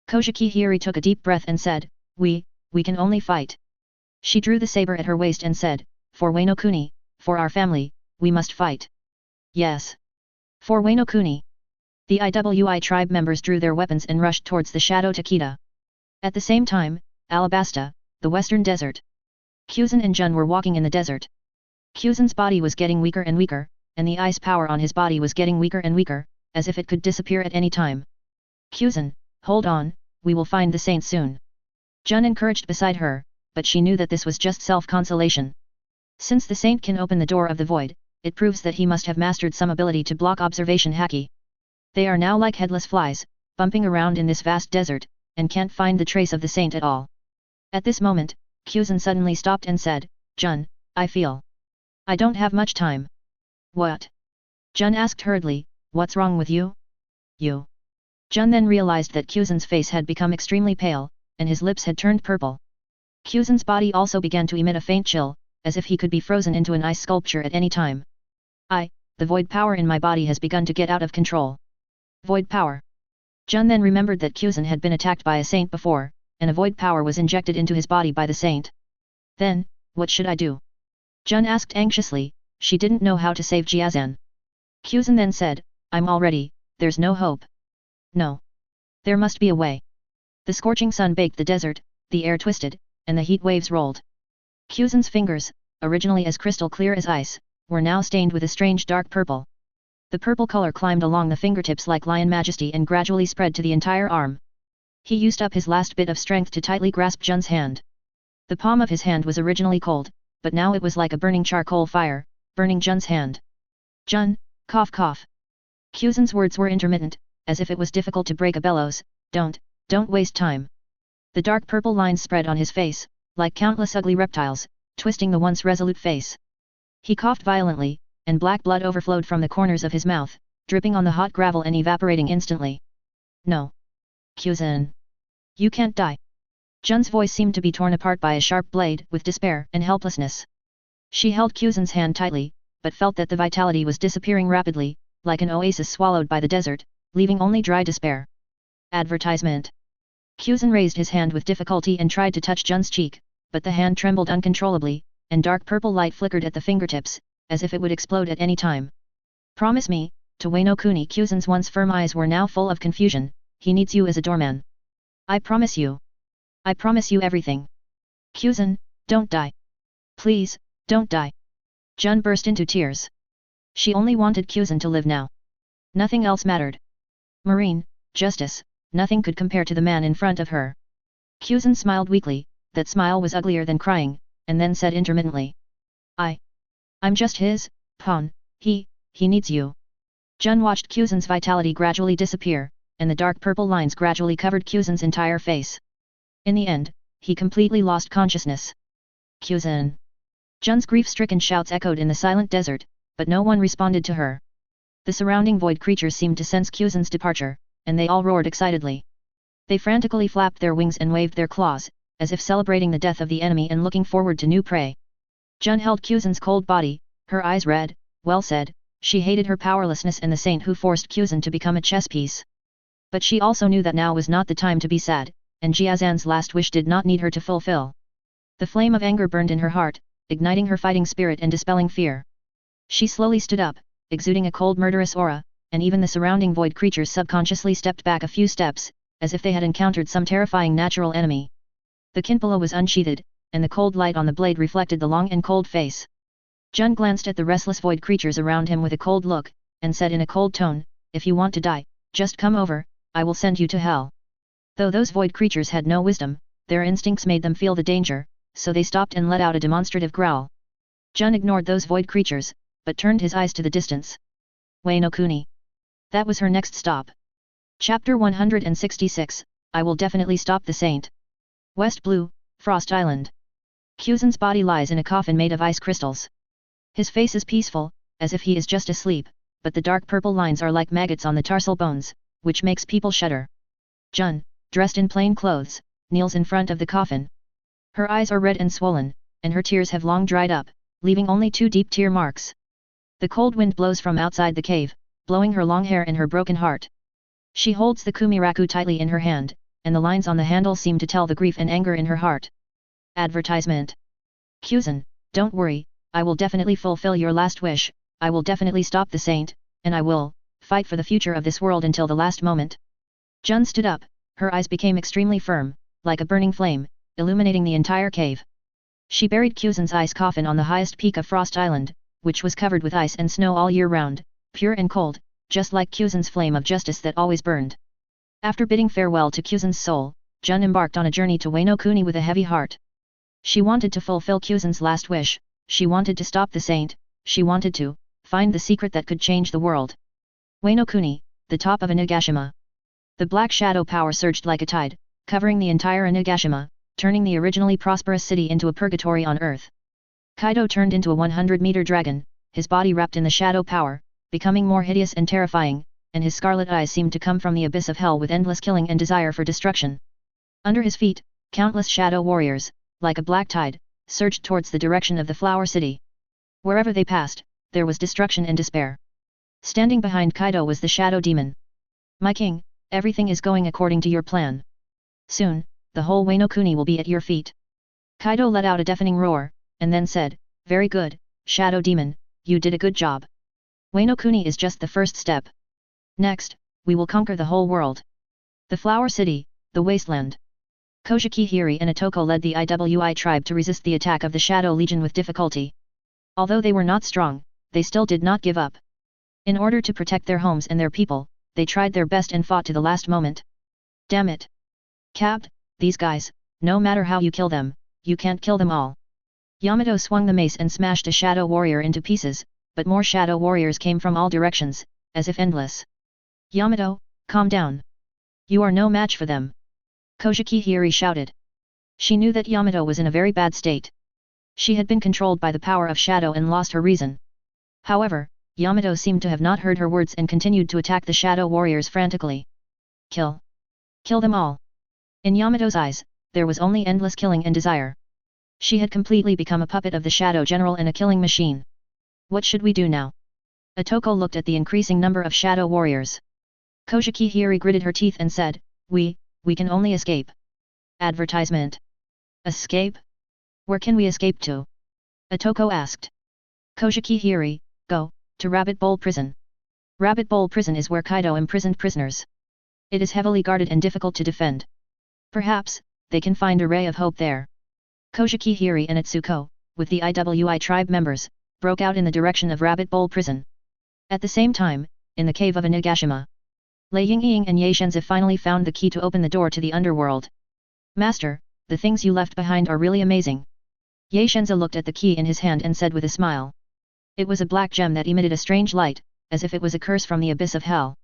Koshiki Hiri took a deep breath and said, We can only fight. She drew the saber at her waist and said, For Wano Kuni, for our family, we must fight. Yes. For Wano Kuni. The IWI tribe members drew their weapons and rushed towards the Shadow Takeda. At the same time, Alabasta, the western desert. Kuzan and Jun were walking in the desert. Kuzan's body was getting weaker and weaker, and the ice power on his body was getting weaker and weaker, as if it could disappear at any time. Kuzan, hold on, we will find the saint soon. Jun encouraged beside her, but she knew that this was just self-consolation. Since the saint can open the door of the void, it proves that he must have mastered some ability to block observation haki. They are now like headless flies, bumping around in this vast desert, and can't find the trace of the saint at all. At this moment, Kuzan suddenly stopped and said, Jun, I feel. I don't have much time. What? Jun asked hurriedly, what's wrong with you? You. Jun then realized that Kuzan's face had become extremely pale, and his lips had turned purple. Kuzan's body also began to emit a faint chill, as if he could be frozen into an ice sculpture at any time. The void power in my body has begun to get out of control. Void power. Jun then remembered that Kuzan had been attacked by a saint before, and a void power was injected into his body by the saint. Then, what should I do? Jun asked anxiously, she didn't know how to save Jiazan. Kuzan then said, I'm all ready, there's no hope. No. There must be a way. The scorching sun baked the desert, the air twisted, and the heat waves rolled. Kuzan's fingers, originally as crystal clear as ice, were now stained with a strange dark purple. The purple color climbed along the fingertips like lion majesty and gradually spread to the entire arm. He used up his last bit of strength to tightly grasp Jun's hand. The palm of his hand was originally cold, but now it was like a burning charcoal fire, burning Jun's hand. Jun, cough cough. Kuzan's words were intermittent, as if it was difficult to break a bellows, don't waste time. The dark purple lines spread on his face, like countless ugly reptiles, twisting the once resolute face. He coughed violently, and black blood overflowed from the corners of his mouth, dripping on the hot gravel and evaporating instantly. No. Kuzan. You can't die. Jun's voice seemed to be torn apart by a sharp blade, with despair and helplessness. She held Kuzan's hand tightly, but felt that the vitality was disappearing rapidly, like an oasis swallowed by the desert, leaving only dry despair. Advertisement. Kuzan raised his hand with difficulty and tried to touch Jun's cheek, but the hand trembled uncontrollably, and dark purple light flickered at the fingertips, as if it would explode at any time. Promise me, to Wano Kuni. Kuzan's once firm eyes were now full of confusion, he needs you as a doorman. I promise you. I promise you everything. Kuzan, don't die. Please, don't die. Jun burst into tears. She only wanted Kuzan to live now. Nothing else mattered. Marine, justice, nothing could compare to the man in front of her. Kuzan smiled weakly, that smile was uglier than crying, and then said intermittently. I'm just his pawn, he needs you. Jun watched Kuzan's vitality gradually disappear, and the dark purple lines gradually covered Kuzan's entire face. In the end, he completely lost consciousness. Kuzan. Jun's grief-stricken shouts echoed in the silent desert, but no one responded to her. The surrounding void creatures seemed to sense Kuzan's departure, and they all roared excitedly. They frantically flapped their wings and waved their claws, as if celebrating the death of the enemy and looking forward to new prey. Jun held Kuzan's cold body, her eyes red. Well said, she hated her powerlessness and the saint who forced Kuzan to become a chess piece. But she also knew that now was not the time to be sad, and Jiazan's last wish did not need her to fulfill. The flame of anger burned in her heart, igniting her fighting spirit and dispelling fear. She slowly stood up, exuding a cold murderous aura, and even the surrounding void creatures subconsciously stepped back a few steps, as if they had encountered some terrifying natural enemy. The kinpala was unsheathed, and the cold light on the blade reflected the long and cold face. Jun glanced at the restless void creatures around him with a cold look, and said in a cold tone, if you want to die, just come over, I will send you to hell. Though those void creatures had no wisdom, their instincts made them feel the danger, so they stopped and let out a demonstrative growl. Jun ignored those void creatures, but turned his eyes to the distance. Wei no Kuni. That was her next stop. Chapter 166, I will definitely stop the saint. West Blue, Frost Island. Kuzan's body lies in a coffin made of ice crystals. His face is peaceful, as if he is just asleep, but the dark purple lines are like maggots on the tarsal bones, which makes people shudder. Jun, dressed in plain clothes, kneels in front of the coffin. Her eyes are red and swollen, and her tears have long dried up, leaving only 2 deep tear marks. The cold wind blows from outside the cave, blowing her long hair and her broken heart. She holds the kumiraku tightly in her hand, and the lines on the handle seem to tell the grief and anger in her heart. Advertisement. Kuzan, don't worry, I will definitely fulfill your last wish, I will definitely stop the saint, and I will fight for the future of this world until the last moment. Jun stood up, her eyes became extremely firm, like a burning flame, illuminating the entire cave. She buried Kuzan's ice coffin on the highest peak of Frost Island, which was covered with ice and snow all year round, pure and cold, just like Kuzan's flame of justice that always burned. After bidding farewell to Kuzan's soul, Jun embarked on a journey to Wei no Kuni with a heavy heart. She wanted to fulfill Kuzan's last wish, she wanted to stop the saint, she wanted to find the secret that could change the world. Wei no Kuni, the top of Onigashima. The black shadow power surged like a tide, covering the entire Onigashima, turning the originally prosperous city into a purgatory on earth. Kaido turned into a 100-meter dragon, his body wrapped in the shadow power, becoming more hideous and terrifying, and his scarlet eyes seemed to come from the abyss of hell with endless killing and desire for destruction. Under his feet, countless shadow warriors, like a black tide, surged towards the direction of the Flower City. Wherever they passed, there was destruction and despair. Standing behind Kaido was the Shadow Demon. My king, everything is going according to your plan. Soon, the whole Wei no Kuni will be at your feet. Kaido let out a deafening roar, and then said, very good, Shadow Demon, you did a good job. Wei no Kuni is just the first step. Next, we will conquer the whole world. The Flower City, the Wasteland. Koshiki Hiri and Otoko led the IWI tribe to resist the attack of the Shadow Legion with difficulty. Although they were not strong, they still did not give up. In order to protect their homes and their people, they tried their best and fought to the last moment. Damn it! Capt, these guys, no matter how you kill them, you can't kill them all. Yamato swung the mace and smashed a shadow warrior into pieces, but more shadow warriors came from all directions, as if endless. Yamato, calm down. You are no match for them. Koshiki Hiri shouted. She knew that Yamato was in a very bad state. She had been controlled by the power of shadow and lost her reason. However, Yamato seemed to have not heard her words and continued to attack the shadow warriors frantically. Kill. Kill them all. In Yamato's eyes, there was only endless killing and desire. She had completely become a puppet of the Shadow General and a killing machine. What should we do now? Otoko looked at the increasing number of shadow warriors. Koshiki Hiri gritted her teeth and said, we can only escape. Advertisement. Escape? Where can we escape to? Otoko asked. Koshiki Hiri, go to Rabbit Bowl Prison. Rabbit Bowl Prison is where Kaido imprisoned prisoners. It is heavily guarded and difficult to defend. Perhaps, they can find a ray of hope there. Koshiki Hiri and Itsuko, with the IWI tribe members, broke out in the direction of Rabbit Bowl Prison. At the same time, in the cave of Onigashima, Lei Yingying and Ye Shenzi finally found the key to open the door to the underworld. Master, the things you left behind are really amazing. Ye Shenzi looked at the key in his hand and said with a smile. It was a black gem that emitted a strange light, as if it was a curse from the abyss of hell.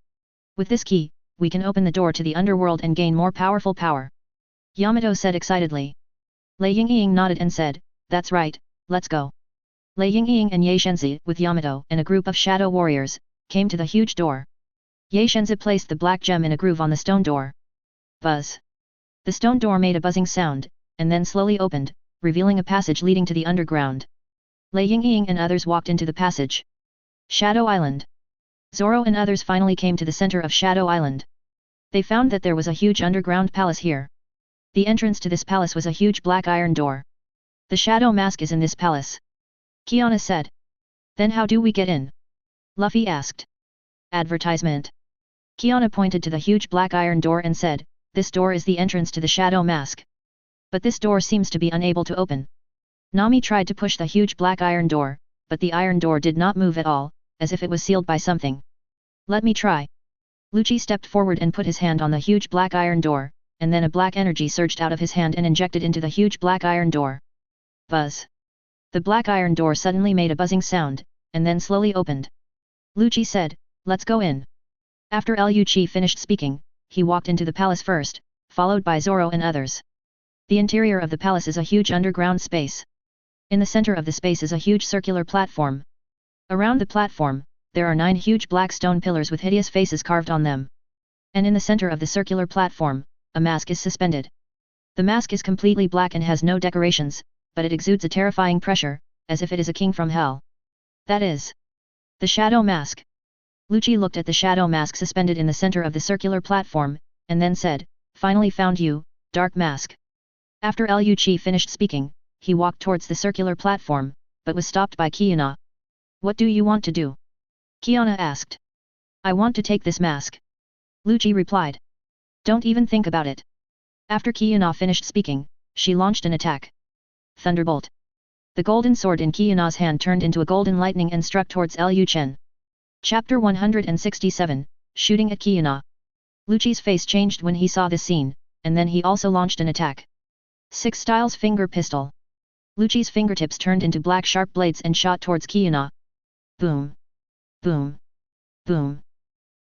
With this key, we can open the door to the underworld and gain more powerful power. Yamato said excitedly. Lei Yingying nodded and said, that's right, let's go. Lei Yingying and Ye Shenzi, with Yamato and a group of shadow warriors, came to the huge door. Ye Shenzi placed the black gem in a groove on the stone door. Buzz. The stone door made a buzzing sound, and then slowly opened, revealing a passage leading to the underground. Lei Yingying and others walked into the passage. Shadow Island. Zoro and others finally came to the center of Shadow Island. They found that there was a huge underground palace here. The entrance to this palace was a huge black iron door. The shadow mask is in this palace. Kiana said. Then how do we get in? Luffy asked. Advertisement. Kiana pointed to the huge black iron door and said, this door is the entrance to the shadow mask. But this door seems to be unable to open. Nami tried to push the huge black iron door, but the iron door did not move at all, as if it was sealed by something. Let me try. Lucci stepped forward and put his hand on the huge black iron door, and then a black energy surged out of his hand and injected into the huge black iron door. Buzz. The black iron door suddenly made a buzzing sound, and then slowly opened. Lucci said, let's go in. After Liu Qi finished speaking, he walked into the palace first, followed by Zoro and others. The interior of the palace is a huge underground space. In the center of the space is a huge circular platform. Around the platform, there are 9 huge black stone pillars with hideous faces carved on them. And in the center of the circular platform, a mask is suspended. The mask is completely black and has no decorations, but it exudes a terrifying pressure, as if it is a king from hell. That is the shadow mask. Lucci looked at the shadow mask suspended in the center of the circular platform, and then said, "Finally found you, Dark Mask." After Liu Qi finished speaking, he walked towards the circular platform, but was stopped by Kiana. "What do you want to do?" Kiana asked. "I want to take this mask." Lucci replied. "Don't even think about it." After Kiana finished speaking, she launched an attack. Thunderbolt. The golden sword in Kiana's hand turned into a golden lightning and struck towards Liu Chen. Chapter 167, Shooting at Kiana. Lucci's face changed when he saw this scene, and then he also launched an attack. 6 Styles Finger Pistol. Lucci's fingertips turned into black sharp blades and shot towards Kiana. Boom. Boom. Boom.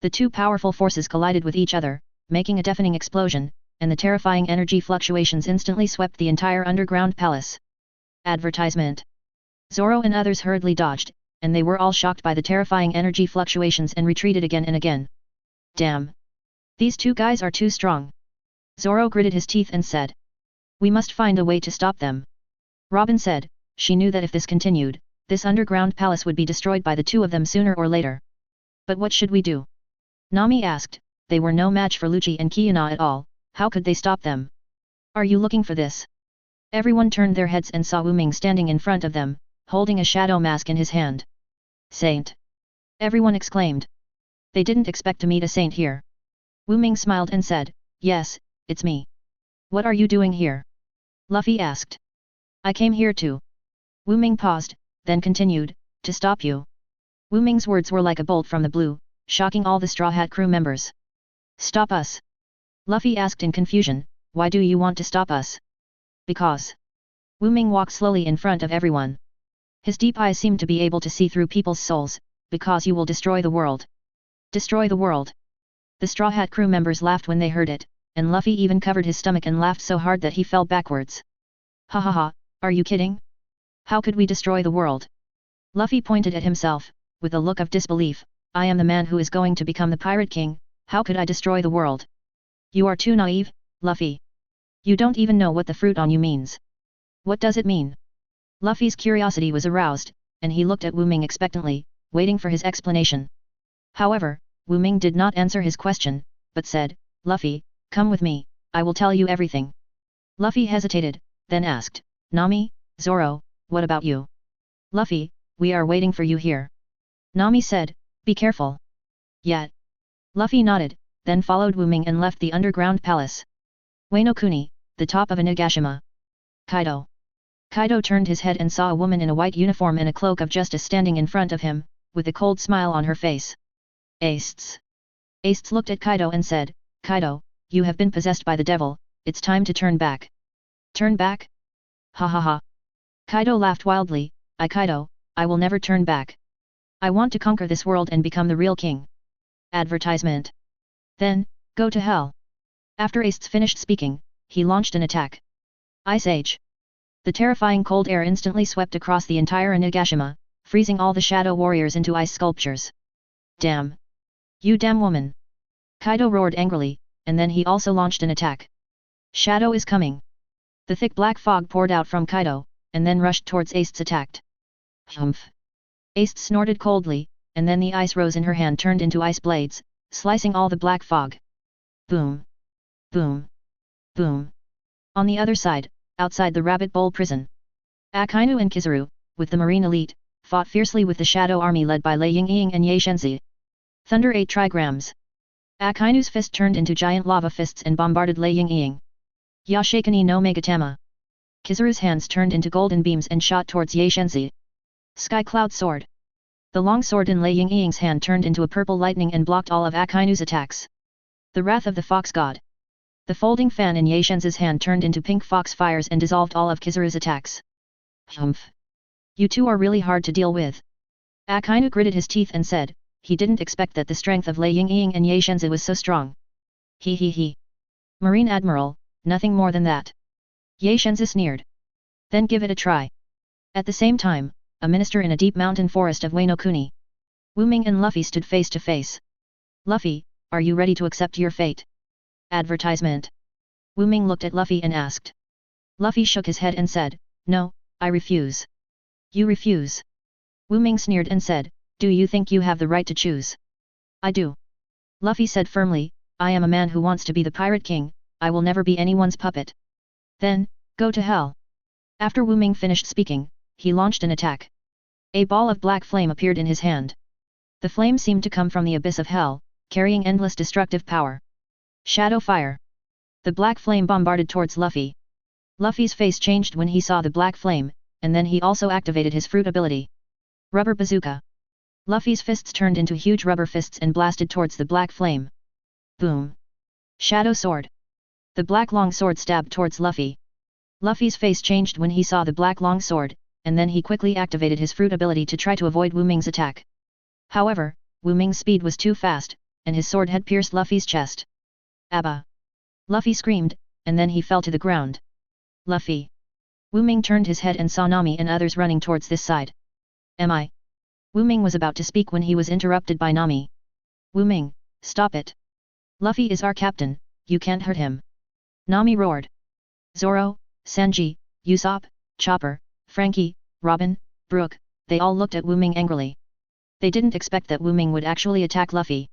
The 2 powerful forces collided with each other, making a deafening explosion, and the terrifying energy fluctuations instantly swept the entire underground palace. Advertisement. Zoro and others hurriedly dodged, and they were all shocked by the terrifying energy fluctuations and retreated again and again. Damn. These 2 guys are too strong. Zoro gritted his teeth and said. We must find a way to stop them. Robin said, she knew that if this continued, this underground palace would be destroyed by the 2 of them sooner or later. But what should we do? Nami asked, they were no match for Lucci and Kiana at all, how could they stop them? Are you looking for this? Everyone turned their heads and saw Wu Ming standing in front of them, holding a shadow mask in his hand. Saint! Everyone exclaimed. They didn't expect to meet a saint here. Wu Ming smiled and said, yes, it's me. What are you doing here? Luffy asked. I came here to. Wu Ming paused, then continued, to stop you. Wu Ming's words were like a bolt from the blue, shocking all the Straw Hat crew members. Stop us? Luffy asked in confusion, why do you want to stop us? Because. Wu Ming walked slowly in front of everyone. His deep eyes seemed to be able to see through people's souls, because you will destroy the world. Destroy the world. The Straw Hat crew members laughed when they heard it, and Luffy even covered his stomach and laughed so hard that he fell backwards. Ha ha ha, are you kidding? How could we destroy the world? Luffy pointed at himself, with a look of disbelief, I am the man who is going to become the Pirate King, how could I destroy the world? You are too naive, Luffy. You don't even know what the fruit on you means. What does it mean? Luffy's curiosity was aroused, and he looked at Wu Ming expectantly, waiting for his explanation. However, Wu Ming did not answer his question, but said, Luffy, come with me, I will tell you everything. Luffy hesitated, then asked, Nami, Zoro, what about you? Luffy, we are waiting for you here. Nami said, be careful. Yet. Luffy nodded, then followed Wu Ming and left the underground palace. Wano Kuni, the top of a Nagashima. Kaido. Kaido turned his head and saw a woman in a white uniform and a cloak of justice standing in front of him, with a cold smile on her face. Ace. Ace looked at Kaido and said, Kaido, you have been possessed by the devil, it's time to turn back. Turn back? Ha ha ha. Kaido laughed wildly, Kaido, I will never turn back. I want to conquer this world and become the real king. Advertisement. Then, go to hell. After Ace finished speaking, he launched an attack. Ice Age. The terrifying cold air instantly swept across the entire Onigashima, freezing all the shadow warriors into ice sculptures. Damn! You damn woman! Kaido roared angrily, and then he also launched an attack. Shadow is coming. The thick black fog poured out from Kaido, and then rushed towards Ace's attack. Humph! Ace snorted coldly, and then the ice rose in her hand turned into ice blades, slicing all the black fog. Boom! Boom! Boom! On the other side, outside the Rabbit Bowl prison, Akainu and Kizaru, with the Marine Elite, fought fiercely with the Shadow Army led by Lei Yingying and Ye Shenzi. Thunder 8 trigrams. Akainu's fist turned into giant lava fists and bombarded Lei Yingying. Yashikani no Megatama. Kizaru's hands turned into golden beams and shot towards Ye Shenzi. Sky Cloud Sword. The long sword in Lei Yingying's hand turned into a purple lightning and blocked all of Akainu's attacks. The Wrath of the Fox God. The folding fan in Ye Shenzi's hand turned into pink fox fires and dissolved all of Kizaru's attacks. Humph! You two are really hard to deal with. Akainu gritted his teeth and said, he didn't expect that the strength of Lei Yingying and Ye Shenzi was so strong. He. Marine Admiral, nothing more than that. Ye Shenzi sneered. Then give it a try. At the same time, a minister in a deep mountain forest of Wano Kuni, Wu Ming and Luffy stood face to face. Luffy, are you ready to accept your fate? Advertisement. Wu Ming looked at Luffy and asked. Luffy shook his head and said, No, I refuse. You refuse? Wu Ming sneered and said, Do you think you have the right to choose? I do. Luffy said firmly, I am a man who wants to be the Pirate King, I will never be anyone's puppet. Then, go to hell. After Wu Ming finished speaking, he launched an attack. A ball of black flame appeared in his hand. The flame seemed to come from the abyss of hell, carrying endless destructive power. Shadow fire. The black flame bombarded towards Luffy. Luffy's face changed when he saw the black flame, and then he also activated his fruit ability. Rubber bazooka. Luffy's fists turned into huge rubber fists and blasted towards the black flame. Boom. Shadow sword. The black long sword stabbed towards Luffy. Luffy's face changed when he saw the black long sword, and then he quickly activated his fruit ability to try to avoid Wu Ming's attack. However, Wu Ming's speed was too fast, and his sword had pierced Luffy's chest. Abba! Luffy screamed, and then he fell to the ground. Luffy! Wu Ming turned his head and saw Nami and others running towards this side. Am I? Wu Ming was about to speak when he was interrupted by Nami. Wu Ming, stop it! Luffy is our captain, you can't hurt him. Nami roared. Zoro, Sanji, Usopp, Chopper, Frankie, Robin, Brook, they all looked at Wu Ming angrily. They didn't expect that Wu Ming would actually attack Luffy.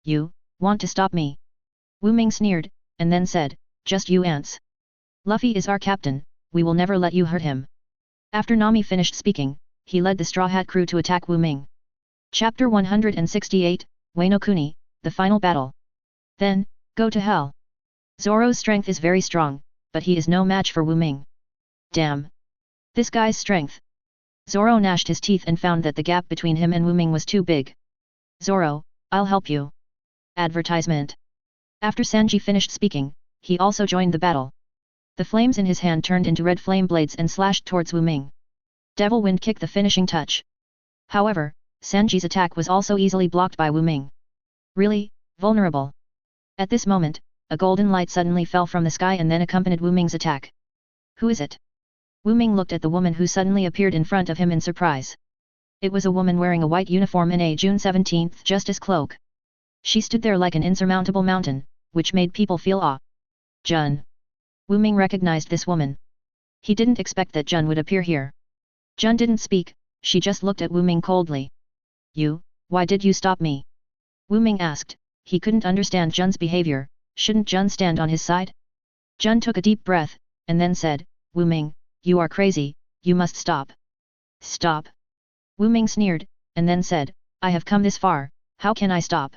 You, want to stop me? Wu Ming sneered, and then said, just you ants. Luffy is our captain, we will never let you hurt him. After Nami finished speaking, he led the Straw Hat crew to attack Wu Ming. Chapter 168, Wano Kuni, the final battle. Then, go to hell. Zoro's strength is very strong, but he is no match for Wu Ming. Damn! This guy's strength! Zoro gnashed his teeth and found that the gap between him and Wu Ming was too big. Zoro, I'll help you. Advertisement. After Sanji finished speaking, he also joined the battle. The flames in his hand turned into red flame blades and slashed towards Wu Ming. Devil Wind kicked the finishing touch. However, Sanji's attack was also easily blocked by Wu Ming. Really, vulnerable. At this moment, a golden light suddenly fell from the sky and then accompanied Wu Ming's attack. Who is it? Wu Ming looked at the woman who suddenly appeared in front of him in surprise. It was a woman wearing a white uniform in a June 17th justice cloak. She stood there like an insurmountable mountain, which made people feel awe. Jun. Wu Ming recognized this woman. He didn't expect that Jun would appear here. Jun didn't speak, she just looked at Wu Ming coldly. You, why did you stop me? Wu Ming asked, he couldn't understand Jun's behavior, shouldn't Jun stand on his side? Jun took a deep breath, and then said, Wu Ming, you are crazy, you must stop. Stop. Wu Ming sneered, and then said, I have come this far, how can I stop?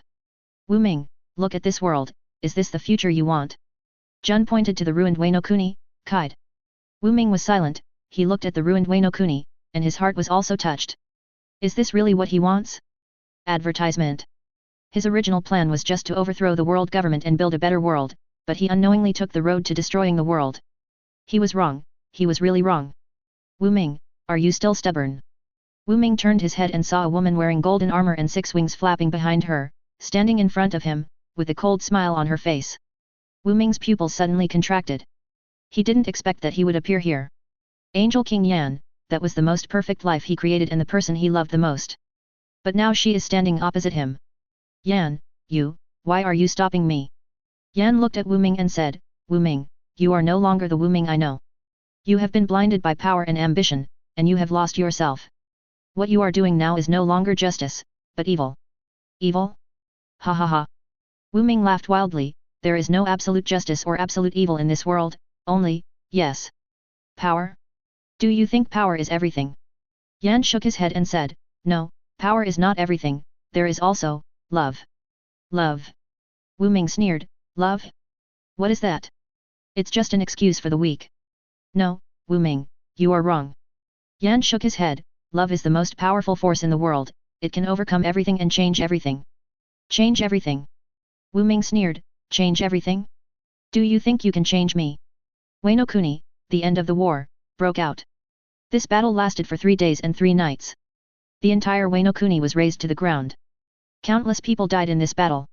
Wu Ming, look at this world, is this the future you want? Jun pointed to the ruined Wano Kuni, Kide. Wu Ming was silent, he looked at the ruined Wano Kuni, and his heart was also touched. Is this really what he wants? Advertisement. His original plan was just to overthrow the world government and build a better world, but he unknowingly took the road to destroying the world. He was wrong, he was really wrong. Wu Ming, are you still stubborn? Wu Ming turned his head and saw a woman wearing golden armor and 6 wings flapping behind her, standing in front of him, with a cold smile on her face. Wu Ming's pupils suddenly contracted. He didn't expect that he would appear here. Angel King Yan, that was the most perfect life he created and the person he loved the most. But now she is standing opposite him. Yan, you, why are you stopping me? Yan looked at Wu Ming and said, Wu Ming, you are no longer the Wu Ming I know. You have been blinded by power and ambition, and you have lost yourself. What you are doing now is no longer justice, but evil. Evil? Ha ha ha. Wu Ming laughed wildly, there is no absolute justice or absolute evil in this world, only, yes. Power? Do you think power is everything? Yan shook his head and said, no, power is not everything, there is also, love. Love. Wu Ming sneered, love? What is that? It's just an excuse for the weak. No, Wu Ming, you are wrong. Yan shook his head, love is the most powerful force in the world, it can overcome everything and change everything. Change everything. Wu Ming sneered, change everything? Do you think you can change me? Wano Kuni, the end of the war, broke out. This battle lasted for 3 days and 3 nights. The entire Wano Kuni was razed to the ground. Countless people died in this battle.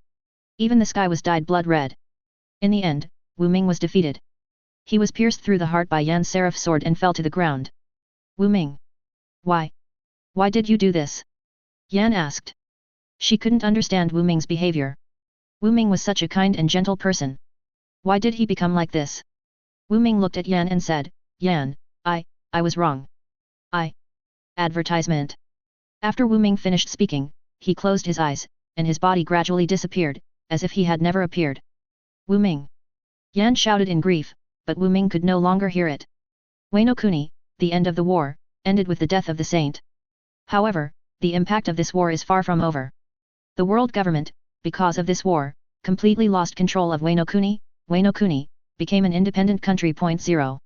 Even the sky was dyed blood red. In the end, Wu Ming was defeated. He was pierced through the heart by Yan's seraph sword and fell to the ground. Wu Ming. Why? Why did you do this? Yan asked. She couldn't understand Wu Ming's behavior. Wu Ming was such a kind and gentle person. Why did he become like this? Wu Ming looked at Yan and said, Yan, I was wrong. Advertisement. After Wu Ming finished speaking, he closed his eyes, and his body gradually disappeared, as if he had never appeared. Wu Ming. Yan shouted in grief, but Wu Ming could no longer hear it. Wei no Kuni, the end of the war, ended with the death of the saint. However, the impact of this war is far from over. The world government, because of this war, completely lost control of Wei no Kuni, became an independent country. 0.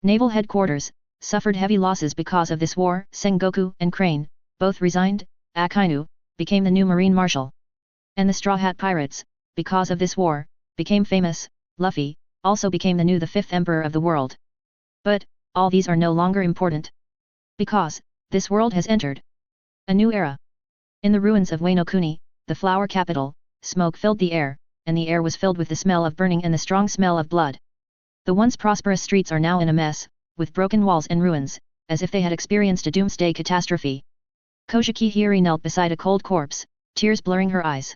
Naval headquarters, suffered heavy losses because of this war. Sengoku and Crane, both resigned. Akainu, became the new marine marshal. And the Straw Hat Pirates, because of this war, became famous. Luffy, also became the fifth emperor of the world. But, all these are no longer important. Because, this world has entered a new era. In the ruins of Wei no Kuni, the flower capital, smoke filled the air, and the air was filled with the smell of burning and the strong smell of blood. The once prosperous streets are now in a mess, with broken walls and ruins, as if they had experienced a doomsday catastrophe. Koshiki Hiri knelt beside a cold corpse, tears blurring her eyes.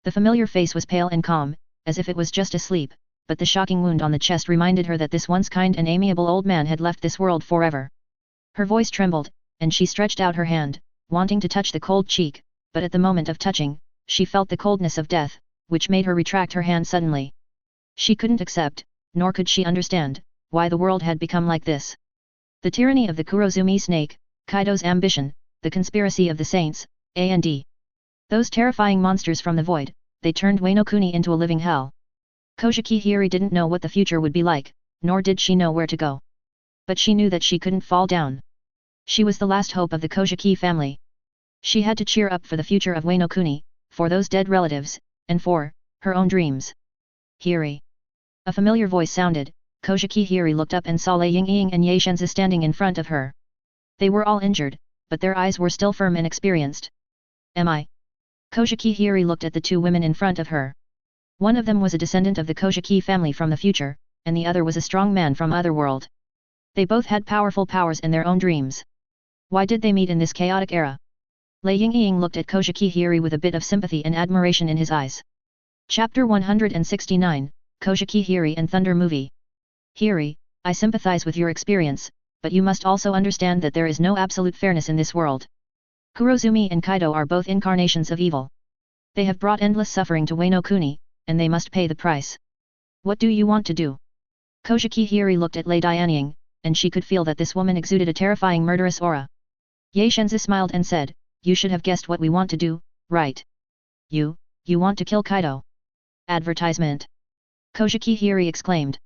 The familiar face was pale and calm, as if it was just asleep, but the shocking wound on the chest reminded her that this once kind and amiable old man had left this world forever. Her voice trembled, and she stretched out her hand, wanting to touch the cold cheek, but at the moment of touching, she felt the coldness of death, which made her retract her hand suddenly. She couldn't accept, nor could she understand, why the world had become like this. The tyranny of the Kurozumi snake, Kaido's ambition, the conspiracy of the saints, and those terrifying monsters from the void, they turned Wei no Kuni into a living hell. Koshiki Hiri didn't know what the future would be like, nor did she know where to go. But she knew that she couldn't fall down. She was the last hope of the Koshiki family. She had to cheer up for the future of Wei no Kuni, for those dead relatives, and for her own dreams. Hiri. A familiar voice sounded. Koshiki Hiri looked up and saw Lei Yingying and Ye Shenzi standing in front of her. They were all injured, but their eyes were still firm and experienced. Am I? Koshiki Hiri looked at the two women in front of her. One of them was a descendant of the Koshiki family from the future, and the other was a strong man from otherworld. They both had powerful powers and their own dreams. Why did they meet in this chaotic era? Lei Yingying looked at Koshiki Hiri with a bit of sympathy and admiration in his eyes. Chapter 169, Koshiki Hiri and Thunder Movie. Hiri, I sympathize with your experience, but you must also understand that there is no absolute fairness in this world. Kurozumi and Kaido are both incarnations of evil. They have brought endless suffering to Wei no Kuni, and they must pay the price. What do you want to do? Koshiki Hiri looked at Lei Dianying, and she could feel that this woman exuded a terrifying murderous aura. Ye Shenzi smiled and said, you should have guessed what we want to do, right? You want to kill Kaido? Advertisement. Koshiki Hiri exclaimed.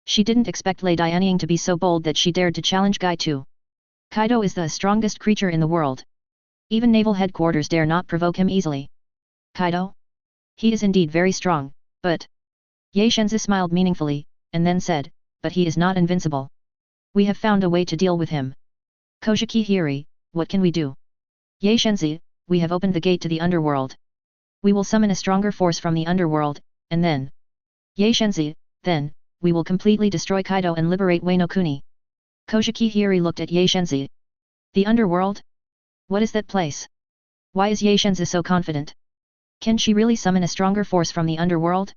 She didn't expect Lei Dianying to be so bold that she dared to challenge Guy too. Kaido is the strongest creature in the world. Even naval headquarters dare not provoke him easily. Kaido? He is indeed very strong, but... Ye Shenzi smiled meaningfully, and then said, but he is not invincible. We have found a way to deal with him. Koshiki Hiri, what can we do? Ye Shenzi, we have opened the gate to the underworld. We will summon a stronger force from the underworld, and then... Ye Shenzi, then, we will completely destroy Kaido and liberate Wei no Kuni. Koshiki Hiri looked at Ye Shenzi. The underworld? What is that place? Why is Ye Shenzi so confident? Can she really summon a stronger force from the underworld?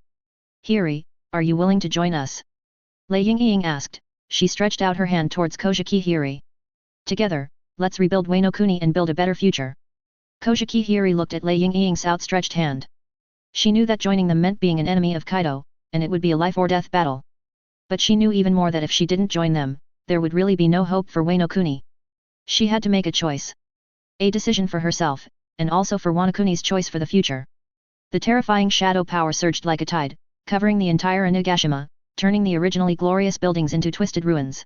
Hiri, are you willing to join us? Lei Yingying asked. She stretched out her hand towards Koshiki Hiri. Together, let's rebuild Wei no Kuni and build a better future. Koshiki Hiri looked at Lei Yingying's outstretched hand. She knew that joining them meant being an enemy of Kaido, and it would be a life-or-death battle. But she knew even more that if she didn't join them, there would really be no hope for Wei no Kuni. She had to make a choice. A decision for herself, and also for Wei no Kuni's choice for the future. The terrifying shadow power surged like a tide, covering the entire Onigashima, turning the originally glorious buildings into twisted ruins.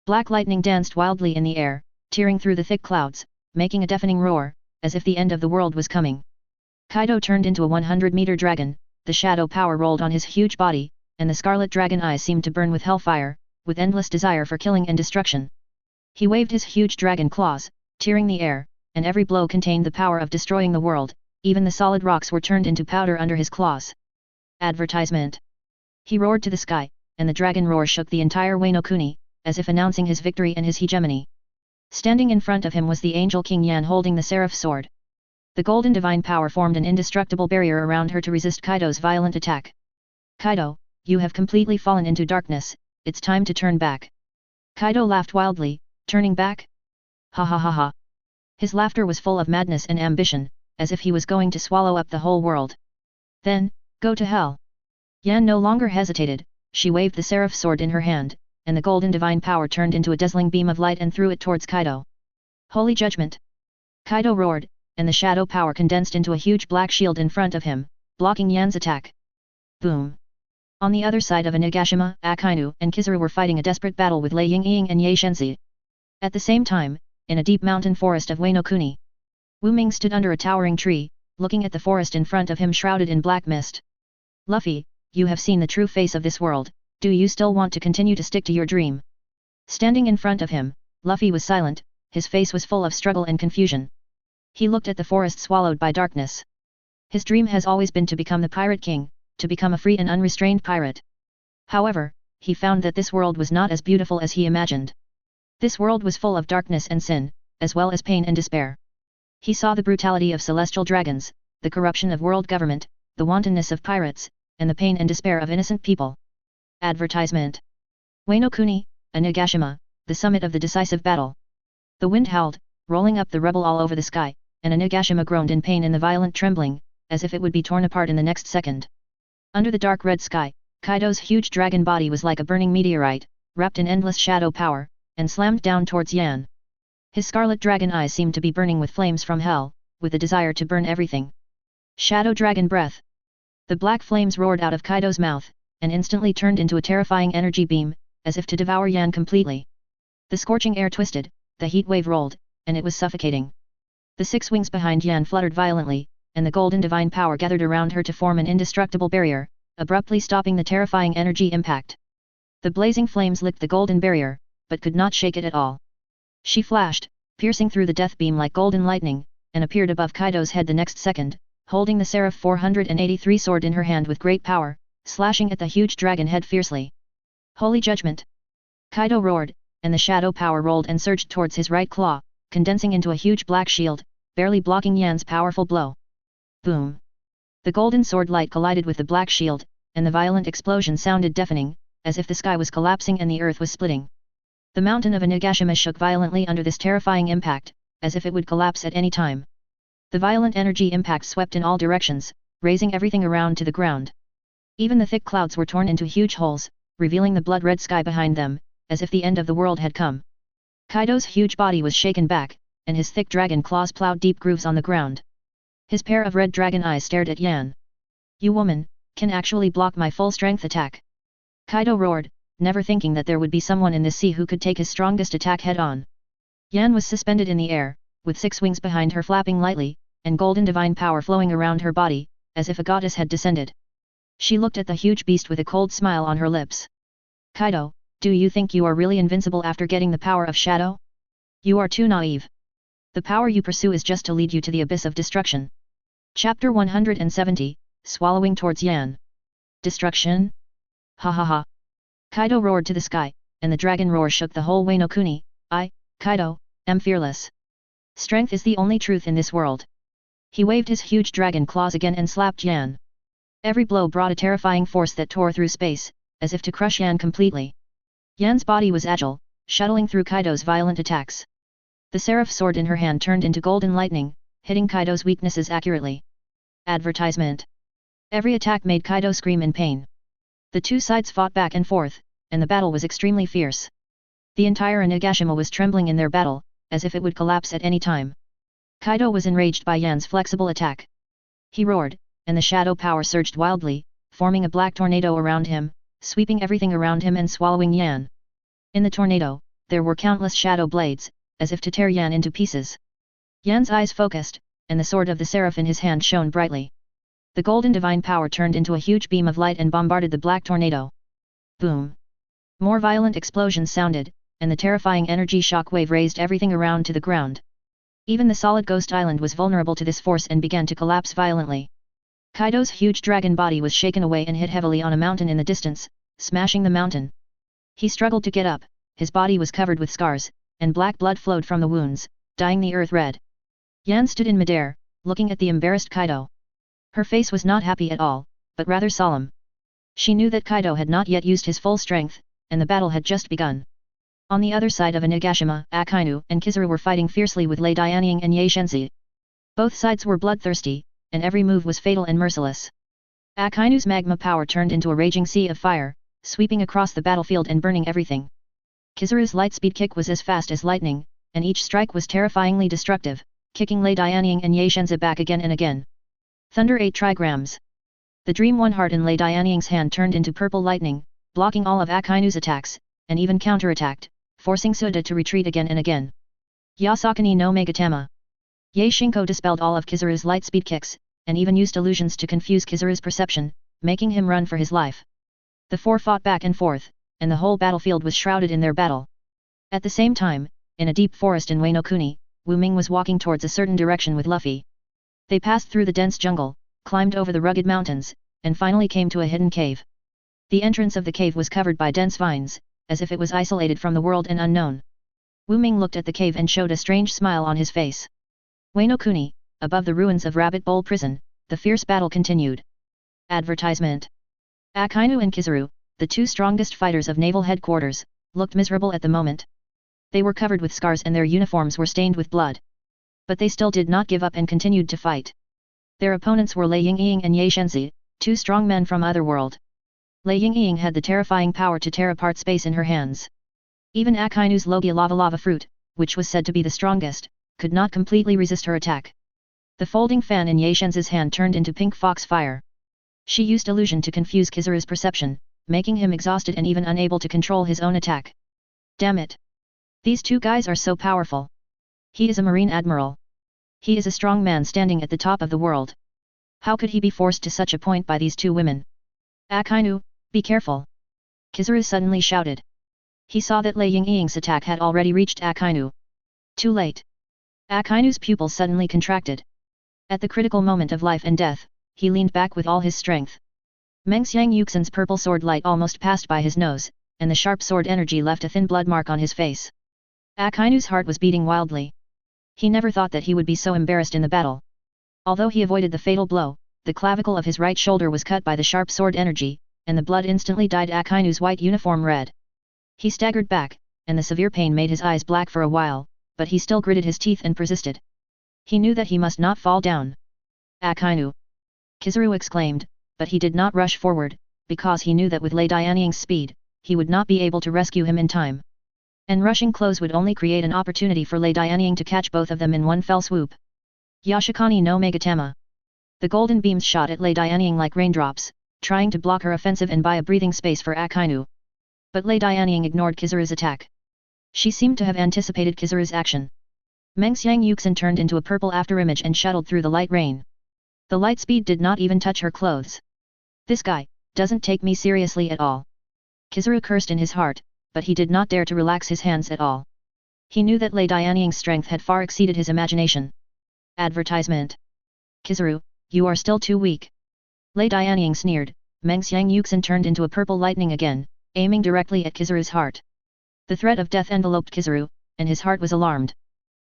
Black lightning danced wildly in the air, tearing through the thick clouds, making a deafening roar, as if the end of the world was coming. Kaido turned into a 100-meter dragon, the shadow power rolled on his huge body, and the scarlet dragon eyes seemed to burn with hellfire, with endless desire for killing and destruction. He waved his huge dragon claws, tearing the air, and every blow contained the power of destroying the world, even the solid rocks were turned into powder under his claws. Advertisement. He roared to the sky, and the dragon roar shook the entire Wano Kuni, as if announcing his victory and his hegemony. Standing in front of him was the angel King Yan holding the seraph sword. The golden divine power formed an indestructible barrier around her to resist Kaido's violent attack. Kaido, you have completely fallen into darkness, it's time to turn back. Kaido laughed wildly, turning back? Ha ha ha ha. His laughter was full of madness and ambition, as if he was going to swallow up the whole world. Then, go to hell. Yan no longer hesitated, she waved the seraph sword in her hand, and the golden divine power turned into a dazzling beam of light and threw it towards Kaido. Holy judgment! Kaido roared, and the shadow power condensed into a huge black shield in front of him, blocking Yan's attack. Boom! On the other side of Onigashima, Akainu and Kizaru were fighting a desperate battle with Lei Yingying and Ye Shenzi. At the same time, in a deep mountain forest of Wano Kuni, Wu Ming stood under a towering tree, looking at the forest in front of him shrouded in black mist. Luffy, you have seen the true face of this world, do you still want to continue to stick to your dream? Standing in front of him, Luffy was silent, his face was full of struggle and confusion. He looked at the forest swallowed by darkness. His dream has always been to become the Pirate King, to become a free and unrestrained pirate. However, he found that this world was not as beautiful as he imagined. This world was full of darkness and sin, as well as pain and despair. He saw the brutality of celestial dragons, the corruption of world government, the wantonness of pirates, and the pain and despair of innocent people. Advertisement. Wano Kuni, Onigashima, the summit of the decisive battle. The wind howled, rolling up the rubble all over the sky, and Onigashima groaned in pain in the violent trembling, as if it would be torn apart in the next second. Under the dark red sky, Kaido's huge dragon body was like a burning meteorite, wrapped in endless shadow power, and slammed down towards Yan. His scarlet dragon eyes seemed to be burning with flames from hell, with a desire to burn everything. Shadow Dragon Breath. The black flames roared out of Kaido's mouth, and instantly turned into a terrifying energy beam, as if to devour Yan completely. The scorching air twisted, the heat wave rolled, and it was suffocating. The 6 wings behind Yan fluttered violently, and the golden divine power gathered around her to form an indestructible barrier, abruptly stopping the terrifying energy impact. The blazing flames licked the golden barrier, but could not shake it at all. She flashed, piercing through the death beam like golden lightning, and appeared above Kaido's head the next second, holding the Seraph 483 sword in her hand with great power, slashing at the huge dragon head fiercely. Holy judgment! Kaido roared, and the shadow power rolled and surged towards his right claw, condensing into a huge black shield, barely blocking Yan's powerful blow. Boom! The golden sword light collided with the black shield, and the violent explosion sounded deafening, as if the sky was collapsing and the earth was splitting. The mountain of Onigashima shook violently under this terrifying impact, as if it would collapse at any time. The violent energy impact swept in all directions, raising everything around to the ground. Even the thick clouds were torn into huge holes, revealing the blood-red sky behind them, as if the end of the world had come. Kaido's huge body was shaken back, and his thick dragon claws plowed deep grooves on the ground. His pair of red dragon eyes stared at Yan. You woman, can actually block my full-strength attack. Kaido roared, never thinking that there would be someone in this sea who could take his strongest attack head-on. Yan was suspended in the air, with 6 wings behind her flapping lightly, and golden divine power flowing around her body, as if a goddess had descended. She looked at the huge beast with a cold smile on her lips. Kaido, do you think you are really invincible after getting the power of shadow? You are too naive. The power you pursue is just to lead you to the abyss of destruction. Chapter 170, Swallowing towards Yan. Destruction? Ha ha ha. Kaido roared to the sky, and the dragon roar shook the whole Wano Kuni. I, Kaido, am fearless. Strength is the only truth in this world. He waved his huge dragon claws again and slapped Yan. Every blow brought a terrifying force that tore through space, as if to crush Yan completely. Yan's body was agile, shuttling through Kaido's violent attacks. The seraph sword in her hand turned into golden lightning, hitting Kaido's weaknesses accurately. Advertisement. Every attack made Kaido scream in pain. The two sides fought back and forth, and the battle was extremely fierce. The entire Onigashima was trembling in their battle, as if it would collapse at any time. Kaido was enraged by Yan's flexible attack. He roared, and the shadow power surged wildly, forming a black tornado around him, sweeping everything around him and swallowing Yan. In the tornado, there were countless shadow blades, as if to tear Yan into pieces. Yan's eyes focused, and the sword of the seraph in his hand shone brightly. The golden divine power turned into a huge beam of light and bombarded the black tornado. Boom! More violent explosions sounded, and the terrifying energy shock wave raised everything around to the ground. Even the solid ghost island was vulnerable to this force and began to collapse violently. Kaido's huge dragon body was shaken away and hit heavily on a mountain in the distance, smashing the mountain. He struggled to get up, his body was covered with scars, and black blood flowed from the wounds, dyeing the earth red. Yan stood in midair, looking at the embarrassed Kaido. Her face was not happy at all, but rather solemn. She knew that Kaido had not yet used his full strength, and the battle had just begun. On the other side of Onigashima, Akainu and Kizaru were fighting fiercely with Lei Dianying and Ye Shenzi. Both sides were bloodthirsty, and every move was fatal and merciless. Akainu's magma power turned into a raging sea of fire, sweeping across the battlefield and burning everything. Kizaru's lightspeed kick was as fast as lightning, and each strike was terrifyingly destructive, kicking Lei Dianying and Ye Shenzi back again and again. Thunder 8 trigrams. The Dream One Heart in Lei Dianying's hand turned into purple lightning, blocking all of Akainu's attacks, and even counterattacked, forcing Suda to retreat again and again. Yasakani no Megatama. Ye Shinko dispelled all of Kizaru's lightspeed kicks, and even used illusions to confuse Kizaru's perception, making him run for his life. The four fought back and forth, and the whole battlefield was shrouded in their battle. At the same time, in a deep forest in Wano Kuni, Wu Ming was walking towards a certain direction with Luffy. They passed through the dense jungle, climbed over the rugged mountains, and finally came to a hidden cave. The entrance of the cave was covered by dense vines, as if it was isolated from the world and unknown. Wu Ming looked at the cave and showed a strange smile on his face. Wano Kuni, above the ruins of Rabbit Bowl Prison, the fierce battle continued. Advertisement. Akainu and Kizaru, the two strongest fighters of naval headquarters, looked miserable at the moment. They were covered with scars and their uniforms were stained with blood. But they still did not give up and continued to fight. Their opponents were Lei Yingying and Ye Shenzi, two strong men from Otherworld. Lei Yingying had the terrifying power to tear apart space in her hands. Even Akainu's Logia Lava fruit, which was said to be the strongest, could not completely resist her attack. The folding fan in Ye Shenzi's hand turned into pink fox fire. She used illusion to confuse Kizaru's perception, making him exhausted and even unable to control his own attack. Damn it! These two guys are so powerful. He is a marine admiral. He is a strong man standing at the top of the world. How could he be forced to such a point by these two women? Akainu, be careful! Kizaru suddenly shouted. He saw that Lei Yingying's attack had already reached Akainu. Too late. Akainu's pupils suddenly contracted. At the critical moment of life and death, he leaned back with all his strength. Mengxiang Yuxin's purple sword light almost passed by his nose, and the sharp sword energy left a thin blood mark on his face. Akainu's heart was beating wildly. He never thought that he would be so embarrassed in the battle. Although he avoided the fatal blow, the clavicle of his right shoulder was cut by the sharp sword energy, and the blood instantly dyed Akainu's white uniform red. He staggered back, and the severe pain made his eyes black for a while, but he still gritted his teeth and persisted. He knew that he must not fall down. Akainu! Kizaru exclaimed, but he did not rush forward, because he knew that with Lei Dianying's speed, he would not be able to rescue him in time. And rushing close would only create an opportunity for Lei Dianying to catch both of them in one fell swoop. Yashikani no Megatama. The golden beams shot at Lei Dianying like raindrops, trying to block her offensive and buy a breathing space for Akainu. But Lei Dianying ignored Kizaru's attack. She seemed to have anticipated Kizaru's action. Mengxiang Yuxin turned into a purple afterimage and shuttled through the light rain. The light speed did not even touch her clothes. This guy doesn't take me seriously at all. Kizaru cursed in his heart, but he did not dare to relax his hands at all. He knew that Lei Dianying's strength had far exceeded his imagination. Advertisement. Kizaru, you are still too weak. Lei Dianying sneered. Mengxiang Yuxin turned into a purple lightning again, aiming directly at Kizaru's heart. The threat of death enveloped Kizaru, and his heart was alarmed.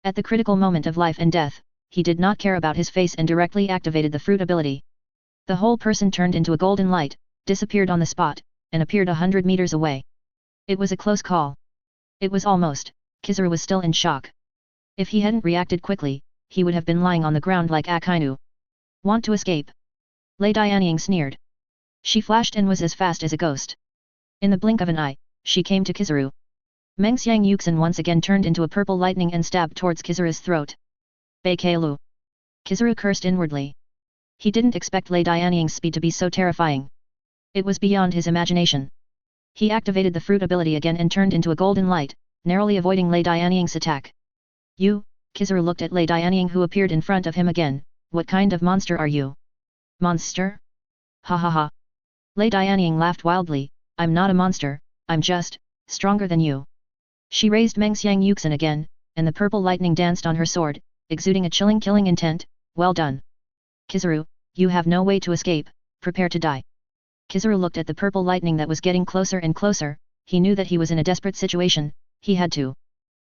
At the critical moment of life and death, he did not care about his face and directly activated the fruit ability. The whole person turned into a golden light, disappeared on the spot, and appeared 100 meters away. It was a close call. It was almost. Kizaru was still in shock. If he hadn't reacted quickly, he would have been lying on the ground like Akainu. Want to escape? Lei Dianying sneered. She flashed and was as fast as a ghost. In the blink of an eye, she came to Kizaru. Mengxiang Yuxin once again turned into a purple lightning and stabbed towards Kizaru's throat. Baikelu. Kizaru cursed inwardly. He didn't expect Lei Dianying's speed to be so terrifying. It was beyond his imagination. He activated the fruit ability again and turned into a golden light, narrowly avoiding Lei Dianying's attack. You, Kizaru looked at Lei Dianying who appeared in front of him again. What kind of monster are you? Monster? Ha ha ha. Lei Dianying laughed wildly. I'm not a monster, I'm just stronger than you. She raised Mengxiang Yuxin again, and the purple lightning danced on her sword, exuding a chilling killing intent. Well done. Kizaru, you have no way to escape, prepare to die. Kizaru looked at the purple lightning that was getting closer and closer, he knew that he was in a desperate situation, he had to.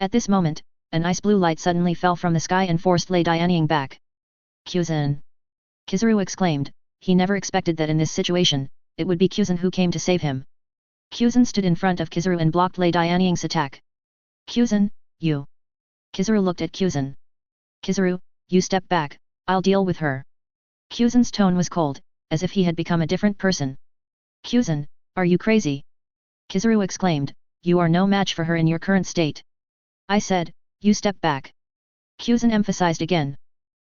At this moment, an ice blue light suddenly fell from the sky and forced Lei Dianying back. Kyuzan! Kizaru exclaimed, he never expected that in this situation, it would be Kyuzan who came to save him. Kyuzan stood in front of Kizaru and blocked Lei Dianying's attack. Kyuzan, you! Kizaru looked at Kyuzan. Kizaru, you step back, I'll deal with her. Kyuzan's tone was cold, as if he had become a different person. Kyuzan, are you crazy? Kizaru exclaimed, you are no match for her in your current state. I said, you step back. Kyuzan emphasized again.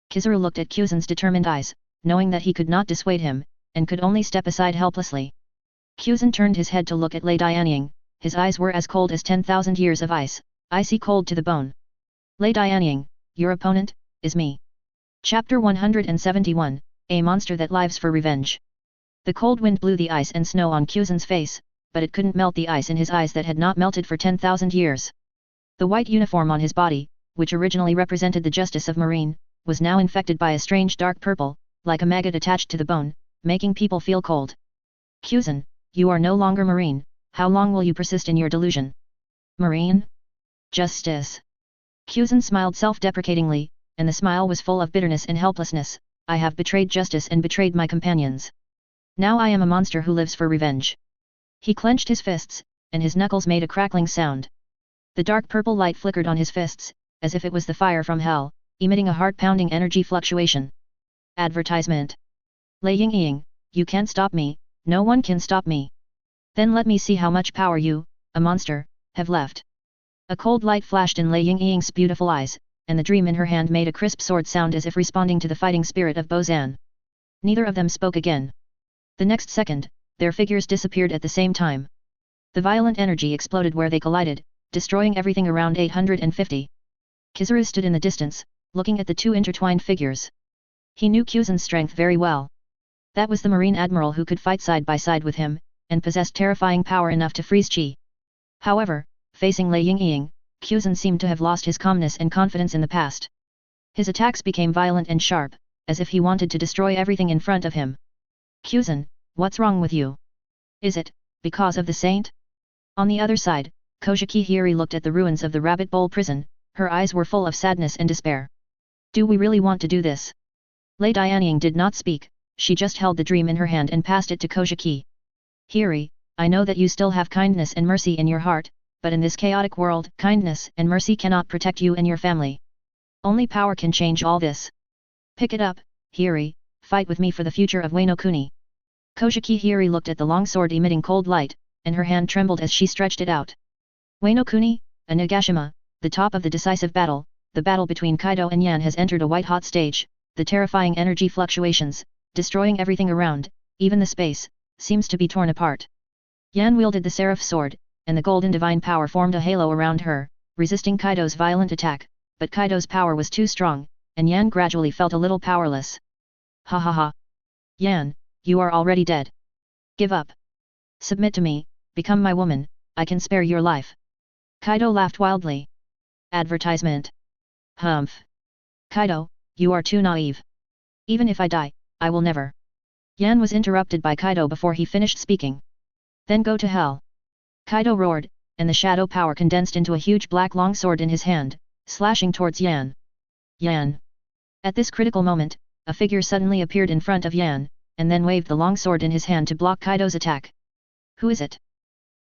Kizaru looked at Kyuzan's determined eyes, knowing that he could not dissuade him, and could only step aside helplessly. Kyuzan turned his head to look at Lei Dianying, his eyes were as cold as 10,000 years of ice, icy cold to the bone. Lei Dianying, your opponent, is me. Chapter 171, A Monster That Lives for Revenge. The cold wind blew the ice and snow on Kyuzan's face, but it couldn't melt the ice in his eyes that had not melted for 10,000 years. The white uniform on his body, which originally represented the justice of Marine, was now infected by a strange dark purple, like a maggot attached to the bone, making people feel cold. Kyuzan, you are no longer Marine, how long will you persist in your delusion? Marine? Justice. Kyuzan smiled self-deprecatingly, and the smile was full of bitterness and helplessness. I have betrayed justice and betrayed my companions. Now I am a monster who lives for revenge. He clenched his fists, and his knuckles made a crackling sound. The dark purple light flickered on his fists, as if it was the fire from hell, emitting a heart-pounding energy fluctuation. Advertisement. Lei Yingying, you can't stop me, no one can stop me. Then let me see how much power you, a monster, have left. A cold light flashed in Lei Yingying's beautiful eyes, and the dream in her hand made a crisp sword sound as if responding to the fighting spirit of Bozan. Neither of them spoke again. The next second, their figures disappeared at the same time. The violent energy exploded where they collided, destroying everything around 850. Kizaru stood in the distance, looking at the two intertwined figures. He knew Kyuzan's strength very well. That was the Marine Admiral who could fight side by side with him, and possessed terrifying power enough to freeze chi. However, facing Lei Yingying, Kyuzan seemed to have lost his calmness and confidence in the past. His attacks became violent and sharp, as if he wanted to destroy everything in front of him. Kyuzan, what's wrong with you? Is it, because of the saint? On the other side, Kojiki Hiri looked at the ruins of the Rabbit Bowl prison, her eyes were full of sadness and despair. Do we really want to do this? Lei Dianying did not speak, she just held the dream in her hand and passed it to Kojiki. Hiri, I know that you still have kindness and mercy in your heart, but in this chaotic world, kindness and mercy cannot protect you and your family. Only power can change all this. Pick it up, Hiri, fight with me for the future of Wano Kuni. Kojiki Hiri looked at the long sword emitting cold light, and her hand trembled as she stretched it out. Wano Kuni, a Nagashima, the top of the decisive battle, the battle between Kaido and Yan has entered a white-hot stage, the terrifying energy fluctuations, destroying everything around, even the space, seems to be torn apart. Yan wielded the Seraph sword, and the golden divine power formed a halo around her, resisting Kaido's violent attack, but Kaido's power was too strong, and Yan gradually felt a little powerless. Ha ha ha. Yan, you are already dead. Give up. Submit to me, become my woman, I can spare your life. Kaido laughed wildly. Advertisement. Humph. Kaido, you are too naive. Even if I die, I will never. Yan was interrupted by Kaido before he finished speaking. Then go to hell. Kaido roared, and the shadow power condensed into a huge black longsword in his hand, slashing towards Yan. Yan. At this critical moment, a figure suddenly appeared in front of Yan, and then waved the longsword in his hand to block Kaido's attack. Who is it?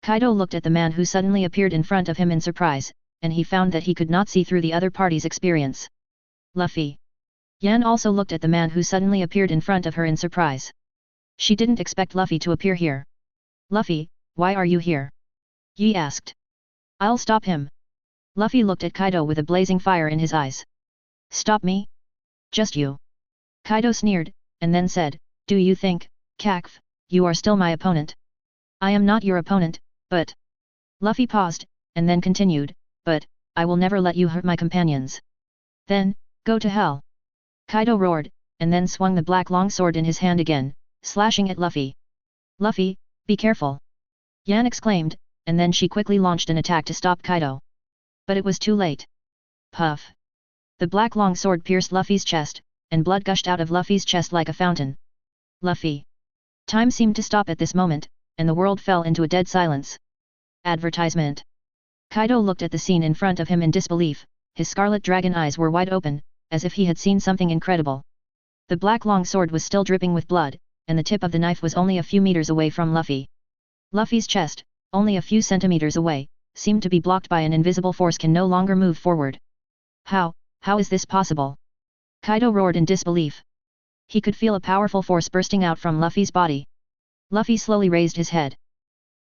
Kaido looked at the man who suddenly appeared in front of him in surprise, and he found that he could not see through the other party's experience. Luffy. Yan also looked at the man who suddenly appeared in front of her in surprise. She didn't expect Luffy to appear here. Luffy, why are you here? Yi asked. I'll stop him. Luffy looked at Kaido with a blazing fire in his eyes. Stop me? Just you. Kaido sneered, and then said, do you think, Kakf, you are still my opponent? I am not your opponent, but... Luffy paused, and then continued, but, I will never let you hurt my companions. Then, go to hell. Kaido roared, and then swung the black longsword in his hand again, slashing at Luffy. Luffy, be careful. Yan exclaimed, and then she quickly launched an attack to stop Kaido. But it was too late. Puff. The black long sword pierced Luffy's chest, and blood gushed out of Luffy's chest like a fountain. Luffy. Time seemed to stop at this moment, and the world fell into a dead silence. Advertisement. Kaido looked at the scene in front of him in disbelief, his scarlet dragon eyes were wide open, as if he had seen something incredible. The black long sword was still dripping with blood, and the tip of the knife was only a few meters away from Luffy. Luffy's chest, only a few centimeters away, seemed to be blocked by an invisible force can no longer move forward. How is this possible? Kaido roared in disbelief. He could feel a powerful force bursting out from Luffy's body. Luffy slowly raised his head.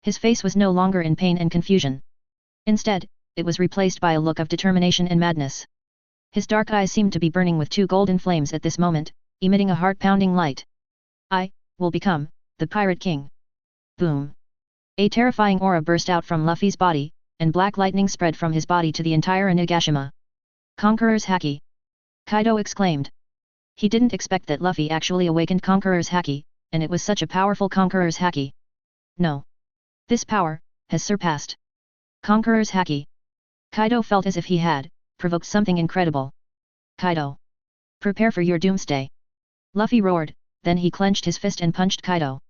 His face was no longer in pain and confusion. Instead, it was replaced by a look of determination and madness. His dark eyes seemed to be burning with two golden flames at this moment, emitting a heart-pounding light. I will become the Pirate King. Boom. A terrifying aura burst out from Luffy's body, and black lightning spread from his body to the entire Onigashima. Conqueror's Haki! Kaido exclaimed. He didn't expect that Luffy actually awakened Conqueror's Haki, and it was such a powerful Conqueror's Haki. No. This power has surpassed Conqueror's Haki. Kaido felt as if he had provoked something incredible. Kaido. Prepare for your doomsday. Luffy roared, then he clenched his fist and punched Kaido.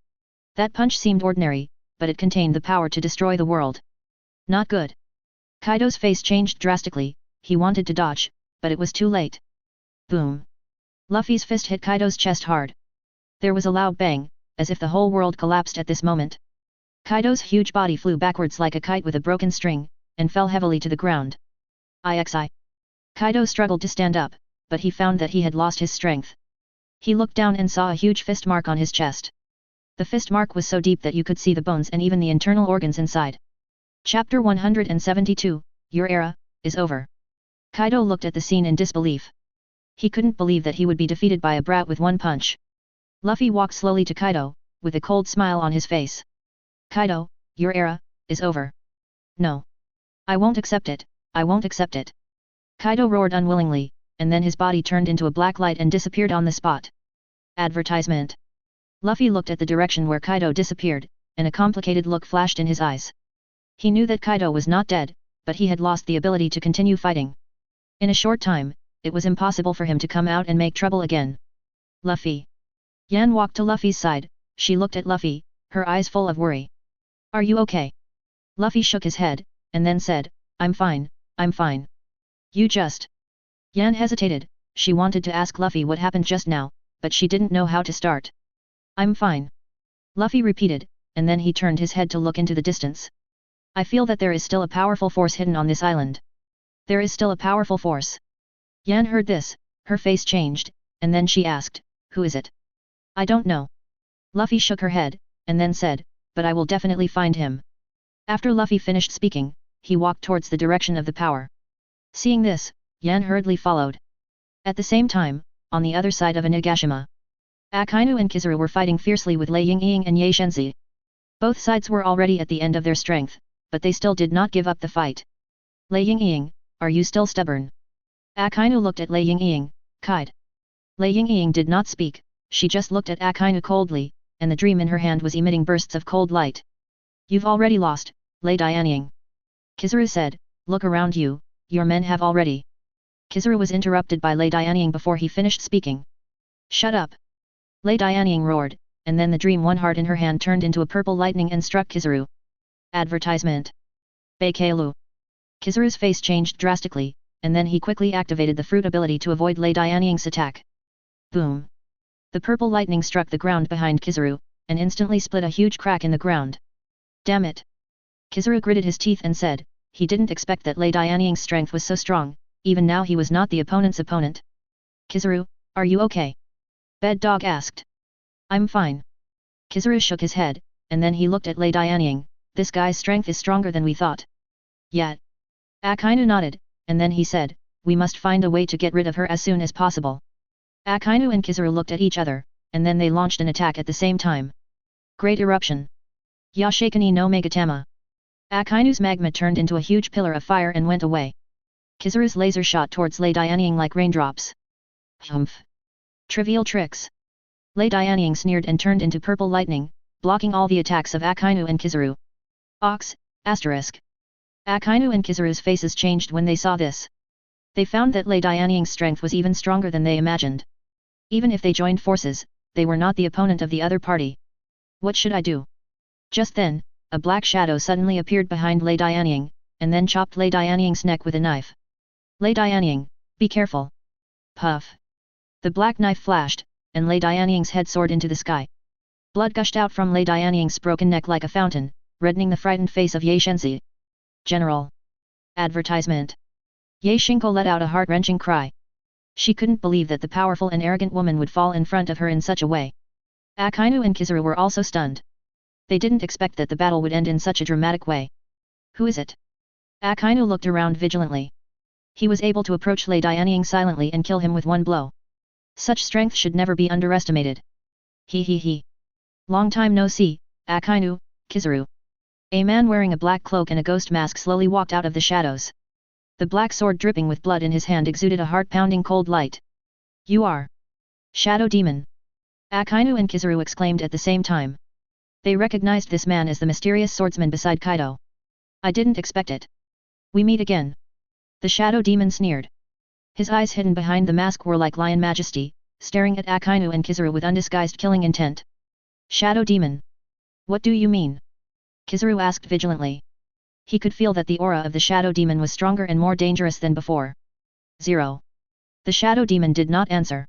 That punch seemed ordinary, but it contained the power to destroy the world. Not good. Kaido's face changed drastically, he wanted to dodge, but it was too late. Boom. Luffy's fist hit Kaido's chest hard. There was a loud bang, as if the whole world collapsed at this moment. Kaido's huge body flew backwards like a kite with a broken string, and fell heavily to the ground. IXI. Kaido struggled to stand up, but he found that he had lost his strength. He looked down and saw a huge fist mark on his chest. The fist mark was so deep that you could see the bones and even the internal organs inside. Chapter 172, Your era is over. Kaido looked at the scene in disbelief. He couldn't believe that he would be defeated by a brat with one punch. Luffy walked slowly to Kaido, with a cold smile on his face. Kaido, your era is over. No. I won't accept it, I won't accept it. Kaido roared unwillingly, and then his body turned into a black light and disappeared on the spot. Advertisement. Luffy looked at the direction where Kaido disappeared, and a complicated look flashed in his eyes. He knew that Kaido was not dead, but he had lost the ability to continue fighting. In a short time, it was impossible for him to come out and make trouble again. Luffy. Yan walked to Luffy's side, she looked at Luffy, her eyes full of worry. Are you okay? Luffy shook his head, and then said, I'm fine, I'm fine. You just... Yan hesitated, she wanted to ask Luffy what happened just now, but she didn't know how to start. I'm fine. Luffy repeated, and then he turned his head to look into the distance. I feel that there is still a powerful force hidden on this island. There is still a powerful force. Yan heard this, her face changed, and then she asked, who is it? I don't know. Luffy shook her head, and then said, but I will definitely find him. After Luffy finished speaking, he walked towards the direction of the power. Seeing this, Yan hurriedly followed. At the same time, on the other side of Onigashima, Akainu and Kizaru were fighting fiercely with Lei Yingying and Ye Shenzi. Both sides were already at the end of their strength, but they still did not give up the fight. Lei Yingying, are you still stubborn? Akainu looked at Lei Yingying, Kide. Lei Yingying did not speak, she just looked at Akainu coldly, and the dream in her hand was emitting bursts of cold light. You've already lost, Lei Dianying. Kizaru said, look around you, your men have already. Kizaru was interrupted by Lei Dianying before he finished speaking. Shut up. Lei Dianying roared, and then the dream one heart in her hand turned into a purple lightning and struck Kizaru. Advertisement. Baikelu. Kizaru's face changed drastically, and then he quickly activated the fruit ability to avoid Lei Dianying's attack. Boom. The purple lightning struck the ground behind Kizaru, and instantly split a huge crack in the ground. Damn it. Kizaru gritted his teeth and said, he didn't expect that Lei Dianying's strength was so strong, even now he was not the opponent's opponent. Kizaru, are you okay? Bed Dog asked. I'm fine. Kizaru shook his head, and then he looked at Lei Dianying, this guy's strength is stronger than we thought. Yet. Akainu nodded, and then he said, we must find a way to get rid of her as soon as possible. Akainu and Kizaru looked at each other, and then they launched an attack at the same time. Great eruption. Yashikani no Megatama. Akainu's magma turned into a huge pillar of fire and went away. Kizaru's laser shot towards Lei Dianying like raindrops. Humph. Trivial tricks. Lei Dianying sneered and turned into purple lightning, blocking all the attacks of Akainu and Kizaru. Ox, asterisk. Akainu and Kizaru's faces changed when they saw this. They found that Lei Dianying's strength was even stronger than they imagined. Even if they joined forces, they were not the opponent of the other party. What should I do? Just then, a black shadow suddenly appeared behind Lei Dianying, and then chopped Lei Dianying's neck with a knife. Lei Dianying, be careful. Puff. The black knife flashed, and Lei Dianying's head soared into the sky. Blood gushed out from Lei Dianying's broken neck like a fountain, reddening the frightened face of Ye Shenzi. General. Advertisement. Ye Xingko let out a heart-wrenching cry. She couldn't believe that the powerful and arrogant woman would fall in front of her in such a way. Akainu and Kizaru were also stunned. They didn't expect that the battle would end in such a dramatic way. Who is it? Akainu looked around vigilantly. He was able to approach Lei Dianying silently and kill him with one blow. Such strength should never be underestimated. He. Long time no see, Akainu, Kizaru. A man wearing a black cloak and a ghost mask slowly walked out of the shadows. The black sword dripping with blood in his hand exuded a heart-pounding cold light. You are Shadow Demon. Akainu and Kizaru exclaimed at the same time. They recognized this man as the mysterious swordsman beside Kaido. I didn't expect it. We meet again. The Shadow Demon sneered. His eyes hidden behind the mask were like lion majesty, staring at Akainu and Kizaru with undisguised killing intent. Shadow Demon. What do you mean? Kizaru asked vigilantly. He could feel that the aura of the Shadow Demon was stronger and more dangerous than before. 0. The Shadow Demon did not answer.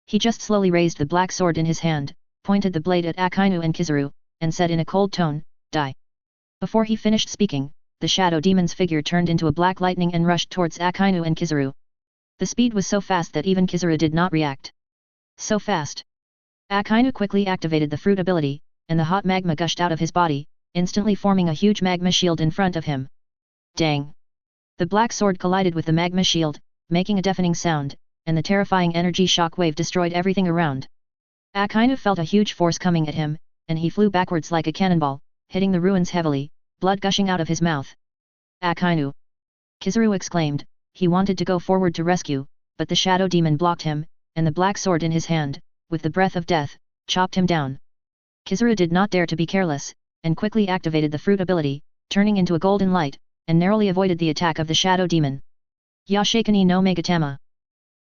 He just slowly raised the black sword in his hand, pointed the blade at Akainu and Kizaru, and said in a cold tone, Die. Before he finished speaking, the Shadow Demon's figure turned into a black lightning and rushed towards Akainu and Kizaru. The speed was so fast that even Kizaru did not react. So fast. Akainu quickly activated the fruit ability, and the hot magma gushed out of his body, instantly forming a huge magma shield in front of him. Dang! The black sword collided with the magma shield, making a deafening sound, and the terrifying energy shock wave destroyed everything around. Akainu felt a huge force coming at him, and he flew backwards like a cannonball, hitting the ruins heavily, blood gushing out of his mouth. Akainu! Kizaru exclaimed. He wanted to go forward to rescue, but the Shadow Demon blocked him, and the black sword in his hand, with the breath of death, chopped him down. Kizaru did not dare to be careless, and quickly activated the fruit ability, turning into a golden light, and narrowly avoided the attack of the Shadow Demon. Yashikani no Megatama.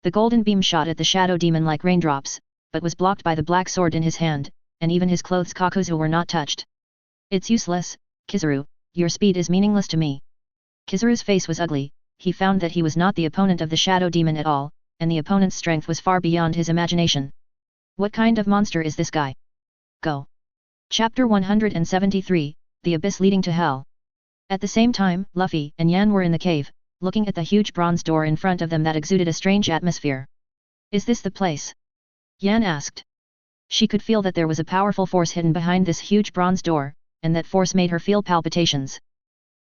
The golden beam shot at the Shadow Demon like raindrops, but was blocked by the black sword in his hand, and even his clothes Kakuzu were not touched. It's useless, Kizaru, your speed is meaningless to me. Kizaru's face was ugly. He found that he was not the opponent of the Shadow Demon at all, and the opponent's strength was far beyond his imagination. What kind of monster is this guy? Go. Chapter 173, The Abyss Leading to Hell. At the same time, Luffy and Yan were in the cave, looking at the huge bronze door in front of them that exuded a strange atmosphere. Is this the place? Yan asked. She could feel that there was a powerful force hidden behind this huge bronze door, and that force made her feel palpitations.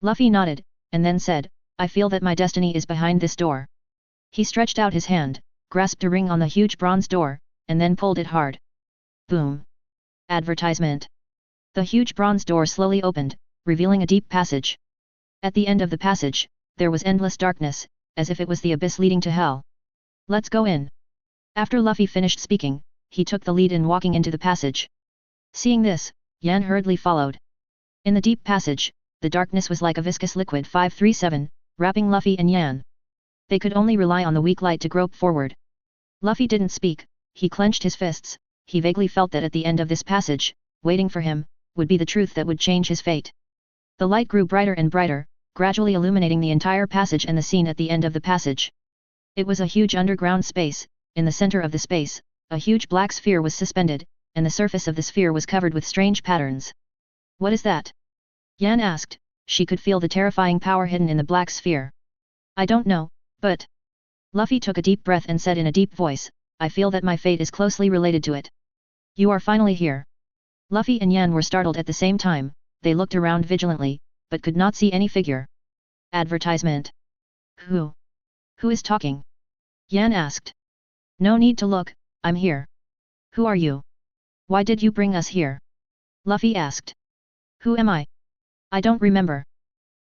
Luffy nodded, and then said, I feel that my destiny is behind this door. He stretched out his hand, grasped a ring on the huge bronze door, and then pulled it hard. Boom. Advertisement. The huge bronze door slowly opened, revealing a deep passage. At the end of the passage, there was endless darkness, as if it was the abyss leading to hell. Let's go in. After Luffy finished speaking, he took the lead in walking into the passage. Seeing this, Yan hurriedly followed. In the deep passage, the darkness was like a viscous liquid 537, wrapping Luffy and Yan. They could only rely on the weak light to grope forward. Luffy didn't speak, he clenched his fists. He vaguely felt that at the end of this passage, waiting for him, would be the truth that would change his fate. The light grew brighter and brighter, gradually illuminating the entire passage and the scene at the end of the passage. It was a huge underground space. In the center of the space, a huge black sphere was suspended, and the surface of the sphere was covered with strange patterns. What is that? Yan asked. She could feel the terrifying power hidden in the black sphere. I don't know, but... Luffy took a deep breath and said in a deep voice, I feel that my fate is closely related to it. You are finally here. Luffy and Yan were startled at the same time. They looked around vigilantly, but could not see any figure. Advertisement. Who is talking? Yan asked. No need to look, I'm here. Who are you? Why did you bring us here? Luffy asked. Who am I? I don't remember.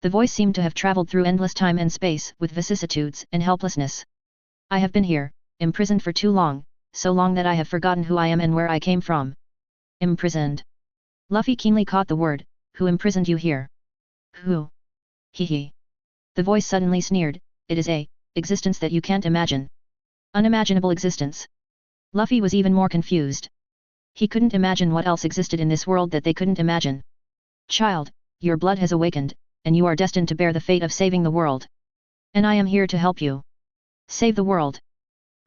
The voice seemed to have traveled through endless time and space with vicissitudes and helplessness. I have been here, imprisoned for too long, so long that I have forgotten who I am and where I came from. Imprisoned. Luffy keenly caught the word. Who imprisoned you here? Who? Hee hee. The voice suddenly sneered. It is a existence that you can't imagine. Unimaginable existence. Luffy was even more confused. He couldn't imagine what else existed in this world that they couldn't imagine. Child, your blood has awakened, and you are destined to bear the fate of saving the world. And I am here to help you. Save the world.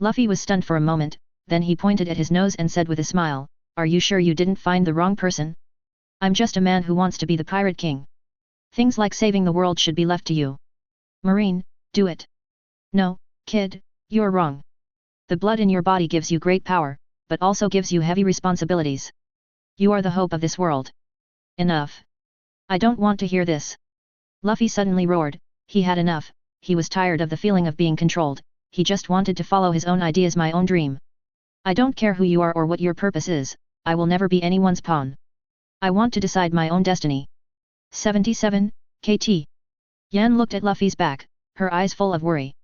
Luffy was stunned for a moment, then he pointed at his nose and said with a smile, "Are you sure you didn't find the wrong person? I'm just a man who wants to be the Pirate King. Things like saving the world should be left to you. Marine, do it." "No, kid, you're wrong. The blood in your body gives you great power, but also gives you heavy responsibilities. You are the hope of this world." "Enough. I don't want to hear this." Luffy suddenly roared. He had enough. He was tired of the feeling of being controlled. He just wanted to follow his own ideas, my own dream. "I don't care who you are or what your purpose is, I will never be anyone's pawn. I want to decide my own destiny." 77, KT. Yan looked at Luffy's back, her eyes full of worry.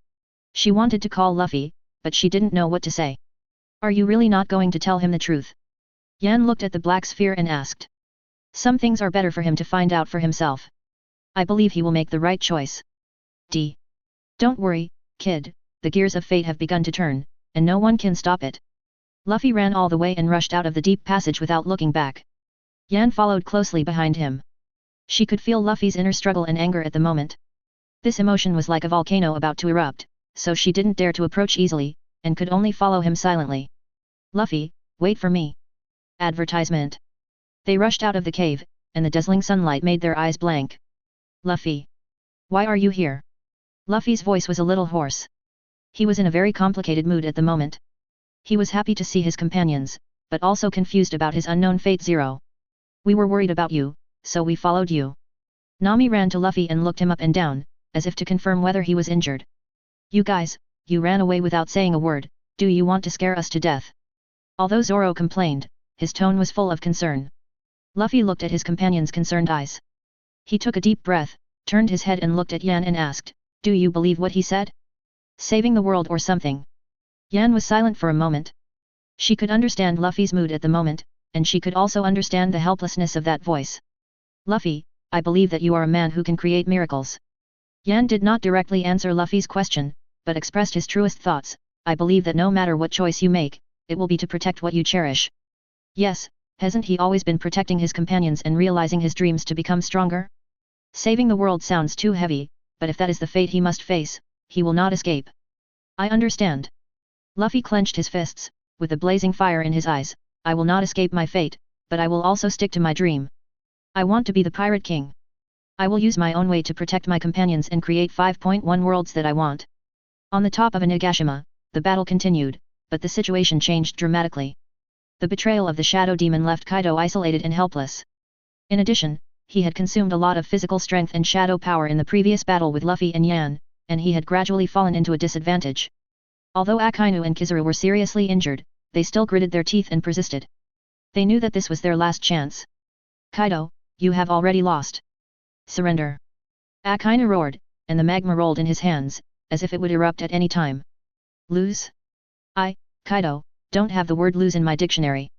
She wanted to call Luffy, but she didn't know what to say. "Are you really not going to tell him the truth?" Yan looked at the black sphere and asked. "Some things are better for him to find out for himself. I believe he will make the right choice." Don't worry, kid, the gears of fate have begun to turn, and no one can stop it." Luffy ran all the way and rushed out of the deep passage without looking back. Yan followed closely behind him. She could feel Luffy's inner struggle and anger at the moment. This emotion was like a volcano about to erupt, so she didn't dare to approach easily, and could only follow him silently. "Luffy, wait for me." Advertisement. They rushed out of the cave, and the dazzling sunlight made their eyes blank. "Luffy. Why are you here?" Luffy's voice was a little hoarse. He was in a very complicated mood at the moment. He was happy to see his companions, but also confused about his unknown fate. "Zero. We were worried about you, so we followed you." Nami ran to Luffy and looked him up and down, as if to confirm whether he was injured. "You guys, you ran away without saying a word, do you want to scare us to death?" Although Zoro complained, his tone was full of concern. Luffy looked at his companion's concerned eyes. He took a deep breath, turned his head and looked at Yan and asked, "Do you believe what he said? Saving the world or something?" Yan was silent for a moment. She could understand Luffy's mood at the moment, and she could also understand the helplessness of that voice. "Luffy, I believe that you are a man who can create miracles." Yan did not directly answer Luffy's question, but expressed his truest thoughts. "I believe that no matter what choice you make, it will be to protect what you cherish." Yes, hasn't he always been protecting his companions and realizing his dreams to become stronger? Saving the world sounds too heavy, but if that is the fate he must face, he will not escape. "I understand." Luffy clenched his fists, with a blazing fire in his eyes. "I will not escape my fate, but I will also stick to my dream. I want to be the Pirate King. I will use my own way to protect my companions and create 5.1 worlds that I want." On the top of Onigashima, the battle continued, but the situation changed dramatically. The betrayal of the Shadow Demon left Kaido isolated and helpless. In addition, he had consumed a lot of physical strength and shadow power in the previous battle with Luffy and Yan, and he had gradually fallen into a disadvantage. Although Akainu and Kizaru were seriously injured, they still gritted their teeth and persisted. They knew that this was their last chance. "Kaido, you have already lost. Surrender." Akainu roared, and the magma rolled in his hands, as if it would erupt at any time. "Lose? Kaido, don't have the word lose in my dictionary."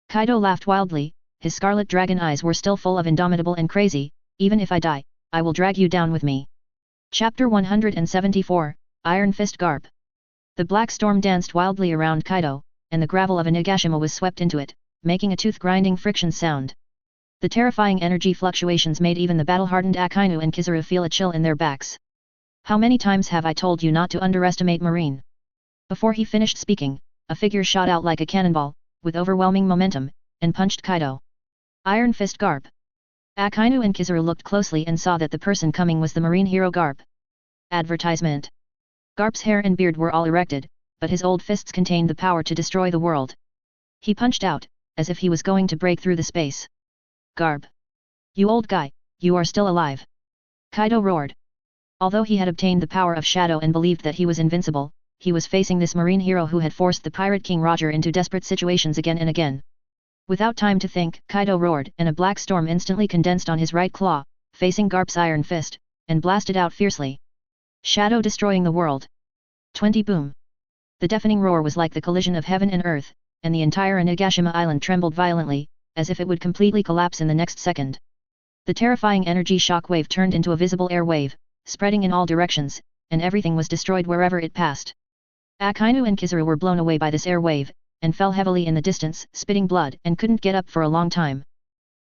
Kaido laughed wildly, his scarlet dragon eyes were still full of indomitable and crazy. "Even if I die, I will drag you down with me." Chapter 174, Iron Fist Garp. The black storm danced wildly around Kaido, and the gravel of Onigashima was swept into it, making a tooth-grinding friction sound. The terrifying energy fluctuations made even the battle-hardened Akainu and Kizaru feel a chill in their backs. "How many times have I told you not to underestimate Marine?" Before he finished speaking, a figure shot out like a cannonball, with overwhelming momentum, and punched Kaido. Iron Fist Garp. Akainu and Kizaru looked closely and saw that the person coming was the marine hero Garp. Advertisement. Garp's hair and beard were all erected, but his old fists contained the power to destroy the world. He punched out, as if he was going to break through the space. "Garp! You old guy, you are still alive!" Kaido roared. Although he had obtained the power of shadow and believed that he was invincible, he was facing this marine hero who had forced the Pirate King Roger into desperate situations again and again. Without time to think, Kaido roared, and a black storm instantly condensed on his right claw, facing Garp's iron fist, and blasted out fiercely. Shadow destroying the world. 20 boom. The deafening roar was like the collision of heaven and earth, and the entire Onigashima island trembled violently, as if it would completely collapse in the next second. The terrifying energy shock wave turned into a visible air wave, spreading in all directions, and everything was destroyed wherever it passed. Akainu and Kizaru were blown away by this air wave, and fell heavily in the distance, spitting blood, and couldn't get up for a long time.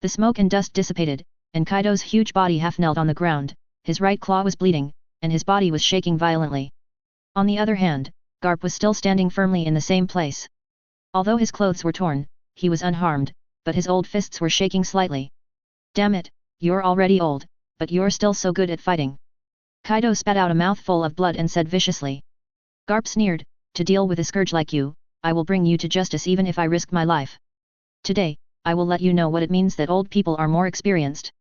The smoke and dust dissipated, and Kaido's huge body half knelt on the ground, his right claw was bleeding, and his body was shaking violently. On the other hand, Garp was still standing firmly in the same place. Although his clothes were torn, he was unharmed, but his old fists were shaking slightly. Damn it, you're already old, but you're still so good at fighting. Kaido spat out a mouthful of blood and said viciously. Garp sneered, to deal with a scourge like you, I will bring you to justice even if I risk my life. Today, I will let you know what it means that old people are more experienced.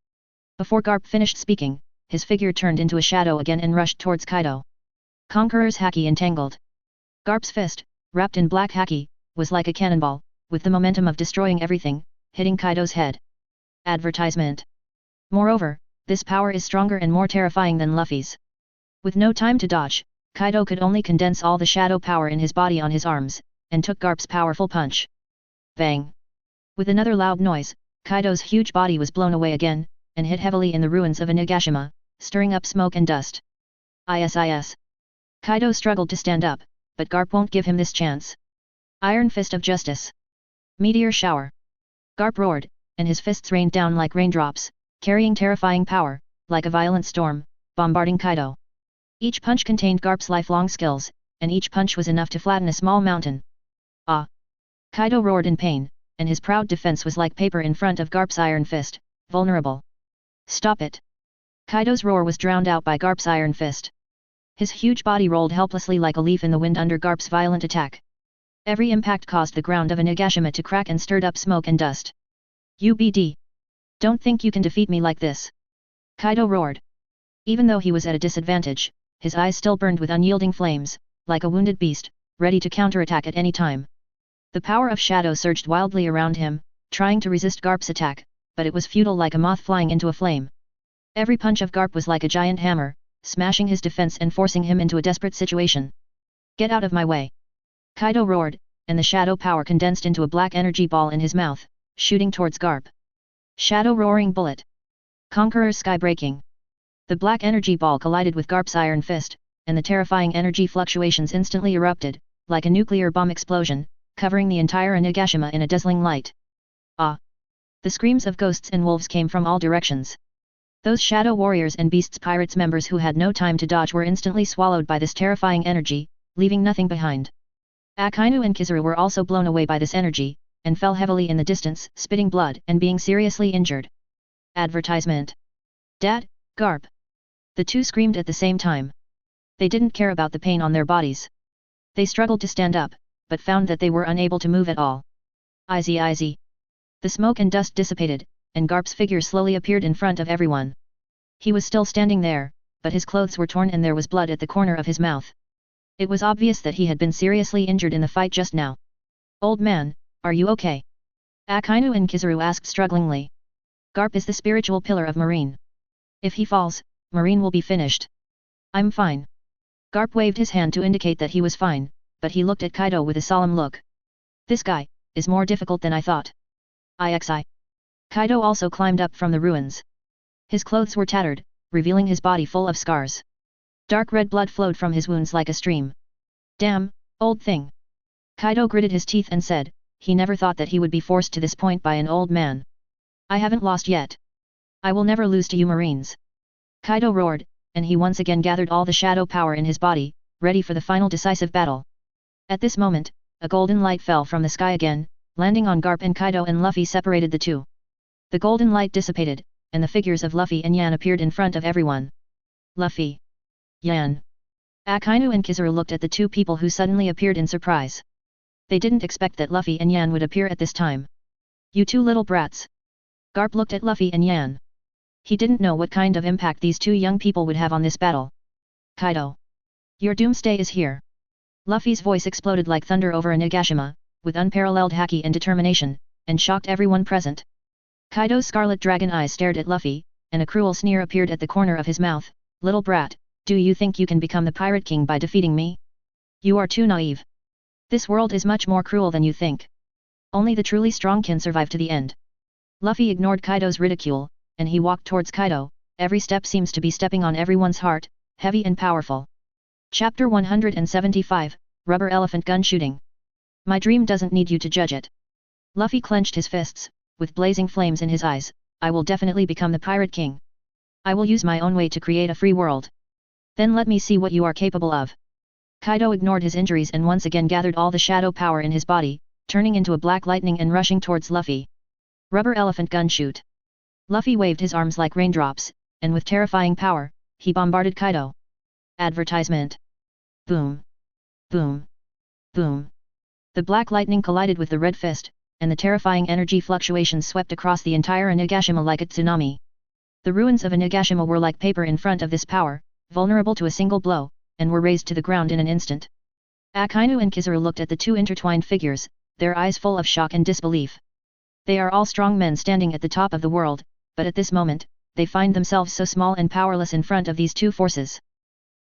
Before Garp finished speaking, his figure turned into a shadow again and rushed towards Kaido. Conqueror's Haki entangled. Garp's fist, wrapped in black Haki, was like a cannonball, with the momentum of destroying everything, hitting Kaido's head. Advertisement. Moreover, this power is stronger and more terrifying than Luffy's. With no time to dodge, Kaido could only condense all the shadow power in his body on his arms, and took Garp's powerful punch. Bang! With another loud noise, Kaido's huge body was blown away again, and hit heavily in the ruins of Onigashima, stirring up smoke and dust. Is. Kaido struggled to stand up, but Garp won't give him this chance. Iron Fist of Justice. Meteor Shower. Garp roared, and his fists rained down like raindrops, carrying terrifying power, like a violent storm, bombarding Kaido. Each punch contained Garp's lifelong skills, and each punch was enough to flatten a small mountain. Ah! Kaido roared in pain, and his proud defense was like paper in front of Garp's iron fist, vulnerable. Stop it! Kaido's roar was drowned out by Garp's iron fist. His huge body rolled helplessly like a leaf in the wind under Garp's violent attack. Every impact caused the ground of Onigashima to crack and stirred up smoke and dust. UBD! Don't think you can defeat me like this! Kaido roared. Even though he was at a disadvantage, his eyes still burned with unyielding flames, like a wounded beast, ready to counterattack at any time. The power of shadow surged wildly around him, trying to resist Garp's attack, but it was futile like a moth flying into a flame. Every punch of Garp was like a giant hammer, smashing his defense and forcing him into a desperate situation. Get out of my way! Kaido roared, and the shadow power condensed into a black energy ball in his mouth, shooting towards Garp. Shadow Roaring Bullet. Conqueror's Sky Breaking. The black energy ball collided with Garp's iron fist, and the terrifying energy fluctuations instantly erupted, like a nuclear bomb explosion, covering the entire Onigashima in a dazzling light. Ah! The screams of ghosts and wolves came from all directions. Those shadow warriors and beasts pirates members who had no time to dodge were instantly swallowed by this terrifying energy, leaving nothing behind. Akainu and Kizaru were also blown away by this energy, and fell heavily in the distance, spitting blood and being seriously injured. Advertisement. Dad, Garp! The two screamed at the same time. They didn't care about the pain on their bodies. They struggled to stand up, but found that they were unable to move at all. Izzy. The smoke and dust dissipated, and Garp's figure slowly appeared in front of everyone. He was still standing there, but his clothes were torn and there was blood at the corner of his mouth. It was obvious that he had been seriously injured in the fight just now. Old man, are you okay? Akainu and Kizaru asked strugglingly. Garp is the spiritual pillar of Marine. If he falls, Marine will be finished. I'm fine. Garp waved his hand to indicate that he was fine, but he looked at Kaido with a solemn look. This guy is more difficult than I thought. IXI. Kaido also climbed up from the ruins. His clothes were tattered, revealing his body full of scars. Dark red blood flowed from his wounds like a stream. Damn, old thing. Kaido gritted his teeth and said, he never thought that he would be forced to this point by an old man. I haven't lost yet. I will never lose to you Marines. Kaido roared, and he once again gathered all the shadow power in his body, ready for the final decisive battle. At this moment, a golden light fell from the sky again, landing on Garp and Kaido, and Luffy separated the two. The golden light dissipated, and the figures of Luffy and Yan appeared in front of everyone. Luffy. Yan. Akainu and Kizaru looked at the two people who suddenly appeared in surprise. They didn't expect that Luffy and Yan would appear at this time. You two little brats. Garp looked at Luffy and Yan. He didn't know what kind of impact these two young people would have on this battle. Kaido. Your doomsday is here. Luffy's voice exploded like thunder over Onigashima, with unparalleled haki and determination, and shocked everyone present. Kaido's scarlet dragon eyes stared at Luffy, and a cruel sneer appeared at the corner of his mouth. Little brat, do you think you can become the Pirate King by defeating me? You are too naive. This world is much more cruel than you think. Only the truly strong can survive to the end. Luffy ignored Kaido's ridicule, and he walked towards Kaido. Every step seems to be stepping on everyone's heart, heavy and powerful. Chapter 175, Rubber Elephant Gun Shooting. My dream doesn't need you to judge it. Luffy clenched his fists, with blazing flames in his eyes. I will definitely become the Pirate King. I will use my own way to create a free world. Then let me see what you are capable of. Kaido ignored his injuries and once again gathered all the shadow power in his body, turning into a black lightning and rushing towards Luffy. Rubber Elephant Gun Shoot. Luffy waved his arms like raindrops, and with terrifying power, he bombarded Kaido. Advertisement. Boom. Boom. Boom. The black lightning collided with the red fist, and the terrifying energy fluctuations swept across the entire Onigashima like a tsunami. The ruins of Onigashima were like paper in front of this power, vulnerable to a single blow, and were razed to the ground in an instant. Akainu and Kizaru looked at the two intertwined figures, their eyes full of shock and disbelief. They are all strong men standing at the top of the world, but at this moment, they find themselves so small and powerless in front of these two forces.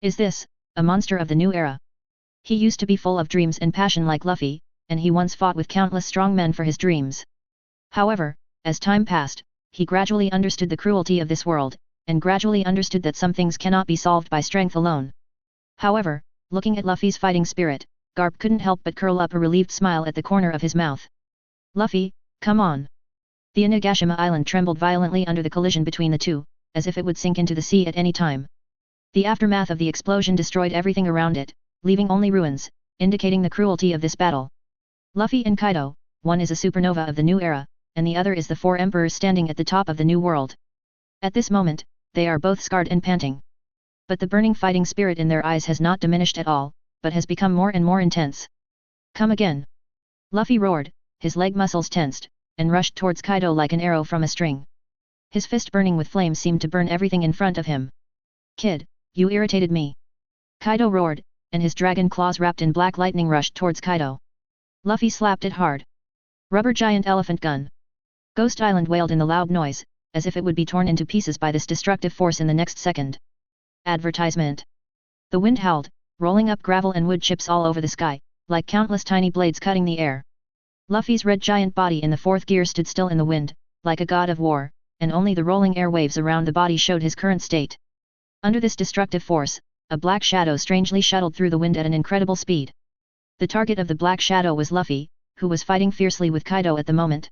Is this a monster of the new era? He used to be full of dreams and passion like Luffy, and he once fought with countless strong men for his dreams. However, as time passed, he gradually understood the cruelty of this world, and gradually understood that some things cannot be solved by strength alone. However, looking at Luffy's fighting spirit, Garp couldn't help but curl up a relieved smile at the corner of his mouth. Luffy, come on. The Onigashima island trembled violently under the collision between the two, as if it would sink into the sea at any time. The aftermath of the explosion destroyed everything around it, leaving only ruins, indicating the cruelty of this battle. Luffy and Kaido, one is a supernova of the new era, and the other is the four emperors standing at the top of the new world. At this moment, they are both scarred and panting. But the burning fighting spirit in their eyes has not diminished at all, but has become more and more intense. Come again! Luffy roared, his leg muscles tensed, and rushed towards Kaido like an arrow from a string. His fist burning with flame seemed to burn everything in front of him. Kid, you irritated me! Kaido roared, and his dragon claws wrapped in black lightning rushed towards Kaido. Luffy slapped it hard. Rubber Giant Elephant Gun. Ghost Island wailed in the loud noise, as if it would be torn into pieces by this destructive force in the next second. Advertisement. The wind howled, rolling up gravel and wood chips all over the sky, like countless tiny blades cutting the air. Luffy's red giant body in the fourth gear stood still in the wind, like a god of war, and only the rolling airwaves around the body showed his current state. Under this destructive force, a black shadow strangely shuttled through the wind at an incredible speed. The target of the black shadow was Luffy, who was fighting fiercely with Kaido at the moment.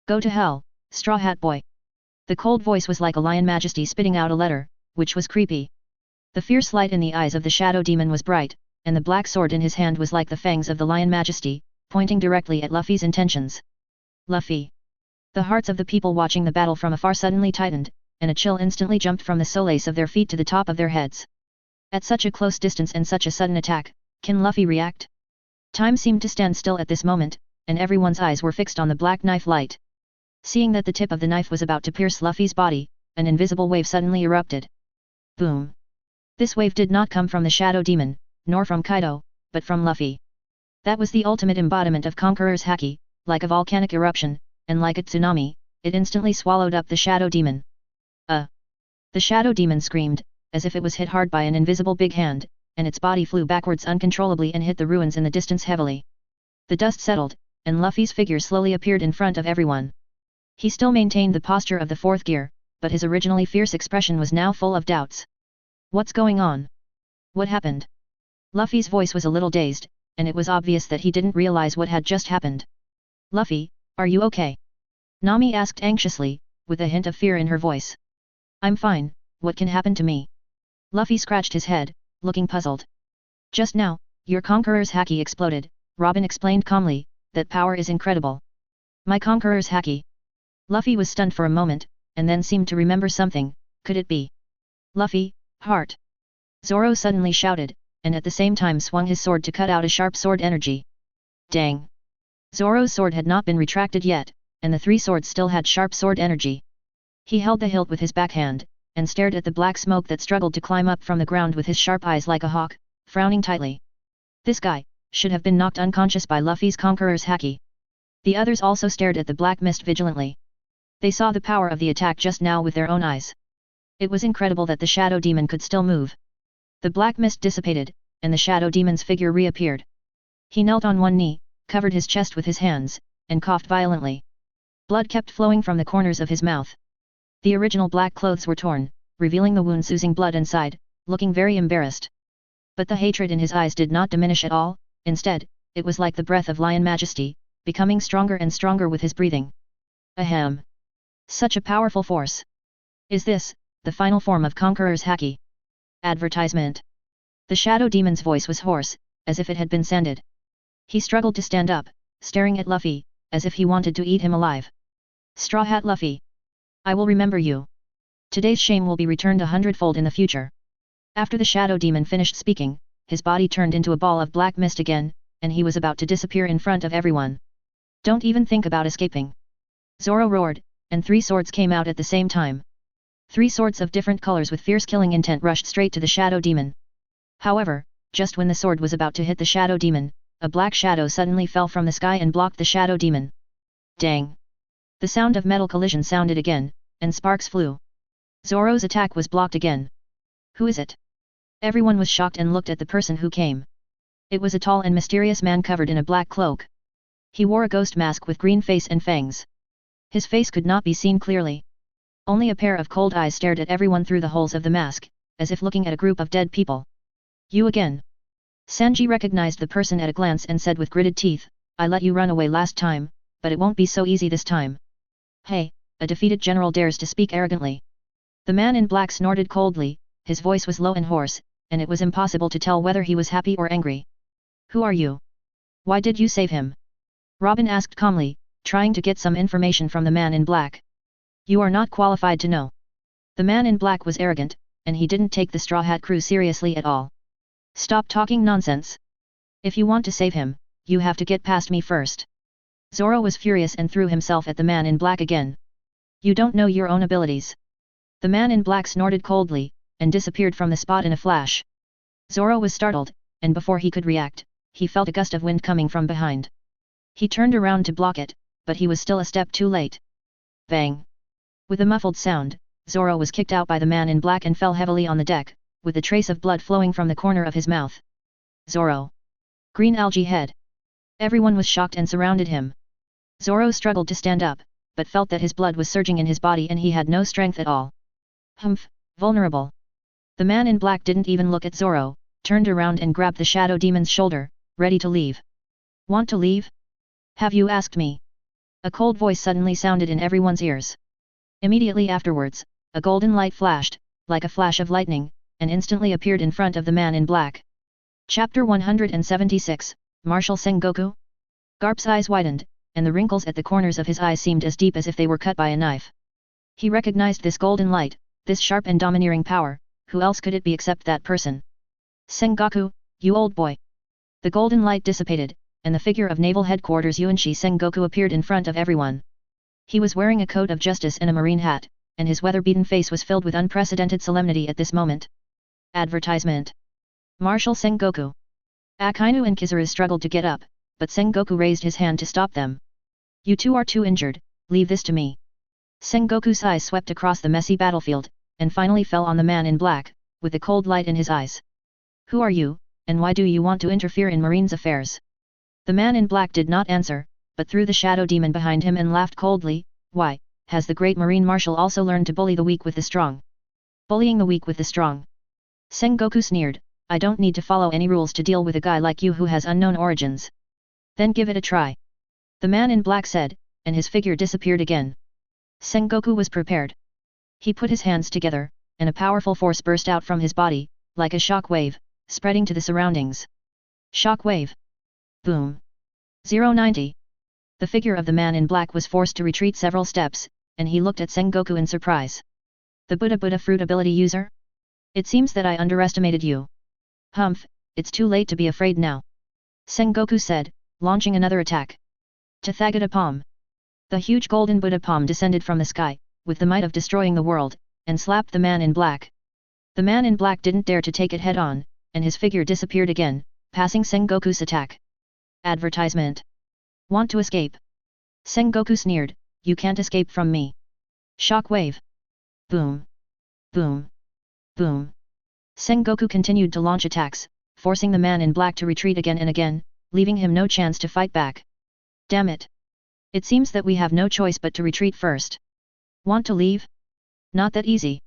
Go to hell, Straw Hat Boy. The cold voice was like a lion majesty spitting out a letter, which was creepy. The fierce light in the eyes of the shadow demon was bright, and the black sword in his hand was like the fangs of the lion majesty, pointing directly at Luffy's intentions. Luffy. The hearts of the people watching the battle from afar suddenly tightened, and a chill instantly jumped from the soles of their feet to the top of their heads. At such a close distance and such a sudden attack, can Luffy react? Time seemed to stand still at this moment, and everyone's eyes were fixed on the black knife light. Seeing that the tip of the knife was about to pierce Luffy's body, an invisible wave suddenly erupted. Boom! This wave did not come from the shadow demon, nor from Kaido, but from Luffy. That was the ultimate embodiment of Conqueror's Haki, like a volcanic eruption, and like a tsunami, it instantly swallowed up the shadow demon. The shadow demon screamed, as if it was hit hard by an invisible big hand, and its body flew backwards uncontrollably and hit the ruins in the distance heavily. The dust settled, and Luffy's figure slowly appeared in front of everyone. He still maintained the posture of the fourth gear, but his originally fierce expression was now full of doubts. What's going on? What happened? Luffy's voice was a little dazed, and it was obvious that he didn't realize what had just happened. Luffy, are you okay? Nami asked anxiously, with a hint of fear in her voice. I'm fine, what can happen to me? Luffy scratched his head, looking puzzled. Just now, your Conqueror's Haki exploded, Robin explained calmly, that power is incredible. My Conqueror's Haki. Luffy was stunned for a moment, and then seemed to remember something. Could it be? Luffy, heart! Zoro suddenly shouted, and at the same time swung his sword to cut out a sharp sword energy. Dang! Zoro's sword had not been retracted yet, and the three swords still had sharp sword energy. He held the hilt with his backhand, and stared at the black smoke that struggled to climb up from the ground with his sharp eyes like a hawk, frowning tightly. This guy should have been knocked unconscious by Luffy's Conqueror's Haki. The others also stared at the black mist vigilantly. They saw the power of the attack just now with their own eyes. It was incredible that the shadow demon could still move. The black mist dissipated, and the shadow demon's figure reappeared. He knelt on one knee, covered his chest with his hands, and coughed violently. Blood kept flowing from the corners of his mouth. The original black clothes were torn, revealing the wounds oozing blood inside, looking very embarrassed. But the hatred in his eyes did not diminish at all, instead, it was like the breath of lion majesty, becoming stronger and stronger with his breathing. Ahem! Such a powerful force! Is this, the final form of Conqueror's Haki? Advertisement. The Shadow Demon's voice was hoarse, as if it had been sanded. He struggled to stand up, staring at Luffy, as if he wanted to eat him alive. Straw Hat Luffy! I will remember you. Today's shame will be returned 100-fold in the future. After the Shadow Demon finished speaking, his body turned into a ball of black mist again, and he was about to disappear in front of everyone. Don't even think about escaping! Zoro roared, and 3 swords came out at the same time. 3 swords of different colors with fierce killing intent rushed straight to the Shadow Demon. However, just when the sword was about to hit the Shadow Demon, a black shadow suddenly fell from the sky and blocked the Shadow Demon. Dang! The sound of metal collision sounded again, and sparks flew. Zoro's attack was blocked again. Who is it? Everyone was shocked and looked at the person who came. It was a tall and mysterious man covered in a black cloak. He wore a ghost mask with green face and fangs. His face could not be seen clearly. Only a pair of cold eyes stared at everyone through the holes of the mask, as if looking at a group of dead people. You again. Sanji recognized the person at a glance and said with gritted teeth, I let you run away last time, but it won't be so easy this time. Hey, a defeated general dares to speak arrogantly. The man in black snorted coldly, his voice was low and hoarse, and it was impossible to tell whether he was happy or angry. Who are you? Why did you save him? Robin asked calmly, trying to get some information from the man in black. You are not qualified to know. The man in black was arrogant, and he didn't take the Straw Hat crew seriously at all. Stop talking nonsense. If you want to save him, you have to get past me first. Zoro was furious and threw himself at the man in black again. You don't know your own abilities. The man in black snorted coldly, and disappeared from the spot in a flash. Zoro was startled, and before he could react, he felt a gust of wind coming from behind. He turned around to block it, but he was still a step too late. Bang! With a muffled sound, Zoro was kicked out by the man in black and fell heavily on the deck, with a trace of blood flowing from the corner of his mouth. Zoro! Green algae head! Everyone was shocked and surrounded him. Zoro struggled to stand up, but felt that his blood was surging in his body and he had no strength at all. Humph, vulnerable. The man in black didn't even look at Zoro, turned around and grabbed the Shadow Demon's shoulder, ready to leave. Want to leave? Have you asked me? A cold voice suddenly sounded in everyone's ears. Immediately afterwards, a golden light flashed, like a flash of lightning, and instantly appeared in front of the man in black. Chapter 176, Martial Sengoku? Garp's eyes widened, and the wrinkles at the corners of his eyes seemed as deep as if they were cut by a knife. He recognized this golden light, this sharp and domineering power, who else could it be except that person? Sengoku, you old boy! The golden light dissipated, and the figure of Naval Headquarters Yuanshi Sengoku appeared in front of everyone. He was wearing a coat of justice and a marine hat, and his weather-beaten face was filled with unprecedented solemnity at this moment. Advertisement. Martial Sengoku. Akainu and Kizaru struggled to get up, but Sengoku raised his hand to stop them. You two are too injured, leave this to me. Sengoku's eyes swept across the messy battlefield, and finally fell on the man in black, with a cold light in his eyes. Who are you, and why do you want to interfere in Marine's affairs? The man in black did not answer, but threw the Shadow Demon behind him and laughed coldly. Why, has the great Marine Marshal also learned to bully the weak with the strong? Bullying the weak with the strong. Sengoku sneered, I don't need to follow any rules to deal with a guy like you who has unknown origins. Then give it a try. The man in black said, and his figure disappeared again. Sengoku was prepared. He put his hands together, and a powerful force burst out from his body, like a shock wave, spreading to the surroundings. Shock wave. Boom. 090. The figure of the man in black was forced to retreat several steps, and he looked at Sengoku in surprise. The Buddha fruit ability user? It seems that I underestimated you. Humph, it's too late to be afraid now. Sengoku said, launching another attack. Tathagata Palm. The huge golden Buddha palm descended from the sky, with the might of destroying the world, and slapped the man in black. The man in black didn't dare to take it head on, and his figure disappeared again, passing Sengoku's attack. Advertisement. Want to escape? Sengoku sneered, you can't escape from me. Shock wave. Boom. Boom. Boom. Sengoku continued to launch attacks, forcing the man in black to retreat again and again, leaving him no chance to fight back. Damn it. It seems that we have no choice but to retreat first. Want to leave? Not that easy.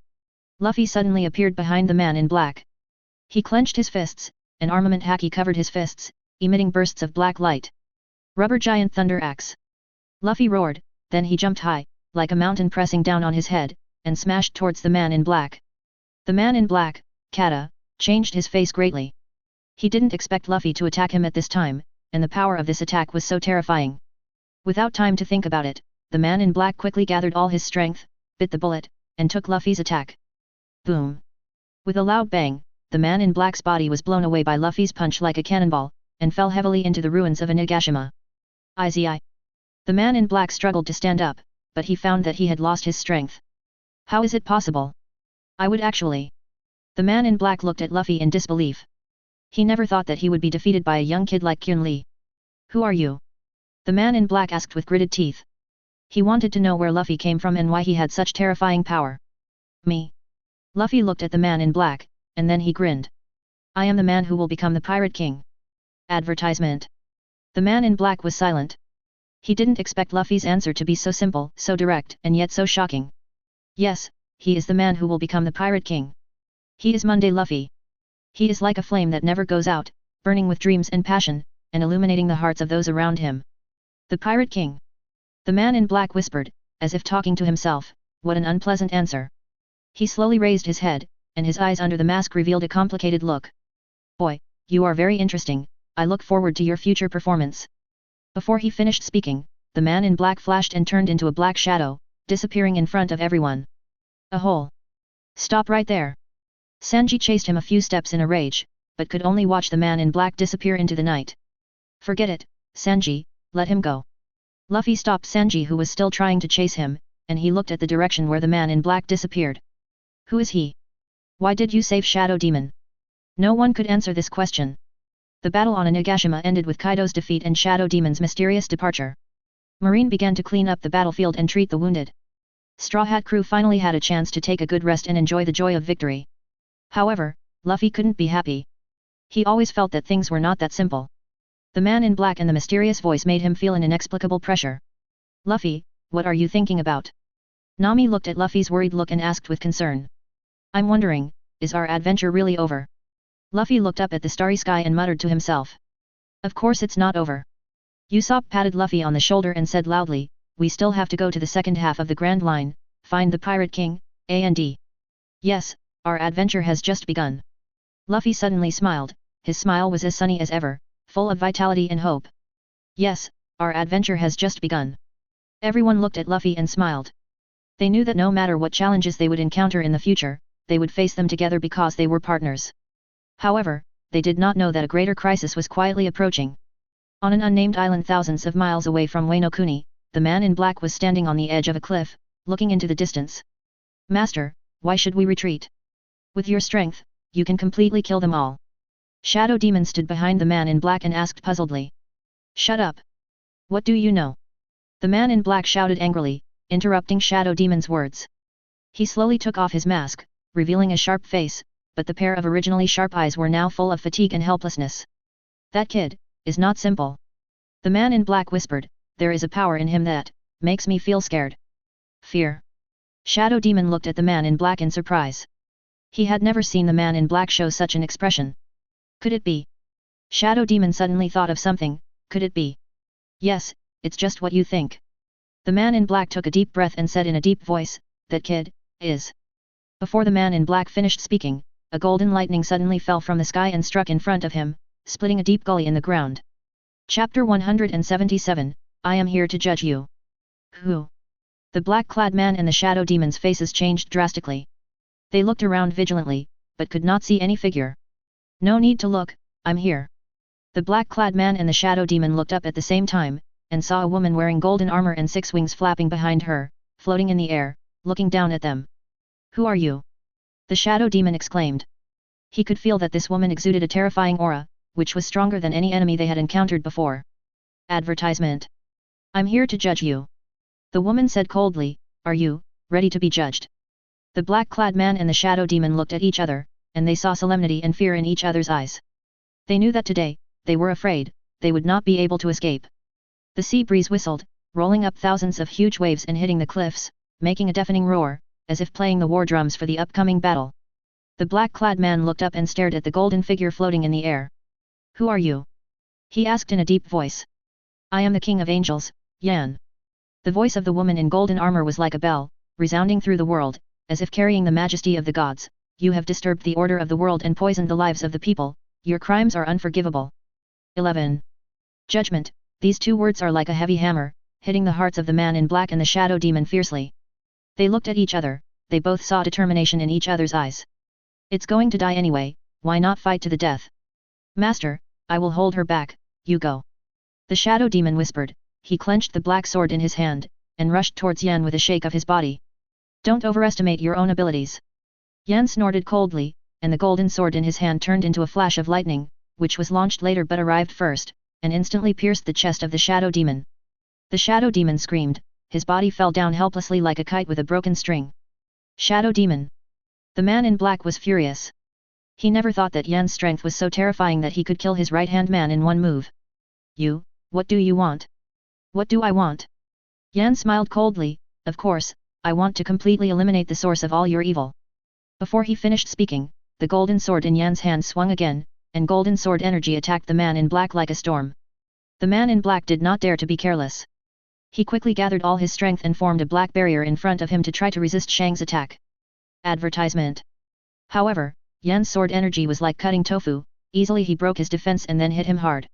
Luffy suddenly appeared behind the man in black. He clenched his fists, an armament haki covered his fists, emitting bursts of black light. Rubber giant thunder axe. Luffy roared, then he jumped high, like a mountain pressing down on his head, and smashed towards the man in black. The man in black, Kata, changed his face greatly. He didn't expect Luffy to attack him at this time, and the power of this attack was so terrifying. Without time to think about it, the man in black quickly gathered all his strength, bit the bullet, and took Luffy's attack. Boom! With a loud bang, the man in black's body was blown away by Luffy's punch like a cannonball, and fell heavily into the ruins of Onigashima. IZI. The man in black struggled to stand up, but he found that he had lost his strength. How is it possible? I would actually. The man in black looked at Luffy in disbelief. He never thought that he would be defeated by a young kid like Kyun Lee. Who are you? The man in black asked with gritted teeth. He wanted to know where Luffy came from and why he had such terrifying power. Me. Luffy looked at the man in black, and then he grinned. I am the man who will become the Pirate King. Advertisement. The man in black was silent. He didn't expect Luffy's answer to be so simple, so direct, and yet so shocking. Yes, he is the man who will become the Pirate King. He is Monday Luffy. He is like a flame that never goes out, burning with dreams and passion, and illuminating the hearts of those around him. The Pirate King. The man in black whispered, as if talking to himself, what an unpleasant answer. He slowly raised his head, and his eyes under the mask revealed a complicated look. Boy, you are very interesting, I look forward to your future performance. Before he finished speaking, the man in black flashed and turned into a black shadow, disappearing in front of everyone. A hole. Stop right there. Sanji chased him a few steps in a rage, but could only watch the man in black disappear into the night. Forget it, Sanji, let him go. Luffy stopped Sanji who was still trying to chase him, and he looked at the direction where the man in black disappeared. Who is he? Why did you save Shadow Demon? No one could answer this question. The battle on Onigashima ended with Kaido's defeat and Shadow Demon's mysterious departure. Marine began to clean up the battlefield and treat the wounded. Straw Hat crew finally had a chance to take a good rest and enjoy the joy of victory. However, Luffy couldn't be happy. He always felt that things were not that simple. The man in black and the mysterious voice made him feel an inexplicable pressure. Luffy, what are you thinking about? Nami looked at Luffy's worried look and asked with concern. I'm wondering, is our adventure really over? Luffy looked up at the starry sky and muttered to himself. Of course it's not over. Usopp patted Luffy on the shoulder and said loudly, we still have to go to the second half of the Grand Line, find the Pirate King, and yes, our adventure has just begun. Luffy suddenly smiled, his smile was as sunny as ever, full of vitality and hope. Yes, our adventure has just begun. Everyone looked at Luffy and smiled. They knew that no matter what challenges they would encounter in the future, they would face them together because they were partners. However, they did not know that a greater crisis was quietly approaching. On an unnamed island thousands of miles away from Wano Kuni, the man in black was standing on the edge of a cliff, looking into the distance. Master, why should we retreat? With your strength, you can completely kill them all. Shadow Demon stood behind the man in black and asked puzzledly. Shut up. What do you know? The man in black shouted angrily, interrupting Shadow Demon's words. He slowly took off his mask, revealing a sharp face, but the pair of originally sharp eyes were now full of fatigue and helplessness. That kid is not simple. The man in black whispered, there is a power in him that makes me feel scared. Fear. Shadow Demon looked at the man in black in surprise. He had never seen the man in black show such an expression. Could it be? Shadow Demon suddenly thought of something, could it be? Yes, it's just what you think. The man in black took a deep breath and said in a deep voice, that kid is. Before the man in black finished speaking, a golden lightning suddenly fell from the sky and struck in front of him, splitting a deep gully in the ground. Chapter 177, I am here to judge you. Who? The black-clad man and the Shadow Demon's faces changed drastically. They looked around vigilantly, but could not see any figure. No need to look, I'm here. The black-clad man and the Shadow Demon looked up at the same time, and saw a woman wearing golden armor and 6 wings flapping behind her, floating in the air, looking down at them. Who are you? The Shadow Demon exclaimed. He could feel that this woman exuded a terrifying aura, which was stronger than any enemy they had encountered before. Advertisement. I'm here to judge you. The woman said coldly, are you ready to be judged? The black-clad man and the Shadow Demon looked at each other, and they saw solemnity and fear in each other's eyes. They knew that today, they were afraid, they would not be able to escape. The sea breeze whistled, rolling up thousands of huge waves and hitting the cliffs, making a deafening roar, as if playing the war drums for the upcoming battle. The black-clad man looked up and stared at the golden figure floating in the air. Who are you? He asked in a deep voice. I am the King of Angels, Yan. The voice of the woman in golden armor was like a bell, resounding through the world, as if carrying the majesty of the gods. You have disturbed the order of the world and poisoned the lives of the people. Your crimes are unforgivable. 11. Judgment. These two words are like a heavy hammer, hitting the hearts of the man in black and the shadow demon fiercely. They looked at each other, they both saw determination in each other's eyes. It's going to die anyway, why not fight to the death? Master, I will hold her back, you go. The shadow demon whispered. He clenched the black sword in his hand, and rushed towards Yan with a shake of his body. Don't overestimate your own abilities. Yan snorted coldly, and the golden sword in his hand turned into a flash of lightning, which was launched later but arrived first, and instantly pierced the chest of the shadow demon. The shadow demon screamed, his body fell down helplessly like a kite with a broken string. Shadow demon. The man in black was furious. He never thought that Yan's strength was so terrifying that he could kill his right-hand man in one move. You, what do you want? What do I want? Yan smiled coldly. Of course, I want to completely eliminate the source of all your evil. Before he finished speaking, the golden sword in Yan's hand swung again, and golden sword energy attacked the man in black like a storm. The man in black did not dare to be careless. He quickly gathered all his strength and formed a black barrier in front of him to try to resist Shang's attack. Advertisement. However, Yan's sword energy was like cutting tofu, easily he broke his defense and then hit him hard.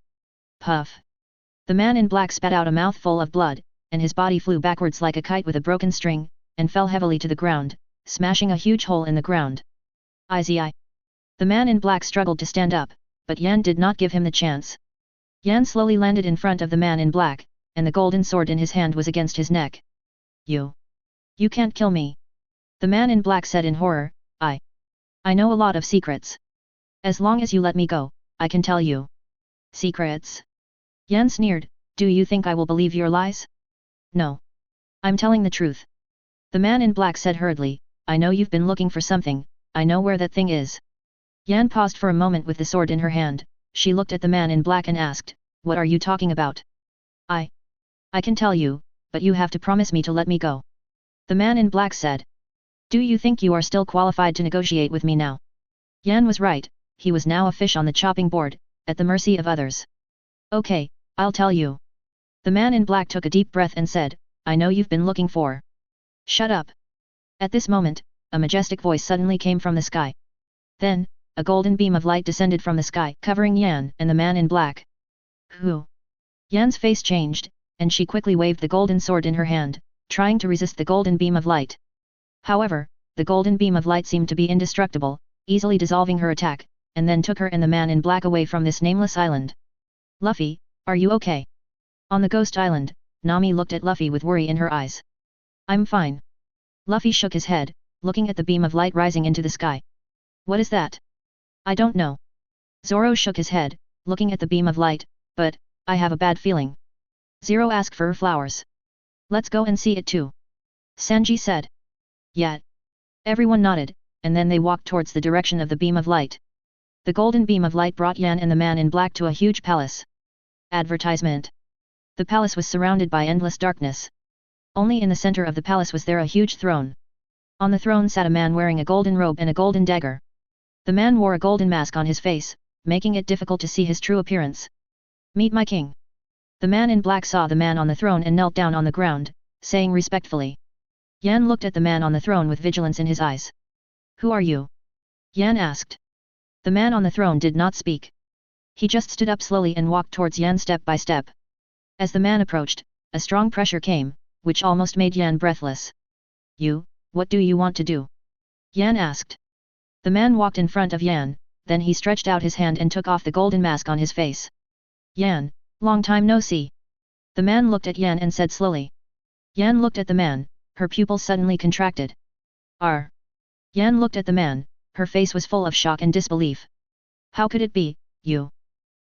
Puff. The man in black spat out a mouthful of blood, and his body flew backwards like a kite with a broken string, and fell heavily to the ground, smashing a huge hole in the ground. IZI. The man in black struggled to stand up, but Yan did not give him the chance. Yan slowly landed in front of the man in black, and the golden sword in his hand was against his neck. You can't kill me. The man in black said in horror, I know a lot of secrets. As long as you let me go, I can tell you. Secrets? Yan sneered, do you think I will believe your lies? No. I'm telling the truth. The man in black said hurriedly, I know you've been looking for something, I know where that thing is. Yan paused for a moment with the sword in her hand, she looked at the man in black and asked, what are you talking about? I can tell you, but you have to promise me to let me go. The man in black said. Do you think you are still qualified to negotiate with me now? Yan was right, he was now a fish on the chopping board, at the mercy of others. Okay, I'll tell you. The man in black took a deep breath and said, I know you've been looking for. Shut up. At this moment, a majestic voice suddenly came from the sky. Then, a golden beam of light descended from the sky, covering Yan and the man in black. Who? Yan's face changed, and she quickly waved the golden sword in her hand, trying to resist the golden beam of light. However, the golden beam of light seemed to be indestructible, easily dissolving her attack, and then took her and the man in black away from this nameless island. Luffy, are you okay? On the ghost island, Nami looked at Luffy with worry in her eyes. I'm fine. Luffy shook his head, looking at the beam of light rising into the sky. What is that? I don't know. Zoro shook his head, looking at the beam of light, but, I have a bad feeling. Zero asked for flowers. Let's go and see it too. Sanji said. Yeah. Everyone nodded, and then they walked towards the direction of the beam of light. The golden beam of light brought Yan and the man in black to a huge palace. Advertisement. The palace was surrounded by endless darkness. Only in the center of the palace was there a huge throne. On the throne sat a man wearing a golden robe and a golden dagger. The man wore a golden mask on his face, making it difficult to see his true appearance. Meet my king. The man in black saw the man on the throne and knelt down on the ground, saying respectfully. Yan looked at the man on the throne with vigilance in his eyes. Who are you? Yan asked. The man on the throne did not speak. He just stood up slowly and walked towards Yan step by step. As the man approached, a strong pressure came, which almost made Yan breathless. What do you want to do? Yan asked. The man walked in front of Yan, then he stretched out his hand and took off the golden mask on his face. Yan, long time no see. The man looked at Yan and said slowly. Yan looked at the man, her pupils suddenly contracted. Yan looked at the man, her face was full of shock and disbelief. How could it be, you?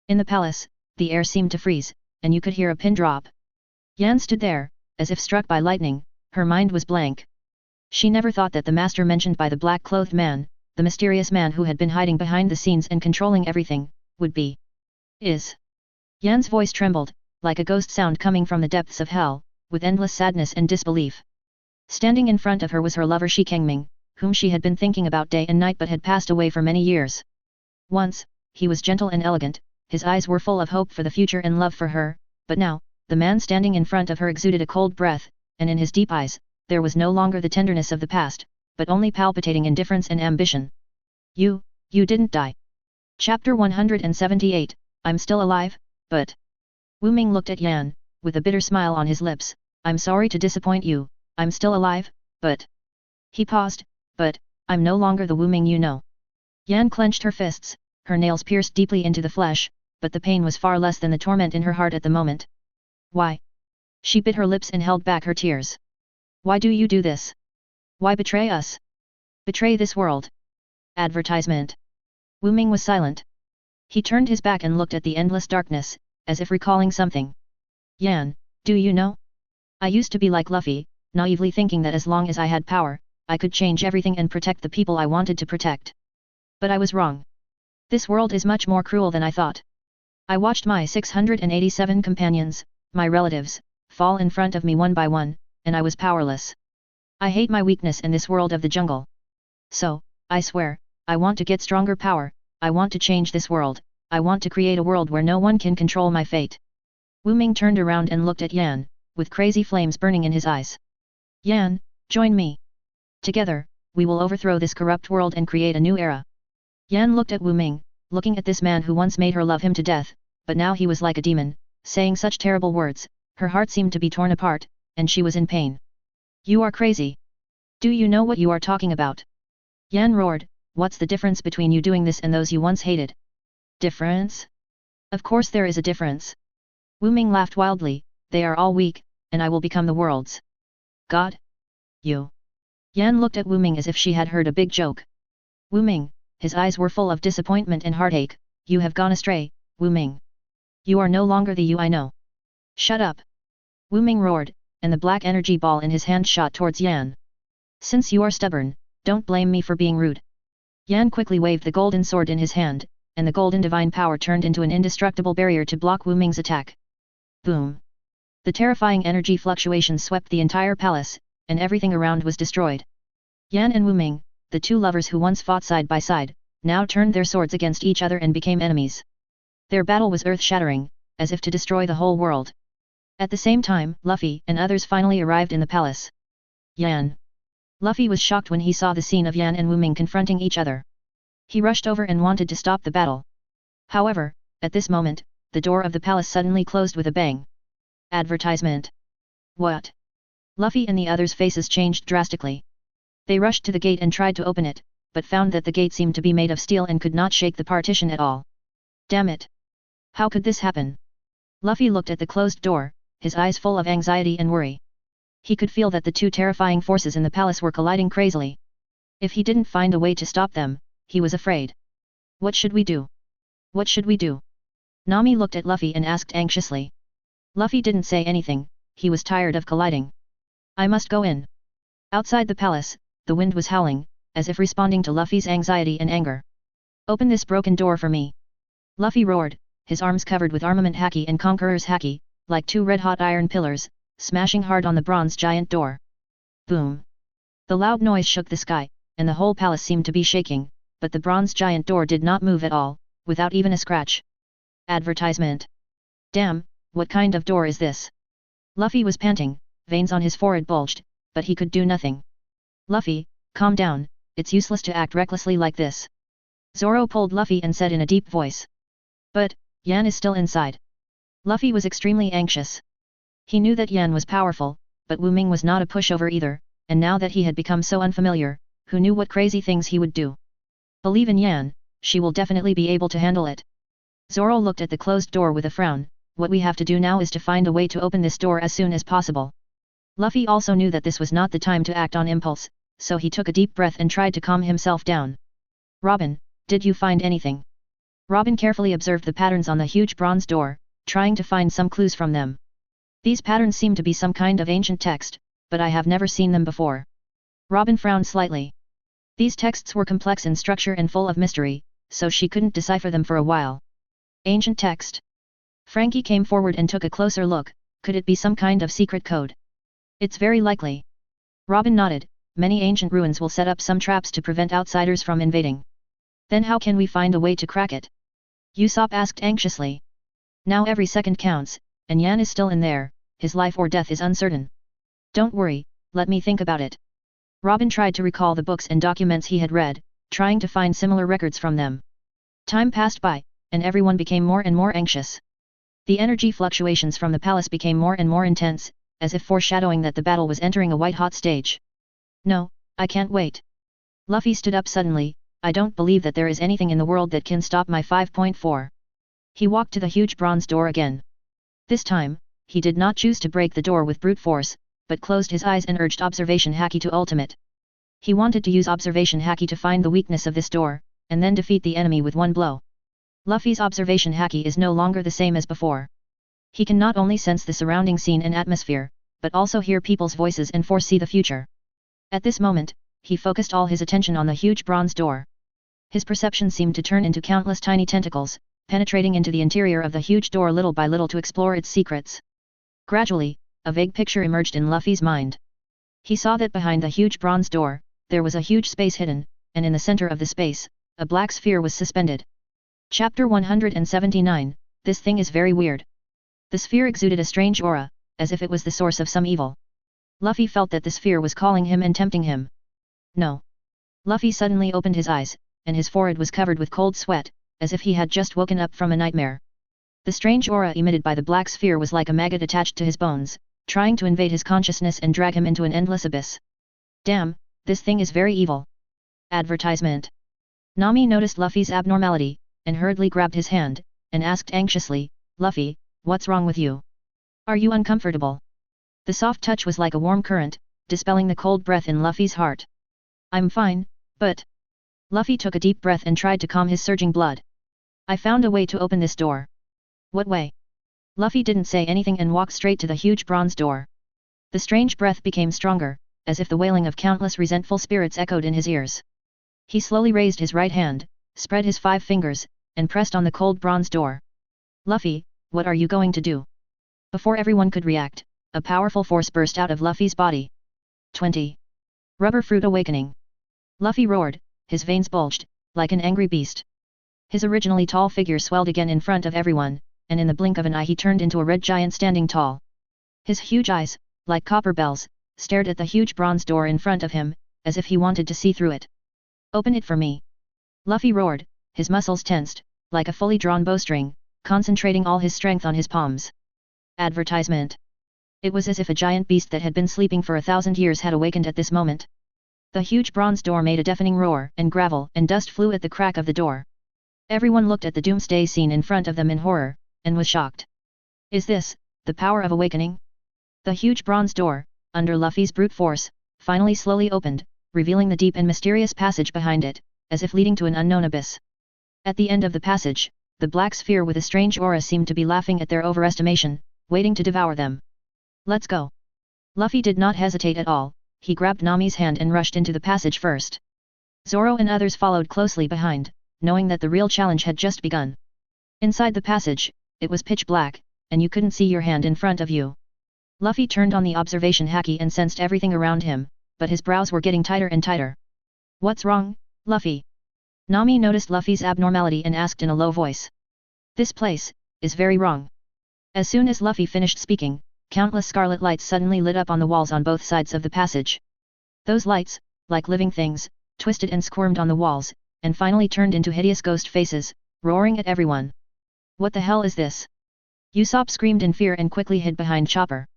In the palace, the air seemed to freeze, and you could hear a pin drop. Yan stood there, as if struck by lightning, her mind was blank. She never thought that the master mentioned by the black-clothed man, the mysterious man who had been hiding behind the scenes and controlling everything, would be. Yan's voice trembled, like a ghost sound coming from the depths of hell, with endless sadness and disbelief. Standing in front of her was her lover Shi Kengming, whom she had been thinking about day and night but had passed away for many years. Once, he was gentle and elegant, his eyes were full of hope for the future and love for her, but now, the man standing in front of her exuded a cold breath, and in his deep eyes, there was no longer the tenderness of the past, but only palpitating indifference and ambition. You didn't die. Chapter 178, I'm still alive, but... Wu Ming looked at Yan, with a bitter smile on his lips, I'm sorry to disappoint you, I'm still alive, but... He paused, but, I'm no longer the Wu Ming you know. Yan clenched her fists, her nails pierced deeply into the flesh, but the pain was far less than the torment in her heart at the moment. Why? She bit her lips and held back her tears. Why do you do this? Why betray us? Betray this world? Advertisement. Wu Ming was silent. He turned his back and looked at the endless darkness, as if recalling something. Yan, do you know? I used to be like Luffy, naively thinking that as long as I had power, I could change everything and protect the people I wanted to protect. But I was wrong. This world is much more cruel than I thought. I watched my 687 companions, my relatives, fall in front of me one by one, and I was powerless. I hate my weakness in this world of the jungle. So, I swear, I want to get stronger power, I want to change this world, I want to create a world where no one can control my fate. Wu Ming turned around and looked at Yan, with crazy flames burning in his eyes. Yan, join me. Together, we will overthrow this corrupt world and create a new era. Yan looked at Wu Ming, looking at this man who once made her love him to death, but now he was like a demon, saying such terrible words, her heart seemed to be torn apart, and she was in pain. You are crazy. Do you know what you are talking about? Yan roared, what's the difference between you doing this and those you once hated? Difference? Of course there is a difference. Wu Ming laughed wildly, they are all weak, and I will become the world's god? You? Yan looked at Wu Ming as if she had heard a big joke. Wu Ming, his eyes were full of disappointment and heartache, you have gone astray, Wu Ming. You are no longer the you I know. Shut up. Wu Ming roared, and the black energy ball in his hand shot towards Yan. Since you are stubborn, don't blame me for being rude. Yan quickly waved the golden sword in his hand, and the golden divine power turned into an indestructible barrier to block Wu Ming's attack. Boom. The terrifying energy fluctuations swept the entire palace, and everything around was destroyed. Yan and Wu Ming, the two lovers who once fought side by side, now turned their swords against each other and became enemies. Their battle was earth-shattering, as if to destroy the whole world. At the same time, Luffy and others finally arrived in the palace. Yan. Luffy was shocked when he saw the scene of Yan and Wu Ming confronting each other. He rushed over and wanted to stop the battle. However, at this moment, the door of the palace suddenly closed with a bang. Advertisement. What? Luffy and the others' faces changed drastically. They rushed to the gate and tried to open it, but found that the gate seemed to be made of steel and could not shake the partition at all. Damn it! How could this happen? Luffy looked at the closed door, his eyes full of anxiety and worry. He could feel that the two terrifying forces in the palace were colliding crazily. If he didn't find a way to stop them, he was afraid. What should we do? What should we do? Nami looked at Luffy and asked anxiously. Luffy didn't say anything, he was tired of colliding. I must go in. Outside the palace, the wind was howling, as if responding to Luffy's anxiety and anger. Open this broken door for me. Luffy roared, his arms covered with armament haki and conqueror's haki, like two red-hot iron pillars, smashing hard on the bronze giant door. Boom! The loud noise shook the sky, and the whole palace seemed to be shaking, but the bronze giant door did not move at all, without even a scratch. Advertisement. Damn, what kind of door is this? Luffy was panting, veins on his forehead bulged, but he could do nothing. Luffy, calm down, it's useless to act recklessly like this. Zoro pulled Luffy and said in a deep voice. But, Yan is still inside. Luffy was extremely anxious. He knew that Yan was powerful, but Wu Ming was not a pushover either, and now that he had become so unfamiliar, who knew what crazy things he would do? Believe in Yan, she will definitely be able to handle it. Zoro looked at the closed door with a frown, what we have to do now is to find a way to open this door as soon as possible. Luffy also knew that this was not the time to act on impulse, so he took a deep breath and tried to calm himself down. Robin, did you find anything? Robin carefully observed the patterns on the huge bronze door, trying to find some clues from them. These patterns seem to be some kind of ancient text, but I have never seen them before. Robin frowned slightly. These texts were complex in structure and full of mystery, so she couldn't decipher them for a while. Ancient text. Frankie came forward and took a closer look, could it be some kind of secret code? It's very likely. Robin nodded, many ancient ruins will set up some traps to prevent outsiders from invading. Then how can we find a way to crack it? Usopp asked anxiously. Now every second counts, and Yan is still in there, his life or death is uncertain. Don't worry, let me think about it. Robin tried to recall the books and documents he had read, trying to find similar records from them. Time passed by, and everyone became more and more anxious. The energy fluctuations from the palace became more and more intense, as if foreshadowing that the battle was entering a white-hot stage. No, I can't wait. Luffy stood up suddenly. I don't believe that there is anything in the world that can stop my 5.4. He walked to the huge bronze door again. This time, he did not choose to break the door with brute force, but closed his eyes and urged observation haki to ultimate. He wanted to use observation haki to find the weakness of this door, and then defeat the enemy with one blow. Luffy's observation haki is no longer the same as before. He can not only sense the surrounding scene and atmosphere, but also hear people's voices and foresee the future. At this moment, he focused all his attention on the huge bronze door. His perception seemed to turn into countless tiny tentacles, penetrating into the interior of the huge door little by little to explore its secrets. Gradually, a vague picture emerged in Luffy's mind. He saw that behind the huge bronze door, there was a huge space hidden, and in the center of the space, a black sphere was suspended. Chapter 179, This thing is very weird. The sphere exuded a strange aura, as if it was the source of some evil. Luffy felt that the sphere was calling him and tempting him. No. Luffy suddenly opened his eyes, and his forehead was covered with cold sweat, as if he had just woken up from a nightmare. The strange aura emitted by the black sphere was like a maggot attached to his bones, trying to invade his consciousness and drag him into an endless abyss. Damn, this thing is very evil. Advertisement. Nami noticed Luffy's abnormality, and hurriedly grabbed his hand, and asked anxiously, Luffy, what's wrong with you? Are you uncomfortable? The soft touch was like a warm current, dispelling the cold breath in Luffy's heart. I'm fine, but... Luffy took a deep breath and tried to calm his surging blood. I found a way to open this door. What way? Luffy didn't say anything and walked straight to the huge bronze door. The strange breath became stronger, as if the wailing of countless resentful spirits echoed in his ears. He slowly raised his right hand, spread his 5 fingers, and pressed on the cold bronze door. Luffy, what are you going to do? Before everyone could react, a powerful force burst out of Luffy's body. 20. Rubber Fruit Awakening. Luffy roared, his veins bulged, like an angry beast. His originally tall figure swelled again in front of everyone, and in the blink of an eye he turned into a red giant standing tall. His huge eyes, like copper bells, stared at the huge bronze door in front of him, as if he wanted to see through it. Open it for me. Luffy roared, his muscles tensed, like a fully drawn bowstring, concentrating all his strength on his palms. Advertisement. It was as if a giant beast that had been sleeping for 1,000 years had awakened at this moment. The huge bronze door made a deafening roar, and gravel and dust flew at the crack of the door. Everyone looked at the doomsday scene in front of them in horror, and was shocked. Is this the power of awakening? The huge bronze door, under Luffy's brute force, finally slowly opened, revealing the deep and mysterious passage behind it, as if leading to an unknown abyss. At the end of the passage, the black sphere with a strange aura seemed to be laughing at their overestimation, waiting to devour them. Let's go. Luffy did not hesitate at all, he grabbed Nami's hand and rushed into the passage first. Zoro and others followed closely behind, knowing that the real challenge had just begun. Inside the passage, it was pitch black, and you couldn't see your hand in front of you. Luffy turned on the observation haki and sensed everything around him, but his brows were getting tighter and tighter. What's wrong, Luffy? Nami noticed Luffy's abnormality and asked in a low voice. This place is very wrong. As soon as Luffy finished speaking, countless scarlet lights suddenly lit up on the walls on both sides of the passage. Those lights, like living things, twisted and squirmed on the walls, and finally turned into hideous ghost faces, roaring at everyone. What the hell is this? Usopp screamed in fear and quickly hid behind Chopper.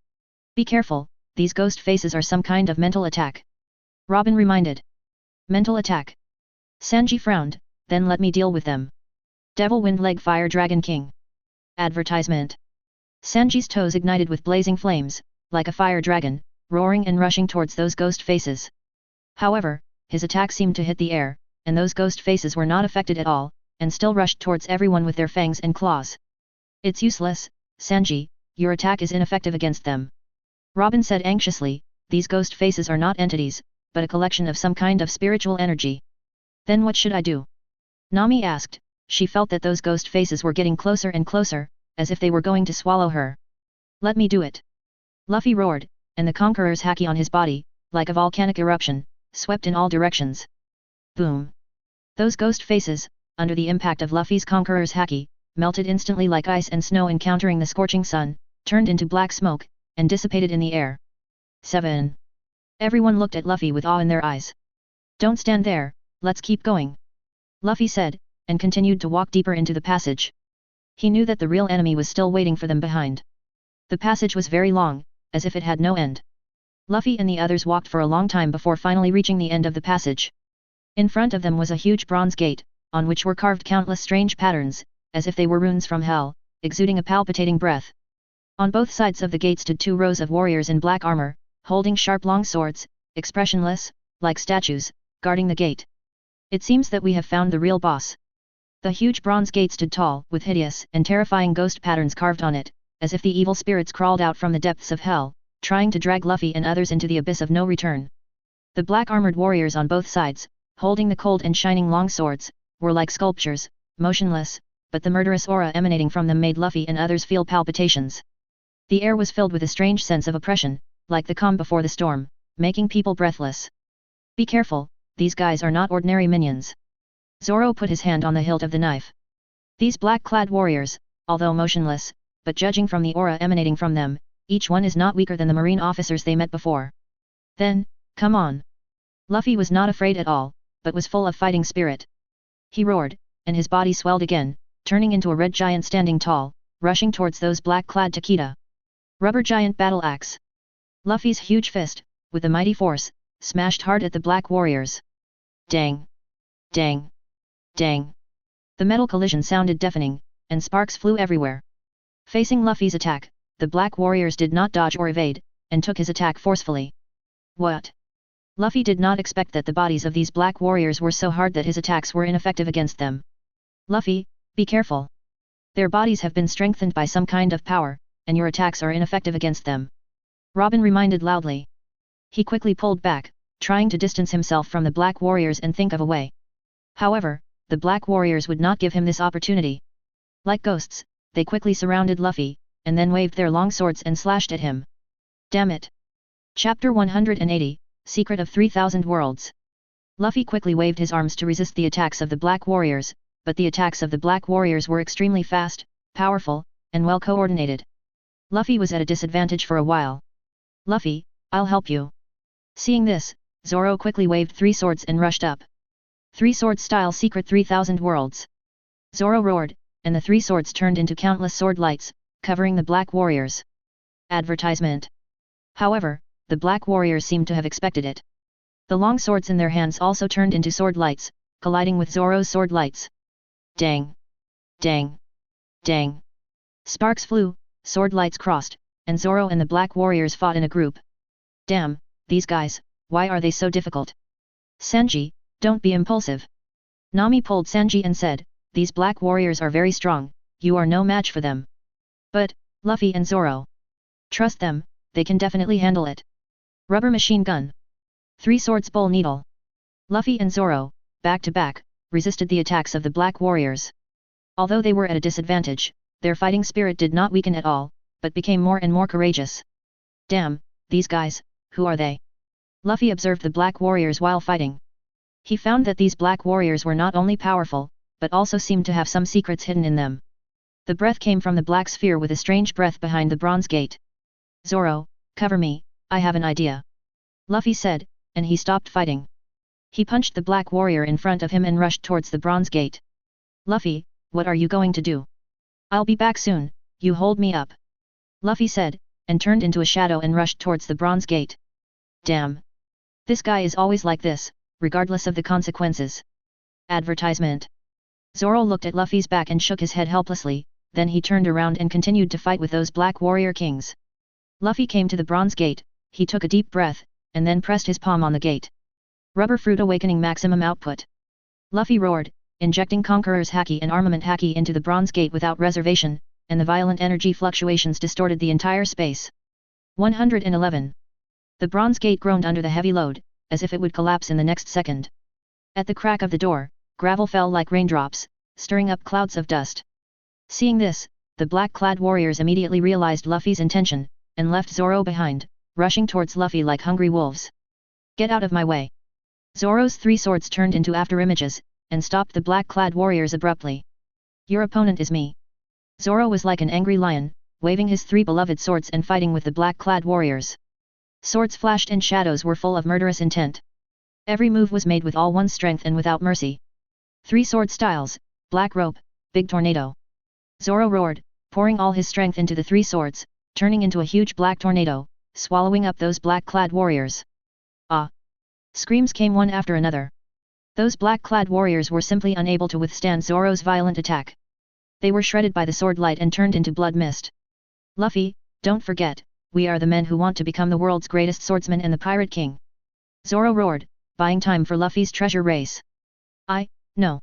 Be careful, these ghost faces are some kind of mental attack. Robin reminded. Mental attack. Sanji frowned, then let me deal with them. Devil Wind Leg Fire Dragon King. Advertisement. Sanji's toes ignited with blazing flames, like a fire dragon, roaring and rushing towards those ghost faces. However, his attack seemed to hit the air, and those ghost faces were not affected at all, and still rushed towards everyone with their fangs and claws. It's useless, Sanji, your attack is ineffective against them. Robin said anxiously, these ghost faces are not entities, but a collection of some kind of spiritual energy. Then what should I do? Nami asked, she felt that those ghost faces were getting closer and closer, as if they were going to swallow her. Let me do it. Luffy roared, and the Conqueror's haki on his body, like a volcanic eruption, swept in all directions. Boom! Those ghost faces, under the impact of Luffy's conqueror's haki, melted instantly like ice and snow encountering the scorching sun, turned into black smoke, and dissipated in the air. 7. Everyone looked at Luffy with awe in their eyes. Don't stand there, let's keep going. Luffy said, and continued to walk deeper into the passage. He knew that the real enemy was still waiting for them behind. The passage was very long, as if it had no end. Luffy and the others walked for a long time before finally reaching the end of the passage. In front of them was a huge bronze gate, on which were carved countless strange patterns, as if they were runes from hell, exuding a palpitating breath. On both sides of the gate stood 2 rows of warriors in black armor, holding sharp long swords, expressionless, like statues, guarding the gate. It seems that we have found the real boss. The huge bronze gate stood tall, with hideous and terrifying ghost patterns carved on it, as if the evil spirits crawled out from the depths of hell, trying to drag Luffy and others into the abyss of no return. The black-armored warriors on both sides, holding the cold and shining long swords, were like sculptures, motionless, but the murderous aura emanating from them made Luffy and others feel palpitations. The air was filled with a strange sense of oppression, like the calm before the storm, making people breathless. Be careful, these guys are not ordinary minions. Zoro put his hand on the hilt of the knife. These black-clad warriors, although motionless, but judging from the aura emanating from them, each one is not weaker than the marine officers they met before. Then, come on. Luffy was not afraid at all, but was full of fighting spirit. He roared, and his body swelled again, turning into a red giant standing tall, rushing towards those black-clad Takeda. Rubber giant battle axe. Luffy's huge fist, with a mighty force, smashed hard at the black warriors. Dang! Dang! Dang! The metal collision sounded deafening, and sparks flew everywhere. Facing Luffy's attack, the black warriors did not dodge or evade, and took his attack forcefully. What? Luffy did not expect that the bodies of these black warriors were so hard that his attacks were ineffective against them. Luffy, be careful. Their bodies have been strengthened by some kind of power, and your attacks are ineffective against them. Robin reminded loudly. He quickly pulled back, trying to distance himself from the black warriors and think of a way. However, the black warriors would not give him this opportunity. Like ghosts, they quickly surrounded Luffy, and then waved their long swords and slashed at him. Damn it! Chapter 180, Secret of 3000 Worlds. Luffy quickly waved his arms to resist the attacks of the black warriors, but the attacks of the black warriors were extremely fast, powerful, and well coordinated. Luffy was at a disadvantage for a while. Luffy, I'll help you. Seeing this, Zoro quickly waved 3 swords and rushed up. 3 swords style secret 3000 worlds. Zoro roared, and the 3 swords turned into countless sword lights, covering the black warriors. Advertisement. However, the black warriors seemed to have expected it. The long swords in their hands also turned into sword lights, colliding with Zoro's sword lights. Dang! Dang! Dang! Sparks flew, sword lights crossed, and Zoro and the black warriors fought in a group. Damn, these guys, why are they so difficult? Sanji, don't be impulsive. Nami pulled Sanji and said, these black warriors are very strong, you are no match for them. But, Luffy and Zoro. Trust them, they can definitely handle it. Rubber machine gun. 3 swords bowl needle. Luffy and Zoro, back to back, resisted the attacks of the black warriors. Although they were at a disadvantage, their fighting spirit did not weaken at all, but became more and more courageous. Damn, these guys, who are they? Luffy observed the black warriors while fighting. He found that these black warriors were not only powerful, but also seemed to have some secrets hidden in them. The breath came from the black sphere with a strange breath behind the bronze gate. Zoro, cover me, I have an idea. Luffy said, and he stopped fighting. He punched the black warrior in front of him and rushed towards the bronze gate. Luffy, what are you going to do? I'll be back soon, you hold me up. Luffy said, and turned into a shadow and rushed towards the bronze gate. Damn! This guy is always like this, regardless of the consequences. Advertisement. Zoro looked at Luffy's back and shook his head helplessly, then he turned around and continued to fight with those black warrior kings. Luffy came to the bronze gate, he took a deep breath, and then pressed his palm on the gate. Rubber fruit awakening maximum output. Luffy roared, injecting Conqueror's haki and armament haki into the bronze gate without reservation, and the violent energy fluctuations distorted the entire space. 111. The bronze gate groaned under the heavy load, as if it would collapse in the next second. At the crack of the door, gravel fell like raindrops, stirring up clouds of dust. Seeing this, the black-clad warriors immediately realized Luffy's intention, and left Zoro behind, rushing towards Luffy like hungry wolves. Get out of my way! Zoro's three swords turned into afterimages, and stopped the black-clad warriors abruptly. Your opponent is me. Zoro was like an angry lion, waving his three beloved swords and fighting with the black-clad warriors. Swords flashed and shadows were full of murderous intent. Every move was made with all one's strength and without mercy. Three sword styles, black rope, big tornado. Zoro roared, pouring all his strength into the three swords, turning into a huge black tornado, swallowing up those black-clad warriors. Ah! Screams came one after another. Those black-clad warriors were simply unable to withstand Zoro's violent attack. They were shredded by the sword light and turned into blood mist. Luffy, don't forget, we are the men who want to become the world's greatest swordsman and the Pirate King. Zoro roared, buying time for Luffy's treasure race. No.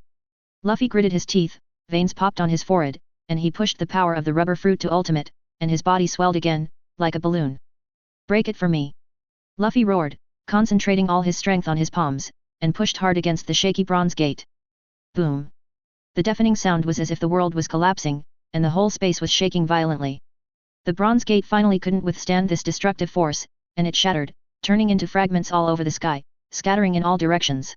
Luffy gritted his teeth, veins popped on his forehead, and he pushed the power of the rubber fruit to ultimate, and his body swelled again, like a balloon. Break it for me. Luffy roared, concentrating all his strength on his palms, and pushed hard against the shaky bronze gate. Boom. The deafening sound was as if the world was collapsing, and the whole space was shaking violently. The bronze gate finally couldn't withstand this destructive force, and it shattered, turning into fragments all over the sky, scattering in all directions.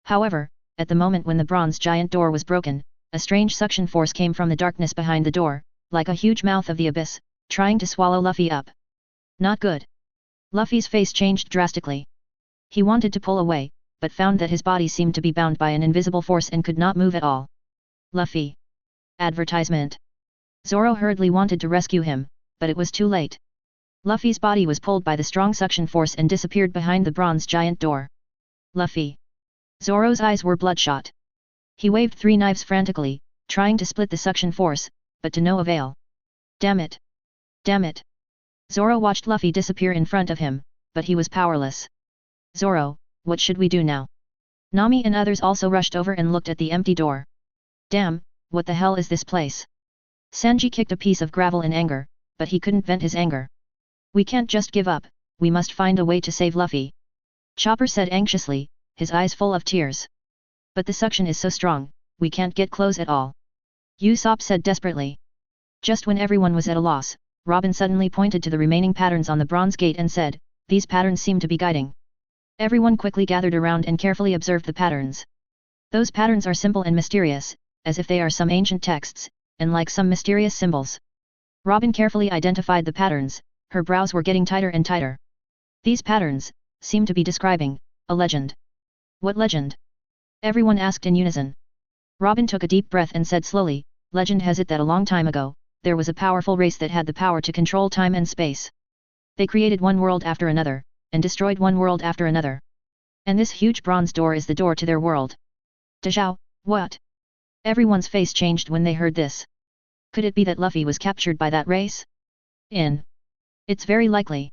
However, at the moment when the bronze giant door was broken, a strange suction force came from the darkness behind the door, like a huge mouth of the abyss, trying to swallow Luffy up. Not good. Luffy's face changed drastically. He wanted to pull away, but found that his body seemed to be bound by an invisible force and could not move at all. Luffy. Advertisement. Zoro hurriedly wanted to rescue him, but it was too late. Luffy's body was pulled by the strong suction force and disappeared behind the bronze giant door. Luffy. Zoro's eyes were bloodshot. He waved three knives frantically, trying to split the suction force, but to no avail. Damn it! Damn it! Zoro watched Luffy disappear in front of him, but he was powerless. Zoro, what should we do now? Nami and others also rushed over and looked at the empty door. Damn, what the hell is this place? Sanji kicked a piece of gravel in anger, but he couldn't vent his anger. We can't just give up, we must find a way to save Luffy. Chopper said anxiously, his eyes full of tears. But the suction is so strong, we can't get close at all. Usopp said desperately. Just when everyone was at a loss, Robin suddenly pointed to the remaining patterns on the bronze gate and said, these patterns seem to be guiding. Everyone quickly gathered around and carefully observed the patterns. Those patterns are simple and mysterious, as if they are some ancient texts, and like some mysterious symbols. Robin carefully identified the patterns, her brows were getting tighter and tighter. These patterns seem to be describing a legend. What legend? Everyone asked in unison. Robin took a deep breath and said slowly, legend has it that a long time ago, there was a powerful race that had the power to control time and space. They created one world after another, and destroyed one world after another. And this huge bronze door is the door to their world. Dezhou, what? Everyone's face changed when they heard this. Could it be that Luffy was captured by that race? It's very likely.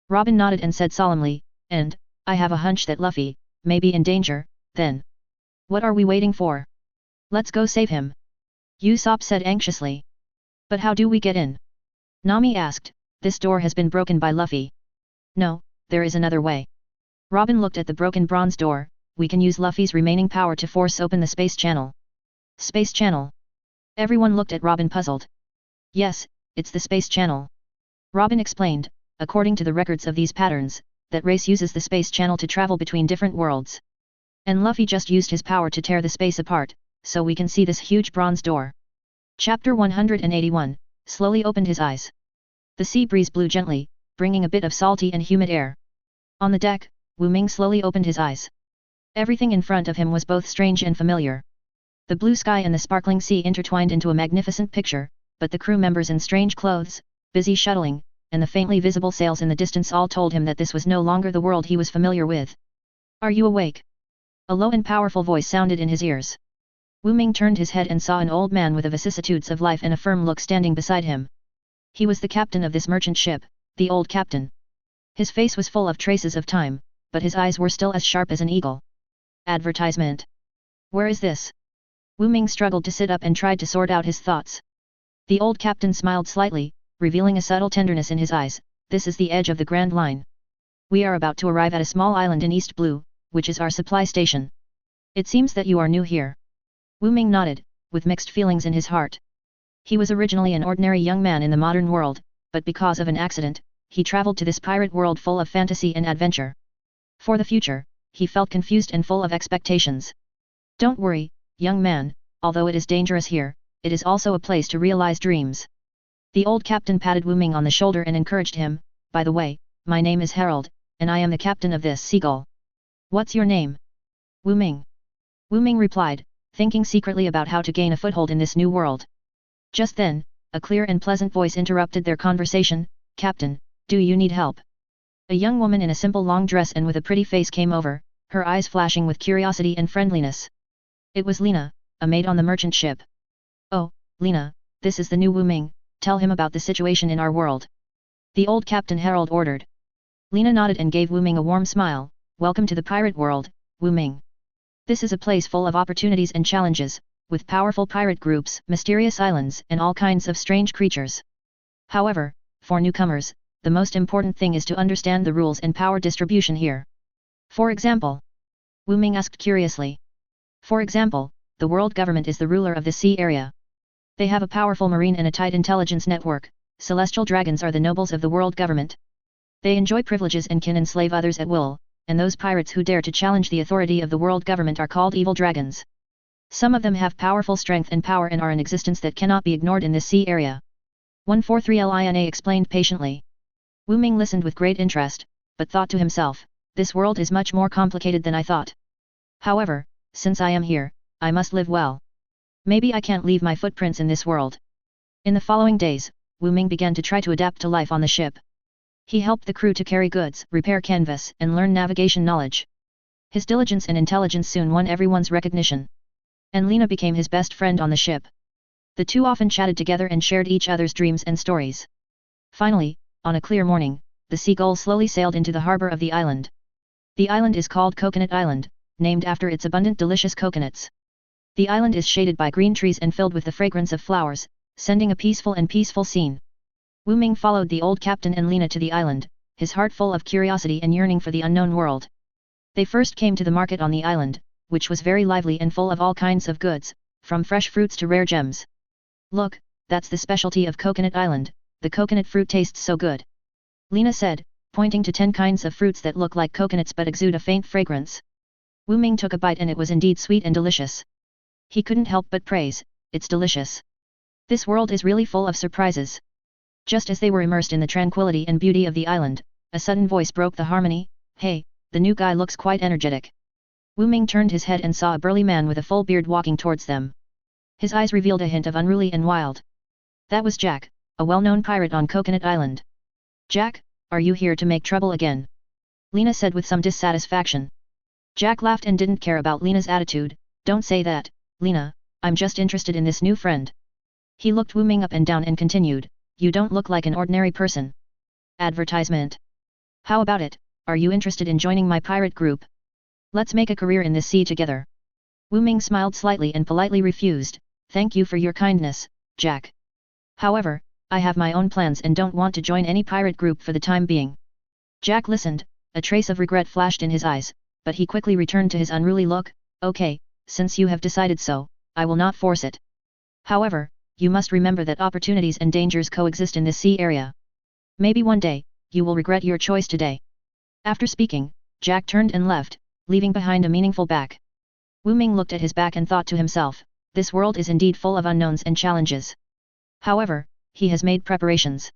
Robin nodded and said solemnly, and, I have a hunch that Luffy may be in danger, then. What are we waiting for? Let's go save him. Usopp said anxiously. But how do we get in? Nami asked, this door has been broken by Luffy. No, there is another way. Robin looked at the broken bronze door, we can use Luffy's remaining power to force open the space channel. Space channel? Everyone looked at Robin puzzled. Yes, it's the space channel. Robin explained, according to the records of these patterns, that race uses the space channel to travel between different worlds. And Luffy just used his power to tear the space apart, so we can see this huge bronze door. Chapter 181, slowly opened his eyes. The sea breeze blew gently, bringing a bit of salty and humid air. On the deck, Wu Ming slowly opened his eyes. Everything in front of him was both strange and familiar. The blue sky and the sparkling sea intertwined into a magnificent picture, but the crew members in strange clothes, busy shuttling, and the faintly visible sails in the distance all told him that this was no longer the world he was familiar with. Are you awake? A low and powerful voice sounded in his ears. Wu Ming turned his head and saw an old man with the vicissitudes of life and a firm look standing beside him. He was the captain of this merchant ship, the old captain. His face was full of traces of time, but his eyes were still as sharp as an eagle. Advertisement. Where is this? Wu Ming struggled to sit up and tried to sort out his thoughts. The old captain smiled slightly, revealing a subtle tenderness in his eyes, this is the edge of the Grand Line. We are about to arrive at a small island in East Blue, which is our supply station. It seems that you are new here. Wu Ming nodded, with mixed feelings in his heart. He was originally an ordinary young man in the modern world, but because of an accident, he traveled to this pirate world full of fantasy and adventure. For the future, he felt confused and full of expectations. Don't worry, young man, although it is dangerous here, it is also a place to realize dreams. The old captain patted Wu Ming on the shoulder and encouraged him, by the way, my name is Harold, and I am the captain of this seagull. What's your name? Wu Ming. Wu Ming replied, thinking secretly about how to gain a foothold in this new world. Just then, a clear and pleasant voice interrupted their conversation, Captain, do you need help? A young woman in a simple long dress and with a pretty face came over, her eyes flashing with curiosity and friendliness. It was Lena, a maid on the merchant ship. Oh, Lena, this is the new Wu Ming, tell him about the situation in our world. The old Captain Harold ordered. Lena nodded and gave Wu Ming a warm smile, welcome to the pirate world, Wu Ming. This is a place full of opportunities and challenges, with powerful pirate groups, mysterious islands and all kinds of strange creatures. However, for newcomers, the most important thing is to understand the rules and power distribution here. For example? Wu Ming asked curiously. For example, the world government is the ruler of the sea area. They have a powerful marine and a tight intelligence network. Celestial dragons are the nobles of the world government. They enjoy privileges and can enslave others at will, and those pirates who dare to challenge the authority of the world government are called evil dragons. Some of them have powerful strength and power and are in existence that cannot be ignored in this sea area. 143 Lina explained patiently. Wu Ming listened with great interest, but thought to himself, this world is much more complicated than I thought. However, since I am here, I must live well. Maybe I can't leave my footprints in this world. In the following days, Wu Ming began to try to adapt to life on the ship. He helped the crew to carry goods, repair canvas, and learn navigation knowledge. His diligence and intelligence soon won everyone's recognition. And Lena became his best friend on the ship. The two often chatted together and shared each other's dreams and stories. Finally, on a clear morning, the seagull slowly sailed into the harbor of the island. The island is called Coconut Island, named after its abundant delicious coconuts. The island is shaded by green trees and filled with the fragrance of flowers, sending a peaceful scene. Wu Ming followed the old captain and Lena to the island, his heart full of curiosity and yearning for the unknown world. They first came to the market on the island, which was very lively and full of all kinds of goods, from fresh fruits to rare gems. Look, that's the specialty of Coconut Island, the coconut fruit tastes so good. Lena said, pointing to 10 kinds of fruits that look like coconuts but exude a faint fragrance. Wu Ming took a bite and it was indeed sweet and delicious. He couldn't help but praise, it's delicious. This world is really full of surprises. Just as they were immersed in the tranquility and beauty of the island, a sudden voice broke the harmony, hey, the new guy looks quite energetic. Wu Ming turned his head and saw a burly man with a full beard walking towards them. His eyes revealed a hint of unruly and wild. That was Jack, a well-known pirate on Coconut Island. Jack, are you here to make trouble again? Lena said with some dissatisfaction. Jack laughed and didn't care about Lena's attitude, don't say that, Lena, I'm just interested in this new friend. He looked Wu Ming up and down and continued, you don't look like an ordinary person. Advertisement. How about it, are you interested in joining my pirate group? Let's make a career in this sea together. Wu Ming smiled slightly and politely refused, thank you for your kindness, Jack. However, I have my own plans and don't want to join any pirate group for the time being. Jack listened, a trace of regret flashed in his eyes, but he quickly returned to his unruly look, okay, since you have decided so, I will not force it. However, you must remember that opportunities and dangers coexist in this sea area. Maybe one day, you will regret your choice today. After speaking, Jack turned and left, leaving behind a meaningful back. Wu Ming looked at his back and thought to himself, this world is indeed full of unknowns and challenges. However, he has made preparations.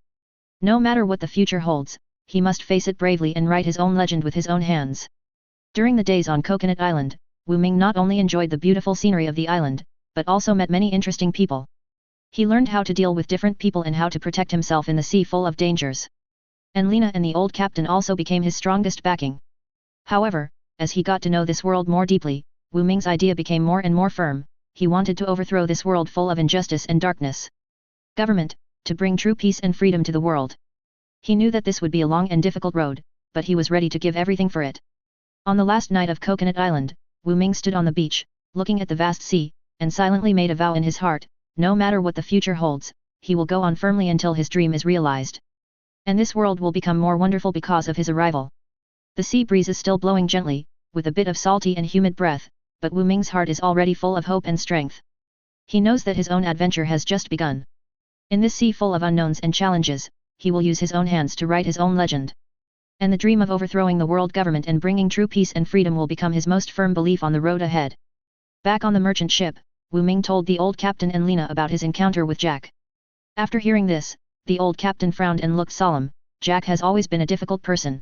No matter what the future holds, he must face it bravely and write his own legend with his own hands. During the days on Coconut Island, Wu Ming not only enjoyed the beautiful scenery of the island, but also met many interesting people. He learned how to deal with different people and how to protect himself in the sea full of dangers. And Lena and the old captain also became his strongest backing. However, as he got to know this world more deeply, Wu Ming's idea became more and more firm, he wanted to overthrow this world full of injustice and darkness. Government, to bring true peace and freedom to the world. He knew that this would be a long and difficult road, but he was ready to give everything for it. On the last night of Coconut Island, Wu Ming stood on the beach, looking at the vast sea, and silently made a vow in his heart, no matter what the future holds, he will go on firmly until his dream is realized. And this world will become more wonderful because of his arrival. The sea breeze is still blowing gently, with a bit of salty and humid breath, but Wu Ming's heart is already full of hope and strength. He knows that his own adventure has just begun. In this sea full of unknowns and challenges, he will use his own hands to write his own legend. And the dream of overthrowing the world government and bringing true peace and freedom will become his most firm belief on the road ahead. Back on the merchant ship, Wu Ming told the old captain and Lena about his encounter with Jack. After hearing this, the old captain frowned and looked solemn. Jack has always been a difficult person.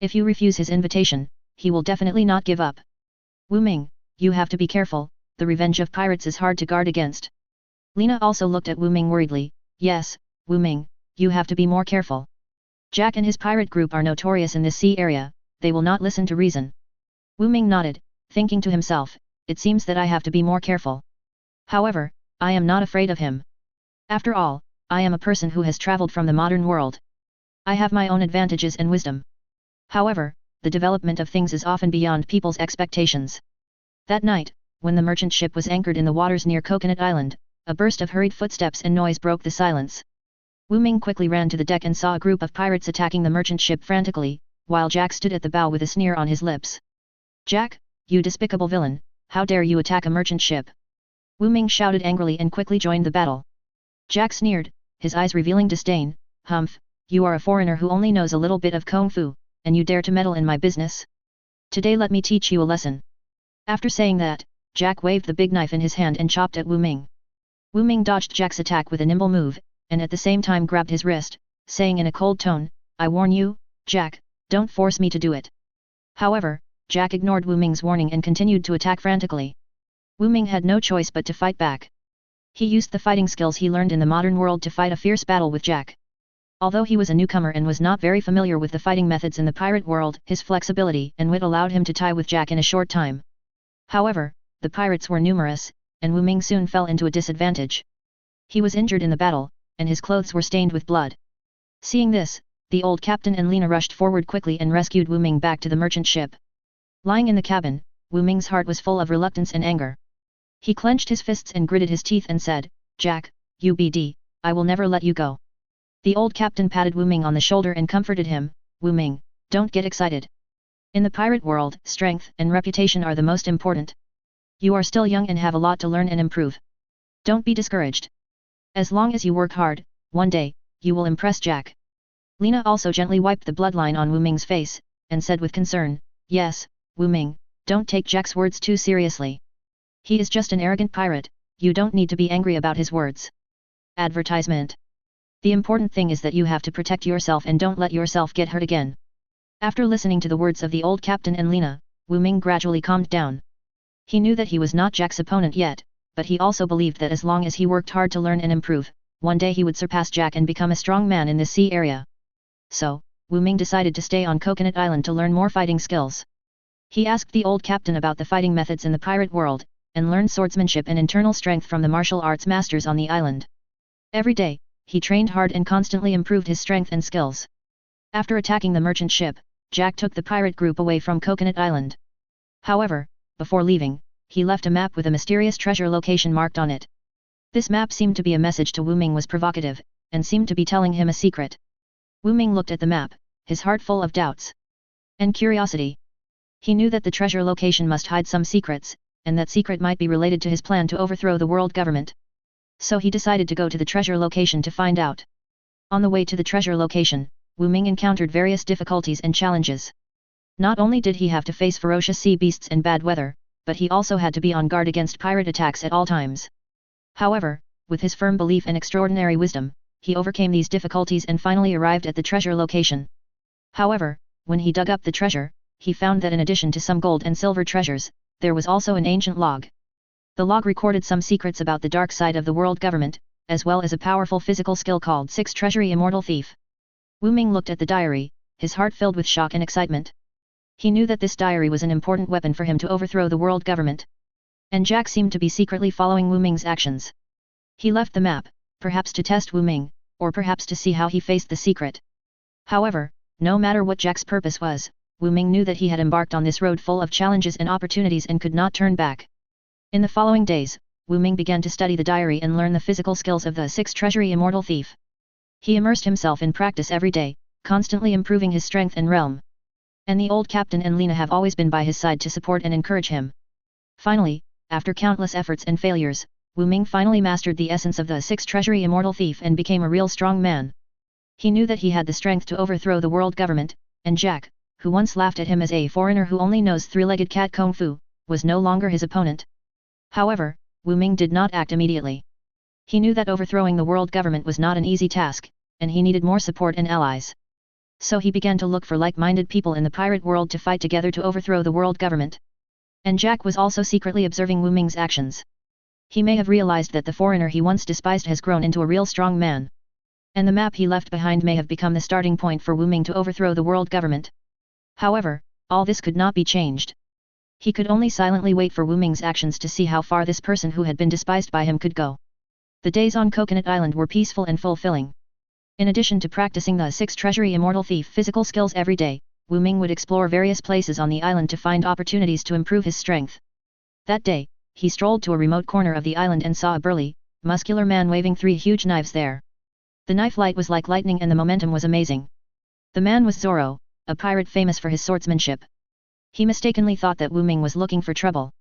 If you refuse his invitation, he will definitely not give up. Wu Ming, you have to be careful, the revenge of pirates is hard to guard against. Lena also looked at Wu Ming worriedly. Yes, Wu Ming, you have to be more careful. Jack and his pirate group are notorious in this sea area, they will not listen to reason. Wu Ming nodded, thinking to himself, it seems that I have to be more careful. However, I am not afraid of him. After all, I am a person who has traveled from the modern world. I have my own advantages and wisdom. However, the development of things is often beyond people's expectations. That night, when the merchant ship was anchored in the waters near Coconut Island, a burst of hurried footsteps and noise broke the silence. Wu Ming quickly ran to the deck and saw a group of pirates attacking the merchant ship frantically, while Jack stood at the bow with a sneer on his lips. Jack, you despicable villain, how dare you attack a merchant ship? Wu Ming shouted angrily and quickly joined the battle. Jack sneered, his eyes revealing disdain. Humph, you are a foreigner who only knows a little bit of kung fu, and you dare to meddle in my business? Today let me teach you a lesson. After saying that, Jack waved the big knife in his hand and chopped at Wu Ming. Wu Ming dodged Jack's attack with a nimble move, and at the same time grabbed his wrist, saying in a cold tone, I warn you, Jack, don't force me to do it. However, Jack ignored Wu Ming's warning and continued to attack frantically. Wu Ming had no choice but to fight back. He used the fighting skills he learned in the modern world to fight a fierce battle with Jack. Although he was a newcomer and was not very familiar with the fighting methods in the pirate world, his flexibility and wit allowed him to tie with Jack in a short time. However, the pirates were numerous, and Wu Ming soon fell into a disadvantage. He was injured in the battle, and his clothes were stained with blood. Seeing this, the old captain and Lena rushed forward quickly and rescued Wu Ming back to the merchant ship. Lying in the cabin, Wu Ming's heart was full of reluctance and anger. He clenched his fists and gritted his teeth and said, Jack, UBD, I will never let you go. The old captain patted Wu Ming on the shoulder and comforted him, Wu Ming, don't get excited. In the pirate world, strength and reputation are the most important. You are still young and have a lot to learn and improve. Don't be discouraged. As long as you work hard, one day, you will impress Jack. Lena also gently wiped the bloodline on Wu Ming's face, and said with concern, yes, Wu Ming, don't take Jack's words too seriously. He is just an arrogant pirate, you don't need to be angry about his words. Advertisement. The important thing is that you have to protect yourself and don't let yourself get hurt again. After listening to the words of the old captain and Lena, Wu Ming gradually calmed down. He knew that he was not Jack's opponent yet, but he also believed that as long as he worked hard to learn and improve, one day he would surpass Jack and become a strong man in this sea area. So, Wu Ming decided to stay on Coconut Island to learn more fighting skills. He asked the old captain about the fighting methods in the pirate world, and learned swordsmanship and internal strength from the martial arts masters on the island. Every day, he trained hard and constantly improved his strength and skills. After attacking the merchant ship, Jack took the pirate group away from Coconut Island. However, before leaving, he left a map with a mysterious treasure location marked on it. This map seemed to be a message to Wu Ming was provocative, and seemed to be telling him a secret. Wu Ming looked at the map, his heart full of doubts and curiosity. He knew that the treasure location must hide some secrets, and that secret might be related to his plan to overthrow the world government. So he decided to go to the treasure location to find out. On the way to the treasure location, Wu Ming encountered various difficulties and challenges. Not only did he have to face ferocious sea beasts and bad weather, but he also had to be on guard against pirate attacks at all times. However, with his firm belief and extraordinary wisdom, he overcame these difficulties and finally arrived at the treasure location. However, when he dug up the treasure, he found that in addition to some gold and silver treasures, there was also an ancient log. The log recorded some secrets about the dark side of the world government, as well as a powerful physical skill called Six Treasury Immortal Thief. Wu Ming looked at the diary, his heart filled with shock and excitement. He knew that this diary was an important weapon for him to overthrow the world government. And Jack seemed to be secretly following Wu Ming's actions. He left the map, perhaps to test Wu Ming, or perhaps to see how he faced the secret. However, no matter what Jack's purpose was, Wu Ming knew that he had embarked on this road full of challenges and opportunities and could not turn back. In the following days, Wu Ming began to study the diary and learn the physical skills of the Six Treasury Immortal Thief. He immersed himself in practice every day, constantly improving his strength and realm. And the old captain and Lena have always been by his side to support and encourage him. Finally, after countless efforts and failures, Wu Ming finally mastered the essence of the Six Treasury Immortal Thief and became a real strong man. He knew that he had the strength to overthrow the world government, and Jack, who once laughed at him as a foreigner who only knows three-legged cat kung fu, was no longer his opponent. However, Wu Ming did not act immediately. He knew that overthrowing the world government was not an easy task, and he needed more support and allies. So he began to look for like-minded people in the pirate world to fight together to overthrow the world government. And Jack was also secretly observing Wu Ming's actions. He may have realized that the foreigner he once despised has grown into a real strong man. And the map he left behind may have become the starting point for Wu Ming to overthrow the world government. However, all this could not be changed. He could only silently wait for Wu Ming's actions to see how far this person who had been despised by him could go. The days on Coconut Island were peaceful and fulfilling. In addition to practicing the 6 treasury immortal thief physical skills every day, Wu Ming would explore various places on the island to find opportunities to improve his strength. That day, he strolled to a remote corner of the island and saw a burly, muscular man waving 3 huge knives there. The knife light was like lightning and the momentum was amazing. The man was Zoro, a pirate famous for his swordsmanship. He mistakenly thought that Wu Ming was looking for trouble.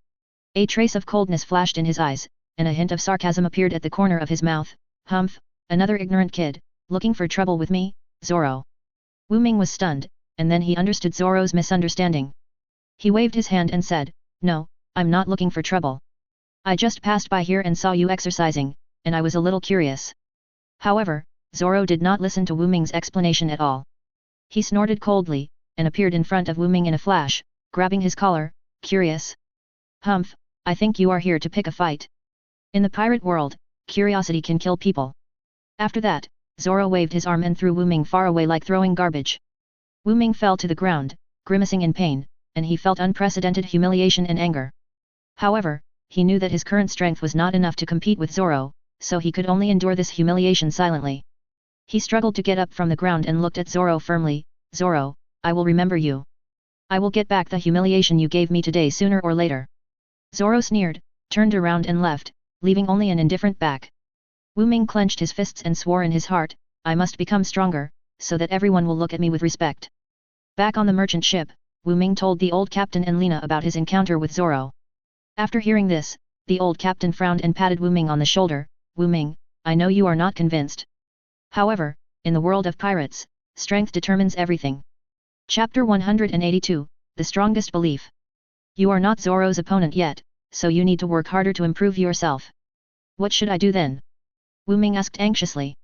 A trace of coldness flashed in his eyes, and a hint of sarcasm appeared at the corner of his mouth. Humph, another ignorant kid, looking for trouble with me, Zoro. Wu Ming was stunned, and then he understood Zoro's misunderstanding. He waved his hand and said, "No, I'm not looking for trouble. I just passed by here and saw you exercising, and I was a little curious." However, Zoro did not listen to Wu Ming's explanation at all. He snorted coldly, and appeared in front of Wu Ming in a flash, grabbing his collar. "Curious? Humph, I think you are here to pick a fight. In the pirate world, curiosity can kill people." After that, Zoro waved his arm and threw Wu Ming far away like throwing garbage. Wu Ming fell to the ground, grimacing in pain, and he felt unprecedented humiliation and anger. However, he knew that his current strength was not enough to compete with Zoro, so he could only endure this humiliation silently. He struggled to get up from the ground and looked at Zoro firmly. "Zoro, I will remember you. I will get back the humiliation you gave me today sooner or later." Zoro sneered, turned around and left, leaving only an indifferent back. Wu Ming clenched his fists and swore in his heart, "I must become stronger, so that everyone will look at me with respect." Back on the merchant ship, Wu Ming told the old captain and Lena about his encounter with Zoro. After hearing this, the old captain frowned and patted Wu Ming on the shoulder. "Wu Ming, I know you are not convinced. However, in the world of pirates, strength determines everything." Chapter 182, The Strongest Belief. "You are not Zoro's opponent yet, so you need to work harder to improve yourself. What should I do then?" Wu Ming asked anxiously.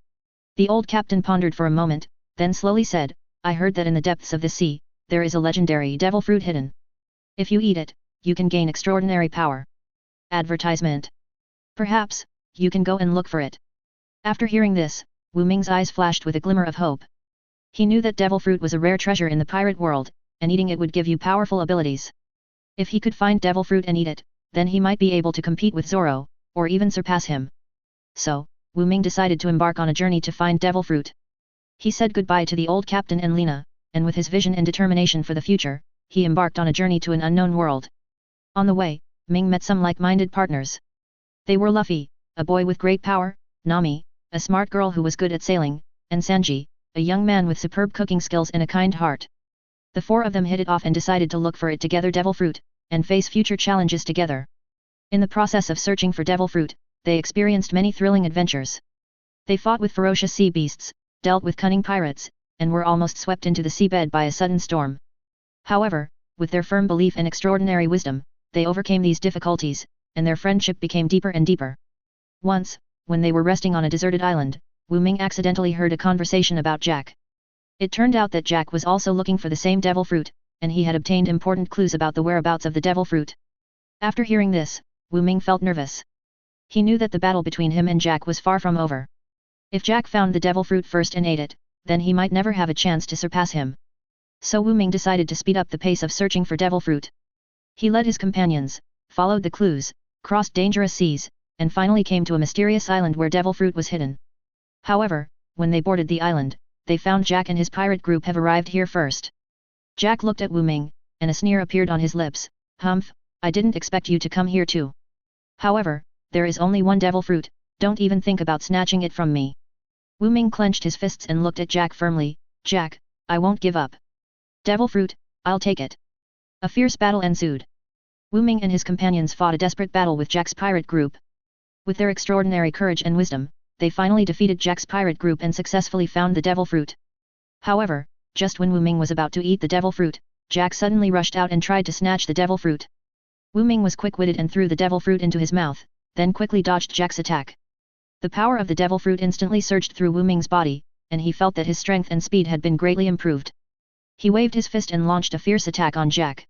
The old captain pondered for a moment, then slowly said, "I heard that in the depths of the sea, there is a legendary devil fruit hidden. If you eat it, you can gain extraordinary power." Advertisement. "Perhaps, you can go and look for it." After hearing this, Wu Ming's eyes flashed with a glimmer of hope. He knew that devil fruit was a rare treasure in the pirate world, and eating it would give you powerful abilities. If he could find devil fruit and eat it, then he might be able to compete with Zoro, or even surpass him. So, Wu Ming decided to embark on a journey to find devil fruit. He said goodbye to the old captain and Lena, and with his vision and determination for the future, he embarked on a journey to an unknown world. On the way, Ming met some like-minded partners. They were Luffy, a boy with great power, Nami, a smart girl who was good at sailing, and Sanji, a young man with superb cooking skills and a kind heart. The 4 of them hit it off and decided to look for it together, devil fruit, and face future challenges together. In the process of searching for devil fruit, they experienced many thrilling adventures. They fought with ferocious sea beasts, dealt with cunning pirates, and were almost swept into the seabed by a sudden storm. However, with their firm belief and extraordinary wisdom, they overcame these difficulties, and their friendship became deeper and deeper. Once, when they were resting on a deserted island, Wu Ming accidentally heard a conversation about Jack. It turned out that Jack was also looking for the same devil fruit, and he had obtained important clues about the whereabouts of the devil fruit. After hearing this, Wu Ming felt nervous. He knew that the battle between him and Jack was far from over. If Jack found the devil fruit first and ate it, then he might never have a chance to surpass him. So Wu Ming decided to speed up the pace of searching for devil fruit. He led his companions, followed the clues, crossed dangerous seas, and finally came to a mysterious island where devil fruit was hidden. However, when they boarded the island, they found Jack and his pirate group have arrived here first. Jack looked at Wu Ming, and a sneer appeared on his lips. "Humph, I didn't expect you to come here too. However, there is only one devil fruit, don't even think about snatching it from me." Wu Ming clenched his fists and looked at Jack firmly. "Jack, I won't give up. Devil fruit, I'll take it." A fierce battle ensued. Wu Ming and his companions fought a desperate battle with Jack's pirate group. With their extraordinary courage and wisdom, they finally defeated Jack's pirate group and successfully found the devil fruit. However, Just when Wu Ming was about to eat the devil fruit, Jack suddenly rushed out and tried to snatch the devil fruit. Wu Ming was quick-witted and threw the devil fruit into his mouth, then quickly dodged Jack's attack. The power of the devil fruit instantly surged through Wu Ming's body, and he felt that his strength and speed had been greatly improved. He waved his fist and launched a fierce attack on Jack.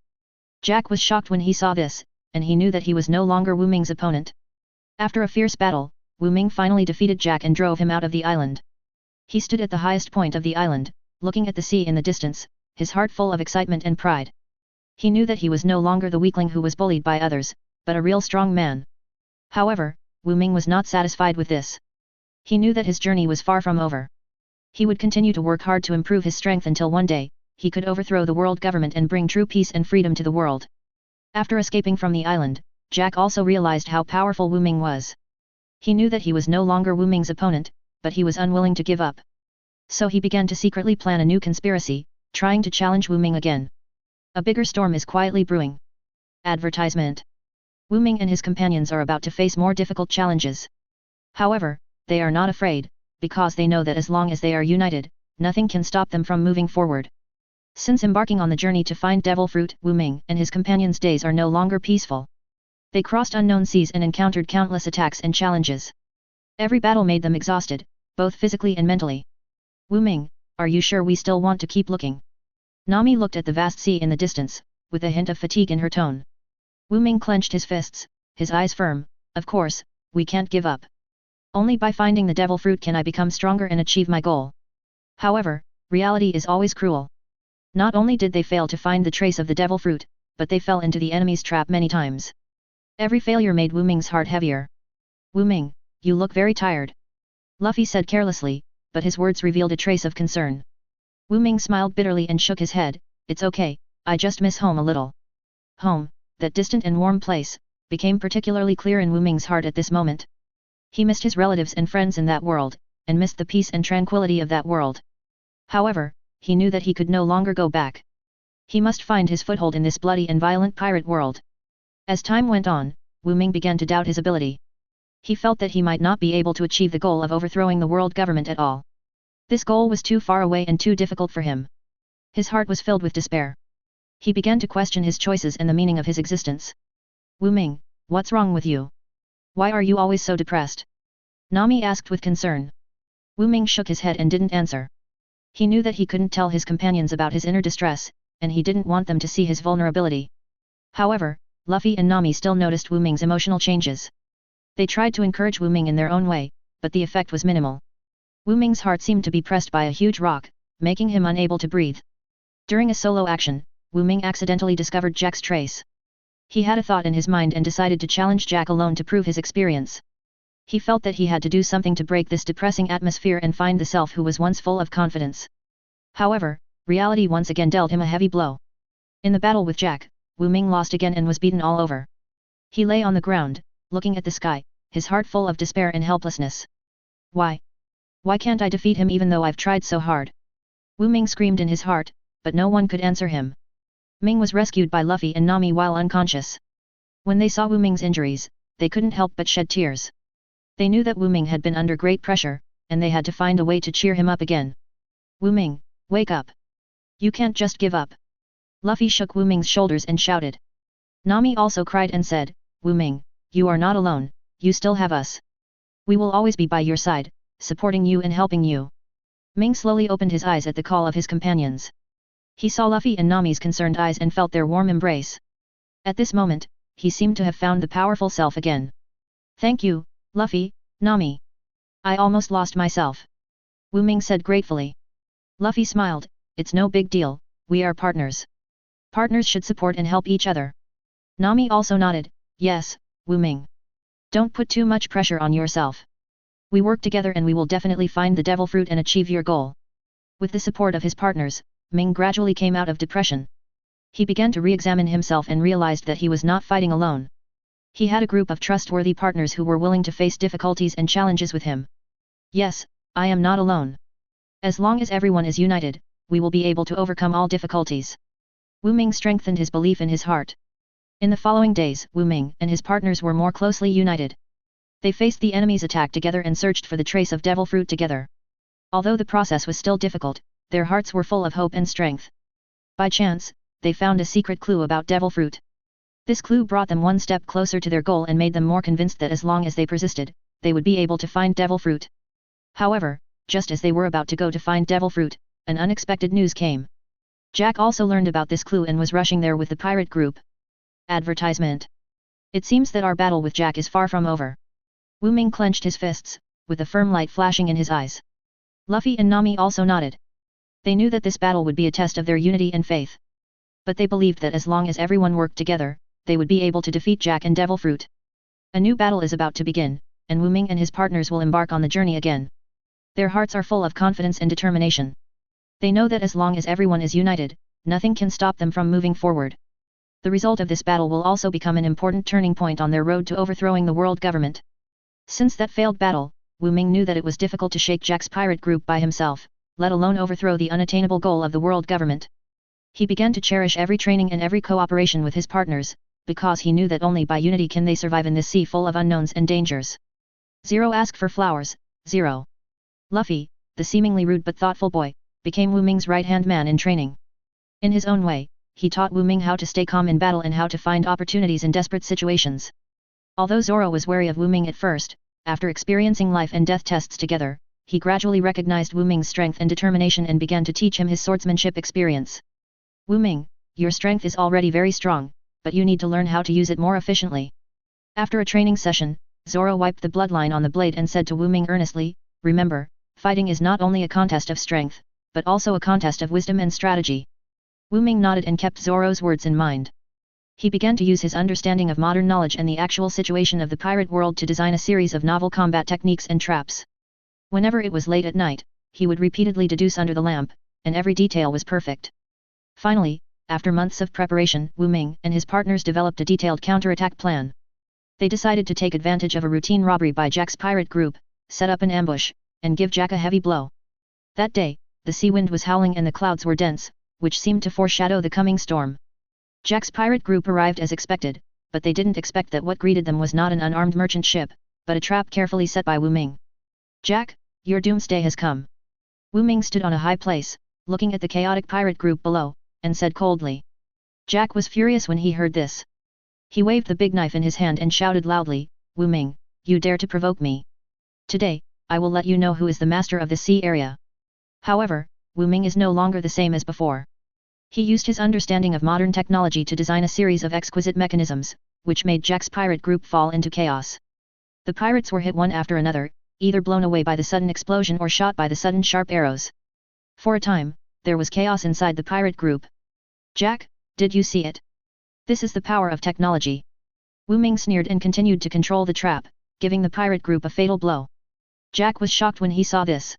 Jack was shocked when he saw this, and he knew that he was no longer Wu Ming's opponent. After a fierce battle, Wu Ming finally defeated Jack and drove him out of the island. He stood at the highest point of the island, looking at the sea in the distance, his heart full of excitement and pride. He knew that he was no longer the weakling who was bullied by others, but a real strong man. However, Wu Ming was not satisfied with this. He knew that his journey was far from over. He would continue to work hard to improve his strength until one day, he could overthrow the world government and bring true peace and freedom to the world. After escaping from the island, Jack also realized how powerful Wu Ming was. He knew that he was no longer Wu Ming's opponent, but he was unwilling to give up. So he began to secretly plan a new conspiracy, trying to challenge Wu Ming again. A bigger storm is quietly brewing. Advertisement. Wu Ming and his companions are about to face more difficult challenges. However, they are not afraid, because they know that as long as they are united, nothing can stop them from moving forward. Since embarking on the journey to find devil fruit, Wu Ming and his companions' days are no longer peaceful. They crossed unknown seas and encountered countless attacks and challenges. Every battle made them exhausted, both physically and mentally. Wu Ming, are you sure we still want to keep looking? Nami looked at the vast sea in the distance, with a hint of fatigue in her tone. Wu Ming clenched his fists, his eyes firm. Of course, we can't give up. Only by finding the devil fruit can I become stronger and achieve my goal. However, reality is always cruel. Not only did they fail to find the trace of the devil fruit, but they fell into the enemy's trap many times. Every failure made Wu Ming's heart heavier. Wu Ming, you look very tired. Luffy said carelessly, but his words revealed a trace of concern. Wu Ming smiled bitterly and shook his head. It's okay, I just miss home a little. Home, that distant and warm place, became particularly clear in Wu Ming's heart at this moment. He missed his relatives and friends in that world, and missed the peace and tranquility of that world. However, he knew that he could no longer go back. He must find his foothold in this bloody and violent pirate world. As time went on, Wu Ming began to doubt his ability. He felt that he might not be able to achieve the goal of overthrowing the world government at all. This goal was too far away and too difficult for him. His heart was filled with despair. He began to question his choices and the meaning of his existence. Wu Ming, what's wrong with you? Why are you always so depressed? Nami asked with concern. Wu Ming shook his head and didn't answer. He knew that he couldn't tell his companions about his inner distress, and he didn't want them to see his vulnerability. However, Luffy and Nami still noticed Wu Ming's emotional changes. They tried to encourage Wu Ming in their own way, but the effect was minimal. Wu Ming's heart seemed to be pressed by a huge rock, making him unable to breathe. During a solo action, Wu Ming accidentally discovered Jack's trace. He had a thought in his mind and decided to challenge Jack alone to prove his experience. He felt that he had to do something to break this depressing atmosphere and find the self who was once full of confidence. However, reality once again dealt him a heavy blow. In the battle with Jack, Wu Ming lost again and was beaten all over. He lay on the ground, looking at the sky, his heart full of despair and helplessness. Why? Why can't I defeat him even though I've tried so hard? Wu Ming screamed in his heart, but no one could answer him. Ming was rescued by Luffy and Nami while unconscious. When they saw Wu Ming's injuries, they couldn't help but shed tears. They knew that Wu Ming had been under great pressure, and they had to find a way to cheer him up again. Wu Ming, wake up. You can't just give up. Luffy shook Wu Ming's shoulders and shouted. Nami also cried and said, Wu Ming, you are not alone, you still have us. We will always be by your side, supporting you and helping you. Ming slowly opened his eyes at the call of his companions. He saw Luffy and Nami's concerned eyes and felt their warm embrace. At this moment, he seemed to have found the powerful self again. Thank you, Luffy, Nami. I almost lost myself. Wu Ming said gratefully. Luffy smiled, it's no big deal, we are partners. Partners should support and help each other. Nami also nodded, yes, Wu Ming. Don't put too much pressure on yourself. We work together and we will definitely find the devil fruit and achieve your goal. With the support of his partners, Ming gradually came out of depression. He began to re-examine himself and realized that he was not fighting alone. He had a group of trustworthy partners who were willing to face difficulties and challenges with him. Yes, I am not alone. As long as everyone is united, we will be able to overcome all difficulties. Wu Ming strengthened his belief in his heart. In the following days, Wu Ming and his partners were more closely united. They faced the enemy's attack together and searched for the trace of devil fruit together. Although the process was still difficult, their hearts were full of hope and strength. By chance, they found a secret clue about devil fruit. This clue brought them one step closer to their goal and made them more convinced that as long as they persisted, they would be able to find devil fruit. However, just as they were about to go to find devil fruit, an unexpected news came. Jack also learned about this clue and was rushing there with the pirate group. Advertisement. It seems that our battle with Jack is far from over. Wu Ming clenched his fists, with a firm light flashing in his eyes. Luffy and Nami also nodded. They knew that this battle would be a test of their unity and faith. But they believed that as long as everyone worked together, they would be able to defeat Jack and Devil Fruit. A new battle is about to begin, and Wu Ming and his partners will embark on the journey again. Their hearts are full of confidence and determination. They know that as long as everyone is united, nothing can stop them from moving forward. The result of this battle will also become an important turning point on their road to overthrowing the world government. Since that failed battle, Wu Ming knew that it was difficult to shake Jack's pirate group by himself, let alone overthrow the unattainable goal of the world government. He began to cherish every training and every cooperation with his partners, because he knew that only by unity can they survive in this sea full of unknowns and dangers. Zero asked for flowers, Zero. Luffy, the seemingly rude but thoughtful boy, became Wu Ming's right-hand man in training. In his own way, he taught Wu Ming how to stay calm in battle and how to find opportunities in desperate situations. Although Zoro was wary of Wu Ming at first, after experiencing life and death tests together, he gradually recognized Wu Ming's strength and determination and began to teach him his swordsmanship experience. Wu Ming, your strength is already very strong, but you need to learn how to use it more efficiently. After a training session, Zoro wiped the bloodline on the blade and said to Wu Ming earnestly, remember, fighting is not only a contest of strength, but also a contest of wisdom and strategy. Wu Ming nodded and kept Zoro's words in mind. He began to use his understanding of modern knowledge and the actual situation of the pirate world to design a series of novel combat techniques and traps. Whenever it was late at night, he would repeatedly deduce under the lamp, and every detail was perfect. Finally, after months of preparation, Wu Ming and his partners developed a detailed counterattack plan. They decided to take advantage of a routine robbery by Jack's pirate group, set up an ambush, and give Jack a heavy blow. That day, the sea wind was howling and the clouds were dense, which seemed to foreshadow the coming storm. Jack's pirate group arrived as expected, but they didn't expect that what greeted them was not an unarmed merchant ship, but a trap carefully set by Wu Ming. Jack, your doomsday has come. Wu Ming stood on a high place, looking at the chaotic pirate group below, and said coldly. Jack was furious when he heard this. He waved the big knife in his hand and shouted loudly, Wu Ming, you dare to provoke me. Today, I will let you know who is the master of the sea area. However, Wu Ming is no longer the same as before. He used his understanding of modern technology to design a series of exquisite mechanisms, which made Jack's pirate group fall into chaos. The pirates were hit one after another, either blown away by the sudden explosion or shot by the sudden sharp arrows. For a time, there was chaos inside the pirate group. Jack, did you see it? This is the power of technology. Wu Ming sneered and continued to control the trap, giving the pirate group a fatal blow. Jack was shocked when he saw this.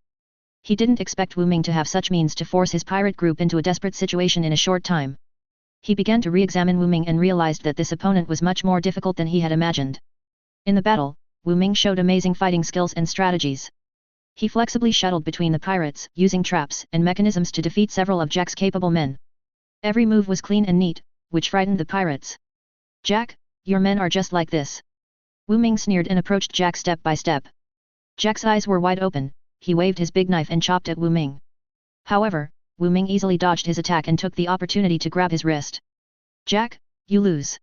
He didn't expect Wu Ming to have such means to force his pirate group into a desperate situation in a short time. He began to re-examine Wu Ming and realized that this opponent was much more difficult than he had imagined. In the battle, Wu Ming showed amazing fighting skills and strategies. He flexibly shuttled between the pirates, using traps and mechanisms to defeat several of Jack's capable men. Every move was clean and neat, which frightened the pirates. Jack, your men are just like this. Wu Ming sneered and approached Jack step by step. Jack's eyes were wide open, he waved his big knife and chopped at Wu Ming. However, Wu Ming easily dodged his attack and took the opportunity to grab his wrist. Jack, you lose.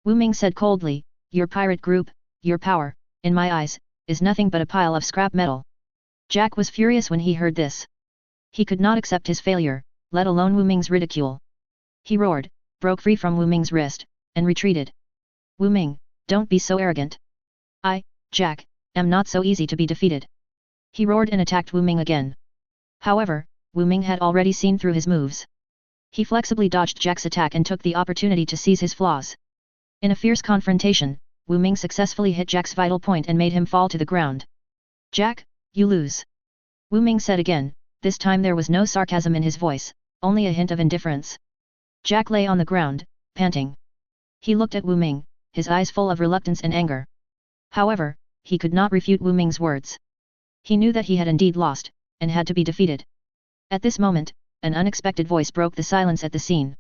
Wu Ming said coldly, your pirate group, your power, in my eyes, is nothing but a pile of scrap metal. Jack was furious when he heard this. He could not accept his failure, let alone Wu Ming's ridicule. He roared, broke free from Wu Ming's wrist, and retreated. Wu Ming, don't be so arrogant. I, Jack, am not so easy to be defeated. He roared and attacked Wu Ming again. However, Wu Ming had already seen through his moves. He flexibly dodged Jack's attack and took the opportunity to seize his flaws. In a fierce confrontation, Wu Ming successfully hit Jack's vital point and made him fall to the ground. Jack, you lose. Wu Ming said again, this time there was no sarcasm in his voice, only a hint of indifference. Jack lay on the ground, panting. He looked at Wu Ming, his eyes full of reluctance and anger. However, he could not refute Wu Ming's words. He knew that he had indeed lost, and had to be defeated. At this moment, an unexpected voice broke the silence at the scene.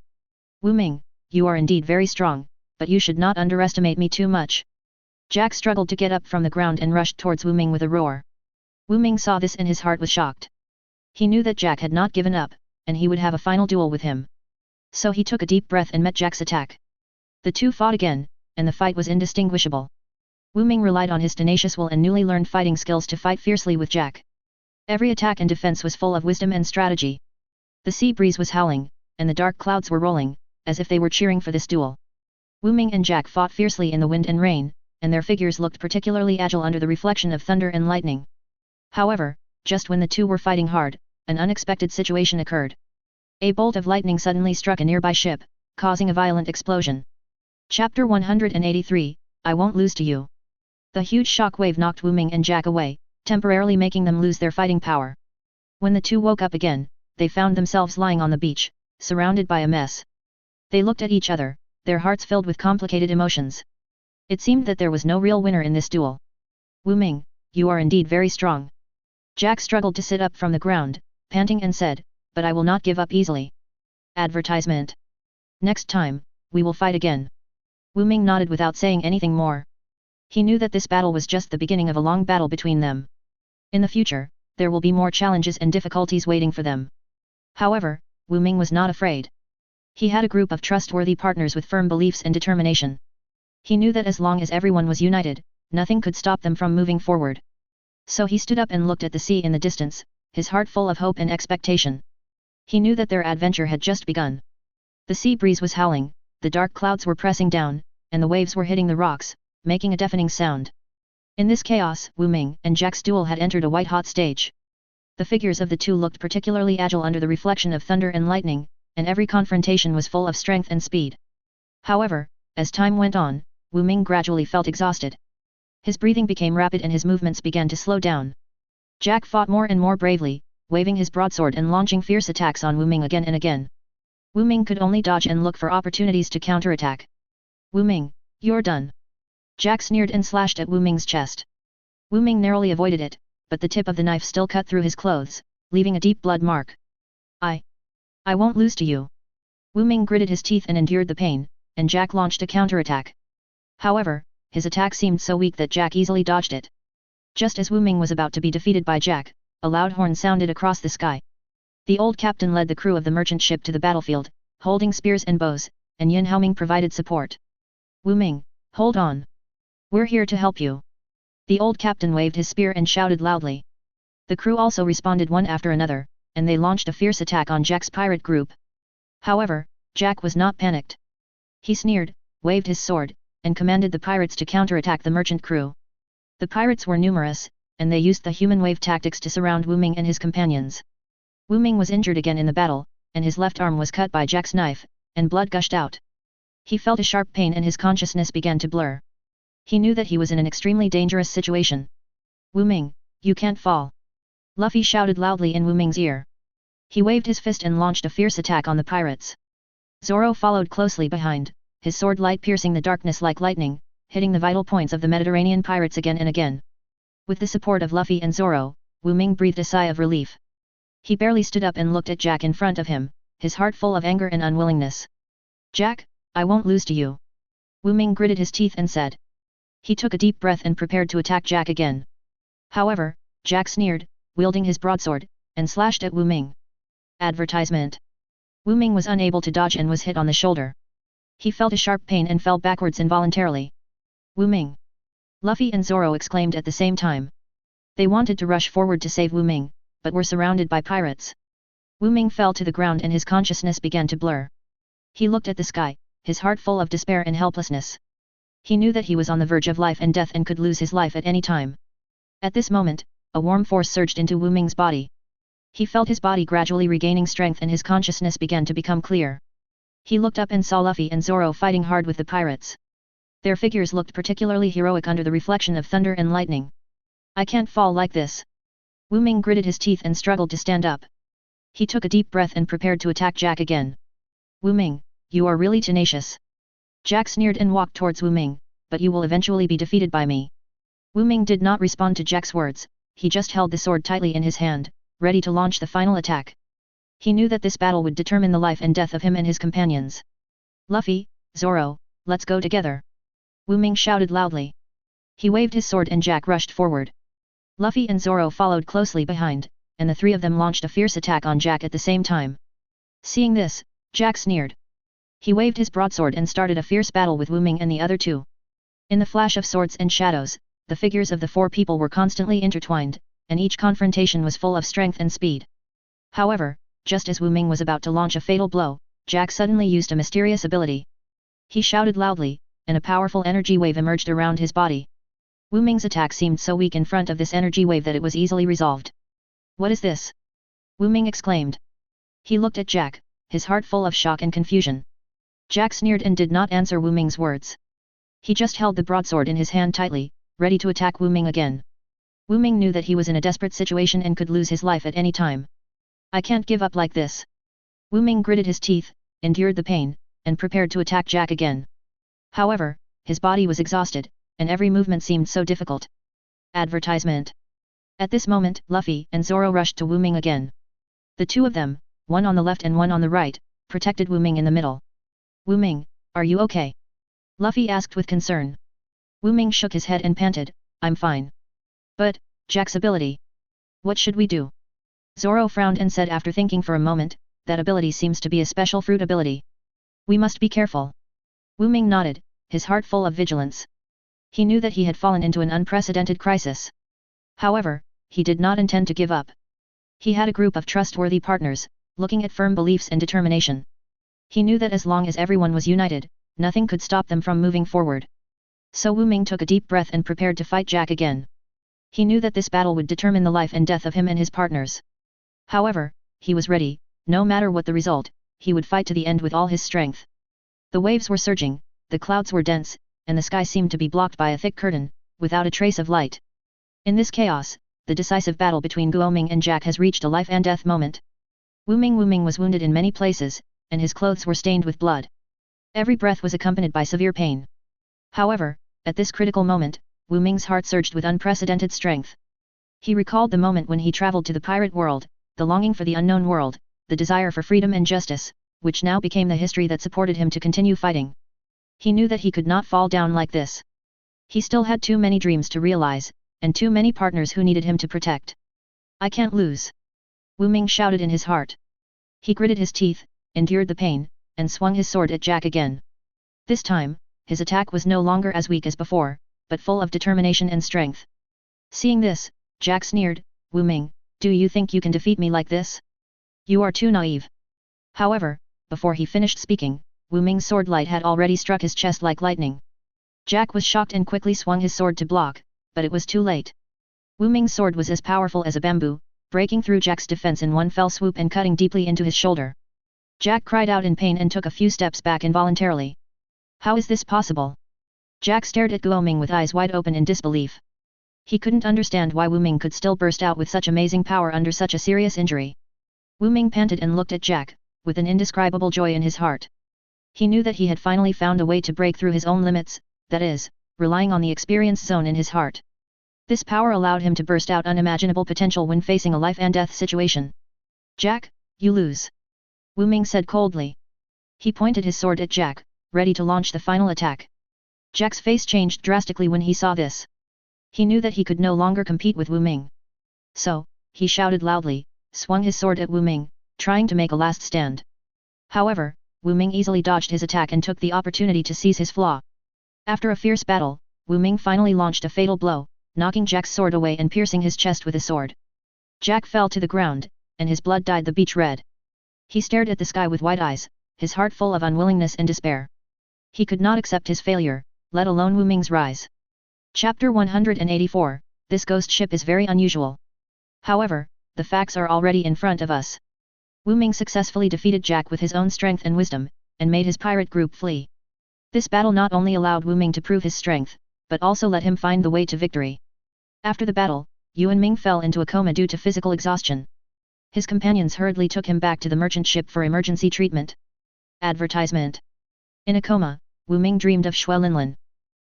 Wu Ming, you are indeed very strong, but you should not underestimate me too much. Jack struggled to get up from the ground and rushed towards Wu Ming with a roar. Wu Ming saw this and his heart was shocked. He knew that Jack had not given up, and he would have a final duel with him. So he took a deep breath and met Jack's attack. The two fought again, and the fight was indistinguishable. Wu Ming relied on his tenacious will and newly learned fighting skills to fight fiercely with Jack. Every attack and defense was full of wisdom and strategy. The sea breeze was howling, and the dark clouds were rolling, as if they were cheering for this duel. Wu Ming and Jack fought fiercely in the wind and rain, and their figures looked particularly agile under the reflection of thunder and lightning. However, just when the two were fighting hard, an unexpected situation occurred. A bolt of lightning suddenly struck a nearby ship, causing a violent explosion. Chapter 183, I won't lose to you. The huge shock wave knocked Wu Ming and Jack away, temporarily making them lose their fighting power. When the two woke up again, they found themselves lying on the beach, surrounded by a mess. They looked at each other, their hearts filled with complicated emotions. It seemed that there was no real winner in this duel. Wu Ming, you are indeed very strong. Jack struggled to sit up from the ground, panting and said, but I will not give up easily. Advertisement. Next time, we will fight again. Wu Ming nodded without saying anything more. He knew that this battle was just the beginning of a long battle between them. In the future, there will be more challenges and difficulties waiting for them. However, Wu Ming was not afraid. He had a group of trustworthy partners with firm beliefs and determination. He knew that as long as everyone was united, nothing could stop them from moving forward. So he stood up and looked at the sea in the distance, his heart full of hope and expectation. He knew that their adventure had just begun. The sea breeze was howling, the dark clouds were pressing down, and the waves were hitting the rocks, making a deafening sound. In this chaos, Wu Ming and Jack's duel had entered a white-hot stage. The figures of the two looked particularly agile under the reflection of thunder and lightning, and every confrontation was full of strength and speed. However, as time went on, Wu Ming gradually felt exhausted. His breathing became rapid and his movements began to slow down. Jack fought more and more bravely, waving his broadsword and launching fierce attacks on Wu Ming again and again. Wu Ming could only dodge and look for opportunities to counterattack. Wu Ming, you're done. Jack sneered and slashed at Wu Ming's chest. Wu Ming narrowly avoided it, but the tip of the knife still cut through his clothes, leaving a deep blood mark. I won't lose to you. Wu Ming gritted his teeth and endured the pain, and Jack launched a counterattack. However, his attack seemed so weak that Jack easily dodged it. Just as Wu Ming was about to be defeated by Jack, a loud horn sounded across the sky. The old captain led the crew of the merchant ship to the battlefield, holding spears and bows, and Yin Haoming provided support. Wu Ming, hold on. We're here to help you. The old captain waved his spear and shouted loudly. The crew also responded one after another, and they launched a fierce attack on Jack's pirate group. However, Jack was not panicked. He sneered, waved his sword, and commanded the pirates to counterattack the merchant crew. The pirates were numerous, and they used the human wave tactics to surround Wu Ming and his companions. Wu Ming was injured again in the battle, and his left arm was cut by Jack's knife, and blood gushed out. He felt a sharp pain and his consciousness began to blur. He knew that he was in an extremely dangerous situation. Wu Ming, you can't fall. Luffy shouted loudly in Wu Ming's ear. He waved his fist and launched a fierce attack on the pirates. Zoro followed closely behind, his sword light piercing the darkness like lightning, hitting the vital points of the Mediterranean pirates again and again. With the support of Luffy and Zoro, Wu Ming breathed a sigh of relief. He barely stood up and looked at Jack in front of him, his heart full of anger and unwillingness. Jack, I won't lose to you. Wu Ming gritted his teeth and said. He took a deep breath and prepared to attack Jack again. However, Jack sneered, wielding his broadsword, and slashed at Wu Ming. Advertisement. Wu Ming was unable to dodge and was hit on the shoulder. He felt a sharp pain and fell backwards involuntarily. Wu Ming! Luffy and Zoro exclaimed at the same time. They wanted to rush forward to save Wu Ming, but were surrounded by pirates. Wu Ming fell to the ground and his consciousness began to blur. He looked at the sky, his heart full of despair and helplessness. He knew that he was on the verge of life and death and could lose his life at any time. At this moment, a warm force surged into Wu Ming's body. He felt his body gradually regaining strength and his consciousness began to become clear. He looked up and saw Luffy and Zoro fighting hard with the pirates. Their figures looked particularly heroic under the reflection of thunder and lightning. I can't fall like this. Wu Ming gritted his teeth and struggled to stand up. He took a deep breath and prepared to attack Jack again. Wu Ming, you are really tenacious. Jack sneered and walked towards Wu Ming, but you will eventually be defeated by me. Wu Ming did not respond to Jack's words, he just held the sword tightly in his hand, ready to launch the final attack. He knew that this battle would determine the life and death of him and his companions. Luffy, Zoro, let's go together. Wu Ming shouted loudly. He waved his sword and Jack rushed forward. Luffy and Zoro followed closely behind, and the three of them launched a fierce attack on Jack at the same time. Seeing this, Jack sneered. He waved his broadsword and started a fierce battle with Wu Ming and the other two. In the flash of swords and shadows, the figures of the four people were constantly intertwined, and each confrontation was full of strength and speed. However, just as Wu Ming was about to launch a fatal blow, Jack suddenly used a mysterious ability. He shouted loudly, and a powerful energy wave emerged around his body. Wu Ming's attack seemed so weak in front of this energy wave that it was easily resolved. "What is this?" Wu Ming exclaimed. He looked at Jack, his heart full of shock and confusion. Jack sneered and did not answer Wu Ming's words. He just held the broadsword in his hand tightly, ready to attack Wu Ming again. Wu Ming knew that he was in a desperate situation and could lose his life at any time. "I can't give up like this." Wu Ming gritted his teeth, endured the pain, and prepared to attack Jack again. However, his body was exhausted, and every movement seemed so difficult. Advertisement. At this moment, Luffy and Zoro rushed to Wu Ming again. The two of them, one on the left and one on the right, protected Wu Ming in the middle. "Wu Ming, are you okay?" Luffy asked with concern. Wu Ming shook his head and panted, "I'm fine." "But, Jack's ability. What should we do?" Zoro frowned and said after thinking for a moment, "That ability seems to be a special fruit ability. We must be careful." Wu Ming nodded, his heart full of vigilance. He knew that he had fallen into an unprecedented crisis. However, he did not intend to give up. He had a group of trustworthy partners, looking at firm beliefs and determination. He knew that as long as everyone was united, nothing could stop them from moving forward. So Wu Ming took a deep breath and prepared to fight Jack again. He knew that this battle would determine the life and death of him and his partners. However, he was ready, no matter what the result, he would fight to the end with all his strength. The waves were surging, the clouds were dense, and the sky seemed to be blocked by a thick curtain, without a trace of light. In this chaos, the decisive battle between Guo Ming and Jack has reached a life and death moment. Wu Ming was wounded in many places, and his clothes were stained with blood. Every breath was accompanied by severe pain. However, at this critical moment, Wu Ming's heart surged with unprecedented strength. He recalled the moment when he traveled to the pirate world, the longing for the unknown world, the desire for freedom and justice, which now became the history that supported him to continue fighting. He knew that he could not fall down like this. He still had too many dreams to realize, and too many partners who needed him to protect. "I can't lose!" Wu Ming shouted in his heart. He gritted his teeth, endured the pain, and swung his sword at Jack again. This time, his attack was no longer as weak as before, but full of determination and strength. Seeing this, Jack sneered, "Wu Ming, do you think you can defeat me like this? You are too naive." However, before he finished speaking, Wu Ming's sword light had already struck his chest like lightning. Jack was shocked and quickly swung his sword to block, but it was too late. Wu Ming's sword was as powerful as a bamboo, breaking through Jack's defense in one fell swoop and cutting deeply into his shoulder. Jack cried out in pain and took a few steps back involuntarily. How is this possible? Jack stared at Guo Ming with eyes wide open in disbelief. He couldn't understand why Wu Ming could still burst out with such amazing power under such a serious injury. Wu Ming panted and looked at Jack, with an indescribable joy in his heart. He knew that he had finally found a way to break through his own limits, that is, relying on the experience zone in his heart. This power allowed him to burst out unimaginable potential when facing a life and death situation. "Jack, you lose," Wu Ming said coldly. He pointed his sword at Jack, ready to launch the final attack. Jack's face changed drastically when he saw this. He knew that he could no longer compete with Wu Ming. So, he shouted loudly, swung his sword at Wu Ming, trying to make a last stand. However, Wu Ming easily dodged his attack and took the opportunity to seize his flaw. After a fierce battle, Wu Ming finally launched a fatal blow, knocking Jack's sword away and piercing his chest with his sword. Jack fell to the ground, and his blood dyed the beach red. He stared at the sky with wide eyes, his heart full of unwillingness and despair. He could not accept his failure, let alone Wu Ming's rise. Chapter 184, This ghost ship is very unusual. However, the facts are already in front of us. Wu Ming successfully defeated Jack with his own strength and wisdom, and made his pirate group flee. This battle not only allowed Wu Ming to prove his strength, but also let him find the way to victory. After the battle, Yuan Ming fell into a coma due to physical exhaustion. His companions hurriedly took him back to the merchant ship for emergency treatment. Advertisement. In a coma, Wu Ming dreamed of Xue Linlin.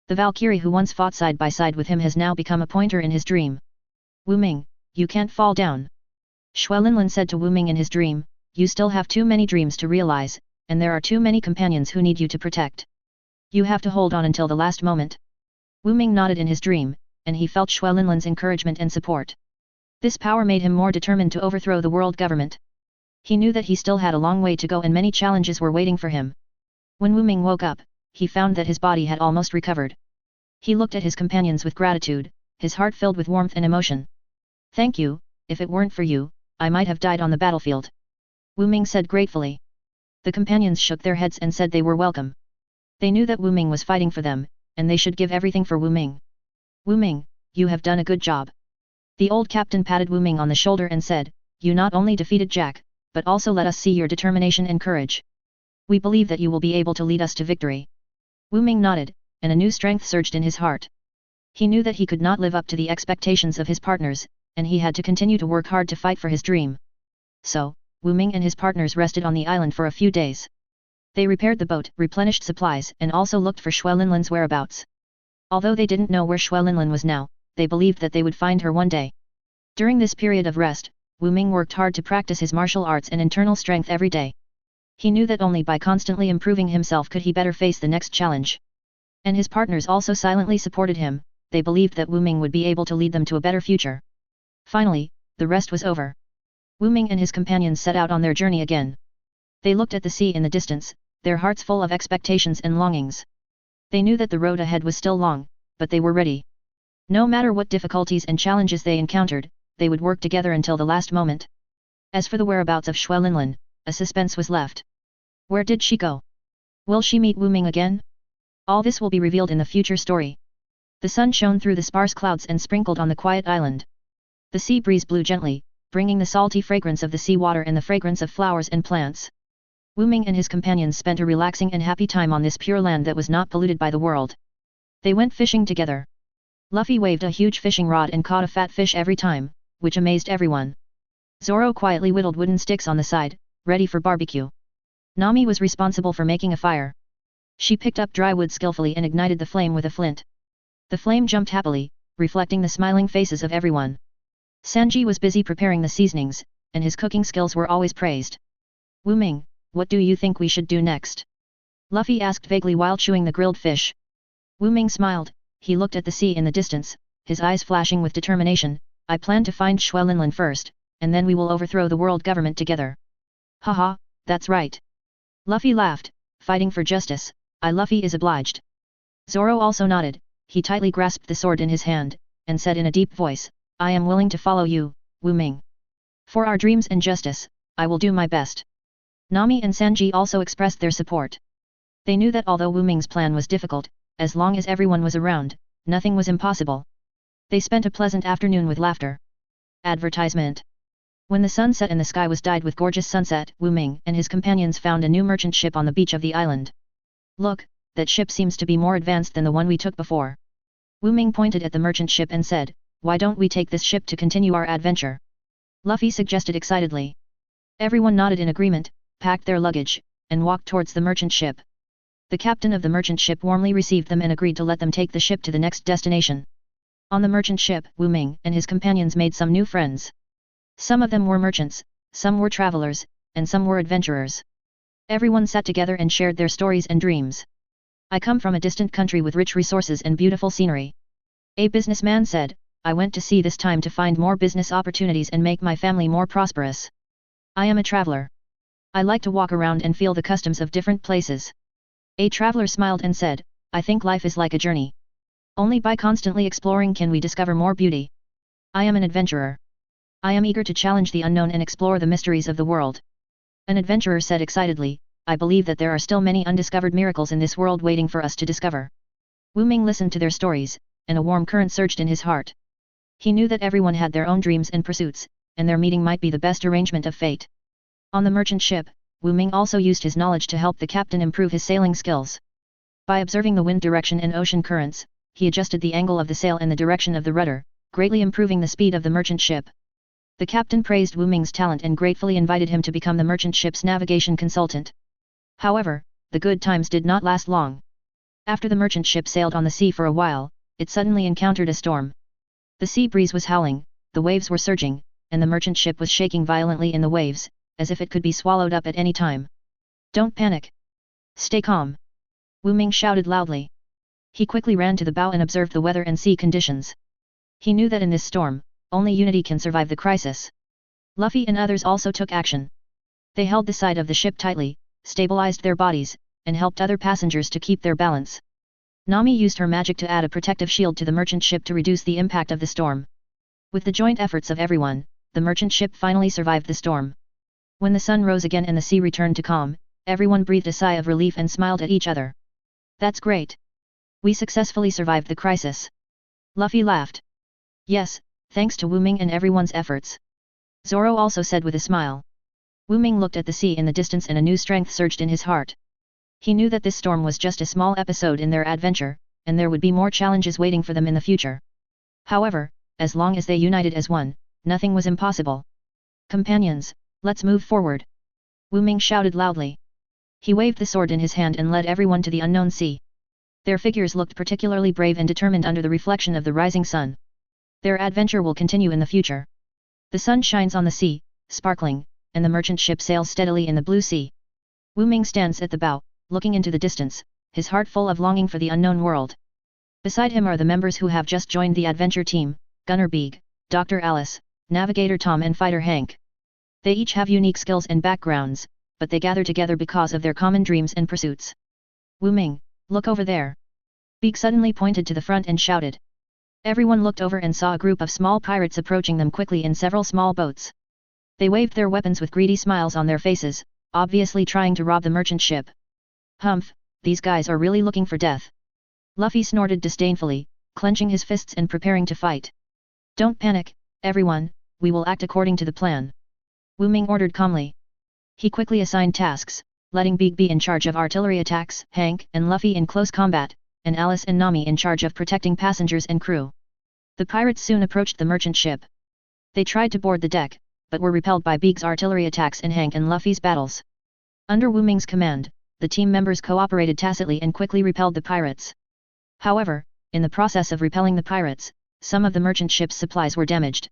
The Valkyrie who once fought side by side with him has now become a pointer in his dream. "Wu Ming, you can't fall down," Xue Linlin said to Wu Ming in his dream, "you still have too many dreams to realize, and there are too many companions who need you to protect. You have to hold on until the last moment." Wu Ming nodded in his dream, and he felt Xue Linlin's encouragement and support. This power made him more determined to overthrow the world government. He knew that he still had a long way to go and many challenges were waiting for him. When Wu Ming woke up, he found that his body had almost recovered. He looked at his companions with gratitude, his heart filled with warmth and emotion. "Thank you, if it weren't for you, I might have died on the battlefield," Wu Ming said gratefully. The companions shook their heads and said they were welcome. They knew that Wu Ming was fighting for them, and they should give everything for Wu Ming. "Wu Ming, you have done a good job." The old captain patted Wu Ming on the shoulder and said, "You not only defeated Jack, but also let us see your determination and courage. We believe that you will be able to lead us to victory." Wu Ming nodded, and a new strength surged in his heart. He knew that he could not live up to the expectations of his partners, and he had to continue to work hard to fight for his dream. So, Wu Ming and his partners rested on the island for a few days. They repaired the boat, replenished supplies and also looked for Xue Linlin's whereabouts. Although they didn't know where Xue Linlin was now, they believed that they would find her one day. During this period of rest, Wu Ming worked hard to practice his martial arts and internal strength every day. He knew that only by constantly improving himself could he better face the next challenge. And his partners also silently supported him, they believed that Wu Ming would be able to lead them to a better future. Finally, the rest was over. Wu Ming and his companions set out on their journey again. They looked at the sea in the distance, their hearts full of expectations and longings. They knew that the road ahead was still long, but they were ready. No matter what difficulties and challenges they encountered, they would work together until the last moment. As for the whereabouts of Xue Linlin, a suspense was left. Where did she go? Will she meet Wu Ming again? All this will be revealed in the future story. The sun shone through the sparse clouds and sprinkled on the quiet island. The sea breeze blew gently, bringing the salty fragrance of the sea water and the fragrance of flowers and plants. Wu Ming and his companions spent a relaxing and happy time on this pure land that was not polluted by the world. They went fishing together. Luffy waved a huge fishing rod and caught a fat fish every time, which amazed everyone. Zoro quietly whittled wooden sticks on the side, ready for barbecue. Nami was responsible for making a fire. She picked up dry wood skillfully and ignited the flame with a flint. The flame jumped happily, reflecting the smiling faces of everyone. Sanji was busy preparing the seasonings, and his cooking skills were always praised. "Wu Ming, what do you think we should do next?" Luffy asked vaguely while chewing the grilled fish. Wu Ming smiled, he looked at the sea in the distance, his eyes flashing with determination. "I plan to find Xue Linlin first, and then we will overthrow the world government together." "Haha, that's right." Luffy laughed, "Fighting for justice, Luffy is obliged." Zoro also nodded, he tightly grasped the sword in his hand, and said in a deep voice, "I am willing to follow you, Wu Ming. For our dreams and justice, I will do my best." Nami and Sanji also expressed their support. They knew that although Wu Ming's plan was difficult, as long as everyone was around, nothing was impossible. They spent a pleasant afternoon with laughter. Advertisement. When the sun set and the sky was dyed with gorgeous sunset, Wu Ming and his companions found a new merchant ship on the beach of the island. "Look, that ship seems to be more advanced than the one we took before." Wu Ming pointed at the merchant ship and said, "Why don't we take this ship to continue our adventure?" Luffy suggested excitedly. Everyone nodded in agreement, packed their luggage, and walked towards the merchant ship. The captain of the merchant ship warmly received them and agreed to let them take the ship to the next destination. On the merchant ship, Wu Ming and his companions made some new friends. Some of them were merchants, some were travelers, and some were adventurers. Everyone sat together and shared their stories and dreams. "I come from a distant country with rich resources and beautiful scenery," a businessman said. "I went to sea this time to find more business opportunities and make my family more prosperous. I am a traveler. I like to walk around and feel the customs of different places." A traveler smiled and said, "I think life is like a journey. Only by constantly exploring can we discover more beauty. I am an adventurer. I am eager to challenge the unknown and explore the mysteries of the world." An adventurer said excitedly, "I believe that there are still many undiscovered miracles in this world waiting for us to discover." Wu Ming listened to their stories, and a warm current surged in his heart. He knew that everyone had their own dreams and pursuits, and their meeting might be the best arrangement of fate. On the merchant ship, Wu Ming also used his knowledge to help the captain improve his sailing skills. By observing the wind direction and ocean currents, he adjusted the angle of the sail and the direction of the rudder, greatly improving the speed of the merchant ship. The captain praised Wu Ming's talent and gratefully invited him to become the merchant ship's navigation consultant. However, the good times did not last long. After the merchant ship sailed on the sea for a while, it suddenly encountered a storm. The sea breeze was howling, the waves were surging, and the merchant ship was shaking violently in the waves, as if it could be swallowed up at any time. "Don't panic. Stay calm," Wu Ming shouted loudly. He quickly ran to the bow and observed the weather and sea conditions. He knew that in this storm, only unity can survive the crisis. Luffy and others also took action. They held the side of the ship tightly, stabilized their bodies, and helped other passengers to keep their balance. Nami used her magic to add a protective shield to the merchant ship to reduce the impact of the storm. With the joint efforts of everyone, the merchant ship finally survived the storm. When the sun rose again and the sea returned to calm, everyone breathed a sigh of relief and smiled at each other. That's great. We successfully survived the crisis. Luffy laughed. Yes, thanks to Wu Ming and everyone's efforts. Zoro also said with a smile. Wu Ming looked at the sea in the distance and a new strength surged in his heart. He knew that this storm was just a small episode in their adventure, and there would be more challenges waiting for them in the future. However, as long as they united as one, nothing was impossible. Companions, let's move forward. Wu Ming shouted loudly. He waved the sword in his hand and led everyone to the unknown sea. Their figures looked particularly brave and determined under the reflection of the rising sun. Their adventure will continue in the future. The sun shines on the sea, sparkling, and the merchant ship sails steadily in the blue sea. Wu Ming stands at the bow, looking into the distance, his heart full of longing for the unknown world. Beside him are the members who have just joined the adventure team, Gunner Beeg, Dr. Alice, Navigator Tom and Fighter Hank. They each have unique skills and backgrounds, but they gather together because of their common dreams and pursuits. Wu Ming, look over there. Beeg suddenly pointed to the front and shouted. Everyone looked over and saw a group of small pirates approaching them quickly in several small boats. They waved their weapons with greedy smiles on their faces, obviously trying to rob the merchant ship. Humph, these guys are really looking for death. Luffy snorted disdainfully, clenching his fists and preparing to fight. Don't panic, everyone, we will act according to the plan. Wu Ming ordered calmly. He quickly assigned tasks, letting Beeg be in charge of artillery attacks, Hank and Luffy in close combat, and Alice and Nami in charge of protecting passengers and crew. The pirates soon approached the merchant ship. They tried to board the deck, but were repelled by Beeg's artillery attacks and Hank and Luffy's battles. Under Wu Ming's command, the team members cooperated tacitly and quickly repelled the pirates. However, in the process of repelling the pirates, some of the merchant ship's supplies were damaged.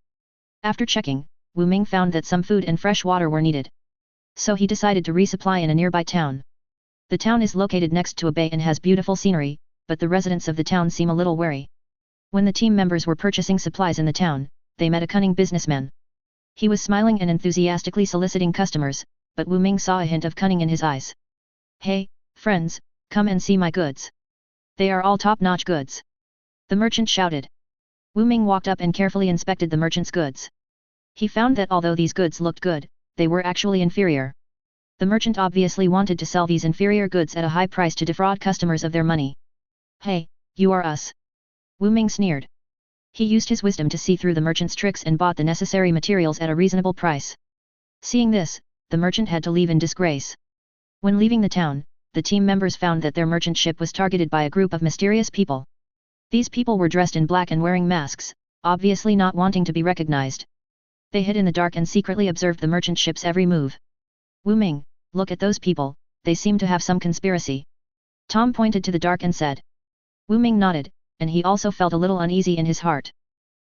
After checking, Wu Ming found that some food and fresh water were needed. So he decided to resupply in a nearby town. The town is located next to a bay and has beautiful scenery, but the residents of the town seem a little wary. When the team members were purchasing supplies in the town, they met a cunning businessman. He was smiling and enthusiastically soliciting customers, but Wu Ming saw a hint of cunning in his eyes. Hey, friends, come and see my goods. They are all top-notch goods. The merchant shouted. Wu Ming walked up and carefully inspected the merchant's goods. He found that although these goods looked good, they were actually inferior. The merchant obviously wanted to sell these inferior goods at a high price to defraud customers of their money. Hey, you are us. Wu Ming sneered. He used his wisdom to see through the merchant's tricks and bought the necessary materials at a reasonable price. Seeing this, the merchant had to leave in disgrace. When leaving the town, the team members found that their merchant ship was targeted by a group of mysterious people. These people were dressed in black and wearing masks, obviously not wanting to be recognized. They hid in the dark and secretly observed the merchant ship's every move. Wu Ming, look at those people, they seem to have some conspiracy. Tom pointed to the dark and said. Wu Ming nodded, and he also felt a little uneasy in his heart.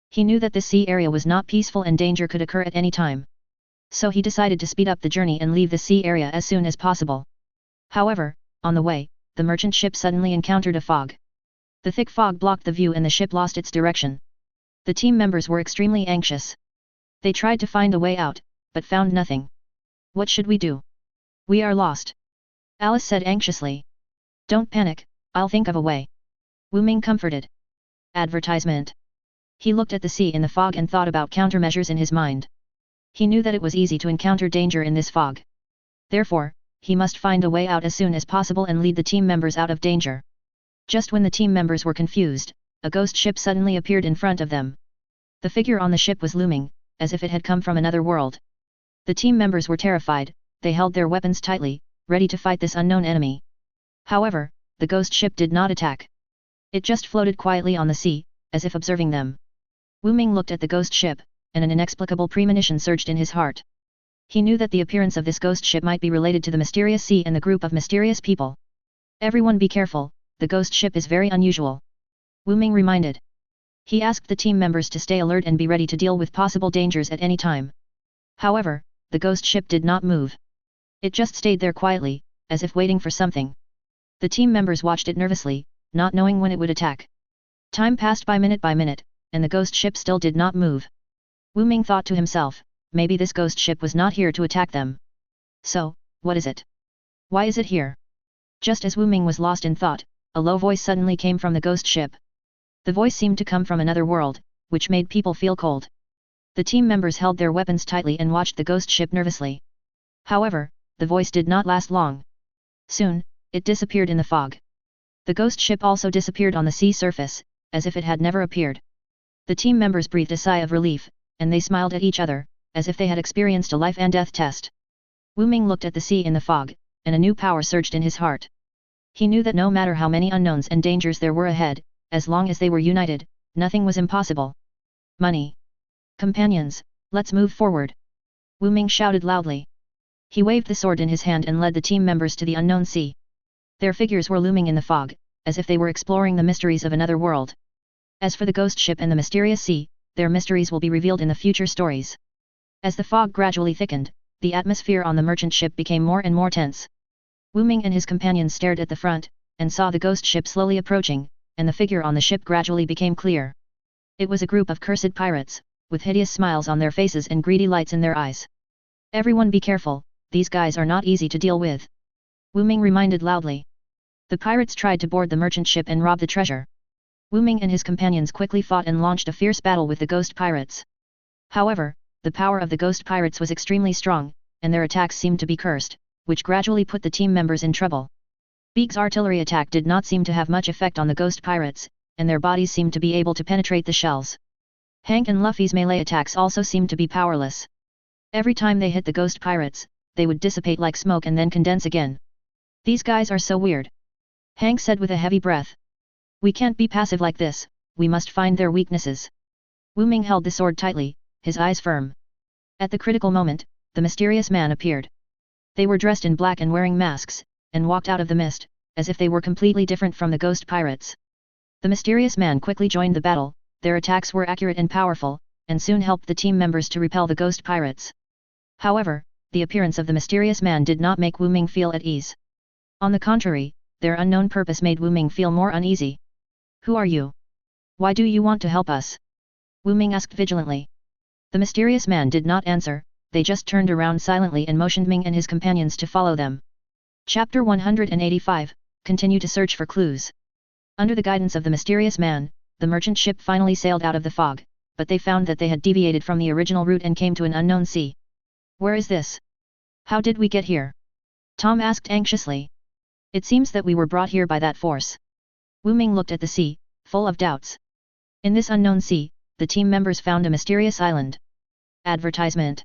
He knew that this sea area was not peaceful and danger could occur at any time. So he decided to speed up the journey and leave the sea area as soon as possible. However, on the way, the merchant ship suddenly encountered a fog. The thick fog blocked the view and the ship lost its direction. The team members were extremely anxious. They tried to find a way out, but found nothing. What should we do? We are lost. Alice said anxiously. Don't panic, I'll think of a way. Wu Ming comforted. Advertisement. He looked at the sea in the fog and thought about countermeasures in his mind. He knew that it was easy to encounter danger in this fog. Therefore, he must find a way out as soon as possible and lead the team members out of danger. Just when the team members were confused, a ghost ship suddenly appeared in front of them. The figure on the ship was looming, as if it had come from another world. The team members were terrified, they held their weapons tightly, ready to fight this unknown enemy. However, the ghost ship did not attack. It just floated quietly on the sea, as if observing them. Wu Ming looked at the ghost ship, and an inexplicable premonition surged in his heart. He knew that the appearance of this ghost ship might be related to the mysterious sea and the group of mysterious people. Everyone be careful, the ghost ship is very unusual. Wu Ming reminded. He asked the team members to stay alert and be ready to deal with possible dangers at any time. However, the ghost ship did not move. It just stayed there quietly, as if waiting for something. The team members watched it nervously, not knowing when it would attack. Time passed by minute, and the ghost ship still did not move. Wu Ming thought to himself, maybe this ghost ship was not here to attack them. So, what is it? Why is it here? Just as Wu Ming was lost in thought, a low voice suddenly came from the ghost ship. The voice seemed to come from another world, which made people feel cold. The team members held their weapons tightly and watched the ghost ship nervously. However, the voice did not last long. Soon, it disappeared in the fog. The ghost ship also disappeared on the sea surface, as if it had never appeared. The team members breathed a sigh of relief, and they smiled at each other, as if they had experienced a life and death test. Wu Ming looked at the sea in the fog, and a new power surged in his heart. He knew that no matter how many unknowns and dangers there were ahead, as long as they were united, nothing was impossible. Money. Companions, let's move forward. Wu Ming shouted loudly. He waved the sword in his hand and led the team members to the unknown sea. Their figures were looming in the fog, as if they were exploring the mysteries of another world. As for the ghost ship and the mysterious sea, their mysteries will be revealed in the future stories. As the fog gradually thickened, the atmosphere on the merchant ship became more and more tense. Wu Ming and his companions stared at the front, and saw the ghost ship slowly approaching, and the figure on the ship gradually became clear. It was a group of cursed pirates, with hideous smiles on their faces and greedy lights in their eyes. Everyone be careful, these guys are not easy to deal with. Wu Ming reminded loudly. The pirates tried to board the merchant ship and rob the treasure. Wu Ming and his companions quickly fought and launched a fierce battle with the ghost pirates. However, the power of the ghost pirates was extremely strong, and their attacks seemed to be cursed, which gradually put the team members in trouble. Beak's artillery attack did not seem to have much effect on the ghost pirates, and their bodies seemed to be able to penetrate the shells. Hank and Luffy's melee attacks also seemed to be powerless. Every time they hit the ghost pirates, they would dissipate like smoke and then condense again. These guys are so weird. Hank said with a heavy breath. We can't be passive like this, we must find their weaknesses. Wu Ming held the sword tightly, his eyes firm. At the critical moment, the mysterious man appeared. They were dressed in black and wearing masks, and walked out of the mist, as if they were completely different from the ghost pirates. The mysterious man quickly joined the battle, their attacks were accurate and powerful, and soon helped the team members to repel the ghost pirates. However, the appearance of the mysterious man did not make Wu Ming feel at ease. On the contrary, their unknown purpose made Wu Ming feel more uneasy. Who are you? Why do you want to help us? Wu Ming asked vigilantly. The mysterious man did not answer, they just turned around silently and motioned Ming and his companions to follow them. Chapter 185, Continue to search for clues. Under the guidance of the mysterious man, the merchant ship finally sailed out of the fog, but they found that they had deviated from the original route and came to an unknown sea. Where is this? How did we get here? Tom asked anxiously. It seems that we were brought here by that force. Wu Ming looked at the sea, full of doubts. In this unknown sea, the team members found a mysterious island. Advertisement.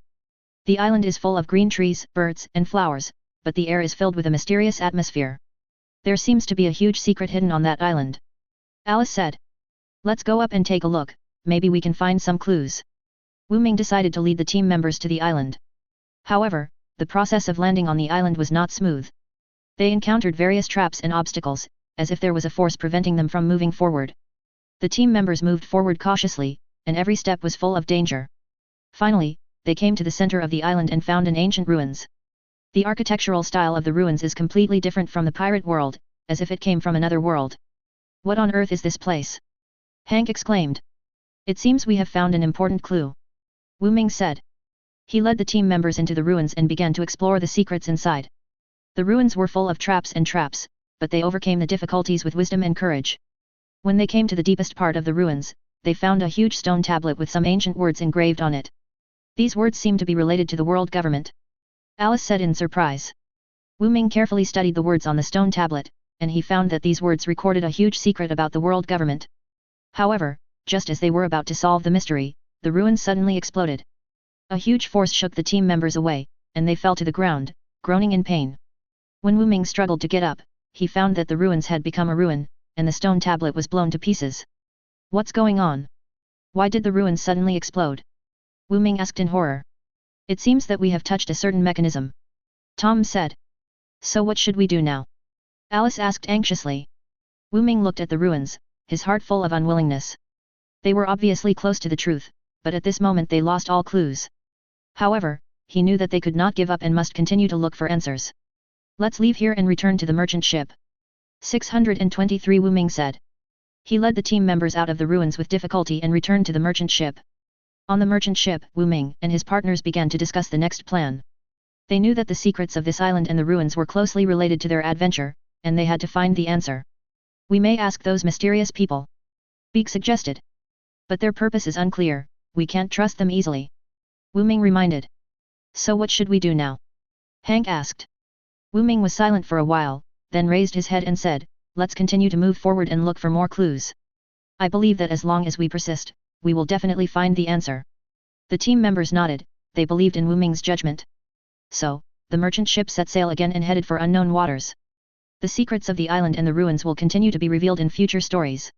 The island is full of green trees, birds, and flowers, but the air is filled with a mysterious atmosphere. There seems to be a huge secret hidden on that island. Alice said. Let's go up and take a look, maybe we can find some clues. Wu Ming decided to lead the team members to the island. However, the process of landing on the island was not smooth. They encountered various traps and obstacles, as if there was a force preventing them from moving forward. The team members moved forward cautiously, and every step was full of danger. Finally, they came to the center of the island and found an ancient ruins. The architectural style of the ruins is completely different from the pirate world, as if it came from another world. What on earth is this place? Hank exclaimed. It seems we have found an important clue. Wu Ming said. He led the team members into the ruins and began to explore the secrets inside. The ruins were full of traps, but they overcame the difficulties with wisdom and courage. When they came to the deepest part of the ruins, they found a huge stone tablet with some ancient words engraved on it. These words seemed to be related to the world government. Alice said in surprise. Wu Ming carefully studied the words on the stone tablet, and he found that these words recorded a huge secret about the world government. However, just as they were about to solve the mystery, the ruins suddenly exploded. A huge force shook the team members away, and they fell to the ground, groaning in pain. When Wu Ming struggled to get up, he found that the ruins had become a ruin, and the stone tablet was blown to pieces. What's going on? Why did the ruins suddenly explode? Wu Ming asked in horror. It seems that we have touched a certain mechanism. Tom said. So what should we do now? Alice asked anxiously. Wu Ming looked at the ruins, his heart full of unwillingness. They were obviously close to the truth, but at this moment they lost all clues. However, he knew that they could not give up and must continue to look for answers. Let's leave here and return to the merchant ship. 623 Wu Ming said. He led the team members out of the ruins with difficulty and returned to the merchant ship. On the merchant ship, Wu Ming and his partners began to discuss the next plan. They knew that the secrets of this island and the ruins were closely related to their adventure, and they had to find the answer. We may ask those mysterious people, Beak suggested. But their purpose is unclear, we can't trust them easily. Wu Ming reminded. So what should we do now? Hank asked. Wu Ming was silent for a while, then raised his head and said, let's continue to move forward and look for more clues. I believe that as long as we persist, we will definitely find the answer. The team members nodded, they believed in Wu Ming's judgment. So, the merchant ship set sail again and headed for unknown waters. The secrets of the island and the ruins will continue to be revealed in future stories.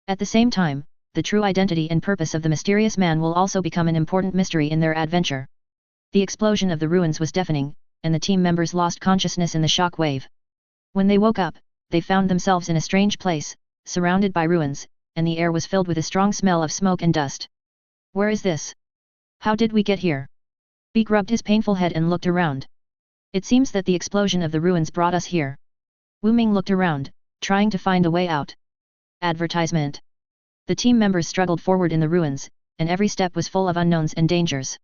At the same time, the true identity and purpose of the mysterious man will also become an important mystery in their adventure. The explosion of the ruins was deafening, and the team members lost consciousness in the shock wave. When they woke up, they found themselves in a strange place, surrounded by ruins, and the air was filled with a strong smell of smoke and dust. Where is this? How did we get here? Beak rubbed his painful head and looked around. It seems that the explosion of the ruins brought us here. Wu Ming looked around, trying to find a way out. Advertisement. The team members struggled forward in the ruins, and every step was full of unknowns and dangers.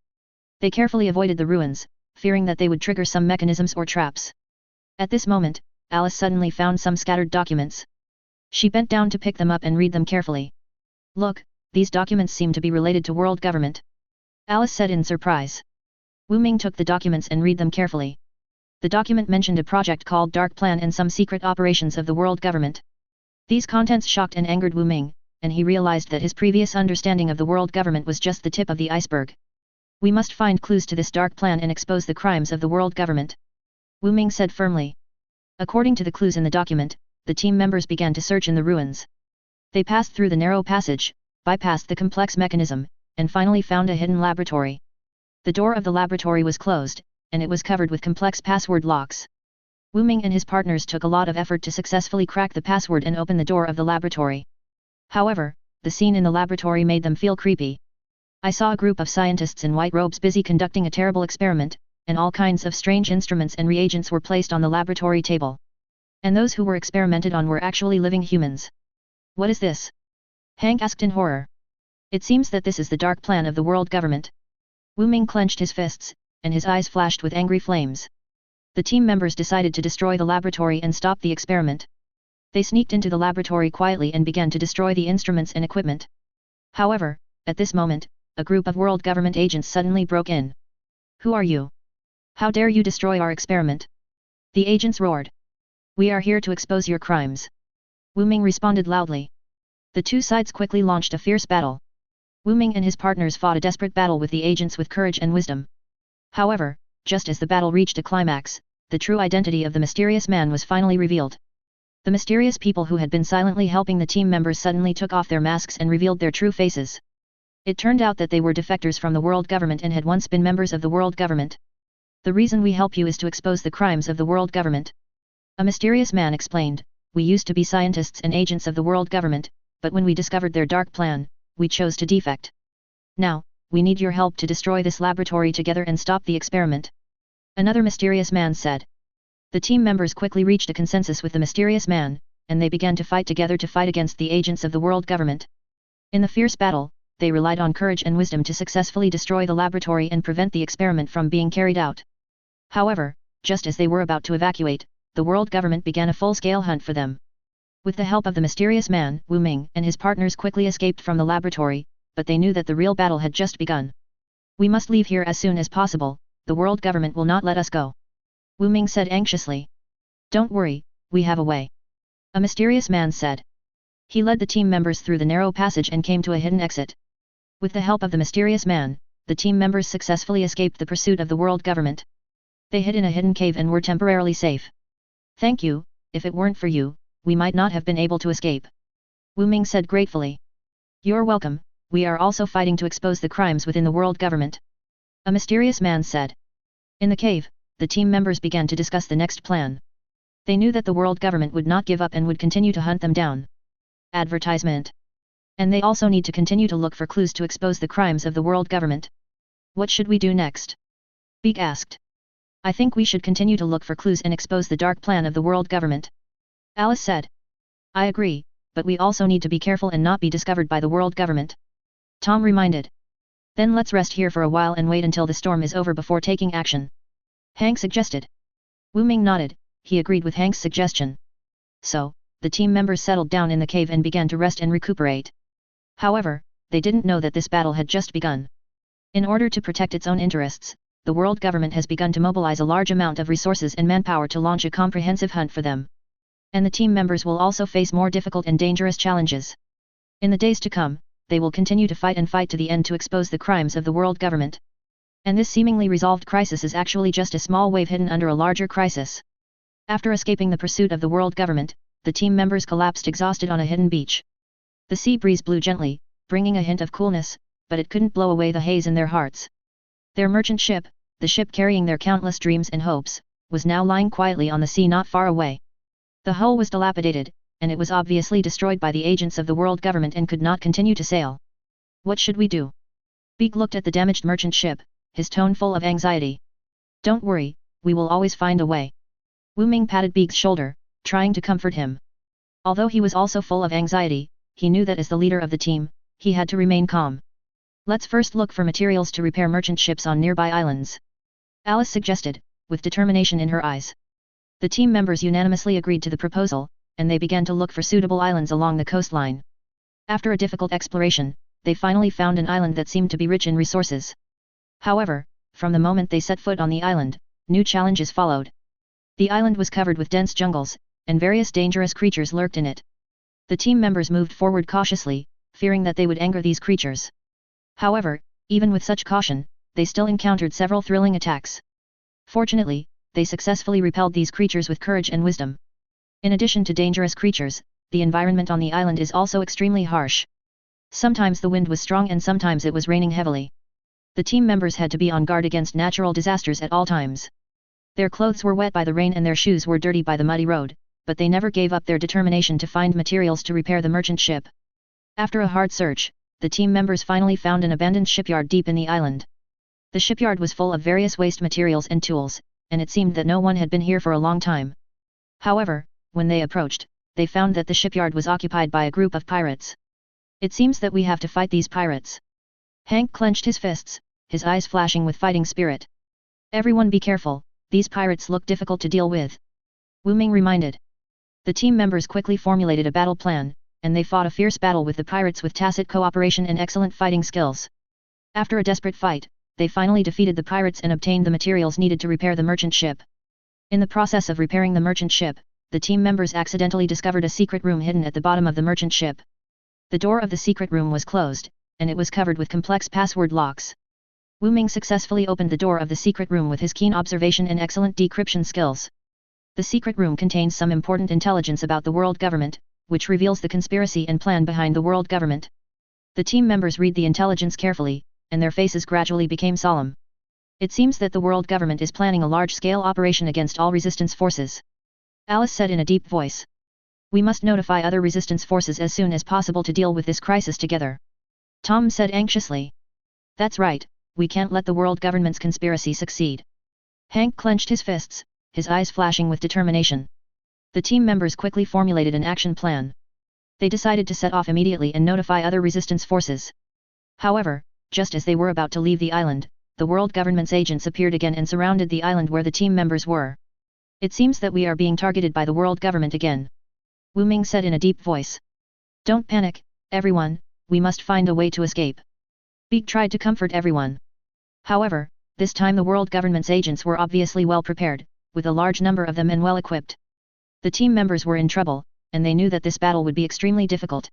They carefully avoided the ruins, fearing that they would trigger some mechanisms or traps. At this moment, Alice suddenly found some scattered documents. She bent down to pick them up and read them carefully. Look, these documents seem to be related to world government. Alice said in surprise. Wu Ming took the documents and read them carefully. The document mentioned a project called Dark Plan and some secret operations of the world government. These contents shocked and angered Wu Ming, and he realized that his previous understanding of the world government was just the tip of the iceberg. We must find clues to this dark plan and expose the crimes of the world government. Wu Ming said firmly. According to the clues in the document, the team members began to search in the ruins. They passed through the narrow passage, bypassed the complex mechanism, and finally found a hidden laboratory. The door of the laboratory was closed, and it was covered with complex password locks. Wu Ming and his partners took a lot of effort to successfully crack the password and open the door of the laboratory. However, the scene in the laboratory made them feel creepy. I saw a group of scientists in white robes busy conducting a terrible experiment, and all kinds of strange instruments and reagents were placed on the laboratory table. And those who were experimented on were actually living humans. What is this? Hank asked in horror. It seems that this is the dark plan of the world government. Wu Ming clenched his fists, and his eyes flashed with angry flames. The team members decided to destroy the laboratory and stop the experiment. They sneaked into the laboratory quietly and began to destroy the instruments and equipment. However, at this moment, a group of world government agents suddenly broke in. Who are you? How dare you destroy our experiment? The agents roared. We are here to expose your crimes. Wu Ming responded loudly. The two sides quickly launched a fierce battle. Wu Ming and his partners fought a desperate battle with the agents with courage and wisdom. However, just as the battle reached a climax, the true identity of the mysterious man was finally revealed. The mysterious people who had been silently helping the team members suddenly took off their masks and revealed their true faces. It turned out that they were defectors from the world government and had once been members of the world government. The reason we help you is to expose the crimes of the world government. A mysterious man explained, we used to be scientists and agents of the world government, but when we discovered their dark plan, we chose to defect. Now, we need your help to destroy this laboratory together and stop the experiment. Another mysterious man said. The team members quickly reached a consensus with the mysterious man, and they began to fight together to fight against the agents of the world government. In the fierce battle, they relied on courage and wisdom to successfully destroy the laboratory and prevent the experiment from being carried out. However, just as they were about to evacuate, the world government began a full-scale hunt for them. With the help of the mysterious man, Wu Ming and his partners quickly escaped from the laboratory, but they knew that the real battle had just begun. We must leave here as soon as possible, the world government will not let us go. Wu Ming said anxiously. Don't worry, we have a way. A mysterious man said. He led the team members through the narrow passage and came to a hidden exit. With the help of the mysterious man, the team members successfully escaped the pursuit of the world government. They hid in a hidden cave and were temporarily safe. Thank you, if it weren't for you, we might not have been able to escape. Wu Ming said gratefully. You're welcome, we are also fighting to expose the crimes within the world government. A mysterious man said. In the cave, the team members began to discuss the next plan. They knew that the world government would not give up and would continue to hunt them down. Advertisement. And they also need to continue to look for clues to expose the crimes of the world government. What should we do next? Beak asked. I think we should continue to look for clues and expose the dark plan of the world government. Alice said. I agree, but we also need to be careful and not be discovered by the world government. Tom reminded. Then let's rest here for a while and wait until the storm is over before taking action. Hank suggested. Wu Ming nodded, he agreed with Hank's suggestion. So, the team members settled down in the cave and began to rest and recuperate. However, they didn't know that this battle had just begun. In order to protect its own interests, the world government has begun to mobilize a large amount of resources and manpower to launch a comprehensive hunt for them. And the team members will also face more difficult and dangerous challenges. In the days to come, they will continue to fight to the end to expose the crimes of the world government. And this seemingly resolved crisis is actually just a small wave hidden under a larger crisis. After escaping the pursuit of the world government, the team members collapsed exhausted on a hidden beach. The sea breeze blew gently, bringing a hint of coolness, but it couldn't blow away the haze in their hearts. Their merchant ship, the ship carrying their countless dreams and hopes, was now lying quietly on the sea not far away. The hull was dilapidated, and it was obviously destroyed by the agents of the world government and could not continue to sail. What should we do? Beak looked at the damaged merchant ship, his tone full of anxiety. Don't worry, we will always find a way. Wu Ming patted Beak's shoulder, trying to comfort him. Although he was also full of anxiety, he knew that as the leader of the team, he had to remain calm. Let's first look for materials to repair merchant ships on nearby islands. Alice suggested, with determination in her eyes. The team members unanimously agreed to the proposal, and they began to look for suitable islands along the coastline. After a difficult exploration, they finally found an island that seemed to be rich in resources. However, from the moment they set foot on the island, new challenges followed. The island was covered with dense jungles, and various dangerous creatures lurked in it. The team members moved forward cautiously, fearing that they would anger these creatures. However, even with such caution, they still encountered several thrilling attacks. Fortunately, they successfully repelled these creatures with courage and wisdom. In addition to dangerous creatures, the environment on the island is also extremely harsh. Sometimes the wind was strong and sometimes it was raining heavily. The team members had to be on guard against natural disasters at all times. Their clothes were wet by the rain and their shoes were dirty by the muddy road, but they never gave up their determination to find materials to repair the merchant ship. After a hard search, the team members finally found an abandoned shipyard deep in the island. The shipyard was full of various waste materials and tools, and it seemed that no one had been here for a long time. However, when they approached, they found that the shipyard was occupied by a group of pirates. It seems that we have to fight these pirates. Hank clenched his fists, his eyes flashing with fighting spirit. Everyone be careful, these pirates look difficult to deal with. Wu Ming reminded. The team members quickly formulated a battle plan, and they fought a fierce battle with the pirates with tacit cooperation and excellent fighting skills. After a desperate fight, they finally defeated the pirates and obtained the materials needed to repair the merchant ship. In the process of repairing the merchant ship, the team members accidentally discovered a secret room hidden at the bottom of the merchant ship. The door of the secret room was closed, and it was covered with complex password locks. Wu Ming successfully opened the door of the secret room with his keen observation and excellent decryption skills. The secret room contains some important intelligence about the world government, which reveals the conspiracy and plan behind the world government. The team members read the intelligence carefully, and their faces gradually became solemn. It seems that the world government is planning a large-scale operation against all resistance forces. Alice said in a deep voice. We must notify other resistance forces as soon as possible to deal with this crisis together. Tom said anxiously. That's right, we can't let the world government's conspiracy succeed. Hank clenched his fists, his eyes flashing with determination. The team members quickly formulated an action plan. They decided to set off immediately and notify other resistance forces. However, just as they were about to leave the island, the world government's agents appeared again and surrounded the island where the team members were. It seems that we are being targeted by the world government again. Wu Ming said in a deep voice. Don't panic, everyone, we must find a way to escape. Beak tried to comfort everyone. However, this time the world government's agents were obviously well prepared, with a large number of them and well equipped. The team members were in trouble, and they knew that this battle would be extremely difficult.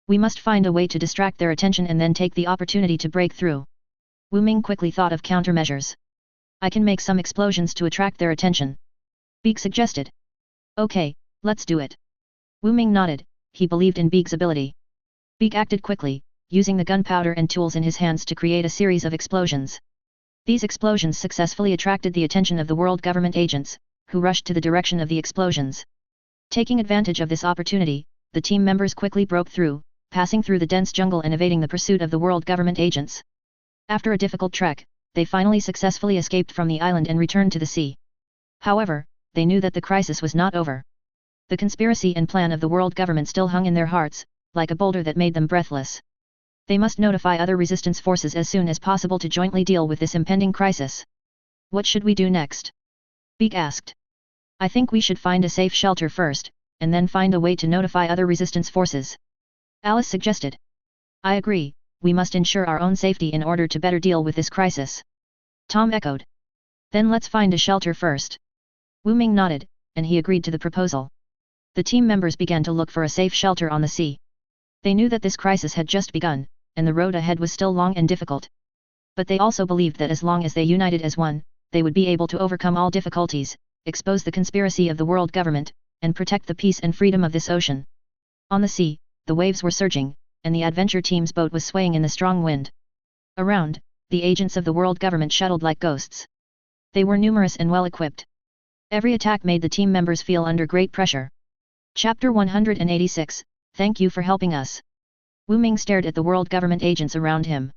We must find a way to distract their attention and then take the opportunity to break through. Wu Ming quickly thought of countermeasures. I can make some explosions to attract their attention. Beak suggested. Okay, let's do it. Wu Ming nodded, he believed in Beak's ability. Beak acted quickly, using the gunpowder and tools in his hands to create a series of explosions. These explosions successfully attracted the attention of the world government agents, who rushed to the direction of the explosions. Taking advantage of this opportunity, the team members quickly broke through, passing through the dense jungle and evading the pursuit of the world government agents. After a difficult trek, they finally successfully escaped from the island and returned to the sea. However, they knew that the crisis was not over. The conspiracy and plan of the world government still hung in their hearts, like a boulder that made them breathless. They must notify other resistance forces as soon as possible to jointly deal with this impending crisis. What should we do next? Beak asked. I think we should find a safe shelter first, and then find a way to notify other resistance forces. Alice suggested. I agree, we must ensure our own safety in order to better deal with this crisis. Tom echoed. Then let's find a shelter first. Wu Ming nodded, and he agreed to the proposal. The team members began to look for a safe shelter on the sea. They knew that this crisis had just begun, and the road ahead was still long and difficult. But they also believed that as long as they united as one, they would be able to overcome all difficulties, expose the conspiracy of the world government, and protect the peace and freedom of this ocean. On the sea, the waves were surging, and the adventure team's boat was swaying in the strong wind. Around, the agents of the world government shuttled like ghosts. They were numerous and well equipped. Every attack made the team members feel under great pressure. Chapter 186, Thank you for helping us. Wu Ming stared at the world government agents around him.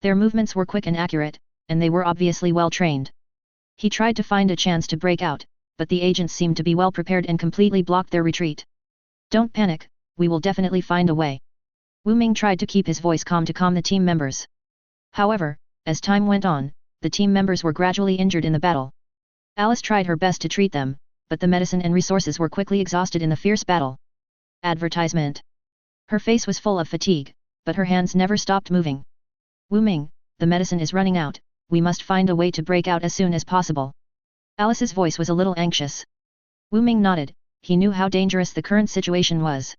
Their movements were quick and accurate, and they were obviously well trained. He tried to find a chance to break out, but the agents seemed to be well prepared and completely blocked their retreat. Don't panic, we will definitely find a way. Wu Ming tried to keep his voice calm to calm the team members. However, as time went on, the team members were gradually injured in the battle. Alice tried her best to treat them, but the medicine and resources were quickly exhausted in the fierce battle. Advertisement. Her face was full of fatigue, but her hands never stopped moving. Wu Ming, the medicine is running out, we must find a way to break out as soon as possible. Alice's voice was a little anxious. Wu Ming nodded, he knew how dangerous the current situation was.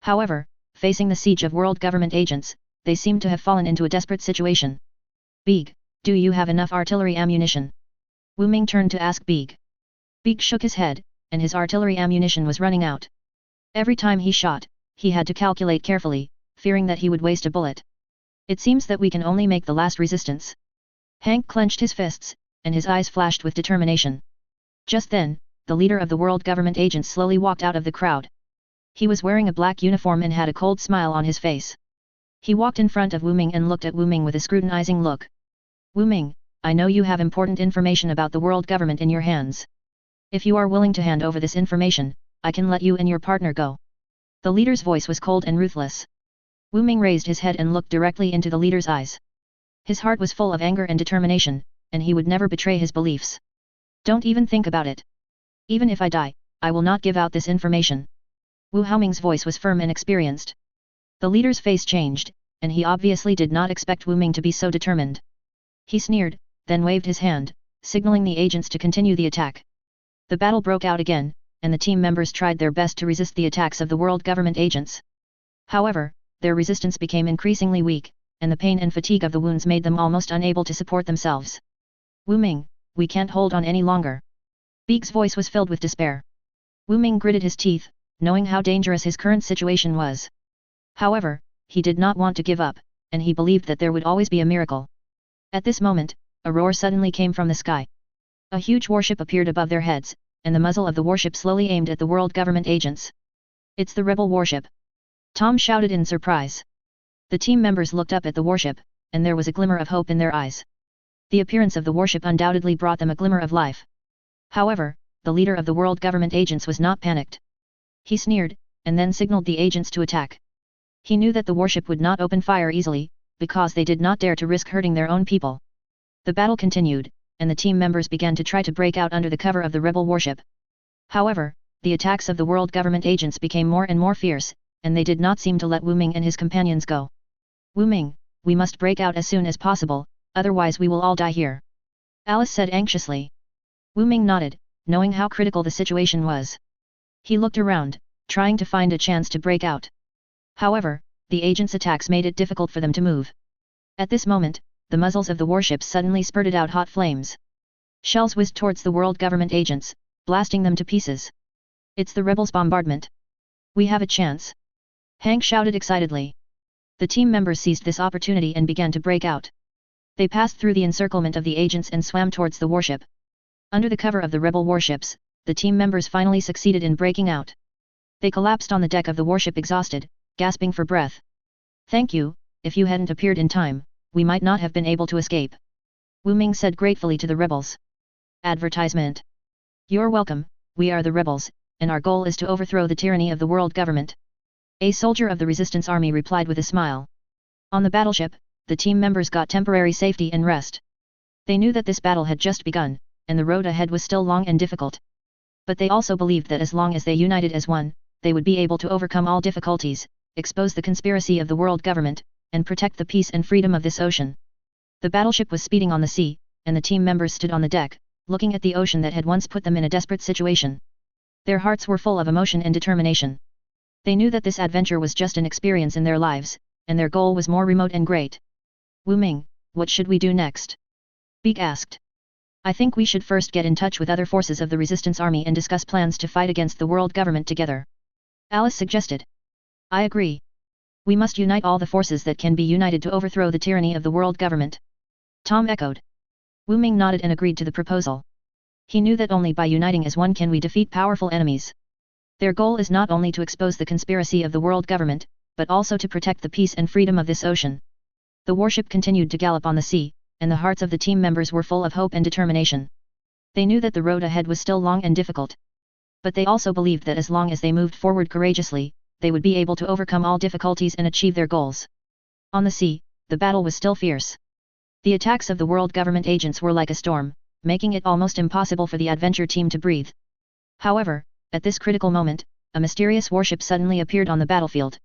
However, facing the siege of world government agents, they seemed to have fallen into a desperate situation. Beeg, do you have enough artillery ammunition? Wu Ming turned to ask Beeg. Beeg shook his head, and his artillery ammunition was running out. Every time he shot, he had to calculate carefully, fearing that he would waste a bullet. It seems that we can only make the last resistance. Hank clenched his fists, and his eyes flashed with determination. Just then, the leader of the world government agents slowly walked out of the crowd. He was wearing a black uniform and had a cold smile on his face. He walked in front of Wu Ming and looked at Wu Ming with a scrutinizing look. Wu Ming, I know you have important information about the world government in your hands. If you are willing to hand over this information, I can let you and your partner go. The leader's voice was cold and ruthless. Wu Ming raised his head and looked directly into the leader's eyes. His heart was full of anger and determination, and he would never betray his beliefs. Don't even think about it. Even if I die, I will not give out this information. Wu Haoming's voice was firm and experienced. The leader's face changed, and he obviously did not expect Wu Ming to be so determined. He sneered, then waved his hand, signaling the agents to continue the attack. The battle broke out again, and the team members tried their best to resist the attacks of the world government agents. However, their resistance became increasingly weak, and the pain and fatigue of the wounds made them almost unable to support themselves. Wu Ming, we can't hold on any longer. Beeg's voice was filled with despair. Wu Ming gritted his teeth, knowing how dangerous his current situation was. However, he did not want to give up, and he believed that there would always be a miracle. At this moment, a roar suddenly came from the sky. A huge warship appeared above their heads, and the muzzle of the warship slowly aimed at the world government agents. It's the rebel warship! Tom shouted in surprise. The team members looked up at the warship, and there was a glimmer of hope in their eyes. The appearance of the warship undoubtedly brought them a glimmer of life. However, the leader of the world government agents was not panicked. He sneered, and then signaled the agents to attack. He knew that the warship would not open fire easily, because they did not dare to risk hurting their own people. The battle continued, and the team members began to try to break out under the cover of the rebel warship. However, the attacks of the world government agents became more and more fierce, and they did not seem to let Wu Ming and his companions go. Wu Ming, we must break out as soon as possible, otherwise we will all die here. Alice said anxiously. Wu Ming nodded, knowing how critical the situation was. He looked around, trying to find a chance to break out. However, the agents' attacks made it difficult for them to move. At this moment, the muzzles of the warships suddenly spurted out hot flames. Shells whizzed towards the world government agents, blasting them to pieces. It's the rebels' bombardment. We have a chance. Hank shouted excitedly. The team members seized this opportunity and began to break out. They passed through the encirclement of the agents and swam towards the warship. Under the cover of the rebel warships, the team members finally succeeded in breaking out. They collapsed on the deck of the warship exhausted, gasping for breath. Thank you, if you hadn't appeared in time, we might not have been able to escape. Wu Ming said gratefully to the rebels. Advertisement. You're welcome, we are the rebels, and our goal is to overthrow the tyranny of the world government. A soldier of the resistance army replied with a smile. On the battleship, the team members got temporary safety and rest. They knew that this battle had just begun, and the road ahead was still long and difficult. But they also believed that as long as they united as one, they would be able to overcome all difficulties, expose the conspiracy of the world government, and protect the peace and freedom of this ocean. The battleship was speeding on the sea, and the team members stood on the deck, looking at the ocean that had once put them in a desperate situation. Their hearts were full of emotion and determination. They knew that this adventure was just an experience in their lives, and their goal was more remote and great. Wu Ming, what should we do next? Beak asked. I think we should first get in touch with other forces of the resistance army and discuss plans to fight against the world government together. Alice suggested. I agree. We must unite all the forces that can be united to overthrow the tyranny of the world government. Tom echoed. Wu Ming nodded and agreed to the proposal. He knew that only by uniting as one can we defeat powerful enemies. Their goal is not only to expose the conspiracy of the world government, but also to protect the peace and freedom of this ocean. The warship continued to gallop on the sea, and the hearts of the team members were full of hope and determination. They knew that the road ahead was still long and difficult. But they also believed that as long as they moved forward courageously, they would be able to overcome all difficulties and achieve their goals. On the sea, the battle was still fierce. The attacks of the world government agents were like a storm, making it almost impossible for the adventure team to breathe. However, at this critical moment, a mysterious warship suddenly appeared on the battlefield.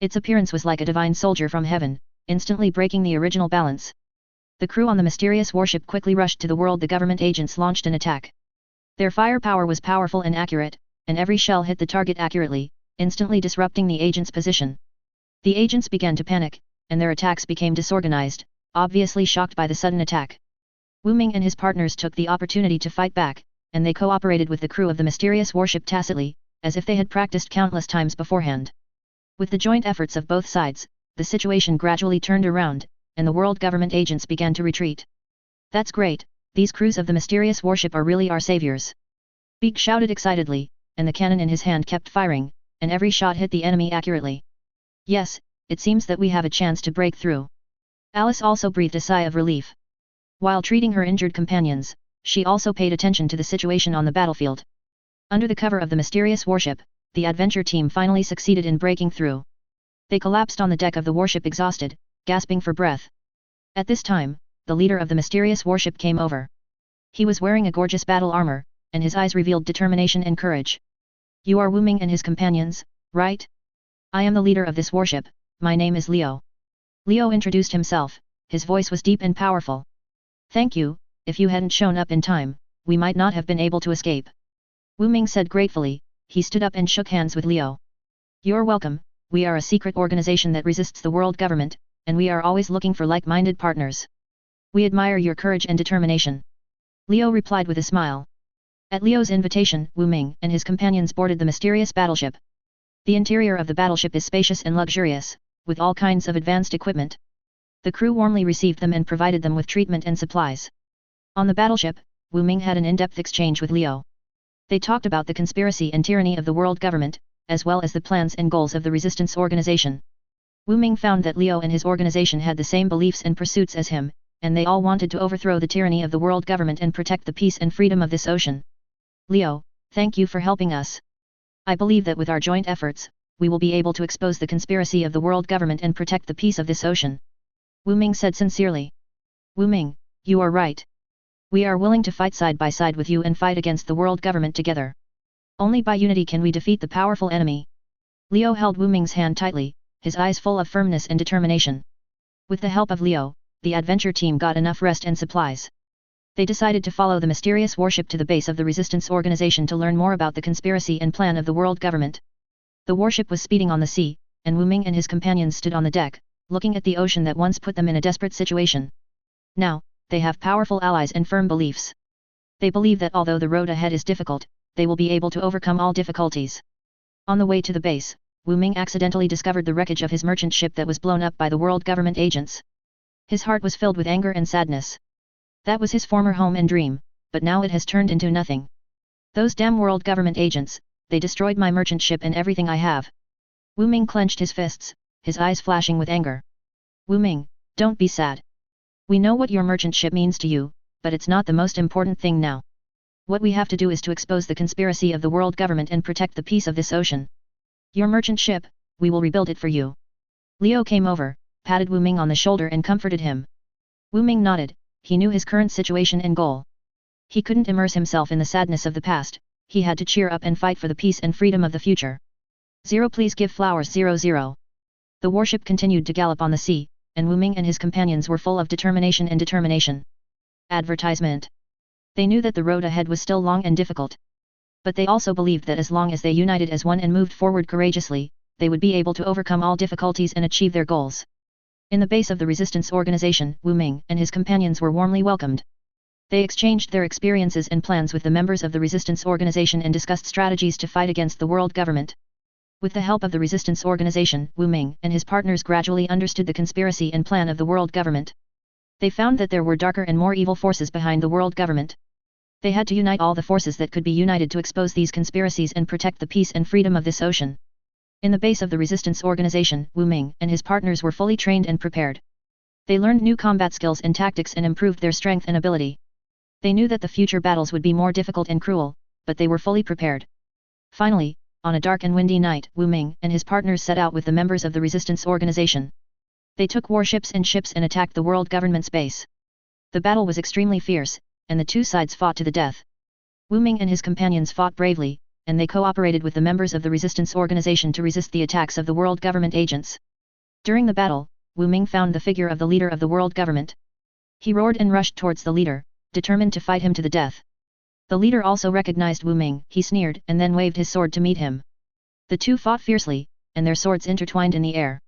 Its appearance was like a divine soldier from heaven, instantly breaking the original balance. The crew on the mysterious warship quickly rushed to the world. The government agents launched an attack. Their firepower was powerful and accurate, and every shell hit the target accurately, instantly disrupting the agents' position. The agents began to panic, and their attacks became disorganized, obviously shocked by the sudden attack. Wu Ming and his partners took the opportunity to fight back, and they cooperated with the crew of the mysterious warship tacitly, as if they had practiced countless times beforehand. With the joint efforts of both sides, the situation gradually turned around, and the world government agents began to retreat. That's great, these crews of the mysterious warship are really our saviors. Beak shouted excitedly, and the cannon in his hand kept firing, and every shot hit the enemy accurately. Yes, it seems that we have a chance to break through. Alice also breathed a sigh of relief. While treating her injured companions, she also paid attention to the situation on the battlefield. Under the cover of the mysterious warship, the adventure team finally succeeded in breaking through. They collapsed on the deck of the warship exhausted, gasping for breath. At this time, the leader of the mysterious warship came over. He was wearing a gorgeous battle armor, and his eyes revealed determination and courage. You are Wu Ming and his companions, right? I am the leader of this warship, my name is Leo. Leo introduced himself, his voice was deep and powerful. Thank you, if you hadn't shown up in time, we might not have been able to escape. Wu Ming said gratefully. He stood up and shook hands with Leo. You're welcome, we are a secret organization that resists the world government, and we are always looking for like-minded partners. We admire your courage and determination. Leo replied with a smile. At Leo's invitation, Wu Ming and his companions boarded the mysterious battleship. The interior of the battleship is spacious and luxurious, with all kinds of advanced equipment. The crew warmly received them and provided them with treatment and supplies. On the battleship, Wu Ming had an in-depth exchange with Leo. They talked about the conspiracy and tyranny of the world government, as well as the plans and goals of the resistance organization. Wu Ming found that Leo and his organization had the same beliefs and pursuits as him, and they all wanted to overthrow the tyranny of the world government and protect the peace and freedom of this ocean. Leo, thank you for helping us. I believe that with our joint efforts, we will be able to expose the conspiracy of the world government and protect the peace of this ocean. Wu Ming said sincerely. Wu Ming, you are right. We are willing to fight side by side with you and fight against the world government together. Only by unity can we defeat the powerful enemy. Leo held Wu Ming's hand tightly, his eyes full of firmness and determination. With the help of Leo, the adventure team got enough rest and supplies. They decided to follow the mysterious warship to the base of the resistance organization to learn more about the conspiracy and plan of the world government. The warship was speeding on the sea, and Wu Ming and his companions stood on the deck, looking at the ocean that once put them in a desperate situation. Now, they have powerful allies and firm beliefs. They believe that although the road ahead is difficult, they will be able to overcome all difficulties. On the way to the base, Wu Ming accidentally discovered the wreckage of his merchant ship that was blown up by the world government agents. His heart was filled with anger and sadness. That was his former home and dream, but now it has turned into nothing. Those damn world government agents, they destroyed my merchant ship and everything I have. Wu Ming clenched his fists, his eyes flashing with anger. Wu Ming, don't be sad. We know what your merchant ship means to you, but it's not the most important thing now. What we have to do is to expose the conspiracy of the world government and protect the peace of this ocean. Your merchant ship, we will rebuild it for you. Leo came over, patted Wu Ming on the shoulder and comforted him. Wu Ming nodded, he knew his current situation and goal. He couldn't immerse himself in the sadness of the past, he had to cheer up and fight for the peace and freedom of the future. 0 Please give flowers 00. The warship continued to gallop on the sea, and Wu Ming and his companions were full of determination and determination. Advertisement. They knew that the road ahead was still long and difficult. But they also believed that as long as they united as one and moved forward courageously, they would be able to overcome all difficulties and achieve their goals. In the base of the resistance organization, Wu Ming and his companions were warmly welcomed. They exchanged their experiences and plans with the members of the resistance organization and discussed strategies to fight against the world government. With the help of the resistance organization, Wu Ming and his partners gradually understood the conspiracy and plan of the world government. They found that there were darker and more evil forces behind the world government. They had to unite all the forces that could be united to expose these conspiracies and protect the peace and freedom of this ocean. In the base of the resistance organization, Wu Ming and his partners were fully trained and prepared. They learned new combat skills and tactics and improved their strength and ability. They knew that the future battles would be more difficult and cruel, but they were fully prepared. Finally, on a dark and windy night, Wu Ming and his partners set out with the members of the resistance organization. They took warships and ships and attacked the world government's base. The battle was extremely fierce, and the two sides fought to the death. Wu Ming and his companions fought bravely, and they cooperated with the members of the resistance organization to resist the attacks of the world government agents. During the battle, Wu Ming found the figure of the leader of the world government. He roared and rushed towards the leader, determined to fight him to the death. The leader also recognized Wu Ming, he sneered and then waved his sword to meet him. The two fought fiercely, and their swords intertwined in the air.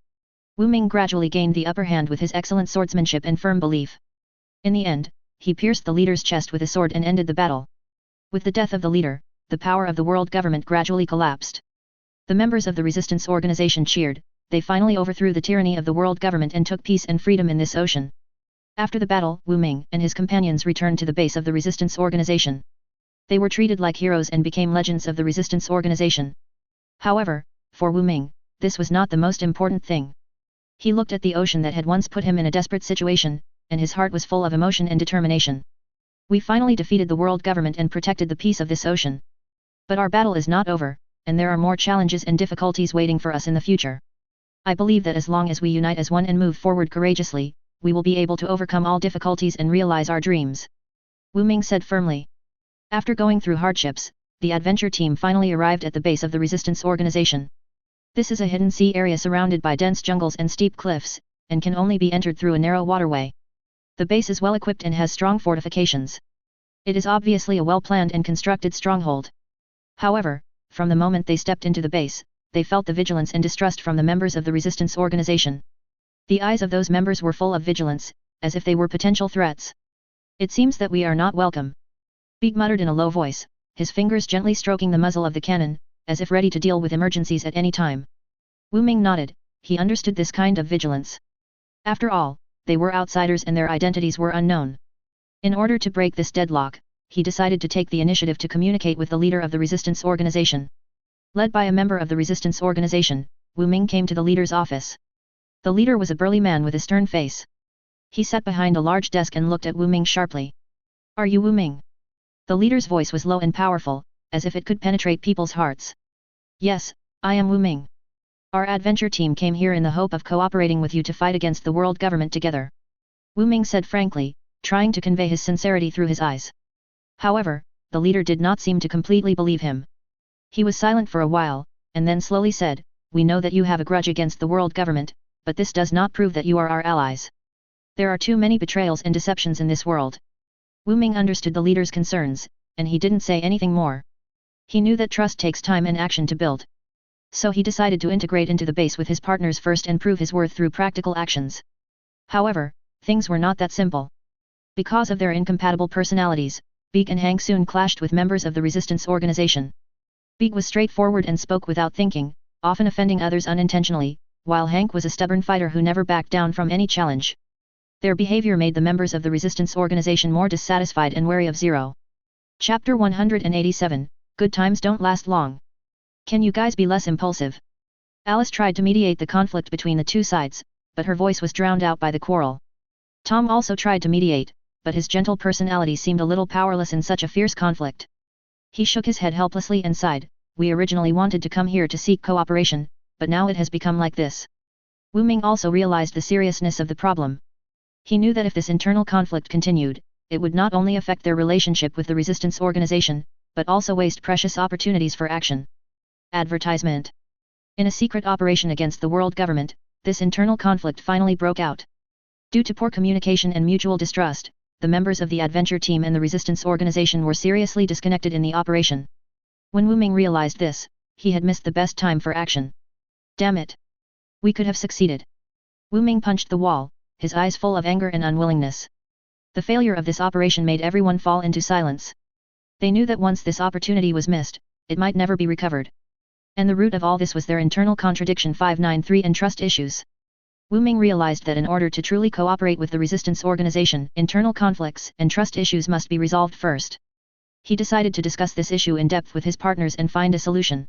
Wu Ming gradually gained the upper hand with his excellent swordsmanship and firm belief. In the end, he pierced the leader's chest with his sword and ended the battle. With the death of the leader, the power of the world government gradually collapsed. The members of the resistance organization cheered, they finally overthrew the tyranny of the world government and took peace and freedom in this ocean. After the battle, Wu Ming and his companions returned to the base of the resistance organization. They were treated like heroes and became legends of the resistance organization. However, for Wu Ming, this was not the most important thing. He looked at the ocean that had once put him in a desperate situation, and his heart was full of emotion and determination. We finally defeated the world government and protected the peace of this ocean. But our battle is not over, and there are more challenges and difficulties waiting for us in the future. I believe that as long as we unite as one and move forward courageously, we will be able to overcome all difficulties and realize our dreams. Wu Ming said firmly. After going through hardships, the adventure team finally arrived at the base of the resistance organization. This is a hidden sea area surrounded by dense jungles and steep cliffs, and can only be entered through a narrow waterway. The base is well equipped and has strong fortifications. It is obviously a well-planned and constructed stronghold. However, from the moment they stepped into the base, they felt the vigilance and distrust from the members of the resistance organization. The eyes of those members were full of vigilance, as if they were potential threats. It seems that we are not welcome. Beak muttered in a low voice, his fingers gently stroking the muzzle of the cannon, as if ready to deal with emergencies at any time. Wu Ming nodded, he understood this kind of vigilance. After all, they were outsiders and their identities were unknown. In order to break this deadlock, he decided to take the initiative to communicate with the leader of the resistance organization. Led by a member of the resistance organization, Wu Ming came to the leader's office. The leader was a burly man with a stern face. He sat behind a large desk and looked at Wu Ming sharply. Are you Wu Ming? The leader's voice was low and powerful, as if it could penetrate people's hearts. Yes, I am Wu Ming. Our adventure team came here in the hope of cooperating with you to fight against the world government together. Wu Ming said frankly, trying to convey his sincerity through his eyes. However, the leader did not seem to completely believe him. He was silent for a while, and then slowly said, we know that you have a grudge against the world government, but this does not prove that you are our allies. There are too many betrayals and deceptions in this world. Wu Ming understood the leader's concerns, and he didn't say anything more. He knew that trust takes time and action to build. So he decided to integrate into the base with his partners first and prove his worth through practical actions. However, things were not that simple. Because of their incompatible personalities, Beak and Hank soon clashed with members of the resistance organization. Beak was straightforward and spoke without thinking, often offending others unintentionally, while Hank was a stubborn fighter who never backed down from any challenge. Their behavior made the members of the resistance organization more dissatisfied and wary of Zero. Chapter 187, Good times don't last long. Can you guys be less impulsive? Alice tried to mediate the conflict between the two sides, but her voice was drowned out by the quarrel. Tom also tried to mediate, but his gentle personality seemed a little powerless in such a fierce conflict. He shook his head helplessly and sighed, we originally wanted to come here to seek cooperation, but now it has become like this. Wu Ming also realized the seriousness of the problem. He knew that if this internal conflict continued, it would not only affect their relationship with the resistance organization, but also waste precious opportunities for action. Advertisement. In a secret operation against the world government, this internal conflict finally broke out. Due to poor communication and mutual distrust, the members of the adventure team and the resistance organization were seriously disconnected in the operation. When Wu Ming realized this, he had missed the best time for action. Damn it! We could have succeeded. Wu Ming punched the wall, his eyes full of anger and unwillingness. The failure of this operation made everyone fall into silence. They knew that once this opportunity was missed, it might never be recovered. And the root of all this was their internal contradiction 593 and trust issues. Wu Ming realized that in order to truly cooperate with the resistance organization, internal conflicts and trust issues must be resolved first. He decided to discuss this issue in depth with his partners and find a solution.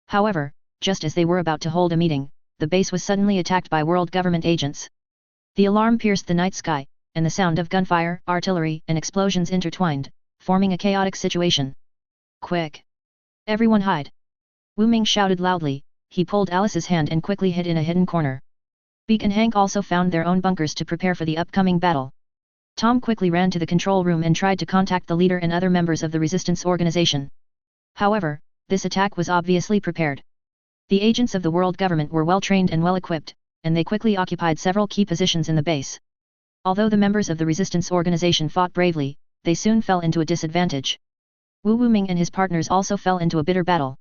However, just as they were about to hold a meeting, the base was suddenly attacked by world government agents. The alarm pierced the night sky, and the sound of gunfire, artillery, and explosions intertwined, forming a chaotic situation. Quick! Everyone hide! Wu Ming shouted loudly. He pulled Alice's hand and quickly hid in a hidden corner. Beak and Hank also found their own bunkers to prepare for the upcoming battle. Tom quickly ran to the control room and tried to contact the leader and other members of the resistance organization. However, this attack was obviously prepared. The agents of the world government were well trained and well equipped, and they quickly occupied several key positions in the base. Although the members of the resistance organization fought bravely, they soon fell into a disadvantage. Wu Ming and his partners also fell into a bitter battle.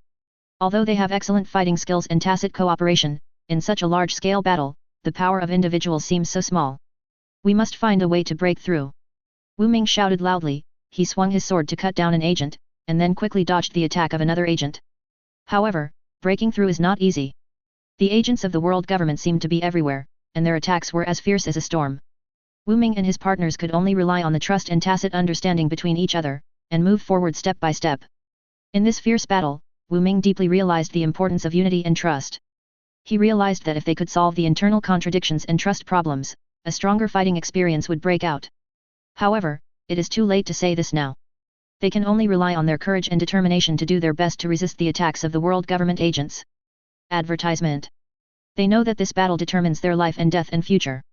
Although they have excellent fighting skills and tacit cooperation, in such a large-scale battle, the power of individuals seems so small. We must find a way to break through. Wu Ming shouted loudly. He swung his sword to cut down an agent, and then quickly dodged the attack of another agent. However, breaking through is not easy. The agents of the world government seemed to be everywhere, and their attacks were as fierce as a storm. Wu Ming and his partners could only rely on the trust and tacit understanding between each other, and move forward step by step. In this fierce battle, Wu Ming deeply realized the importance of unity and trust. He realized that if they could solve the internal contradictions and trust problems, a stronger fighting experience would break out. However, it is too late to say this now. They can only rely on their courage and determination to do their best to resist the attacks of the world government agents. Advertisement. They know that this battle determines their life and death and future.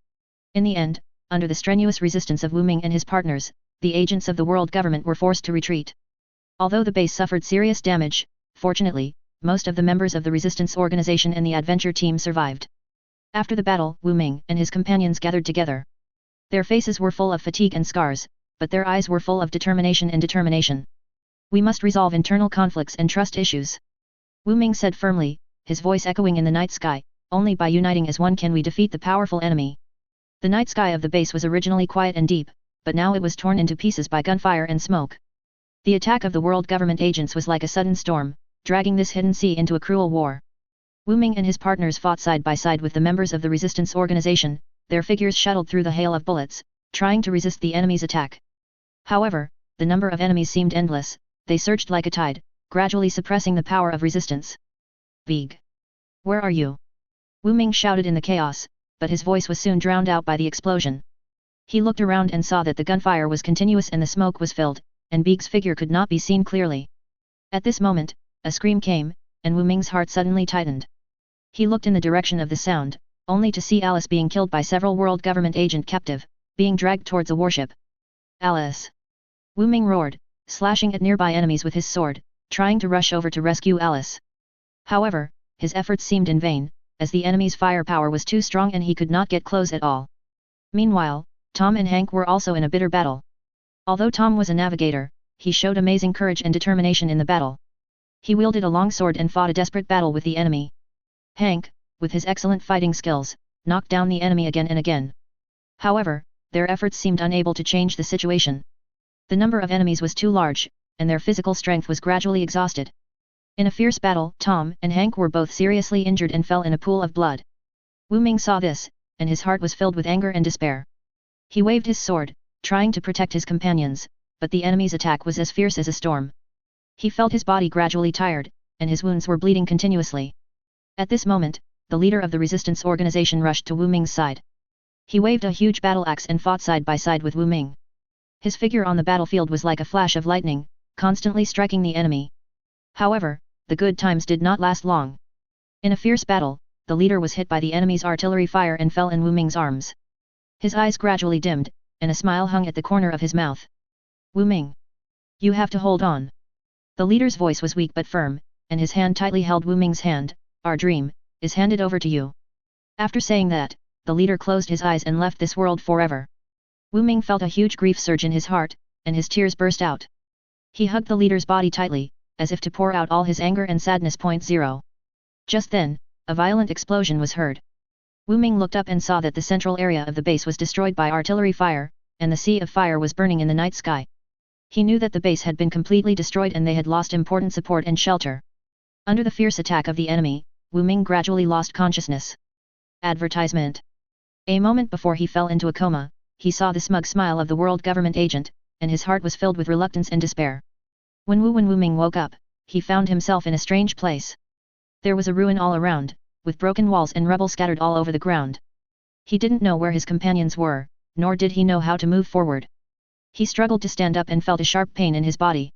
In the end, under the strenuous resistance of Wu Ming and his partners, the agents of the world government were forced to retreat. Although the base suffered serious damage, fortunately, most of the members of the resistance organization and the adventure team survived. After the battle, Wu Ming and his companions gathered together. Their faces were full of fatigue and scars, but their eyes were full of determination and determination. We must resolve internal conflicts and trust issues. Wu Ming said firmly, his voice echoing in the night sky, only by uniting as one can we defeat the powerful enemy. The night sky of the base was originally quiet and deep, but now it was torn into pieces by gunfire and smoke. The attack of the world government agents was like a sudden storm, dragging this hidden sea into a cruel war. Wu Ming and his partners fought side by side with the members of the resistance organization, their figures shuttled through the hail of bullets, trying to resist the enemy's attack. However, the number of enemies seemed endless, they surged like a tide, gradually suppressing the power of resistance. Big! Where are you? Wu Ming shouted in the chaos, but his voice was soon drowned out by the explosion. He looked around and saw that the gunfire was continuous and the smoke was filled, and Big's figure could not be seen clearly. At this moment, a scream came, and Wu Ming's heart suddenly tightened. He looked in the direction of the sound, only to see Alice being killed by several world government agent captive, being dragged towards a warship. Alice! Wu Ming roared, slashing at nearby enemies with his sword, trying to rush over to rescue Alice. However, his efforts seemed in vain, as the enemy's firepower was too strong and he could not get close at all. Meanwhile, Tom and Hank were also in a bitter battle. Although Tom was a navigator, he showed amazing courage and determination in the battle. He wielded a long sword and fought a desperate battle with the enemy. Hank, with his excellent fighting skills, knocked down the enemy again and again. However, their efforts seemed unable to change the situation. The number of enemies was too large, and their physical strength was gradually exhausted. In a fierce battle, Tom and Hank were both seriously injured and fell in a pool of blood. Wu Ming saw this, and his heart was filled with anger and despair. He waved his sword, trying to protect his companions, but the enemy's attack was as fierce as a storm. He felt his body gradually tired, and his wounds were bleeding continuously. At this moment, the leader of the resistance organization rushed to Wu Ming's side. He waved a huge battle axe and fought side by side with Wu Ming. His figure on the battlefield was like a flash of lightning, constantly striking the enemy. However, the good times did not last long. In a fierce battle, the leader was hit by the enemy's artillery fire and fell in Wu Ming's arms. His eyes gradually dimmed, and a smile hung at the corner of his mouth. Wu Ming! You have to hold on. The leader's voice was weak but firm, and his hand tightly held Wu Ming's hand. Our dream is handed over to you. After saying that, the leader closed his eyes and left this world forever. Wu Ming felt a huge grief surge in his heart, and his tears burst out. He hugged the leader's body tightly, as if to pour out all his anger and sadness. 0. Just then, a violent explosion was heard. Wu Ming looked up and saw that the central area of the base was destroyed by artillery fire, and the sea of fire was burning in the night sky. He knew that the base had been completely destroyed and they had lost important support and shelter. Under the fierce attack of the enemy, Wu Ming gradually lost consciousness. Advertisement. A moment before he fell into a coma, he saw the smug smile of the world government agent, and his heart was filled with reluctance and despair. When Wu Ming woke up, he found himself in a strange place. There was a ruin all around, with broken walls and rubble scattered all over the ground. He didn't know where his companions were, nor did he know how to move forward. He struggled to stand up and felt a sharp pain in his body.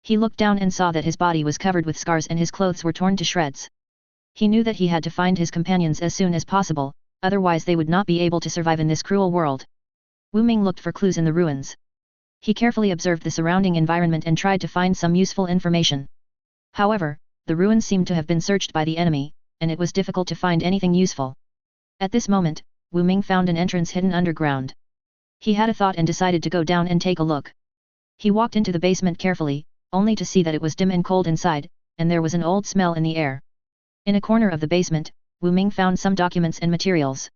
He looked down and saw that his body was covered with scars and his clothes were torn to shreds. He knew that he had to find his companions as soon as possible, otherwise they would not be able to survive in this cruel world. Wu Ming looked for clues in the ruins. He carefully observed the surrounding environment and tried to find some useful information. However, the ruins seemed to have been searched by the enemy, and it was difficult to find anything useful. At this moment, Wu Ming found an entrance hidden underground. He had a thought and decided to go down and take a look. He walked into the basement carefully, only to see that it was dim and cold inside, and there was an old smell in the air. In a corner of the basement, Wu Ming found some documents and materials.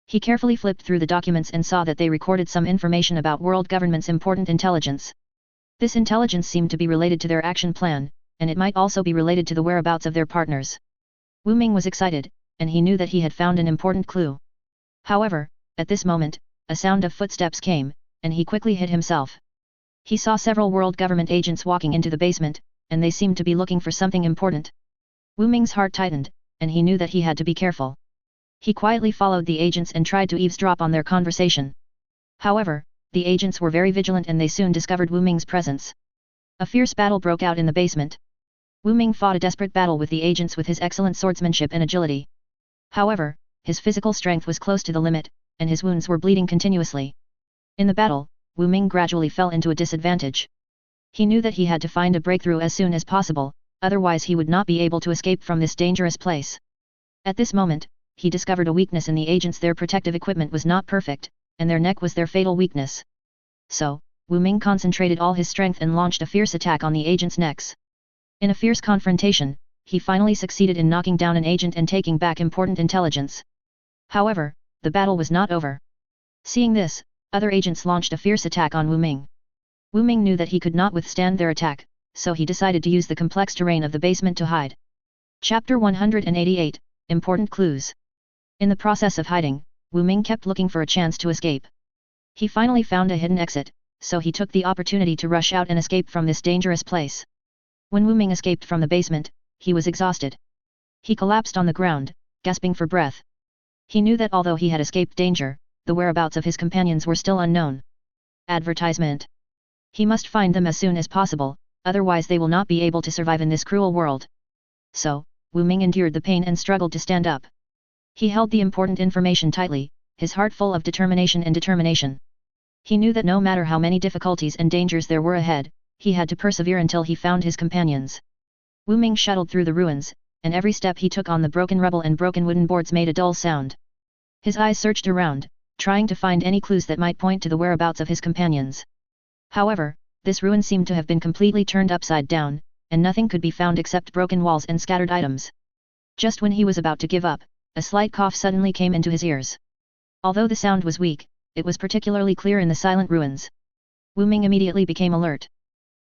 He carefully flipped through the documents and saw that they recorded some information about world government's important intelligence. This intelligence seemed to be related to their action plan, and it might also be related to the whereabouts of their partners. Wu Ming was excited, and he knew that he had found an important clue. However, at this moment, a sound of footsteps came, and he quickly hid himself. He saw several world government agents walking into the basement, and they seemed to be looking for something important. Wu Ming's heart tightened, and he knew that he had to be careful. He quietly followed the agents and tried to eavesdrop on their conversation. However, the agents were very vigilant and they soon discovered Wu Ming's presence. A fierce battle broke out in the basement. Wu Ming fought a desperate battle with the agents with his excellent swordsmanship and agility. However, his physical strength was close to the limit, and his wounds were bleeding continuously. In the battle, Wu Ming gradually fell into a disadvantage. He knew that he had to find a breakthrough as soon as possible, otherwise he would not be able to escape from this dangerous place. At this moment, he discovered a weakness in the agents. Their protective equipment was not perfect, and their neck was their fatal weakness. So, Wu Ming concentrated all his strength and launched a fierce attack on the agents' necks. In a fierce confrontation, he finally succeeded in knocking down an agent and taking back important intelligence. However, the battle was not over. Seeing this, other agents launched a fierce attack on Wu Ming. Wu Ming knew that he could not withstand their attack, so he decided to use the complex terrain of the basement to hide. Chapter 188, Important Clues. In the process of hiding, Wu Ming kept looking for a chance to escape. He finally found a hidden exit, so he took the opportunity to rush out and escape from this dangerous place. When Wu Ming escaped from the basement, he was exhausted. He collapsed on the ground, gasping for breath. He knew that although he had escaped danger, the whereabouts of his companions were still unknown. Advertisement. He must find them as soon as possible, otherwise they will not be able to survive in this cruel world. So, Wu Ming endured the pain and struggled to stand up. He held the important information tightly, his heart full of determination and determination. He knew that no matter how many difficulties and dangers there were ahead, he had to persevere until he found his companions. Wu Ming shuttled through the ruins, and every step he took on the broken rubble and broken wooden boards made a dull sound. His eyes searched around, trying to find any clues that might point to the whereabouts of his companions. However, this ruin seemed to have been completely turned upside down, and nothing could be found except broken walls and scattered items. Just when he was about to give up, a slight cough suddenly came into his ears. Although the sound was weak, it was particularly clear in the silent ruins. Wu Ming immediately became alert.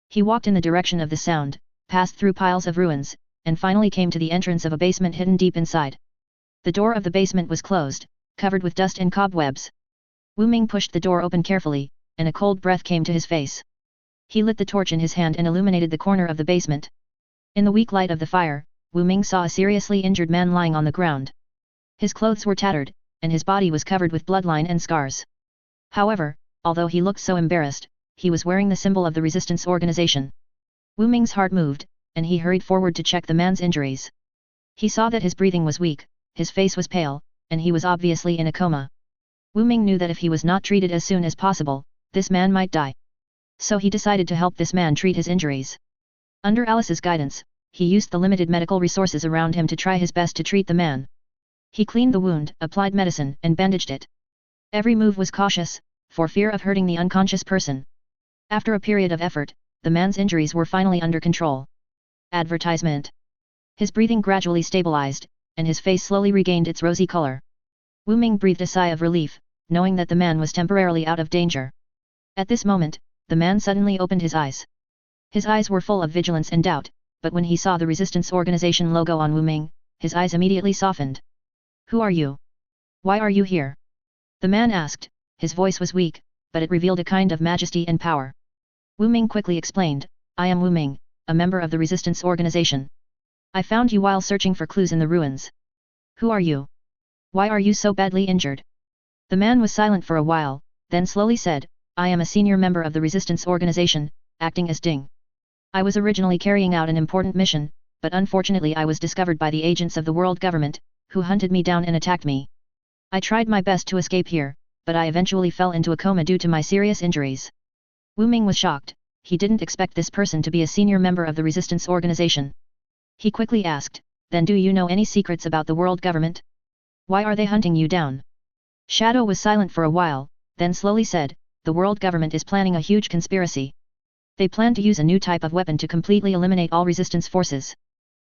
He walked in the direction of the sound, passed through piles of ruins, and finally came to the entrance of a basement hidden deep inside. The door of the basement was closed, covered with dust and cobwebs. Wu Ming pushed the door open carefully, and a cold breath came to his face. He lit the torch in his hand and illuminated the corner of the basement. In the weak light of the fire, Wu Ming saw a seriously injured man lying on the ground. His clothes were tattered, and his body was covered with bloodline and scars. However, although he looked so embarrassed, he was wearing the symbol of the resistance organization. Wu Ming's heart moved, and he hurried forward to check the man's injuries. He saw that his breathing was weak, his face was pale, and he was obviously in a coma. Wu Ming knew that if he was not treated as soon as possible, this man might die. So he decided to help this man treat his injuries. Under Alice's guidance, he used the limited medical resources around him to try his best to treat the man. He cleaned the wound, applied medicine, and bandaged it. Every move was cautious, for fear of hurting the unconscious person. After a period of effort, the man's injuries were finally under control. Advertisement. His breathing gradually stabilized, and his face slowly regained its rosy color. Wu Ming breathed a sigh of relief, knowing that the man was temporarily out of danger. At this moment, the man suddenly opened his eyes. His eyes were full of vigilance and doubt, but when he saw the Resistance Organization logo on Wu Ming, his eyes immediately softened. "Who are you? Why are you here?" the man asked. His voice was weak, but it revealed a kind of majesty and power. Wu Ming quickly explained, "I am Wu Ming, a member of the Resistance Organization. I found you while searching for clues in the ruins. Who are you? Why are you so badly injured?" The man was silent for a while, then slowly said, "I am a senior member of the Resistance Organization, acting as Ding. I was originally carrying out an important mission, but unfortunately I was discovered by the agents of the world government, who hunted me down and attacked me. I tried my best to escape here, but I eventually fell into a coma due to my serious injuries." Wu Ming was shocked. He didn't expect this person to be a senior member of the Resistance Organization. He quickly asked, "Then do you know any secrets about the world government? Why are they hunting you down?" Shadow was silent for a while, then slowly said, "The world government is planning a huge conspiracy. They plan to use a new type of weapon to completely eliminate all resistance forces.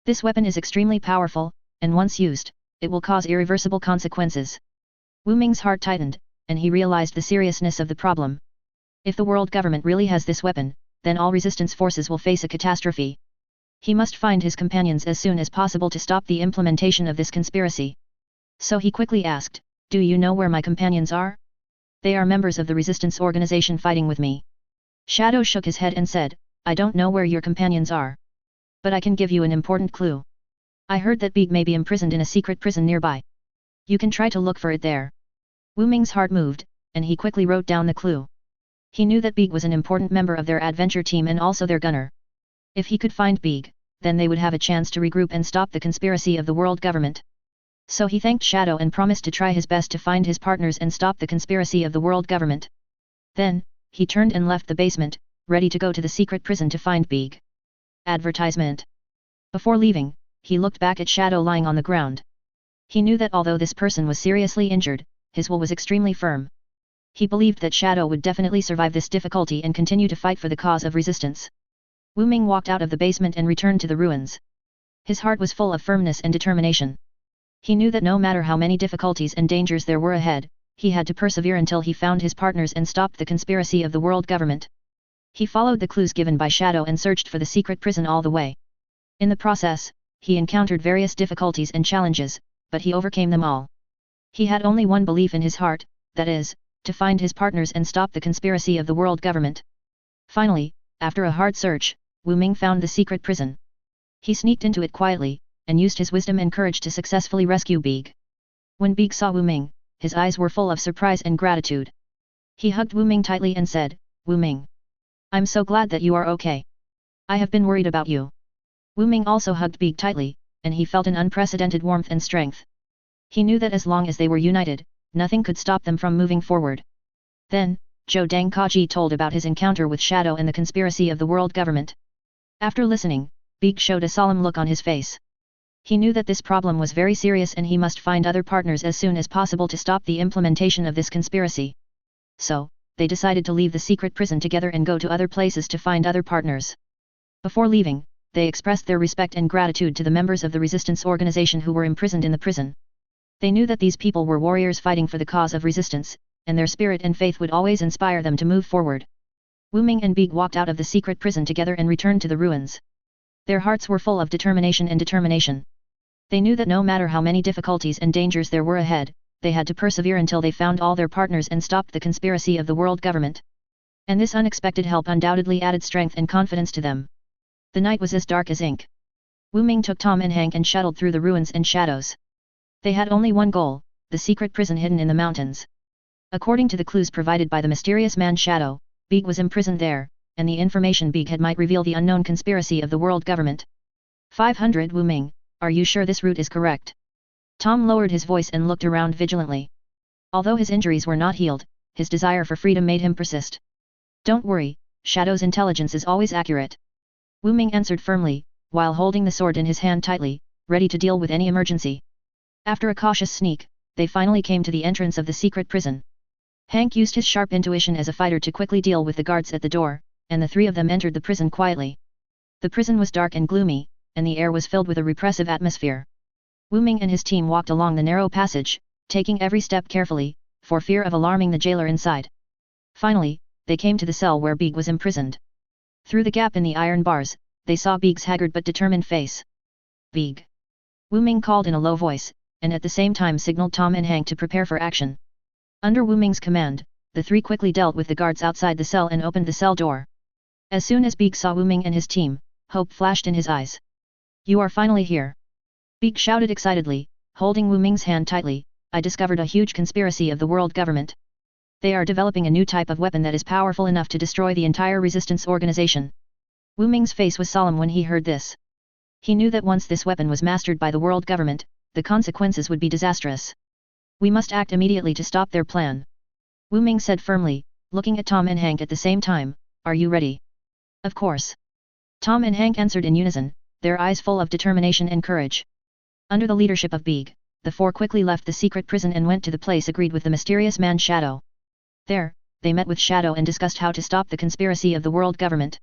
This weapon is extremely powerful, and once used, it will cause irreversible consequences." Wu Ming's heart tightened, and he realized the seriousness of the problem. If the world government really has this weapon, then all resistance forces will face a catastrophe. He must find his companions as soon as possible to stop the implementation of this conspiracy. So he quickly asked, "Do you know where my companions are?" "They are members of the Resistance Organization fighting with me." Shadow shook his head and said, "I don't know where your companions are. But I can give you an important clue. I heard that Beeg may be imprisoned in a secret prison nearby. You can try to look for it there." Wu Ming's heart moved, and he quickly wrote down the clue. He knew that Beeg was an important member of their adventure team and also their gunner. If he could find Beeg, then they would have a chance to regroup and stop the conspiracy of the world government. So he thanked Shadow and promised to try his best to find his partners and stop the conspiracy of the world government. Then, he turned and left the basement, ready to go to the secret prison to find Beeg. Advertisement. Before leaving, he looked back at Shadow lying on the ground. He knew that although this person was seriously injured, his will was extremely firm. He believed that Shadow would definitely survive this difficulty and continue to fight for the cause of resistance. Wu Ming walked out of the basement and returned to the ruins. His heart was full of firmness and determination. He knew that no matter how many difficulties and dangers there were ahead, he had to persevere until he found his partners and stopped the conspiracy of the world government. He followed the clues given by Shadow and searched for the secret prison all the way. In the process, he encountered various difficulties and challenges, but he overcame them all. He had only one belief in his heart, that is, to find his partners and stop the conspiracy of the world government. Finally, after a hard search, Wu Ming found the secret prison. He sneaked into it quietly, and used his wisdom and courage to successfully rescue Beeg. When Beeg saw Wu Ming, his eyes were full of surprise and gratitude. He hugged Wu Ming tightly and said, "Wu Ming, I'm so glad that you are okay. I have been worried about you." Wu Ming also hugged Beeg tightly, and he felt an unprecedented warmth and strength. He knew that as long as they were united, nothing could stop them from moving forward. Then, Zhou Dangkaji told about his encounter with Shadow and the conspiracy of the world government. After listening, Beeg showed a solemn look on his face. He knew that this problem was very serious and he must find other partners as soon as possible to stop the implementation of this conspiracy. So, they decided to leave the secret prison together and go to other places to find other partners. Before leaving, they expressed their respect and gratitude to the members of the resistance organization who were imprisoned in the prison. They knew that these people were warriors fighting for the cause of resistance, and their spirit and faith would always inspire them to move forward. Wu Ming and Beeg walked out of the secret prison together and returned to the ruins. Their hearts were full of determination. They knew that no matter how many difficulties and dangers there were ahead, they had to persevere until they found all their partners and stopped the conspiracy of the world government. And this unexpected help undoubtedly added strength and confidence to them. The night was as dark as ink. Wu Ming took Tom and Hank and shuttled through the ruins and shadows. They had only one goal, the secret prison hidden in the mountains. According to the clues provided by the mysterious man Shadow, Beeg was imprisoned there, and the information Beeg had might reveal the unknown conspiracy of the world government. 500 Wu Ming, are you sure this route is correct? Tom lowered his voice and looked around vigilantly. Although his injuries were not healed, his desire for freedom made him persist. Don't worry, Shadow's intelligence is always accurate. Wu Ming answered firmly, while holding the sword in his hand tightly, ready to deal with any emergency. After a cautious sneak, they finally came to the entrance of the secret prison. Hank used his sharp intuition as a fighter to quickly deal with the guards at the door, and the three of them entered the prison quietly. The prison was dark and gloomy, and the air was filled with a repressive atmosphere. Wu Ming and his team walked along the narrow passage, taking every step carefully, for fear of alarming the jailer inside. Finally, they came to the cell where Beeg was imprisoned. Through the gap in the iron bars, they saw Beeg's haggard but determined face. Beeg! Wu Ming called in a low voice, and at the same time signaled Tom and Hank to prepare for action. Under Wu Ming's command, the three quickly dealt with the guards outside the cell and opened the cell door. As soon as Beeg saw Wu Ming and his team, hope flashed in his eyes. You are finally here! Beeg shouted excitedly, holding Wu Ming's hand tightly. I discovered a huge conspiracy of the world government. They are developing a new type of weapon that is powerful enough to destroy the entire resistance organization. Wu Ming's face was solemn when he heard this. He knew that once this weapon was mastered by the world government, the consequences would be disastrous. We must act immediately to stop their plan. Wu Ming said firmly, looking at Tom and Hank at the same time, are you ready? Of course. Tom and Hank answered in unison, their eyes full of determination and courage. Under the leadership of Beeg, the four quickly left the secret prison and went to the place agreed with the mysterious man Shadow. There, they met with Shadow and discussed how to stop the conspiracy of the world government.